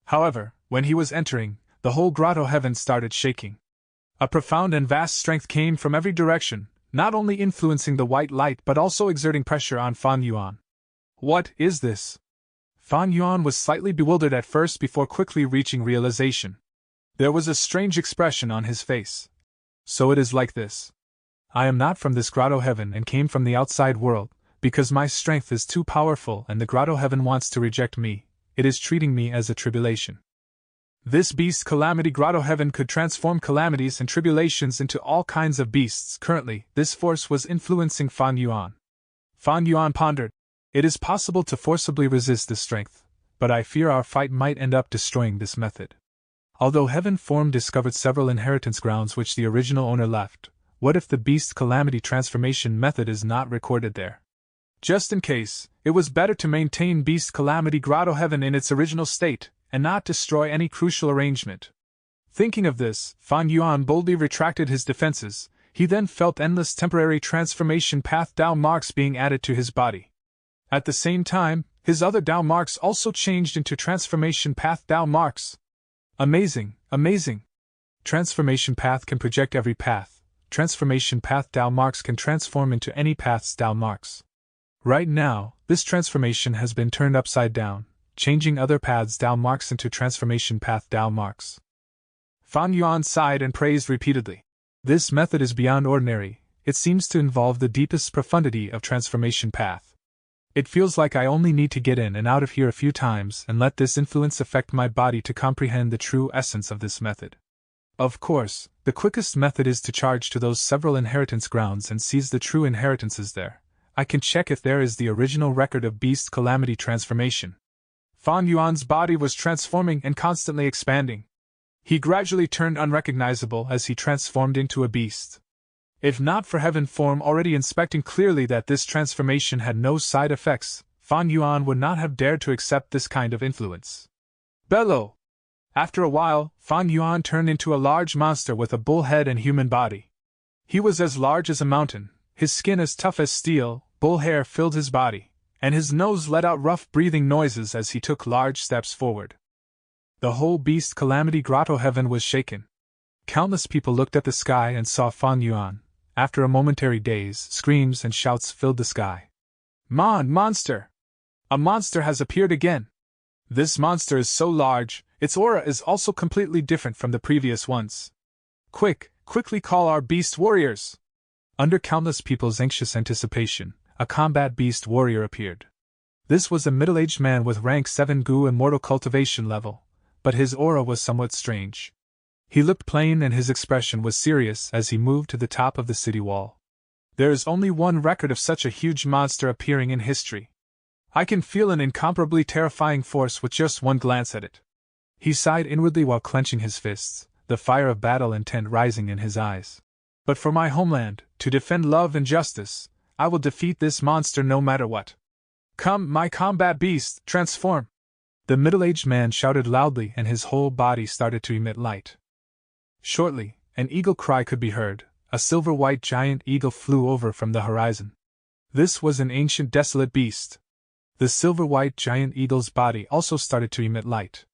However, when he was entering, the whole grotto heaven started shaking. A profound and vast strength came from every direction, not only influencing the white light but also exerting pressure on Fan Yuan. What is this? Fan Yuan was slightly bewildered at first before quickly reaching realization. There was a strange expression on his face. So it is like this. I am not from this grotto heaven and came from the outside world, because my strength is too powerful and the grotto heaven wants to reject me, it is treating me as a tribulation. This beast calamity grotto heaven could transform calamities and tribulations into all kinds of beasts. Currently, this force was influencing Fan Yuan. Fan Yuan pondered. It is possible to forcibly resist this strength, but I fear our fight might end up destroying this method. Although Heaven Form discovered several inheritance grounds which the original owner left, what if the beast calamity transformation method is not recorded there? Just in case, it was better to maintain beast calamity grotto heaven in its original state, and not destroy any crucial arrangement. Thinking of this, Fan Yuan boldly retracted his defenses. He then felt endless temporary transformation path Dao marks being added to his body. At the same time, his other Dao marks also changed into transformation path Dao marks. Amazing, amazing! Transformation path can project every path. Transformation path Dao marks can transform into any path's Dao marks. Right now, this transformation has been turned upside down, changing other paths Dao marks into transformation path Dao marks. Fan Yuan sighed and praised repeatedly. This method is beyond ordinary, it seems to involve the deepest profundity of transformation path. It feels like I only need to get in and out of here a few times and let this influence affect my body to comprehend the true essence of this method. Of course, the quickest method is to charge to those several inheritance grounds and seize the true inheritances there. I can check if there is the original record of beast calamity transformation. Fan Yuan's body was transforming and constantly expanding. He gradually turned unrecognizable as he transformed into a beast. If not for Heaven Form already inspecting clearly that this transformation had no side effects, Fan Yuan would not have dared to accept this kind of influence. Bellow! After a while, Fan Yuan turned into a large monster with a bull head and human body. He was as large as a mountain, his skin as tough as steel, bull hair filled his body, and his nose let out rough breathing noises as he took large steps forward. The whole beast calamity grotto heaven was shaken. Countless people looked at the sky and saw Fan Yuan. After a momentary daze, screams and shouts filled the sky. Monster! A monster has appeared again! This monster is so large, its aura is also completely different from the previous ones. Quickly call our beast warriors! Under countless people's anxious anticipation, a combat beast warrior appeared. This was a middle-aged man with rank 7 goo immortal cultivation level, but his aura was somewhat strange. He looked plain and his expression was serious as he moved to the top of the city wall. There is only one record of such a huge monster appearing in history. I can feel an incomparably terrifying force with just one glance at it. He sighed inwardly while clenching his fists, the fire of battle intent rising in his eyes. But for my homeland, to defend love and justice, I will defeat this monster no matter what. Come, my combat beast, transform! The middle-aged man shouted loudly and his whole body started to emit light. Shortly, An eagle cry could be heard. A silver-white giant eagle flew over from the horizon. This was an ancient desolate beast. The silver-white giant eagle's body also started to emit light.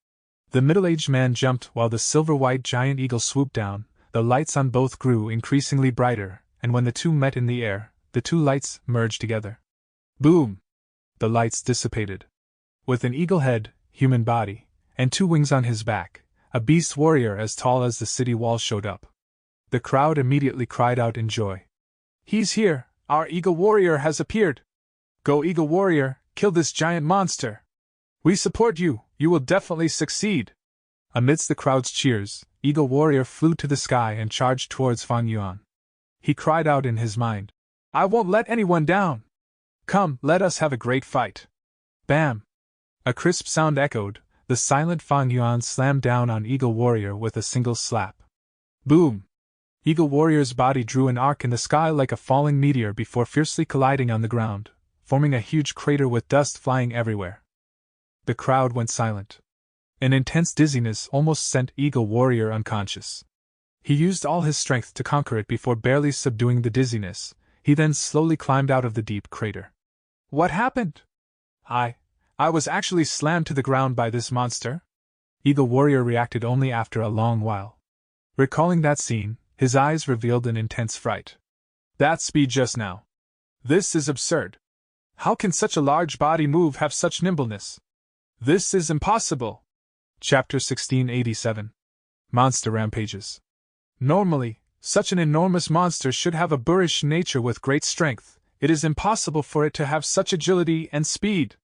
The middle-aged man jumped while the silver-white giant eagle swooped down. The lights on both grew increasingly brighter, and when the two met in the air, the two lights merged together. Boom! The lights dissipated. With an eagle head, human body, and two wings on his back, a beast warrior as tall as the city wall showed up. The crowd immediately cried out in joy. "He's here! Our eagle warrior has appeared! Go, eagle warrior, kill this giant monster! We support you, you will definitely succeed!" Amidst the crowd's cheers, Eagle Warrior flew to the sky and charged towards Fan Yuan. He cried out in his mind, "I won't let anyone down! Come, let us have a great fight!" Bam! A crisp sound echoed. The silent Fan Yuan slammed down on Eagle Warrior with a single slap. Boom! Eagle Warrior's body drew an arc in the sky like a falling meteor before fiercely colliding on the ground, forming a huge crater with dust flying everywhere. The crowd went silent. An intense dizziness almost sent Eagle Warrior unconscious. He used all his strength to conquer it before barely subduing the dizziness. He then slowly climbed out of the deep crater. What happened? I was actually slammed to the ground by this monster? Eagle Warrior reacted only after a long while. Recalling that scene, his eyes revealed an intense fright. That speed just now. This is absurd. How can such a large body move have such nimbleness? This is impossible. Chapter 1687. Monster Rampages. Normally, such an enormous monster should have a boorish nature with great strength. It is impossible for it to have such agility and speed.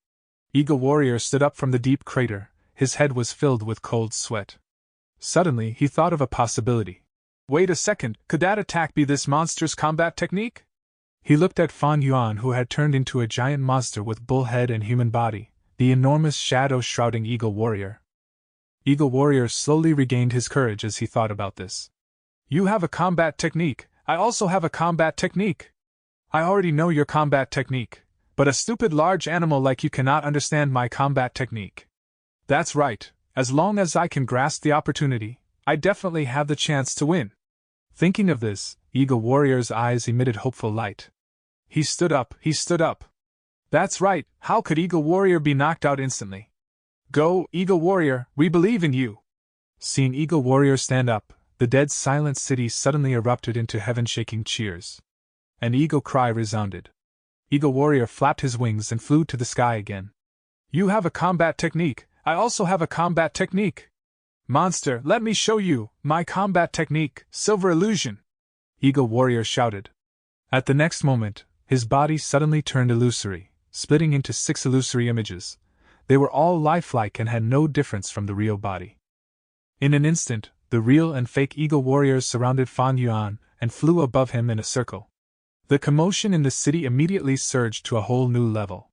Eagle Warrior stood up from the deep crater. His head was filled with cold sweat. Suddenly, he thought of a possibility. Wait a second, could that attack be this monster's combat technique? He looked at Fan Yuan, who had turned into a giant monster with bull head and human body, the enormous shadow shrouding Eagle Warrior. Eagle Warrior slowly regained his courage as he thought about this. You have a combat technique, I also have a combat technique. I already know your combat technique, but a stupid large animal like you cannot understand my combat technique. That's right, as long as I can grasp the opportunity, I definitely have the chance to win. Thinking of this, Eagle Warrior's eyes emitted hopeful light. He stood up. That's right, how could Eagle Warrior be knocked out instantly? Go, Eagle Warrior, we believe in you! Seeing Eagle Warrior stand up, the dead silent city suddenly erupted into heaven-shaking cheers. An eagle cry resounded. Eagle Warrior flapped his wings and flew to the sky again. You have a combat technique, I also have a combat technique. Monster, let me show you my combat technique, Silver Illusion! Eagle Warrior shouted. At the next moment, his body suddenly turned illusory, splitting into 6 illusory images. They were all lifelike and had no difference from the real body. In an instant, the real and fake Eagle Warriors surrounded Fan Yuan and flew above him in a circle. The commotion in the city immediately surged to a whole new level.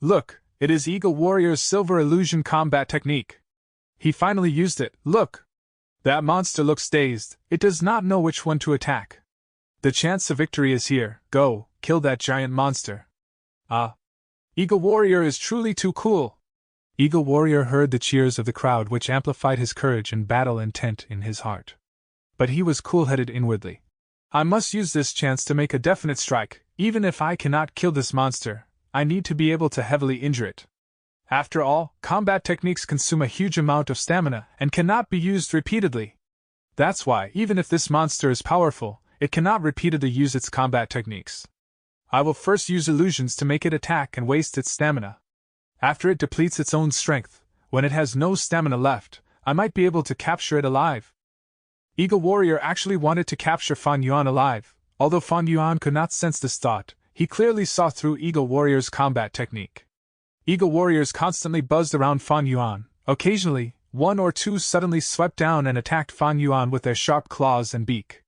Look, it is Eagle Warrior's Silver Illusion combat technique. He finally used it, look! That monster looks dazed, it does not know which one to attack. The chance of victory is here, go, kill that giant monster. Ah! Eagle Warrior is truly too cool! Eagle Warrior heard the cheers of the crowd, which amplified his courage and battle intent in his heart. But he was cool-headed inwardly. I must use this chance to make a definite strike. Even if I cannot kill this monster, I need to be able to heavily injure it. After all, combat techniques consume a huge amount of stamina and cannot be used repeatedly. That's why, even if this monster is powerful, it cannot repeatedly use its combat techniques. I will first use illusions to make it attack and waste its stamina. After it depletes its own strength, when it has no stamina left, I might be able to capture it alive. Eagle Warrior actually wanted to capture Fan Yuan alive. Although Fan Yuan could not sense this thought, he clearly saw through Eagle Warrior's combat technique. Eagle Warriors constantly buzzed around Fan Yuan. Occasionally, 1 or 2 suddenly swept down and attacked Fan Yuan with their sharp claws and beak.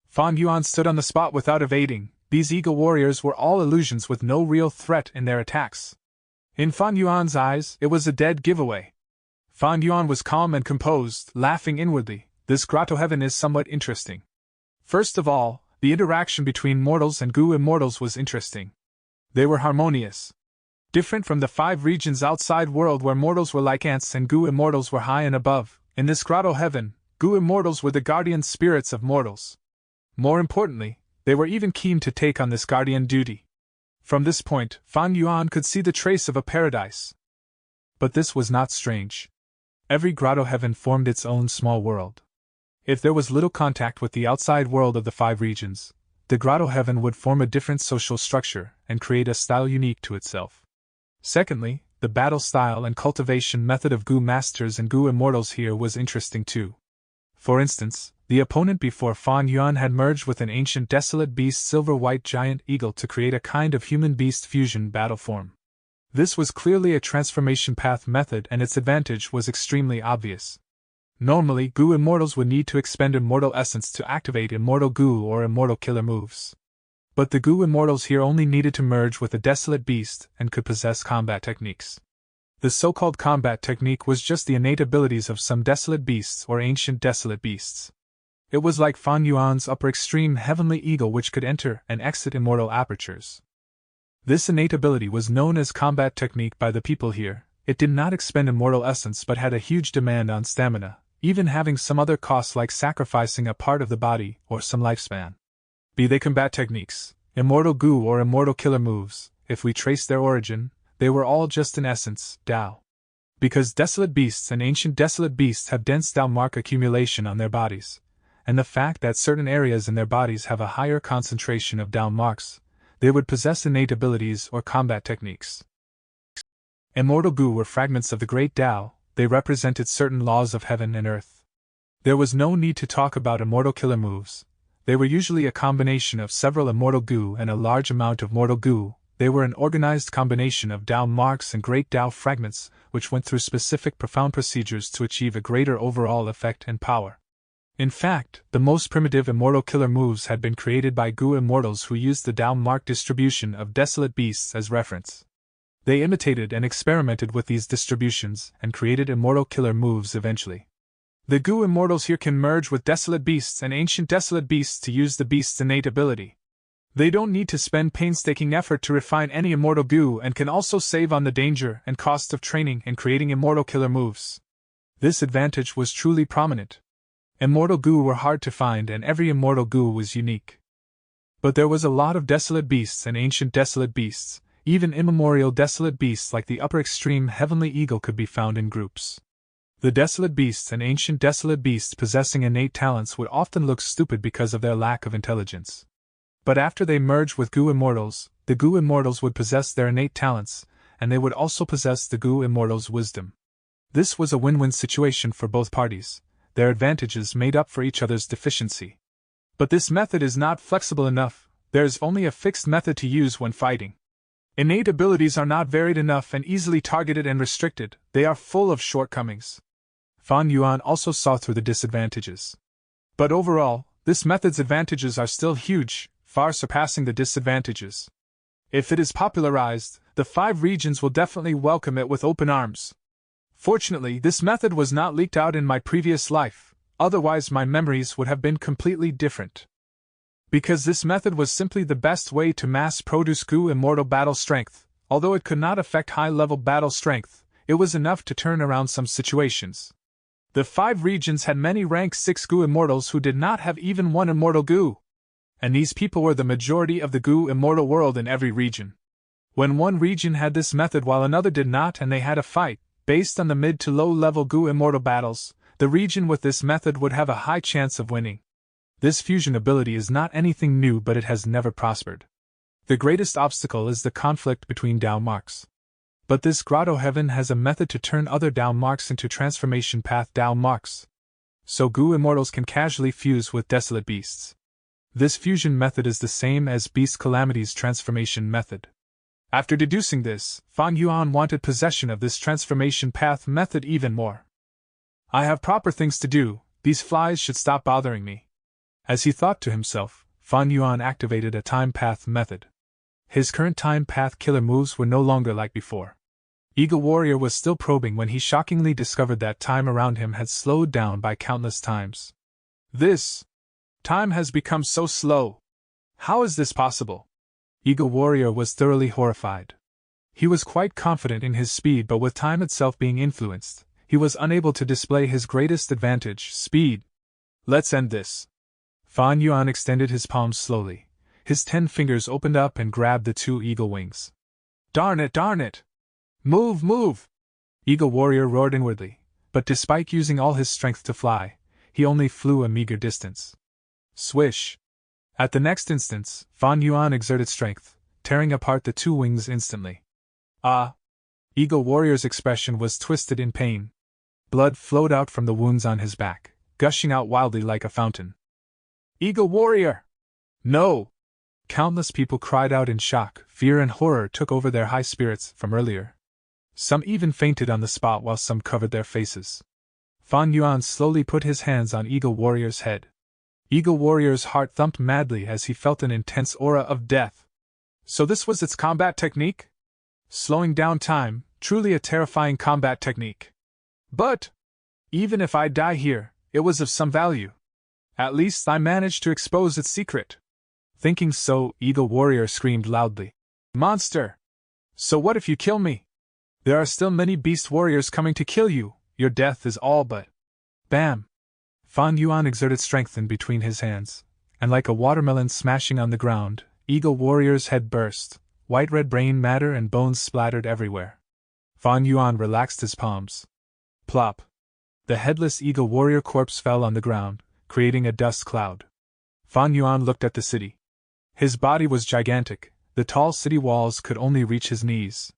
Fan Yuan stood on the spot without evading. These Eagle Warriors were all illusions with no real threat in their attacks. In Fan Yuan's eyes, it was a dead giveaway. Fan Yuan was calm and composed, laughing inwardly. This grotto heaven is somewhat interesting. First of all, the interaction between mortals and goo immortals was interesting. They were harmonious. Different from the 5 regions outside world where mortals were like ants and goo immortals were high and above, in this grotto heaven, Gu immortals were the guardian spirits of mortals. More importantly, they were even keen to take on this guardian duty. From this point, Fan Yuan could see the trace of a paradise. But this was not strange. Every grotto heaven formed its own small world. If there was little contact with the outside world of the 5 regions, the grotto heaven would form a different social structure and create a style unique to itself. Secondly, the battle style and cultivation method of Gu masters and Gu immortals here was interesting too. For instance, the opponent before Fan Yuan had merged with an ancient desolate beast silver-white giant eagle to create a kind of human-beast fusion battle form. This was clearly a transformation path method and its advantage was extremely obvious. Normally, Gu immortals would need to expend immortal essence to activate immortal Gu or immortal killer moves. But the Gu immortals here only needed to merge with a desolate beast and could possess combat techniques. The so-called combat technique was just the innate abilities of some desolate beasts or ancient desolate beasts. It was like Fan Yuan's upper extreme heavenly eagle which could enter and exit immortal apertures. This innate ability was known as combat technique by the people here. It did not expend immortal essence but had a huge demand on stamina, even having some other costs like sacrificing a part of the body or some lifespan. Be they combat techniques, immortal Gu or immortal killer moves, if we trace their origin, they were all just in essence, Tao. Because desolate beasts and ancient desolate beasts have dense Tao mark accumulation on their bodies, and the fact that certain areas in their bodies have a higher concentration of Tao marks, they would possess innate abilities or combat techniques. Immortal Gu were fragments of the great Tao, they represented certain laws of heaven and earth. There was no need to talk about immortal killer moves. They were usually a combination of several immortal Gu and a large amount of mortal Gu. They were an organized combination of Tao marks and great Tao fragments, which went through specific profound procedures to achieve a greater overall effect and power. In fact, the most primitive immortal killer moves had been created by Gu immortals who used the Tao mark distribution of desolate beasts as reference. They imitated and experimented with these distributions and created immortal killer moves eventually. The Gu immortals here can merge with desolate beasts and ancient desolate beasts to use the beast's innate ability. They don't need to spend painstaking effort to refine any immortal Gu and can also save on the danger and cost of training and creating immortal killer moves. This advantage was truly prominent. Immortal Gu were hard to find and every immortal Gu was unique. But there was a lot of desolate beasts and ancient desolate beasts, even immemorial desolate beasts like the upper extreme heavenly eagle could be found in groups. The desolate beasts and ancient desolate beasts possessing innate talents would often look stupid because of their lack of intelligence. But after they merged with Gu immortals, the Gu immortals would possess their innate talents, and they would also possess the Gu immortals' wisdom. This was a win-win situation for both parties. Their advantages made up for each other's deficiency. But this method is not flexible enough. There is only a fixed method to use when fighting. Innate abilities are not varied enough and easily targeted and restricted. They are full of shortcomings. Fan Yuan also saw through the disadvantages. But overall, this method's advantages are still huge, far surpassing the disadvantages. If it is popularized, the 5 regions will definitely welcome it with open arms. Fortunately, this method was not leaked out in my previous life, otherwise my memories would have been completely different. Because this method was simply the best way to mass-produce Gu immortal battle strength, although it could not affect high-level battle strength, it was enough to turn around some situations. The 5 regions had many rank 6 Gu immortals who did not have even one immortal Gu. And these people were the majority of the Gu immortal world in every region. When one region had this method while another did not and they had a fight, based on the mid to low level Gu immortal battles, the region with this method would have a high chance of winning. This fusion ability is not anything new but it has never prospered. The greatest obstacle is the conflict between Tao marks. But this grotto heaven has a method to turn other Tao marks into transformation path Tao marks. So Gu immortals can casually fuse with desolate beasts. This fusion method is the same as Beast Calamity's transformation method. After deducing this, Fan Yuan wanted possession of this transformation path method even more. I have proper things to do, these flies should stop bothering me. As he thought to himself, Fan Yuan activated a time path method. His current time path killer moves were no longer like before. Eagle Warrior was still probing when he shockingly discovered that time around him had slowed down by countless times. This time has become so slow. How is this possible? Eagle Warrior was thoroughly horrified. He was quite confident in his speed, but with time itself being influenced, he was unable to display his greatest advantage, speed, Let's end this. Fan Yuan extended his palms slowly. His 10 fingers opened up and grabbed the 2 eagle wings. Darn it, darn it! Move, move! Eagle Warrior roared inwardly, but despite using all his strength to fly, he only flew a meager distance. Swish! At the next instant, Fan Yuan exerted strength, tearing apart the 2 wings instantly. Ah! Eagle Warrior's expression was twisted in pain. Blood flowed out from the wounds on his back, gushing out wildly like a fountain. Eagle Warrior! No! Countless people cried out in shock. Fear and horror took over their high spirits from earlier. Some even fainted on the spot while some covered their faces. Fan Yuan slowly put his hands on Eagle Warrior's head. Eagle Warrior's heart thumped madly as he felt an intense aura of death. So this was its combat technique? Slowing down time, truly a terrifying combat technique. But even if I die here, it was of some value. At least I managed to expose its secret. Thinking so, Eagle Warrior screamed loudly. Monster! So what if you kill me? There are still many beast warriors coming to kill you. Your death is all but. Bam! Fan Yuan exerted strength in between his hands, and like a watermelon smashing on the ground, Eagle Warrior's head burst. White-red brain matter and bones splattered everywhere. Fan Yuan relaxed his palms. Plop! The headless Eagle Warrior corpse fell on the ground, creating a dust cloud. Fan Yuan looked at the city. His body was gigantic, the tall city walls could only reach his knees.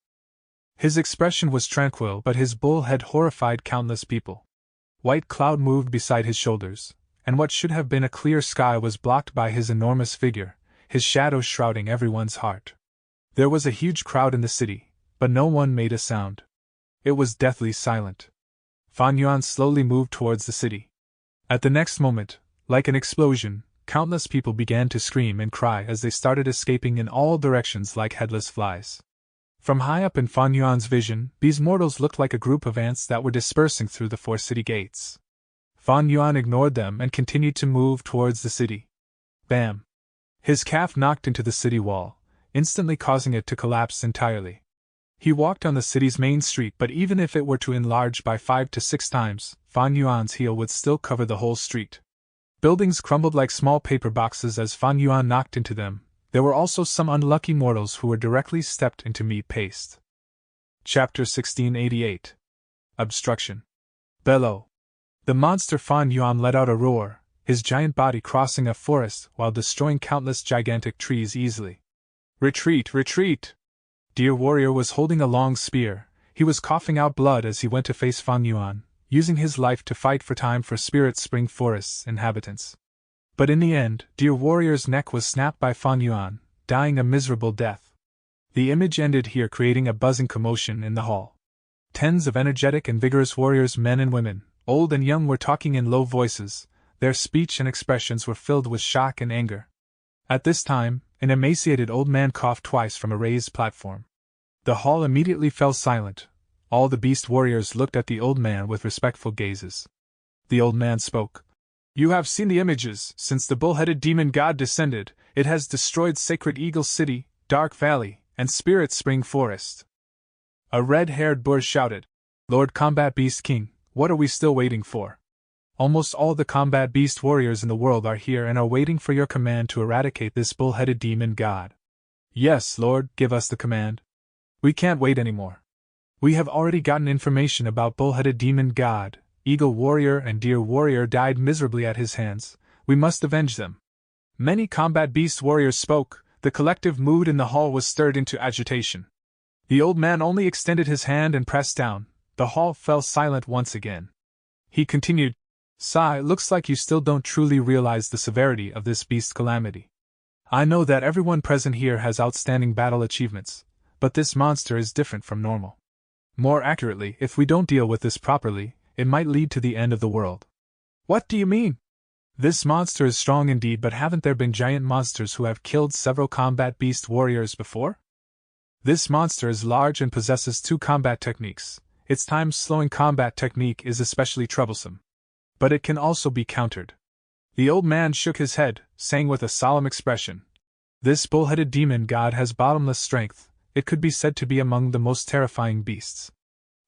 His expression was tranquil, but his bull head horrified countless people. White cloud moved beside his shoulders, and what should have been a clear sky was blocked by his enormous figure, his shadow shrouding everyone's heart. There was a huge crowd in the city, but no one made a sound. It was deathly silent. Fan Yuan slowly moved towards the city. At the next moment, like an explosion, countless people began to scream and cry as they started escaping in all directions like headless flies. From high up in Fan Yuan's vision, these mortals looked like a group of ants that were dispersing through the 4 city gates. Fan Yuan ignored them and continued to move towards the city. Bam! His calf knocked into the city wall, instantly causing it to collapse entirely. He walked on the city's main street, but even if it were to enlarge by 5 to 6 times, Fan Yuan's heel would still cover the whole street. Buildings crumbled like small paper boxes as Fan Yuan knocked into them. There were also some unlucky mortals who were directly stepped into meat paste. Chapter 1688. Obstruction. Bellow. The monster Fan Yuan let out a roar, his giant body crossing a forest while destroying countless gigantic trees easily. Retreat, retreat! Deer Warrior was holding a long spear. He was coughing out blood as he went to face Fan Yuan, using his life to fight for time for Spirit Spring Forest's inhabitants. But in the end, Deer Warrior's neck was snapped by Fan Yuan, dying a miserable death. The image ended here, creating a buzzing commotion in the hall. Tens of energetic and vigorous warriors, men and women, old and young, were talking in low voices. Their speech and expressions were filled with shock and anger. At this time, an emaciated old man coughed twice from a raised platform. The hall immediately fell silent. All the beast warriors looked at the old man with respectful gazes. The old man spoke. You have seen the images. Since the bull-headed demon god descended, it has destroyed Sacred Eagle City, Dark Valley, and Spirit Spring Forest. A red-haired boor shouted. Lord Combat Beast King, what are we still waiting for? Almost all the combat beast warriors in the world are here and are waiting for your command to eradicate this bull-headed demon god. Yes, Lord, give us the command. We can't wait anymore. We have already gotten information about bull-headed demon god. Eagle Warrior and Deer Warrior died miserably at his hands. We must avenge them. Many combat beast warriors spoke. The collective mood in the hall was stirred into agitation. The old man only extended his hand and pressed down. The hall fell silent once again. He continued, Sai, looks like you still don't truly realize the severity of this beast calamity. I know that everyone present here has outstanding battle achievements, but this monster is different from normal. More accurately, if we don't deal with this properly, it might lead to the end of the world. What do you mean? This monster is strong indeed, but haven't there been giant monsters who have killed several combat beast warriors before? This monster is large and possesses 2 combat techniques. Its time-slowing combat technique is especially troublesome. But it can also be countered. The old man shook his head, saying with a solemn expression, This bull-headed demon god has bottomless strength. It could be said to be among the most terrifying beasts.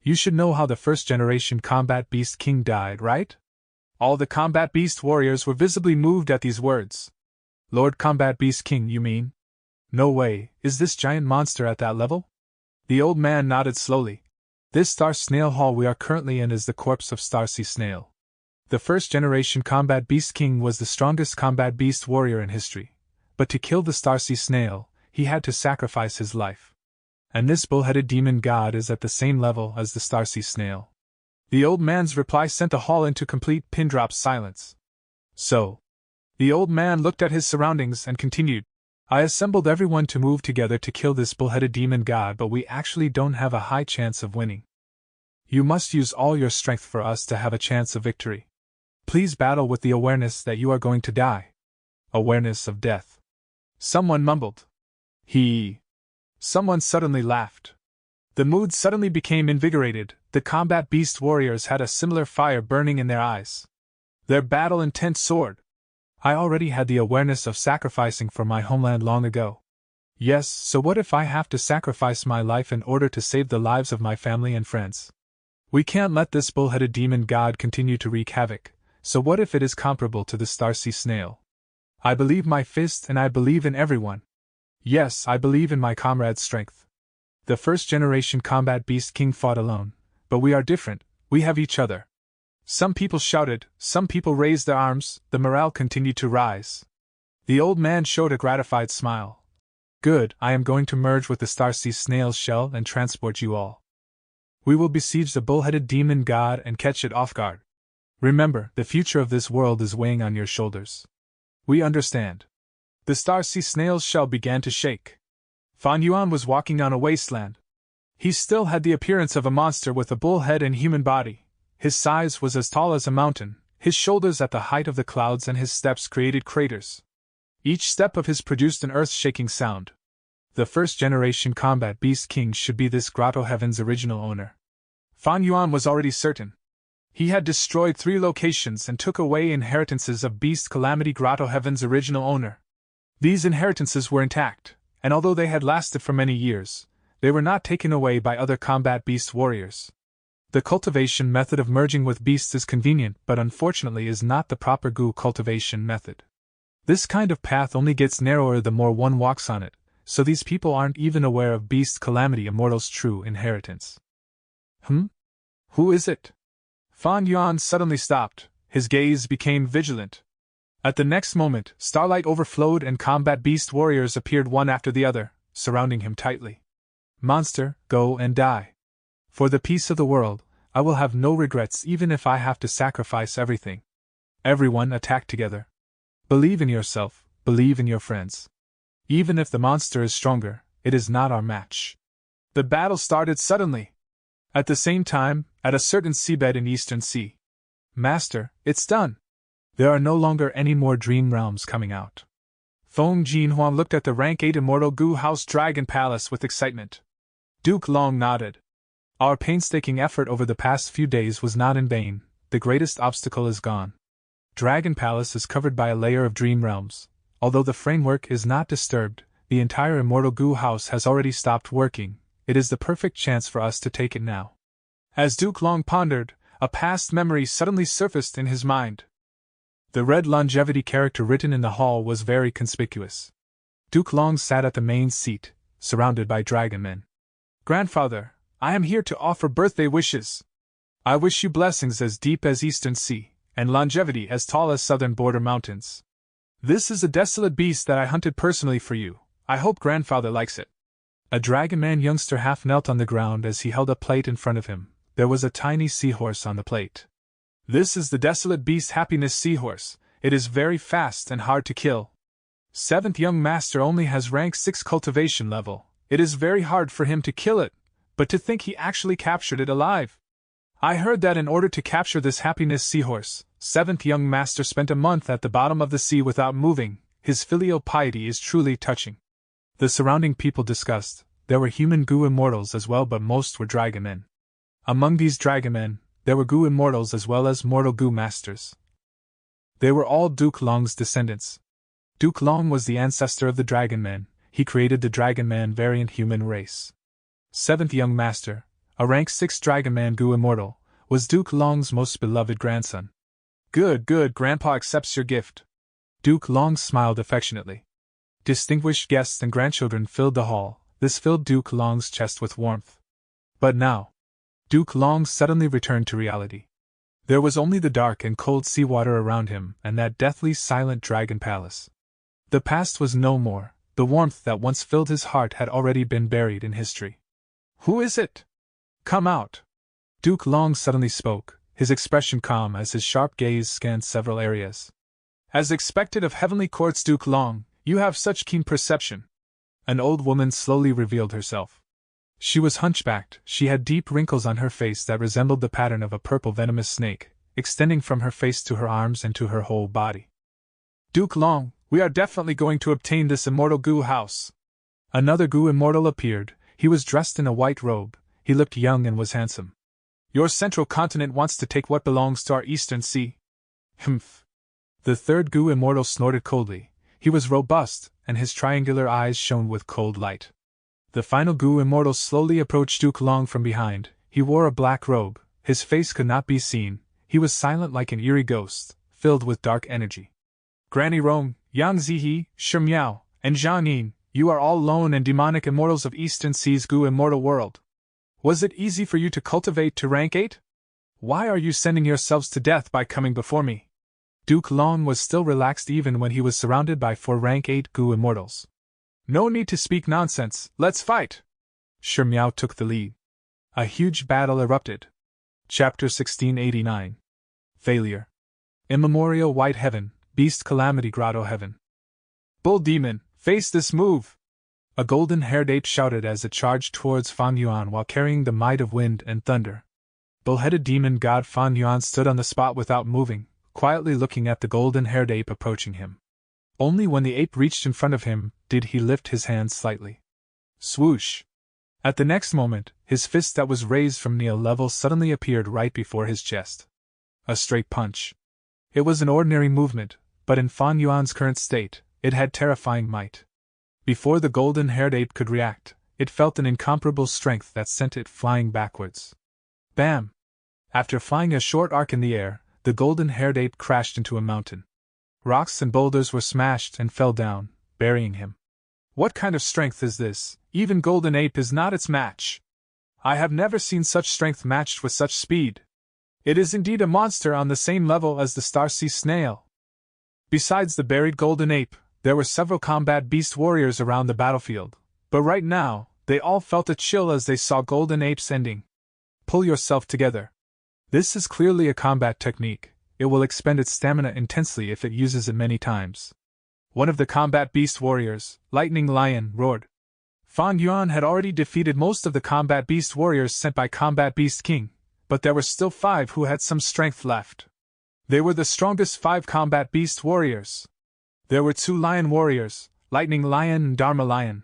You should know how the first-generation combat beast king died, right? All the Combat Beast warriors were visibly moved at these words. Lord Combat Beast King, you mean? No way, is this giant monster at that level? The old man nodded slowly. This Star Snail Hall we are currently in is the corpse of Starsea Snail. The first generation Combat Beast King was the strongest Combat Beast warrior in history, but to kill the Starsea Snail, he had to sacrifice his life. And this bull-headed demon god is at the same level as the Starsea Snail. The old man's reply sent the hall into complete pin-drop silence. So, the old man looked at his surroundings and continued, I assembled everyone to move together to kill this bull-headed demon god, but we actually don't have a high chance of winning. You must use all your strength for us to have a chance of victory. Please battle with the awareness that you are going to die. Awareness of death. Someone mumbled. Someone suddenly laughed. The mood suddenly became invigorated. The Combat Beast warriors had a similar fire burning in their eyes. Their battle intent soared. I already had the awareness of sacrificing for my homeland long ago. Yes, so what if I have to sacrifice my life in order to save the lives of my family and friends? We can't let this bull-headed demon god continue to wreak havoc, so what if it is comparable to the Starsea Snail? I believe my fist and I believe in everyone. Yes, I believe in my comrade's strength. The first generation Combat Beast King fought alone, but we are different, we have each other. Some people shouted, some people raised their arms, the morale continued to rise. The old man showed a gratified smile. Good, I am going to merge with the Starsea Snail's shell and transport you all. We will besiege the bull-headed demon god and catch it off guard. Remember, the future of this world is weighing on your shoulders. We understand. The Starsea Snail's shell began to shake. Fan Yuan was walking on a wasteland. He still had the appearance of a monster with a bull head and human body. His size was as tall as a mountain, his shoulders at the height of the clouds, and his steps created craters. Each step of his produced an earth-shaking sound. The first-generation Combat Beast King should be this Grotto Heaven's original owner. Fan Yuan was already certain. He had destroyed 3 locations and took away inheritances of Beast Calamity Grotto Heaven's original owner. These inheritances were intact, and although they had lasted for many years, they were not taken away by other Combat Beast warriors. The cultivation method of merging with beasts is convenient, but unfortunately is not the proper goo cultivation method. This kind of path only gets narrower the more one walks on it, so these people aren't even aware of Beast Calamity Immortal's true inheritance. Who is it? Fan Yuan suddenly stopped, his gaze became vigilant. At the next moment, starlight overflowed and Combat Beast warriors appeared one after the other, surrounding him tightly. Monster, go and die. For the peace of the world, I will have no regrets even if I have to sacrifice everything. Everyone attack together. Believe in yourself, believe in your friends. Even if the monster is stronger, it is not our match. The battle started suddenly. At the same time, at a certain seabed in Eastern Sea. Master, it's done. There are no longer any more dream realms coming out. Feng Jinhuang looked at the rank 8 Immortal Goo House Dragon Palace with excitement. Duke Long nodded. Our painstaking effort over the past few days was not in vain, the greatest obstacle is gone. Dragon Palace is covered by a layer of dream realms. Although the framework is not disturbed, the entire Immortal Goo House has already stopped working. It is the perfect chance for us to take it now. As Duke Long pondered, a past memory suddenly surfaced in his mind. The red longevity character written in the hall was very conspicuous. Duke Long sat at the main seat, surrounded by dragon men. Grandfather, I am here to offer birthday wishes. I wish you blessings as deep as Eastern Sea, and longevity as tall as southern border mountains. This is a desolate beast that I hunted personally for you. I hope grandfather likes it. A dragon man youngster half knelt on the ground as he held a plate in front of him. There was a tiny seahorse on the plate. This is the desolate beast Happiness Seahorse. It is very fast and hard to kill. 7th young master only has rank 6 cultivation level. It is very hard for him to kill it, but to think he actually captured it alive. I heard that in order to capture this Happiness Seahorse, 7th young master spent a month at the bottom of the sea without moving. His filial piety is truly touching. The surrounding people discussed. There were human goo immortals as well, but most were dragon men. Among these dragon men, there were goo immortals as well as mortal goo masters. They were all Duke Long's descendants. Duke Long was the ancestor of the dragon men. He created the dragon man variant human race. 7th young master, a rank 6 dragon man goo immortal, was Duke Long's most beloved grandson. Good, good, Grandpa accepts your gift. Duke Long smiled affectionately. Distinguished guests and grandchildren filled the hall. This filled Duke Long's chest with warmth. But now, Duke Long suddenly returned to reality. There was only the dark and cold seawater around him and that deathly silent dragon palace. The past was no more. The warmth that once filled his heart had already been buried in history. Who is it? Come out. Duke Long suddenly spoke, his expression calm as his sharp gaze scanned several areas. As expected of heavenly courts, Duke Long, you have such keen perception. An old woman slowly revealed herself. She was hunchbacked, she had deep wrinkles on her face that resembled the pattern of a purple venomous snake, extending from her face to her arms and to her whole body. Duke Long, we are definitely going to obtain this immortal goo house. Another goo immortal appeared. He was dressed in a white robe, he looked young and was handsome. Your central continent wants to take what belongs to our eastern sea. Humph. The third goo immortal snorted coldly. He was robust, and his triangular eyes shone with cold light. The final goo immortal slowly approached Duke Long from behind. He wore a black robe, his face could not be seen, he was silent like an eerie ghost, filled with dark energy. Granny Rome, Yang Zihi, Shi Miao, and Zhang Yin, you are all lone and demonic immortals of Eastern Sea's goo immortal world. Was it easy for you to cultivate to rank 8? Why are you sending yourselves to death by coming before me? Duke Long was still relaxed even when he was surrounded by 4 rank 8 goo immortals. No need to speak nonsense, let's fight! Shi Miao took the lead. A huge battle erupted. Chapter 1689. Failure. Immemorial White Heaven, Beast Calamity Grotto Heaven. Bull Demon, face this move! A golden-haired ape shouted as it charged towards Fan Yuan while carrying the might of wind and thunder. Bull-headed demon god Fan Yuan stood on the spot without moving, quietly looking at the golden-haired ape approaching him. Only when the ape reached in front of him did he lift his hands slightly. Swoosh! At the next moment, his fist that was raised from knee level suddenly appeared right before his chest. A straight punch. It was an ordinary movement, but in Fan Yuan's current state, it had terrifying might. Before the golden-haired ape could react, it felt an incomparable strength that sent it flying backwards. Bam! After flying a short arc in the air, the golden-haired ape crashed into a mountain. Rocks and boulders were smashed and fell down, burying him. What kind of strength is this? Even Golden Ape is not its match. I have never seen such strength matched with such speed. It is indeed a monster on the same level as the Starsea snail. Besides the buried Golden Ape, there were several combat beast warriors around the battlefield, but right now, they all felt a chill as they saw Golden Ape's ending. Pull yourself together. This is clearly a combat technique. It will expend its stamina intensely if it uses it many times. One of the combat beast warriors, Lightning Lion, roared. Fan Yuan had already defeated most of the combat beast warriors sent by Combat Beast King, but there were still 5 who had some strength left. They were the strongest 5 combat beast warriors. There were 2 lion warriors, Lightning Lion and Dharma Lion.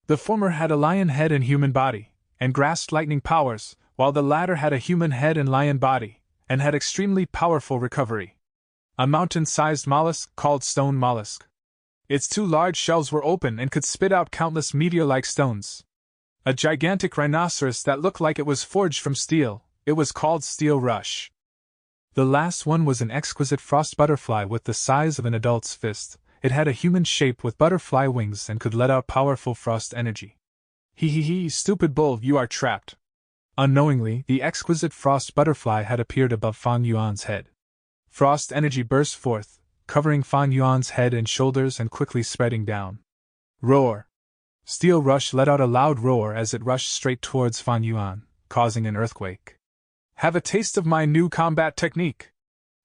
The former had a lion head and human body, and grasped lightning powers, while the latter had a human head and lion body, and had extremely powerful recovery. A mountain-sized mollusk called Stone Mollusk. Its 2 large shells were open and could spit out countless meteor-like stones. A gigantic rhinoceros that looked like it was forged from steel, it was called Steel Rush. The last one was an exquisite frost butterfly with the size of an adult's fist. It had a human shape with butterfly wings and could let out powerful frost energy. Hee, stupid bull, you are trapped. Unknowingly, the exquisite frost butterfly had appeared above Fan Yuan's head. Frost energy burst forth, covering Fan Yuan's head and shoulders and quickly spreading down. Roar! Steel Rush let out a loud roar as it rushed straight towards Fan Yuan, causing an earthquake. Have a taste of my new combat technique!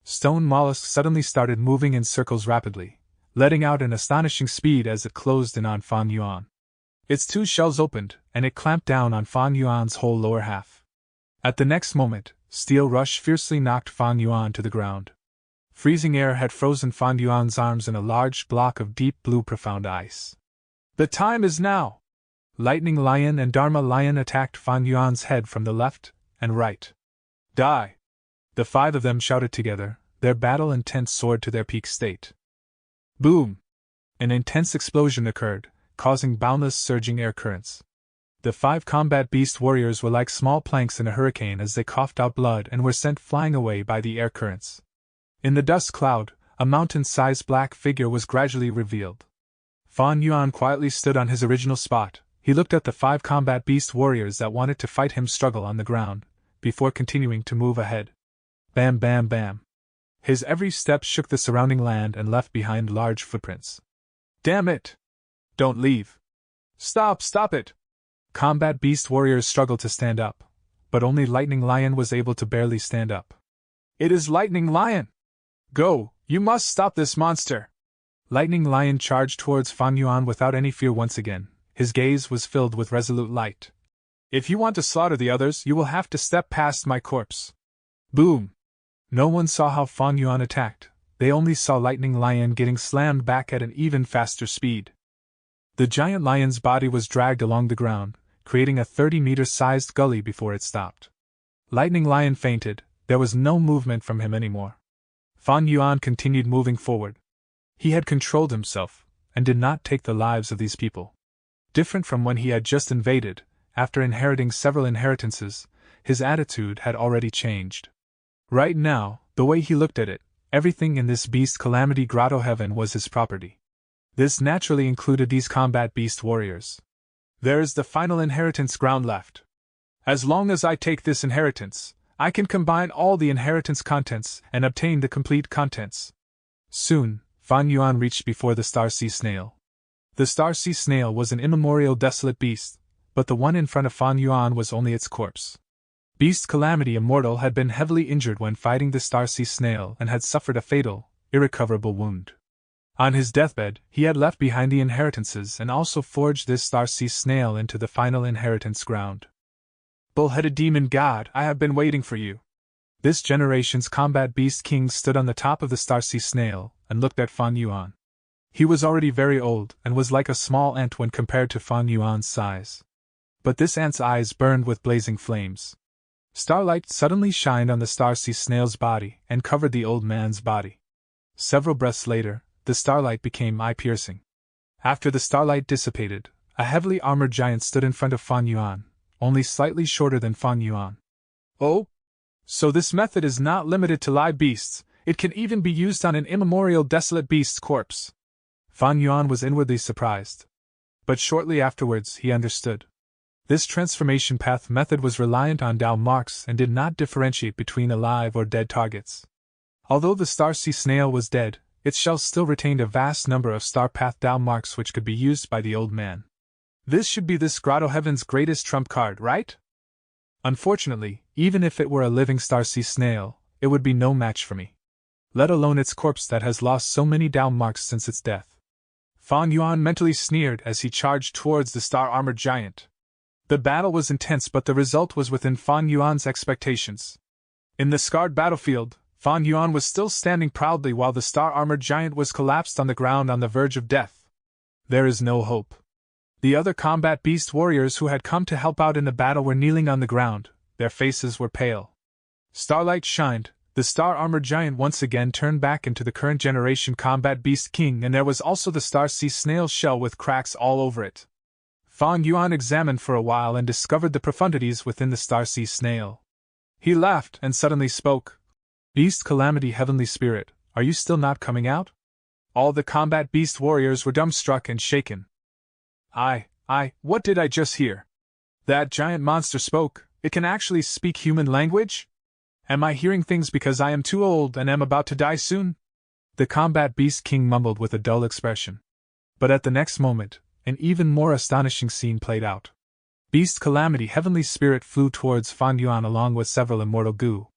Stone Mollusk suddenly started moving in circles rapidly, letting out an astonishing speed as it closed in on Fan Yuan. Its 2 shells opened, and it clamped down on Fan Yuan's whole lower half. At the next moment, Steel Rush fiercely knocked Fan Yuan to the ground. Freezing air had frozen Fan Yuan's arms in a large block of deep blue profound ice. The time is now! Lightning Lion and Dharma Lion attacked Fan Yuan's head from the left and right. Die! The 5 of them shouted together, their battle intent soared to their peak state. Boom! An intense explosion occurred, causing boundless surging air currents. The 5 combat beast warriors were like small planks in a hurricane as they coughed out blood and were sent flying away by the air currents. In the dust cloud, a mountain-sized black figure was gradually revealed. Fan Yuan quietly stood on his original spot. He looked at the 5 combat beast warriors that wanted to fight him struggle on the ground, before continuing to move ahead. Bam bam bam. His every step shook the surrounding land and left behind large footprints. Damn it! Don't leave! Stop it! Combat beast warriors struggled to stand up, but only Lightning Lion was able to barely stand up. It is Lightning Lion! Go, you must stop this monster! Lightning Lion charged towards Fan Yuan without any fear once again. His gaze was filled with resolute light. If you want to slaughter the others, you will have to step past my corpse. Boom! No one saw how Fan Yuan attacked. They only saw Lightning Lion getting slammed back at an even faster speed. The giant lion's body was dragged along the ground, creating a 30-meter-sized gully before it stopped. Lightning Lion fainted. There was no movement from him anymore. Fan Yuan continued moving forward. He had controlled himself, and did not take the lives of these people. Different from when he had just invaded, after inheriting several inheritances, his attitude had already changed. Right now, the way he looked at it, everything in this beast calamity grotto heaven was his property. This naturally included these combat beast warriors. There is the final inheritance ground left. As long as I take this inheritance, I can combine all the inheritance contents and obtain the complete contents. Soon, Fan Yuan reached before the Star Sea Snail. The Star Sea Snail was an immemorial desolate beast, but the one in front of Fan Yuan was only its corpse. Beast Calamity Immortal had been heavily injured when fighting the Star Sea Snail and had suffered a fatal, irrecoverable wound. On his deathbed, he had left behind the inheritances and also forged this Star Sea Snail into the final inheritance ground. Bull-headed demon god, I have been waiting for you. This generation's combat beast king stood on the top of the Star Sea Snail and looked at Fan Yuan. He was already very old and was like a small ant when compared to Fan Yuan's size. But this ant's eyes burned with blazing flames. Starlight suddenly shined on the Star Sea Snail's body and covered the old man's body. Several breaths later, the starlight became eye-piercing. After the starlight dissipated, a heavily armored giant stood in front of Fan Yuan, only slightly shorter than Fan Yuan. Oh? So this method is not limited to live beasts, it can even be used on an immemorial desolate beast's corpse. Fan Yuan was inwardly surprised. But shortly afterwards he understood. This transformation path method was reliant on Dao marks and did not differentiate between alive or dead targets. Although the Star Sea Snail was dead, its shell still retained a vast number of Star Path Dao marks which could be used by the old man. This should be this grotto heaven's greatest trump card, right? Unfortunately, even if it were a living Star Sea Snail, it would be no match for me. Let alone its corpse that has lost so many Dao marks since its death. Fan Yuan mentally sneered as he charged towards the star-armored giant. The battle was intense, but the result was within Fan Yuan's expectations. In the scarred battlefield, Fan Yuan was still standing proudly while the star-armored giant was collapsed on the ground on the verge of death. There is no hope. The other combat beast warriors who had come to help out in the battle were kneeling on the ground, their faces were pale. Starlight shined, the star-armored giant once again turned back into the current generation combat beast king, and there was also the Star Sea Snail shell with cracks all over it. Fan Yuan examined for a while and discovered the profundities within the Star Sea Snail. He laughed and suddenly spoke. Beast Calamity Heavenly Spirit, are you still not coming out? All the combat beast warriors were dumbstruck and shaken. What did I just hear? That giant monster spoke, it can actually speak human language? Am I hearing things because I am too old and am about to die soon? The combat beast king mumbled with a dull expression. But at the next moment, an even more astonishing scene played out. Beast Calamity Heavenly Spirit flew towards Fan Yuan along with several immortal goo.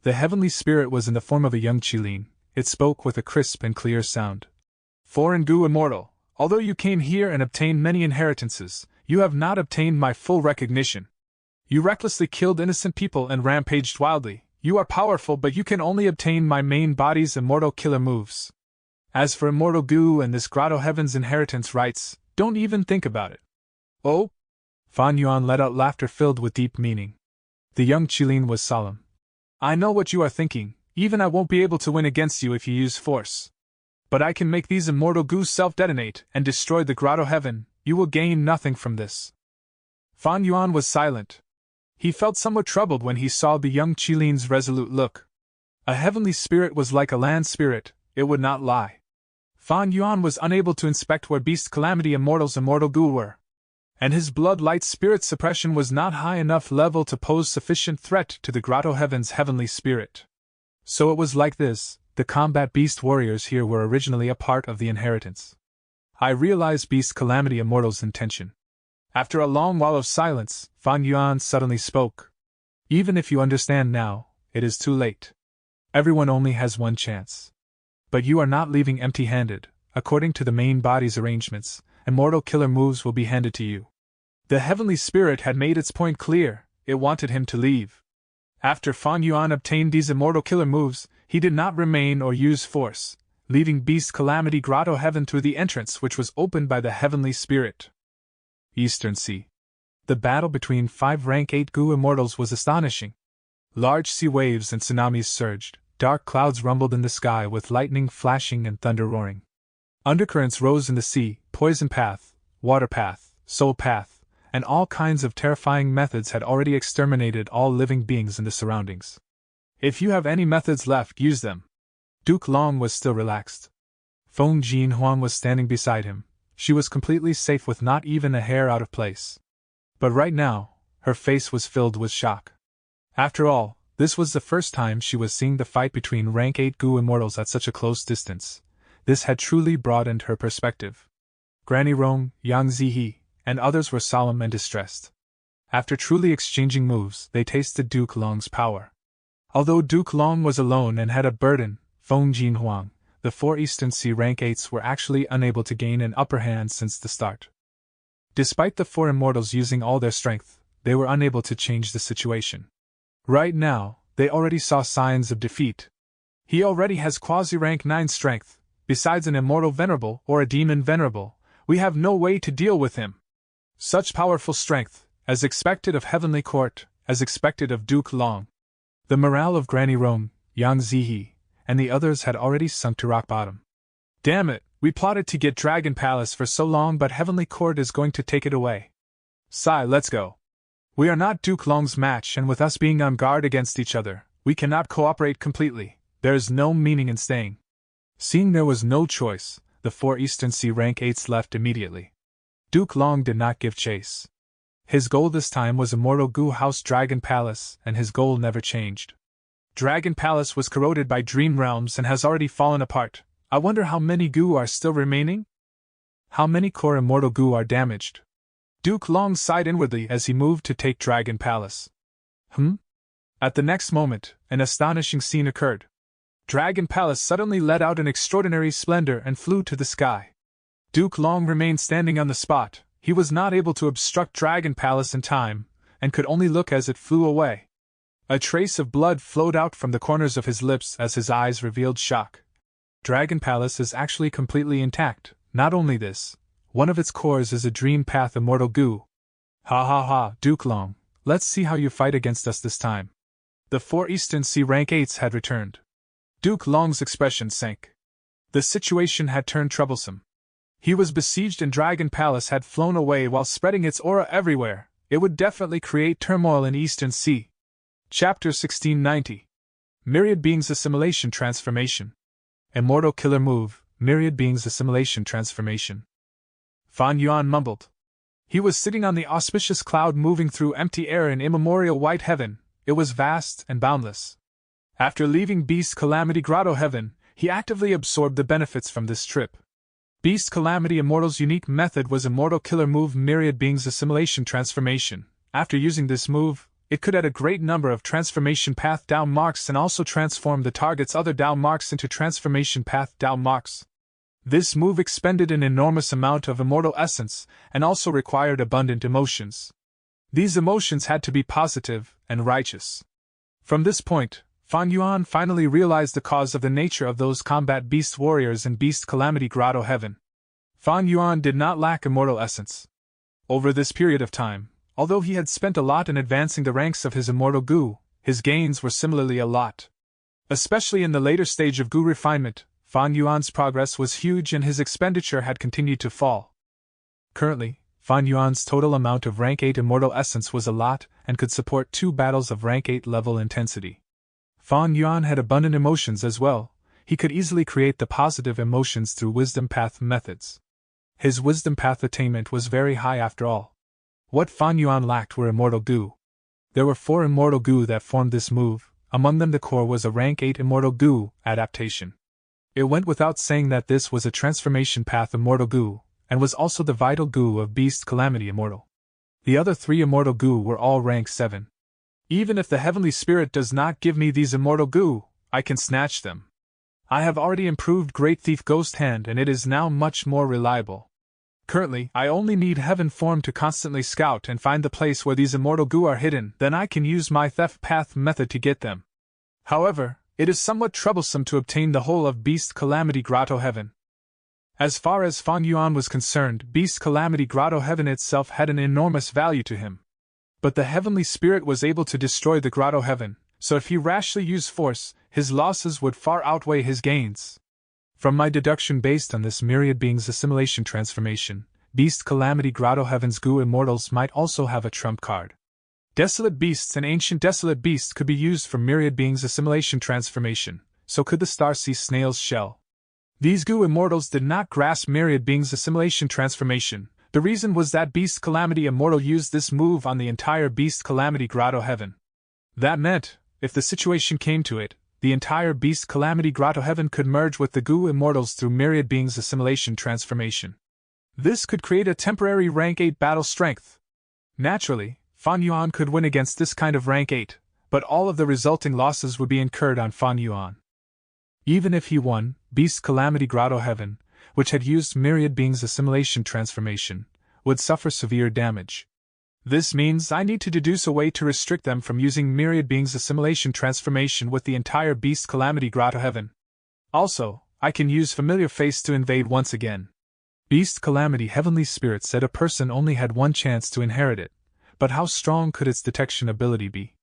The Heavenly Spirit was in the form of a young Qilin. It spoke with a crisp and clear sound. Foreign goo immortal, although you came here and obtained many inheritances, you have not obtained my full recognition. You recklessly killed innocent people and rampaged wildly. You are powerful, but you can only obtain my main body's immortal killer moves. As for immortal goo and this grotto heaven's inheritance rights, don't even think about it. Oh? Fan Yuan let out laughter filled with deep meaning. The young Qilin was solemn. I know what you are thinking, even I won't be able to win against you if you use force. But I can make these immortal goos self-detonate and destroy the grotto heaven, you will gain nothing from this. Fan Yuan was silent. He felt somewhat troubled when he saw the young Qilin's resolute look. A heavenly spirit was like a land spirit, it would not lie. Fan Yuan was unable to inspect where Beast Calamity Immortal's immortal goo were. And his blood light spirit suppression was not high enough level to pose sufficient threat to the Grotto Heaven's heavenly spirit. So it was like this, the combat beast warriors here were originally a part of the inheritance. I realized Beast Calamity Immortal's intention. After a long while of silence, Fan Yuan suddenly spoke. Even if you understand now, it is too late. Everyone only has one chance. But you are not leaving empty-handed. According to the main body's arrangements, immortal killer moves will be handed to you. The heavenly spirit had made its point clear, it wanted him to leave. After Fan Yuan obtained these immortal killer moves, he did not remain or use force, leaving Beast Calamity Grotto Heaven through the entrance which was opened by the heavenly spirit. Eastern Sea. The battle between 5 rank 8 goo immortals was astonishing. Large sea waves and tsunamis surged, dark clouds rumbled in the sky with lightning flashing and thunder roaring. Undercurrents rose in the sea, poison path, water path, soul path, and all kinds of terrifying methods had already exterminated all living beings in the surroundings. If you have any methods left, use them. Duke Long was still relaxed. Feng Jin Huang was standing beside him. She was completely safe with not even a hair out of place. But right now, her face was filled with shock. After all, this was the first time she was seeing the fight between rank 8 goo immortals at such a close distance. This had truly broadened her perspective. Granny Rong, Yang Zihe, and others were solemn and distressed. After truly exchanging moves, they tasted Duke Long's power. Although Duke Long was alone and had a burden, Feng Jin Huang, the 4 Eastern Sea rank 8s were actually unable to gain an upper hand since the start. Despite the 4 immortals using all their strength, they were unable to change the situation. Right now, they already saw signs of defeat. He already has quasi-rank 9 strength, besides an immortal venerable or a demon venerable, we have no way to deal with him. Such powerful strength, as expected of Heavenly Court, as expected of Duke Long. The morale of Granny Rong, Yang Zihe, and the others had already sunk to rock bottom. Damn it, we plotted to get Dragon Palace for so long, but Heavenly Court is going to take it away. Sai, let's go. We are not Duke Long's match, and with us being on guard against each other, we cannot cooperate completely. There is no meaning in staying. Seeing there was no choice, the 4 Eastern Sea rank 8s left immediately. Duke Long did not give chase. His goal this time was Immortal Goo House Dragon Palace, and his goal never changed. Dragon Palace was corroded by Dream Realms and has already fallen apart. I wonder how many goo are still remaining? How many core Immortal Goo are damaged? Duke Long sighed inwardly as he moved to take Dragon Palace. At the next moment, an astonishing scene occurred. Dragon Palace suddenly let out an extraordinary splendor and flew to the sky. Duke Long remained standing on the spot. He was not able to obstruct Dragon Palace in time, and could only look as it flew away. A trace of blood flowed out from the corners of his lips as his eyes revealed shock. Dragon Palace is actually completely intact. Not only this, one of its cores is a Dream Path Immortal Goo. Ha ha ha, Duke Long, let's see how you fight against us this time. The 4 Eastern Sea rank 8s had returned. Duke Long's expression sank. The situation had turned troublesome. He was besieged and Dragon Palace had flown away while spreading its aura everywhere. It would definitely create turmoil in Eastern Sea. Chapter 1690. Myriad Beings Assimilation Transformation. Immortal Killer Move, Myriad Beings Assimilation Transformation. Fan Yuan mumbled. He was sitting on the auspicious cloud moving through empty air in immemorial white heaven. It was vast and boundless. After leaving Beast Calamity Grotto Heaven, he actively absorbed the benefits from this trip. Beast Calamity Immortal's unique method was Immortal Killer Move Myriad Beings Assimilation Transformation. After using this move, it could add a great number of transformation path down marks and also transform the target's other down marks into transformation path down marks. This move expended an enormous amount of immortal essence and also required abundant emotions. These emotions had to be positive and righteous. From this point, Fan Yuan finally realized the cause of the nature of those combat beast warriors in Beast Calamity Grotto Heaven. Fan Yuan did not lack immortal essence. Over this period of time, although he had spent a lot in advancing the ranks of his immortal goo, his gains were similarly a lot. Especially in the later stage of goo refinement, Fan Yuan's progress was huge and his expenditure had continued to fall. Currently, Fan Yuan's total amount of rank 8 immortal essence was a lot and could support 2 battles of rank 8 level intensity. Fan Yuan had abundant emotions as well. He could easily create the positive emotions through wisdom path methods. His wisdom path attainment was very high after all. What Fan Yuan lacked were immortal goo. There were 4 immortal goo that formed this move, among them the core was a rank 8 immortal goo adaptation. It went without saying that this was a transformation path immortal goo, and was also the vital goo of Beast Calamity Immortal. The other 3 immortal goo were all rank 7. Even if the Heavenly Spirit does not give me these immortal goo, I can snatch them. I have already improved Great Thief Ghost Hand and it is now much more reliable. Currently, I only need Heaven Form to constantly scout and find the place where these immortal goo are hidden, then I can use my theft path method to get them. However, it is somewhat troublesome to obtain the whole of Beast Calamity Grotto Heaven. As far as Fan Yuan was concerned, Beast Calamity Grotto Heaven itself had an enormous value to him. But the Heavenly Spirit was able to destroy the Grotto Heaven, so if he rashly used force, his losses would far outweigh his gains. From my deduction based on this myriad being's assimilation transformation, Beast Calamity Grotto Heaven's goo immortals might also have a trump card. Desolate Beasts and Ancient Desolate Beasts could be used for myriad being's assimilation transformation, so could the Starsea Snail's shell. These goo immortals did not grasp myriad being's assimilation transformation. The reason was that Beast Calamity Immortal used this move on the entire Beast Calamity Grotto Heaven. That meant, if the situation came to it, the entire Beast Calamity Grotto Heaven could merge with the goo immortals through myriad being's assimilation transformation. This could create a temporary rank 8 battle strength. Naturally, Fan Yuan could win against this kind of rank 8, but all of the resulting losses would be incurred on Fan Yuan. Even if he won, Beast Calamity Grotto Heaven, which had used myriad being's assimilation transformation, would suffer severe damage. This means I need to deduce a way to restrict them from using myriad being's assimilation transformation with the entire Beast Calamity Grotto Heaven. Also, I can use Familiar Face to invade once again. Beast Calamity Heavenly Spirit said a person only had one chance to inherit it, but how strong could its detection ability be?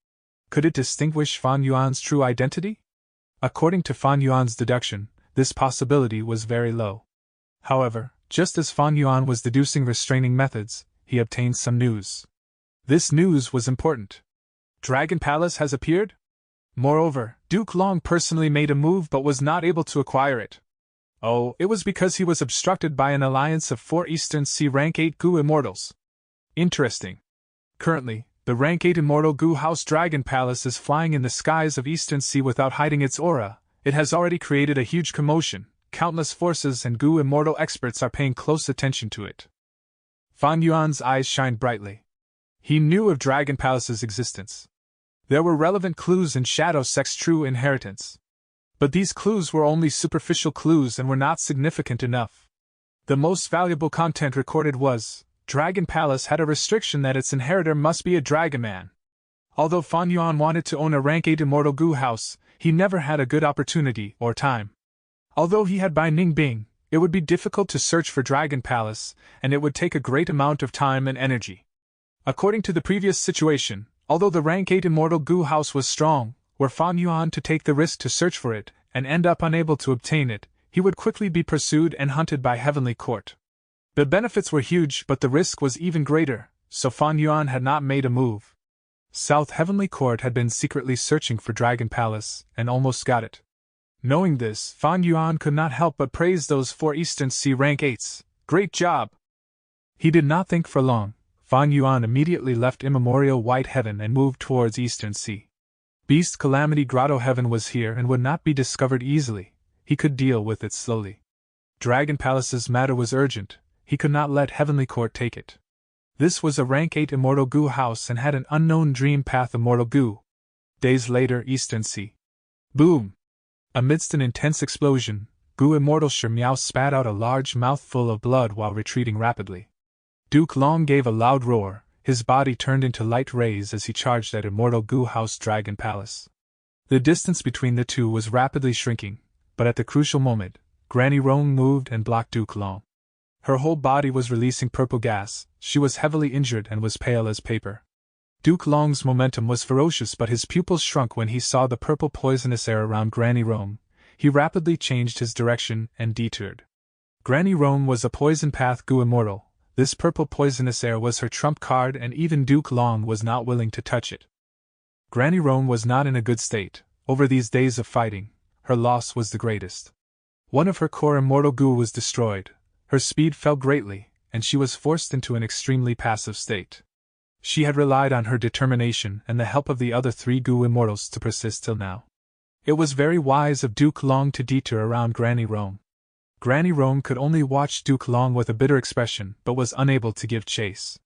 Could it distinguish Fan Yuan's true identity? According to Fan Yuan's deduction, this possibility was very low. However, just as Fan Yuan was deducing restraining methods, he obtained some news. This news was important. Dragon Palace has appeared? Moreover, Duke Long personally made a move but was not able to acquire it. Oh, it was because he was obstructed by an alliance of 4 Eastern Sea Rank 8 Goo Immortals. Interesting. Currently, the Rank 8 Immortal Goo House Dragon Palace is flying in the skies of Eastern Sea without hiding its aura. It has already created a huge commotion. Countless forces and Goo Immortal experts are paying close attention to it. Fan Yuan's eyes shined brightly. He knew of Dragon Palace's existence. There were relevant clues in Shadow Sect's true inheritance. But these clues were only superficial clues and were not significant enough. The most valuable content recorded was, Dragon Palace had a restriction that its inheritor must be a Dragon Man. Although Fan Yuan wanted to own a Rank 8 Immortal Goo House, he never had a good opportunity or time. Although he had Bai Ning Bing, it would be difficult to search for Dragon Palace, and it would take a great amount of time and energy. According to the previous situation, although the Rank 8 Immortal Goo House was strong, were Fan Yuan to take the risk to search for it, and end up unable to obtain it, he would quickly be pursued and hunted by Heavenly Court. The benefits were huge but the risk was even greater, so Fan Yuan had not made a move. South Heavenly Court had been secretly searching for Dragon Palace, and almost got it. Knowing this, Fan Yuan could not help but praise those 4 Eastern Sea Rank 8s. Great job! He did not think for long. Fan Yuan immediately left Immemorial White Heaven and moved towards Eastern Sea. Beast Calamity Grotto Heaven was here and would not be discovered easily. He could deal with it slowly. Dragon Palace's matter was urgent. He could not let Heavenly Court take it. This was a Rank 8 Immortal Goo House and had an unknown Dream Path Immortal Goo. Days later, Eastern Sea. Boom! Amidst an intense explosion, Goo Immortal Shirmeow spat out a large mouthful of blood while retreating rapidly. Duke Long gave a loud roar, his body turned into light rays as he charged at Immortal Goo House Dragon Palace. The distance between the two was rapidly shrinking, but at the crucial moment, Granny Roan moved and blocked Duke Long. Her whole body was releasing purple gas, she was heavily injured and was pale as paper. Duke Long's momentum was ferocious but his pupils shrunk when he saw the purple poisonous air around Granny Roan. He rapidly changed his direction and detoured. Granny Roan was a Poison Path Goo Immortal. This purple poisonous air was her trump card and even Duke Long was not willing to touch it. Granny Roan was not in a good state. over these days of fighting, her loss was the greatest. One of her core immortal goo was destroyed, her speed fell greatly, and she was forced into an extremely passive state. She had relied on her determination and the help of the other 3 goo immortals to persist till now. It was very wise of Duke Long to detour around Granny Rome. Granny Rome could only watch Duke Long with a bitter expression but was unable to give chase.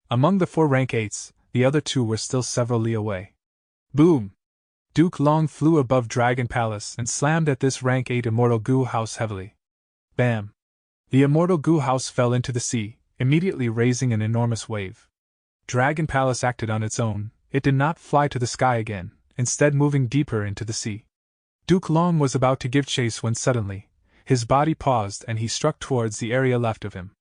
Among the 4 rank 8s, the other 2 were still several li away. Boom! Duke Long flew above Dragon Palace and slammed at this rank 8 immortal goo house heavily. Bam! The immortal goo house fell into the sea, immediately raising an enormous wave. Dragon Palace acted on its own, it did not fly to the sky again, instead moving deeper into the sea. Duke Long was about to give chase when suddenly, his body paused and he struck towards the area left of him.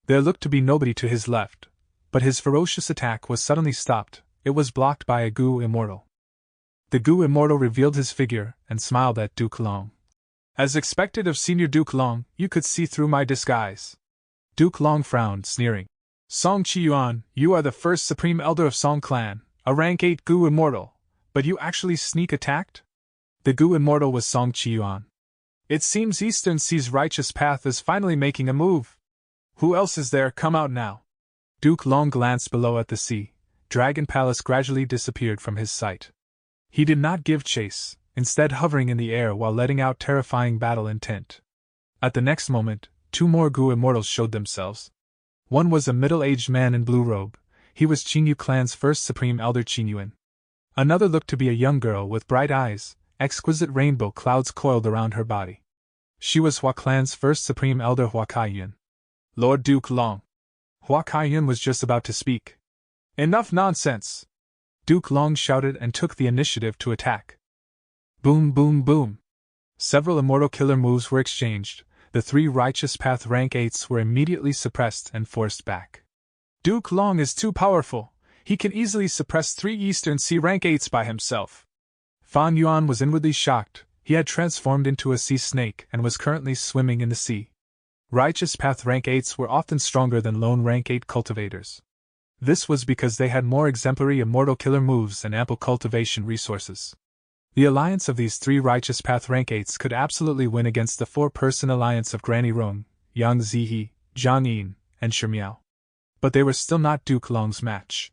There looked to be nobody to his left, but his ferocious attack was suddenly stopped, it was blocked by a goo immortal. The goo immortal revealed his figure and smiled at Duke Long. As expected of Senior Duke Long, you could see through my disguise. Duke Long frowned, sneering. Song Qiyuan, you are the first Supreme Elder of Song Clan, a rank 8 goo immortal, but you actually sneak attacked? The goo immortal was Song Qiyuan. It seems Eastern Sea's righteous path is finally making a move. Who else is there? Come out now. Duke Long glanced below at the sea. Dragon Palace gradually disappeared from his sight. He did not give chase, instead hovering in the air while letting out terrifying battle intent. At the next moment, 2 more goo immortals showed themselves. One was a middle-aged man in blue robe. He was Qingyu clan's first Supreme Elder Qingyuan. Another looked to be a young girl with bright eyes, exquisite rainbow clouds coiled around her body. She was Hua clan's first Supreme Elder Hua Kaiyun. Lord Duke Long. Hua Kaiyun was just about to speak. Enough nonsense! Duke Long shouted and took the initiative to attack. Boom, boom, boom. Several immortal killer moves were exchanged. The 3 Righteous Path rank 8s were immediately suppressed and forced back. Duke Long is too powerful. He can easily suppress 3 Eastern Sea rank 8s by himself. Fan Yuan was inwardly shocked. He had transformed into a sea snake and was currently swimming in the sea. Righteous Path rank 8s were often stronger than lone rank 8 cultivators. This was because they had more exemplary immortal killer moves and ample cultivation resources. The alliance of these 3 Righteous Path rank 8s could absolutely win against the 4-person alliance of Granny Rong, Yang Zihe, Zhang Yin, and Shimiao. But they were still not Duke Long's match.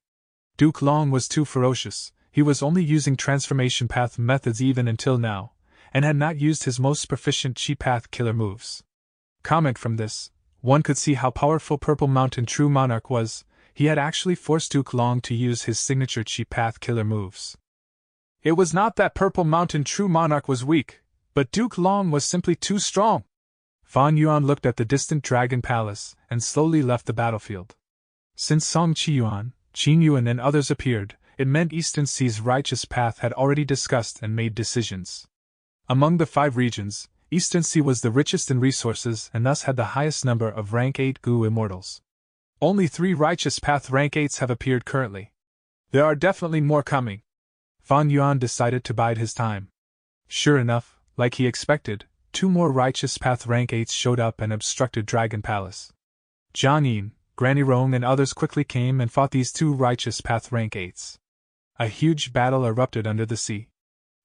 Duke Long was too ferocious. He was only using transformation path methods even until now, and had not used his most proficient chi path killer moves. Comment from this, one could see how powerful Purple Mountain True Monarch was. He had actually forced Duke Long to use his signature chi path killer moves. It was not that Purple Mountain True Monarch was weak, but Duke Long was simply too strong. Fan Yuan looked at the distant Dragon Palace and slowly left the battlefield. Since Song Qiyuan, Qingyuan and others appeared, it meant Eastern Sea's righteous path had already discussed and made decisions. Among the 5 regions, Eastern Sea was the richest in resources and thus had the highest number of rank 8 goo immortals. Only 3 Righteous Path rank 8s have appeared currently. There are definitely more coming. Fan Yuan decided to bide his time. Sure enough, like he expected, 2 more Righteous Path rank 8s showed up and obstructed Dragon Palace. Zhang Yin, Granny Rong and others quickly came and fought these 2 Righteous Path rank 8s. A huge battle erupted under the sea.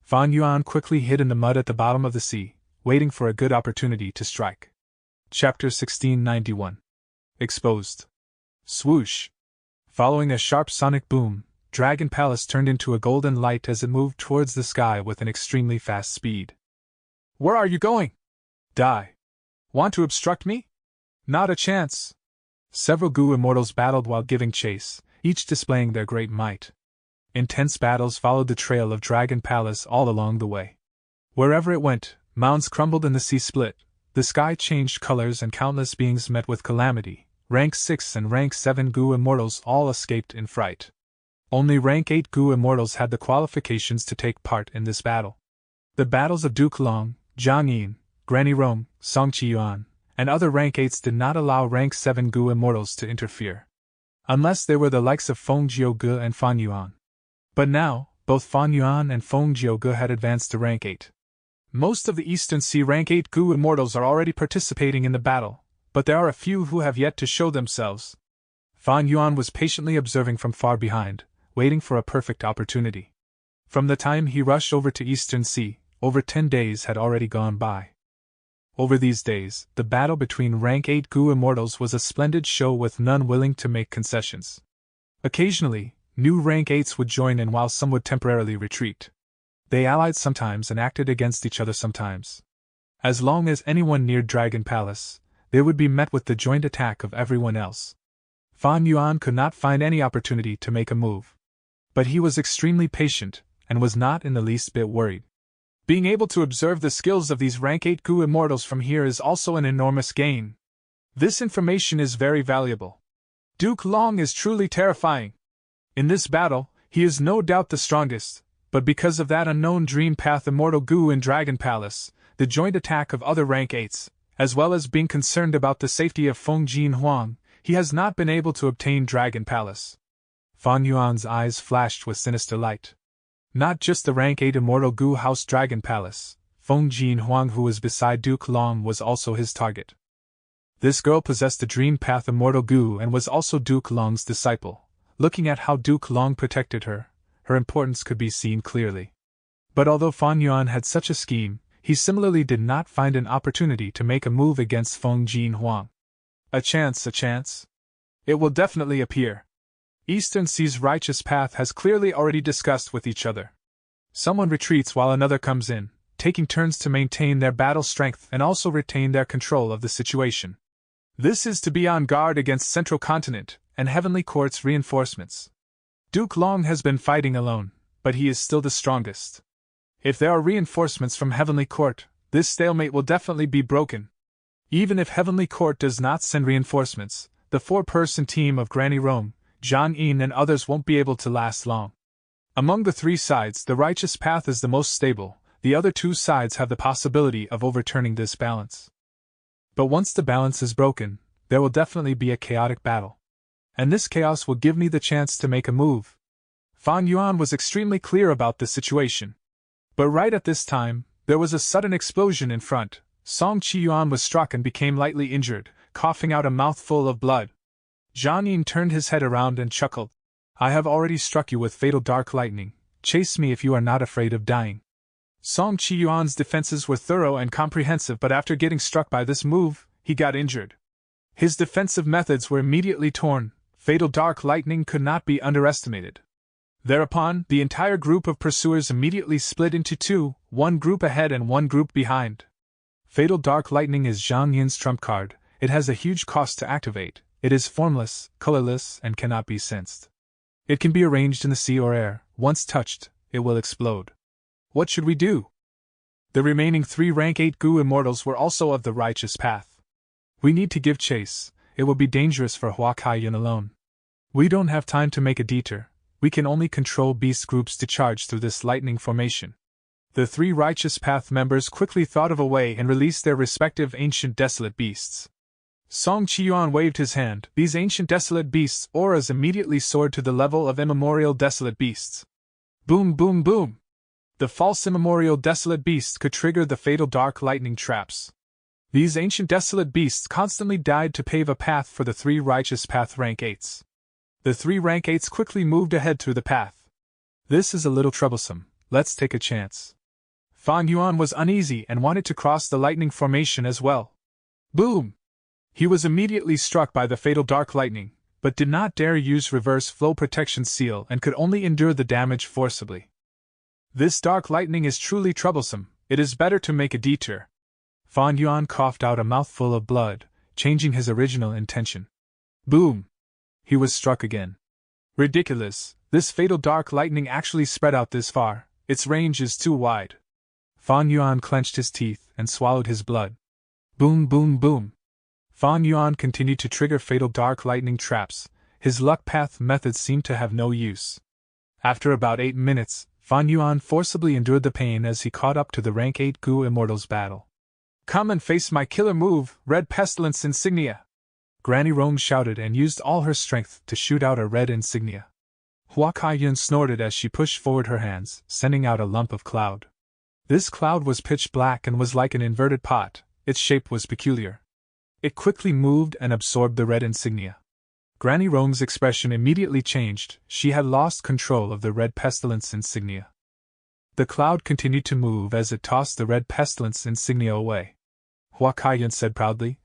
Fan Yuan quickly hid in the mud at the bottom of the sea, waiting for a good opportunity to strike. Chapter 1691. Exposed. Swoosh! Following a sharp sonic boom, Dragon Palace turned into a golden light as it moved towards the sky with an extremely fast speed. Where are you going? Die! Want to obstruct me? Not a chance! Several goo immortals battled while giving chase, each displaying their great might. Intense battles followed the trail of Dragon Palace all along the way. Wherever it went, mounds crumbled and the sea split, the sky changed colors and countless beings met with calamity. Rank 6 and Rank 7 goo immortals all escaped in fright. Only Rank 8 goo immortals had the qualifications to take part in this battle. The battles of Duke Long, Zhang Yin, Granny Rong, Song Qiyuan, and other Rank 8s did not allow Rank 7 goo immortals to interfere. Unless they were the likes of Feng Jiuge and Fan Yuan. But now, both Fan Yuan and Feng Jiuge had advanced to Rank 8. Most of the Eastern Sea Rank 8 goo immortals are already participating in the battle, but there are a few who have yet to show themselves. Fan Yuan was patiently observing from far behind, waiting for a perfect opportunity. From the time he rushed over to Eastern Sea, over 10 days had already gone by. Over these days, the battle between Rank 8 Gu immortals was a splendid show with none willing to make concessions. Occasionally, new Rank 8s would join in while some would temporarily retreat. They allied sometimes and acted against each other sometimes. As long as anyone neared Dragon Palace, they would be met with the joint attack of everyone else. Fan Yuan could not find any opportunity to make a move. But he was extremely patient, and was not in the least bit worried. Being able to observe the skills of these Rank 8 Gu immortals from here is also an enormous gain. This information is very valuable. Duke Long is truly terrifying. In this battle, he is no doubt the strongest, but because of that unknown Dream Path Immortal Gu in Dragon Palace, the joint attack of other Rank 8s, as well as being concerned about the safety of Feng Jin Huang, he has not been able to obtain Dragon Palace. Fan Yuan's eyes flashed with sinister light. Not just the Rank 8 Immortal Gu House Dragon Palace, Feng Jin Huang, who was beside Duke Long, was also his target. This girl possessed the Dream Path Immortal Gu and was also Duke Long's disciple. Looking at how Duke Long protected her, her importance could be seen clearly. But although Fan Yuan had such a scheme, he similarly did not find an opportunity to make a move against Feng Jin Huang. A chance. It will definitely appear. Eastern Sea's righteous path has clearly already discussed with each other. Someone retreats while another comes in, taking turns to maintain their battle strength and also retain their control of the situation. This is to be on guard against Central Continent and Heavenly Court's reinforcements. Duke Long has been fighting alone, but he is still the strongest. If there are reinforcements from Heavenly Court, this stalemate will definitely be broken. Even if Heavenly Court does not send reinforcements, the 4-person team of Granny Rome, Zhang Yin and others won't be able to last long. Among the 3 sides, the righteous path is the most stable. The other 2 sides have the possibility of overturning this balance. But once the balance is broken, there will definitely be a chaotic battle. And this chaos will give me the chance to make a move. Fan Yuan was extremely clear about the situation. But right at this time, there was a sudden explosion in front. Song Qiyuan was struck and became lightly injured, coughing out a mouthful of blood. Zhang Yin turned his head around and chuckled. I have already struck you with fatal dark lightning. Chase me if you are not afraid of dying. Song Qiyuan's defenses were thorough and comprehensive, but after getting struck by this move, he got injured. His defensive methods were immediately torn. Fatal dark lightning could not be underestimated. Thereupon, the entire group of pursuers immediately split into 2, one group ahead and one group behind. Fatal dark lightning is Zhang Yin's trump card. It has a huge cost to activate. It is formless, colorless, and cannot be sensed. It can be arranged in the sea or air. Once touched, it will explode. What should we do? The remaining 3 Rank 8 Gu immortals were also of the righteous path. We need to give chase. It will be dangerous for Hua Kaiyan alone. We don't have time to make a detour. We can only control beast groups to charge through this lightning formation. The 3 righteous path members quickly thought of a way and released their respective ancient desolate beasts. Song Qiyuan waved his hand. These ancient desolate beasts' auras immediately soared to the level of immemorial desolate beasts. Boom, boom, boom! The false immemorial desolate beasts could trigger the fatal dark lightning traps. These ancient desolate beasts constantly died to pave a path for the 3 righteous path Rank 8s. The 3 Rank 8s quickly moved ahead through the path. This is a little troublesome. Let's take a chance. Fan Yuan was uneasy and wanted to cross the lightning formation as well. Boom! He was immediately struck by the fatal dark lightning, but did not dare use reverse flow protection seal and could only endure the damage forcibly. This dark lightning is truly troublesome. It is better to make a detour. Fan Yuan coughed out a mouthful of blood, changing his original intention. Boom! He was struck again. Ridiculous, this fatal dark lightning actually spread out this far. Its range is too wide. Fan Yuan clenched his teeth and swallowed his blood. Boom, boom, boom. Fan Yuan continued to trigger fatal dark lightning traps. His luck path methods seemed to have no use. After about 8 minutes, Fan Yuan forcibly endured the pain as he caught up to the Rank 8 Gu Immortals battle. Come and face my killer move, Red Pestilence Insignia! Granny Rome shouted and used all her strength to shoot out a red insignia. Hua Kaiyan snorted as she pushed forward her hands, sending out a lump of cloud. This cloud was pitch black and was like an inverted pot. Its shape was peculiar. It quickly moved and absorbed the red insignia. Granny Rome's expression immediately changed. She had lost control of the Red Pestilence insignia. The cloud continued to move as it tossed the red pestilence insignia away. Hua Kaiyan said proudly,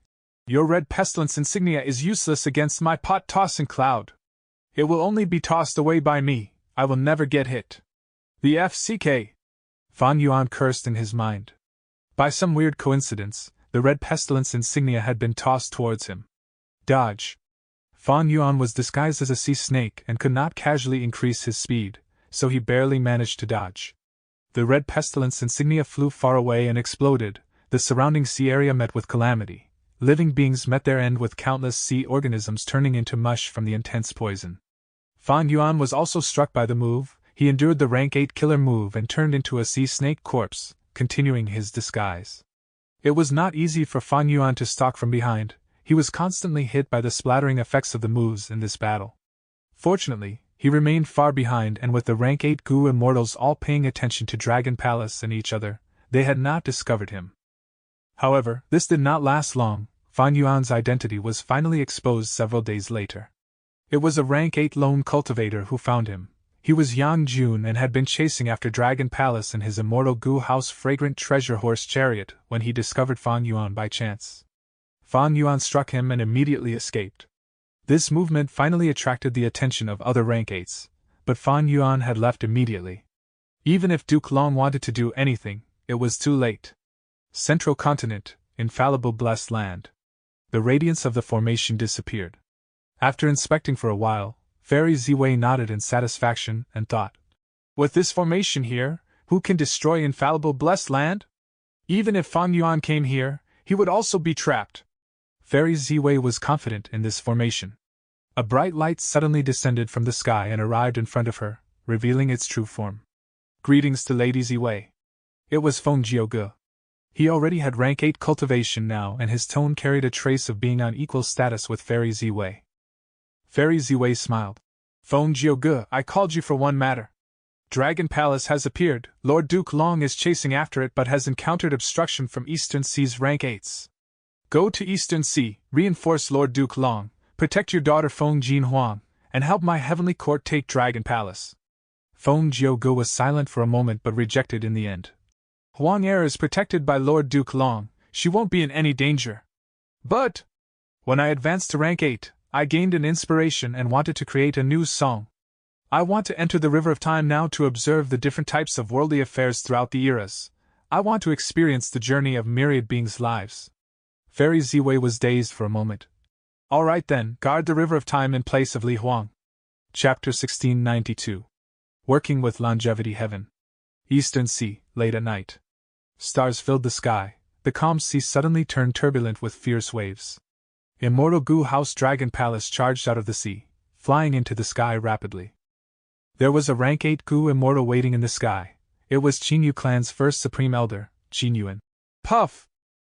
"Your red pestilence insignia is useless against my pot-tossing cloud. It will only be tossed away by me, I will never get hit." The FCK! Fan Yuan cursed in his mind. By some weird coincidence, the red pestilence insignia had been tossed towards him. Dodge! Fan Yuan was disguised as a sea snake and could not casually increase his speed, so he barely managed to dodge. The red pestilence insignia flew far away and exploded. The surrounding sea area met with calamity. Living beings met their end with countless sea organisms turning into mush from the intense poison. Fan Yuan was also struck by the move. He endured the rank 8 killer move and turned into a sea snake corpse, continuing his disguise. It was not easy for Fan Yuan to stalk from behind. He was constantly hit by the splattering effects of the moves in this battle. Fortunately, he remained far behind, and with the rank 8 Gu immortals all paying attention to Dragon Palace and each other, they had not discovered him. However, this did not last long. Fan Yuan's identity was finally exposed several days later. It was a rank 8 lone cultivator who found him. He was Yang Jun and had been chasing after Dragon Palace and his immortal Gu House fragrant treasure horse chariot when he discovered Fan Yuan by chance. Fan Yuan struck him and immediately escaped. This movement finally attracted the attention of other rank 8s, but Fan Yuan had left immediately. Even if Duke Long wanted to do anything, it was too late. Central Continent, infallible blessed land. The radiance of the formation disappeared. After inspecting for a while, Fairy Ziwei nodded in satisfaction and thought, "With this formation here, who can destroy infallible blessed land? Even if Fan Yuan came here, he would also be trapped." Fairy Ziwei was confident in this formation. A bright light suddenly descended from the sky and arrived in front of her, revealing its true form. "Greetings to Lady Ziwei." It was Feng Jiuge. He already had rank 8 cultivation now, and his tone carried a trace of being on equal status with Fairy Ziwei. Fairy Ziwei smiled. "Feng Jiuge, I called you for one matter. Dragon Palace has appeared. Lord Duke Long is chasing after it but has encountered obstruction from Eastern Sea's rank 8s. Go to Eastern Sea, reinforce Lord Duke Long, protect your daughter Feng Jin Huang, and help my heavenly court take Dragon Palace." Feng Jiuge was silent for a moment but rejected in the end. "Huang Er is protected by Lord Duke Long, she won't be in any danger. But when I advanced to rank 8, I gained an inspiration and wanted to create a new song. I want to enter the River of Time now to observe the different types of worldly affairs throughout the eras. I want to experience the journey of myriad beings' lives." Fairy Ziwei was dazed for a moment. "All right then, guard the River of Time in place of Li Huang." Chapter 1692. Working with Longevity Heaven. Eastern Sea, late at night. Stars filled the sky. The calm sea suddenly turned turbulent with fierce waves. Immortal Gu House Dragon Palace charged out of the sea, flying into the sky rapidly. There was a rank 8 Gu immortal waiting in the sky. It was Qinyu clan's first supreme elder, Qinyuan. "Puff!"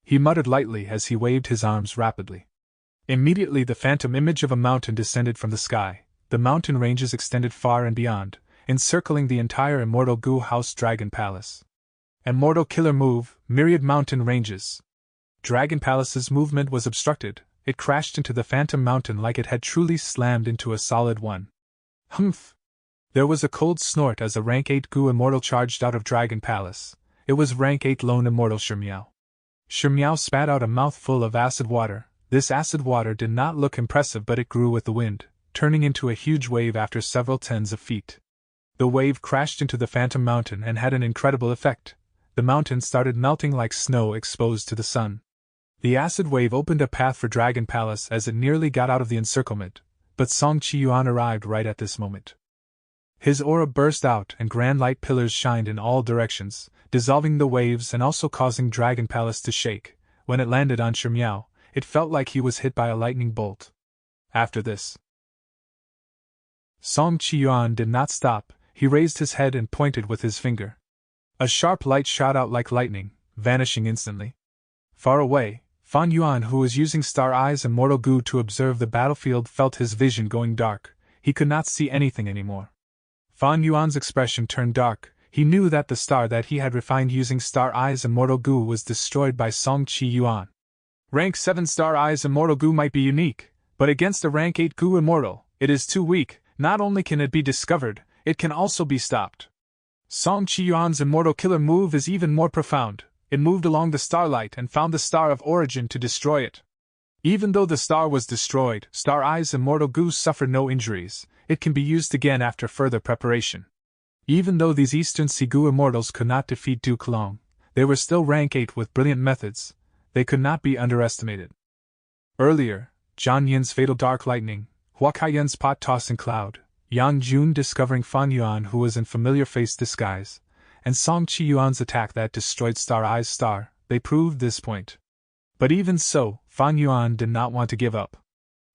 he muttered lightly as he waved his arms rapidly. Immediately the phantom image of a mountain descended from the sky. The mountain ranges extended far and beyond, encircling the entire Immortal Gu House Dragon Palace. Immortal Killer Move, Myriad Mountain Ranges. Dragon Palace's movement was obstructed. It crashed into the phantom mountain like it had truly slammed into a solid one. Humph! There was a cold snort as a rank 8 Gu Immortal charged out of Dragon Palace. It was rank 8 Lone Immortal Shimiao. Shimiao spat out a mouthful of acid water. This acid water did not look impressive, but it grew with the wind, turning into a huge wave after several tens of feet. The wave crashed into the phantom mountain and had an incredible effect. The mountain started melting like snow exposed to the sun. The acid wave opened a path for Dragon Palace as it nearly got out of the encirclement, but Song Qiyuan arrived right at this moment. His aura burst out and grand light pillars shined in all directions, dissolving the waves and also causing Dragon Palace to shake. When it landed on Shimiao, it felt like he was hit by a lightning bolt. After this, Song Qiyuan did not stop. He raised his head and pointed with his finger. A sharp light shot out like lightning, vanishing instantly. Far away, Fan Yuan, who was using Star Eyes Immortal Gu to observe the battlefield, felt his vision going dark. He could not see anything anymore. Fan Yuan's expression turned dark. He knew that the star that he had refined using Star Eyes Immortal Gu was destroyed by Song Qiyuan. Rank 7 Star Eyes Immortal Gu might be unique, but against a rank 8 Gu Immortal, it is too weak. Not only can it be discovered, it can also be stopped. Song Qiyuan's immortal killer move is even more profound. It moved along the starlight and found the star of origin to destroy it. Even though the star was destroyed, Star Eye's immortal goo suffered no injuries. It can be used again after further preparation. Even though these Eastern Sea Goo immortals could not defeat Duke Long, they were still rank 8 with brilliant methods. They could not be underestimated. Earlier, Zhang Yin's fatal dark lightning, Hua Kaiyan's pot-tossing cloud, Yang Jun discovering Fan Yuan who was in familiar face disguise, and Song Qiyuan's attack that destroyed Star Eye's star, they proved this point. But even so, Fan Yuan did not want to give up.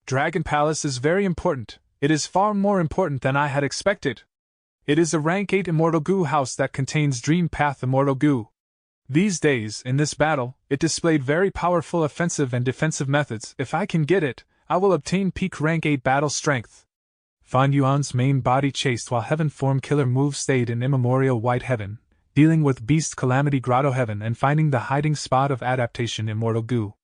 Dragon Palace is very important. It is far more important than I had expected. It is a rank 8 immortal goo house that contains Dream Path immortal goo. These days, in this battle, it displayed very powerful offensive and defensive methods. If I can get it, I will obtain peak rank 8 battle strength. Fan Yuan's main body chased while Heaven Form Killer move stayed in Immemorial White Heaven, dealing with Beast Calamity Grotto Heaven and finding the hiding spot of Adaptation Immortal Goo.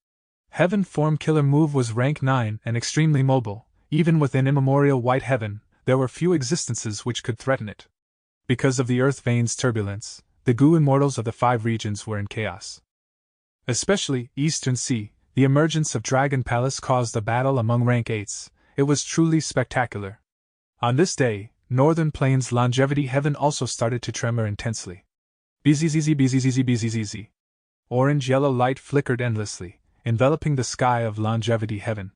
Heaven Form Killer move was rank 9 and extremely mobile. Even within Immemorial White Heaven, there were few existences which could threaten it. Because of the Earth Veins turbulence, the Goo Immortals of the 5 regions were in chaos. Especially Eastern Sea, the emergence of Dragon Palace caused a battle among rank 8s. It was truly spectacular. On this day, Northern Plains Longevity Heaven also started to tremor intensely. Bzzz. Orange-yellow light flickered endlessly, enveloping the sky of Longevity Heaven.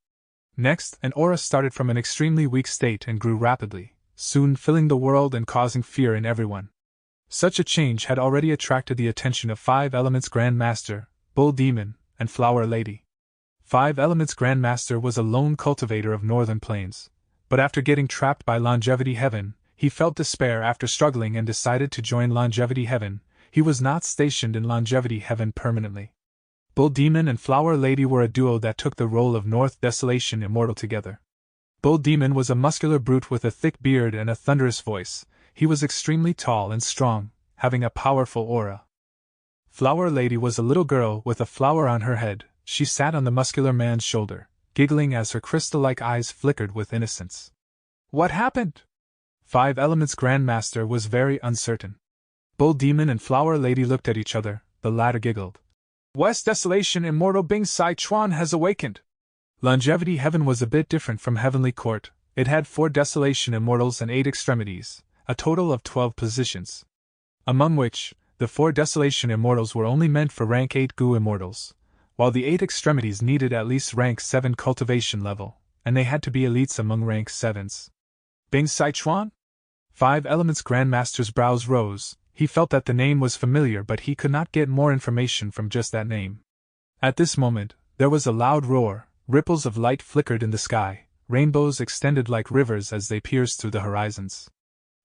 Next, an aura started from an extremely weak state and grew rapidly, soon filling the world and causing fear in everyone. Such a change had already attracted the attention of 5 Elements Grand Master, Bull Demon, and Flower Lady. 5 Elements Grand Master was a lone cultivator of Northern Plains, but after getting trapped by Longevity Heaven, he felt despair after struggling and decided to join Longevity Heaven. He was not stationed in Longevity Heaven permanently. Bull Demon and Flower Lady were a duo that took the role of North Desolation Immortal together. Bull Demon was a muscular brute with a thick beard and a thunderous voice. He was extremely tall and strong, having a powerful aura. Flower Lady was a little girl with a flower on her head. She sat on the muscular man's shoulder, giggling as her crystal-like eyes flickered with innocence. What happened? 5 Elements Grandmaster was very uncertain. Bull Demon and Flower Lady looked at each other. The latter giggled. West Desolation Immortal Bing Sai Chuan has awakened. Longevity Heaven was a bit different from Heavenly Court. It had 4 Desolation Immortals and 8 extremities, a total of 12 positions. Among which, the 4 Desolation Immortals were only meant for rank 8 Goo Immortals, while the 8 extremities needed at least rank 7 cultivation level, and they had to be elites among rank 7s. Bing Sai Chuan? 5 Elements Grandmaster's brows rose. He felt that the name was familiar, but he could not get more information from just that name. At this moment, there was a loud roar, ripples of light flickered in the sky, rainbows extended like rivers as they pierced through the horizons.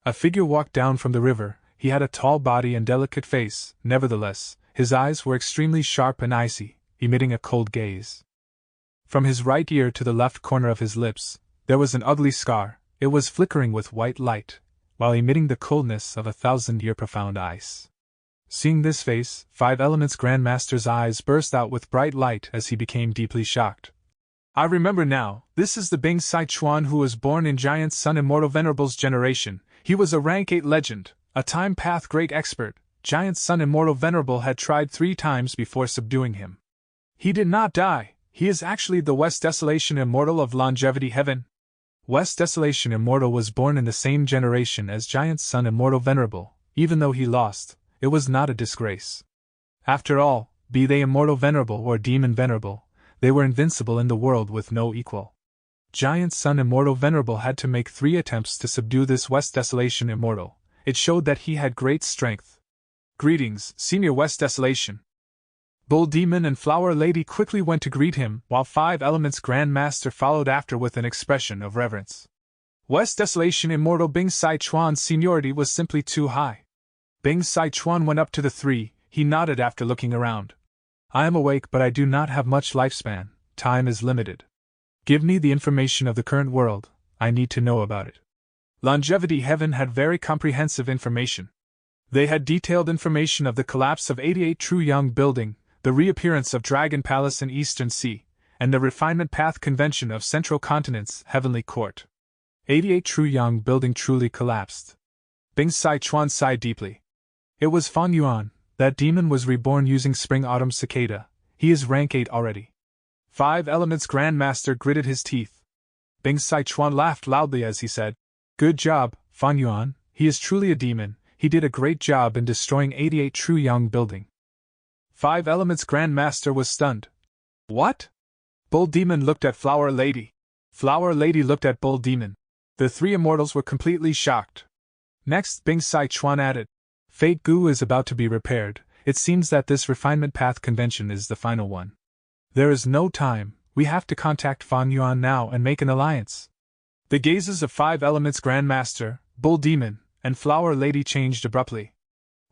A figure walked down from the river. He had a tall body and delicate face. Nevertheless, his eyes were extremely sharp and icy, emitting a cold gaze. From his right ear to the left corner of his lips, there was an ugly scar. It was flickering with white light, while emitting the coldness of 1,000-year profound ice. Seeing this face, 5 Elements Grandmaster's eyes burst out with bright light as he became deeply shocked. I remember now, this is the Bing Sai Chuan who was born in Giant Sun Immortal Venerable's generation. He was a rank 8 legend, a time path great expert. Giant Sun Immortal Venerable had tried 3 times before subduing him. He did not die. He is actually the West Desolation Immortal of Longevity Heaven. West Desolation Immortal was born in the same generation as Giant Sun Immortal Venerable. Even though he lost, it was not a disgrace. After all, be they Immortal Venerable or Demon Venerable, they were invincible in the world with no equal. Giant Sun Immortal Venerable had to make 3 attempts to subdue this West Desolation Immortal. It showed that he had great strength. Greetings, Senior West Desolation. Bull Demon and Flower Lady quickly went to greet him, while 5 Elements Grandmaster followed after with an expression of reverence. West Desolation Immortal Bing Sai Chuan's seniority was simply too high. Bing Sai Chuan went up to the 3, he nodded after looking around. I am awake, but I do not have much lifespan. Time is limited. Give me the information of the current world. I need to know about it. Longevity Heaven had very comprehensive information. They had detailed information of the collapse of 88 True Young Building, the reappearance of Dragon Palace in Eastern Sea, and the Refinement Path Convention of Central Continent's Heavenly Court. 88 True Young Building truly collapsed. Bing Sai Chuan sighed deeply. It was Fan Yuan. That demon was reborn using Spring-Autumn Cicada. He is rank 8 already. 5 Elements Grandmaster gritted his teeth. Bing Sichuan laughed loudly as he said, "Good job, Fan Yuan. He is truly a demon. He did a great job in destroying 88 True Yang building." 5 Elements Grandmaster was stunned. "What?" Bull Demon looked at Flower Lady. Flower Lady looked at Bull Demon. The 3 immortals were completely shocked. Next, Bing Sichuan added, "Fate Gu is about to be repaired. It seems that this refinement path convention is the final one. There is no time. We have to contact Fan Yuan now and make an alliance." The gazes of 5 Elements Grandmaster, Bull Demon, and Flower Lady changed abruptly.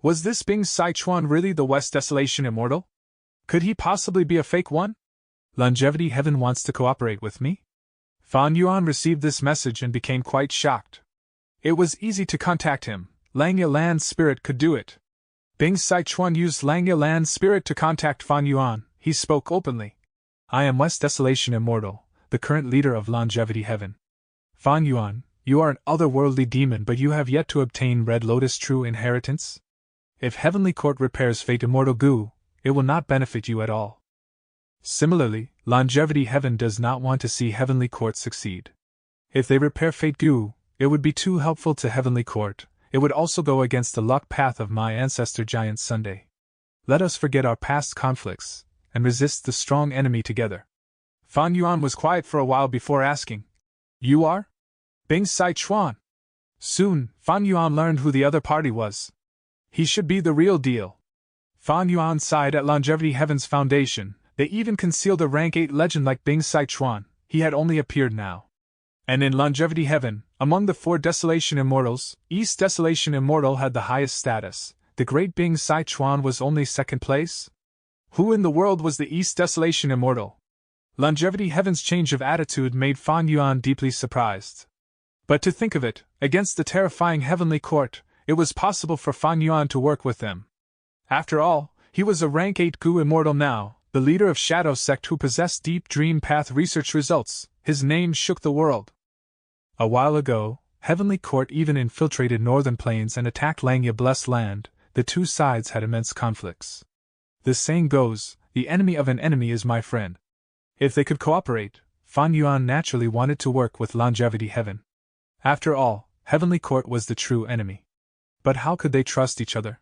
Was this Bing Sichuan really the West Desolation Immortal? Could he possibly be a fake one? Longevity Heaven wants to cooperate with me? Fan Yuan received this message and became quite shocked. It was easy to contact him. Langya Land's spirit could do it. Bing Sichuan used Langya Land's spirit to contact Fan Yuan. He spoke openly. "I am West Desolation Immortal, the current leader of Longevity Heaven. Fan Yuan, you are an otherworldly demon, but you have yet to obtain Red Lotus True Inheritance? If Heavenly Court repairs Fate Immortal Gu, it will not benefit you at all. Similarly, Longevity Heaven does not want to see Heavenly Court succeed. If they repair Fate Gu, it would be too helpful to Heavenly Court. It would also go against the luck path of my ancestor Giant Sunday. Let us forget our past conflicts and resist the strong enemy together." Fan Yuan was quiet for a while before asking, "You are?" "Bing Sichuan." Soon, Fan Yuan learned who the other party was. He should be the real deal. Fan Yuan sighed at Longevity Heaven's foundation. They even concealed a rank 8 legend like Bing Sichuan. He had only appeared now. And in Longevity Heaven, among the 4 Desolation Immortals, East Desolation Immortal had the highest status. The great Bing Sichuan was only second place? Who in the world was the East Desolation Immortal? Longevity Heaven's change of attitude made Fan Yuan deeply surprised. But to think of it, against the terrifying Heavenly Court, it was possible for Fan Yuan to work with them. After all, he was a rank 8 Gu Immortal now, the leader of Shadow Sect who possessed deep dream path research results. His name shook the world. A while ago, Heavenly Court even infiltrated Northern Plains and attacked Langya Blessed Land. The two sides had immense conflicts. The saying goes, the enemy of an enemy is my friend. If they could cooperate, Fan Yuan naturally wanted to work with Longevity Heaven. After all, Heavenly Court was the true enemy. But how could they trust each other?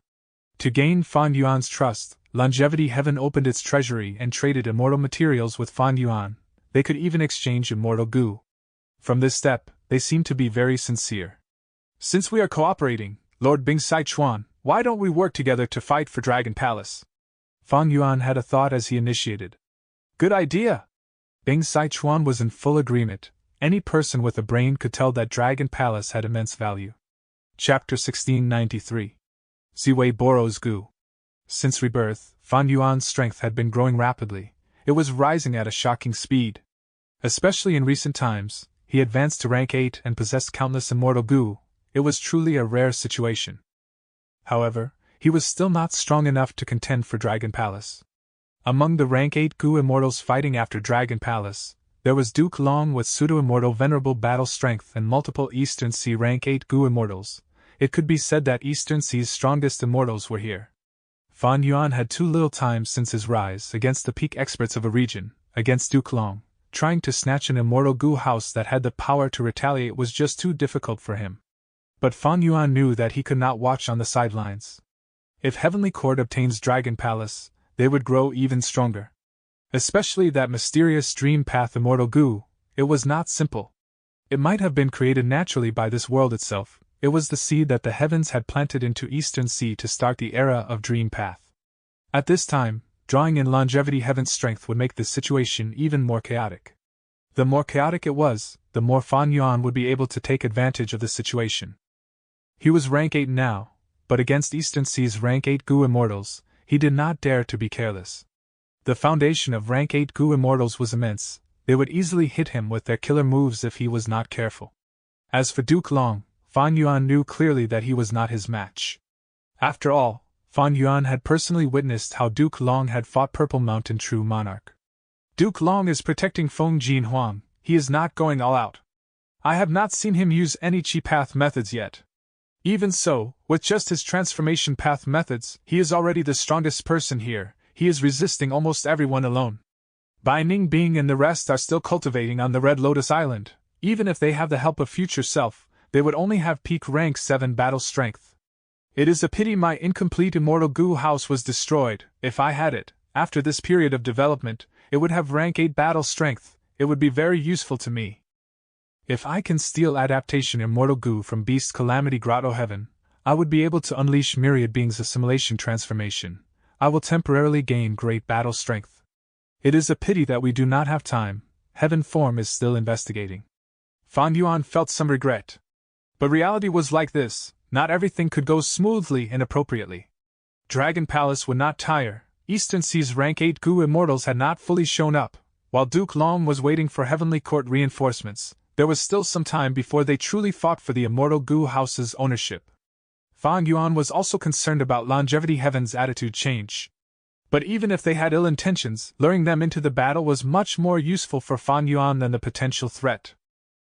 To gain Fan Yuan's trust, Longevity Heaven opened its treasury and traded immortal materials with Fan Yuan. They could even exchange immortal Gu. From this step, they seemed to be very sincere. "Since we are cooperating, Lord Bing Sichuan, why don't we work together to fight for Dragon Palace?" Fan Yuan had a thought as he initiated. "Good idea!" Bing Sichuan was in full agreement. Any person with a brain could tell that Dragon Palace had immense value. Chapter 1693. Ziwei borrows Gu. Since rebirth, Fan Yuan's strength had been growing rapidly. It was rising at a shocking speed. Especially in recent times, he advanced to rank 8 and possessed countless immortal Gu. It was truly a rare situation. However, he was still not strong enough to contend for Dragon Palace. Among the rank 8 Gu immortals fighting after Dragon Palace, there was Duke Long with pseudo-immortal venerable battle strength and multiple Eastern Sea rank 8 Gu immortals. It could be said that Eastern Sea's strongest immortals were here. Fan Yuan had too little time since his rise against the peak experts of a region, against Duke Long. Trying to snatch an immortal Gu house that had the power to retaliate was just too difficult for him. But Fan Yuan knew that he could not watch on the sidelines. If Heavenly Court obtains Dragon Palace, they would grow even stronger. Especially that mysterious dream path immortal Gu. It was not simple. It might have been created naturally by this world itself. It was the seed that the heavens had planted into Eastern Sea to start the era of Dream Path. At this time, drawing in Longevity Heaven's strength would make the situation even more chaotic. The more chaotic it was, the more Fan Yuan would be able to take advantage of the situation. He was rank 8 now, but against Eastern Sea's rank 8 Gu Immortals, he did not dare to be careless. The foundation of rank 8 Gu Immortals was immense. They would easily hit him with their killer moves if he was not careful. As for Duke Long, Fan Yuan knew clearly that he was not his match. After all, Fan Yuan had personally witnessed how Duke Long had fought Purple Mountain True Monarch. Duke Long is protecting Feng Jin Huang. He is not going all out. I have not seen him use any Chi Path methods yet. Even so, With just his transformation path methods, he is already the strongest person here. He is resisting almost everyone alone. Bai Ning Bing and the rest are still cultivating on the Red Lotus Island. Even if they have the help of Future Self, they would only have peak rank 7 battle strength. It is a pity my incomplete immortal goo house was destroyed. If I had it, after this period of development, it would have rank 8 battle strength. It would be very useful to me. If I can steal adaptation immortal goo from Beast Calamity Grotto Heaven, I would be able to unleash myriad beings assimilation transformation. I will temporarily gain great battle strength. It is a pity that we do not have time. Heaven Form is still investigating. Fan Yuan felt some regret. But reality was like this, not everything could go smoothly and appropriately. Dragon Palace would not tire, Eastern Sea's rank 8 goo immortals had not fully shown up, while Duke Long was waiting for Heavenly Court reinforcements. There was still some time before they truly fought for the immortal goo house's ownership. Fan Yuan was also concerned about Longevity Heaven's attitude change. But even if they had ill intentions, luring them into the battle was much more useful for Fan Yuan than the potential threat.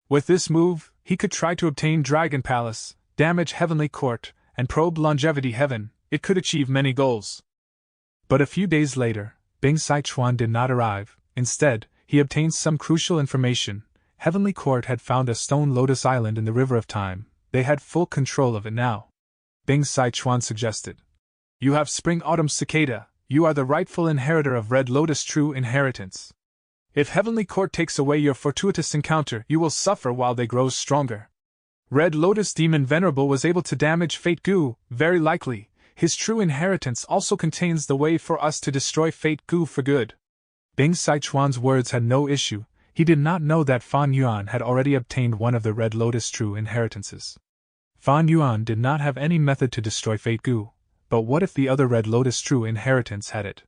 With this move, he could try to obtain Dragon Palace, damage Heavenly Court, and probe Longevity Heaven. It could achieve many goals. But a few days later, Bing Sichuan did not arrive. Instead, he obtained some crucial information. Heavenly Court had found a stone lotus island in the River of Time. They had full control of it now. Bing Sichuan suggested. You have Spring-Autumn Cicada. You are the rightful inheritor of Red Lotus True Inheritance. If Heavenly Court takes away your fortuitous encounter, you will suffer while they grow stronger. Red Lotus Demon Venerable was able to damage Fate Goo, very likely. His true inheritance also contains the way for us to destroy Fate Goo for good. Bing Sichuan's words had no issue. He did not know that Fan Yuan had already obtained one of the Red Lotus True Inheritances. Fan Yuan did not have any method to destroy Fate Goo, but what if the other Red Lotus True Inheritance had it?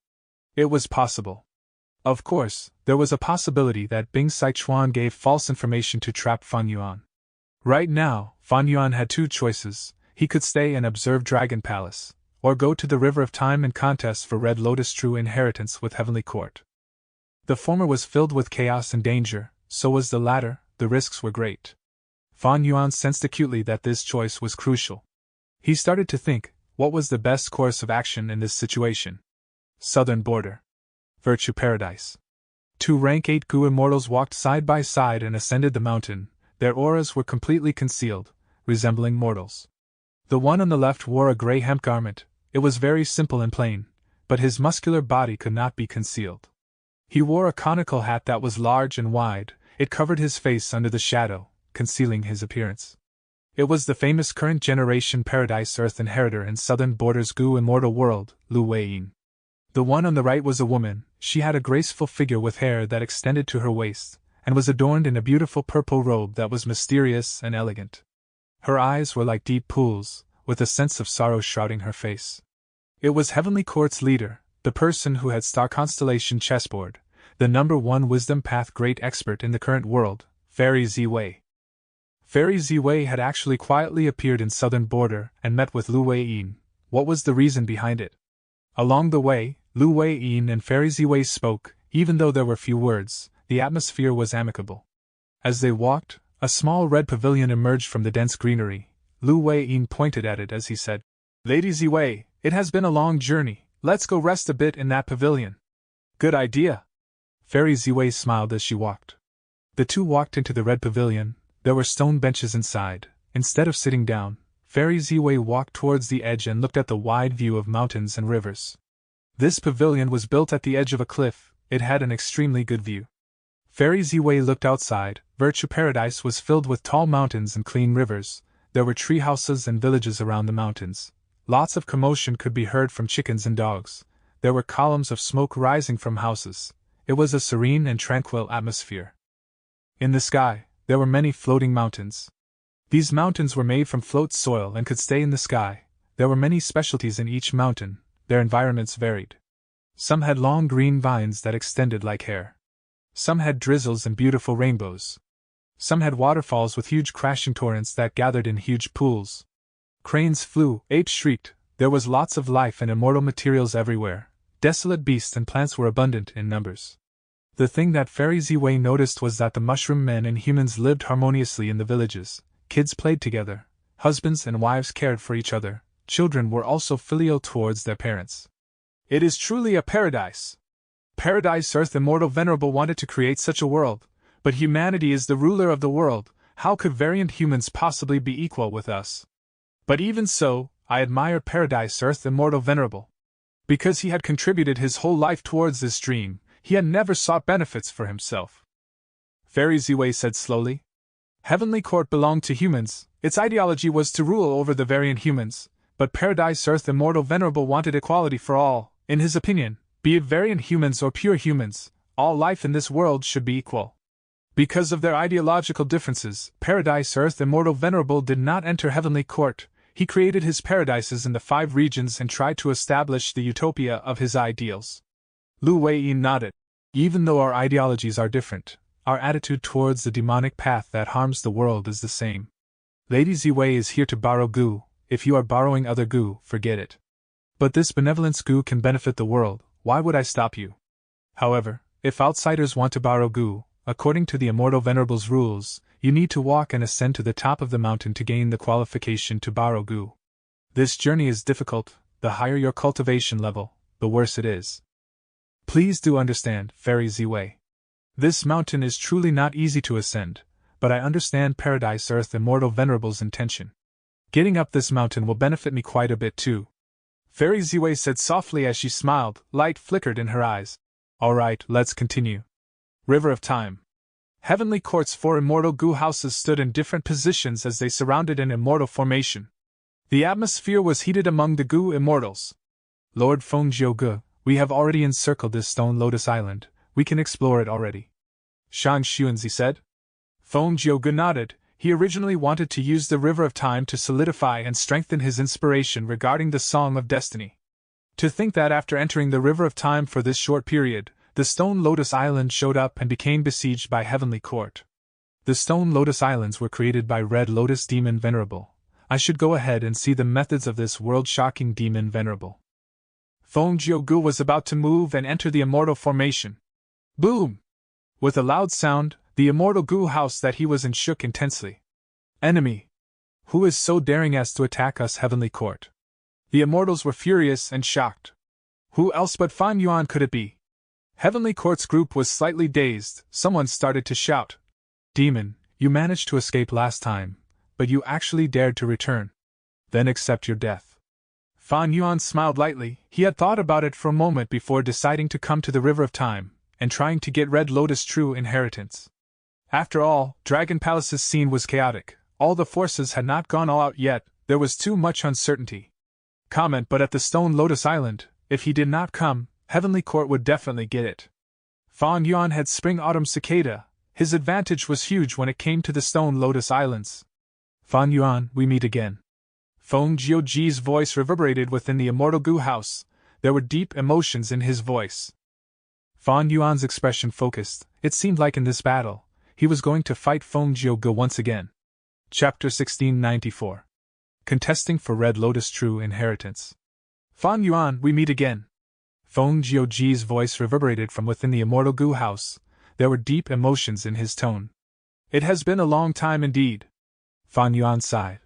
It was possible. Of course, there was a possibility that Bing Sichuan gave false information to trap Fan Yuan. Right now, Fan Yuan had two choices. He could stay and observe Dragon Palace, or go to the River of Time and contest for Red Lotus True Inheritance with Heavenly Court. The former was filled with chaos and danger, so was the latter. The risks were great. Fan Yuan sensed acutely that this choice was crucial. He started to think, what was the best course of action in this situation? Southern Border. Virtue Paradise. Two rank 8 goo immortals walked side by side and ascended the mountain. Their auras were completely concealed, resembling mortals. The one on the left wore a gray hemp garment. It was very simple and plain, but his muscular body could not be concealed. He wore a conical hat that was large and wide. It covered his face under the shadow, concealing his appearance. It was the famous current generation Paradise Earth inheritor in Southern Border's Goo Immortal World, Lu Weiyin. The one on the right was a woman. She had a graceful figure with hair that extended to her waist, and was adorned in a beautiful purple robe that was mysterious and elegant. Her eyes were like deep pools, with a sense of sorrow shrouding her face. It was Heavenly Court's leader, the person who had Star Constellation chessboard, the #1 Wisdom Path great expert in the current world, Fairy Ziwei. Fairy Ziwei had actually quietly appeared in Southern Border and met with Lu Weiyin. What was the reason behind it? Along the way, Lu Weiyin and Fairy Ziwei spoke. Even though there were few words, the atmosphere was amicable. As they walked, a small red pavilion emerged from the dense greenery. Lu Weiyin pointed at it as he said, Lady Ziwei, it has been a long journey. Let's go rest a bit in that pavilion. Good idea. Fairy Ziwei smiled as she walked. The two walked into the red pavilion. There were stone benches inside. Instead of sitting down, Fairy Ziwei walked towards the edge and looked at the wide view of mountains and rivers. This pavilion was built at the edge of a cliff. It had an extremely good view. Fairy Ziwei looked outside. Virtue Paradise was filled with tall mountains and clean rivers. There were tree houses and villages around the mountains. Lots of commotion could be heard from chickens and dogs. There were columns of smoke rising from houses. It was a serene and tranquil atmosphere. In the sky, there were many floating mountains. These mountains were made from float soil and could stay in the sky. There were many specialties in each mountain. Their environments varied. Some had long green vines that extended like hair. Some had drizzles and beautiful rainbows. Some had waterfalls with huge crashing torrents that gathered in huge pools. Cranes flew, apes shrieked. There was lots of life and immortal materials everywhere. Desolate beasts and plants were abundant in numbers. The thing that Fairy Ziwei noticed was that the mushroom men and humans lived harmoniously in the villages. Kids played together. Husbands and wives cared for each other. children were also filial towards their parents. It is truly a paradise. Paradise Earth Immortal Venerable wanted to create such a world, but humanity is the ruler of the world. How could variant humans possibly be equal with us? But even so, I admire Paradise Earth Immortal Venerable. Because he had contributed his whole life towards this dream, he had never sought benefits for himself. Fairy Ziwei said slowly. Heavenly Court belonged to humans, its ideology was to rule over the variant humans, but Paradise Earth Immortal Venerable wanted equality for all. In his opinion, be it variant humans or pure humans, all life in this world should be equal. Because of their ideological differences, Paradise Earth Immortal Venerable did not enter Heavenly Court. He created his paradises in the 5 regions and tried to establish the utopia of his ideals. Lu Wei nodded. Even though our ideologies are different, our attitude towards the demonic path that harms the world is the same. Lady Ziwei is here to borrow goo. If you are borrowing other goo, forget it. But this benevolence goo can benefit the world, why would I stop you? However, if outsiders want to borrow goo, according to the Immortal Venerable's rules, you need to walk and ascend to the top of the mountain to gain the qualification to borrow goo. This journey is difficult, the higher your cultivation level, the worse it is. Please do understand, Fairy Ziwei. This mountain is truly not easy to ascend, but I understand Paradise Earth Immortal Venerable's intention. Getting up this mountain will benefit me quite a bit too. Fairy Ziwei said softly as she smiled, light flickered in her eyes. Alright, let's continue. River of Time. Heavenly Court's 4 immortal goo houses stood in different positions as they surrounded an immortal formation. The atmosphere was heated among the goo immortals. Lord Fengjiu Ge, we have already encircled this stone lotus island, we can explore it already. Shang Xuanzi said. Fengjiu Ge nodded. He originally wanted to use the River of Time to solidify and strengthen his inspiration regarding the Song of Destiny. To think that after entering the River of Time for this short period, the Stone Lotus Island showed up and became besieged by Heavenly Court. The Stone Lotus Islands were created by Red Lotus Demon Venerable. I should go ahead and see the methods of this world-shocking Demon Venerable. Fengjiu Ge was about to move and enter the immortal formation. Boom! With a loud sound, the immortal goo house that he was in shook intensely. Enemy! Who is so daring as to attack us, Heavenly Court? The immortals were furious and shocked. Who else but Fan Yuan could it be? Heavenly Court's group was slightly dazed. Someone started to shout. Demon, you managed to escape last time, but you actually dared to return. Then accept your death. Fan Yuan smiled lightly. He had thought about it for a moment before deciding to come to the River of Time, and trying to get Red Lotus' true inheritance. After all, Dragon Palace's scene was chaotic. All the forces had not gone all out yet, there was too much uncertainty. But at the Stone Lotus Island, if he did not come, Heavenly Court would definitely get it. Fan Yuan had Spring Autumn Cicada. His advantage was huge when it came to the Stone Lotus Islands. Fan Yuan, we meet again. Fengjiu Ge's voice reverberated within the immortal goo house. There were deep emotions in his voice. Fan Yuan's expression focused. It seemed like in this battle, he was going to fight Fengjiu Ge once again. Chapter 1694. Contesting for Red Lotus True Inheritance. Fan Yuan, we meet again. Fengjiu Ge's voice reverberated from within the immortal goo house. There were deep emotions in his tone. It has been a long time indeed. Fan Yuan sighed.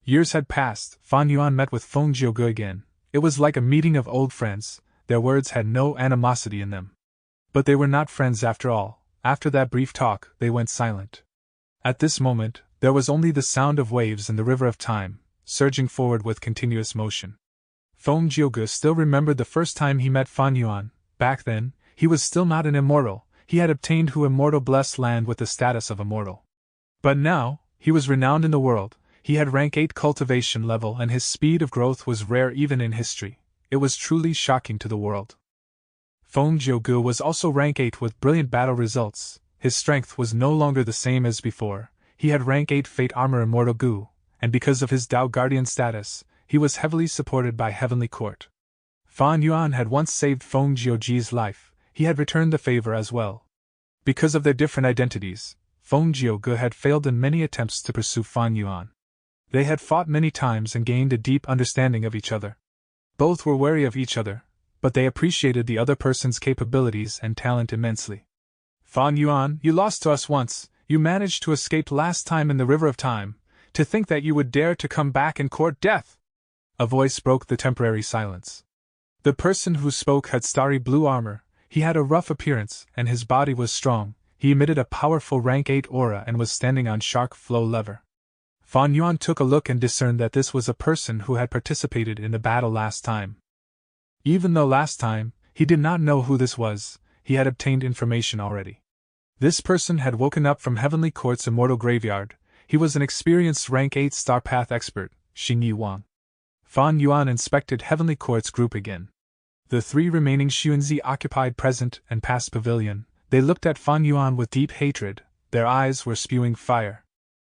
Years had passed. Fan Yuan met with Fengjiu Ge again. It was like a meeting of old friends. Their words had no animosity in them. But they were not friends after all. After that brief talk, they went silent. At this moment, there was only the sound of waves in the River of Time, surging forward with continuous motion. Fengjiu Ge still remembered the first time he met Fan Yuan. Back then, he was still not an immortal. He had obtained Hu Immortal Blessed Land with the status of immortal. But now, he was renowned in the world. He had rank 8 cultivation level and his speed of growth was rare even in history. It was truly shocking to the world. Fengjiu Ge was also rank 8 with brilliant battle results. His strength was no longer the same as before. He had rank 8 Fate Armor Immortal Gu, and because of his Dao Guardian status, he was heavily supported by Heavenly Court. Fan Yuan had once saved Fengjiu Ge's life. He had returned the favor as well. Because of their different identities, Fengjiu Ge had failed in many attempts to pursue Fan Yuan. They had fought many times and gained a deep understanding of each other. Both were wary of each other, but they appreciated the other person's capabilities and talent immensely. Fan Yuan, you lost to us once, you managed to escape last time in the River of Time. To think that you would dare to come back and court death! A voice broke the temporary silence. The person who spoke had starry blue armor, he had a rough appearance, and his body was strong. He emitted a powerful rank 8 aura and was standing on shark flow lever. Fan Yuan took a look and discerned that this was a person who had participated in the battle last time. Even though last time, he did not know who this was, he had obtained information already. This person had woken up from Heavenly Court's immortal graveyard. He was an experienced rank 8 star path expert, Xingyi Wang. Fan Yuan inspected Heavenly Court's group again. The 3 remaining Xuanzi occupied present and past pavilion. They looked at Fan Yuan with deep hatred, their eyes were spewing fire.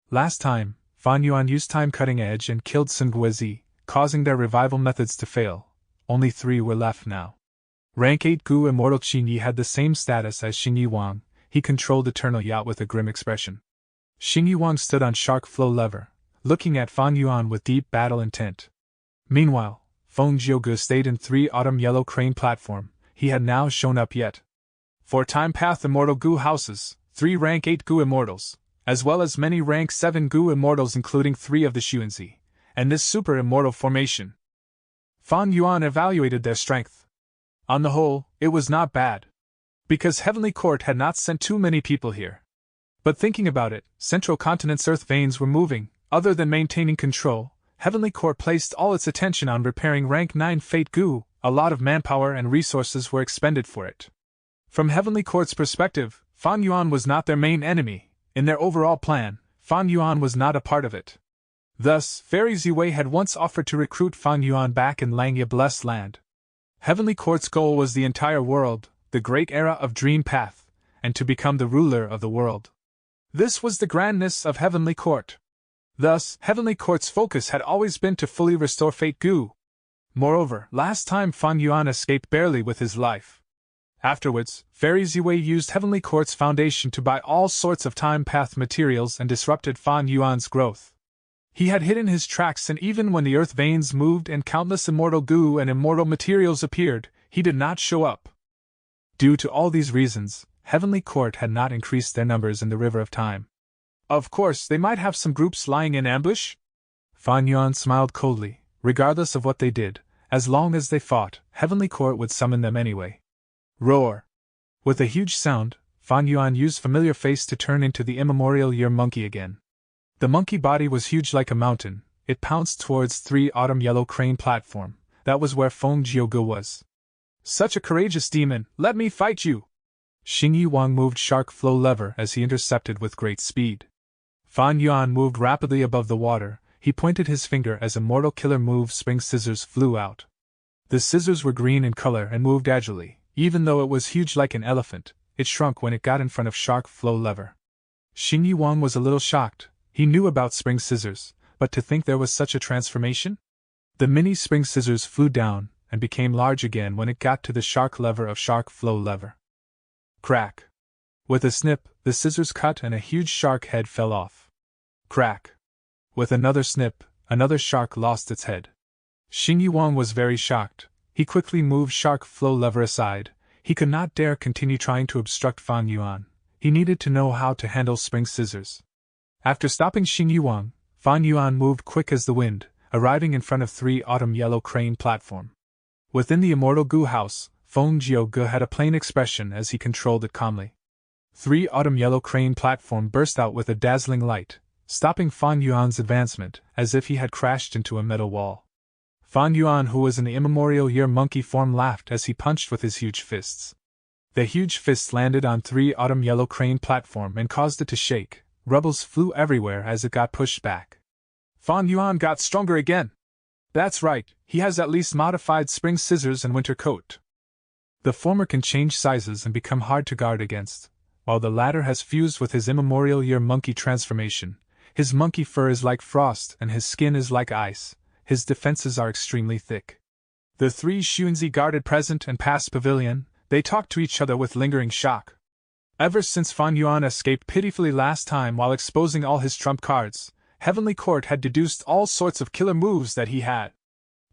Last time, Fan Yuan used time cutting edge and killed Sun Guizi, causing their revival methods to fail. Only 3 were left now. Rank 8 Gu Immortal Qingyi had the same status as Xingyi Wang. He controlled Eternal Yacht with a grim expression. Xingyi Wang stood on shark flow lever, looking at Fan Yuan with deep battle intent. Meanwhile, Feng Jiuge stayed in 3 Autumn Yellow Crane platform. He had now shown up yet. 4 Time Path Immortal Gu houses, 3 Rank 8 Gu Immortals, as well as many Rank 7 Gu Immortals including 3 of the Xuanzi, and this Super Immortal formation. Fan Yuan evaluated their strength. On the whole, it was not bad. Because Heavenly Court had not sent too many people here. But thinking about it, Central Continent's earth veins were moving. Other than maintaining control, Heavenly Court placed all its attention on repairing Rank 9 Fate Gu. A lot of manpower and resources were expended for it. From Heavenly Court's perspective, Fan Yuan was not their main enemy. In their overall plan, Fan Yuan was not a part of it. Thus, Fairy Ziwei had once offered to recruit Fan Yuan back in Langya Blessed Land. Heavenly Court's goal was the entire world, the great era of Dream Path, and to become the ruler of the world. This was the grandness of Heavenly Court. Thus, Heavenly Court's focus had always been to fully restore Fate Gu. Moreover, last time Fan Yuan escaped barely with his life. Afterwards, Fairy Ziwei used Heavenly Court's foundation to buy all sorts of time path materials and disrupted Fan Yuan's growth. He had hidden his tracks, and even when the earth veins moved and countless immortal Gu and immortal materials appeared, he did not show up. Due to all these reasons, Heavenly Court had not increased their numbers in the River of Time. Of course, they might have some groups lying in ambush. Fan Yuan smiled coldly. Regardless of what they did, as long as they fought, Heavenly Court would summon them anyway. Roar! With a huge sound, Fan Yuan used Familiar Face to turn into the immemorial year monkey again. The monkey body was huge like a mountain. It pounced towards 3 Autumn Yellow Crane platform. That was where Feng Jiuge was. Such a courageous demon, let me fight you! Xingyi Wang moved shark flow lever as he intercepted with great speed. Fan Yuan moved rapidly above the water. He pointed his finger as a mortal killer move. Spring scissors flew out. The scissors were green in color and moved agilely. Even though it was huge like an elephant, it shrunk when it got in front of shark flow lever. Xingyi Wang was a little shocked. He knew about spring scissors, but to think there was such a transformation? The mini spring scissors flew down and became large again when it got to the shark lever of shark flow lever. Crack! With a snip, the scissors cut and a huge shark head fell off. Crack! With another snip, another shark lost its head. Xingyi Wang was very shocked. He quickly moved shark flow lever aside. He could not dare continue trying to obstruct Fan Yuan. He needed to know how to handle spring scissors. After stopping Xingyi Wang, Fan Yuan moved quick as the wind, arriving in front of 3 Autumn Yellow Crane platform. Within the Immortal Gu house, Feng Jiuge had a plain expression as he controlled it calmly. 3 Autumn Yellow Crane platform burst out with a dazzling light, stopping Fan Yuan's advancement as if he had crashed into a metal wall. Fan Yuan, who was in the immemorial year monkey form, laughed as he punched with his huge fists. The huge fists landed on 3 Autumn Yellow Crane platform and caused it to shake. Rubbles flew everywhere as it got pushed back. Fan Yuan got stronger again. That's right, he has at least modified spring scissors and winter coat. The former can change sizes and become hard to guard against, while the latter has fused with his immemorial year monkey transformation. His monkey fur is like frost and his skin is like ice. His defenses are extremely thick. The 3 Xuanzi guarded present and past pavilion. They talked to each other with lingering shock. Ever since Fan Yuan escaped pitifully last time while exposing all his trump cards, Heavenly Court had deduced all sorts of killer moves that he had.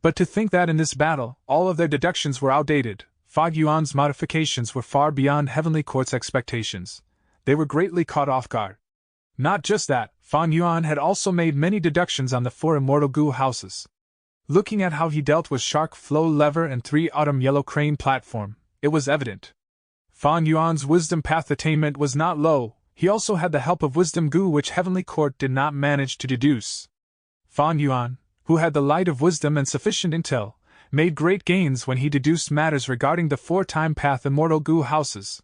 But to think that in this battle, all of their deductions were outdated. Fan Yuan's modifications were far beyond Heavenly Court's expectations. They were greatly caught off guard. Not just that, Fan Yuan had also made many deductions on the 4 Immortal Gu houses. Looking at how he dealt with shark flow lever and 3 autumn yellow crane platform, it was evident. Fan Yuan's wisdom path attainment was not low. He also had the help of wisdom goo, which Heavenly Court did not manage to deduce. Fan Yuan, who had the light of wisdom and sufficient intel, made great gains when he deduced matters regarding the 4 time path immortal goo houses.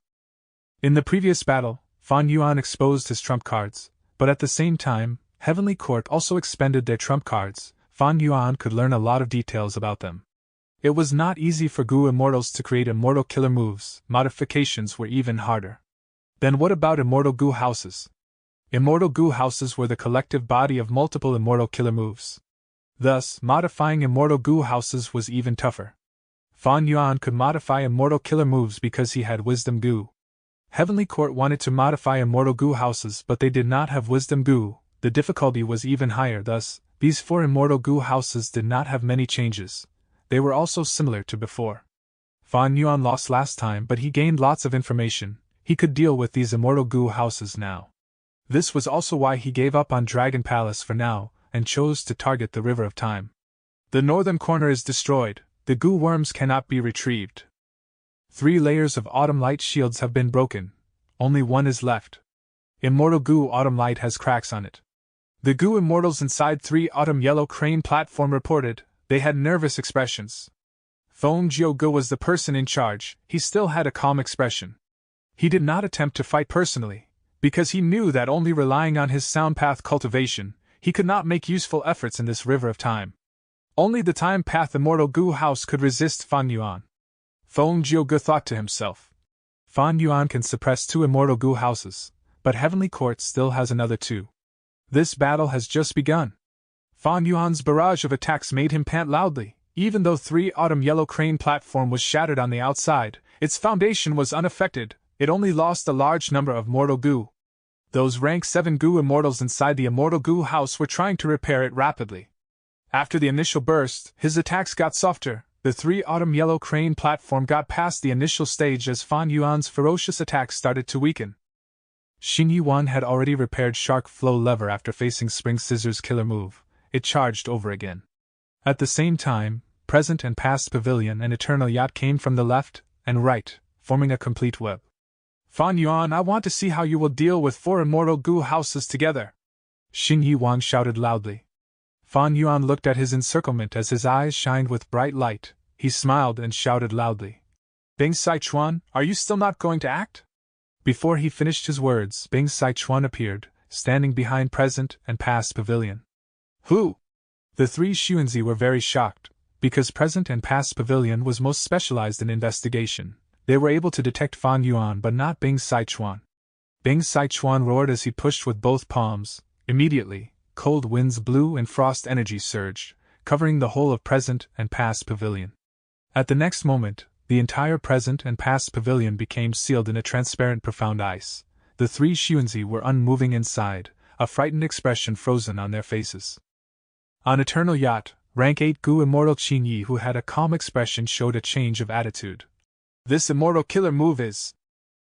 In the previous battle, Fan Yuan exposed his trump cards, but at the same time, Heavenly Court also expended their trump cards. Fan Yuan could learn a lot of details about them. It was not easy for goo immortals to create immortal killer moves. Modifications were even harder. Then what about immortal goo houses? Immortal goo houses were the collective body of multiple immortal killer moves. Thus, modifying immortal goo houses was even tougher. Fan Yuan could modify immortal killer moves because he had wisdom goo. Heavenly Court wanted to modify immortal goo houses, but they did not have wisdom goo. The difficulty was even higher. Thus, these 4 immortal goo houses did not have many changes. They were also similar to before. Fan Yuan lost last time, but he gained lots of information. He could deal with these immortal goo houses now. This was also why he gave up on Dragon Palace for now, and chose to target the River of Time. The northern corner is destroyed. The goo worms cannot be retrieved. 3 layers of autumn light shields have been broken. Only 1 is left. Immortal goo autumn light has cracks on it. The goo immortals inside 3 autumn yellow crane platform reported. They had nervous expressions. Thong Jiu-Go was the person in charge. He still had a calm expression. He did not attempt to fight personally, because he knew that only relying on his sound path cultivation, he could not make useful efforts in this River of Time. Only the time path immortal goo house could resist Fan Yuan. Thong Jiu-Go thought to himself. Fan Yuan can suppress 2 immortal goo houses, but Heavenly Court still has another 2. This battle has just begun. Fan Yuan's barrage of attacks made him pant loudly. Even though 3 autumn yellow crane platform was shattered on the outside, its foundation was unaffected. It only lost a large number of mortal goo. Those rank 7 goo immortals inside the immortal goo house were trying to repair it rapidly. After the initial burst, his attacks got softer. The 3 autumn yellow crane platform got past the initial stage as Fan Yuan's ferocious attacks started to weaken. Xin Yuan had already repaired Shark Flow lever after facing Spring Scissors killer move. It charged over again. At the same time, Present and Past Pavilion and Eternal Yacht came from the left and right, forming a complete web. Fan Yuan, I want to see how you will deal with 4 immortal goo houses together. Xin Yuan shouted loudly. Fan Yuan looked at his encirclement as his eyes shined with bright light. He smiled and shouted loudly. Bing Sichuan, are you still not going to act? Before he finished his words, Bing Sichuan appeared, standing behind Present and Past Pavilion. Who? The 3 Xuanzi were very shocked, because Present and Past Pavilion was most specialized in investigation. They were able to detect Fan Yuan but not Bing Sichuan. Bing Sichuan roared as he pushed with both palms. Immediately, cold winds blew and frost energy surged, covering the whole of Present and Past Pavilion. At the next moment, the entire Present and Past Pavilion became sealed in a transparent profound ice. The 3 Xuanzi were unmoving inside, a frightened expression frozen on their faces. On Eternal Yacht, Rank 8 Goo Immortal Qin Yi, who had a calm expression, showed a change of attitude. This immortal killer move is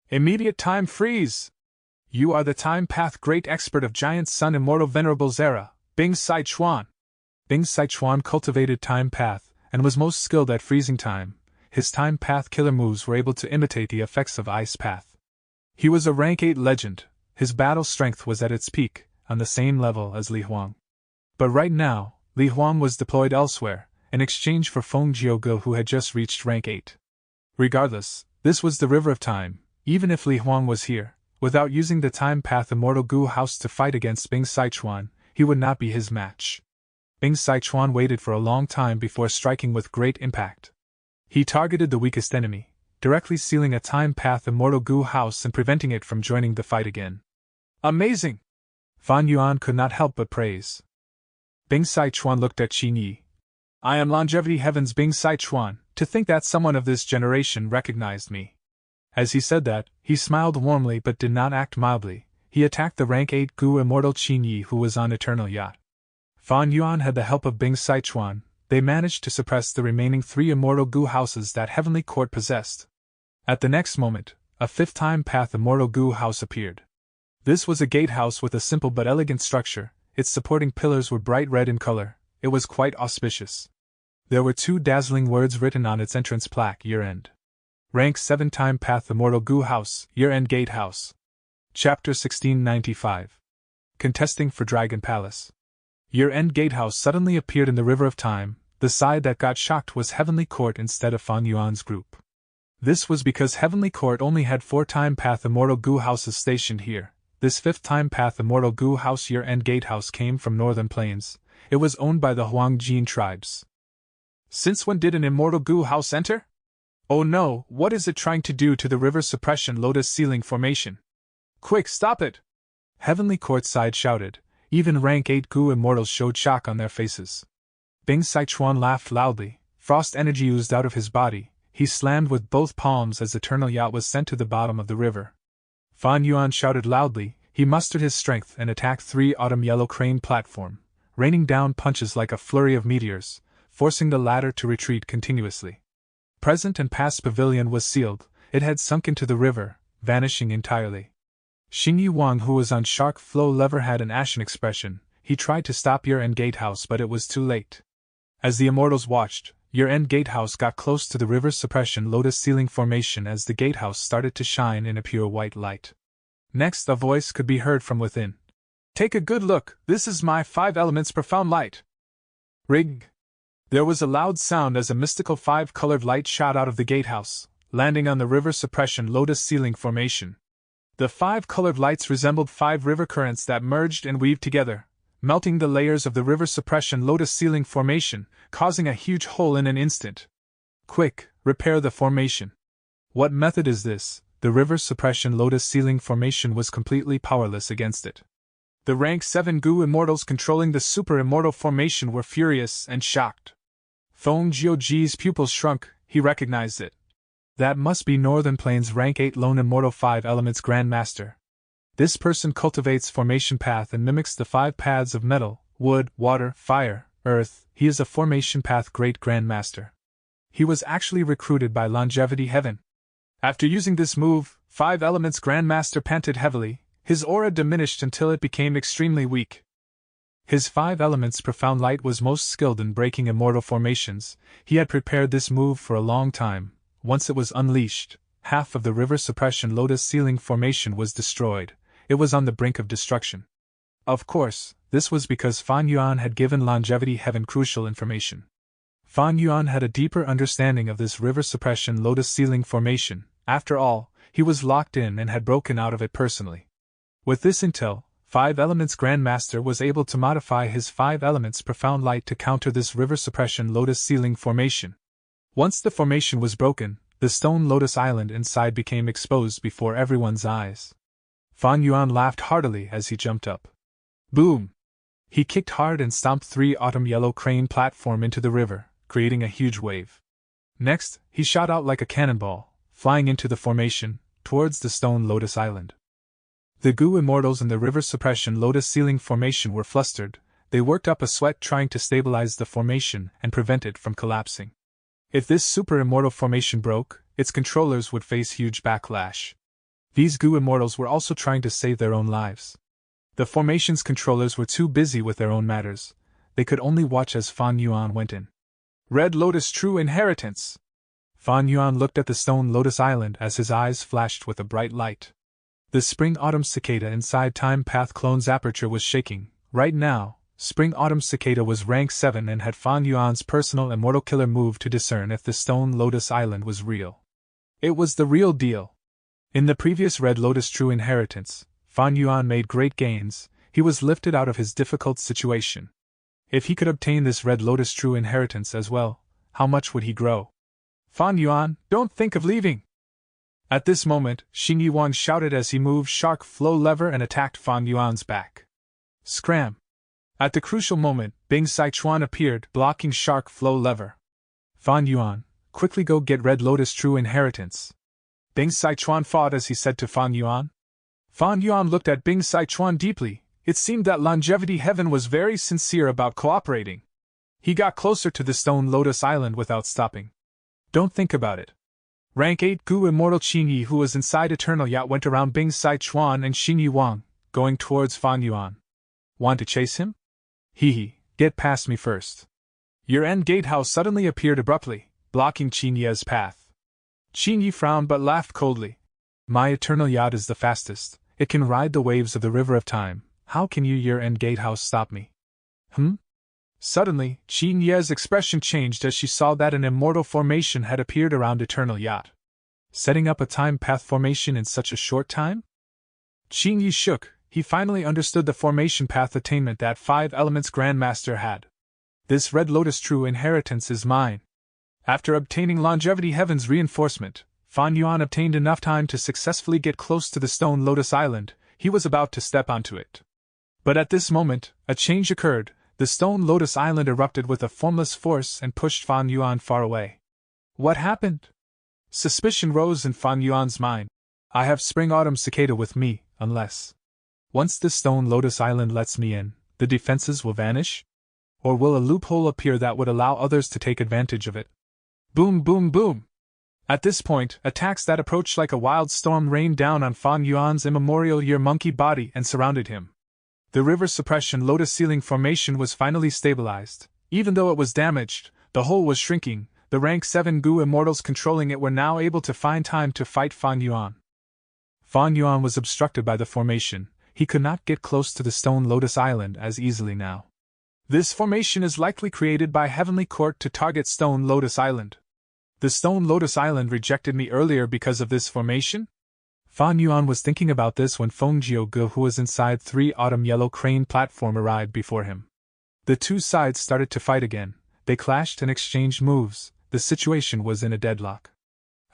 Immediate Time Freeze! You are the Time Path Great Expert of Giant Sun Immortal Venerable Zera, Bing Sichuan. Bing Sichuan cultivated Time Path, and was most skilled at freezing time. His Time Path killer moves were able to imitate the effects of Ice Path. He was a Rank 8 legend. His battle strength was at its peak, on the same level as Li Huang. But right now, Li Huang was deployed elsewhere, in exchange for Feng Jiuge, who had just reached Rank 8. Regardless, this was the River of Time. Even if Li Huang was here, without using the Time Path Immortal Goo House to fight against Bing Sichuan, he would not be his match. Bing Sichuan waited for a long time before striking with great impact. He targeted the weakest enemy, directly sealing a Time Path Immortal Goo House and preventing it from joining the fight again. Amazing! Fan Yuan could not help but praise. Bing Sichuan looked at Qin Yi. I am Longevity Heaven's Bing Sichuan, to think that someone of this generation recognized me. As he said that, he smiled warmly but did not act mildly. He attacked the Rank 8 Goo Immortal Qin Yi, who was on Eternal Yacht. Fan Yuan had the help of Bing Sichuan. They managed to suppress the remaining 3 Immortal Goo houses that Heavenly Court possessed. At the next moment, a 5th Time Path Immortal Goo house appeared. This was a gatehouse with a simple but elegant structure. Its supporting pillars were bright red in color. It was quite auspicious. There were 2 dazzling words written on its entrance plaque: Year-End. Rank 7 Time Path Immortal Goo House, Year-End Gatehouse. Chapter 1695. Contesting for Dragon Palace. Year-End Gatehouse suddenly appeared in the River of Time. The side that got shocked was Heavenly Court instead of Fan Yuan's group. This was because Heavenly Court only had 4 Time Path Immortal Goo Houses stationed here. This 5th Time Path Immortal Goo House Year-End Gatehouse came from Northern Plains. It was owned by the Huangjin tribes. Since when did an Immortal Goo House enter? Oh no, what is it trying to do to the River Suppression Lotus Ceiling Formation? Quick, stop it! Heavenly Court side shouted. Even rank 8 Goo Immortals showed shock on their faces. Bing Sichuan laughed loudly. Frost energy oozed out of his body. He slammed with both palms as Eternal Yacht was sent to the bottom of the river. Fan Yuan shouted loudly. He mustered his strength and attacked 3 Autumn Yellow Crane platform, raining down punches like a flurry of meteors, forcing the latter to retreat continuously. Present and past pavilion was sealed. It had sunk into the river, vanishing entirely. Xingyi Wang, who was on Shark Flow Lever, had an ashen expression. He tried to stop Year-End Gatehouse, but it was too late. As the Immortals watched, Year-End Gatehouse got close to the River Suppression Lotus Ceiling Formation as the gatehouse started to shine in a pure white light. Next, a voice could be heard from within. Take a good look, this is my 5 elements profound light. Rig. There was a loud sound as a mystical 5-colored light shot out of the gatehouse, landing on the River Suppression Lotus Ceiling Formation. The 5-colored lights resembled 5 river currents that merged and weaved together, melting the layers of the River Suppression Lotus Ceiling Formation, causing a huge hole in an instant. Quick, repair the formation. What method is this? The River Suppression Lotus Ceiling Formation was completely powerless against it. The rank 7 Goo Immortals controlling the Super Immortal Formation were furious and shocked. Feng Jiuji's pupils shrunk. He recognized it. That must be Northern Plains rank 8 Lone Immortal 5 Elements Grandmaster. This person cultivates formation path and mimics the 5 paths of metal, wood, water, fire, earth. He is a formation path great grandmaster. He was actually recruited by Longevity Heaven. After using this move, 5 Elements Grandmaster panted heavily. His aura diminished until it became extremely weak. His 5 Elements Profound Light was most skilled in breaking immortal formations. He had prepared this move for a long time. Once it was unleashed, half of the River Suppression Lotus Ceiling Formation was destroyed. It was on the brink of destruction. Of course, this was because Fan Yuan had given Longevity Heaven crucial information. Fan Yuan had a deeper understanding of this River Suppression Lotus Ceiling Formation. After all, he was locked in and had broken out of it personally. With this intel, 5 Elements Grandmaster was able to modify his 5 Elements Profound Light to counter this River Suppression Lotus Ceiling Formation. Once the formation was broken, the stone Lotus Island inside became exposed before everyone's eyes. Fan Yuan laughed heartily as he jumped up. Boom! He kicked hard and stomped 3 Autumn Yellow Crane platform into the river, creating a huge wave. Next, he shot out like a cannonball, flying into the formation, towards the stone Lotus Island. The Goo Immortals in the River Suppression Lotus Ceiling Formation were flustered. They worked up a sweat trying to stabilize the formation and prevent it from collapsing. If this Super Immortal Formation broke, its controllers would face huge backlash. These Goo Immortals were also trying to save their own lives. The formation's controllers were too busy with their own matters. They could only watch as Fan Yuan went in. Red Lotus True Inheritance! Fan Yuan looked at the stone Lotus Island as his eyes flashed with a bright light. The Spring-Autumn Cicada inside Time Path Clone's aperture was shaking. Right now, Spring-Autumn Cicada was rank 7 and had Fan Yuan's personal Immortal Killer move to discern if the stone Lotus Island was real. It was the real deal. In the previous Red Lotus True Inheritance, Fan Yuan made great gains. He was lifted out of his difficult situation. If he could obtain this Red Lotus True Inheritance as well, how much would he grow? Fan Yuan, don't think of leaving! At this moment, Xingyi Wang shouted as he moved Shark Flow Lever and attacked Fan Yuan's back. Scram! At the crucial moment, Bing Sichuan appeared, blocking Shark Flow Lever. Fan Yuan, quickly go get Red Lotus True Inheritance. Bing Sichuan fought as he said to Fan Yuan. Fan Yuan looked at Bing Sichuan deeply. It seemed that Longevity Heaven was very sincere about cooperating. He got closer to the stone Lotus Island without stopping. Don't think about it. Rank 8 Goo Immortal Qingyi, who was inside Eternal Yacht, went around Bing Sichuan and Xingyi Wang, going towards Fan Yuan. Want to chase him? Hee, get past me first. Your end gatehouse suddenly appeared abruptly, blocking Qin Ye's path. Qin Yi frowned but laughed coldly. My eternal yacht is the fastest. It can ride the waves of the river of time. How can your end gatehouse stop me? Suddenly, Qin Ye's expression changed as she saw that an immortal formation had appeared around Eternal Yacht. Setting up a time path formation in such a short time? Qin Yi shook. He finally understood the formation path attainment that 5 Elements Grandmaster had. This Red Lotus true inheritance is mine. After obtaining Longevity Heaven's reinforcement, Fan Yuan obtained enough time to successfully get close to the Stone Lotus Island. He was about to step onto it. But at this moment, a change occurred. The Stone Lotus Island erupted with a formless force and pushed Fan Yuan far away. What happened? Suspicion rose in Fan Yuan's mind. I have Spring-Autumn Cicada with me, unless... Once the Stone Lotus Island lets me in, the defenses will vanish? Or will a loophole appear that would allow others to take advantage of it? Boom, boom, boom! At this point, attacks that approached like a wild storm rained down on Fan Yuan's immemorial year monkey body and surrounded him. The river suppression lotus ceiling formation was finally stabilized. Even though it was damaged, the hole was shrinking. The rank 7 Gu immortals controlling it were now able to find time to fight Fan Yuan. Fan Yuan was obstructed by the formation. He could not get close to the Stone Lotus Island as easily now. This formation is likely created by Heavenly Court to target Stone Lotus Island. The Stone Lotus Island rejected me earlier because of this formation? Fan Yuan was thinking about this when Feng Jiuge, who was inside 3 Autumn Yellow Crane platform, arrived before him. The two sides started to fight again. They clashed and exchanged moves. The situation was in a deadlock.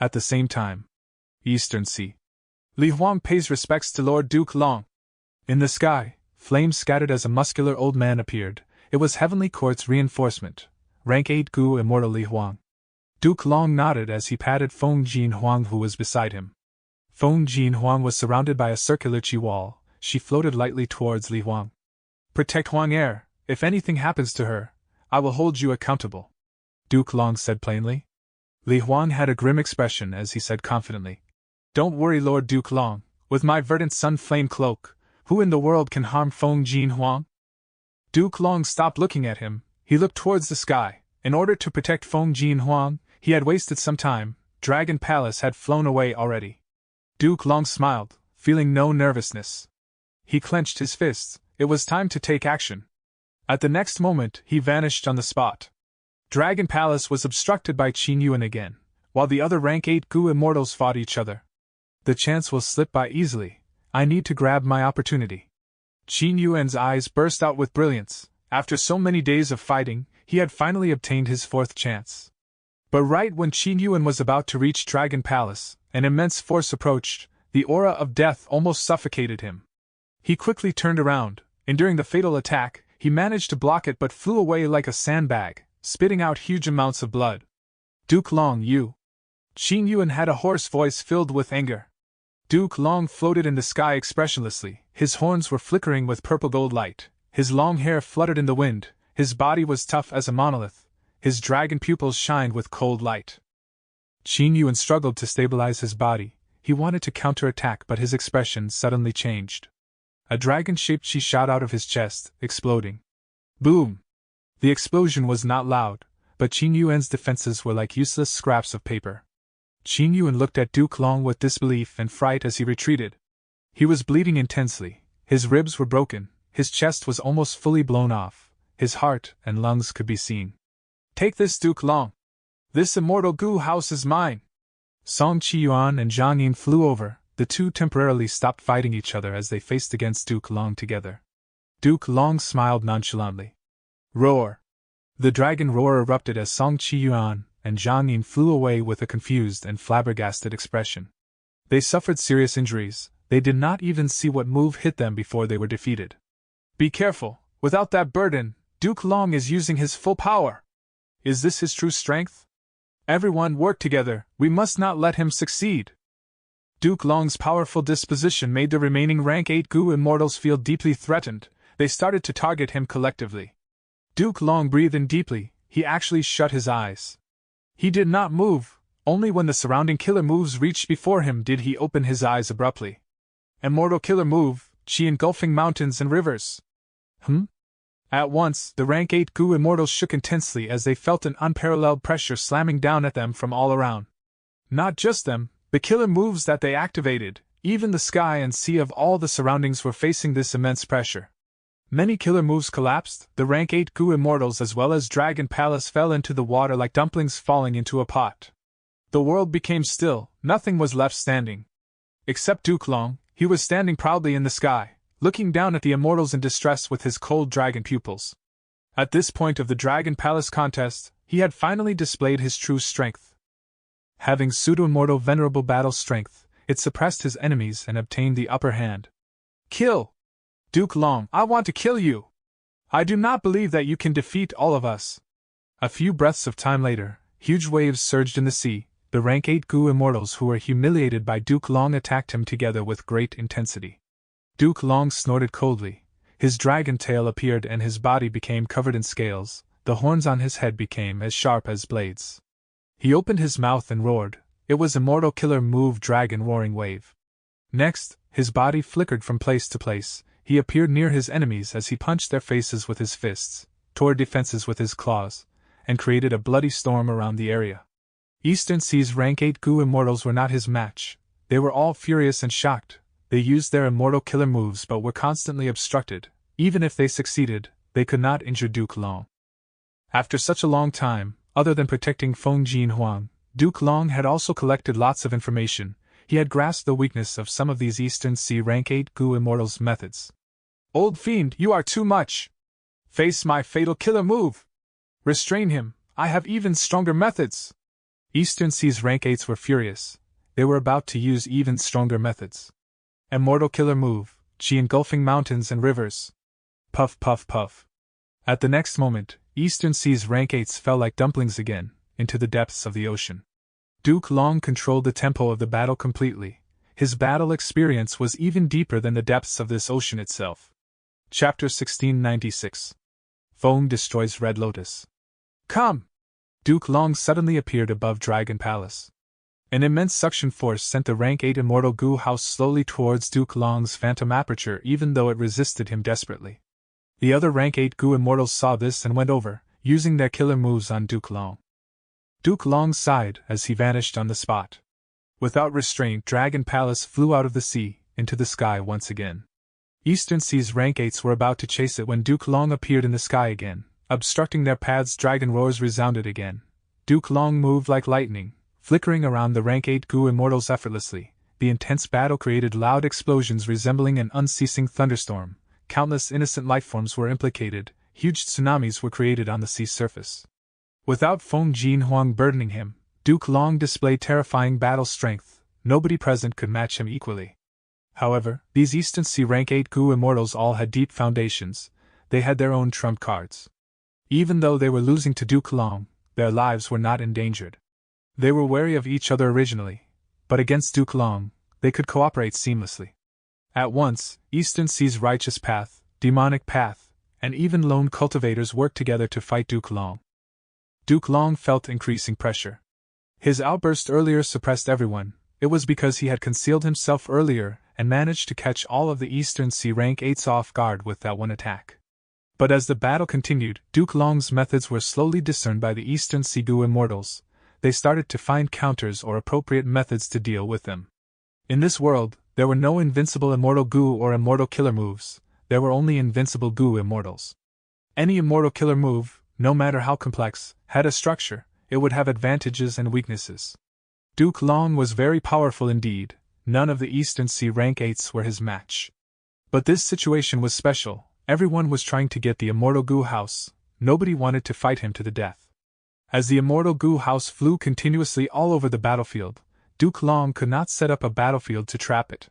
At the same time, Eastern Sea. Li Huang pays respects to Lord Duke Long. In the sky, flames scattered as a muscular old man appeared. It was Heavenly Court's reinforcement, rank 8 Gu Immortal Li Huang. Duke Long nodded as he patted Feng Jin Huang, who was beside him. Feng Jin Huang was surrounded by a circular chi wall. She floated lightly towards Li Huang. Protect Huang Air. If anything happens to her, I will hold you accountable, Duke Long said plainly. Li Huang had a grim expression as he said confidently, Don't worry, Lord Duke Long. With my verdant sun flame cloak, who in the world can harm Feng Jin Huang? Duke Long stopped looking at him. He looked towards the sky. In order to protect Feng Jin Huang, he had wasted some time. Dragon Palace had flown away already. Duke Long smiled, feeling no nervousness. He clenched his fists. It was time to take action. At the next moment, he vanished on the spot. Dragon Palace was obstructed by Qin Yuan again, while the other rank 8 Gu immortals fought each other. The chance will slip by easily. I need to grab my opportunity. Qin Yuan's eyes burst out with brilliance. After so many days of fighting, he had finally obtained his 4th chance. But right when Qin Yuan was about to reach Dragon Palace, an immense force approached. The aura of death almost suffocated him. He quickly turned around, and during the fatal attack, he managed to block it but flew away like a sandbag, spitting out huge amounts of blood. Duke Long, you! Qin Yuan had a hoarse voice filled with anger. Duke Long floated in the sky expressionlessly. His horns were flickering with purple gold light. His long hair fluttered in the wind. His body was tough as a monolith. His dragon pupils shined with cold light. Qin Yuan struggled to stabilize his body. He wanted to counterattack, but his expression suddenly changed. A dragon-shaped chi shot out of his chest, exploding. Boom! The explosion was not loud, but Qin Yuan's defenses were like useless scraps of paper. Qin Yuan looked at Duke Long with disbelief and fright as he retreated. He was bleeding intensely. His ribs were broken. His chest was almost fully blown off. His heart and lungs could be seen. Take this, Duke Long. This immortal Gu house is mine. Song Qiyuan and Zhang Yin flew over. The two temporarily stopped fighting each other as they faced against Duke Long together. Duke Long smiled nonchalantly. Roar! The dragon roar erupted as Song Qiyuan and Zhang Yin flew away with a confused and flabbergasted expression. They suffered serious injuries. They did not even see what move hit them before they were defeated. Be careful, without that burden, Duke Long is using his full power. Is this his true strength? Everyone work together, we must not let him succeed. Duke Long's powerful disposition made the remaining rank 8 Gu immortals feel deeply threatened. They started to target him collectively. Duke Long breathed in deeply. He actually shut his eyes. He did not move. Only when the surrounding killer moves reached before him did he open his eyes abruptly. Immortal killer move, chi engulfing mountains and rivers. At once, the rank 8 Goo Immortals shook intensely as they felt an unparalleled pressure slamming down at them from all around. Not just them, the killer moves that they activated, even the sky and sea of all the surroundings were facing this immense pressure. Many killer moves collapsed, the rank 8 Goo Immortals as well as Dragon Palace fell into the water like dumplings falling into a pot. The world became still, nothing was left standing. Except Duke Long, he was standing proudly in the sky, looking down at the immortals in distress with his cold dragon pupils. At this point of the Dragon Palace contest, he had finally displayed his true strength. Having pseudo-immortal venerable battle strength, it suppressed his enemies and obtained the upper hand. Kill! Duke Long, I want to kill you! I do not believe that you can defeat all of us. A few breaths of time later, huge waves surged in the sea. The rank 8 Goo Immortals who were humiliated by Duke Long attacked him together with great intensity. Duke Long snorted coldly. His dragon tail appeared and his body became covered in scales. The horns on his head became as sharp as blades. He opened his mouth and roared. It was Immortal Killer Move Dragon Roaring Wave. Next, his body flickered from place to place. He appeared near his enemies as he punched their faces with his fists, tore defenses with his claws, and created a bloody storm around the area. Eastern Sea's rank 8 Goo Immortals were not his match. They were all furious and shocked. They used their immortal killer moves but were constantly obstructed. Even if they succeeded, they could not injure Duke Long. After such a long time, other than protecting Feng Jin Huang, Duke Long had also collected lots of information. He had grasped the weakness of some of these Eastern Sea rank 8 Goo Immortals' methods. Old fiend, you are too much! Face my fatal killer move! Restrain him, I have even stronger methods! Eastern Sea's rank 8s were furious. They were about to use even stronger methods. Immortal Killer Move, Chi engulfing mountains and rivers. Puff puff puff. At the next moment, Eastern Sea's rank 8s fell like dumplings again, into the depths of the ocean. Duke Long controlled the tempo of the battle completely. His battle experience was even deeper than the depths of this ocean itself. Chapter 1696. Feng destroys Red Lotus. Come! Duke Long suddenly appeared above Dragon Palace. An immense suction force sent the rank 8 Immortal Goo House slowly towards Duke Long's phantom aperture even though it resisted him desperately. The other rank 8 Goo Immortals saw this and went over, using their killer moves on Duke Long. Duke Long sighed as he vanished on the spot. Without restraint, Dragon Palace flew out of the sea, into the sky once again. Eastern Sea's rank 8s were about to chase it when Duke Long appeared in the sky again. Obstructing their paths, dragon roars resounded again. Duke Long moved like lightning, flickering around the rank 8 Goo Immortals effortlessly. The intense battle created loud explosions resembling an unceasing thunderstorm. Countless innocent lifeforms were implicated. Huge tsunamis were created on the sea's surface. Without Feng Jin Huang burdening him, Duke Long displayed terrifying battle strength. Nobody present could match him equally. However, these Eastern Sea rank 8 Goo Immortals all had deep foundations. They had their own trump cards. Even though they were losing to Duke Long, their lives were not endangered. They were wary of each other originally, but against Duke Long, they could cooperate seamlessly. At once, Eastern Sea's Righteous Path, Demonic Path, and even lone cultivators worked together to fight Duke Long. Duke Long felt increasing pressure. His outburst earlier suppressed everyone. It was because he had concealed himself earlier and managed to catch all of the Eastern Sea rank 8s off guard with that one attack. But as the battle continued, Duke Long's methods were slowly discerned by the Eastern Sea Goo Immortals. They started to find counters or appropriate methods to deal with them. In this world, there were no invincible Immortal Goo or Immortal Killer moves. There were only invincible Goo Immortals. Any Immortal Killer move, no matter how complex, had a structure. It would have advantages and weaknesses. Duke Long was very powerful indeed. None of the Eastern Sea rank 8s were his match. But this situation was special. Everyone was trying to get the Immortal Goo House. Nobody wanted to fight him to the death. As the Immortal Goo House flew continuously all over the battlefield, Duke Long could not set up a battlefield to trap it.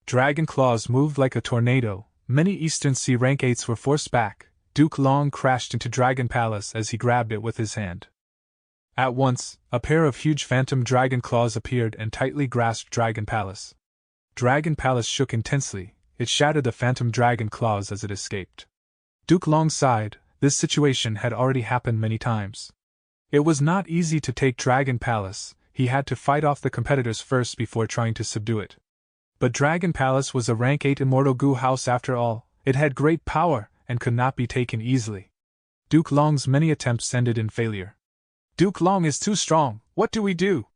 Dragon claws moved like a tornado. Many Eastern Sea rank 8s were forced back. Duke Long crashed into Dragon Palace as he grabbed it with his hand. At once, a pair of huge phantom dragon claws appeared and tightly grasped Dragon Palace. Dragon Palace shook intensely. It shattered the phantom dragon claws as it escaped. Duke Long sighed. This situation had already happened many times. It was not easy to take Dragon Palace. He had to fight off the competitors first before trying to subdue it. But Dragon Palace was a rank 8 Immortal Goo House after all. It had great power, and could not be taken easily. Duke Long's many attempts ended in failure. Duke Long is too strong, what do we do?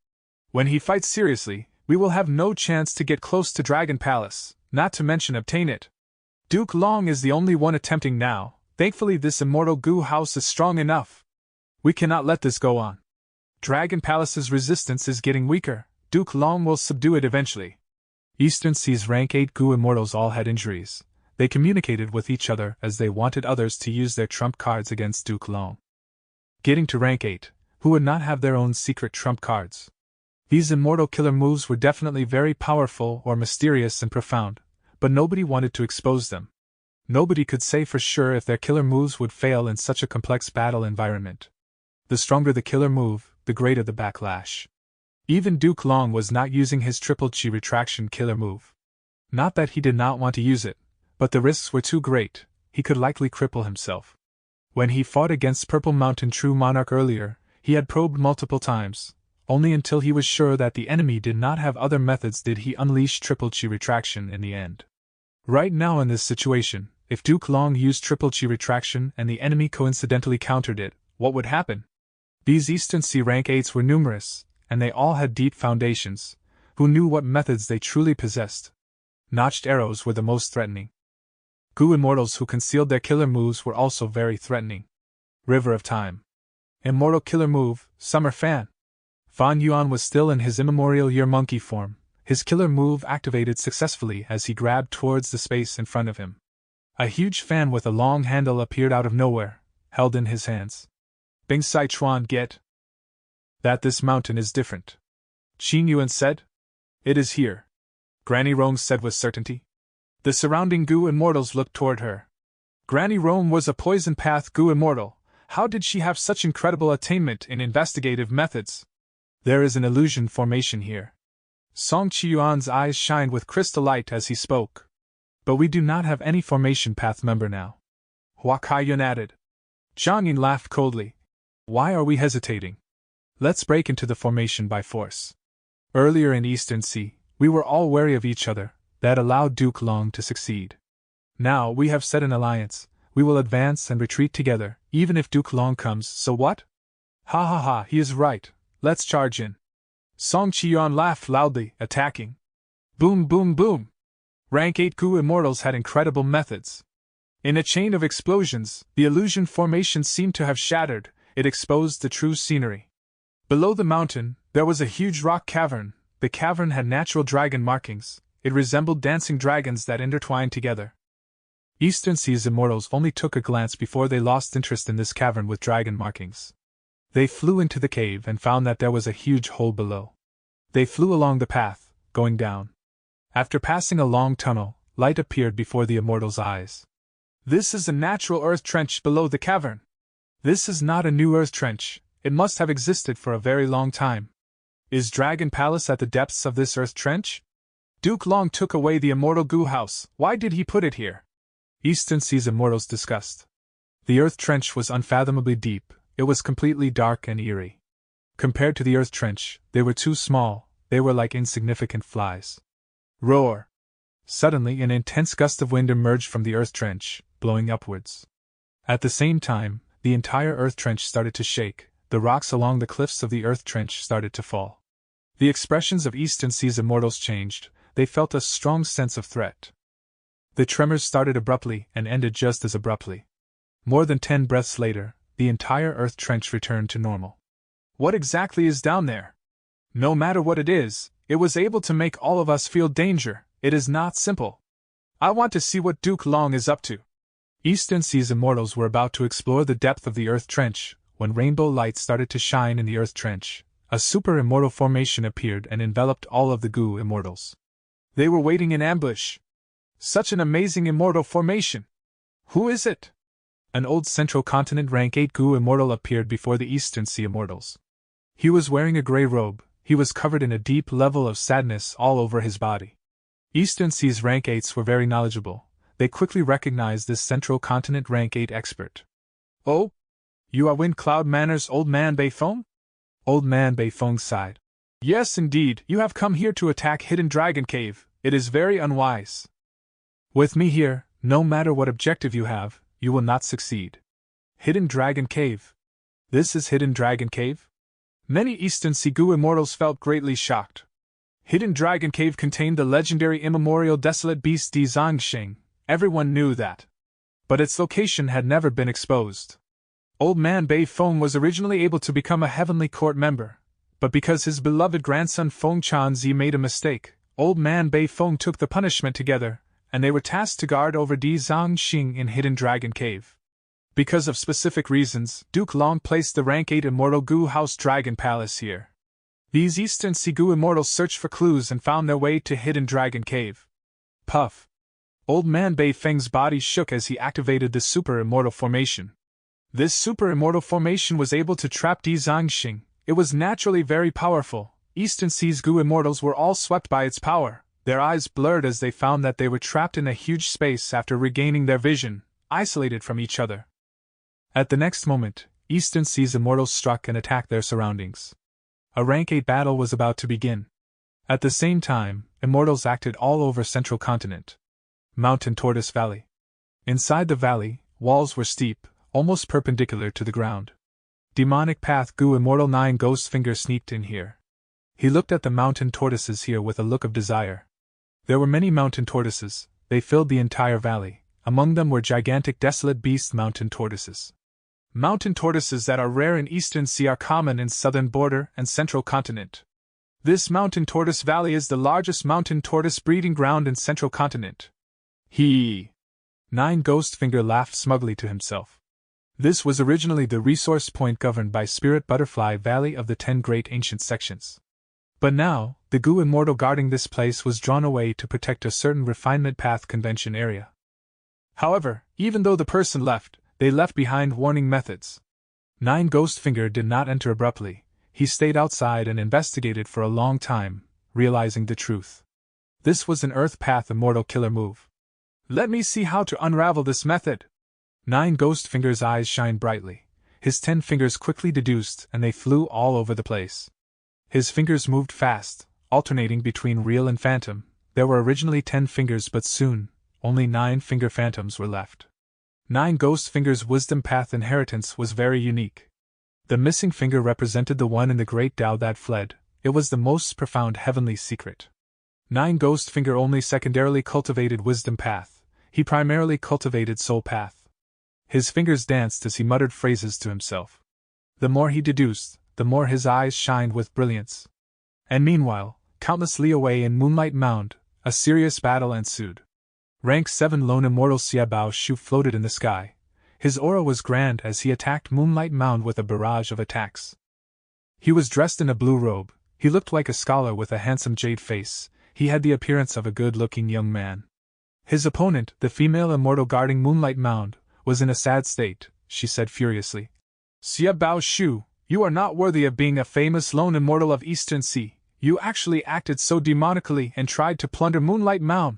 When he fights seriously, we will have no chance to get close to Dragon Palace, not to mention obtain it. Duke Long is the only one attempting now. Thankfully this immortal goo house is strong enough. We cannot let this go on. Dragon Palace's resistance is getting weaker. Duke Long will subdue it eventually. Eastern Sea's rank 8 goo immortals all had injuries. They communicated with each other as they wanted others to use their trump cards against Duke Long. Getting to rank 8, who would not have their own secret trump cards? These immortal killer moves were definitely very powerful or mysterious and profound, but nobody wanted to expose them. Nobody could say for sure if their killer moves would fail in such a complex battle environment. The stronger the killer move, the greater the backlash. Even Duke Long was not using his triple chi retraction killer move. Not that he did not want to use it, but the risks were too great, he could likely cripple himself. When he fought against Purple Mountain True Monarch earlier, he had probed multiple times. Only until he was sure that the enemy did not have other methods did he unleash triple chi retraction in the end. Right now in this situation, if Duke Long used triple chi retraction and the enemy coincidentally countered it, what would happen? These Eastern Sea rank 8s were numerous, and they all had deep foundations, who knew what methods they truly possessed. Notched arrows were the most threatening. Goo immortals who concealed their killer moves were also very threatening. River of Time. Immortal killer move, Summer Fan. Fan Yuan was still in his immemorial year monkey form. His killer move activated successfully as he grabbed towards the space in front of him. A huge fan with a long handle appeared out of nowhere, held in his hands. Bing Sai Chuan get that this mountain is different. Qin Yuan said. It is here. Granny Rome said with certainty. The surrounding goo immortals looked toward her. Granny Rome was a poison path goo immortal. How did she have such incredible attainment in investigative methods? There is an illusion formation here. Song Qiyuan's eyes shined with crystal light as he spoke. But we do not have any formation path member now. Hua Kaiyun added. Zhang Yin laughed coldly. Why are we hesitating? Let's break into the formation by force. Earlier in Eastern Sea, we were all wary of each other. That allowed Duke Long to succeed. Now we have set an alliance. We will advance and retreat together, even if Duke Long comes, so what? Ha ha ha, he is right. Let's charge in. Song Qiyuan laughed loudly, attacking. Boom boom boom. Rank 8 goo immortals had incredible methods. In a chain of explosions, the illusion formation seemed to have shattered. It exposed the true scenery. Below the mountain, there was a huge rock cavern. The cavern had natural dragon markings. It resembled dancing dragons that intertwined together. Eastern Sea's immortals only took a glance before they lost interest in this cavern with dragon markings. They flew into the cave and found that there was a huge hole below. They flew along the path, going down. After passing a long tunnel, light appeared before the immortals' eyes. This is a natural earth trench below the cavern. This is not a new earth trench. It must have existed for a very long time. Is Dragon Palace at the depths of this earth trench? Duke Long took away the immortal goo house. Why did he put it here? Eastern Sea's immortals discussed. The earth trench was unfathomably deep. It was completely dark and eerie. Compared to the earth trench, they were too small. They were like insignificant flies. Roar! Suddenly an intense gust of wind emerged from the earth trench, blowing upwards. At the same time, the entire earth trench started to shake. The rocks along the cliffs of the earth trench started to fall. The expressions of Eastern Sea's immortals changed. They felt a strong sense of threat. The tremors started abruptly and ended just as abruptly. More than 10 breaths later, the entire earth trench returned to normal. What exactly is down there? No matter what it is, it was able to make all of us feel danger. It is not simple. I want to see what Duke Long is up to. Eastern Sea's immortals were about to explore the depth of the earth trench, when rainbow light started to shine in the earth trench. A super immortal formation appeared and enveloped all of the goo immortals. They were waiting in ambush. Such an amazing immortal formation! Who is it? An old Central Continent rank 8 goo immortal appeared before the Eastern Sea immortals. He was wearing a grey robe. He was covered in a deep level of sadness all over his body. Eastern Sea's rank 8s were very knowledgeable. They quickly recognized this Central Continent rank 8 expert. Oh? You are Wind Cloud Manor's Old Man Beifong? Old Man Beifong sighed. Yes, indeed, you have come here to attack Hidden Dragon Cave. It is very unwise. With me here, no matter what objective you have, you will not succeed. Hidden Dragon Cave. This is Hidden Dragon Cave? Many Eastern Sigu immortals felt greatly shocked. Hidden Dragon Cave contained the legendary immemorial desolate beast Di Zhangxing. Everyone knew that. But its location had never been exposed. Old Man Bei Feng was originally able to become a heavenly court member, but because his beloved grandson Feng Chanzi made a mistake, Old Man Bei Feng took the punishment together, and they were tasked to guard over Di Zhangxing in Hidden Dragon Cave. Because of specific reasons, Duke Long placed the rank 8 immortal Gu House Dragon Palace here. These Eastern Sigu immortals searched for clues and found their way to Hidden Dragon Cave. Puff. Old Man Bei Feng's body shook as he activated the Super Immortal Formation. This Super Immortal Formation was able to trap Di Zhangxing. It was naturally very powerful. Eastern Sigu immortals were all swept by its power. Their eyes blurred as they found that they were trapped in a huge space after regaining their vision, isolated from each other. At the next moment, Eastern Seas immortals struck and attacked their surroundings. A rank 8 battle was about to begin. At the same time, immortals acted all over Central Continent. Mountain Tortoise Valley. Inside the valley, walls were steep, almost perpendicular to the ground. Demonic Path Gu Immortal 9 Ghost Finger sneaked in here. He looked at the mountain tortoises here with a look of desire. There were many mountain tortoises, they filled the entire valley. Among them were gigantic desolate beast mountain tortoises. Mountain tortoises that are rare in Eastern Sea are common in southern border and central continent. This mountain tortoise valley is the largest mountain tortoise breeding ground in central continent. He. 9 Ghost Finger laughed smugly to himself. This was originally the resource point governed by Spirit Butterfly Valley of the 10 Great Ancient Sections. But now, the Gu Immortal guarding this place was drawn away to protect a certain Refinement Path Convention area. However, even though the person left, they left behind warning methods. 9 Ghost Finger did not enter abruptly. He stayed outside and investigated for a long time, realizing the truth. This was an Earth Path Immortal killer move. Let me see how to unravel this method. 9 Ghost Finger's eyes shined brightly. His 10 fingers quickly deduced and they flew all over the place. His fingers moved fast, alternating between real and phantom. There were originally 10 fingers, but soon, only 9 finger phantoms were left. 9 Ghost Finger's wisdom path inheritance was very unique. The missing finger represented the one in the great Tao that fled. It was the most profound heavenly secret. 9 Ghost Finger only secondarily cultivated wisdom path. He primarily cultivated soul path. His fingers danced as he muttered phrases to himself. The more he deduced, the more his eyes shined with brilliance. And meanwhile, countless li away in Moonlight Mound, a serious battle ensued. Rank 7 Lone Immortal Xiaobao Shu floated in the sky. His aura was grand as he attacked Moonlight Mound with a barrage of attacks. He was dressed in a blue robe. He looked like a scholar with a handsome jade face. He had the appearance of a good-looking young man. His opponent, the female immortal guarding Moonlight Mound, was in a sad state. She said furiously, "Xiaobao Shu, you are not worthy of being a famous lone immortal of Eastern Sea. You actually acted so demonically and tried to plunder Moonlight Mound.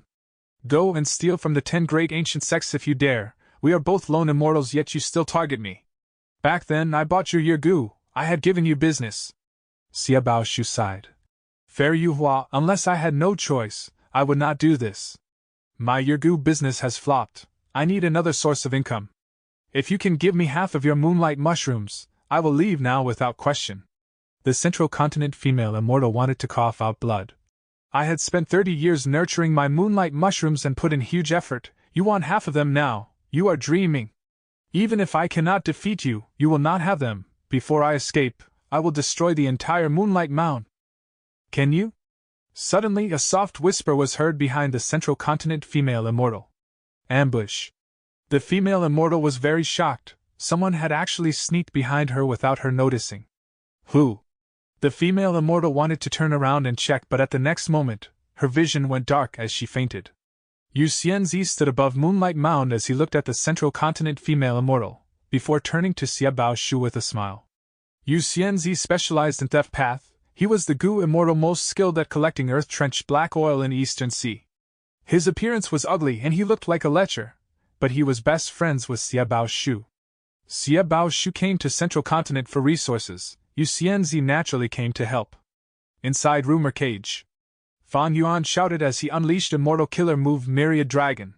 Go and steal from the 10 great ancient sects if you dare. We are both lone immortals, yet you still target me. Back then I bought your Gu. I had given you business." Xiaobao Shu sighed. "Fair Yuhua, unless I had no choice, I would not do this. My Gu business has flopped. I need another source of income. If you can give me half of your moonlight mushrooms, I will leave now without question." The Central Continent female immortal wanted to cough out blood. "I had spent 30 years nurturing my moonlight mushrooms and put in huge effort. You want half of them now? You are dreaming. Even if I cannot defeat you, you will not have them. Before I escape, I will destroy the entire Moonlight Mound." "Can you?" Suddenly a soft whisper was heard behind the Central Continent female immortal. Ambush. The female immortal was very shocked. Someone had actually sneaked behind her without her noticing. Who? The female immortal wanted to turn around and check, but at the next moment, her vision went dark as she fainted. Yu Xianzi stood above Moonlight Mound as he looked at the Central Continent female immortal, before turning to Xiaobao Shu with a smile. Yu Xianzi specialized in theft path. He was the Gu immortal most skilled at collecting earth-trenched black oil in Eastern Sea. His appearance was ugly and he looked like a lecher, but he was best friends with Xiaobao Shu. Xiaobao Shu came to Central Continent for resources. Yu Xianzi naturally came to help. Inside Rumor Cage, Fan Yuan shouted as he unleashed Immortal Killer move Myriad Dragon.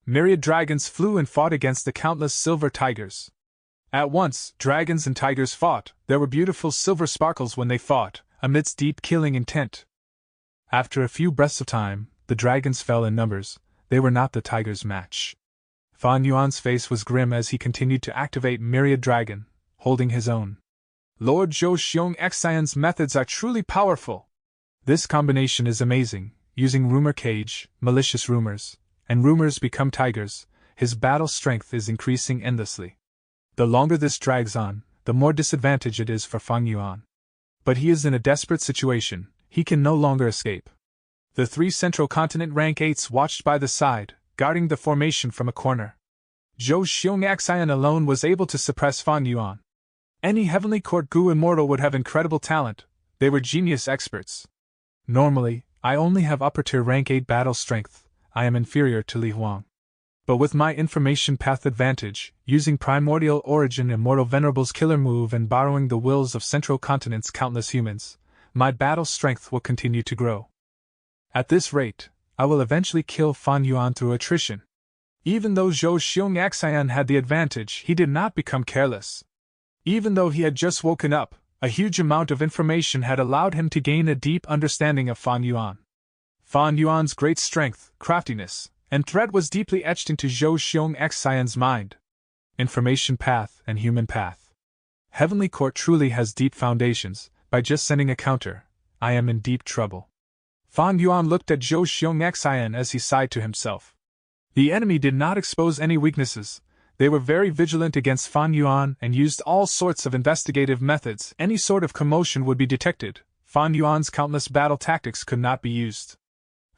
Myriad dragons flew and fought against the countless silver tigers. At once, dragons and tigers fought. There were beautiful silver sparkles when they fought, amidst deep killing intent. After a few breaths of time, the dragons fell in numbers. They were not the tigers' match. Fan Yuan's face was grim as he continued to activate Myriad Dragon, holding his own. Lord Zhou Xiong Xian's methods are truly powerful. This combination is amazing. Using rumor cage, malicious rumors, and rumors become tigers, his battle strength is increasing endlessly. The longer this drags on, the more disadvantage it is for Fan Yuan. But he is in a desperate situation, he can no longer escape. The 3 Central Continent rank 8s watched by the side, guarding the formation from a corner. Zhou Xiong Xian alone was able to suppress Fan Yuan. Any Heavenly Court Gu Immortal would have incredible talent, they were genius experts. Normally, I only have upper tier rank 8 battle strength, I am inferior to Li Huang. But with my information path advantage, using Primordial Origin Immortal Venerable's killer move and borrowing the wills of Central Continent's countless humans, my battle strength will continue to grow. At this rate, I will eventually kill Fan Yuan through attrition. Even though Zhou Xiong Xian had the advantage, he did not become careless. Even though he had just woken up, a huge amount of information had allowed him to gain a deep understanding of Fan Yuan. Fan Yuan's great strength, craftiness, and threat was deeply etched into Zhou Xiong Xian's mind. Information path and human path. Heavenly Court truly has deep foundations. By just sending a counter, I am in deep trouble. Fan Yuan looked at Zhou Xiong Xian as he sighed to himself. The enemy did not expose any weaknesses. They were very vigilant against Fan Yuan and used all sorts of investigative methods. Any sort of commotion would be detected. Fan Yuan's countless battle tactics could not be used.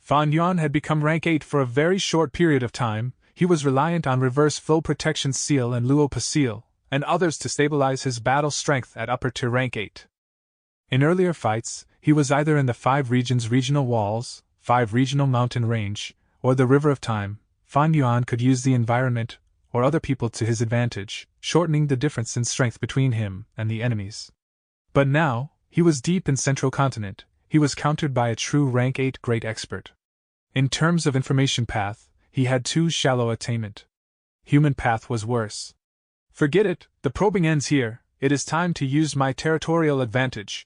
Fan Yuan had become rank 8 for a very short period of time. He was reliant on Reverse Flow Protection Seal and Luo Pa Seal, and others to stabilize his battle strength at upper tier rank 8. In earlier fights, he was either in the 5 regions regional walls, 5 regional mountain range, or the River of Time. Fan Yuan could use the environment or other people to his advantage, shortening the difference in strength between him and the enemies. But now, he was deep in Central Continent. He was countered by a true rank 8 great expert. In terms of information path, he had too shallow attainment. Human path was worse. Forget it, the probing ends here, it is time to use my territorial advantage.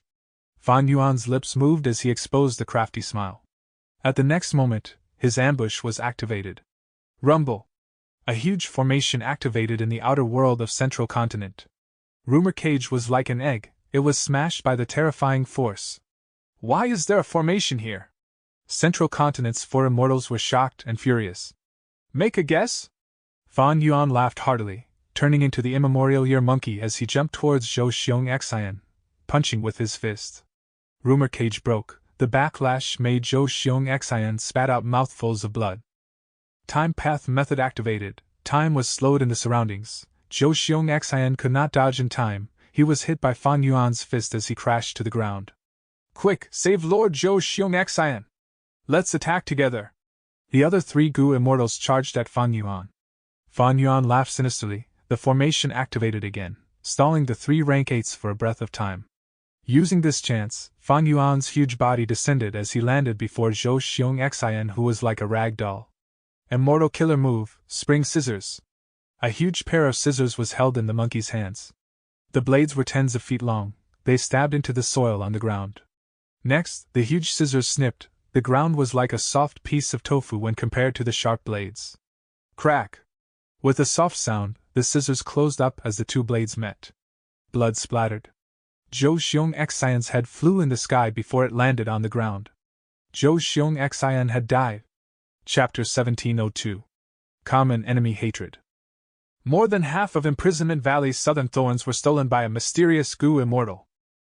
Fan Yuan's lips moved as he exposed the crafty smile. At the next moment, his ambush was activated. Rumble! A huge formation activated in the outer world of Central Continent. Rumor Cage was like an egg, it was smashed by the terrifying force. Why is there a formation here? Central Continent's 4 immortals were shocked and furious. Make a guess? Fan Yuan laughed heartily, turning into the immemorial year monkey as he jumped towards Zhou Xiong Xian, punching with his fist. Rumor Cage broke, the backlash made Zhou Xiong Xian spat out mouthfuls of blood. Time path method activated, time was slowed in the surroundings. Zhou Xiong Xian could not dodge in time, he was hit by Fan Yuan's fist as he crashed to the ground. Quick, save Lord Zhou Xiong Xian! Let's attack together! The other 3 Gu immortals charged at Fan Yuan. Fan Yuan laughed sinisterly, the formation activated again, stalling the 3 rank 8s for a breath of time. Using this chance, Fan Yuan's huge body descended as he landed before Zhou Xiong Xian, who was like a rag doll. Immortal killer move, Spring Scissors. A huge pair of scissors was held in the monkey's hands. The blades were tens of feet long, they stabbed into the soil on the ground. Next, the huge scissors snipped, the ground was like a soft piece of tofu when compared to the sharp blades. Crack! With a soft sound, the scissors closed up as the 2 blades met. Blood splattered. Zhou Xiong Xian's head flew in the sky before it landed on the ground. Zhou Xiong Xian had died. Chapter 1702. Common Enemy Hatred. More than half of Imprisonment Valley's southern thorns were stolen by a mysterious Gu immortal.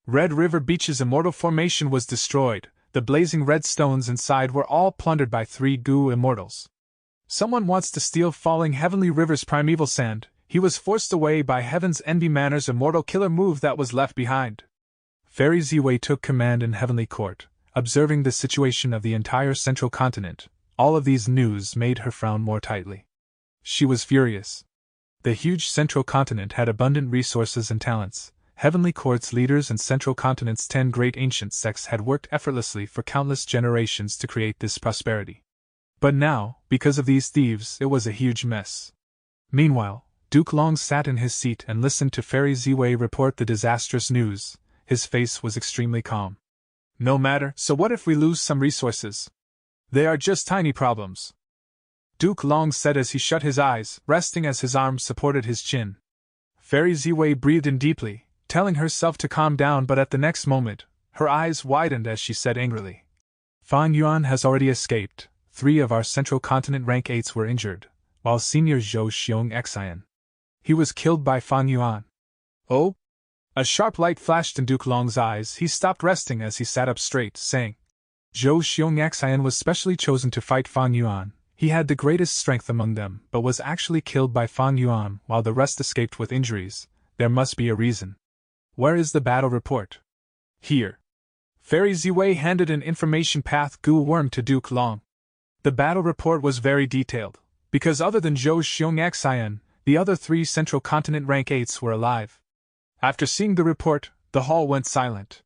Red River Beach's immortal formation was destroyed, the blazing red stones inside were all plundered by 3 Gu immortals. Someone wants to steal Falling Heavenly River's primeval sand, he was forced away by Heaven's Envy Manor's immortal killer move that was left behind. Fairy Ziwei took command in Heavenly Court, observing the situation of the entire Central Continent. All of these news made her frown more tightly. She was furious. The huge Central Continent had abundant resources and talents. Heavenly Court's leaders and Central Continent's 10 great ancient sects had worked effortlessly for countless generations to create this prosperity. But now, because of these thieves, it was a huge mess. Meanwhile, Duke Long sat in his seat and listened to Fairy Ziwei report the disastrous news. His face was extremely calm. No matter, so what if we lose some resources? They are just tiny problems, Duke Long said as he shut his eyes, resting as his arms supported his chin. Fairy Ziwei breathed in deeply, telling herself to calm down, but at the next moment, her eyes widened as she said angrily. Fan Yuan has already escaped. 3 of our Central Continent rank 8s were injured, while Senior Zhou Xiong Xian. He was killed by Fan Yuan. Oh? A sharp light flashed in Duke Long's eyes. He stopped resting as he sat up straight, saying, Zhou Xiong Xian was specially chosen to fight Fan Yuan. He had the greatest strength among them, but was actually killed by Fan Yuan while the rest escaped with injuries. There must be a reason. Where is the battle report? Here. Fairy Ziwei handed an information path Gu worm to Duke Long. The battle report was very detailed, because other than Zhou Xiong Xian, the other 3 Central Continent rank 8s were alive. After seeing the report, the hall went silent.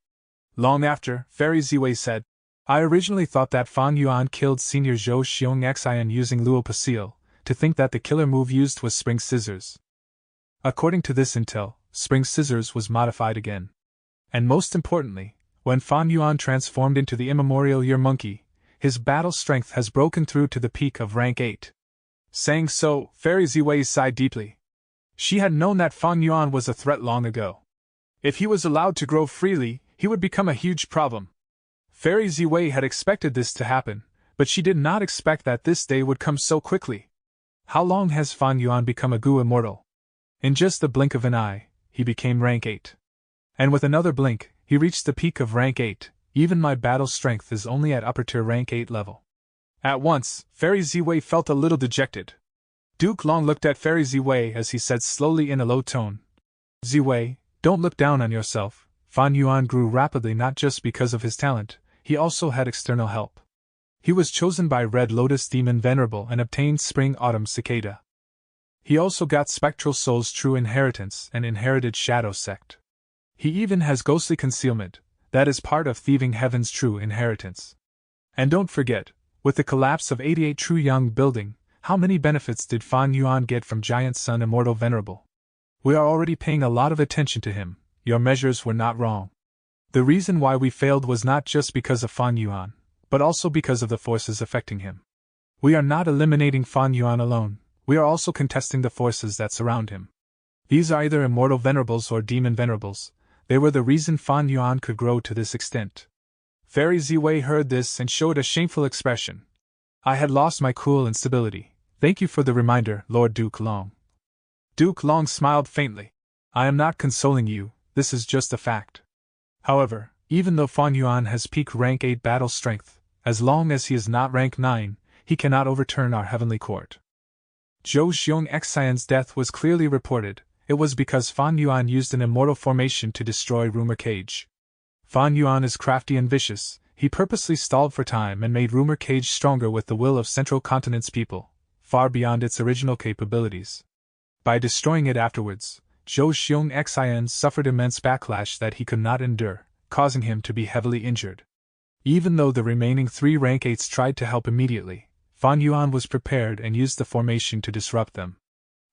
Long after, Fairy Ziwei said, I originally thought that Fan Yuan killed Senior Zhou Xiong Xian using Luo Pasil, to think that the killer move used was Spring Scissors. According to this intel, Spring Scissors was modified again. And most importantly, when Fan Yuan transformed into the immemorial Year Monkey, his battle strength has broken through to the peak of rank 8. Saying so, Fairy Ziwei sighed deeply. She had known that Fan Yuan was a threat long ago. If he was allowed to grow freely, he would become a huge problem. Fairy Ziwei had expected this to happen, but she did not expect that this day would come so quickly. How long has Fan Yuan become a Gu immortal? In just the blink of an eye, he became rank 8. And with another blink, he reached the peak of rank 8. Even my battle strength is only at upper tier rank 8 level. At once, Fairy Ziwei felt a little dejected. Duke Long looked at Fairy Ziwei as he said slowly in a low tone, Ziwei, don't look down on yourself. Fan Yuan grew rapidly not just because of his talent, he also had external help. He was chosen by Red Lotus Demon Venerable and obtained Spring Autumn Cicada. He also got Spectral Soul's True Inheritance and inherited Shadow Sect. He even has Ghostly Concealment, that is part of Thieving Heaven's True Inheritance. And don't forget, with the collapse of 88 True Young Building, how many benefits did Fan Yuan get from Giant Sun Immortal Venerable? We are already paying a lot of attention to him. Your measures were not wrong. The reason why we failed was not just because of Fan Yuan, but also because of the forces affecting him. We are not eliminating Fan Yuan alone, we are also contesting the forces that surround him. These are either Immortal Venerables or Demon Venerables. They were the reason Fan Yuan could grow to this extent. Fairy Ziwei heard this and showed a shameful expression. I had lost my cool and stability. Thank you for the reminder, Lord Duke Long. Duke Long smiled faintly. I am not consoling you, this is just a fact. However, even though Fan Yuan has peak rank 8 battle strength, as long as he is not rank 9, he cannot overturn our heavenly court. Zhou Xiong Xian's death was clearly reported. It was because Fan Yuan used an immortal formation to destroy Rumor Cage. Fan Yuan is crafty and vicious. He purposely stalled for time and made Rumor Cage stronger with the will of Central Continent's people, far beyond its original capabilities. By destroying it afterwards, Zhou Xiong Xian suffered immense backlash that he could not endure, causing him to be heavily injured. Even though the remaining 3 rank 8s tried to help immediately, Fan Yuan was prepared and used the formation to disrupt them.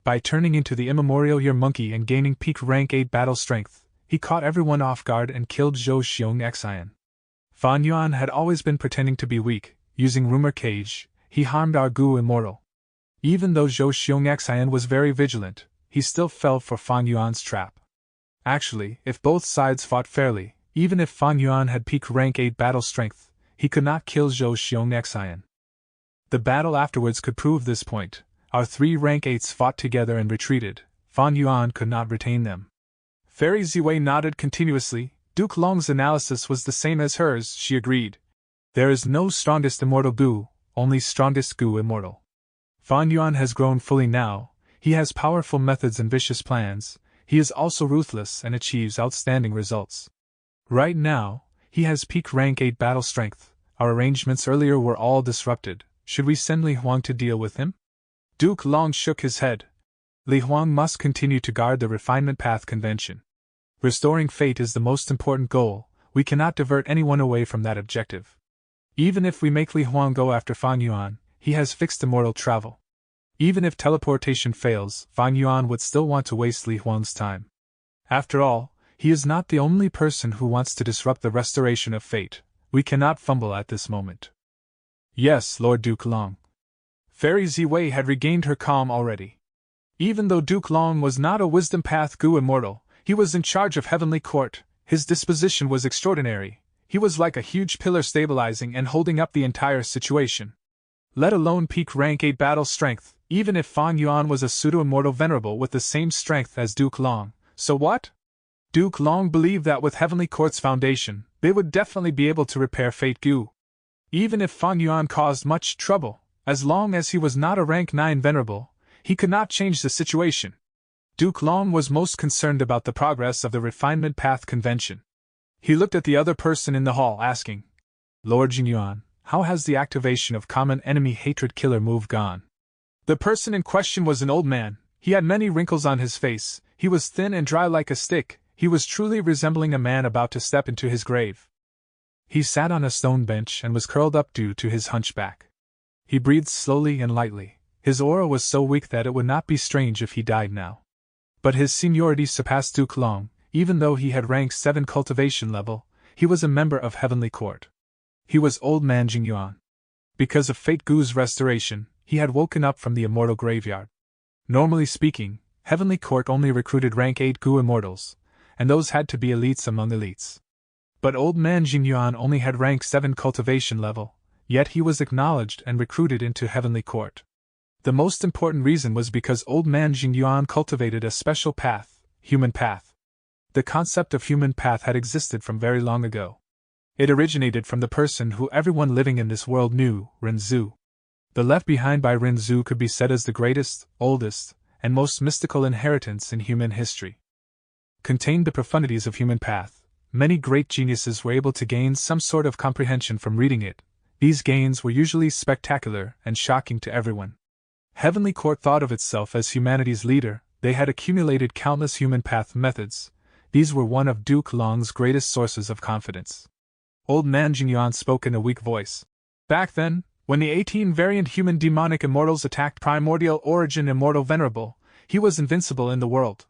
By turning into the immemorial Year Monkey and gaining peak rank 8 battle strength, he caught everyone off guard and killed Zhou Xiong Xian. Fan Yuan had always been pretending to be weak. Using Rumor Cage, he harmed our Gu immortal. Even though Zhou Xiong Xian was very vigilant, he still fell for Fan Yuan's trap. Actually, if both sides fought fairly, even if Fan Yuan had peak rank 8 battle strength, he could not kill Zhou Xiong Xian. The battle afterwards could prove this point. Our 3 rank 8s fought together and retreated. Fan Yuan could not retain them. Fairy Ziwei nodded continuously. Duke Long's analysis was the same as hers, she agreed. There is no strongest immortal Gu, only strongest Gu immortal. Fan Yuan has grown fully now. He has powerful methods and vicious plans. He is also ruthless and achieves outstanding results. Right now, he has peak rank 8 battle strength. Our arrangements earlier were all disrupted. Should we send Li Huang to deal with him? Duke Long shook his head. Li Huang must continue to guard the Refinement Path Convention. Restoring fate is the most important goal. We cannot divert anyone away from that objective. Even if we make Li Huang go after Fan Yuan, he has fixed immortal travel. Even if teleportation fails, Fang Yuan would still want to waste Li Huang's time. After all, he is not the only person who wants to disrupt the restoration of fate. We cannot fumble at this moment. Yes, Lord Duke Long. Fairy Ziwei had regained her calm already. Even though Duke Long was not a Wisdom Path Gu immortal, he was in charge of Heavenly Court. His disposition was extraordinary. He was like a huge pillar stabilizing and holding up the entire situation. Let alone peak rank 8 battle strength, even if Fang Yuan was a pseudo-immortal venerable with the same strength as Duke Long. So what? Duke Long believed that with Heavenly Court's foundation, they would definitely be able to repair Fate Gu. Even if Fang Yuan caused much trouble, as long as he was not a rank 9 venerable, he could not change the situation. Duke Long was most concerned about the progress of the Refinement Path Convention. He looked at the other person in the hall, asking, Lord Jingyuan, how has the activation of Common Enemy Hatred Killer move gone? The person in question was an old man. He had many wrinkles on his face, he was thin and dry like a stick, he was truly resembling a man about to step into his grave. He sat on a stone bench and was curled up due to his hunchback. He breathed slowly and lightly. His aura was so weak that it would not be strange if he died now. But his seniority surpassed Duke Long. Even though he had rank 7 cultivation level, he was a member of Heavenly Court. He was Old Man Jingyuan. Because of Fate Gu's restoration, he had woken up from the immortal graveyard. Normally speaking, Heavenly Court only recruited rank 8 Gu immortals, and those had to be elites among elites. But Old Man Jingyuan only had rank 7 cultivation level, yet he was acknowledged and recruited into Heavenly Court. The most important reason was because Old Man Jingyuan cultivated a special path, Human Path. The concept of human path had existed from very long ago. It originated from the person who everyone living in this world knew, Renzu. The left behind by Renzu could be said as the greatest, oldest, and most mystical inheritance in human history. Contained the profundities of human path, many great geniuses were able to gain some sort of comprehension from reading it. These gains were usually spectacular and shocking to everyone. Heavenly Court thought of itself as humanity's leader. They had accumulated countless human path methods. These were one of Duke Long's greatest sources of confidence. Old Man Jingyuan spoke in a weak voice. Back then, when the 18 variant human demonic immortals attacked Primordial Origin Immortal Venerable, he was invincible in the world.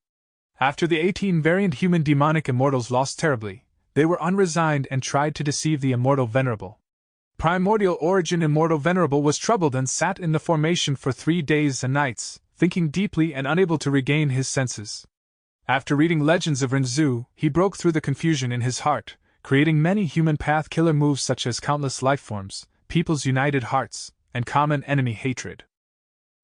After the 18 variant human demonic immortals lost terribly, they were unresigned and tried to deceive the Immortal Venerable. Primordial Origin Immortal Venerable was troubled and sat in the formation for 3 days and nights, thinking deeply and unable to regain his senses. After reading Legends of Renzu, he broke through the confusion in his heart, creating many human path killer moves such as Countless Lifeforms, People's United Hearts, and Common Enemy Hatred.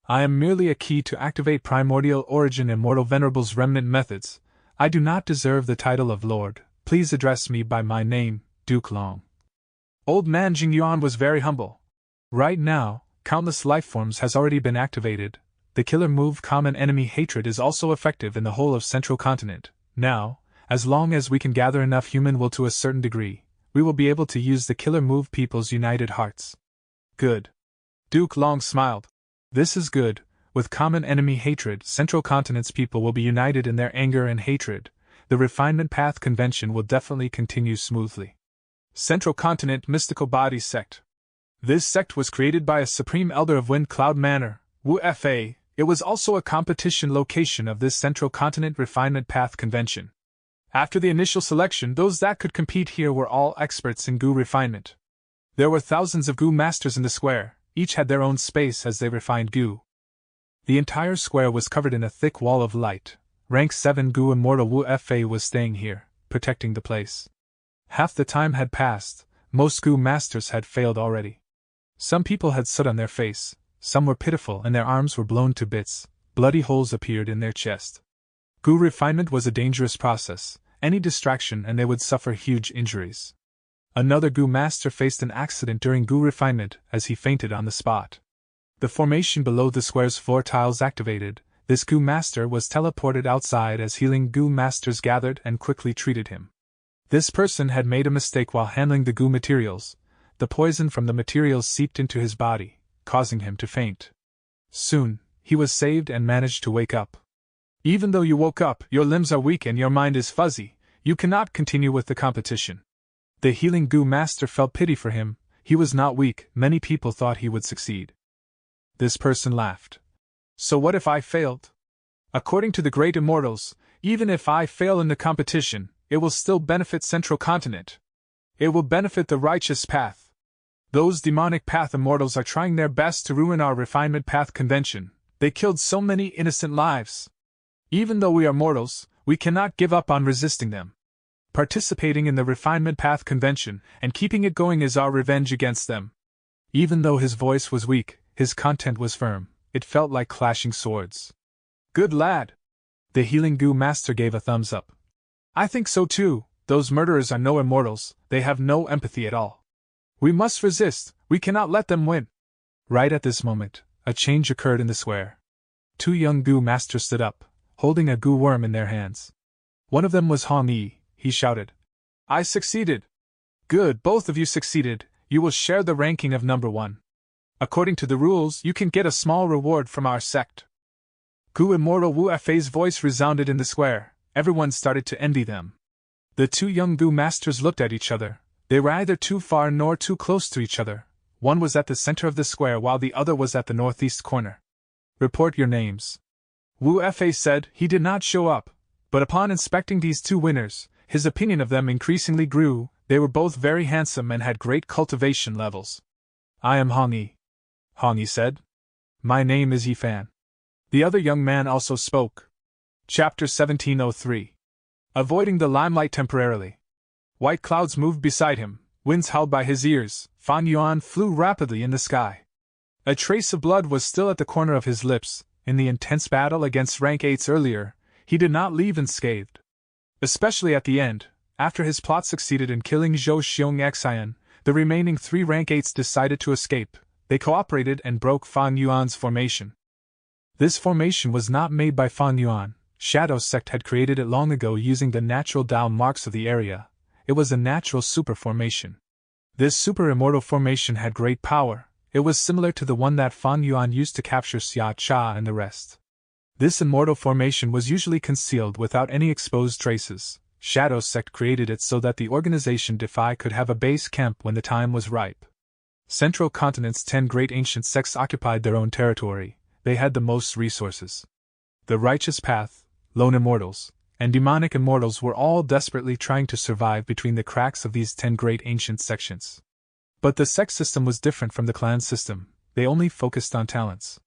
I am merely a key to activate Primordial Origin Immortal Venerable's remnant methods. I do not deserve the title of Lord. Please address me by my name, Duke Long. Old Man Jingyuan was very humble. Right now, Countless Lifeforms has already been activated. The killer move Common Enemy Hatred is also effective in the whole of Central Continent. Now, as long as we can gather enough human will to a certain degree, we will be able to use the killer move People's United Hearts. Good. Duke Long smiled. This is good. With Common Enemy Hatred, Central Continent's people will be united in their anger and hatred. The Refinement Path Convention will definitely continue smoothly. Central Continent Mystical Body Sect. This sect was created by a Supreme Elder of Wind Cloud Manor, Wu Fa. It was also a competition location of this Central Continent Refinement Path Convention. After the initial selection, those that could compete here were all experts in Gu refinement. There were thousands of Gu masters in the square, each had their own space as they refined Gu. The entire square was covered in a thick wall of light. Rank 7 Gu Immortal Wu Fa was staying here, protecting the place. Half the time had passed, most Gu masters had failed already. Some people had soot on their face. Some were pitiful and their arms were blown to bits, bloody holes appeared in their chest. Gu refinement was a dangerous process, any distraction and they would suffer huge injuries. Another Gu master faced an accident during Gu refinement as he fainted on the spot. The formation below the square's floor tiles activated, this Gu master was teleported outside as healing Gu masters gathered and quickly treated him. This person had made a mistake while handling the Gu materials. The poison from the materials seeped into his body, causing him to faint. Soon, he was saved and managed to wake up. Even though you woke up, your limbs are weak and your mind is fuzzy, you cannot continue with the competition. The healing Gu master felt pity for him. He was not weak, many people thought he would succeed. This person laughed. So what if I failed? According to the great immortals, even if I fail in the competition, it will still benefit Central Continent. It will benefit the righteous path. Those demonic path immortals are trying their best to ruin our refinement path convention. They killed so many innocent lives. Even though we are mortals, we cannot give up on resisting them. Participating in the refinement path convention and keeping it going is our revenge against them. Even though his voice was weak, his content was firm. It felt like clashing swords. Good lad! The healing goo master gave a thumbs up. I think so too. Those murderers are no immortals, they have no empathy at all. We must resist, we cannot let them win. Right at this moment, a change occurred in the square. Two young goo masters stood up, holding a goo worm in their hands. One of them was Hong Yi. He shouted. I succeeded! Good, both of you succeeded, you will share the ranking of number 1. According to the rules, you can get a small reward from our sect. Goo Immortal Wu Fei's voice resounded in the square. Everyone started to envy them. The two young goo masters looked at each other. They were either too far nor too close to each other. One was at the center of the square while the other was at the northeast corner. Report your names. Wu Fei said. He did not show up, but upon inspecting these two winners, his opinion of them increasingly grew. They were both very handsome and had great cultivation levels. I am Hong Yi. Hong Yi said. My name is Yi Fan. The other young man also spoke. Chapter 1703. Avoiding the limelight temporarily. White clouds moved beside him, winds howled by his ears. Fan Yuan flew rapidly in the sky. A trace of blood was still at the corner of his lips. In the intense battle against rank 8s earlier, he did not leave unscathed. Especially at the end, after his plot succeeded in killing Zhou Xiong Xian, the remaining 3 rank 8s decided to escape. They cooperated and broke Fan Yuan's formation. This formation was not made by Fan Yuan. Shadow Sect had created it long ago using the natural Dao marks of the area. It was a natural super formation. This super immortal formation had great power. It was similar to the one that Fan Yuan used to capture Xia Cha and the rest. This immortal formation was usually concealed without any exposed traces. Shadow Sect created it so that the organization Defy could have a base camp when the time was ripe. Central Continent's 10 great ancient sects occupied their own territory. They had the most resources. The Righteous Path, Lone Immortals, and Demonic Immortals were all desperately trying to survive between the cracks of these 10 great ancient sections. But the sect system was different from the clan system. They only focused on talents.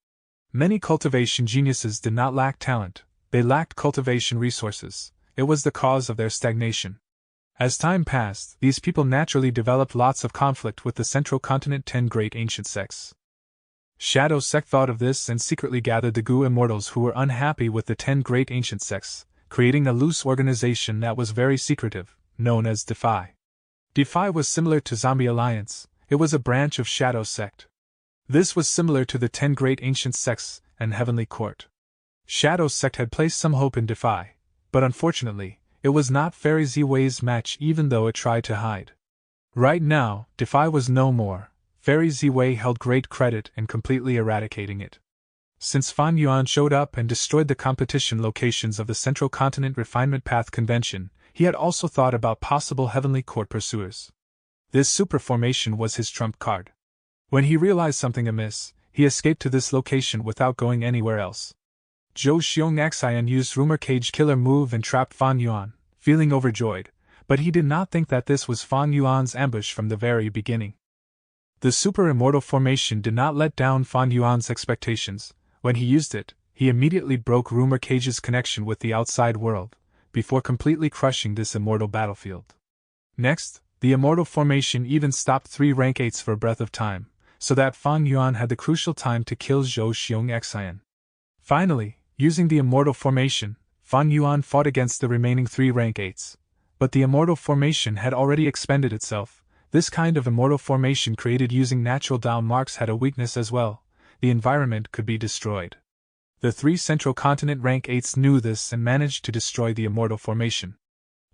Many cultivation geniuses did not lack talent, they lacked cultivation resources. It was the cause of their stagnation. As time passed, these people naturally developed lots of conflict with the Central Continent 10 great ancient sects. Shadow Sect thought of this and secretly gathered the Gu Immortals who were unhappy with the 10 great ancient sects, creating a loose organization that was very secretive, known as Defy. Defy was similar to Zombie Alliance. It was a branch of Shadow Sect. This was similar to the 10 great ancient sects and Heavenly Court. Shadow Sect had placed some hope in Defy, but unfortunately, it was not Fairy Ziwei's match even though it tried to hide. Right now, Defy was no more. Fairy Ziwei held great credit in completely eradicating it. Since Fan Yuan showed up and destroyed the competition locations of the Central Continent Refinement Path Convention, he had also thought about possible Heavenly Court pursuers. This super formation was his trump card. When he realized something amiss, he escaped to this location without going anywhere else. Zhou Xiong Xian used Rumor Cage Killer move and trapped Fan Yuan, feeling overjoyed, but he did not think that this was Fan Yuan's ambush from the very beginning. The super immortal formation did not let down Fan Yuan's expectations. When he used it, he immediately broke Rumor Cage's connection with the outside world, before completely crushing this immortal battlefield. Next, the immortal formation even stopped 3 rank 8s for a breath of time, so that Fan Yuan had the crucial time to kill Zhou Xiong Xian. Finally, using the immortal formation, Fan Yuan fought against the remaining 3 rank 8s. But the immortal formation had already expended itself. This kind of immortal formation created using natural Dao marks had a weakness as well. The environment could be destroyed. The 3 Central Continent rank 8s knew this and managed to destroy the immortal formation.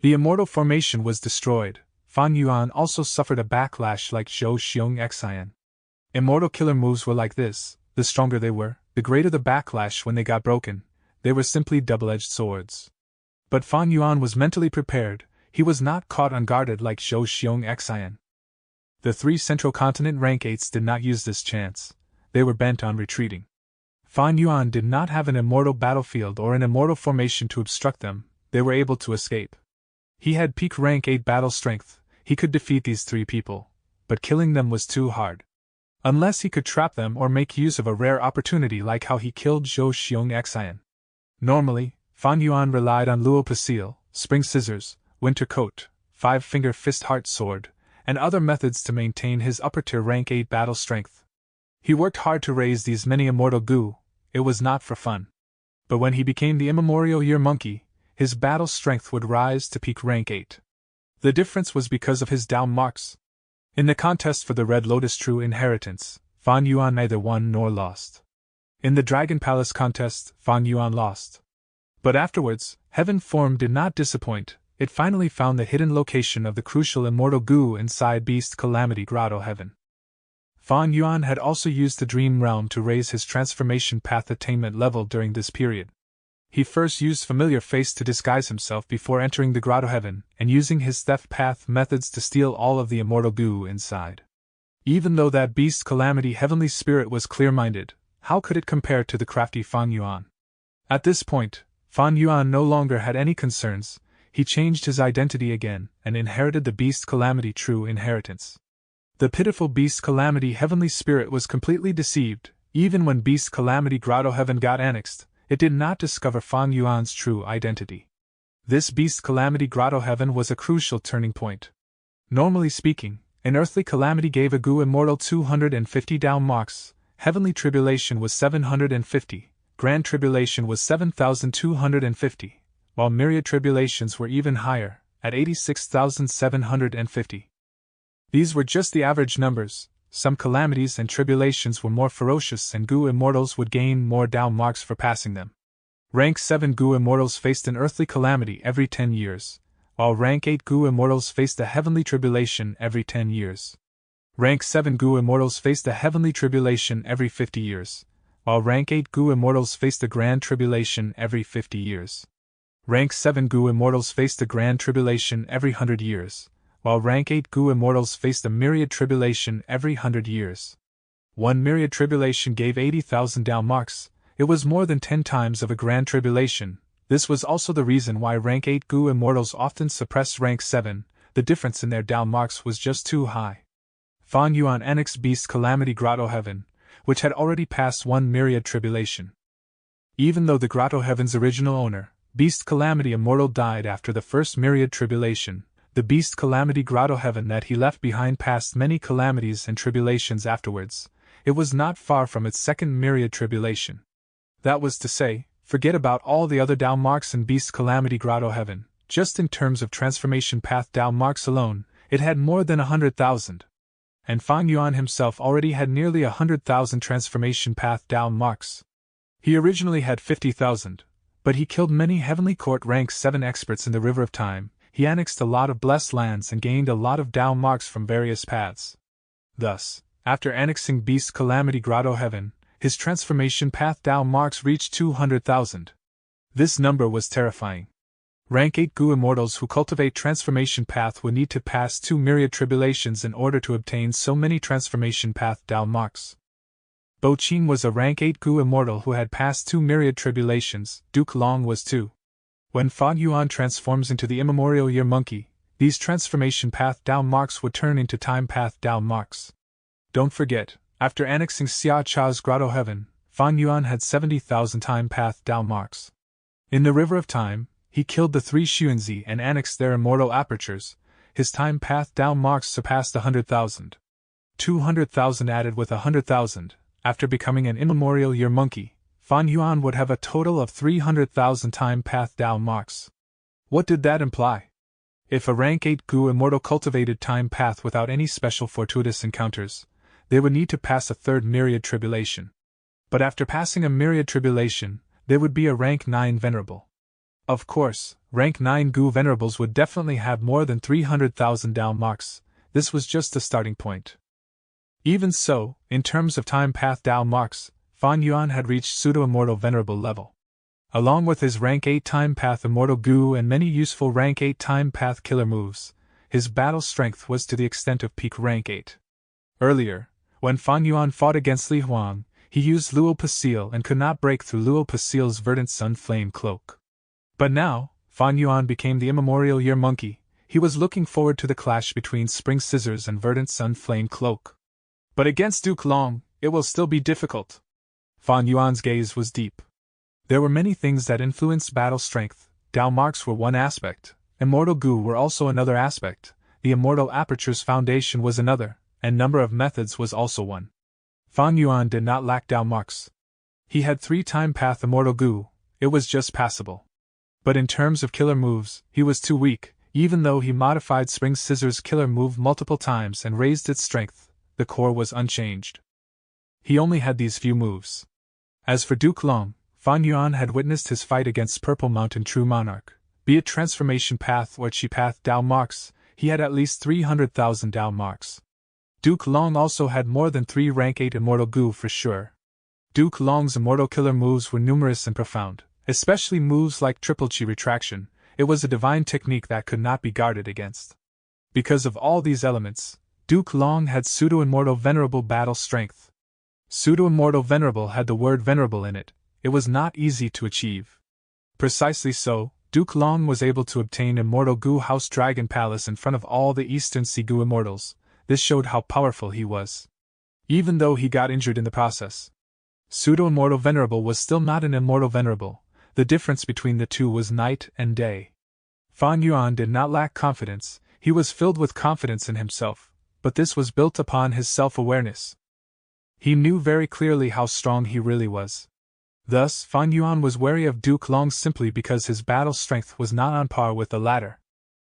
The immortal formation was destroyed. Fan Yuan also suffered a backlash like Zhou Xiong Xian. Immortal killer moves were like this: the stronger they were, the greater the backlash when they got broken. They were simply double-edged swords. But Fan Yuan was mentally prepared. He was not caught unguarded like Zhou Xiong Xian. The 3 Central Continent rank 8s did not use this chance. they were bent on retreating. Fan Yuan did not have an immortal battlefield or an immortal formation to obstruct them, they were able to escape. He had peak rank 8 battle strength, he could defeat these 3 people, but killing them was too hard. Unless he could trap them or make use of a rare opportunity like how he killed Zhou Xiong Xian. Normally, Fan Yuan relied on Luo Pasil, Spring Scissors, Winter Coat, 5-finger Fist Heart Sword, and other methods to maintain his upper-tier rank 8 battle strength. He worked hard to raise these many immortal gu, it was not for fun. But when he became the immemorial year monkey, his battle strength would rise to peak rank 8. The difference was because of his down marks. In the contest for the Red Lotus True Inheritance, Fan Yuan neither won nor lost. In the Dragon Palace contest, Fan Yuan lost. But afterwards, Heaven Form did not disappoint, it finally found the hidden location of the crucial immortal gu inside Beast Calamity Grotto Heaven. Fan Yuan had also used the Dream Realm to raise his transformation path attainment level during this period. He first used Familiar Face to disguise himself before entering the Grotto Heaven, and using his theft path methods to steal all of the immortal gu inside. Even though that Beast Calamity Heavenly Spirit was clear-minded, how could it compare to the crafty Fan Yuan? At this point, Fan Yuan no longer had any concerns, he changed his identity again, and inherited the Beast Calamity True Inheritance. The pitiful Beast Calamity Heavenly Spirit was completely deceived, even when Beast Calamity Grotto Heaven got annexed. It did not discover Fan Yuan's true identity. This Beast Calamity Grotto Heaven was a crucial turning point. Normally speaking, an earthly calamity gave a gu immortal 250 down marks, heavenly tribulation was 750, grand tribulation was 7,250, while myriad tribulations were even higher, at 86,750. These were just the average numbers. Some calamities and tribulations were more ferocious and gu immortals would gain more down marks for passing them. Rank 7 gu immortals faced an earthly calamity every 10 years, while rank 8 gu immortals faced a heavenly tribulation every 10 years. Rank 7 gu immortals faced a heavenly tribulation every 50 years, while rank 8 gu immortals faced a grand tribulation every 50 years. Rank 7 gu immortals faced a grand tribulation every 100 years, while rank 8 gu immortals faced a myriad tribulation every 100 years. One myriad tribulation gave 80,000 down marks, it was more than 10 times of a grand tribulation. This was also the reason why rank 8 gu immortals often suppressed rank 7, the difference in their down marks was just too high. Fan Yuan annexed Beast Calamity Grotto Heaven, which had already passed one myriad tribulation. Even though the Grotto Heaven's original owner, Beast Calamity Immortal, died after the first myriad tribulation, the Beast Calamity Grotto Heaven that he left behind passed many calamities and tribulations afterwards. It was not far from its second myriad tribulation. That was to say, forget about all the other down marks in Beast Calamity Grotto Heaven, just in terms of transformation path down marks alone, it had more than 100,000. And Fan Yuan himself already had nearly 100,000 transformation path down marks. He originally had 50,000, but he killed many Heavenly Court rank 7 experts in the River of Time. He annexed a lot of blessed lands and gained a lot of down marks from various paths. Thus, after annexing Beast Calamity Grotto Heaven, his transformation path down marks reached 200,000. This number was terrifying. Rank 8 gu immortals who cultivate transformation path would need to pass 2 myriad tribulations in order to obtain so many transformation path down marks. Bo Qing was a rank 8 gu immortal who had passed 2 myriad tribulations, Duke Long was too. When Fan Yuan transforms into the immemorial year monkey, these transformation path down marks would turn into time path down marks. Don't forget, after annexing Xia Cha's Grotto Heaven, Fan Yuan had 70,000 time path down marks. In the River of Time, he killed the 3 Xuanzi and annexed their immortal apertures. His time path down marks surpassed 100,000. 200,000 added with 100,000, after becoming an immemorial year monkey, Fan Yuan would have a total of 300,000 time path down marks. What did that imply? If a rank 8 gu immortal cultivated time path without any special fortuitous encounters, they would need to pass a third myriad tribulation. But after passing a myriad tribulation, they would be a rank 9 venerable. Of course, rank 9 gu venerables would definitely have more than 300,000 down marks. This was just a starting point. Even so, in terms of time path down marks, Fan Yuan had reached pseudo-immortal venerable level. Along with his rank 8 time path immortal gu and many useful rank 8 time path killer moves, his battle strength was to the extent of peak rank 8. Earlier, When Fan Yuan fought against Li Huang, he used Luo Pasil and could not break through Luo Pasil's verdant sun flame cloak. But now, Fan Yuan became the immemorial year monkey. He was looking forward to the clash between Spring Scissors and verdant sun flame cloak. But against Duke Long, it will still be difficult. Fan Yuan's gaze was deep. There were many things that influenced battle strength. Dao marks were one aspect, immortal gu were also another aspect, the immortal aperture's foundation was another, and number of methods was also one. Fan Yuan did not lack Dao marks. He had 3-time path immortal gu, it was just passable. But in terms of killer moves, he was too weak. Even though he modified Spring Scissors' killer move multiple times and raised its strength, the core was unchanged. He only had these few moves. As for Duke Long, Fan Yuan had witnessed his fight against Purple Mountain True Monarch. Be it Transformation Path or Chi Path Dao marks, he had at least 300,000 Dao marks. Duke Long also had more than 3 rank 8 immortal gu for sure. Duke Long's immortal killer moves were numerous and profound, especially moves like Triple Chi Retraction. It was a divine technique that could not be guarded against. Because of all these elements, Duke Long had pseudo-immortal venerable battle strength. Pseudo-immortal venerable had the word venerable in it. It was not easy to achieve. Precisely so, Duke Long was able to obtain immortal Gu House Dragon Palace in front of all the Eastern Sea Gu immortals. This showed how powerful he was. Even though he got injured in the process. Pseudo-immortal venerable was still not an immortal venerable. The difference between the two was night and day. Fan Yuan did not lack confidence, he was filled with confidence in himself, but this was built upon his self-awareness. He knew very clearly how strong he really was. Thus, Fan Yuan was wary of Duke Long simply because his battle strength was not on par with the latter.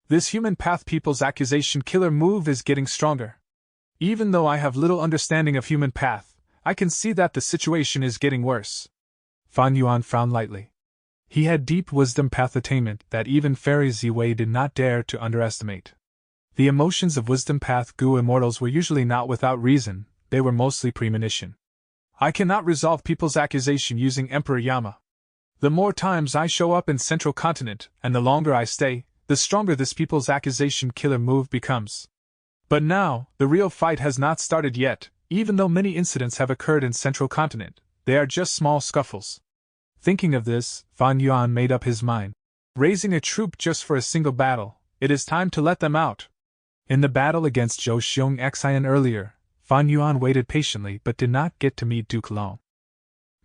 This human path people's accusation killer move is getting stronger. Even though I have little understanding of human path, I can see that the situation is getting worse. Fan Yuan frowned lightly. He had deep wisdom path attainment that even Fairy Ziwei did not dare to underestimate. The emotions of wisdom path Gu immortals were usually not without reason, they were mostly premonition. I cannot resolve people's accusation using Emperor Yama. The more times I show up in Central Continent, and the longer I stay, the stronger this people's accusation killer move becomes. But now, the real fight has not started yet, even though many incidents have occurred in Central Continent, they are just small scuffles. Thinking of this, Fan Yuan made up his mind. Raising a troop just for a single battle, it is time to let them out. In the battle against Zhou Xiong Xian earlier, Fan Yuan waited patiently but did not get to meet Duke Long.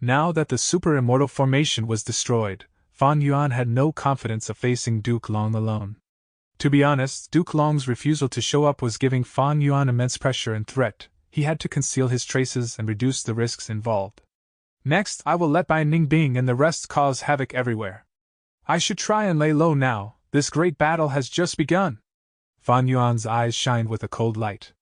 Now that the super immortal formation was destroyed, Fan Yuan had no confidence of facing Duke Long alone. To be honest, Duke Long's refusal to show up was giving Fan Yuan immense pressure and threat. He had to conceal his traces and reduce the risks involved. Next, I will let Bai Ningbing and the rest cause havoc everywhere. I should try and lay low now, this great battle has just begun. Fan Yuan's eyes shined with a cold light.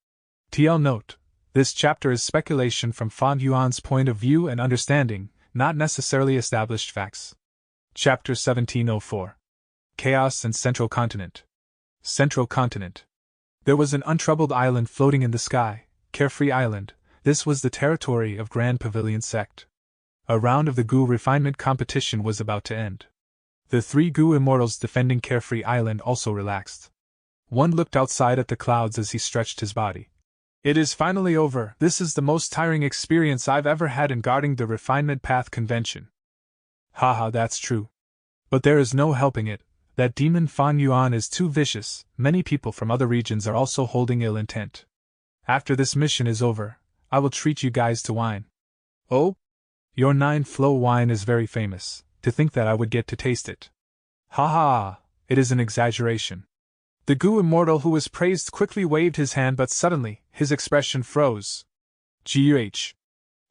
TL note: this chapter is speculation from Fan Yuan's point of view and understanding, not necessarily established facts. Chapter 1704. Chaos and Central Continent. Central Continent. There was an untroubled island floating in the sky, Carefree Island. This was the territory of Grand Pavilion Sect. A round of the Gu refinement competition was about to end. The 3 Gu immortals defending Carefree Island also relaxed. One looked outside at the clouds as he stretched his body. It is finally over. This is the most tiring experience I've ever had in guarding the Refinement Path Convention. Haha, that's true. But there is no helping it. That demon Fan Yuan is too vicious. Many people from other regions are also holding ill intent. After this mission is over, I will treat you guys to wine. Oh? Your 9-flow wine is very famous. To think that I would get to taste it. Ha ha, it is an exaggeration. The Gu immortal who was praised quickly waved his hand, but suddenly, his expression froze. Gh.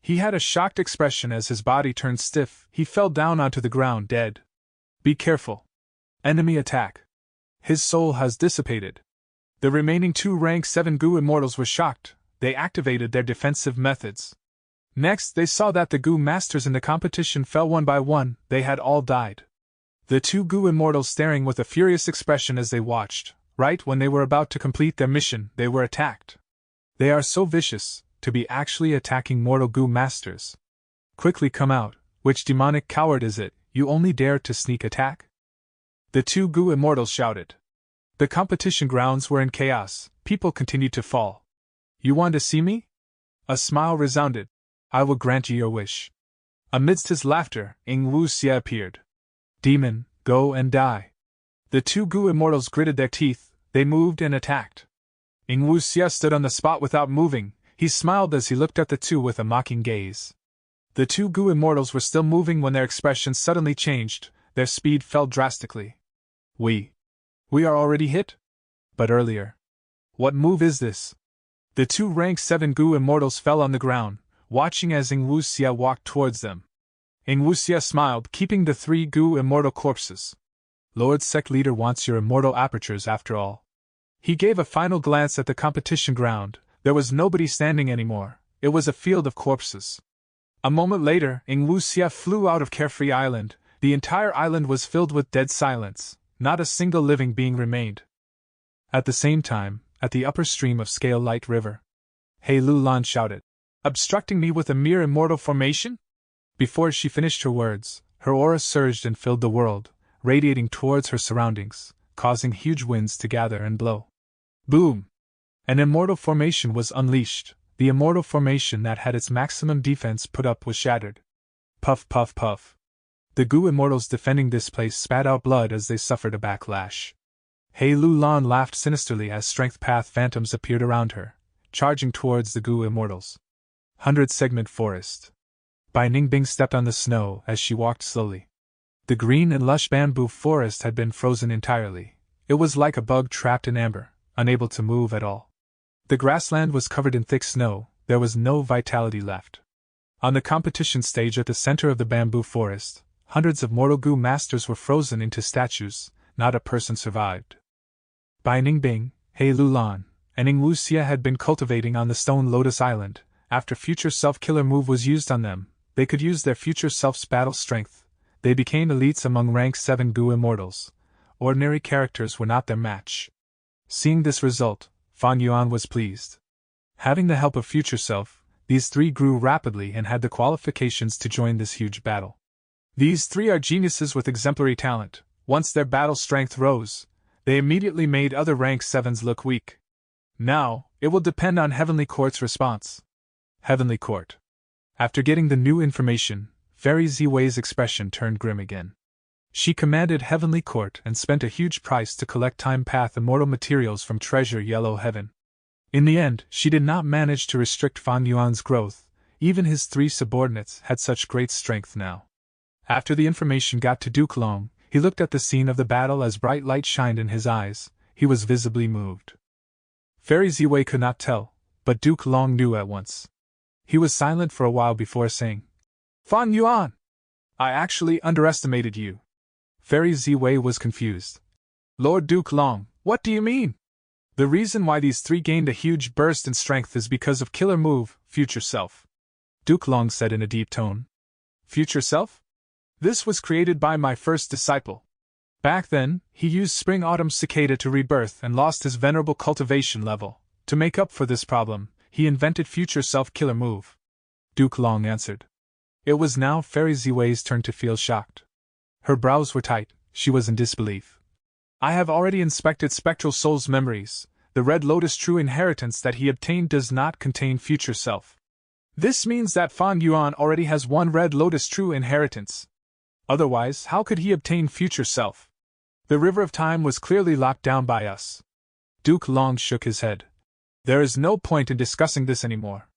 He had a shocked expression as his body turned stiff. He fell down onto the ground dead. Be careful. Enemy attack. His soul has dissipated. The remaining 2 rank 7 Gu immortals were shocked. They activated their defensive methods. Next, they saw that the Gu masters in the competition fell one by one. They had all died. The 2 Gu immortals staring with a furious expression as they watched. Right when they were about to complete their mission, they were attacked. They are so vicious, to be actually attacking mortal Gu masters. Quickly come out, which demonic coward is it, you only dare to sneak attack? The 2 Gu immortals shouted. The competition grounds were in chaos, people continued to fall. You want to see me? A smile resounded. I will grant you your wish. Amidst his laughter, Ing Wuxia appeared. Demon, go and die. The two Gu immortals gritted their teeth, they moved and attacked. Ing Wuxia stood on the spot without moving, he smiled as he looked at the two with a mocking gaze. The two Gu immortals were still moving when their expressions suddenly changed, their speed fell drastically. We are already hit? But earlier. What move is this? The two rank 7 Gu immortals fell on the ground, watching as Ing Wuxia walked towards them. Ing Wuxia smiled, keeping the 3 Gu immortal corpses. Lord Sect Leader wants your immortal apertures after all. He gave a final glance at the competition ground. There was nobody standing anymore, it was a field of corpses. A moment later, Ing Wuxia flew out of Carefree Island. The entire island was filled with dead silence, not a single living being remained. At the same time, at the upper stream of Scale Light River, He Lulan shouted, obstructing me with a mere immortal formation? Before she finished her words, her aura surged and filled the world, radiating towards her surroundings, causing huge winds to gather and blow. Boom! An immortal formation was unleashed. The immortal formation that had its maximum defense put up was shattered. Puff, puff, puff. The Gu immortals defending this place spat out blood as they suffered a backlash. He Lulan laughed sinisterly as strength path phantoms appeared around her, charging towards the Gu immortals. 100 Segment Forest. Bai Ningbing stepped on the snow as she walked slowly. The green and lush bamboo forest had been frozen entirely. It was like a bug trapped in amber, unable to move at all. The grassland was covered in thick snow, there was no vitality left. On the competition stage at the center of the bamboo forest, hundreds of mortal Gu masters were frozen into statues, not a person survived. Bai Ningbing, He Lulan, and Ing Wuxia had been cultivating on the Stone Lotus Island. After Future Self-Killer move was used on them, they could use their future self's battle strength. They became elites among rank 7 Gu immortals. Ordinary characters were not their match. Seeing this result, Fan Yuan was pleased. Having the help of Future Self, these 3 grew rapidly and had the qualifications to join this huge battle. These 3 are geniuses with exemplary talent. Once their battle strength rose, they immediately made other rank 7s look weak. Now, it will depend on Heavenly Court's response. Heavenly Court. After getting the new information, Fairy Ziwei's expression turned grim again. She commanded Heavenly Court and spent a huge price to collect Time Path immortal materials from Treasure Yellow Heaven. In the end, she did not manage to restrict Fan Yuan's growth. Even his 3 subordinates had such great strength now. After the information got to Duke Long, he looked at the scene of the battle as bright light shined in his eyes. He was visibly moved. Fairy Ziwei could not tell, but Duke Long knew at once. He was silent for a while before saying, Fan Yuan! I actually underestimated you. Fairy Ziwei was confused. Lord Duke Long, what do you mean? The reason why these 3 gained a huge burst in strength is because of Killer Move, Future Self. Duke Long said in a deep tone. Future Self? This was created by my first disciple. Back then, he used Spring-Autumn Cicada to rebirth and lost his venerable cultivation level. To make up for this problem, he invented Future Self Killer Move. Duke Long answered. It was now Fairy Ziwei's turn to feel shocked. Her brows were tight, she was in disbelief. I have already inspected Spectral Soul's memories. The Red Lotus True Inheritance that he obtained does not contain Future Self. This means that Fan Yuan already has 1 Red Lotus True Inheritance. Otherwise, how could he obtain Future Self? The River of Time was clearly locked down by us. Duke Long shook his head. There is no point in discussing this anymore.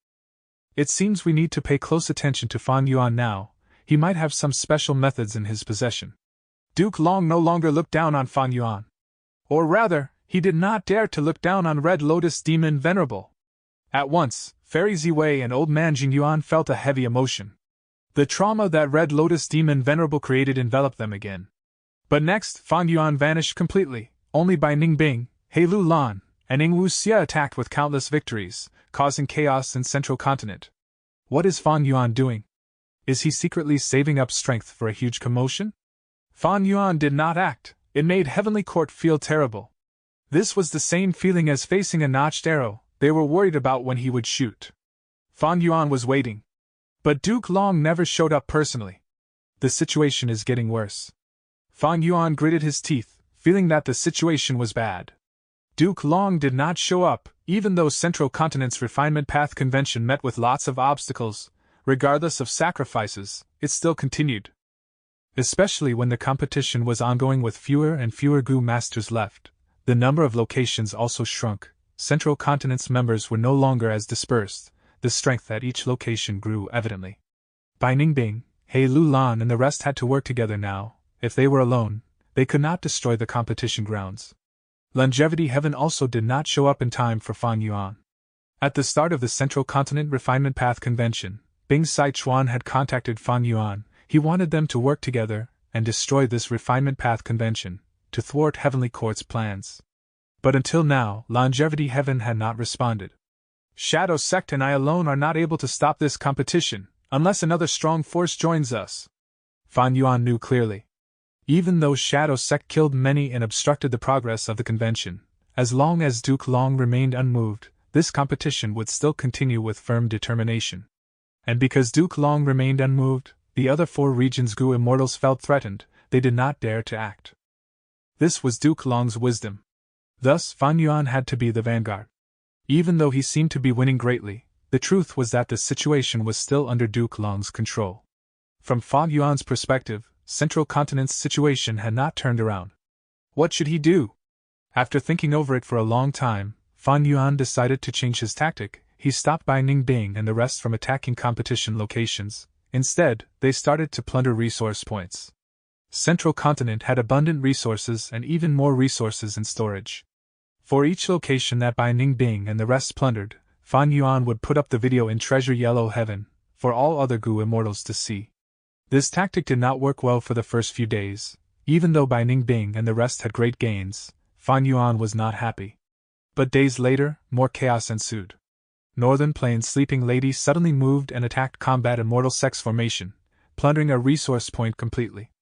It seems we need to pay close attention to Fan Yuan now. He might have some special methods in his possession. Duke Long no longer looked down on Fan Yuan. Or rather, he did not dare to look down on Red Lotus Demon Venerable. At once, Fairy Ziwei and Old Man Jing Yuan felt a heavy emotion. The trauma that Red Lotus Demon Venerable created enveloped them again. But next, Fan Yuan vanished completely. Only Bai Ningbing, He Lulan, and Ing Wuxia attacked with countless victories, causing chaos in Central Continent. What is Fan Yuan doing? Is he secretly saving up strength for a huge commotion? Fan Yuan did not act. It made Heavenly Court feel terrible. This was the same feeling as facing a notched arrow. They were worried about when he would shoot. Fan Yuan was waiting. But Duke Long never showed up personally. The situation is getting worse. Fan Yuan gritted his teeth, feeling that the situation was bad. Duke Long did not show up, Even though Central Continent's Refinement Path Convention met with lots of obstacles, regardless of sacrifices, it still continued. Especially when the competition was ongoing with fewer and fewer Gu masters left, the number of locations also shrunk. Central Continent's members were no longer as dispersed, the strength at each location grew evidently. Bai Ningbing, He Lulan and the rest had to work together now. If they were alone, they could not destroy the competition grounds. Longevity Heaven also did not show up in time for Fan Yuan. At the start of the Central Continent Refinement Path Convention, Bing Sichuan had contacted Fan Yuan. He wanted them to work together and destroy this Refinement Path Convention, to thwart Heavenly Court's plans. But until now, Longevity Heaven had not responded. Shadow Sect and I alone are not able to stop this competition, unless another strong force joins us. Fan Yuan knew clearly. Even though Shadow Sect killed many and obstructed the progress of the convention, as long as Duke Long remained unmoved, this competition would still continue with firm determination. And because Duke Long remained unmoved, the other 4 regions' Gu immortals felt threatened. They did not dare to act. This was Duke Long's wisdom. Thus, Fan Yuan had to be the vanguard. Even though he seemed to be winning greatly, the truth was that the situation was still under Duke Long's control. From Fan Yuan's perspective, Central Continent's situation had not turned around. What should he do? After thinking over it for a long time, Fan Yuan decided to change his tactic. He stopped Bai Ningbing and the rest from attacking competition locations. Instead, they started to plunder resource points. Central Continent had abundant resources and even more resources in storage. For each location that Bai Ningbing and the rest plundered, Fan Yuan would put up the video in Treasure Yellow Heaven, for all other Gu immortals to see. This tactic did not work well for the first few days. Even though Bai Ningbing and the rest had great gains, Fan Yuan was not happy. But days later, more chaos ensued. Northern Plains Sleeping Lady suddenly moved and attacked Combat Immortal Sex Formation, plundering a resource point completely.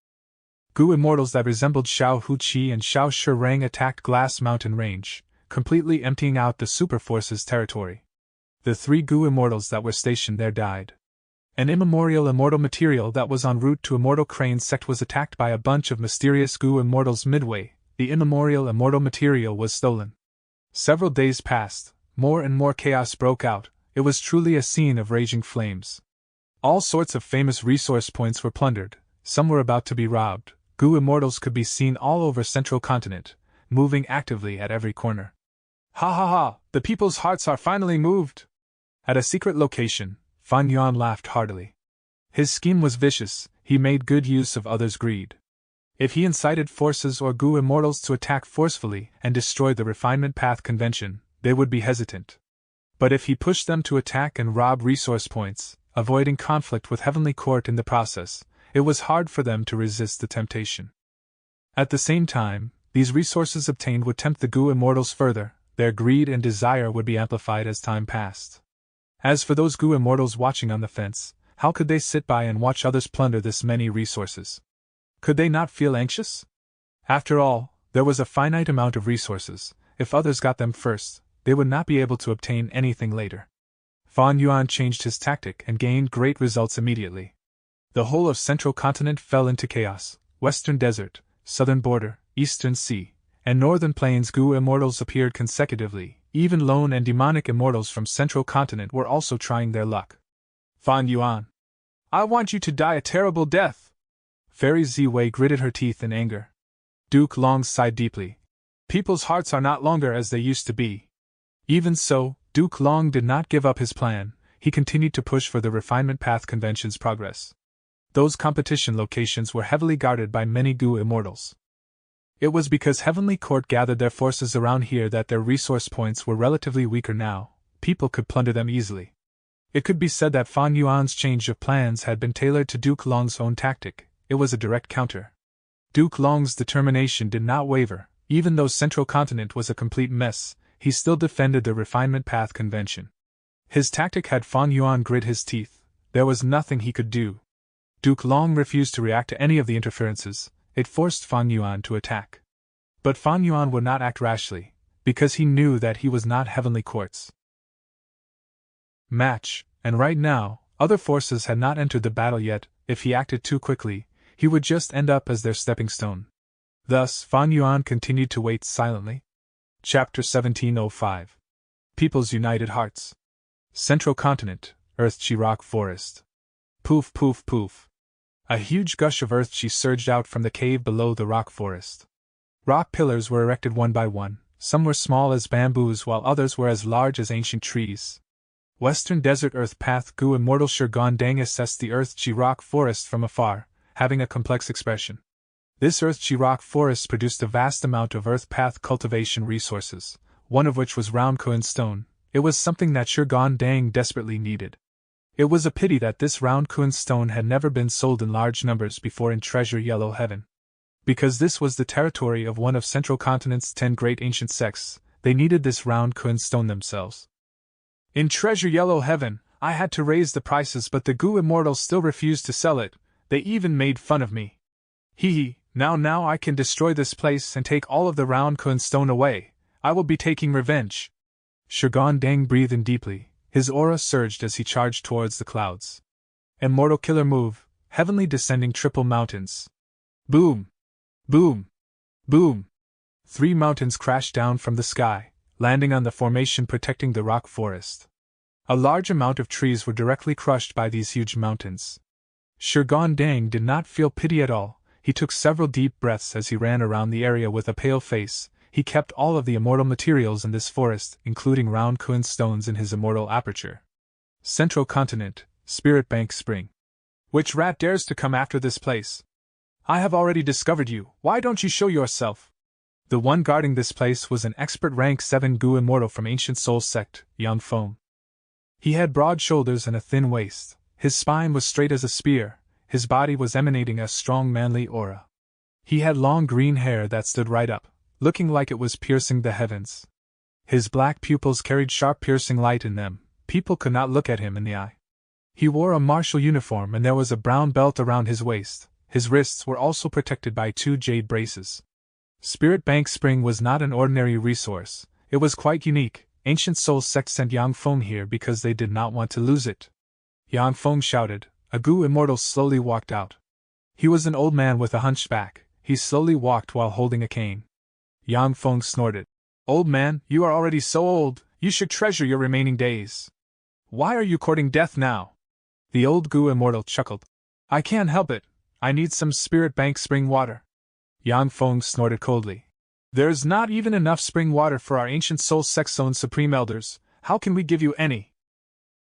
Gu immortals that resembled Xiao Huqi and Xiao Shirang attacked Glass Mountain Range, completely emptying out the Super Force's territory. The 3 Gu immortals that were stationed there died. An immemorial immortal material that was en route to Immortal Crane Sect was attacked by a bunch of mysterious Gu immortals midway. The immemorial immortal material was stolen. Several days passed. More and more chaos broke out. It was truly a scene of raging flames. All sorts of famous resource points were plundered. Some were about to be robbed. Gu immortals could be seen all over Central Continent, moving actively at every corner. Ha ha ha! The people's hearts are finally moved! At a secret location, Fan Yuan laughed heartily. His scheme was vicious. He made good use of others' greed. If he incited forces or Gu immortals to attack forcefully and destroy the Refinement Path Convention, they would be hesitant. But if he pushed them to attack and rob resource points, avoiding conflict with Heavenly Court in the process, it was hard for them to resist the temptation. At the same time, these resources obtained would tempt the Gu immortals further. Their greed and desire would be amplified as time passed. As for those Gu immortals watching on the fence, how could they sit by and watch others plunder this many resources? Could they not feel anxious? After all, there was a finite amount of resources. If others got them first, they would not be able to obtain anything later. Fan Yuan changed his tactic and gained great results immediately. The whole of Central Continent fell into chaos. Western Desert, Southern Border, Eastern Sea, and Northern Plains Gu immortals appeared consecutively. Even lone and demonic immortals from Central Continent were also trying their luck. Fan Yuan, I want you to die a terrible death! Fairy Ziwei gritted her teeth in anger. Duke Long sighed deeply. People's hearts are not longer as they used to be. Even so, Duke Long did not give up his plan. He continued to push for the Refinement Path Convention's progress. Those competition locations were heavily guarded by many Gu immortals. It was because Heavenly Court gathered their forces around here that their resource points were relatively weaker now. People could plunder them easily. It could be said that Fan Yuan's change of plans had been tailored to Duke Long's own tactic. It was a direct counter. Duke Long's determination did not waver. Even though Central Continent was a complete mess, he still defended the Refinement Path Convention. His tactic had Fan Yuan grit his teeth. There was nothing he could do. Duke Long refused to react to any of the interferences. It forced Fan Yuan to attack. But Fan Yuan would not act rashly, because he knew that he was not Heavenly Court's match, and right now, other forces had not entered the battle yet. If he acted too quickly, he would just end up as their stepping stone. Thus, Fan Yuan continued to wait silently. Chapter 1705. People's United Hearts. Central Continent, Earth-Chi Rock Forest. Poof poof poof. A huge gush of Earth-Chi surged out from the cave below the rock forest. Rock pillars were erected one by one, some were small as bamboos while others were as large as ancient trees. Western Desert Earth Path Gu Immortal Shurgon Dang assessed the Earth-Chi Rock Forest from afar, having a complex expression. This Earth-Chi Rock Forest produced a vast amount of Earth Path cultivation resources, one of which was round Kuan stone. It was something that Shurgon Dang desperately needed. It was a pity that this round Kuan stone had never been sold in large numbers before in Treasure Yellow Heaven. Because this was the territory of one of Central Continent's 10 great ancient sects, they needed this round Kuan stone themselves. In Treasure Yellow Heaven, I had to raise the prices, but the Gu Immortals still refused to sell it. They even made fun of me. Hee hee, now I can destroy this place and take all of the round Kuan stone away. I will be taking revenge. Shurgon Dang breathed in deeply. His aura surged as he charged towards the clouds. Immortal Killer Move, heavenly descending triple mountains. Boom! Boom! Boom! 3 mountains crashed down from the sky, landing on the formation protecting the rock forest. A large amount of trees were directly crushed by these huge mountains. Shurgon Dang did not feel pity at all. He took several deep breaths as he ran around the area with a pale face. He kept all of the immortal materials in this forest, including round Kuan stones, in his immortal aperture. Central Continent, Spirit Bank Spring. Which rat dares to come after this place? I have already discovered you. Why don't you show yourself? The one guarding this place was an expert rank 7 Gu Immortal from Ancient Soul Sect, Yang Feng. He had broad shoulders and a thin waist. His spine was straight as a spear. His body was emanating a strong manly aura. He had long green hair that stood right up, looking like it was piercing the heavens. His black pupils carried sharp piercing light in them. People could not look at him in the eye. He wore a martial uniform and there was a brown belt around his waist. His wrists were also protected by 2 jade braces. Spirit Bank Spring was not an ordinary resource. It was quite unique. Ancient Soul Sect sent Yang Feng here because they did not want to lose it. Yang Feng shouted. A Gu Immortal slowly walked out. He was an old man with a hunchback. He slowly walked while holding a cane. Yang Feng snorted. Old man, you are already so old, you should treasure your remaining days. Why are you courting death now? The old Gu Immortal chuckled. I can't help it. I need some Spirit Bank spring water. Yang Feng snorted coldly. There's not even enough spring water for our Ancient Soul Sect Zone Supreme Elders. How can we give you any?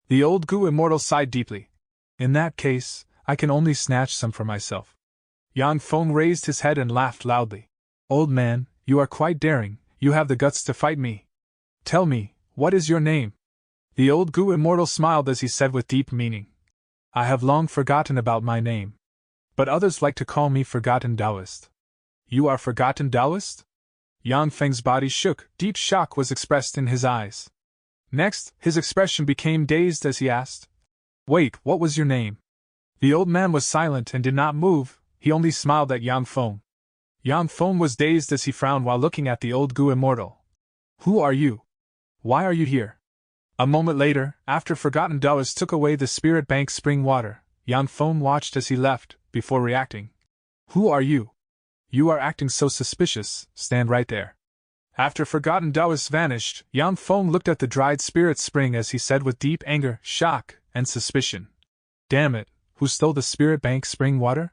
The old Gu Immortal sighed deeply. In that case, I can only snatch some for myself. Yang Feng raised his head and laughed loudly. Old man, you are quite daring. You have the guts to fight me. Tell me, what is your name? The old Gu Immortal smiled as he said with deep meaning. I have long forgotten about my name. But others like to call me Forgotten Taoist. You are Forgotten Taoist? Yang Feng's body shook. Deep shock was expressed in his eyes. Next, his expression became dazed as he asked, Wait, what was your name? The old man was silent and did not move. He only smiled at Yang Feng. Yang Feng was dazed as he frowned while looking at the old Gu Immortal. Who are you? Why are you here? A moment later, after Forgotten Taoist took away the Spirit Bank spring water, Yang Feng watched as he left, before reacting. Who are you? You are acting so suspicious, stand right there. After Forgotten Taoist vanished, Yang Feng looked at the dried spirit spring as he said with deep anger, shock, and suspicion. Damn it, who stole the Spirit Bank spring water?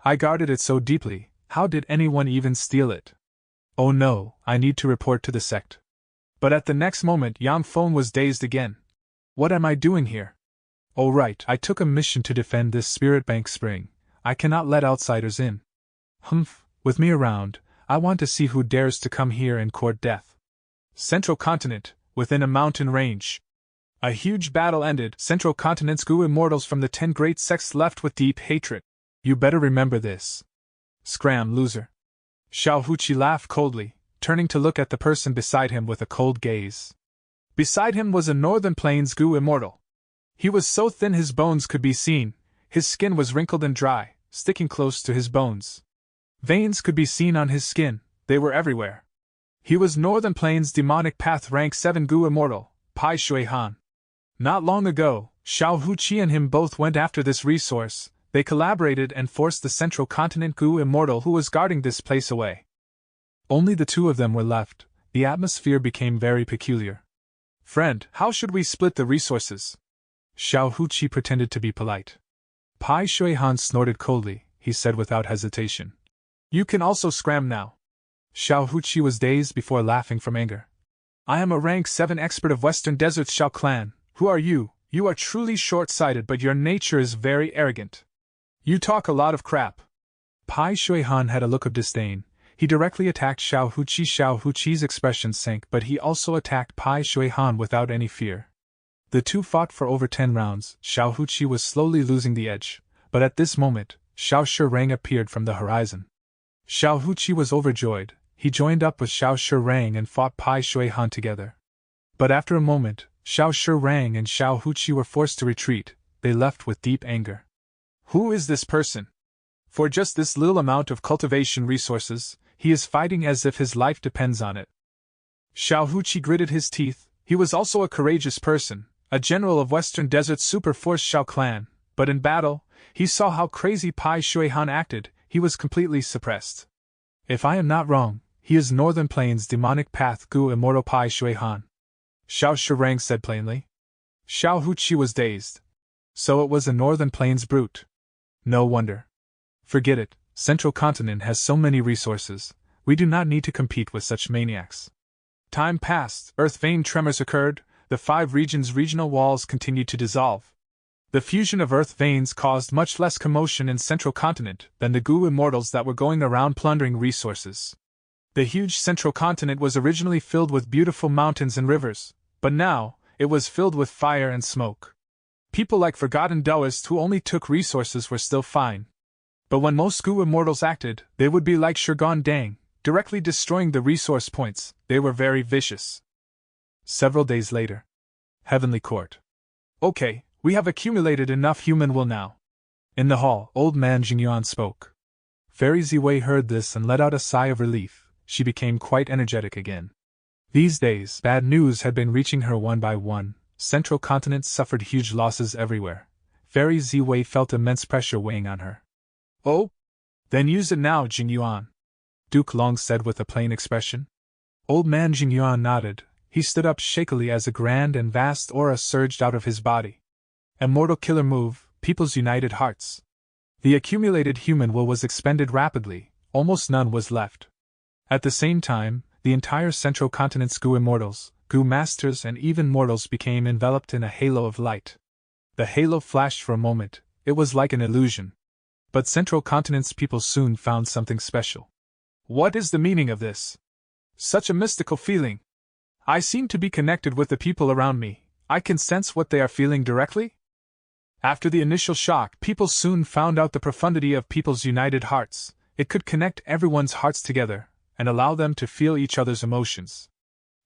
I guarded it so deeply, how did anyone even steal it? Oh no, I need to report to the sect. But at the next moment Yang Feng was dazed again. What am I doing here? Oh right, I took a mission to defend this Spirit Bank spring. I cannot let outsiders in. Humph, with me around, I want to see who dares to come here and court death. Central Continent, within a mountain range. A huge battle ended. Central Continent's Gu Immortals from the 10 great sects left with deep hatred. You better remember this. Scram, loser. Xiao Huqi laughed coldly, turning to look at the person beside him with a cold gaze. Beside him was a Northern Plains Gu Immortal. He was so thin his bones could be seen. His skin was wrinkled and dry, sticking close to his bones. Veins could be seen on his skin, they were everywhere. He was Northern Plains Demonic Path Rank 7 Gu Immortal, Pai Shui Han. Not long ago, Xiao Huqi and him both went after this resource. They collaborated and forced the Central Continent Gu Immortal who was guarding this place away. Only the 2 of them were left. The atmosphere became very peculiar. Friend, how should we split the resources? Xiao Huqi pretended to be polite. Pai Shui-han snorted coldly, he said without hesitation. You can also scram now. Xiao Huqi was dazed before laughing from anger. I am a rank 7 expert of Western Deserts Xiao clan. Who are you? You are truly short-sighted, but your nature is very arrogant. You talk a lot of crap. Pai Shui-han had a look of disdain. He directly attacked Xiao Huqi. Xiao Huqi's expression sank, but he also attacked Pai Shui-han without any fear. The two fought for over 10 rounds. Xiao Huqi was slowly losing the edge, but at this moment, Xiao Shirang appeared from the horizon. Xiao Huqi was overjoyed. He joined up with Xiao Shirang and fought Pai Shui-han together. But after a moment, Xiao Shirang and Xiao Huqi were forced to retreat. They left with deep anger. Who is this person? For just this little amount of cultivation resources, he is fighting as if his life depends on it. Xiao Huqi gritted his teeth. He was also a courageous person, a general of Western Desert Super Force Xiao clan, but in battle, he saw how crazy Pai Shui-han acted. He was completely suppressed. If I am not wrong, he is Northern Plains Demonic Path Gu Immortal Pai Shui-han. Xiao Shirang said plainly. Xiao Huqi was dazed. So it was a Northern Plains brute. No wonder. Forget it, Central Continent has so many resources, we do not need to compete with such maniacs. Time passed, earth vein tremors occurred, the 5 regions' regional walls continued to dissolve. The fusion of earth veins caused much less commotion in Central Continent than the Gu immortals that were going around plundering resources. The huge Central Continent was originally filled with beautiful mountains and rivers, but now, it was filled with fire and smoke. People like forgotten Taoists who only took resources were still fine. But when most Gu immortals acted, they would be like Shirgan Dang, directly destroying the resource points. They were very vicious. Several days later. Heavenly Court. Okay, we have accumulated enough human will now. In the hall, old man Jingyuan spoke. Fairy Ziwei heard this and let out a sigh of relief. She became quite energetic again. These days, bad news had been reaching her one by one. Central Continent suffered huge losses everywhere. Fairy Ziwei felt immense pressure weighing on her. Oh? Then use it now, Jingyuan. Duke Long said with a plain expression. Old man Jingyuan nodded. He stood up shakily as a grand and vast aura surged out of his body. Immortal killer move, People's United Hearts. The accumulated human will was expended rapidly, almost none was left. At the same time, the entire Central Continent's Gu immortals, Gu masters and even mortals became enveloped in a halo of light. The halo flashed for a moment, it was like an illusion. But Central Continent's people soon found something special. What is the meaning of this? Such a mystical feeling. I seem to be connected with the people around me. I can sense what they are feeling directly. After the initial shock, people soon found out the profundity of People's United Hearts. It could connect everyone's hearts together and allow them to feel each other's emotions.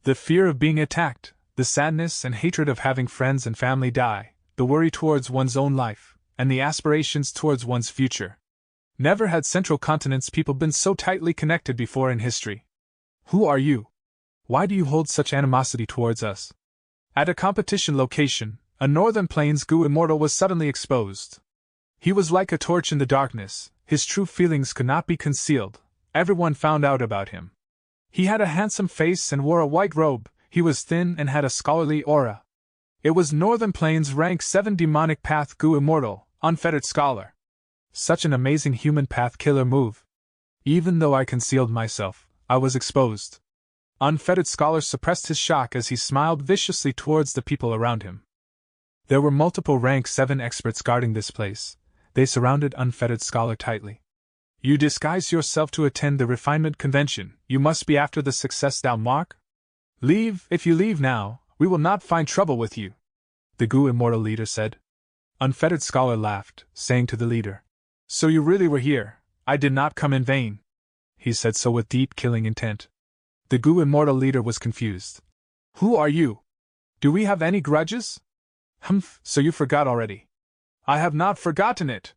The fear of being attacked, the sadness and hatred of having friends and family die, the worry towards one's own life, and the aspirations towards one's future. Never had Central Continent's people been so tightly connected before in history. Who are you? Why do you hold such animosity towards us? At a competition location, a Northern Plains Gu immortal was suddenly exposed. He was like a torch in the darkness, his true feelings could not be concealed, everyone found out about him. He had a handsome face and wore a white robe, he was thin and had a scholarly aura. It was Northern Plains rank 7 demonic path Gu immortal, unfettered scholar. Such an amazing human path killer move. Even though I concealed myself, I was exposed. Unfettered scholar suppressed his shock as he smiled viciously towards the people around him. There were multiple rank 7 experts guarding this place. They surrounded Unfettered scholar tightly. You disguise yourself to attend the refinement convention, you must be after the success thou mark? Leave, if you leave now, we will not find trouble with you, the Gu immortal leader said. Unfettered scholar laughed, saying to the leader, So you really were here, I did not come in vain. He said so with deep killing intent. The Gu immortal leader was confused. Who are you? Do we have any grudges? Humph, so you forgot already. I have not forgotten it.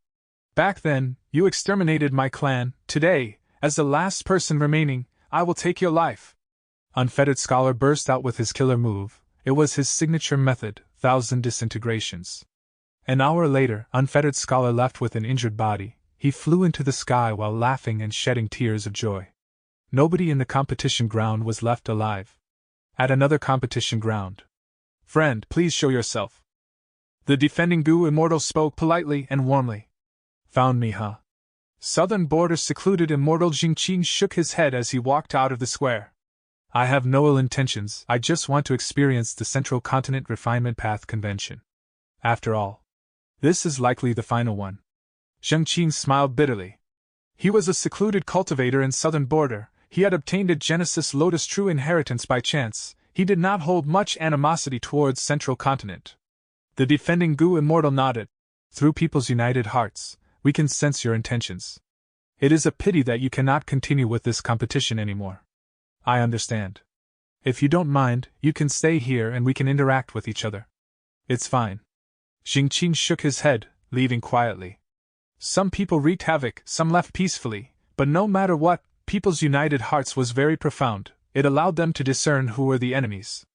Back then, you exterminated my clan. Today, as the last person remaining, I will take your life. Unfettered scholar burst out with his killer move. It was his signature method, 1,000 disintegrations. An hour later, Unfettered scholar left with an injured body. He flew into the sky while laughing and shedding tears of joy. Nobody in the competition ground was left alive. At another competition ground, Friend, please show yourself. The defending Gu Immortal spoke politely and warmly. Found me, huh? Southern Border secluded Immortal Jingqing shook his head as he walked out of the square. I have no ill intentions, I just want to experience the Central Continent Refinement Path Convention. After all, this is likely the final one. Zheng Qing smiled bitterly. He was a secluded cultivator in Southern Border, he had obtained a Genesis Lotus true inheritance by chance, he did not hold much animosity towards Central Continent. The defending Gu Immortal nodded. Through people's united hearts, we can sense your intentions. It is a pity that you cannot continue with this competition anymore. I understand. If you don't mind, you can stay here and we can interact with each other. It's fine. Jingqing shook his head, leaving quietly. Some people wreaked havoc, some left peacefully, but no matter what, people's united hearts was very profound, it allowed them to discern who were the enemies.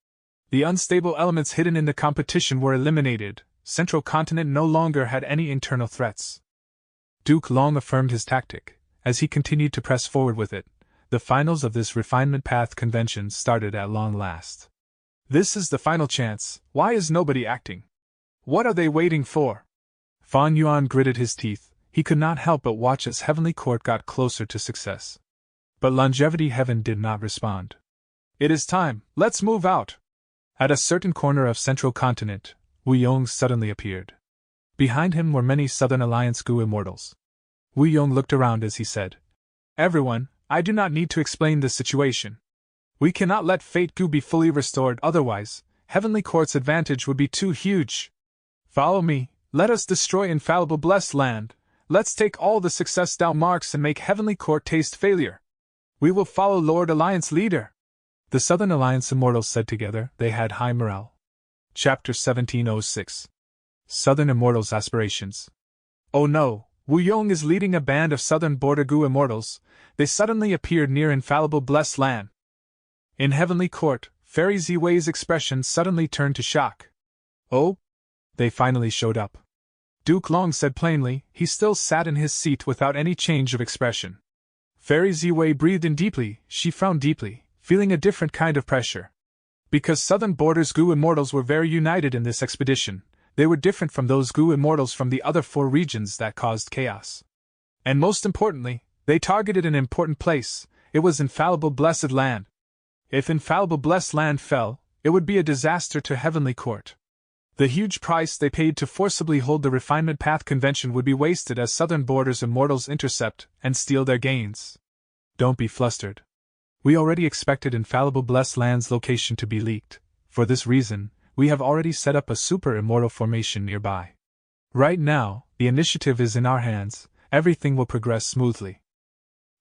The unstable elements hidden in the competition were eliminated, Central Continent no longer had any internal threats. Duke Long affirmed his tactic, as he continued to press forward with it. The finals of this Refinement Path Convention started at long last. This is the final chance, why is nobody acting? What are they waiting for? Fan Yuan gritted his teeth, he could not help but watch as Heavenly Court got closer to success. But Longevity Heaven did not respond. It is time, let's move out! At a certain corner of Central Continent, Wu Yong suddenly appeared. Behind him were many Southern Alliance Gu Immortals. Wu Yong looked around as he said, Everyone, I do not need to explain the situation. We cannot let Fate Gu be fully restored, otherwise, Heavenly Court's advantage would be too huge. Follow me, let us destroy Infallible Blessed Land, let's take all the success Dao marks and make Heavenly Court taste failure. We will follow Lord Alliance Leader. The Southern Alliance Immortals said together, they had high morale. Chapter 1706. Southern Immortals Aspirations. Oh no, Wu Yong is leading a band of Southern Border Gu Immortals, they suddenly appeared near Infallible Blessed Land. In Heavenly Court, Fairy Ziwei's expression suddenly turned to shock. Oh? They finally showed up. Duke Long said plainly, he still sat in his seat without any change of expression. Fairy Ziwei breathed in deeply, she frowned deeply, feeling a different kind of pressure. Because Southern Border's Gu Immortals were very united in this expedition, they were different from those Gu Immortals from the other 4 regions that caused chaos. And most importantly, they targeted an important place, it was Infallible Blessed Land. If Infallible Blessed Land fell, it would be a disaster to Heavenly Court. The huge price they paid to forcibly hold the Refinement Path Convention would be wasted as Southern Border's Immortals intercept and steal their gains. Don't be flustered. We already expected Infallible Blessed Land's location to be leaked. For this reason, we have already set up a super immortal formation nearby. Right now, the initiative is in our hands, everything will progress smoothly.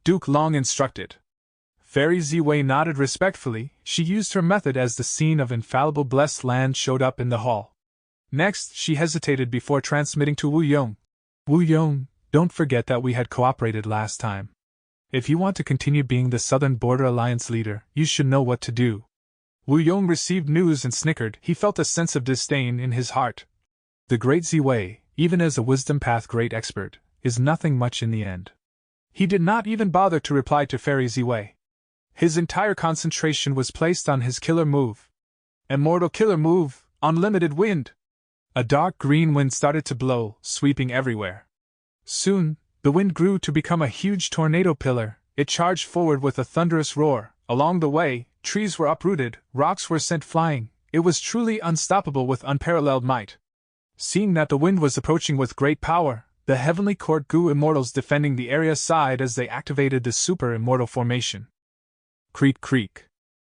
Duke Long instructed. Fairy Ziwei nodded respectfully, she used her method as the scene of Infallible Blessed Land showed up in the hall. Next, she hesitated before transmitting to Wu Yong. Wu Yong, don't forget that we had cooperated last time. If you want to continue being the Southern Border Alliance leader, you should know what to do. Wu Yong received news and snickered, he felt a sense of disdain in his heart. The great Ziwei, even as a Wisdom Path great expert, is nothing much in the end. He did not even bother to reply to Fairy Ziwei. His entire concentration was placed on his killer move. Immortal killer move, Unlimited Wind. A dark green wind started to blow, sweeping everywhere. Soon, the wind grew to become a huge tornado pillar, it charged forward with a thunderous roar. Along the way, trees were uprooted, rocks were sent flying, it was truly unstoppable with unparalleled might. Seeing that the wind was approaching with great power, the Heavenly Court Gu Immortals defending the area sighed as they activated the Super Immortal Formation. Creak creak.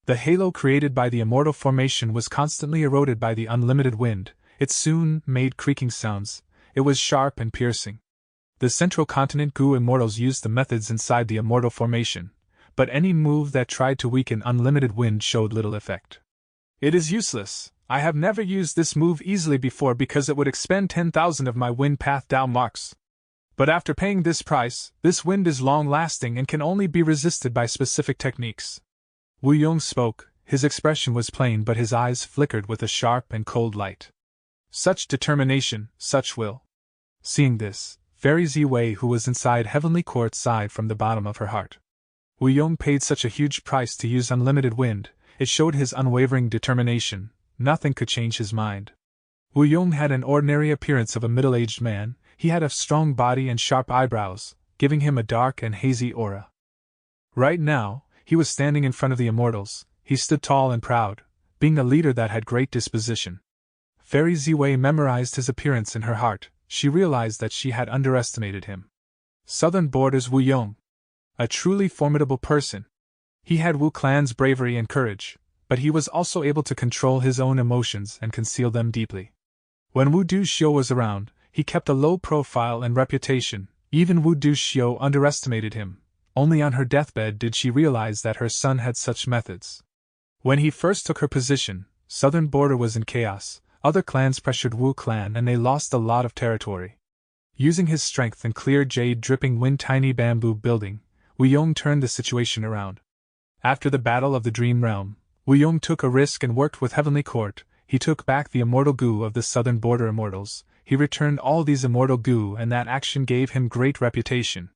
The halo created by the Immortal Formation was constantly eroded by the unlimited wind, it soon made creaking sounds, it was sharp and piercing. The Central Continent Gu Immortals used the methods inside the Immortal Formation, but any move that tried to weaken unlimited wind showed little effect. It is useless, I have never used this move easily before because it would expend 10,000 of my wind path Dao marks. But after paying this price, this wind is long-lasting and can only be resisted by specific techniques. Wu Yong spoke, his expression was plain but his eyes flickered with a sharp and cold light. Such determination, such will. Seeing this, Fairy Ziwei who was inside Heavenly Court sighed from the bottom of her heart. Wu Yong paid such a huge price to use unlimited wind, it showed his unwavering determination, nothing could change his mind. Wu Yong had an ordinary appearance of a middle-aged man. He had a strong body and sharp eyebrows, giving him a dark and hazy aura. Right now, he was standing in front of the immortals. He stood tall and proud, being a leader that had great disposition. Fairy Ziwei memorized his appearance in her heart. She realized that she had underestimated him. Southern Borders Wu Yong. A truly formidable person. He had Wu clan's bravery and courage, but he was also able to control his own emotions and conceal them deeply. When Wu Duxiu was around, he kept a low profile and reputation. Even Wu Duxiu underestimated him. Only on her deathbed did she realize that her son had such methods. When he first took her position, Southern Border was in chaos. Other clans pressured Wu clan and they lost a lot of territory. Using his strength and clear jade-dripping wind tiny bamboo building, Wu Yong turned the situation around. After the Battle of the Dream Realm, Wu Yong took a risk and worked with Heavenly Court. He took back the immortal goo of the Southern Border immortals. He returned all these immortal goo and that action gave him great reputation.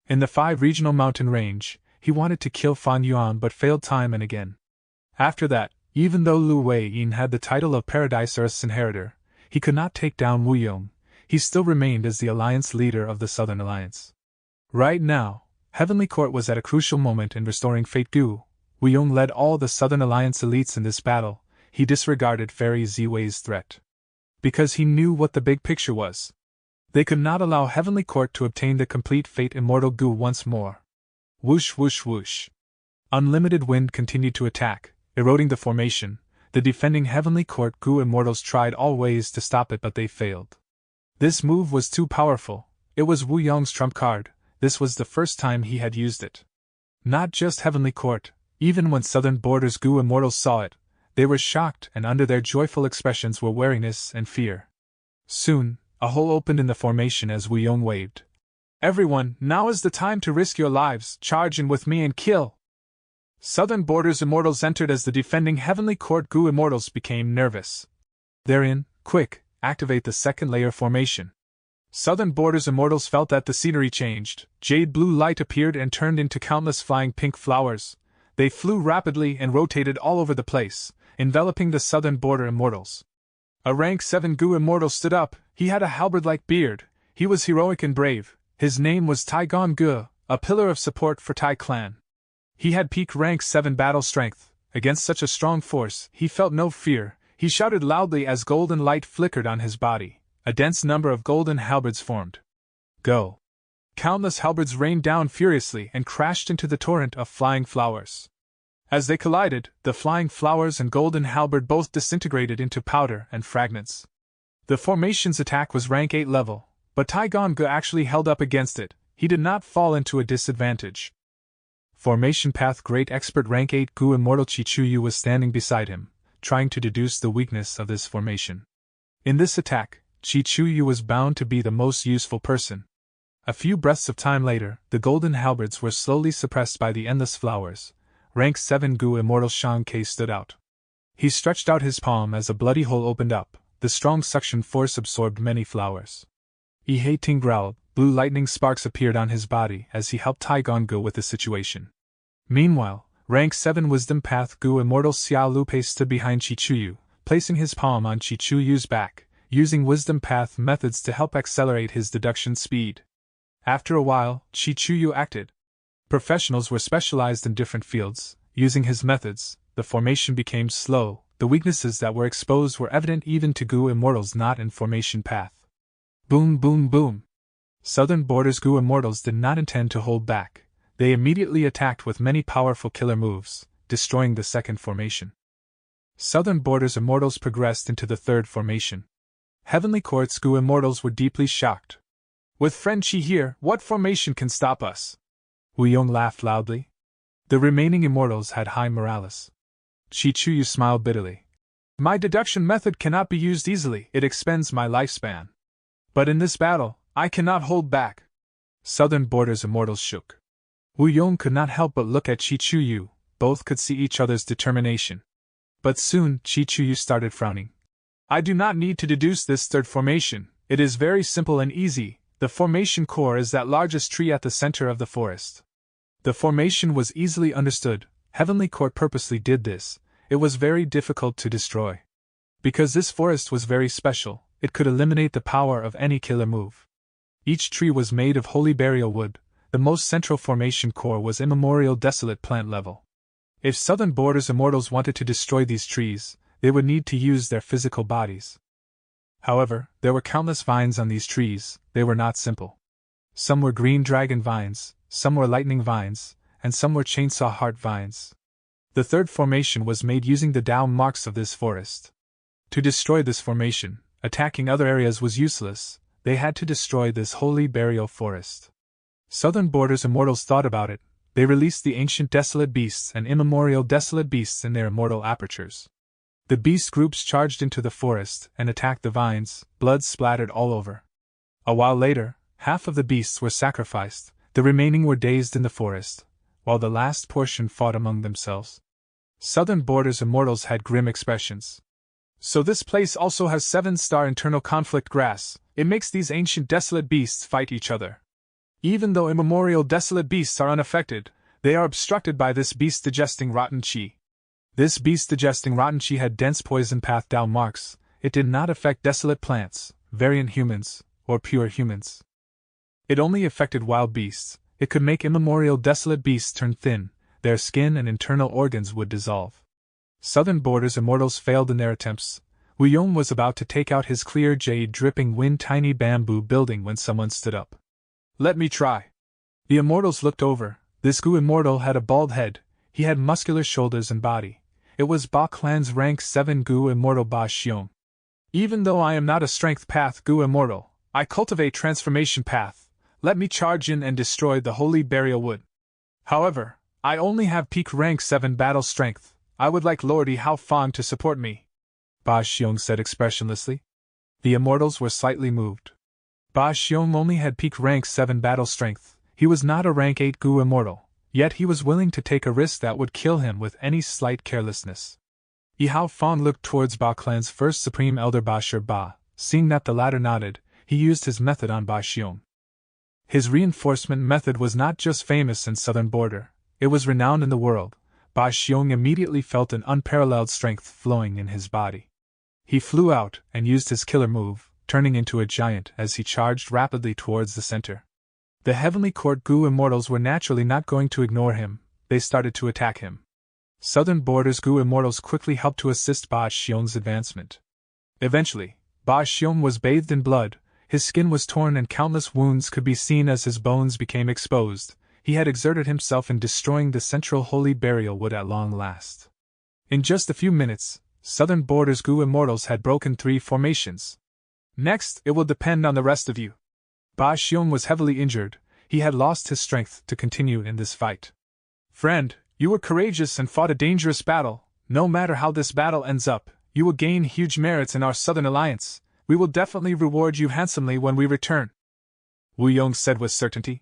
In the 5 regional mountain range, he wanted to kill Fan Yuan but failed time and again. After that, even though Lu Wei-yin had the title of Paradise Earth's inheritor, he could not take down Wu Yong. He still remained as the alliance leader of the Southern Alliance. Right now, Heavenly Court was at a crucial moment in restoring Fate Gu. Wu Yong led all the Southern Alliance elites in this battle. He disregarded Fairy Ziwei's threat. Because he knew what the big picture was. They could not allow Heavenly Court to obtain the complete Fate Immortal Gu once more. Whoosh whoosh whoosh. Unlimited wind continued to attack, eroding the formation. The defending Heavenly Court Gu Immortals tried all ways to stop it but they failed. This move was too powerful. It was Wu Yong's trump card. This was the first time he had used it. Not just Heavenly Court, even when Southern Borders Gu Immortals saw it, they were shocked and under their joyful expressions were wariness and fear. Soon, a hole opened in the formation as Wu Yong waved. Everyone, now is the time to risk your lives, charge in with me and kill! Southern Borders Immortals entered as the defending Heavenly Court Gu Immortals became nervous. Therein, quick, activate the second layer formation. Southern Borders Immortals felt that the scenery changed. Jade blue light appeared and turned into countless flying pink flowers. They flew rapidly and rotated all over the place, enveloping the Southern Border Immortals. A rank 7 Gu Immortal stood up. He had a halberd-like beard. He was heroic and brave. His name was Tai Gon Gu, a pillar of support for Tai clan. He had peak rank 7 battle strength. Against such a strong force, he felt no fear. He shouted loudly as golden light flickered on his body. A dense number of golden halberds formed. Go! Countless halberds rained down furiously and crashed into the torrent of flying flowers. As they collided, the flying flowers and golden halberd both disintegrated into powder and fragments. The formation's attack was rank 8 level, but Tai Gon Gu actually held up against it. He did not fall into a disadvantage. Formation Path Great Expert rank 8 Gu Immortal Chi Chuyu was standing beside him, trying to deduce the weakness of this formation. In this attack, Chi Chuyu was bound to be the most useful person. A few breaths of time later, the golden halberds were slowly suppressed by the endless flowers. Rank 7 Gu Immortal Shang Ke stood out. He stretched out his palm as a bloody hole opened up. The strong suction force absorbed many flowers. Ihei Ting growled. Blue lightning sparks appeared on his body as he helped Tai Gon Gu with the situation. Meanwhile, rank 7 Wisdom Path Gu Immortal Xia Lupe stood behind Chi Chuyu, placing his palm on Chi Chuyu's back, using Wisdom Path methods to help accelerate his deduction speed. After a while, Chi Chuyu acted. Professionals were specialized in different fields. Using his methods, the formation became slow. The weaknesses that were exposed were evident even to Gu Immortals not in formation path. Boom boom boom. Southern Borders Gu Immortals did not intend to hold back. They immediately attacked with many powerful killer moves, destroying the second formation. Southern Borders Immortals progressed into the third formation. Heavenly Court's Gu Immortals were deeply shocked. With Friend Chi here, what formation can stop us? Wu Yong laughed loudly. The remaining immortals had high morales. Chi Chuyu smiled bitterly. My deduction method cannot be used easily, it expends my lifespan. But in this battle, I cannot hold back. Southern Borders Immortals shook. Wu Yong could not help but look at Chi Chuyu. Both could see each other's determination. But soon, Chi Chuyu started frowning. I do not need to deduce this third formation. It is very simple and easy. The formation core is that largest tree at the center of the forest. The formation was easily understood. Heavenly Court purposely did this. It was very difficult to destroy. Because this forest was very special, it could eliminate the power of any killer move. Each tree was made of holy burial wood. The most central formation core was immemorial desolate plant level. If Southern Border's immortals wanted to destroy these trees, they would need to use their physical bodies. However, there were countless vines on these trees. They were not simple. Some were green dragon vines, some were lightning vines, and some were chainsaw heart vines. The third formation was made using the Tao marks of this forest. To destroy this formation, attacking other areas was useless. They had to destroy this holy burial forest. Southern Border's immortals thought about it. They released the ancient desolate beasts and immemorial desolate beasts in their immortal apertures. The beast groups charged into the forest and attacked the vines. Blood splattered all over. A while later, half of the beasts were sacrificed. The remaining were dazed in the forest, while the last portion fought among themselves. Southern Border's immortals had grim expressions. So this place also has 7-star internal conflict grass. It makes these ancient desolate beasts fight each other. Even though immemorial desolate beasts are unaffected, they are obstructed by this beast digesting rotten chi. This beast digesting rotten chi had dense poison path Tao marks. It did not affect desolate plants, variant humans, or pure humans. It only affected wild beasts. It could make immemorial desolate beasts turn thin. Their skin and internal organs would dissolve. Southern Border's immortals failed in their attempts. Wu Yong was about to take out his clear jade dripping wind tiny bamboo building when someone stood up. Let me try. The immortals looked over. This Gu immortal had a bald head. He had muscular shoulders and body. It was Ba Clan's rank 7 Gu immortal Ba Xiong. Even though I am not a strength path Gu immortal, I cultivate transformation path. Let me charge in and destroy the holy burial wood. However, I only have peak rank 7 battle strength. I would like Lordy Hao Fan to support me. Ba Xiong said expressionlessly. The immortals were slightly moved. Ba Xiong only had peak rank 7 battle strength. He was not a rank 8 Gu immortal, yet he was willing to take a risk that would kill him with any slight carelessness. Yi Hao Fan looked towards Ba Clan's first supreme elder Ba Shi Ba. Seeing that the latter nodded, he used his method on Ba Xiong. His reinforcement method was not just famous in Southern Border, it was renowned in the world. Ba Xiong immediately felt an unparalleled strength flowing in his body. He flew out and used his killer move, turning into a giant as he charged rapidly towards the center. The Heavenly Court Gu immortals were naturally not going to ignore him. They started to attack him. Southern Border's Gu immortals quickly helped to assist Ba Xiong's advancement. Eventually, Ba Xiong was bathed in blood. His skin was torn and countless wounds could be seen as his bones became exposed. He had exerted himself in destroying the central holy burial wood at long last. In just a few minutes, Southern Border's Gu immortals had broken 3 formations. Next, it will depend on the rest of you. Ba Xiong was heavily injured. He had lost his strength to continue in this fight. Friend, you were courageous and fought a dangerous battle. No matter how this battle ends up, you will gain huge merits in our Southern Alliance. We will definitely reward you handsomely when we return. Wu Yong said with certainty.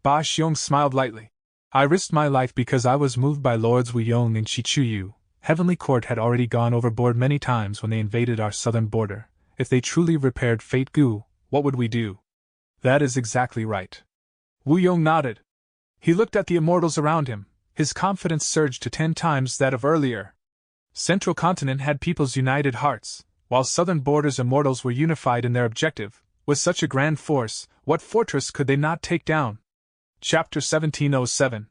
Ba Xiong smiled lightly. I risked my life because I was moved by Lords Wu Yong and Shi Chu Yu. Heavenly Court had already gone overboard many times when they invaded our Southern Border. If they truly repaired Fate Gu, what would we do? That is exactly right. Wu Yong nodded. He looked at the immortals around him. His confidence surged to 10 times that of earlier. Central Continent had people's united hearts, while Southern Border's immortals were unified in their objective. With such a grand force, what fortress could they not take down? Chapter 1707.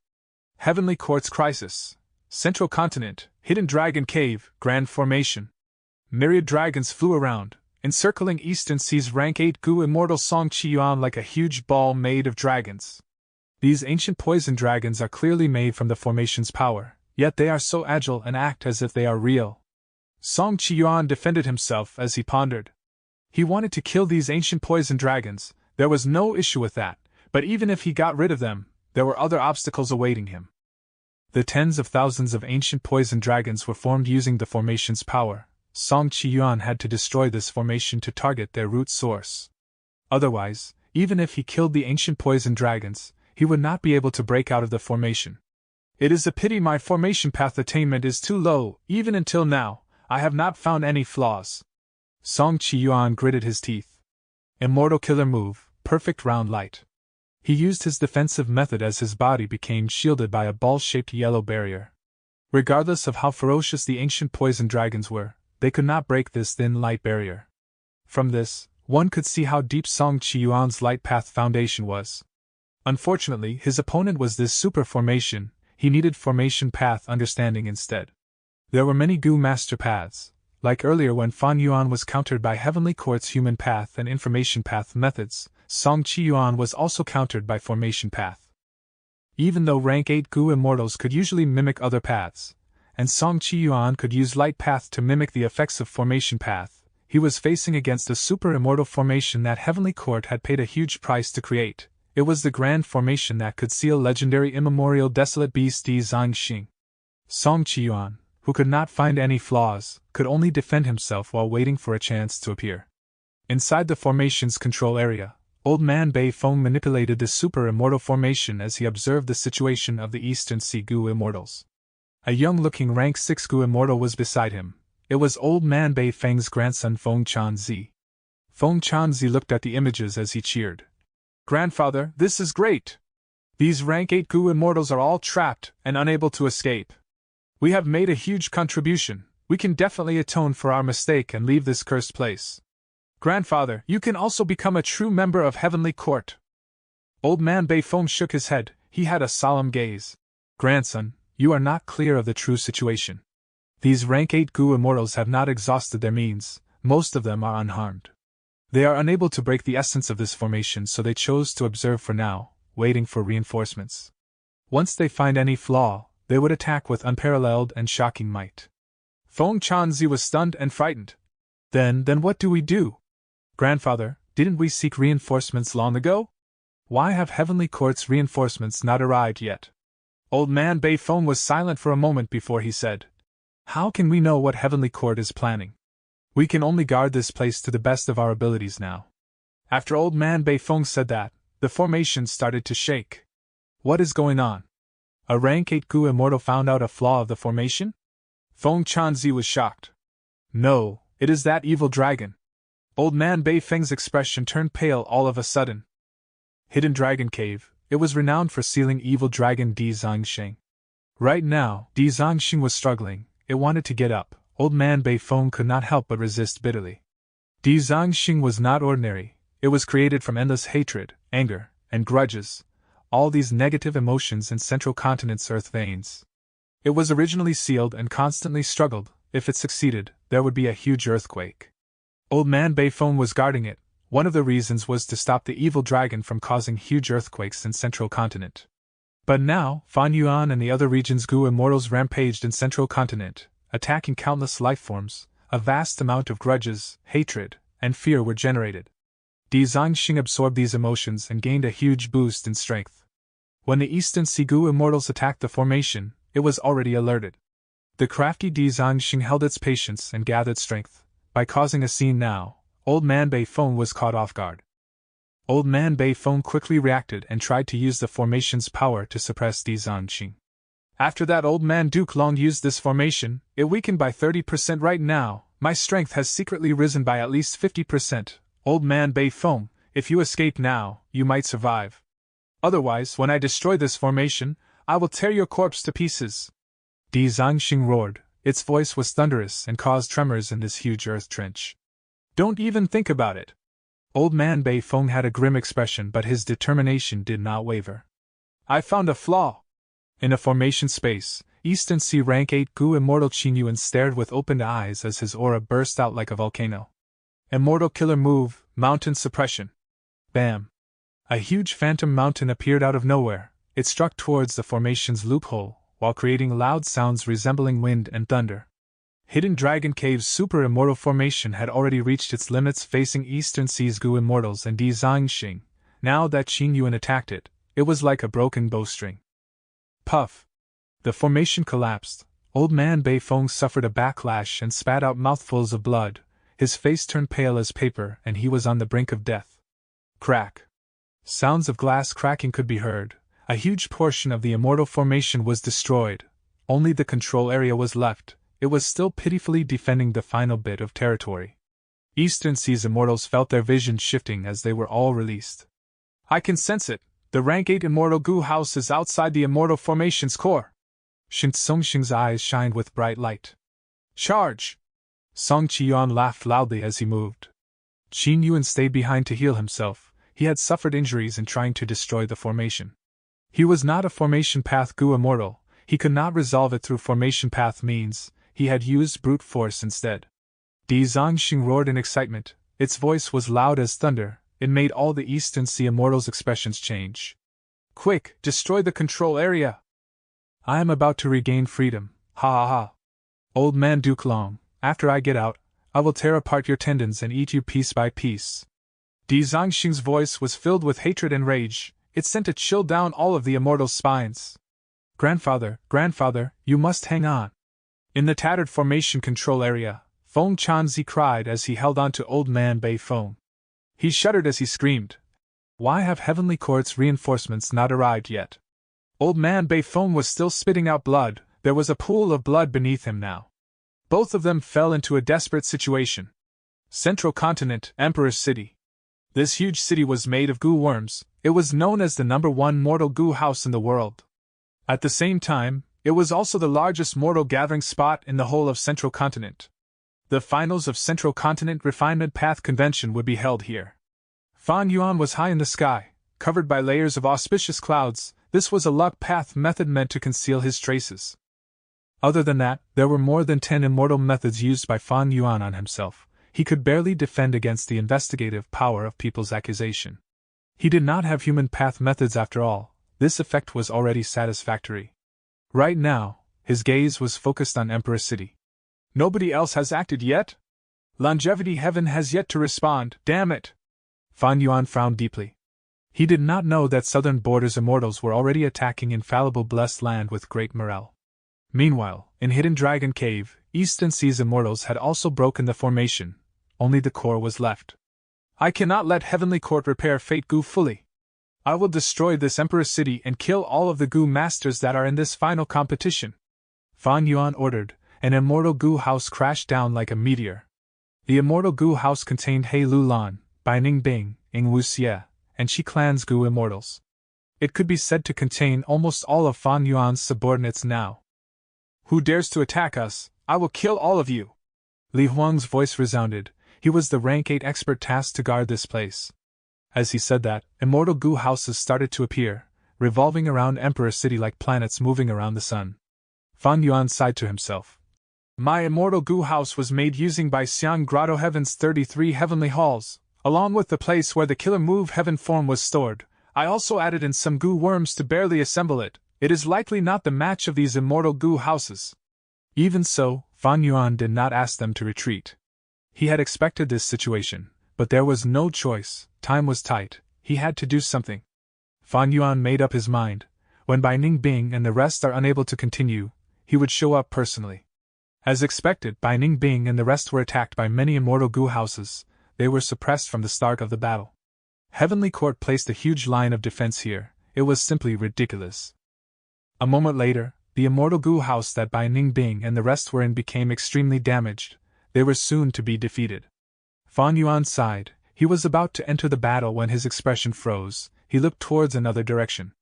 Heavenly Court's Crisis. Central Continent, Hidden Dragon Cave, Grand Formation. Myriad dragons flew around, encircling Eastern Sea's rank 8 Gu immortal Song Qiyuan like a huge ball made of dragons. These ancient poison dragons are clearly made from the formation's power, yet they are so agile and act as if they are real. Song Qiyuan defended himself as he pondered. He wanted to kill these ancient poison dragons. There was no issue with that, but even if he got rid of them, there were other obstacles awaiting him. The tens of thousands of ancient poison dragons were formed using the formation's power. Song Qiyuan had to destroy this formation to target their root source. Otherwise, even if he killed the ancient poison dragons, he would not be able to break out of the formation. It is a pity my formation path attainment is too low. Even until now, I have not found any flaws. Song Qiyuan gritted his teeth. Immortal killer move, perfect round light. He used his defensive method as his body became shielded by a ball-shaped yellow barrier. Regardless of how ferocious the ancient poison dragons were, they could not break this thin light barrier. From this, one could see how deep Song Qiyuan's light path foundation was. Unfortunately, his opponent was this super formation. He needed formation path understanding instead. There were many Gu master paths. Like earlier when Fan Yuan was countered by Heavenly Court's human path and information path methods, Song Qiyuan was also countered by formation path. Even though rank 8 Gu immortals could usually mimic other paths, and Song Qiyuan could use light path to mimic the effects of formation path, he was facing against a super immortal formation that Heavenly Court had paid a huge price to create. It was the grand formation that could seal legendary immemorial desolate beast Di Zhangxing. Song Qiyuan, who could not find any flaws, could only defend himself while waiting for a chance to appear. Inside the formation's control area, Old Man Bei Feng manipulated the super immortal formation as he observed the situation of the Eastern Sea Gu immortals. A young-looking rank 6 Gu immortal was beside him. It was Old Man Bei Feng's grandson Feng Chanzi. Feng Chanzi looked at the images as he cheered. "Grandfather, this is great! These rank 8 Gu immortals are all trapped and unable to escape. We have made a huge contribution. We can definitely atone for our mistake and leave this cursed place. Grandfather, you can also become a true member of Heavenly Court." Old Man Bei Feng shook his head. He had a solemn gaze. "Grandson, you are not clear of the true situation. These rank 8 Gu immortals have not exhausted their means. Most of them are unharmed. They are unable to break the essence of this formation, so they chose to observe for now, waiting for reinforcements. Once they find any flaw, they would attack with unparalleled and shocking might." Feng Chanzi was stunned and frightened. Then what do we do? Grandfather, didn't we seek reinforcements long ago? Why have Heavenly Court's reinforcements not arrived yet? Old Man Bei Feng was silent for a moment before he said, "How can we know what Heavenly Court is planning? We can only guard this place to the best of our abilities now." After Old Man Bei Feng said that, the formation started to shake. What is going on? A rank 8 Gu immortal found out a flaw of the formation? Feng Chanzi was shocked. "No, it is that evil dragon." Old Man Bei Feng's expression turned pale all of a sudden. Hidden Dragon Cave, it was renowned for sealing evil dragon Di Zhangxing. Right now, Di Zhangxing was struggling. It wanted to get up. Old Man Bei Feng could not help but resist bitterly. Di Zhangxing was not ordinary. It was created from endless hatred, anger, and grudges, all these negative emotions in Central Continent's earth veins. It was originally sealed and constantly struggled. If it succeeded, there would be a huge earthquake. Old Man Bei Feng was guarding it. One of the reasons was to stop the evil dragon from causing huge earthquakes in Central Continent. But now, Fan Yuan and the other region's Gu immortals rampaged in Central Continent, attacking countless lifeforms. A vast amount of grudges, hatred, and fear were generated. Di Zhangxing absorbed these emotions and gained a huge boost in strength. When the Eastern Sea Gu immortals attacked the formation, it was already alerted. The crafty Di Zhangxing held its patience and gathered strength. By causing a scene now, Old Man Bei Feng was caught off guard. Old Man Bei Feng quickly reacted and tried to use the formation's power to suppress Di Zhangxing. After that, Old Man Duke Long used this formation. It weakened by 30% right now. My strength has secretly risen by at least 50%. Old Man Bei Feng, if you escape now, you might survive. Otherwise, when I destroy this formation, I will tear your corpse to pieces." Di Zhangxing roared. Its voice was thunderous and caused tremors in this huge earth trench. "Don't even think about it." Old Man Bei Feng had a grim expression, but his determination did not waver. "I found a flaw." In a formation space, Eastern Sea rank 8 Gu immortal Qin Yuan stared with opened eyes as his aura burst out like a volcano. Immortal killer move, mountain suppression. Bam! A huge phantom mountain appeared out of nowhere. It struck towards the formation's loophole, while creating loud sounds resembling wind and thunder. Hidden Dragon Cave's super immortal formation had already reached its limits, facing Eastern Sea's Gu immortals and Di Zhangxing. Now that Qin Yuan attacked it, it was like a broken bowstring. Puff! The formation collapsed. Old Man Bei Feng suffered a backlash and spat out mouthfuls of blood. His face turned pale as paper, and he was on the brink of death. Crack! Sounds of glass cracking could be heard. A huge portion of the immortal formation was destroyed. Only the control area was left. It was still pitifully defending the final bit of territory. Eastern Sea's immortals felt their vision shifting as they were all released. "I can sense it. The rank 8 immortal Gu house is outside the immortal formation's core." Shin Tsongxing's eyes shined with bright light. "Charge!" Song Qiyuan laughed loudly as he moved. Qin Yuan stayed behind to heal himself. He had suffered injuries in trying to destroy the formation. He was not a formation path Gu immortal, he could not resolve it through formation path means, he had used brute force instead. Di Zongxing roared in excitement, its voice was loud as thunder, it made all the Eastern Sea immortals' expressions change. Quick, destroy the control area! I am about to regain freedom, ha ha ha. Old man Duke Long, after I get out, I will tear apart your tendons and eat you piece by piece. Di Zongxing's voice was filled with hatred and rage, it sent a chill down all of the immortals' spines. Grandfather, you must hang on. In the tattered formation control area, Feng Chanzi cried as he held on to old man Bei Feng. He shuddered as he screamed. Why have Heavenly Court's reinforcements not arrived yet? Old man Bei Feng was still spitting out blood, there was a pool of blood beneath him now. Both of them fell into a desperate situation. Central Continent, Emperor's City. This huge city was made of goo worms, it was known as the #1 mortal goo house in the world. At the same time, it was also the largest mortal gathering spot in the whole of Central Continent. The finals of Central Continent Refinement Path Convention would be held here. Fan Yuan was high in the sky, covered by layers of auspicious clouds, this was a luck path method meant to conceal his traces. Other than that, there were more than 10 immortal methods used by Fan Yuan on himself. He could barely defend against the investigative power of people's accusation. He did not have human path methods after all, this effect was already satisfactory. Right now, his gaze was focused on Emperor City. Nobody else has acted yet? Longevity Heaven has yet to respond, damn it! Fan Yuan frowned deeply. He did not know that Southern Borders immortals were already attacking Infallible Blessed Land with great morale. Meanwhile, in Hidden Dragon Cave, Eastern Seas immortals had also broken the formation. Only the core was left. I cannot let Heavenly Court repair Fate Gu fully. I will destroy this Emperor City and kill all of the Gu masters that are in this final competition. Fan Yuan ordered, an immortal Gu house crashed down like a meteor. The immortal Gu house contained He Lulan, Bai Ningbing, Ing Wuxie, and Qi Clan's Gu immortals. It could be said to contain almost all of Fan Yuan's subordinates now. Who dares to attack us? I will kill all of you! Li Huang's voice resounded. He was the rank 8 expert tasked to guard this place. As he said that, immortal goo houses started to appear, revolving around Emperor City like planets moving around the sun. Fan Yuan sighed to himself. My immortal goo house was made using by Xiang Grotto Heaven's 33 heavenly halls, along with the place where the killer move heaven form was stored. I also added in some goo worms to barely assemble it. It is likely not the match of these immortal goo houses. Even so, Fan Yuan did not ask them to retreat. He had expected this situation, but there was no choice, time was tight, he had to do something. Fan Yuan made up his mind. When Bai Ningbing and the rest are unable to continue, he would show up personally. As expected, Bai Ningbing and the rest were attacked by many immortal goo houses. They were suppressed from the start of the battle. Heavenly Court placed a huge line of defense here, it was simply ridiculous. A moment later, the immortal goo house that Bai Ningbing and the rest were in became extremely damaged. They were soon to be defeated. Fan Yuan sighed. He was about to enter the battle when his expression froze. He looked towards another direction.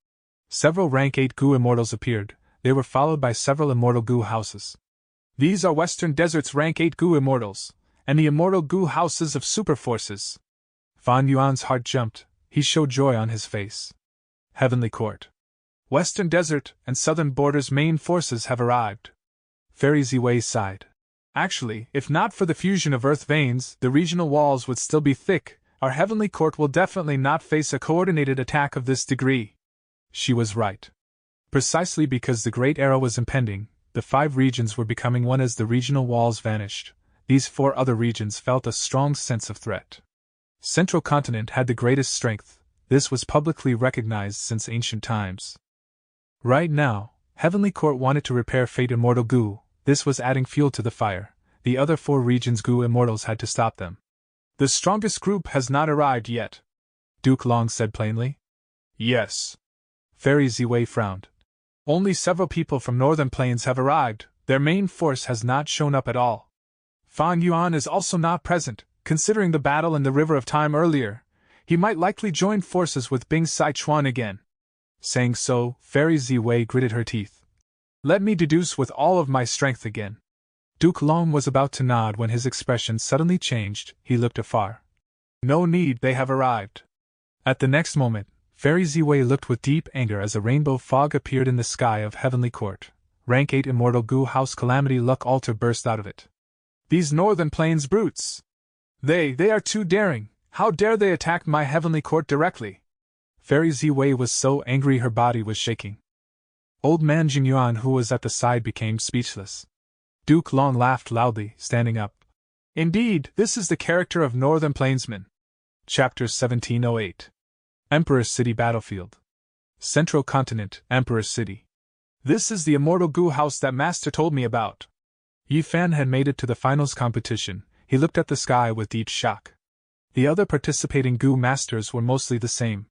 Several rank 8 goo immortals appeared. They were followed by several immortal goo houses. These are Western Desert's rank 8 goo immortals, and the immortal goo houses of super forces. Fan Yuan's heart jumped. He showed joy on his face. Heavenly Court. Western Desert and Southern Borders main forces have arrived. Fairy Ziwei sighed. Actually, if not for the fusion of earth veins, the regional walls would still be thick. Our Heavenly Court will definitely not face a coordinated attack of this degree. She was right. Precisely because the Great Era was impending, the 5 regions were becoming one as the regional walls vanished. These 4 other regions felt a strong sense of threat. Central Continent had the greatest strength. This was publicly recognized since ancient times. Right now, Heavenly Court wanted to repair Fate Immortal Goo. This was adding fuel to the fire. The other 4 regions' goo immortals had to stop them. The strongest group has not arrived yet, Duke Long said plainly. Yes. Fairy Ziwei frowned. Only several people from Northern Plains have arrived, their main force has not shown up at all. Fan Yuan is also not present, considering the battle in the River of Time earlier. He might likely join forces with Bing Sichuan again. Saying so, Fairy Ziwei gritted her teeth. Let me deduce with all of my strength again. Duke Long was about to nod when his expression suddenly changed. He looked afar. No need, they have arrived. At the next moment, Fairy Ziwei looked with deep anger as a rainbow fog appeared in the sky of Heavenly Court. Rank 8 Immortal Goo House Calamity Luck Altar burst out of it. These Northern Plains brutes! They are too daring! How dare they attack my Heavenly Court directly? Fairy Ziwei was so angry her body was shaking. Old man Jingyuan, who was at the side, became speechless. Duke Long laughed loudly, standing up. Indeed, this is the character of Northern Plainsmen. Chapter 1708. Emperor City Battlefield. Central Continent, Emperor City. This is the Immortal Goo House that Master told me about. Yi Fan had made it to the finals competition. He looked at the sky with deep shock. The other participating Goo Masters were mostly the same.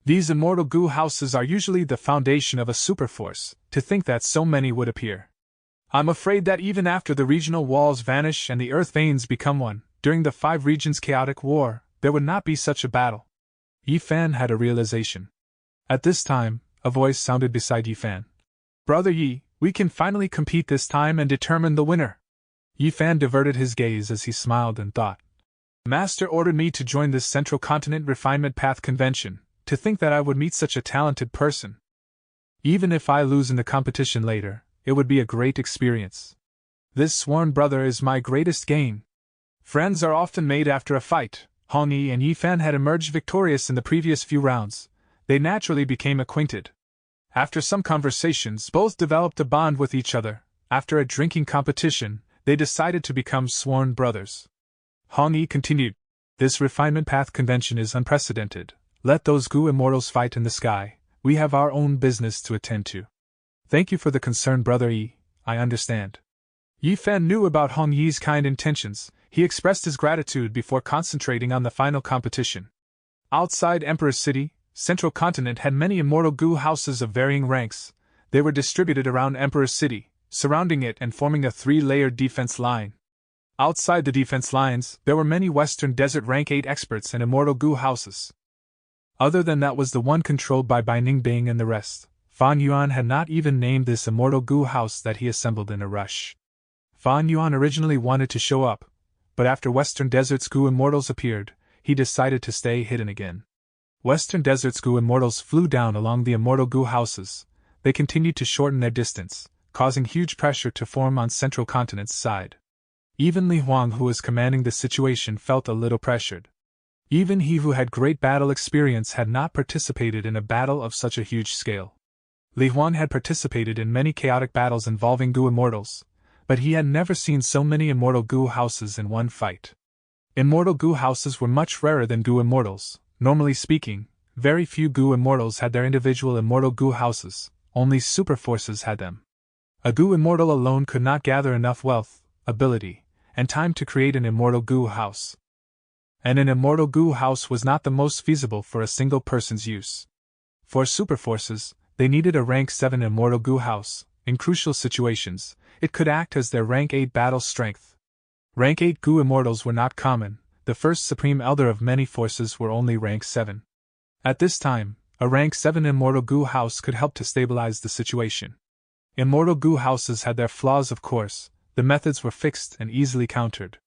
These Immortal Goo Houses are usually the foundation of a superforce. To think that so many would appear. I'm afraid that even after the regional walls vanish and the earth veins become one, during the 5 regions' chaotic war, there would not be such a battle. Yi Fan had a realization. At this time, a voice sounded beside Yi Fan. Brother Yi, we can finally compete this time and determine the winner. Yi Fan diverted his gaze as he smiled and thought. Master ordered me to join this Central Continent Refinement Path Convention. To think that I would meet such a talented person. Even if I lose in the competition later, it would be a great experience. This sworn brother is my greatest gain. Friends are often made after a fight. Hong Yi and Yi Fan had emerged victorious in the previous few rounds. They naturally became acquainted. After some conversations, both developed a bond with each other. After a drinking competition, they decided to become sworn brothers. Hong Yi continued. This Refinement Path Convention is unprecedented. Let those Goo Immortals fight in the sky. We have our own business to attend to. Thank you for the concern, Brother Yi. I understand. Yi Fan knew about Hong Yi's kind intentions. He expressed his gratitude before concentrating on the final competition. Outside Emperor City, Central Continent had many Immortal Goo Houses of varying ranks. They were distributed around Emperor City, surrounding it and forming a 3-layered defense line. Outside the defense lines, there were many Western Desert Rank 8 experts and Immortal Goo Houses. Other than that was the one controlled by Bai Ningbing and the rest. Fan Yuan had not even named this Immortal Goo House that he assembled in a rush. Fan Yuan originally wanted to show up, but after Western Desert's Goo Immortals appeared, he decided to stay hidden again. Western Desert's Goo Immortals flew down along the Immortal Goo Houses. They continued to shorten their distance, causing huge pressure to form on Central Continent's side. Even Li Huang, who was commanding the situation, felt a little pressured. Even he who had great battle experience had not participated in a battle of such a huge scale. Li Huang had participated in many chaotic battles involving Goo Immortals, but he had never seen so many Immortal Goo Houses in one fight. Immortal Goo Houses were much rarer than Goo Immortals. Normally speaking, very few Goo Immortals had their individual Immortal Goo Houses, only superforces had them. A Goo Immortal alone could not gather enough wealth, ability, and time to create an Immortal Goo House. And an Immortal Goo House was not the most feasible for a single person's use. For superforces, they needed a Rank 7 Immortal Goo House. In crucial situations, it could act as their Rank 8 battle strength. Rank 8 Goo Immortals were not common. The first Supreme Elder of many forces were only Rank 7. At this time, a Rank 7 Immortal Goo House could help to stabilize the situation. Immortal Goo Houses had their flaws, of course. The methods were fixed and easily countered.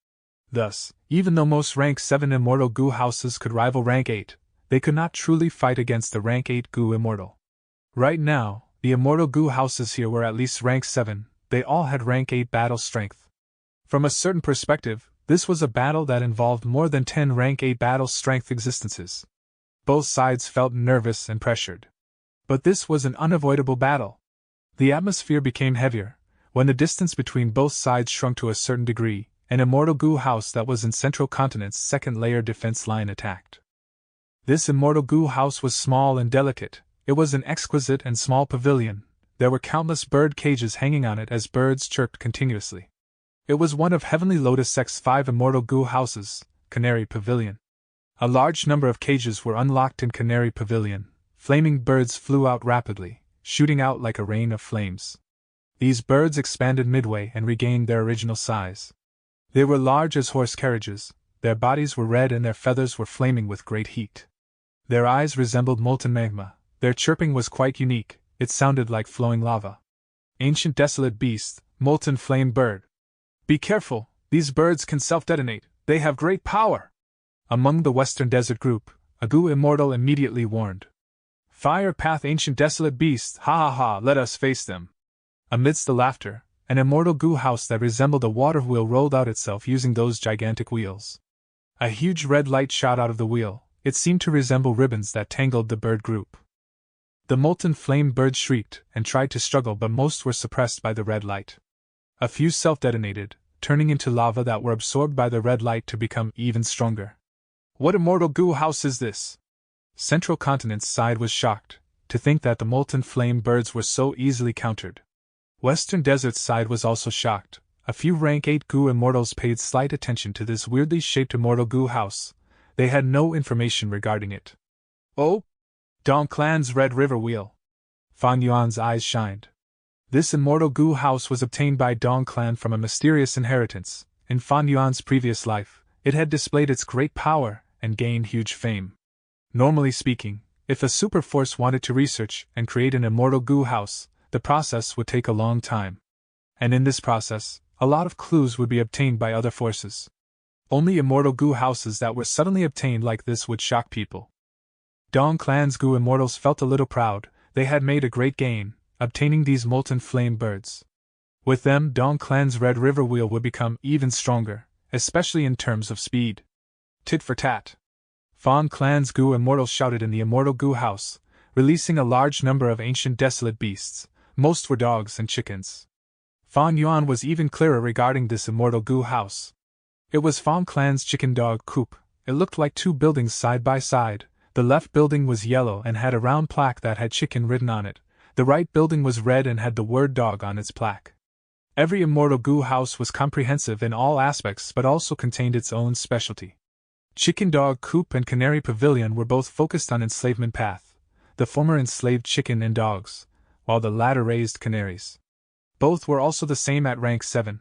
Thus, even though most Rank 7 Immortal Goo Houses could rival Rank 8, they could not truly fight against the Rank 8 Goo Immortal. Right now, the Immortal Goo Houses here were at least Rank 7, they all had Rank 8 battle strength. From a certain perspective, this was a battle that involved more than 10 Rank 8 battle strength existences. Both sides felt nervous and pressured. But this was an unavoidable battle. The atmosphere became heavier. When the distance between both sides shrunk to a certain degree, an Immortal Goo House that was in Central Continent's second-layer defense line attacked. This Immortal Goo House was small and delicate. It was an exquisite and small pavilion. There were countless bird cages hanging on it as birds chirped continuously. It was one of Heavenly Lotus Sect's 5 Immortal Goo Houses, Canary Pavilion. A large number of cages were unlocked in Canary Pavilion. Flaming birds flew out rapidly, shooting out like a rain of flames. These birds expanded midway and regained their original size. They were large as horse carriages, their bodies were red and their feathers were flaming with great heat. Their eyes resembled molten magma, their chirping was quite unique, it sounded like flowing lava. Ancient desolate beast, molten flame bird. Be careful, these birds can self-detonate, they have great power. Among the Western Desert group, a Gu immortal immediately warned. Fire path ancient desolate beasts, ha ha ha, let us face them. Amidst the laughter, an immortal Gu house that resembled a water wheel rolled out itself using those gigantic wheels. A huge red light shot out of the wheel, it seemed to resemble ribbons that tangled the bird group. The molten flame birds shrieked and tried to struggle, but most were suppressed by the red light. A few self-detonated, turning into lava that were absorbed by the red light to become even stronger. What immortal Gu house is this? Central Continent's side was shocked to think that the molten flame birds were so easily countered. Western Desert's side was also shocked. A few rank 8 Gu immortals paid slight attention to this weirdly shaped immortal Gu house. They had no information regarding it. Oh? Dong Clan's Red River Wheel. Fan Yuan's eyes shined. This immortal Gu house was obtained by Dong Clan from a mysterious inheritance. In Fan Yuan's previous life, it had displayed its great power and gained huge fame. Normally speaking, if a super force wanted to research and create an immortal Gu house, the process would take a long time. And in this process, a lot of clues would be obtained by other forces. Only immortal Gu houses that were suddenly obtained like this would shock people. Dong Clan's Gu immortals felt a little proud. They had made a great gain, obtaining these molten flame birds. With them, Dong Clan's Red River Wheel would become even stronger, especially in terms of speed. Tit for tat. Fan Clan's Gu immortals shouted in the immortal Gu house, releasing a large number of ancient desolate beasts. Most were dogs and chickens. Fan Yuan was even clearer regarding this immortal Gu house. It was Fan Clan's chicken dog coop. It looked like two buildings side by side. The left building was yellow and had a round plaque that had chicken written on it. The right building was red and had the word dog on its plaque. Every immortal Gu house was comprehensive in all aspects but also contained its own specialty. Chicken dog coop and canary pavilion were both focused on enslavement path. The former enslaved chicken and dogs, while the latter raised canaries. Both were also the same at rank 7.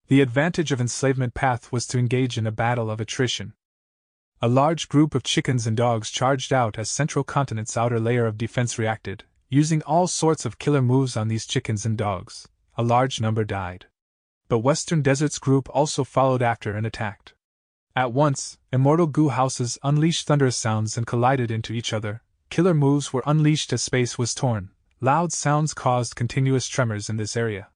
The advantage of enslavement path was to engage in a battle of attrition. A large group of chickens and dogs charged out as Central Continent's outer layer of defense reacted, using all sorts of killer moves on these chickens and dogs. A large number died. But Western Desert's group also followed after and attacked. At once, immortal Gu houses unleashed thunderous sounds and collided into each other. Killer moves were unleashed as space was torn. Loud sounds caused continuous tremors in this area.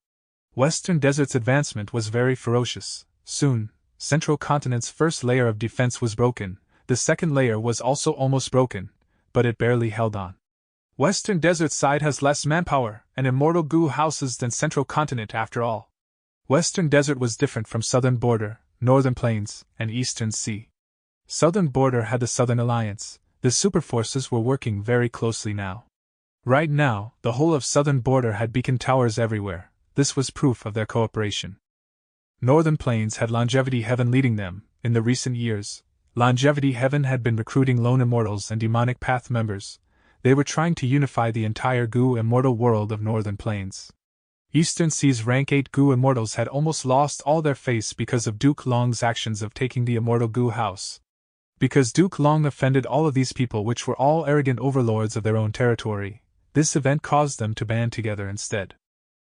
Western Desert's advancement was very ferocious. Soon, Central Continent's first layer of defense was broken. The second layer was also almost broken, but it barely held on. Western Desert's side has less manpower and immortal Gu houses than Central Continent after all. Western Desert was different from Southern Border, Northern Plains, and Eastern Sea. Southern Border had the Southern Alliance. The superforces were working very closely now. Right now, the whole of Southern Border had beacon towers everywhere. This was proof of their cooperation. Northern Plains had Longevity Heaven leading them. In the recent years, Longevity Heaven had been recruiting lone immortals and demonic path members. They were trying to unify the entire Gu immortal world of Northern Plains. Eastern Sea's rank 8 Gu immortals had almost lost all their face because of Duke Long's actions of taking the immortal Gu house. Because Duke Long offended all of these people, which were all arrogant overlords of their own territory, this event caused them to band together instead.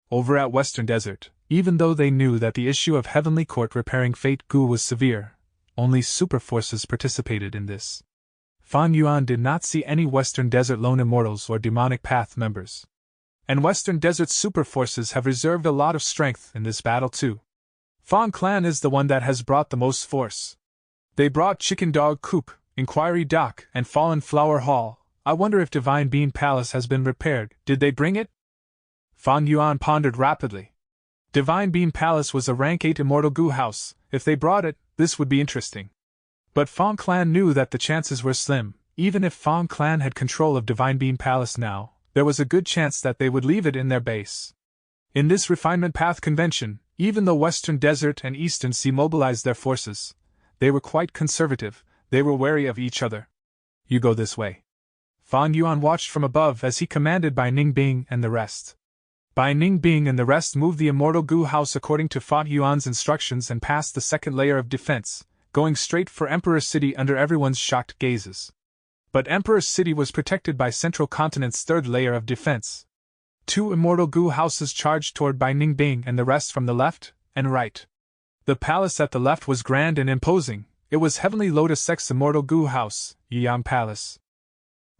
Over at Western Desert, even though they knew that the issue of Heavenly Court repairing Fate Gu was severe, only super forces participated in this. Fan Yuan did not see any Western Desert lone immortals or demonic path members. And Western Desert super forces have reserved a lot of strength in this battle too. Fan Clan is the one that has brought the most force. They brought Chicken Dog Coop, Inquiry Dock, and Fallen Flower Hall. I wonder if Divine Bean Palace has been repaired. Did they bring it? Fan Yuan pondered rapidly. Divine Bean Palace was a rank 8 immortal Gu house. If they brought it, this would be interesting. But Fan Clan knew that the chances were slim. Even if Fan Clan had control of Divine Bean Palace now, there was a good chance that they would leave it in their base. In this refinement path convention, even though Western Desert and Eastern Sea mobilized their forces, they were quite conservative. They were wary of each other. You go this way. Fan Yuan watched from above as he commanded Bai Ningbing and the rest. Bai Ningbing and the rest moved the immortal Gu house according to Fan Yuan's instructions and passed the second layer of defense, going straight for Emperor City under everyone's shocked gazes. But Emperor City was protected by Central Continent's third layer of defense. Two immortal Gu houses charged toward Bai Ningbing and the rest from the left and right. The palace at the left was grand and imposing. It was Heavenly Lotus Sex Immortal Goo House, Yiyang Palace.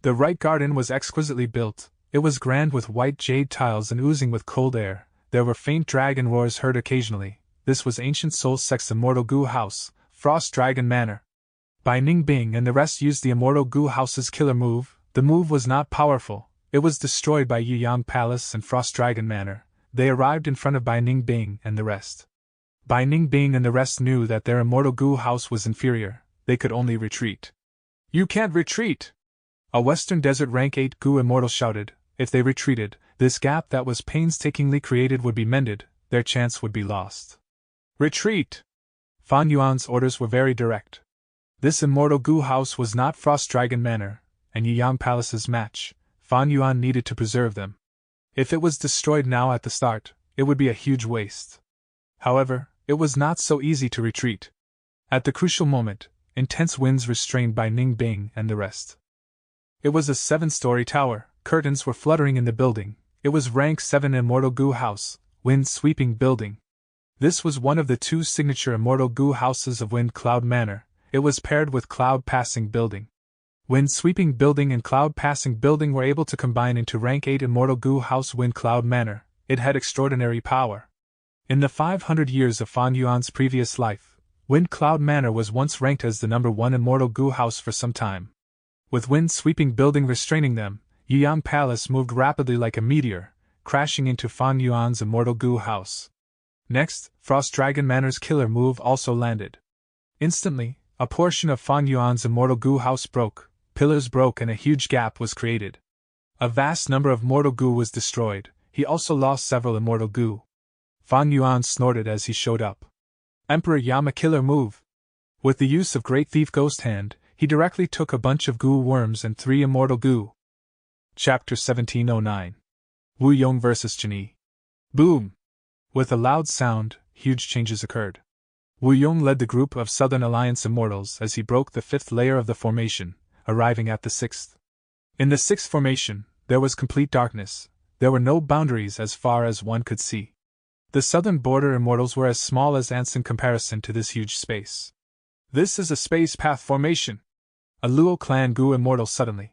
The right garden was exquisitely built. It was grand with white jade tiles and oozing with cold air. There were faint dragon roars heard occasionally. This was Ancient Soul Sex Immortal Goo House, Frost Dragon Manor. Bai Ningbing and the rest used the Immortal Goo House's killer move. The move was not powerful. It was destroyed by Yiyang Palace and Frost Dragon Manor. They arrived in front of Bai Ningbing and the rest. Bai Ningbing and the rest knew that their Immortal Goo House was inferior. They could only retreat. You can't retreat! A Western Desert Rank 8 Goo Immortal shouted. If they retreated, this gap that was painstakingly created would be mended, their chance would be lost. Retreat! Fan Yuan's orders were very direct. This Immortal Goo House was not Frost Dragon Manor, and Yiyang Palace's match. Fan Yuan needed to preserve them. If it was destroyed now at the start, it would be a huge waste. However, it was not so easy to retreat. At the crucial moment, intense winds restrained Bai Ningbing and the rest. It was a 7-story tower. Curtains were fluttering in the building. It was Rank 7 Immortal Goo House, wind-sweeping building. This was one of the 2 signature Immortal Goo Houses of Wind Cloud Manor. It was paired with Cloud-Passing Building. Wind-Sweeping Building and Cloud-Passing Building were able to combine into Rank 8 Immortal Goo House Wind Cloud Manor. It had extraordinary power. In the 500 years of Fan Yuan's previous life, Wind Cloud Manor was once ranked as the number 1 Immortal Goo House for some time. With Wind-Sweeping Building restraining them, Yiyang Palace moved rapidly like a meteor, crashing into Fan Yuan's Immortal Goo House. Next, Frost Dragon Manor's killer move also landed. Instantly, a portion of Fan Yuan's Immortal Goo House broke, pillars broke and a huge gap was created. A vast number of mortal goo was destroyed. He also lost several immortal goo. Fan Yuan snorted as he showed up. Emperor Yama killer move. With the use of Great Thief Ghost Hand, he directly took a bunch of goo worms and 3 immortal goo. Chapter 1709. Wu Yong vs. Chini. Boom! With a loud sound, huge changes occurred. Wu Yong led the group of Southern Alliance Immortals as he broke the 5th layer of the formation, arriving at the 6th. In the 6th formation, there was complete darkness. There were no boundaries as far as one could see. The Southern Border Immortals were as small as ants in comparison to this huge space. This is a space path formation. A Luo clan Goo Immortal suddenly.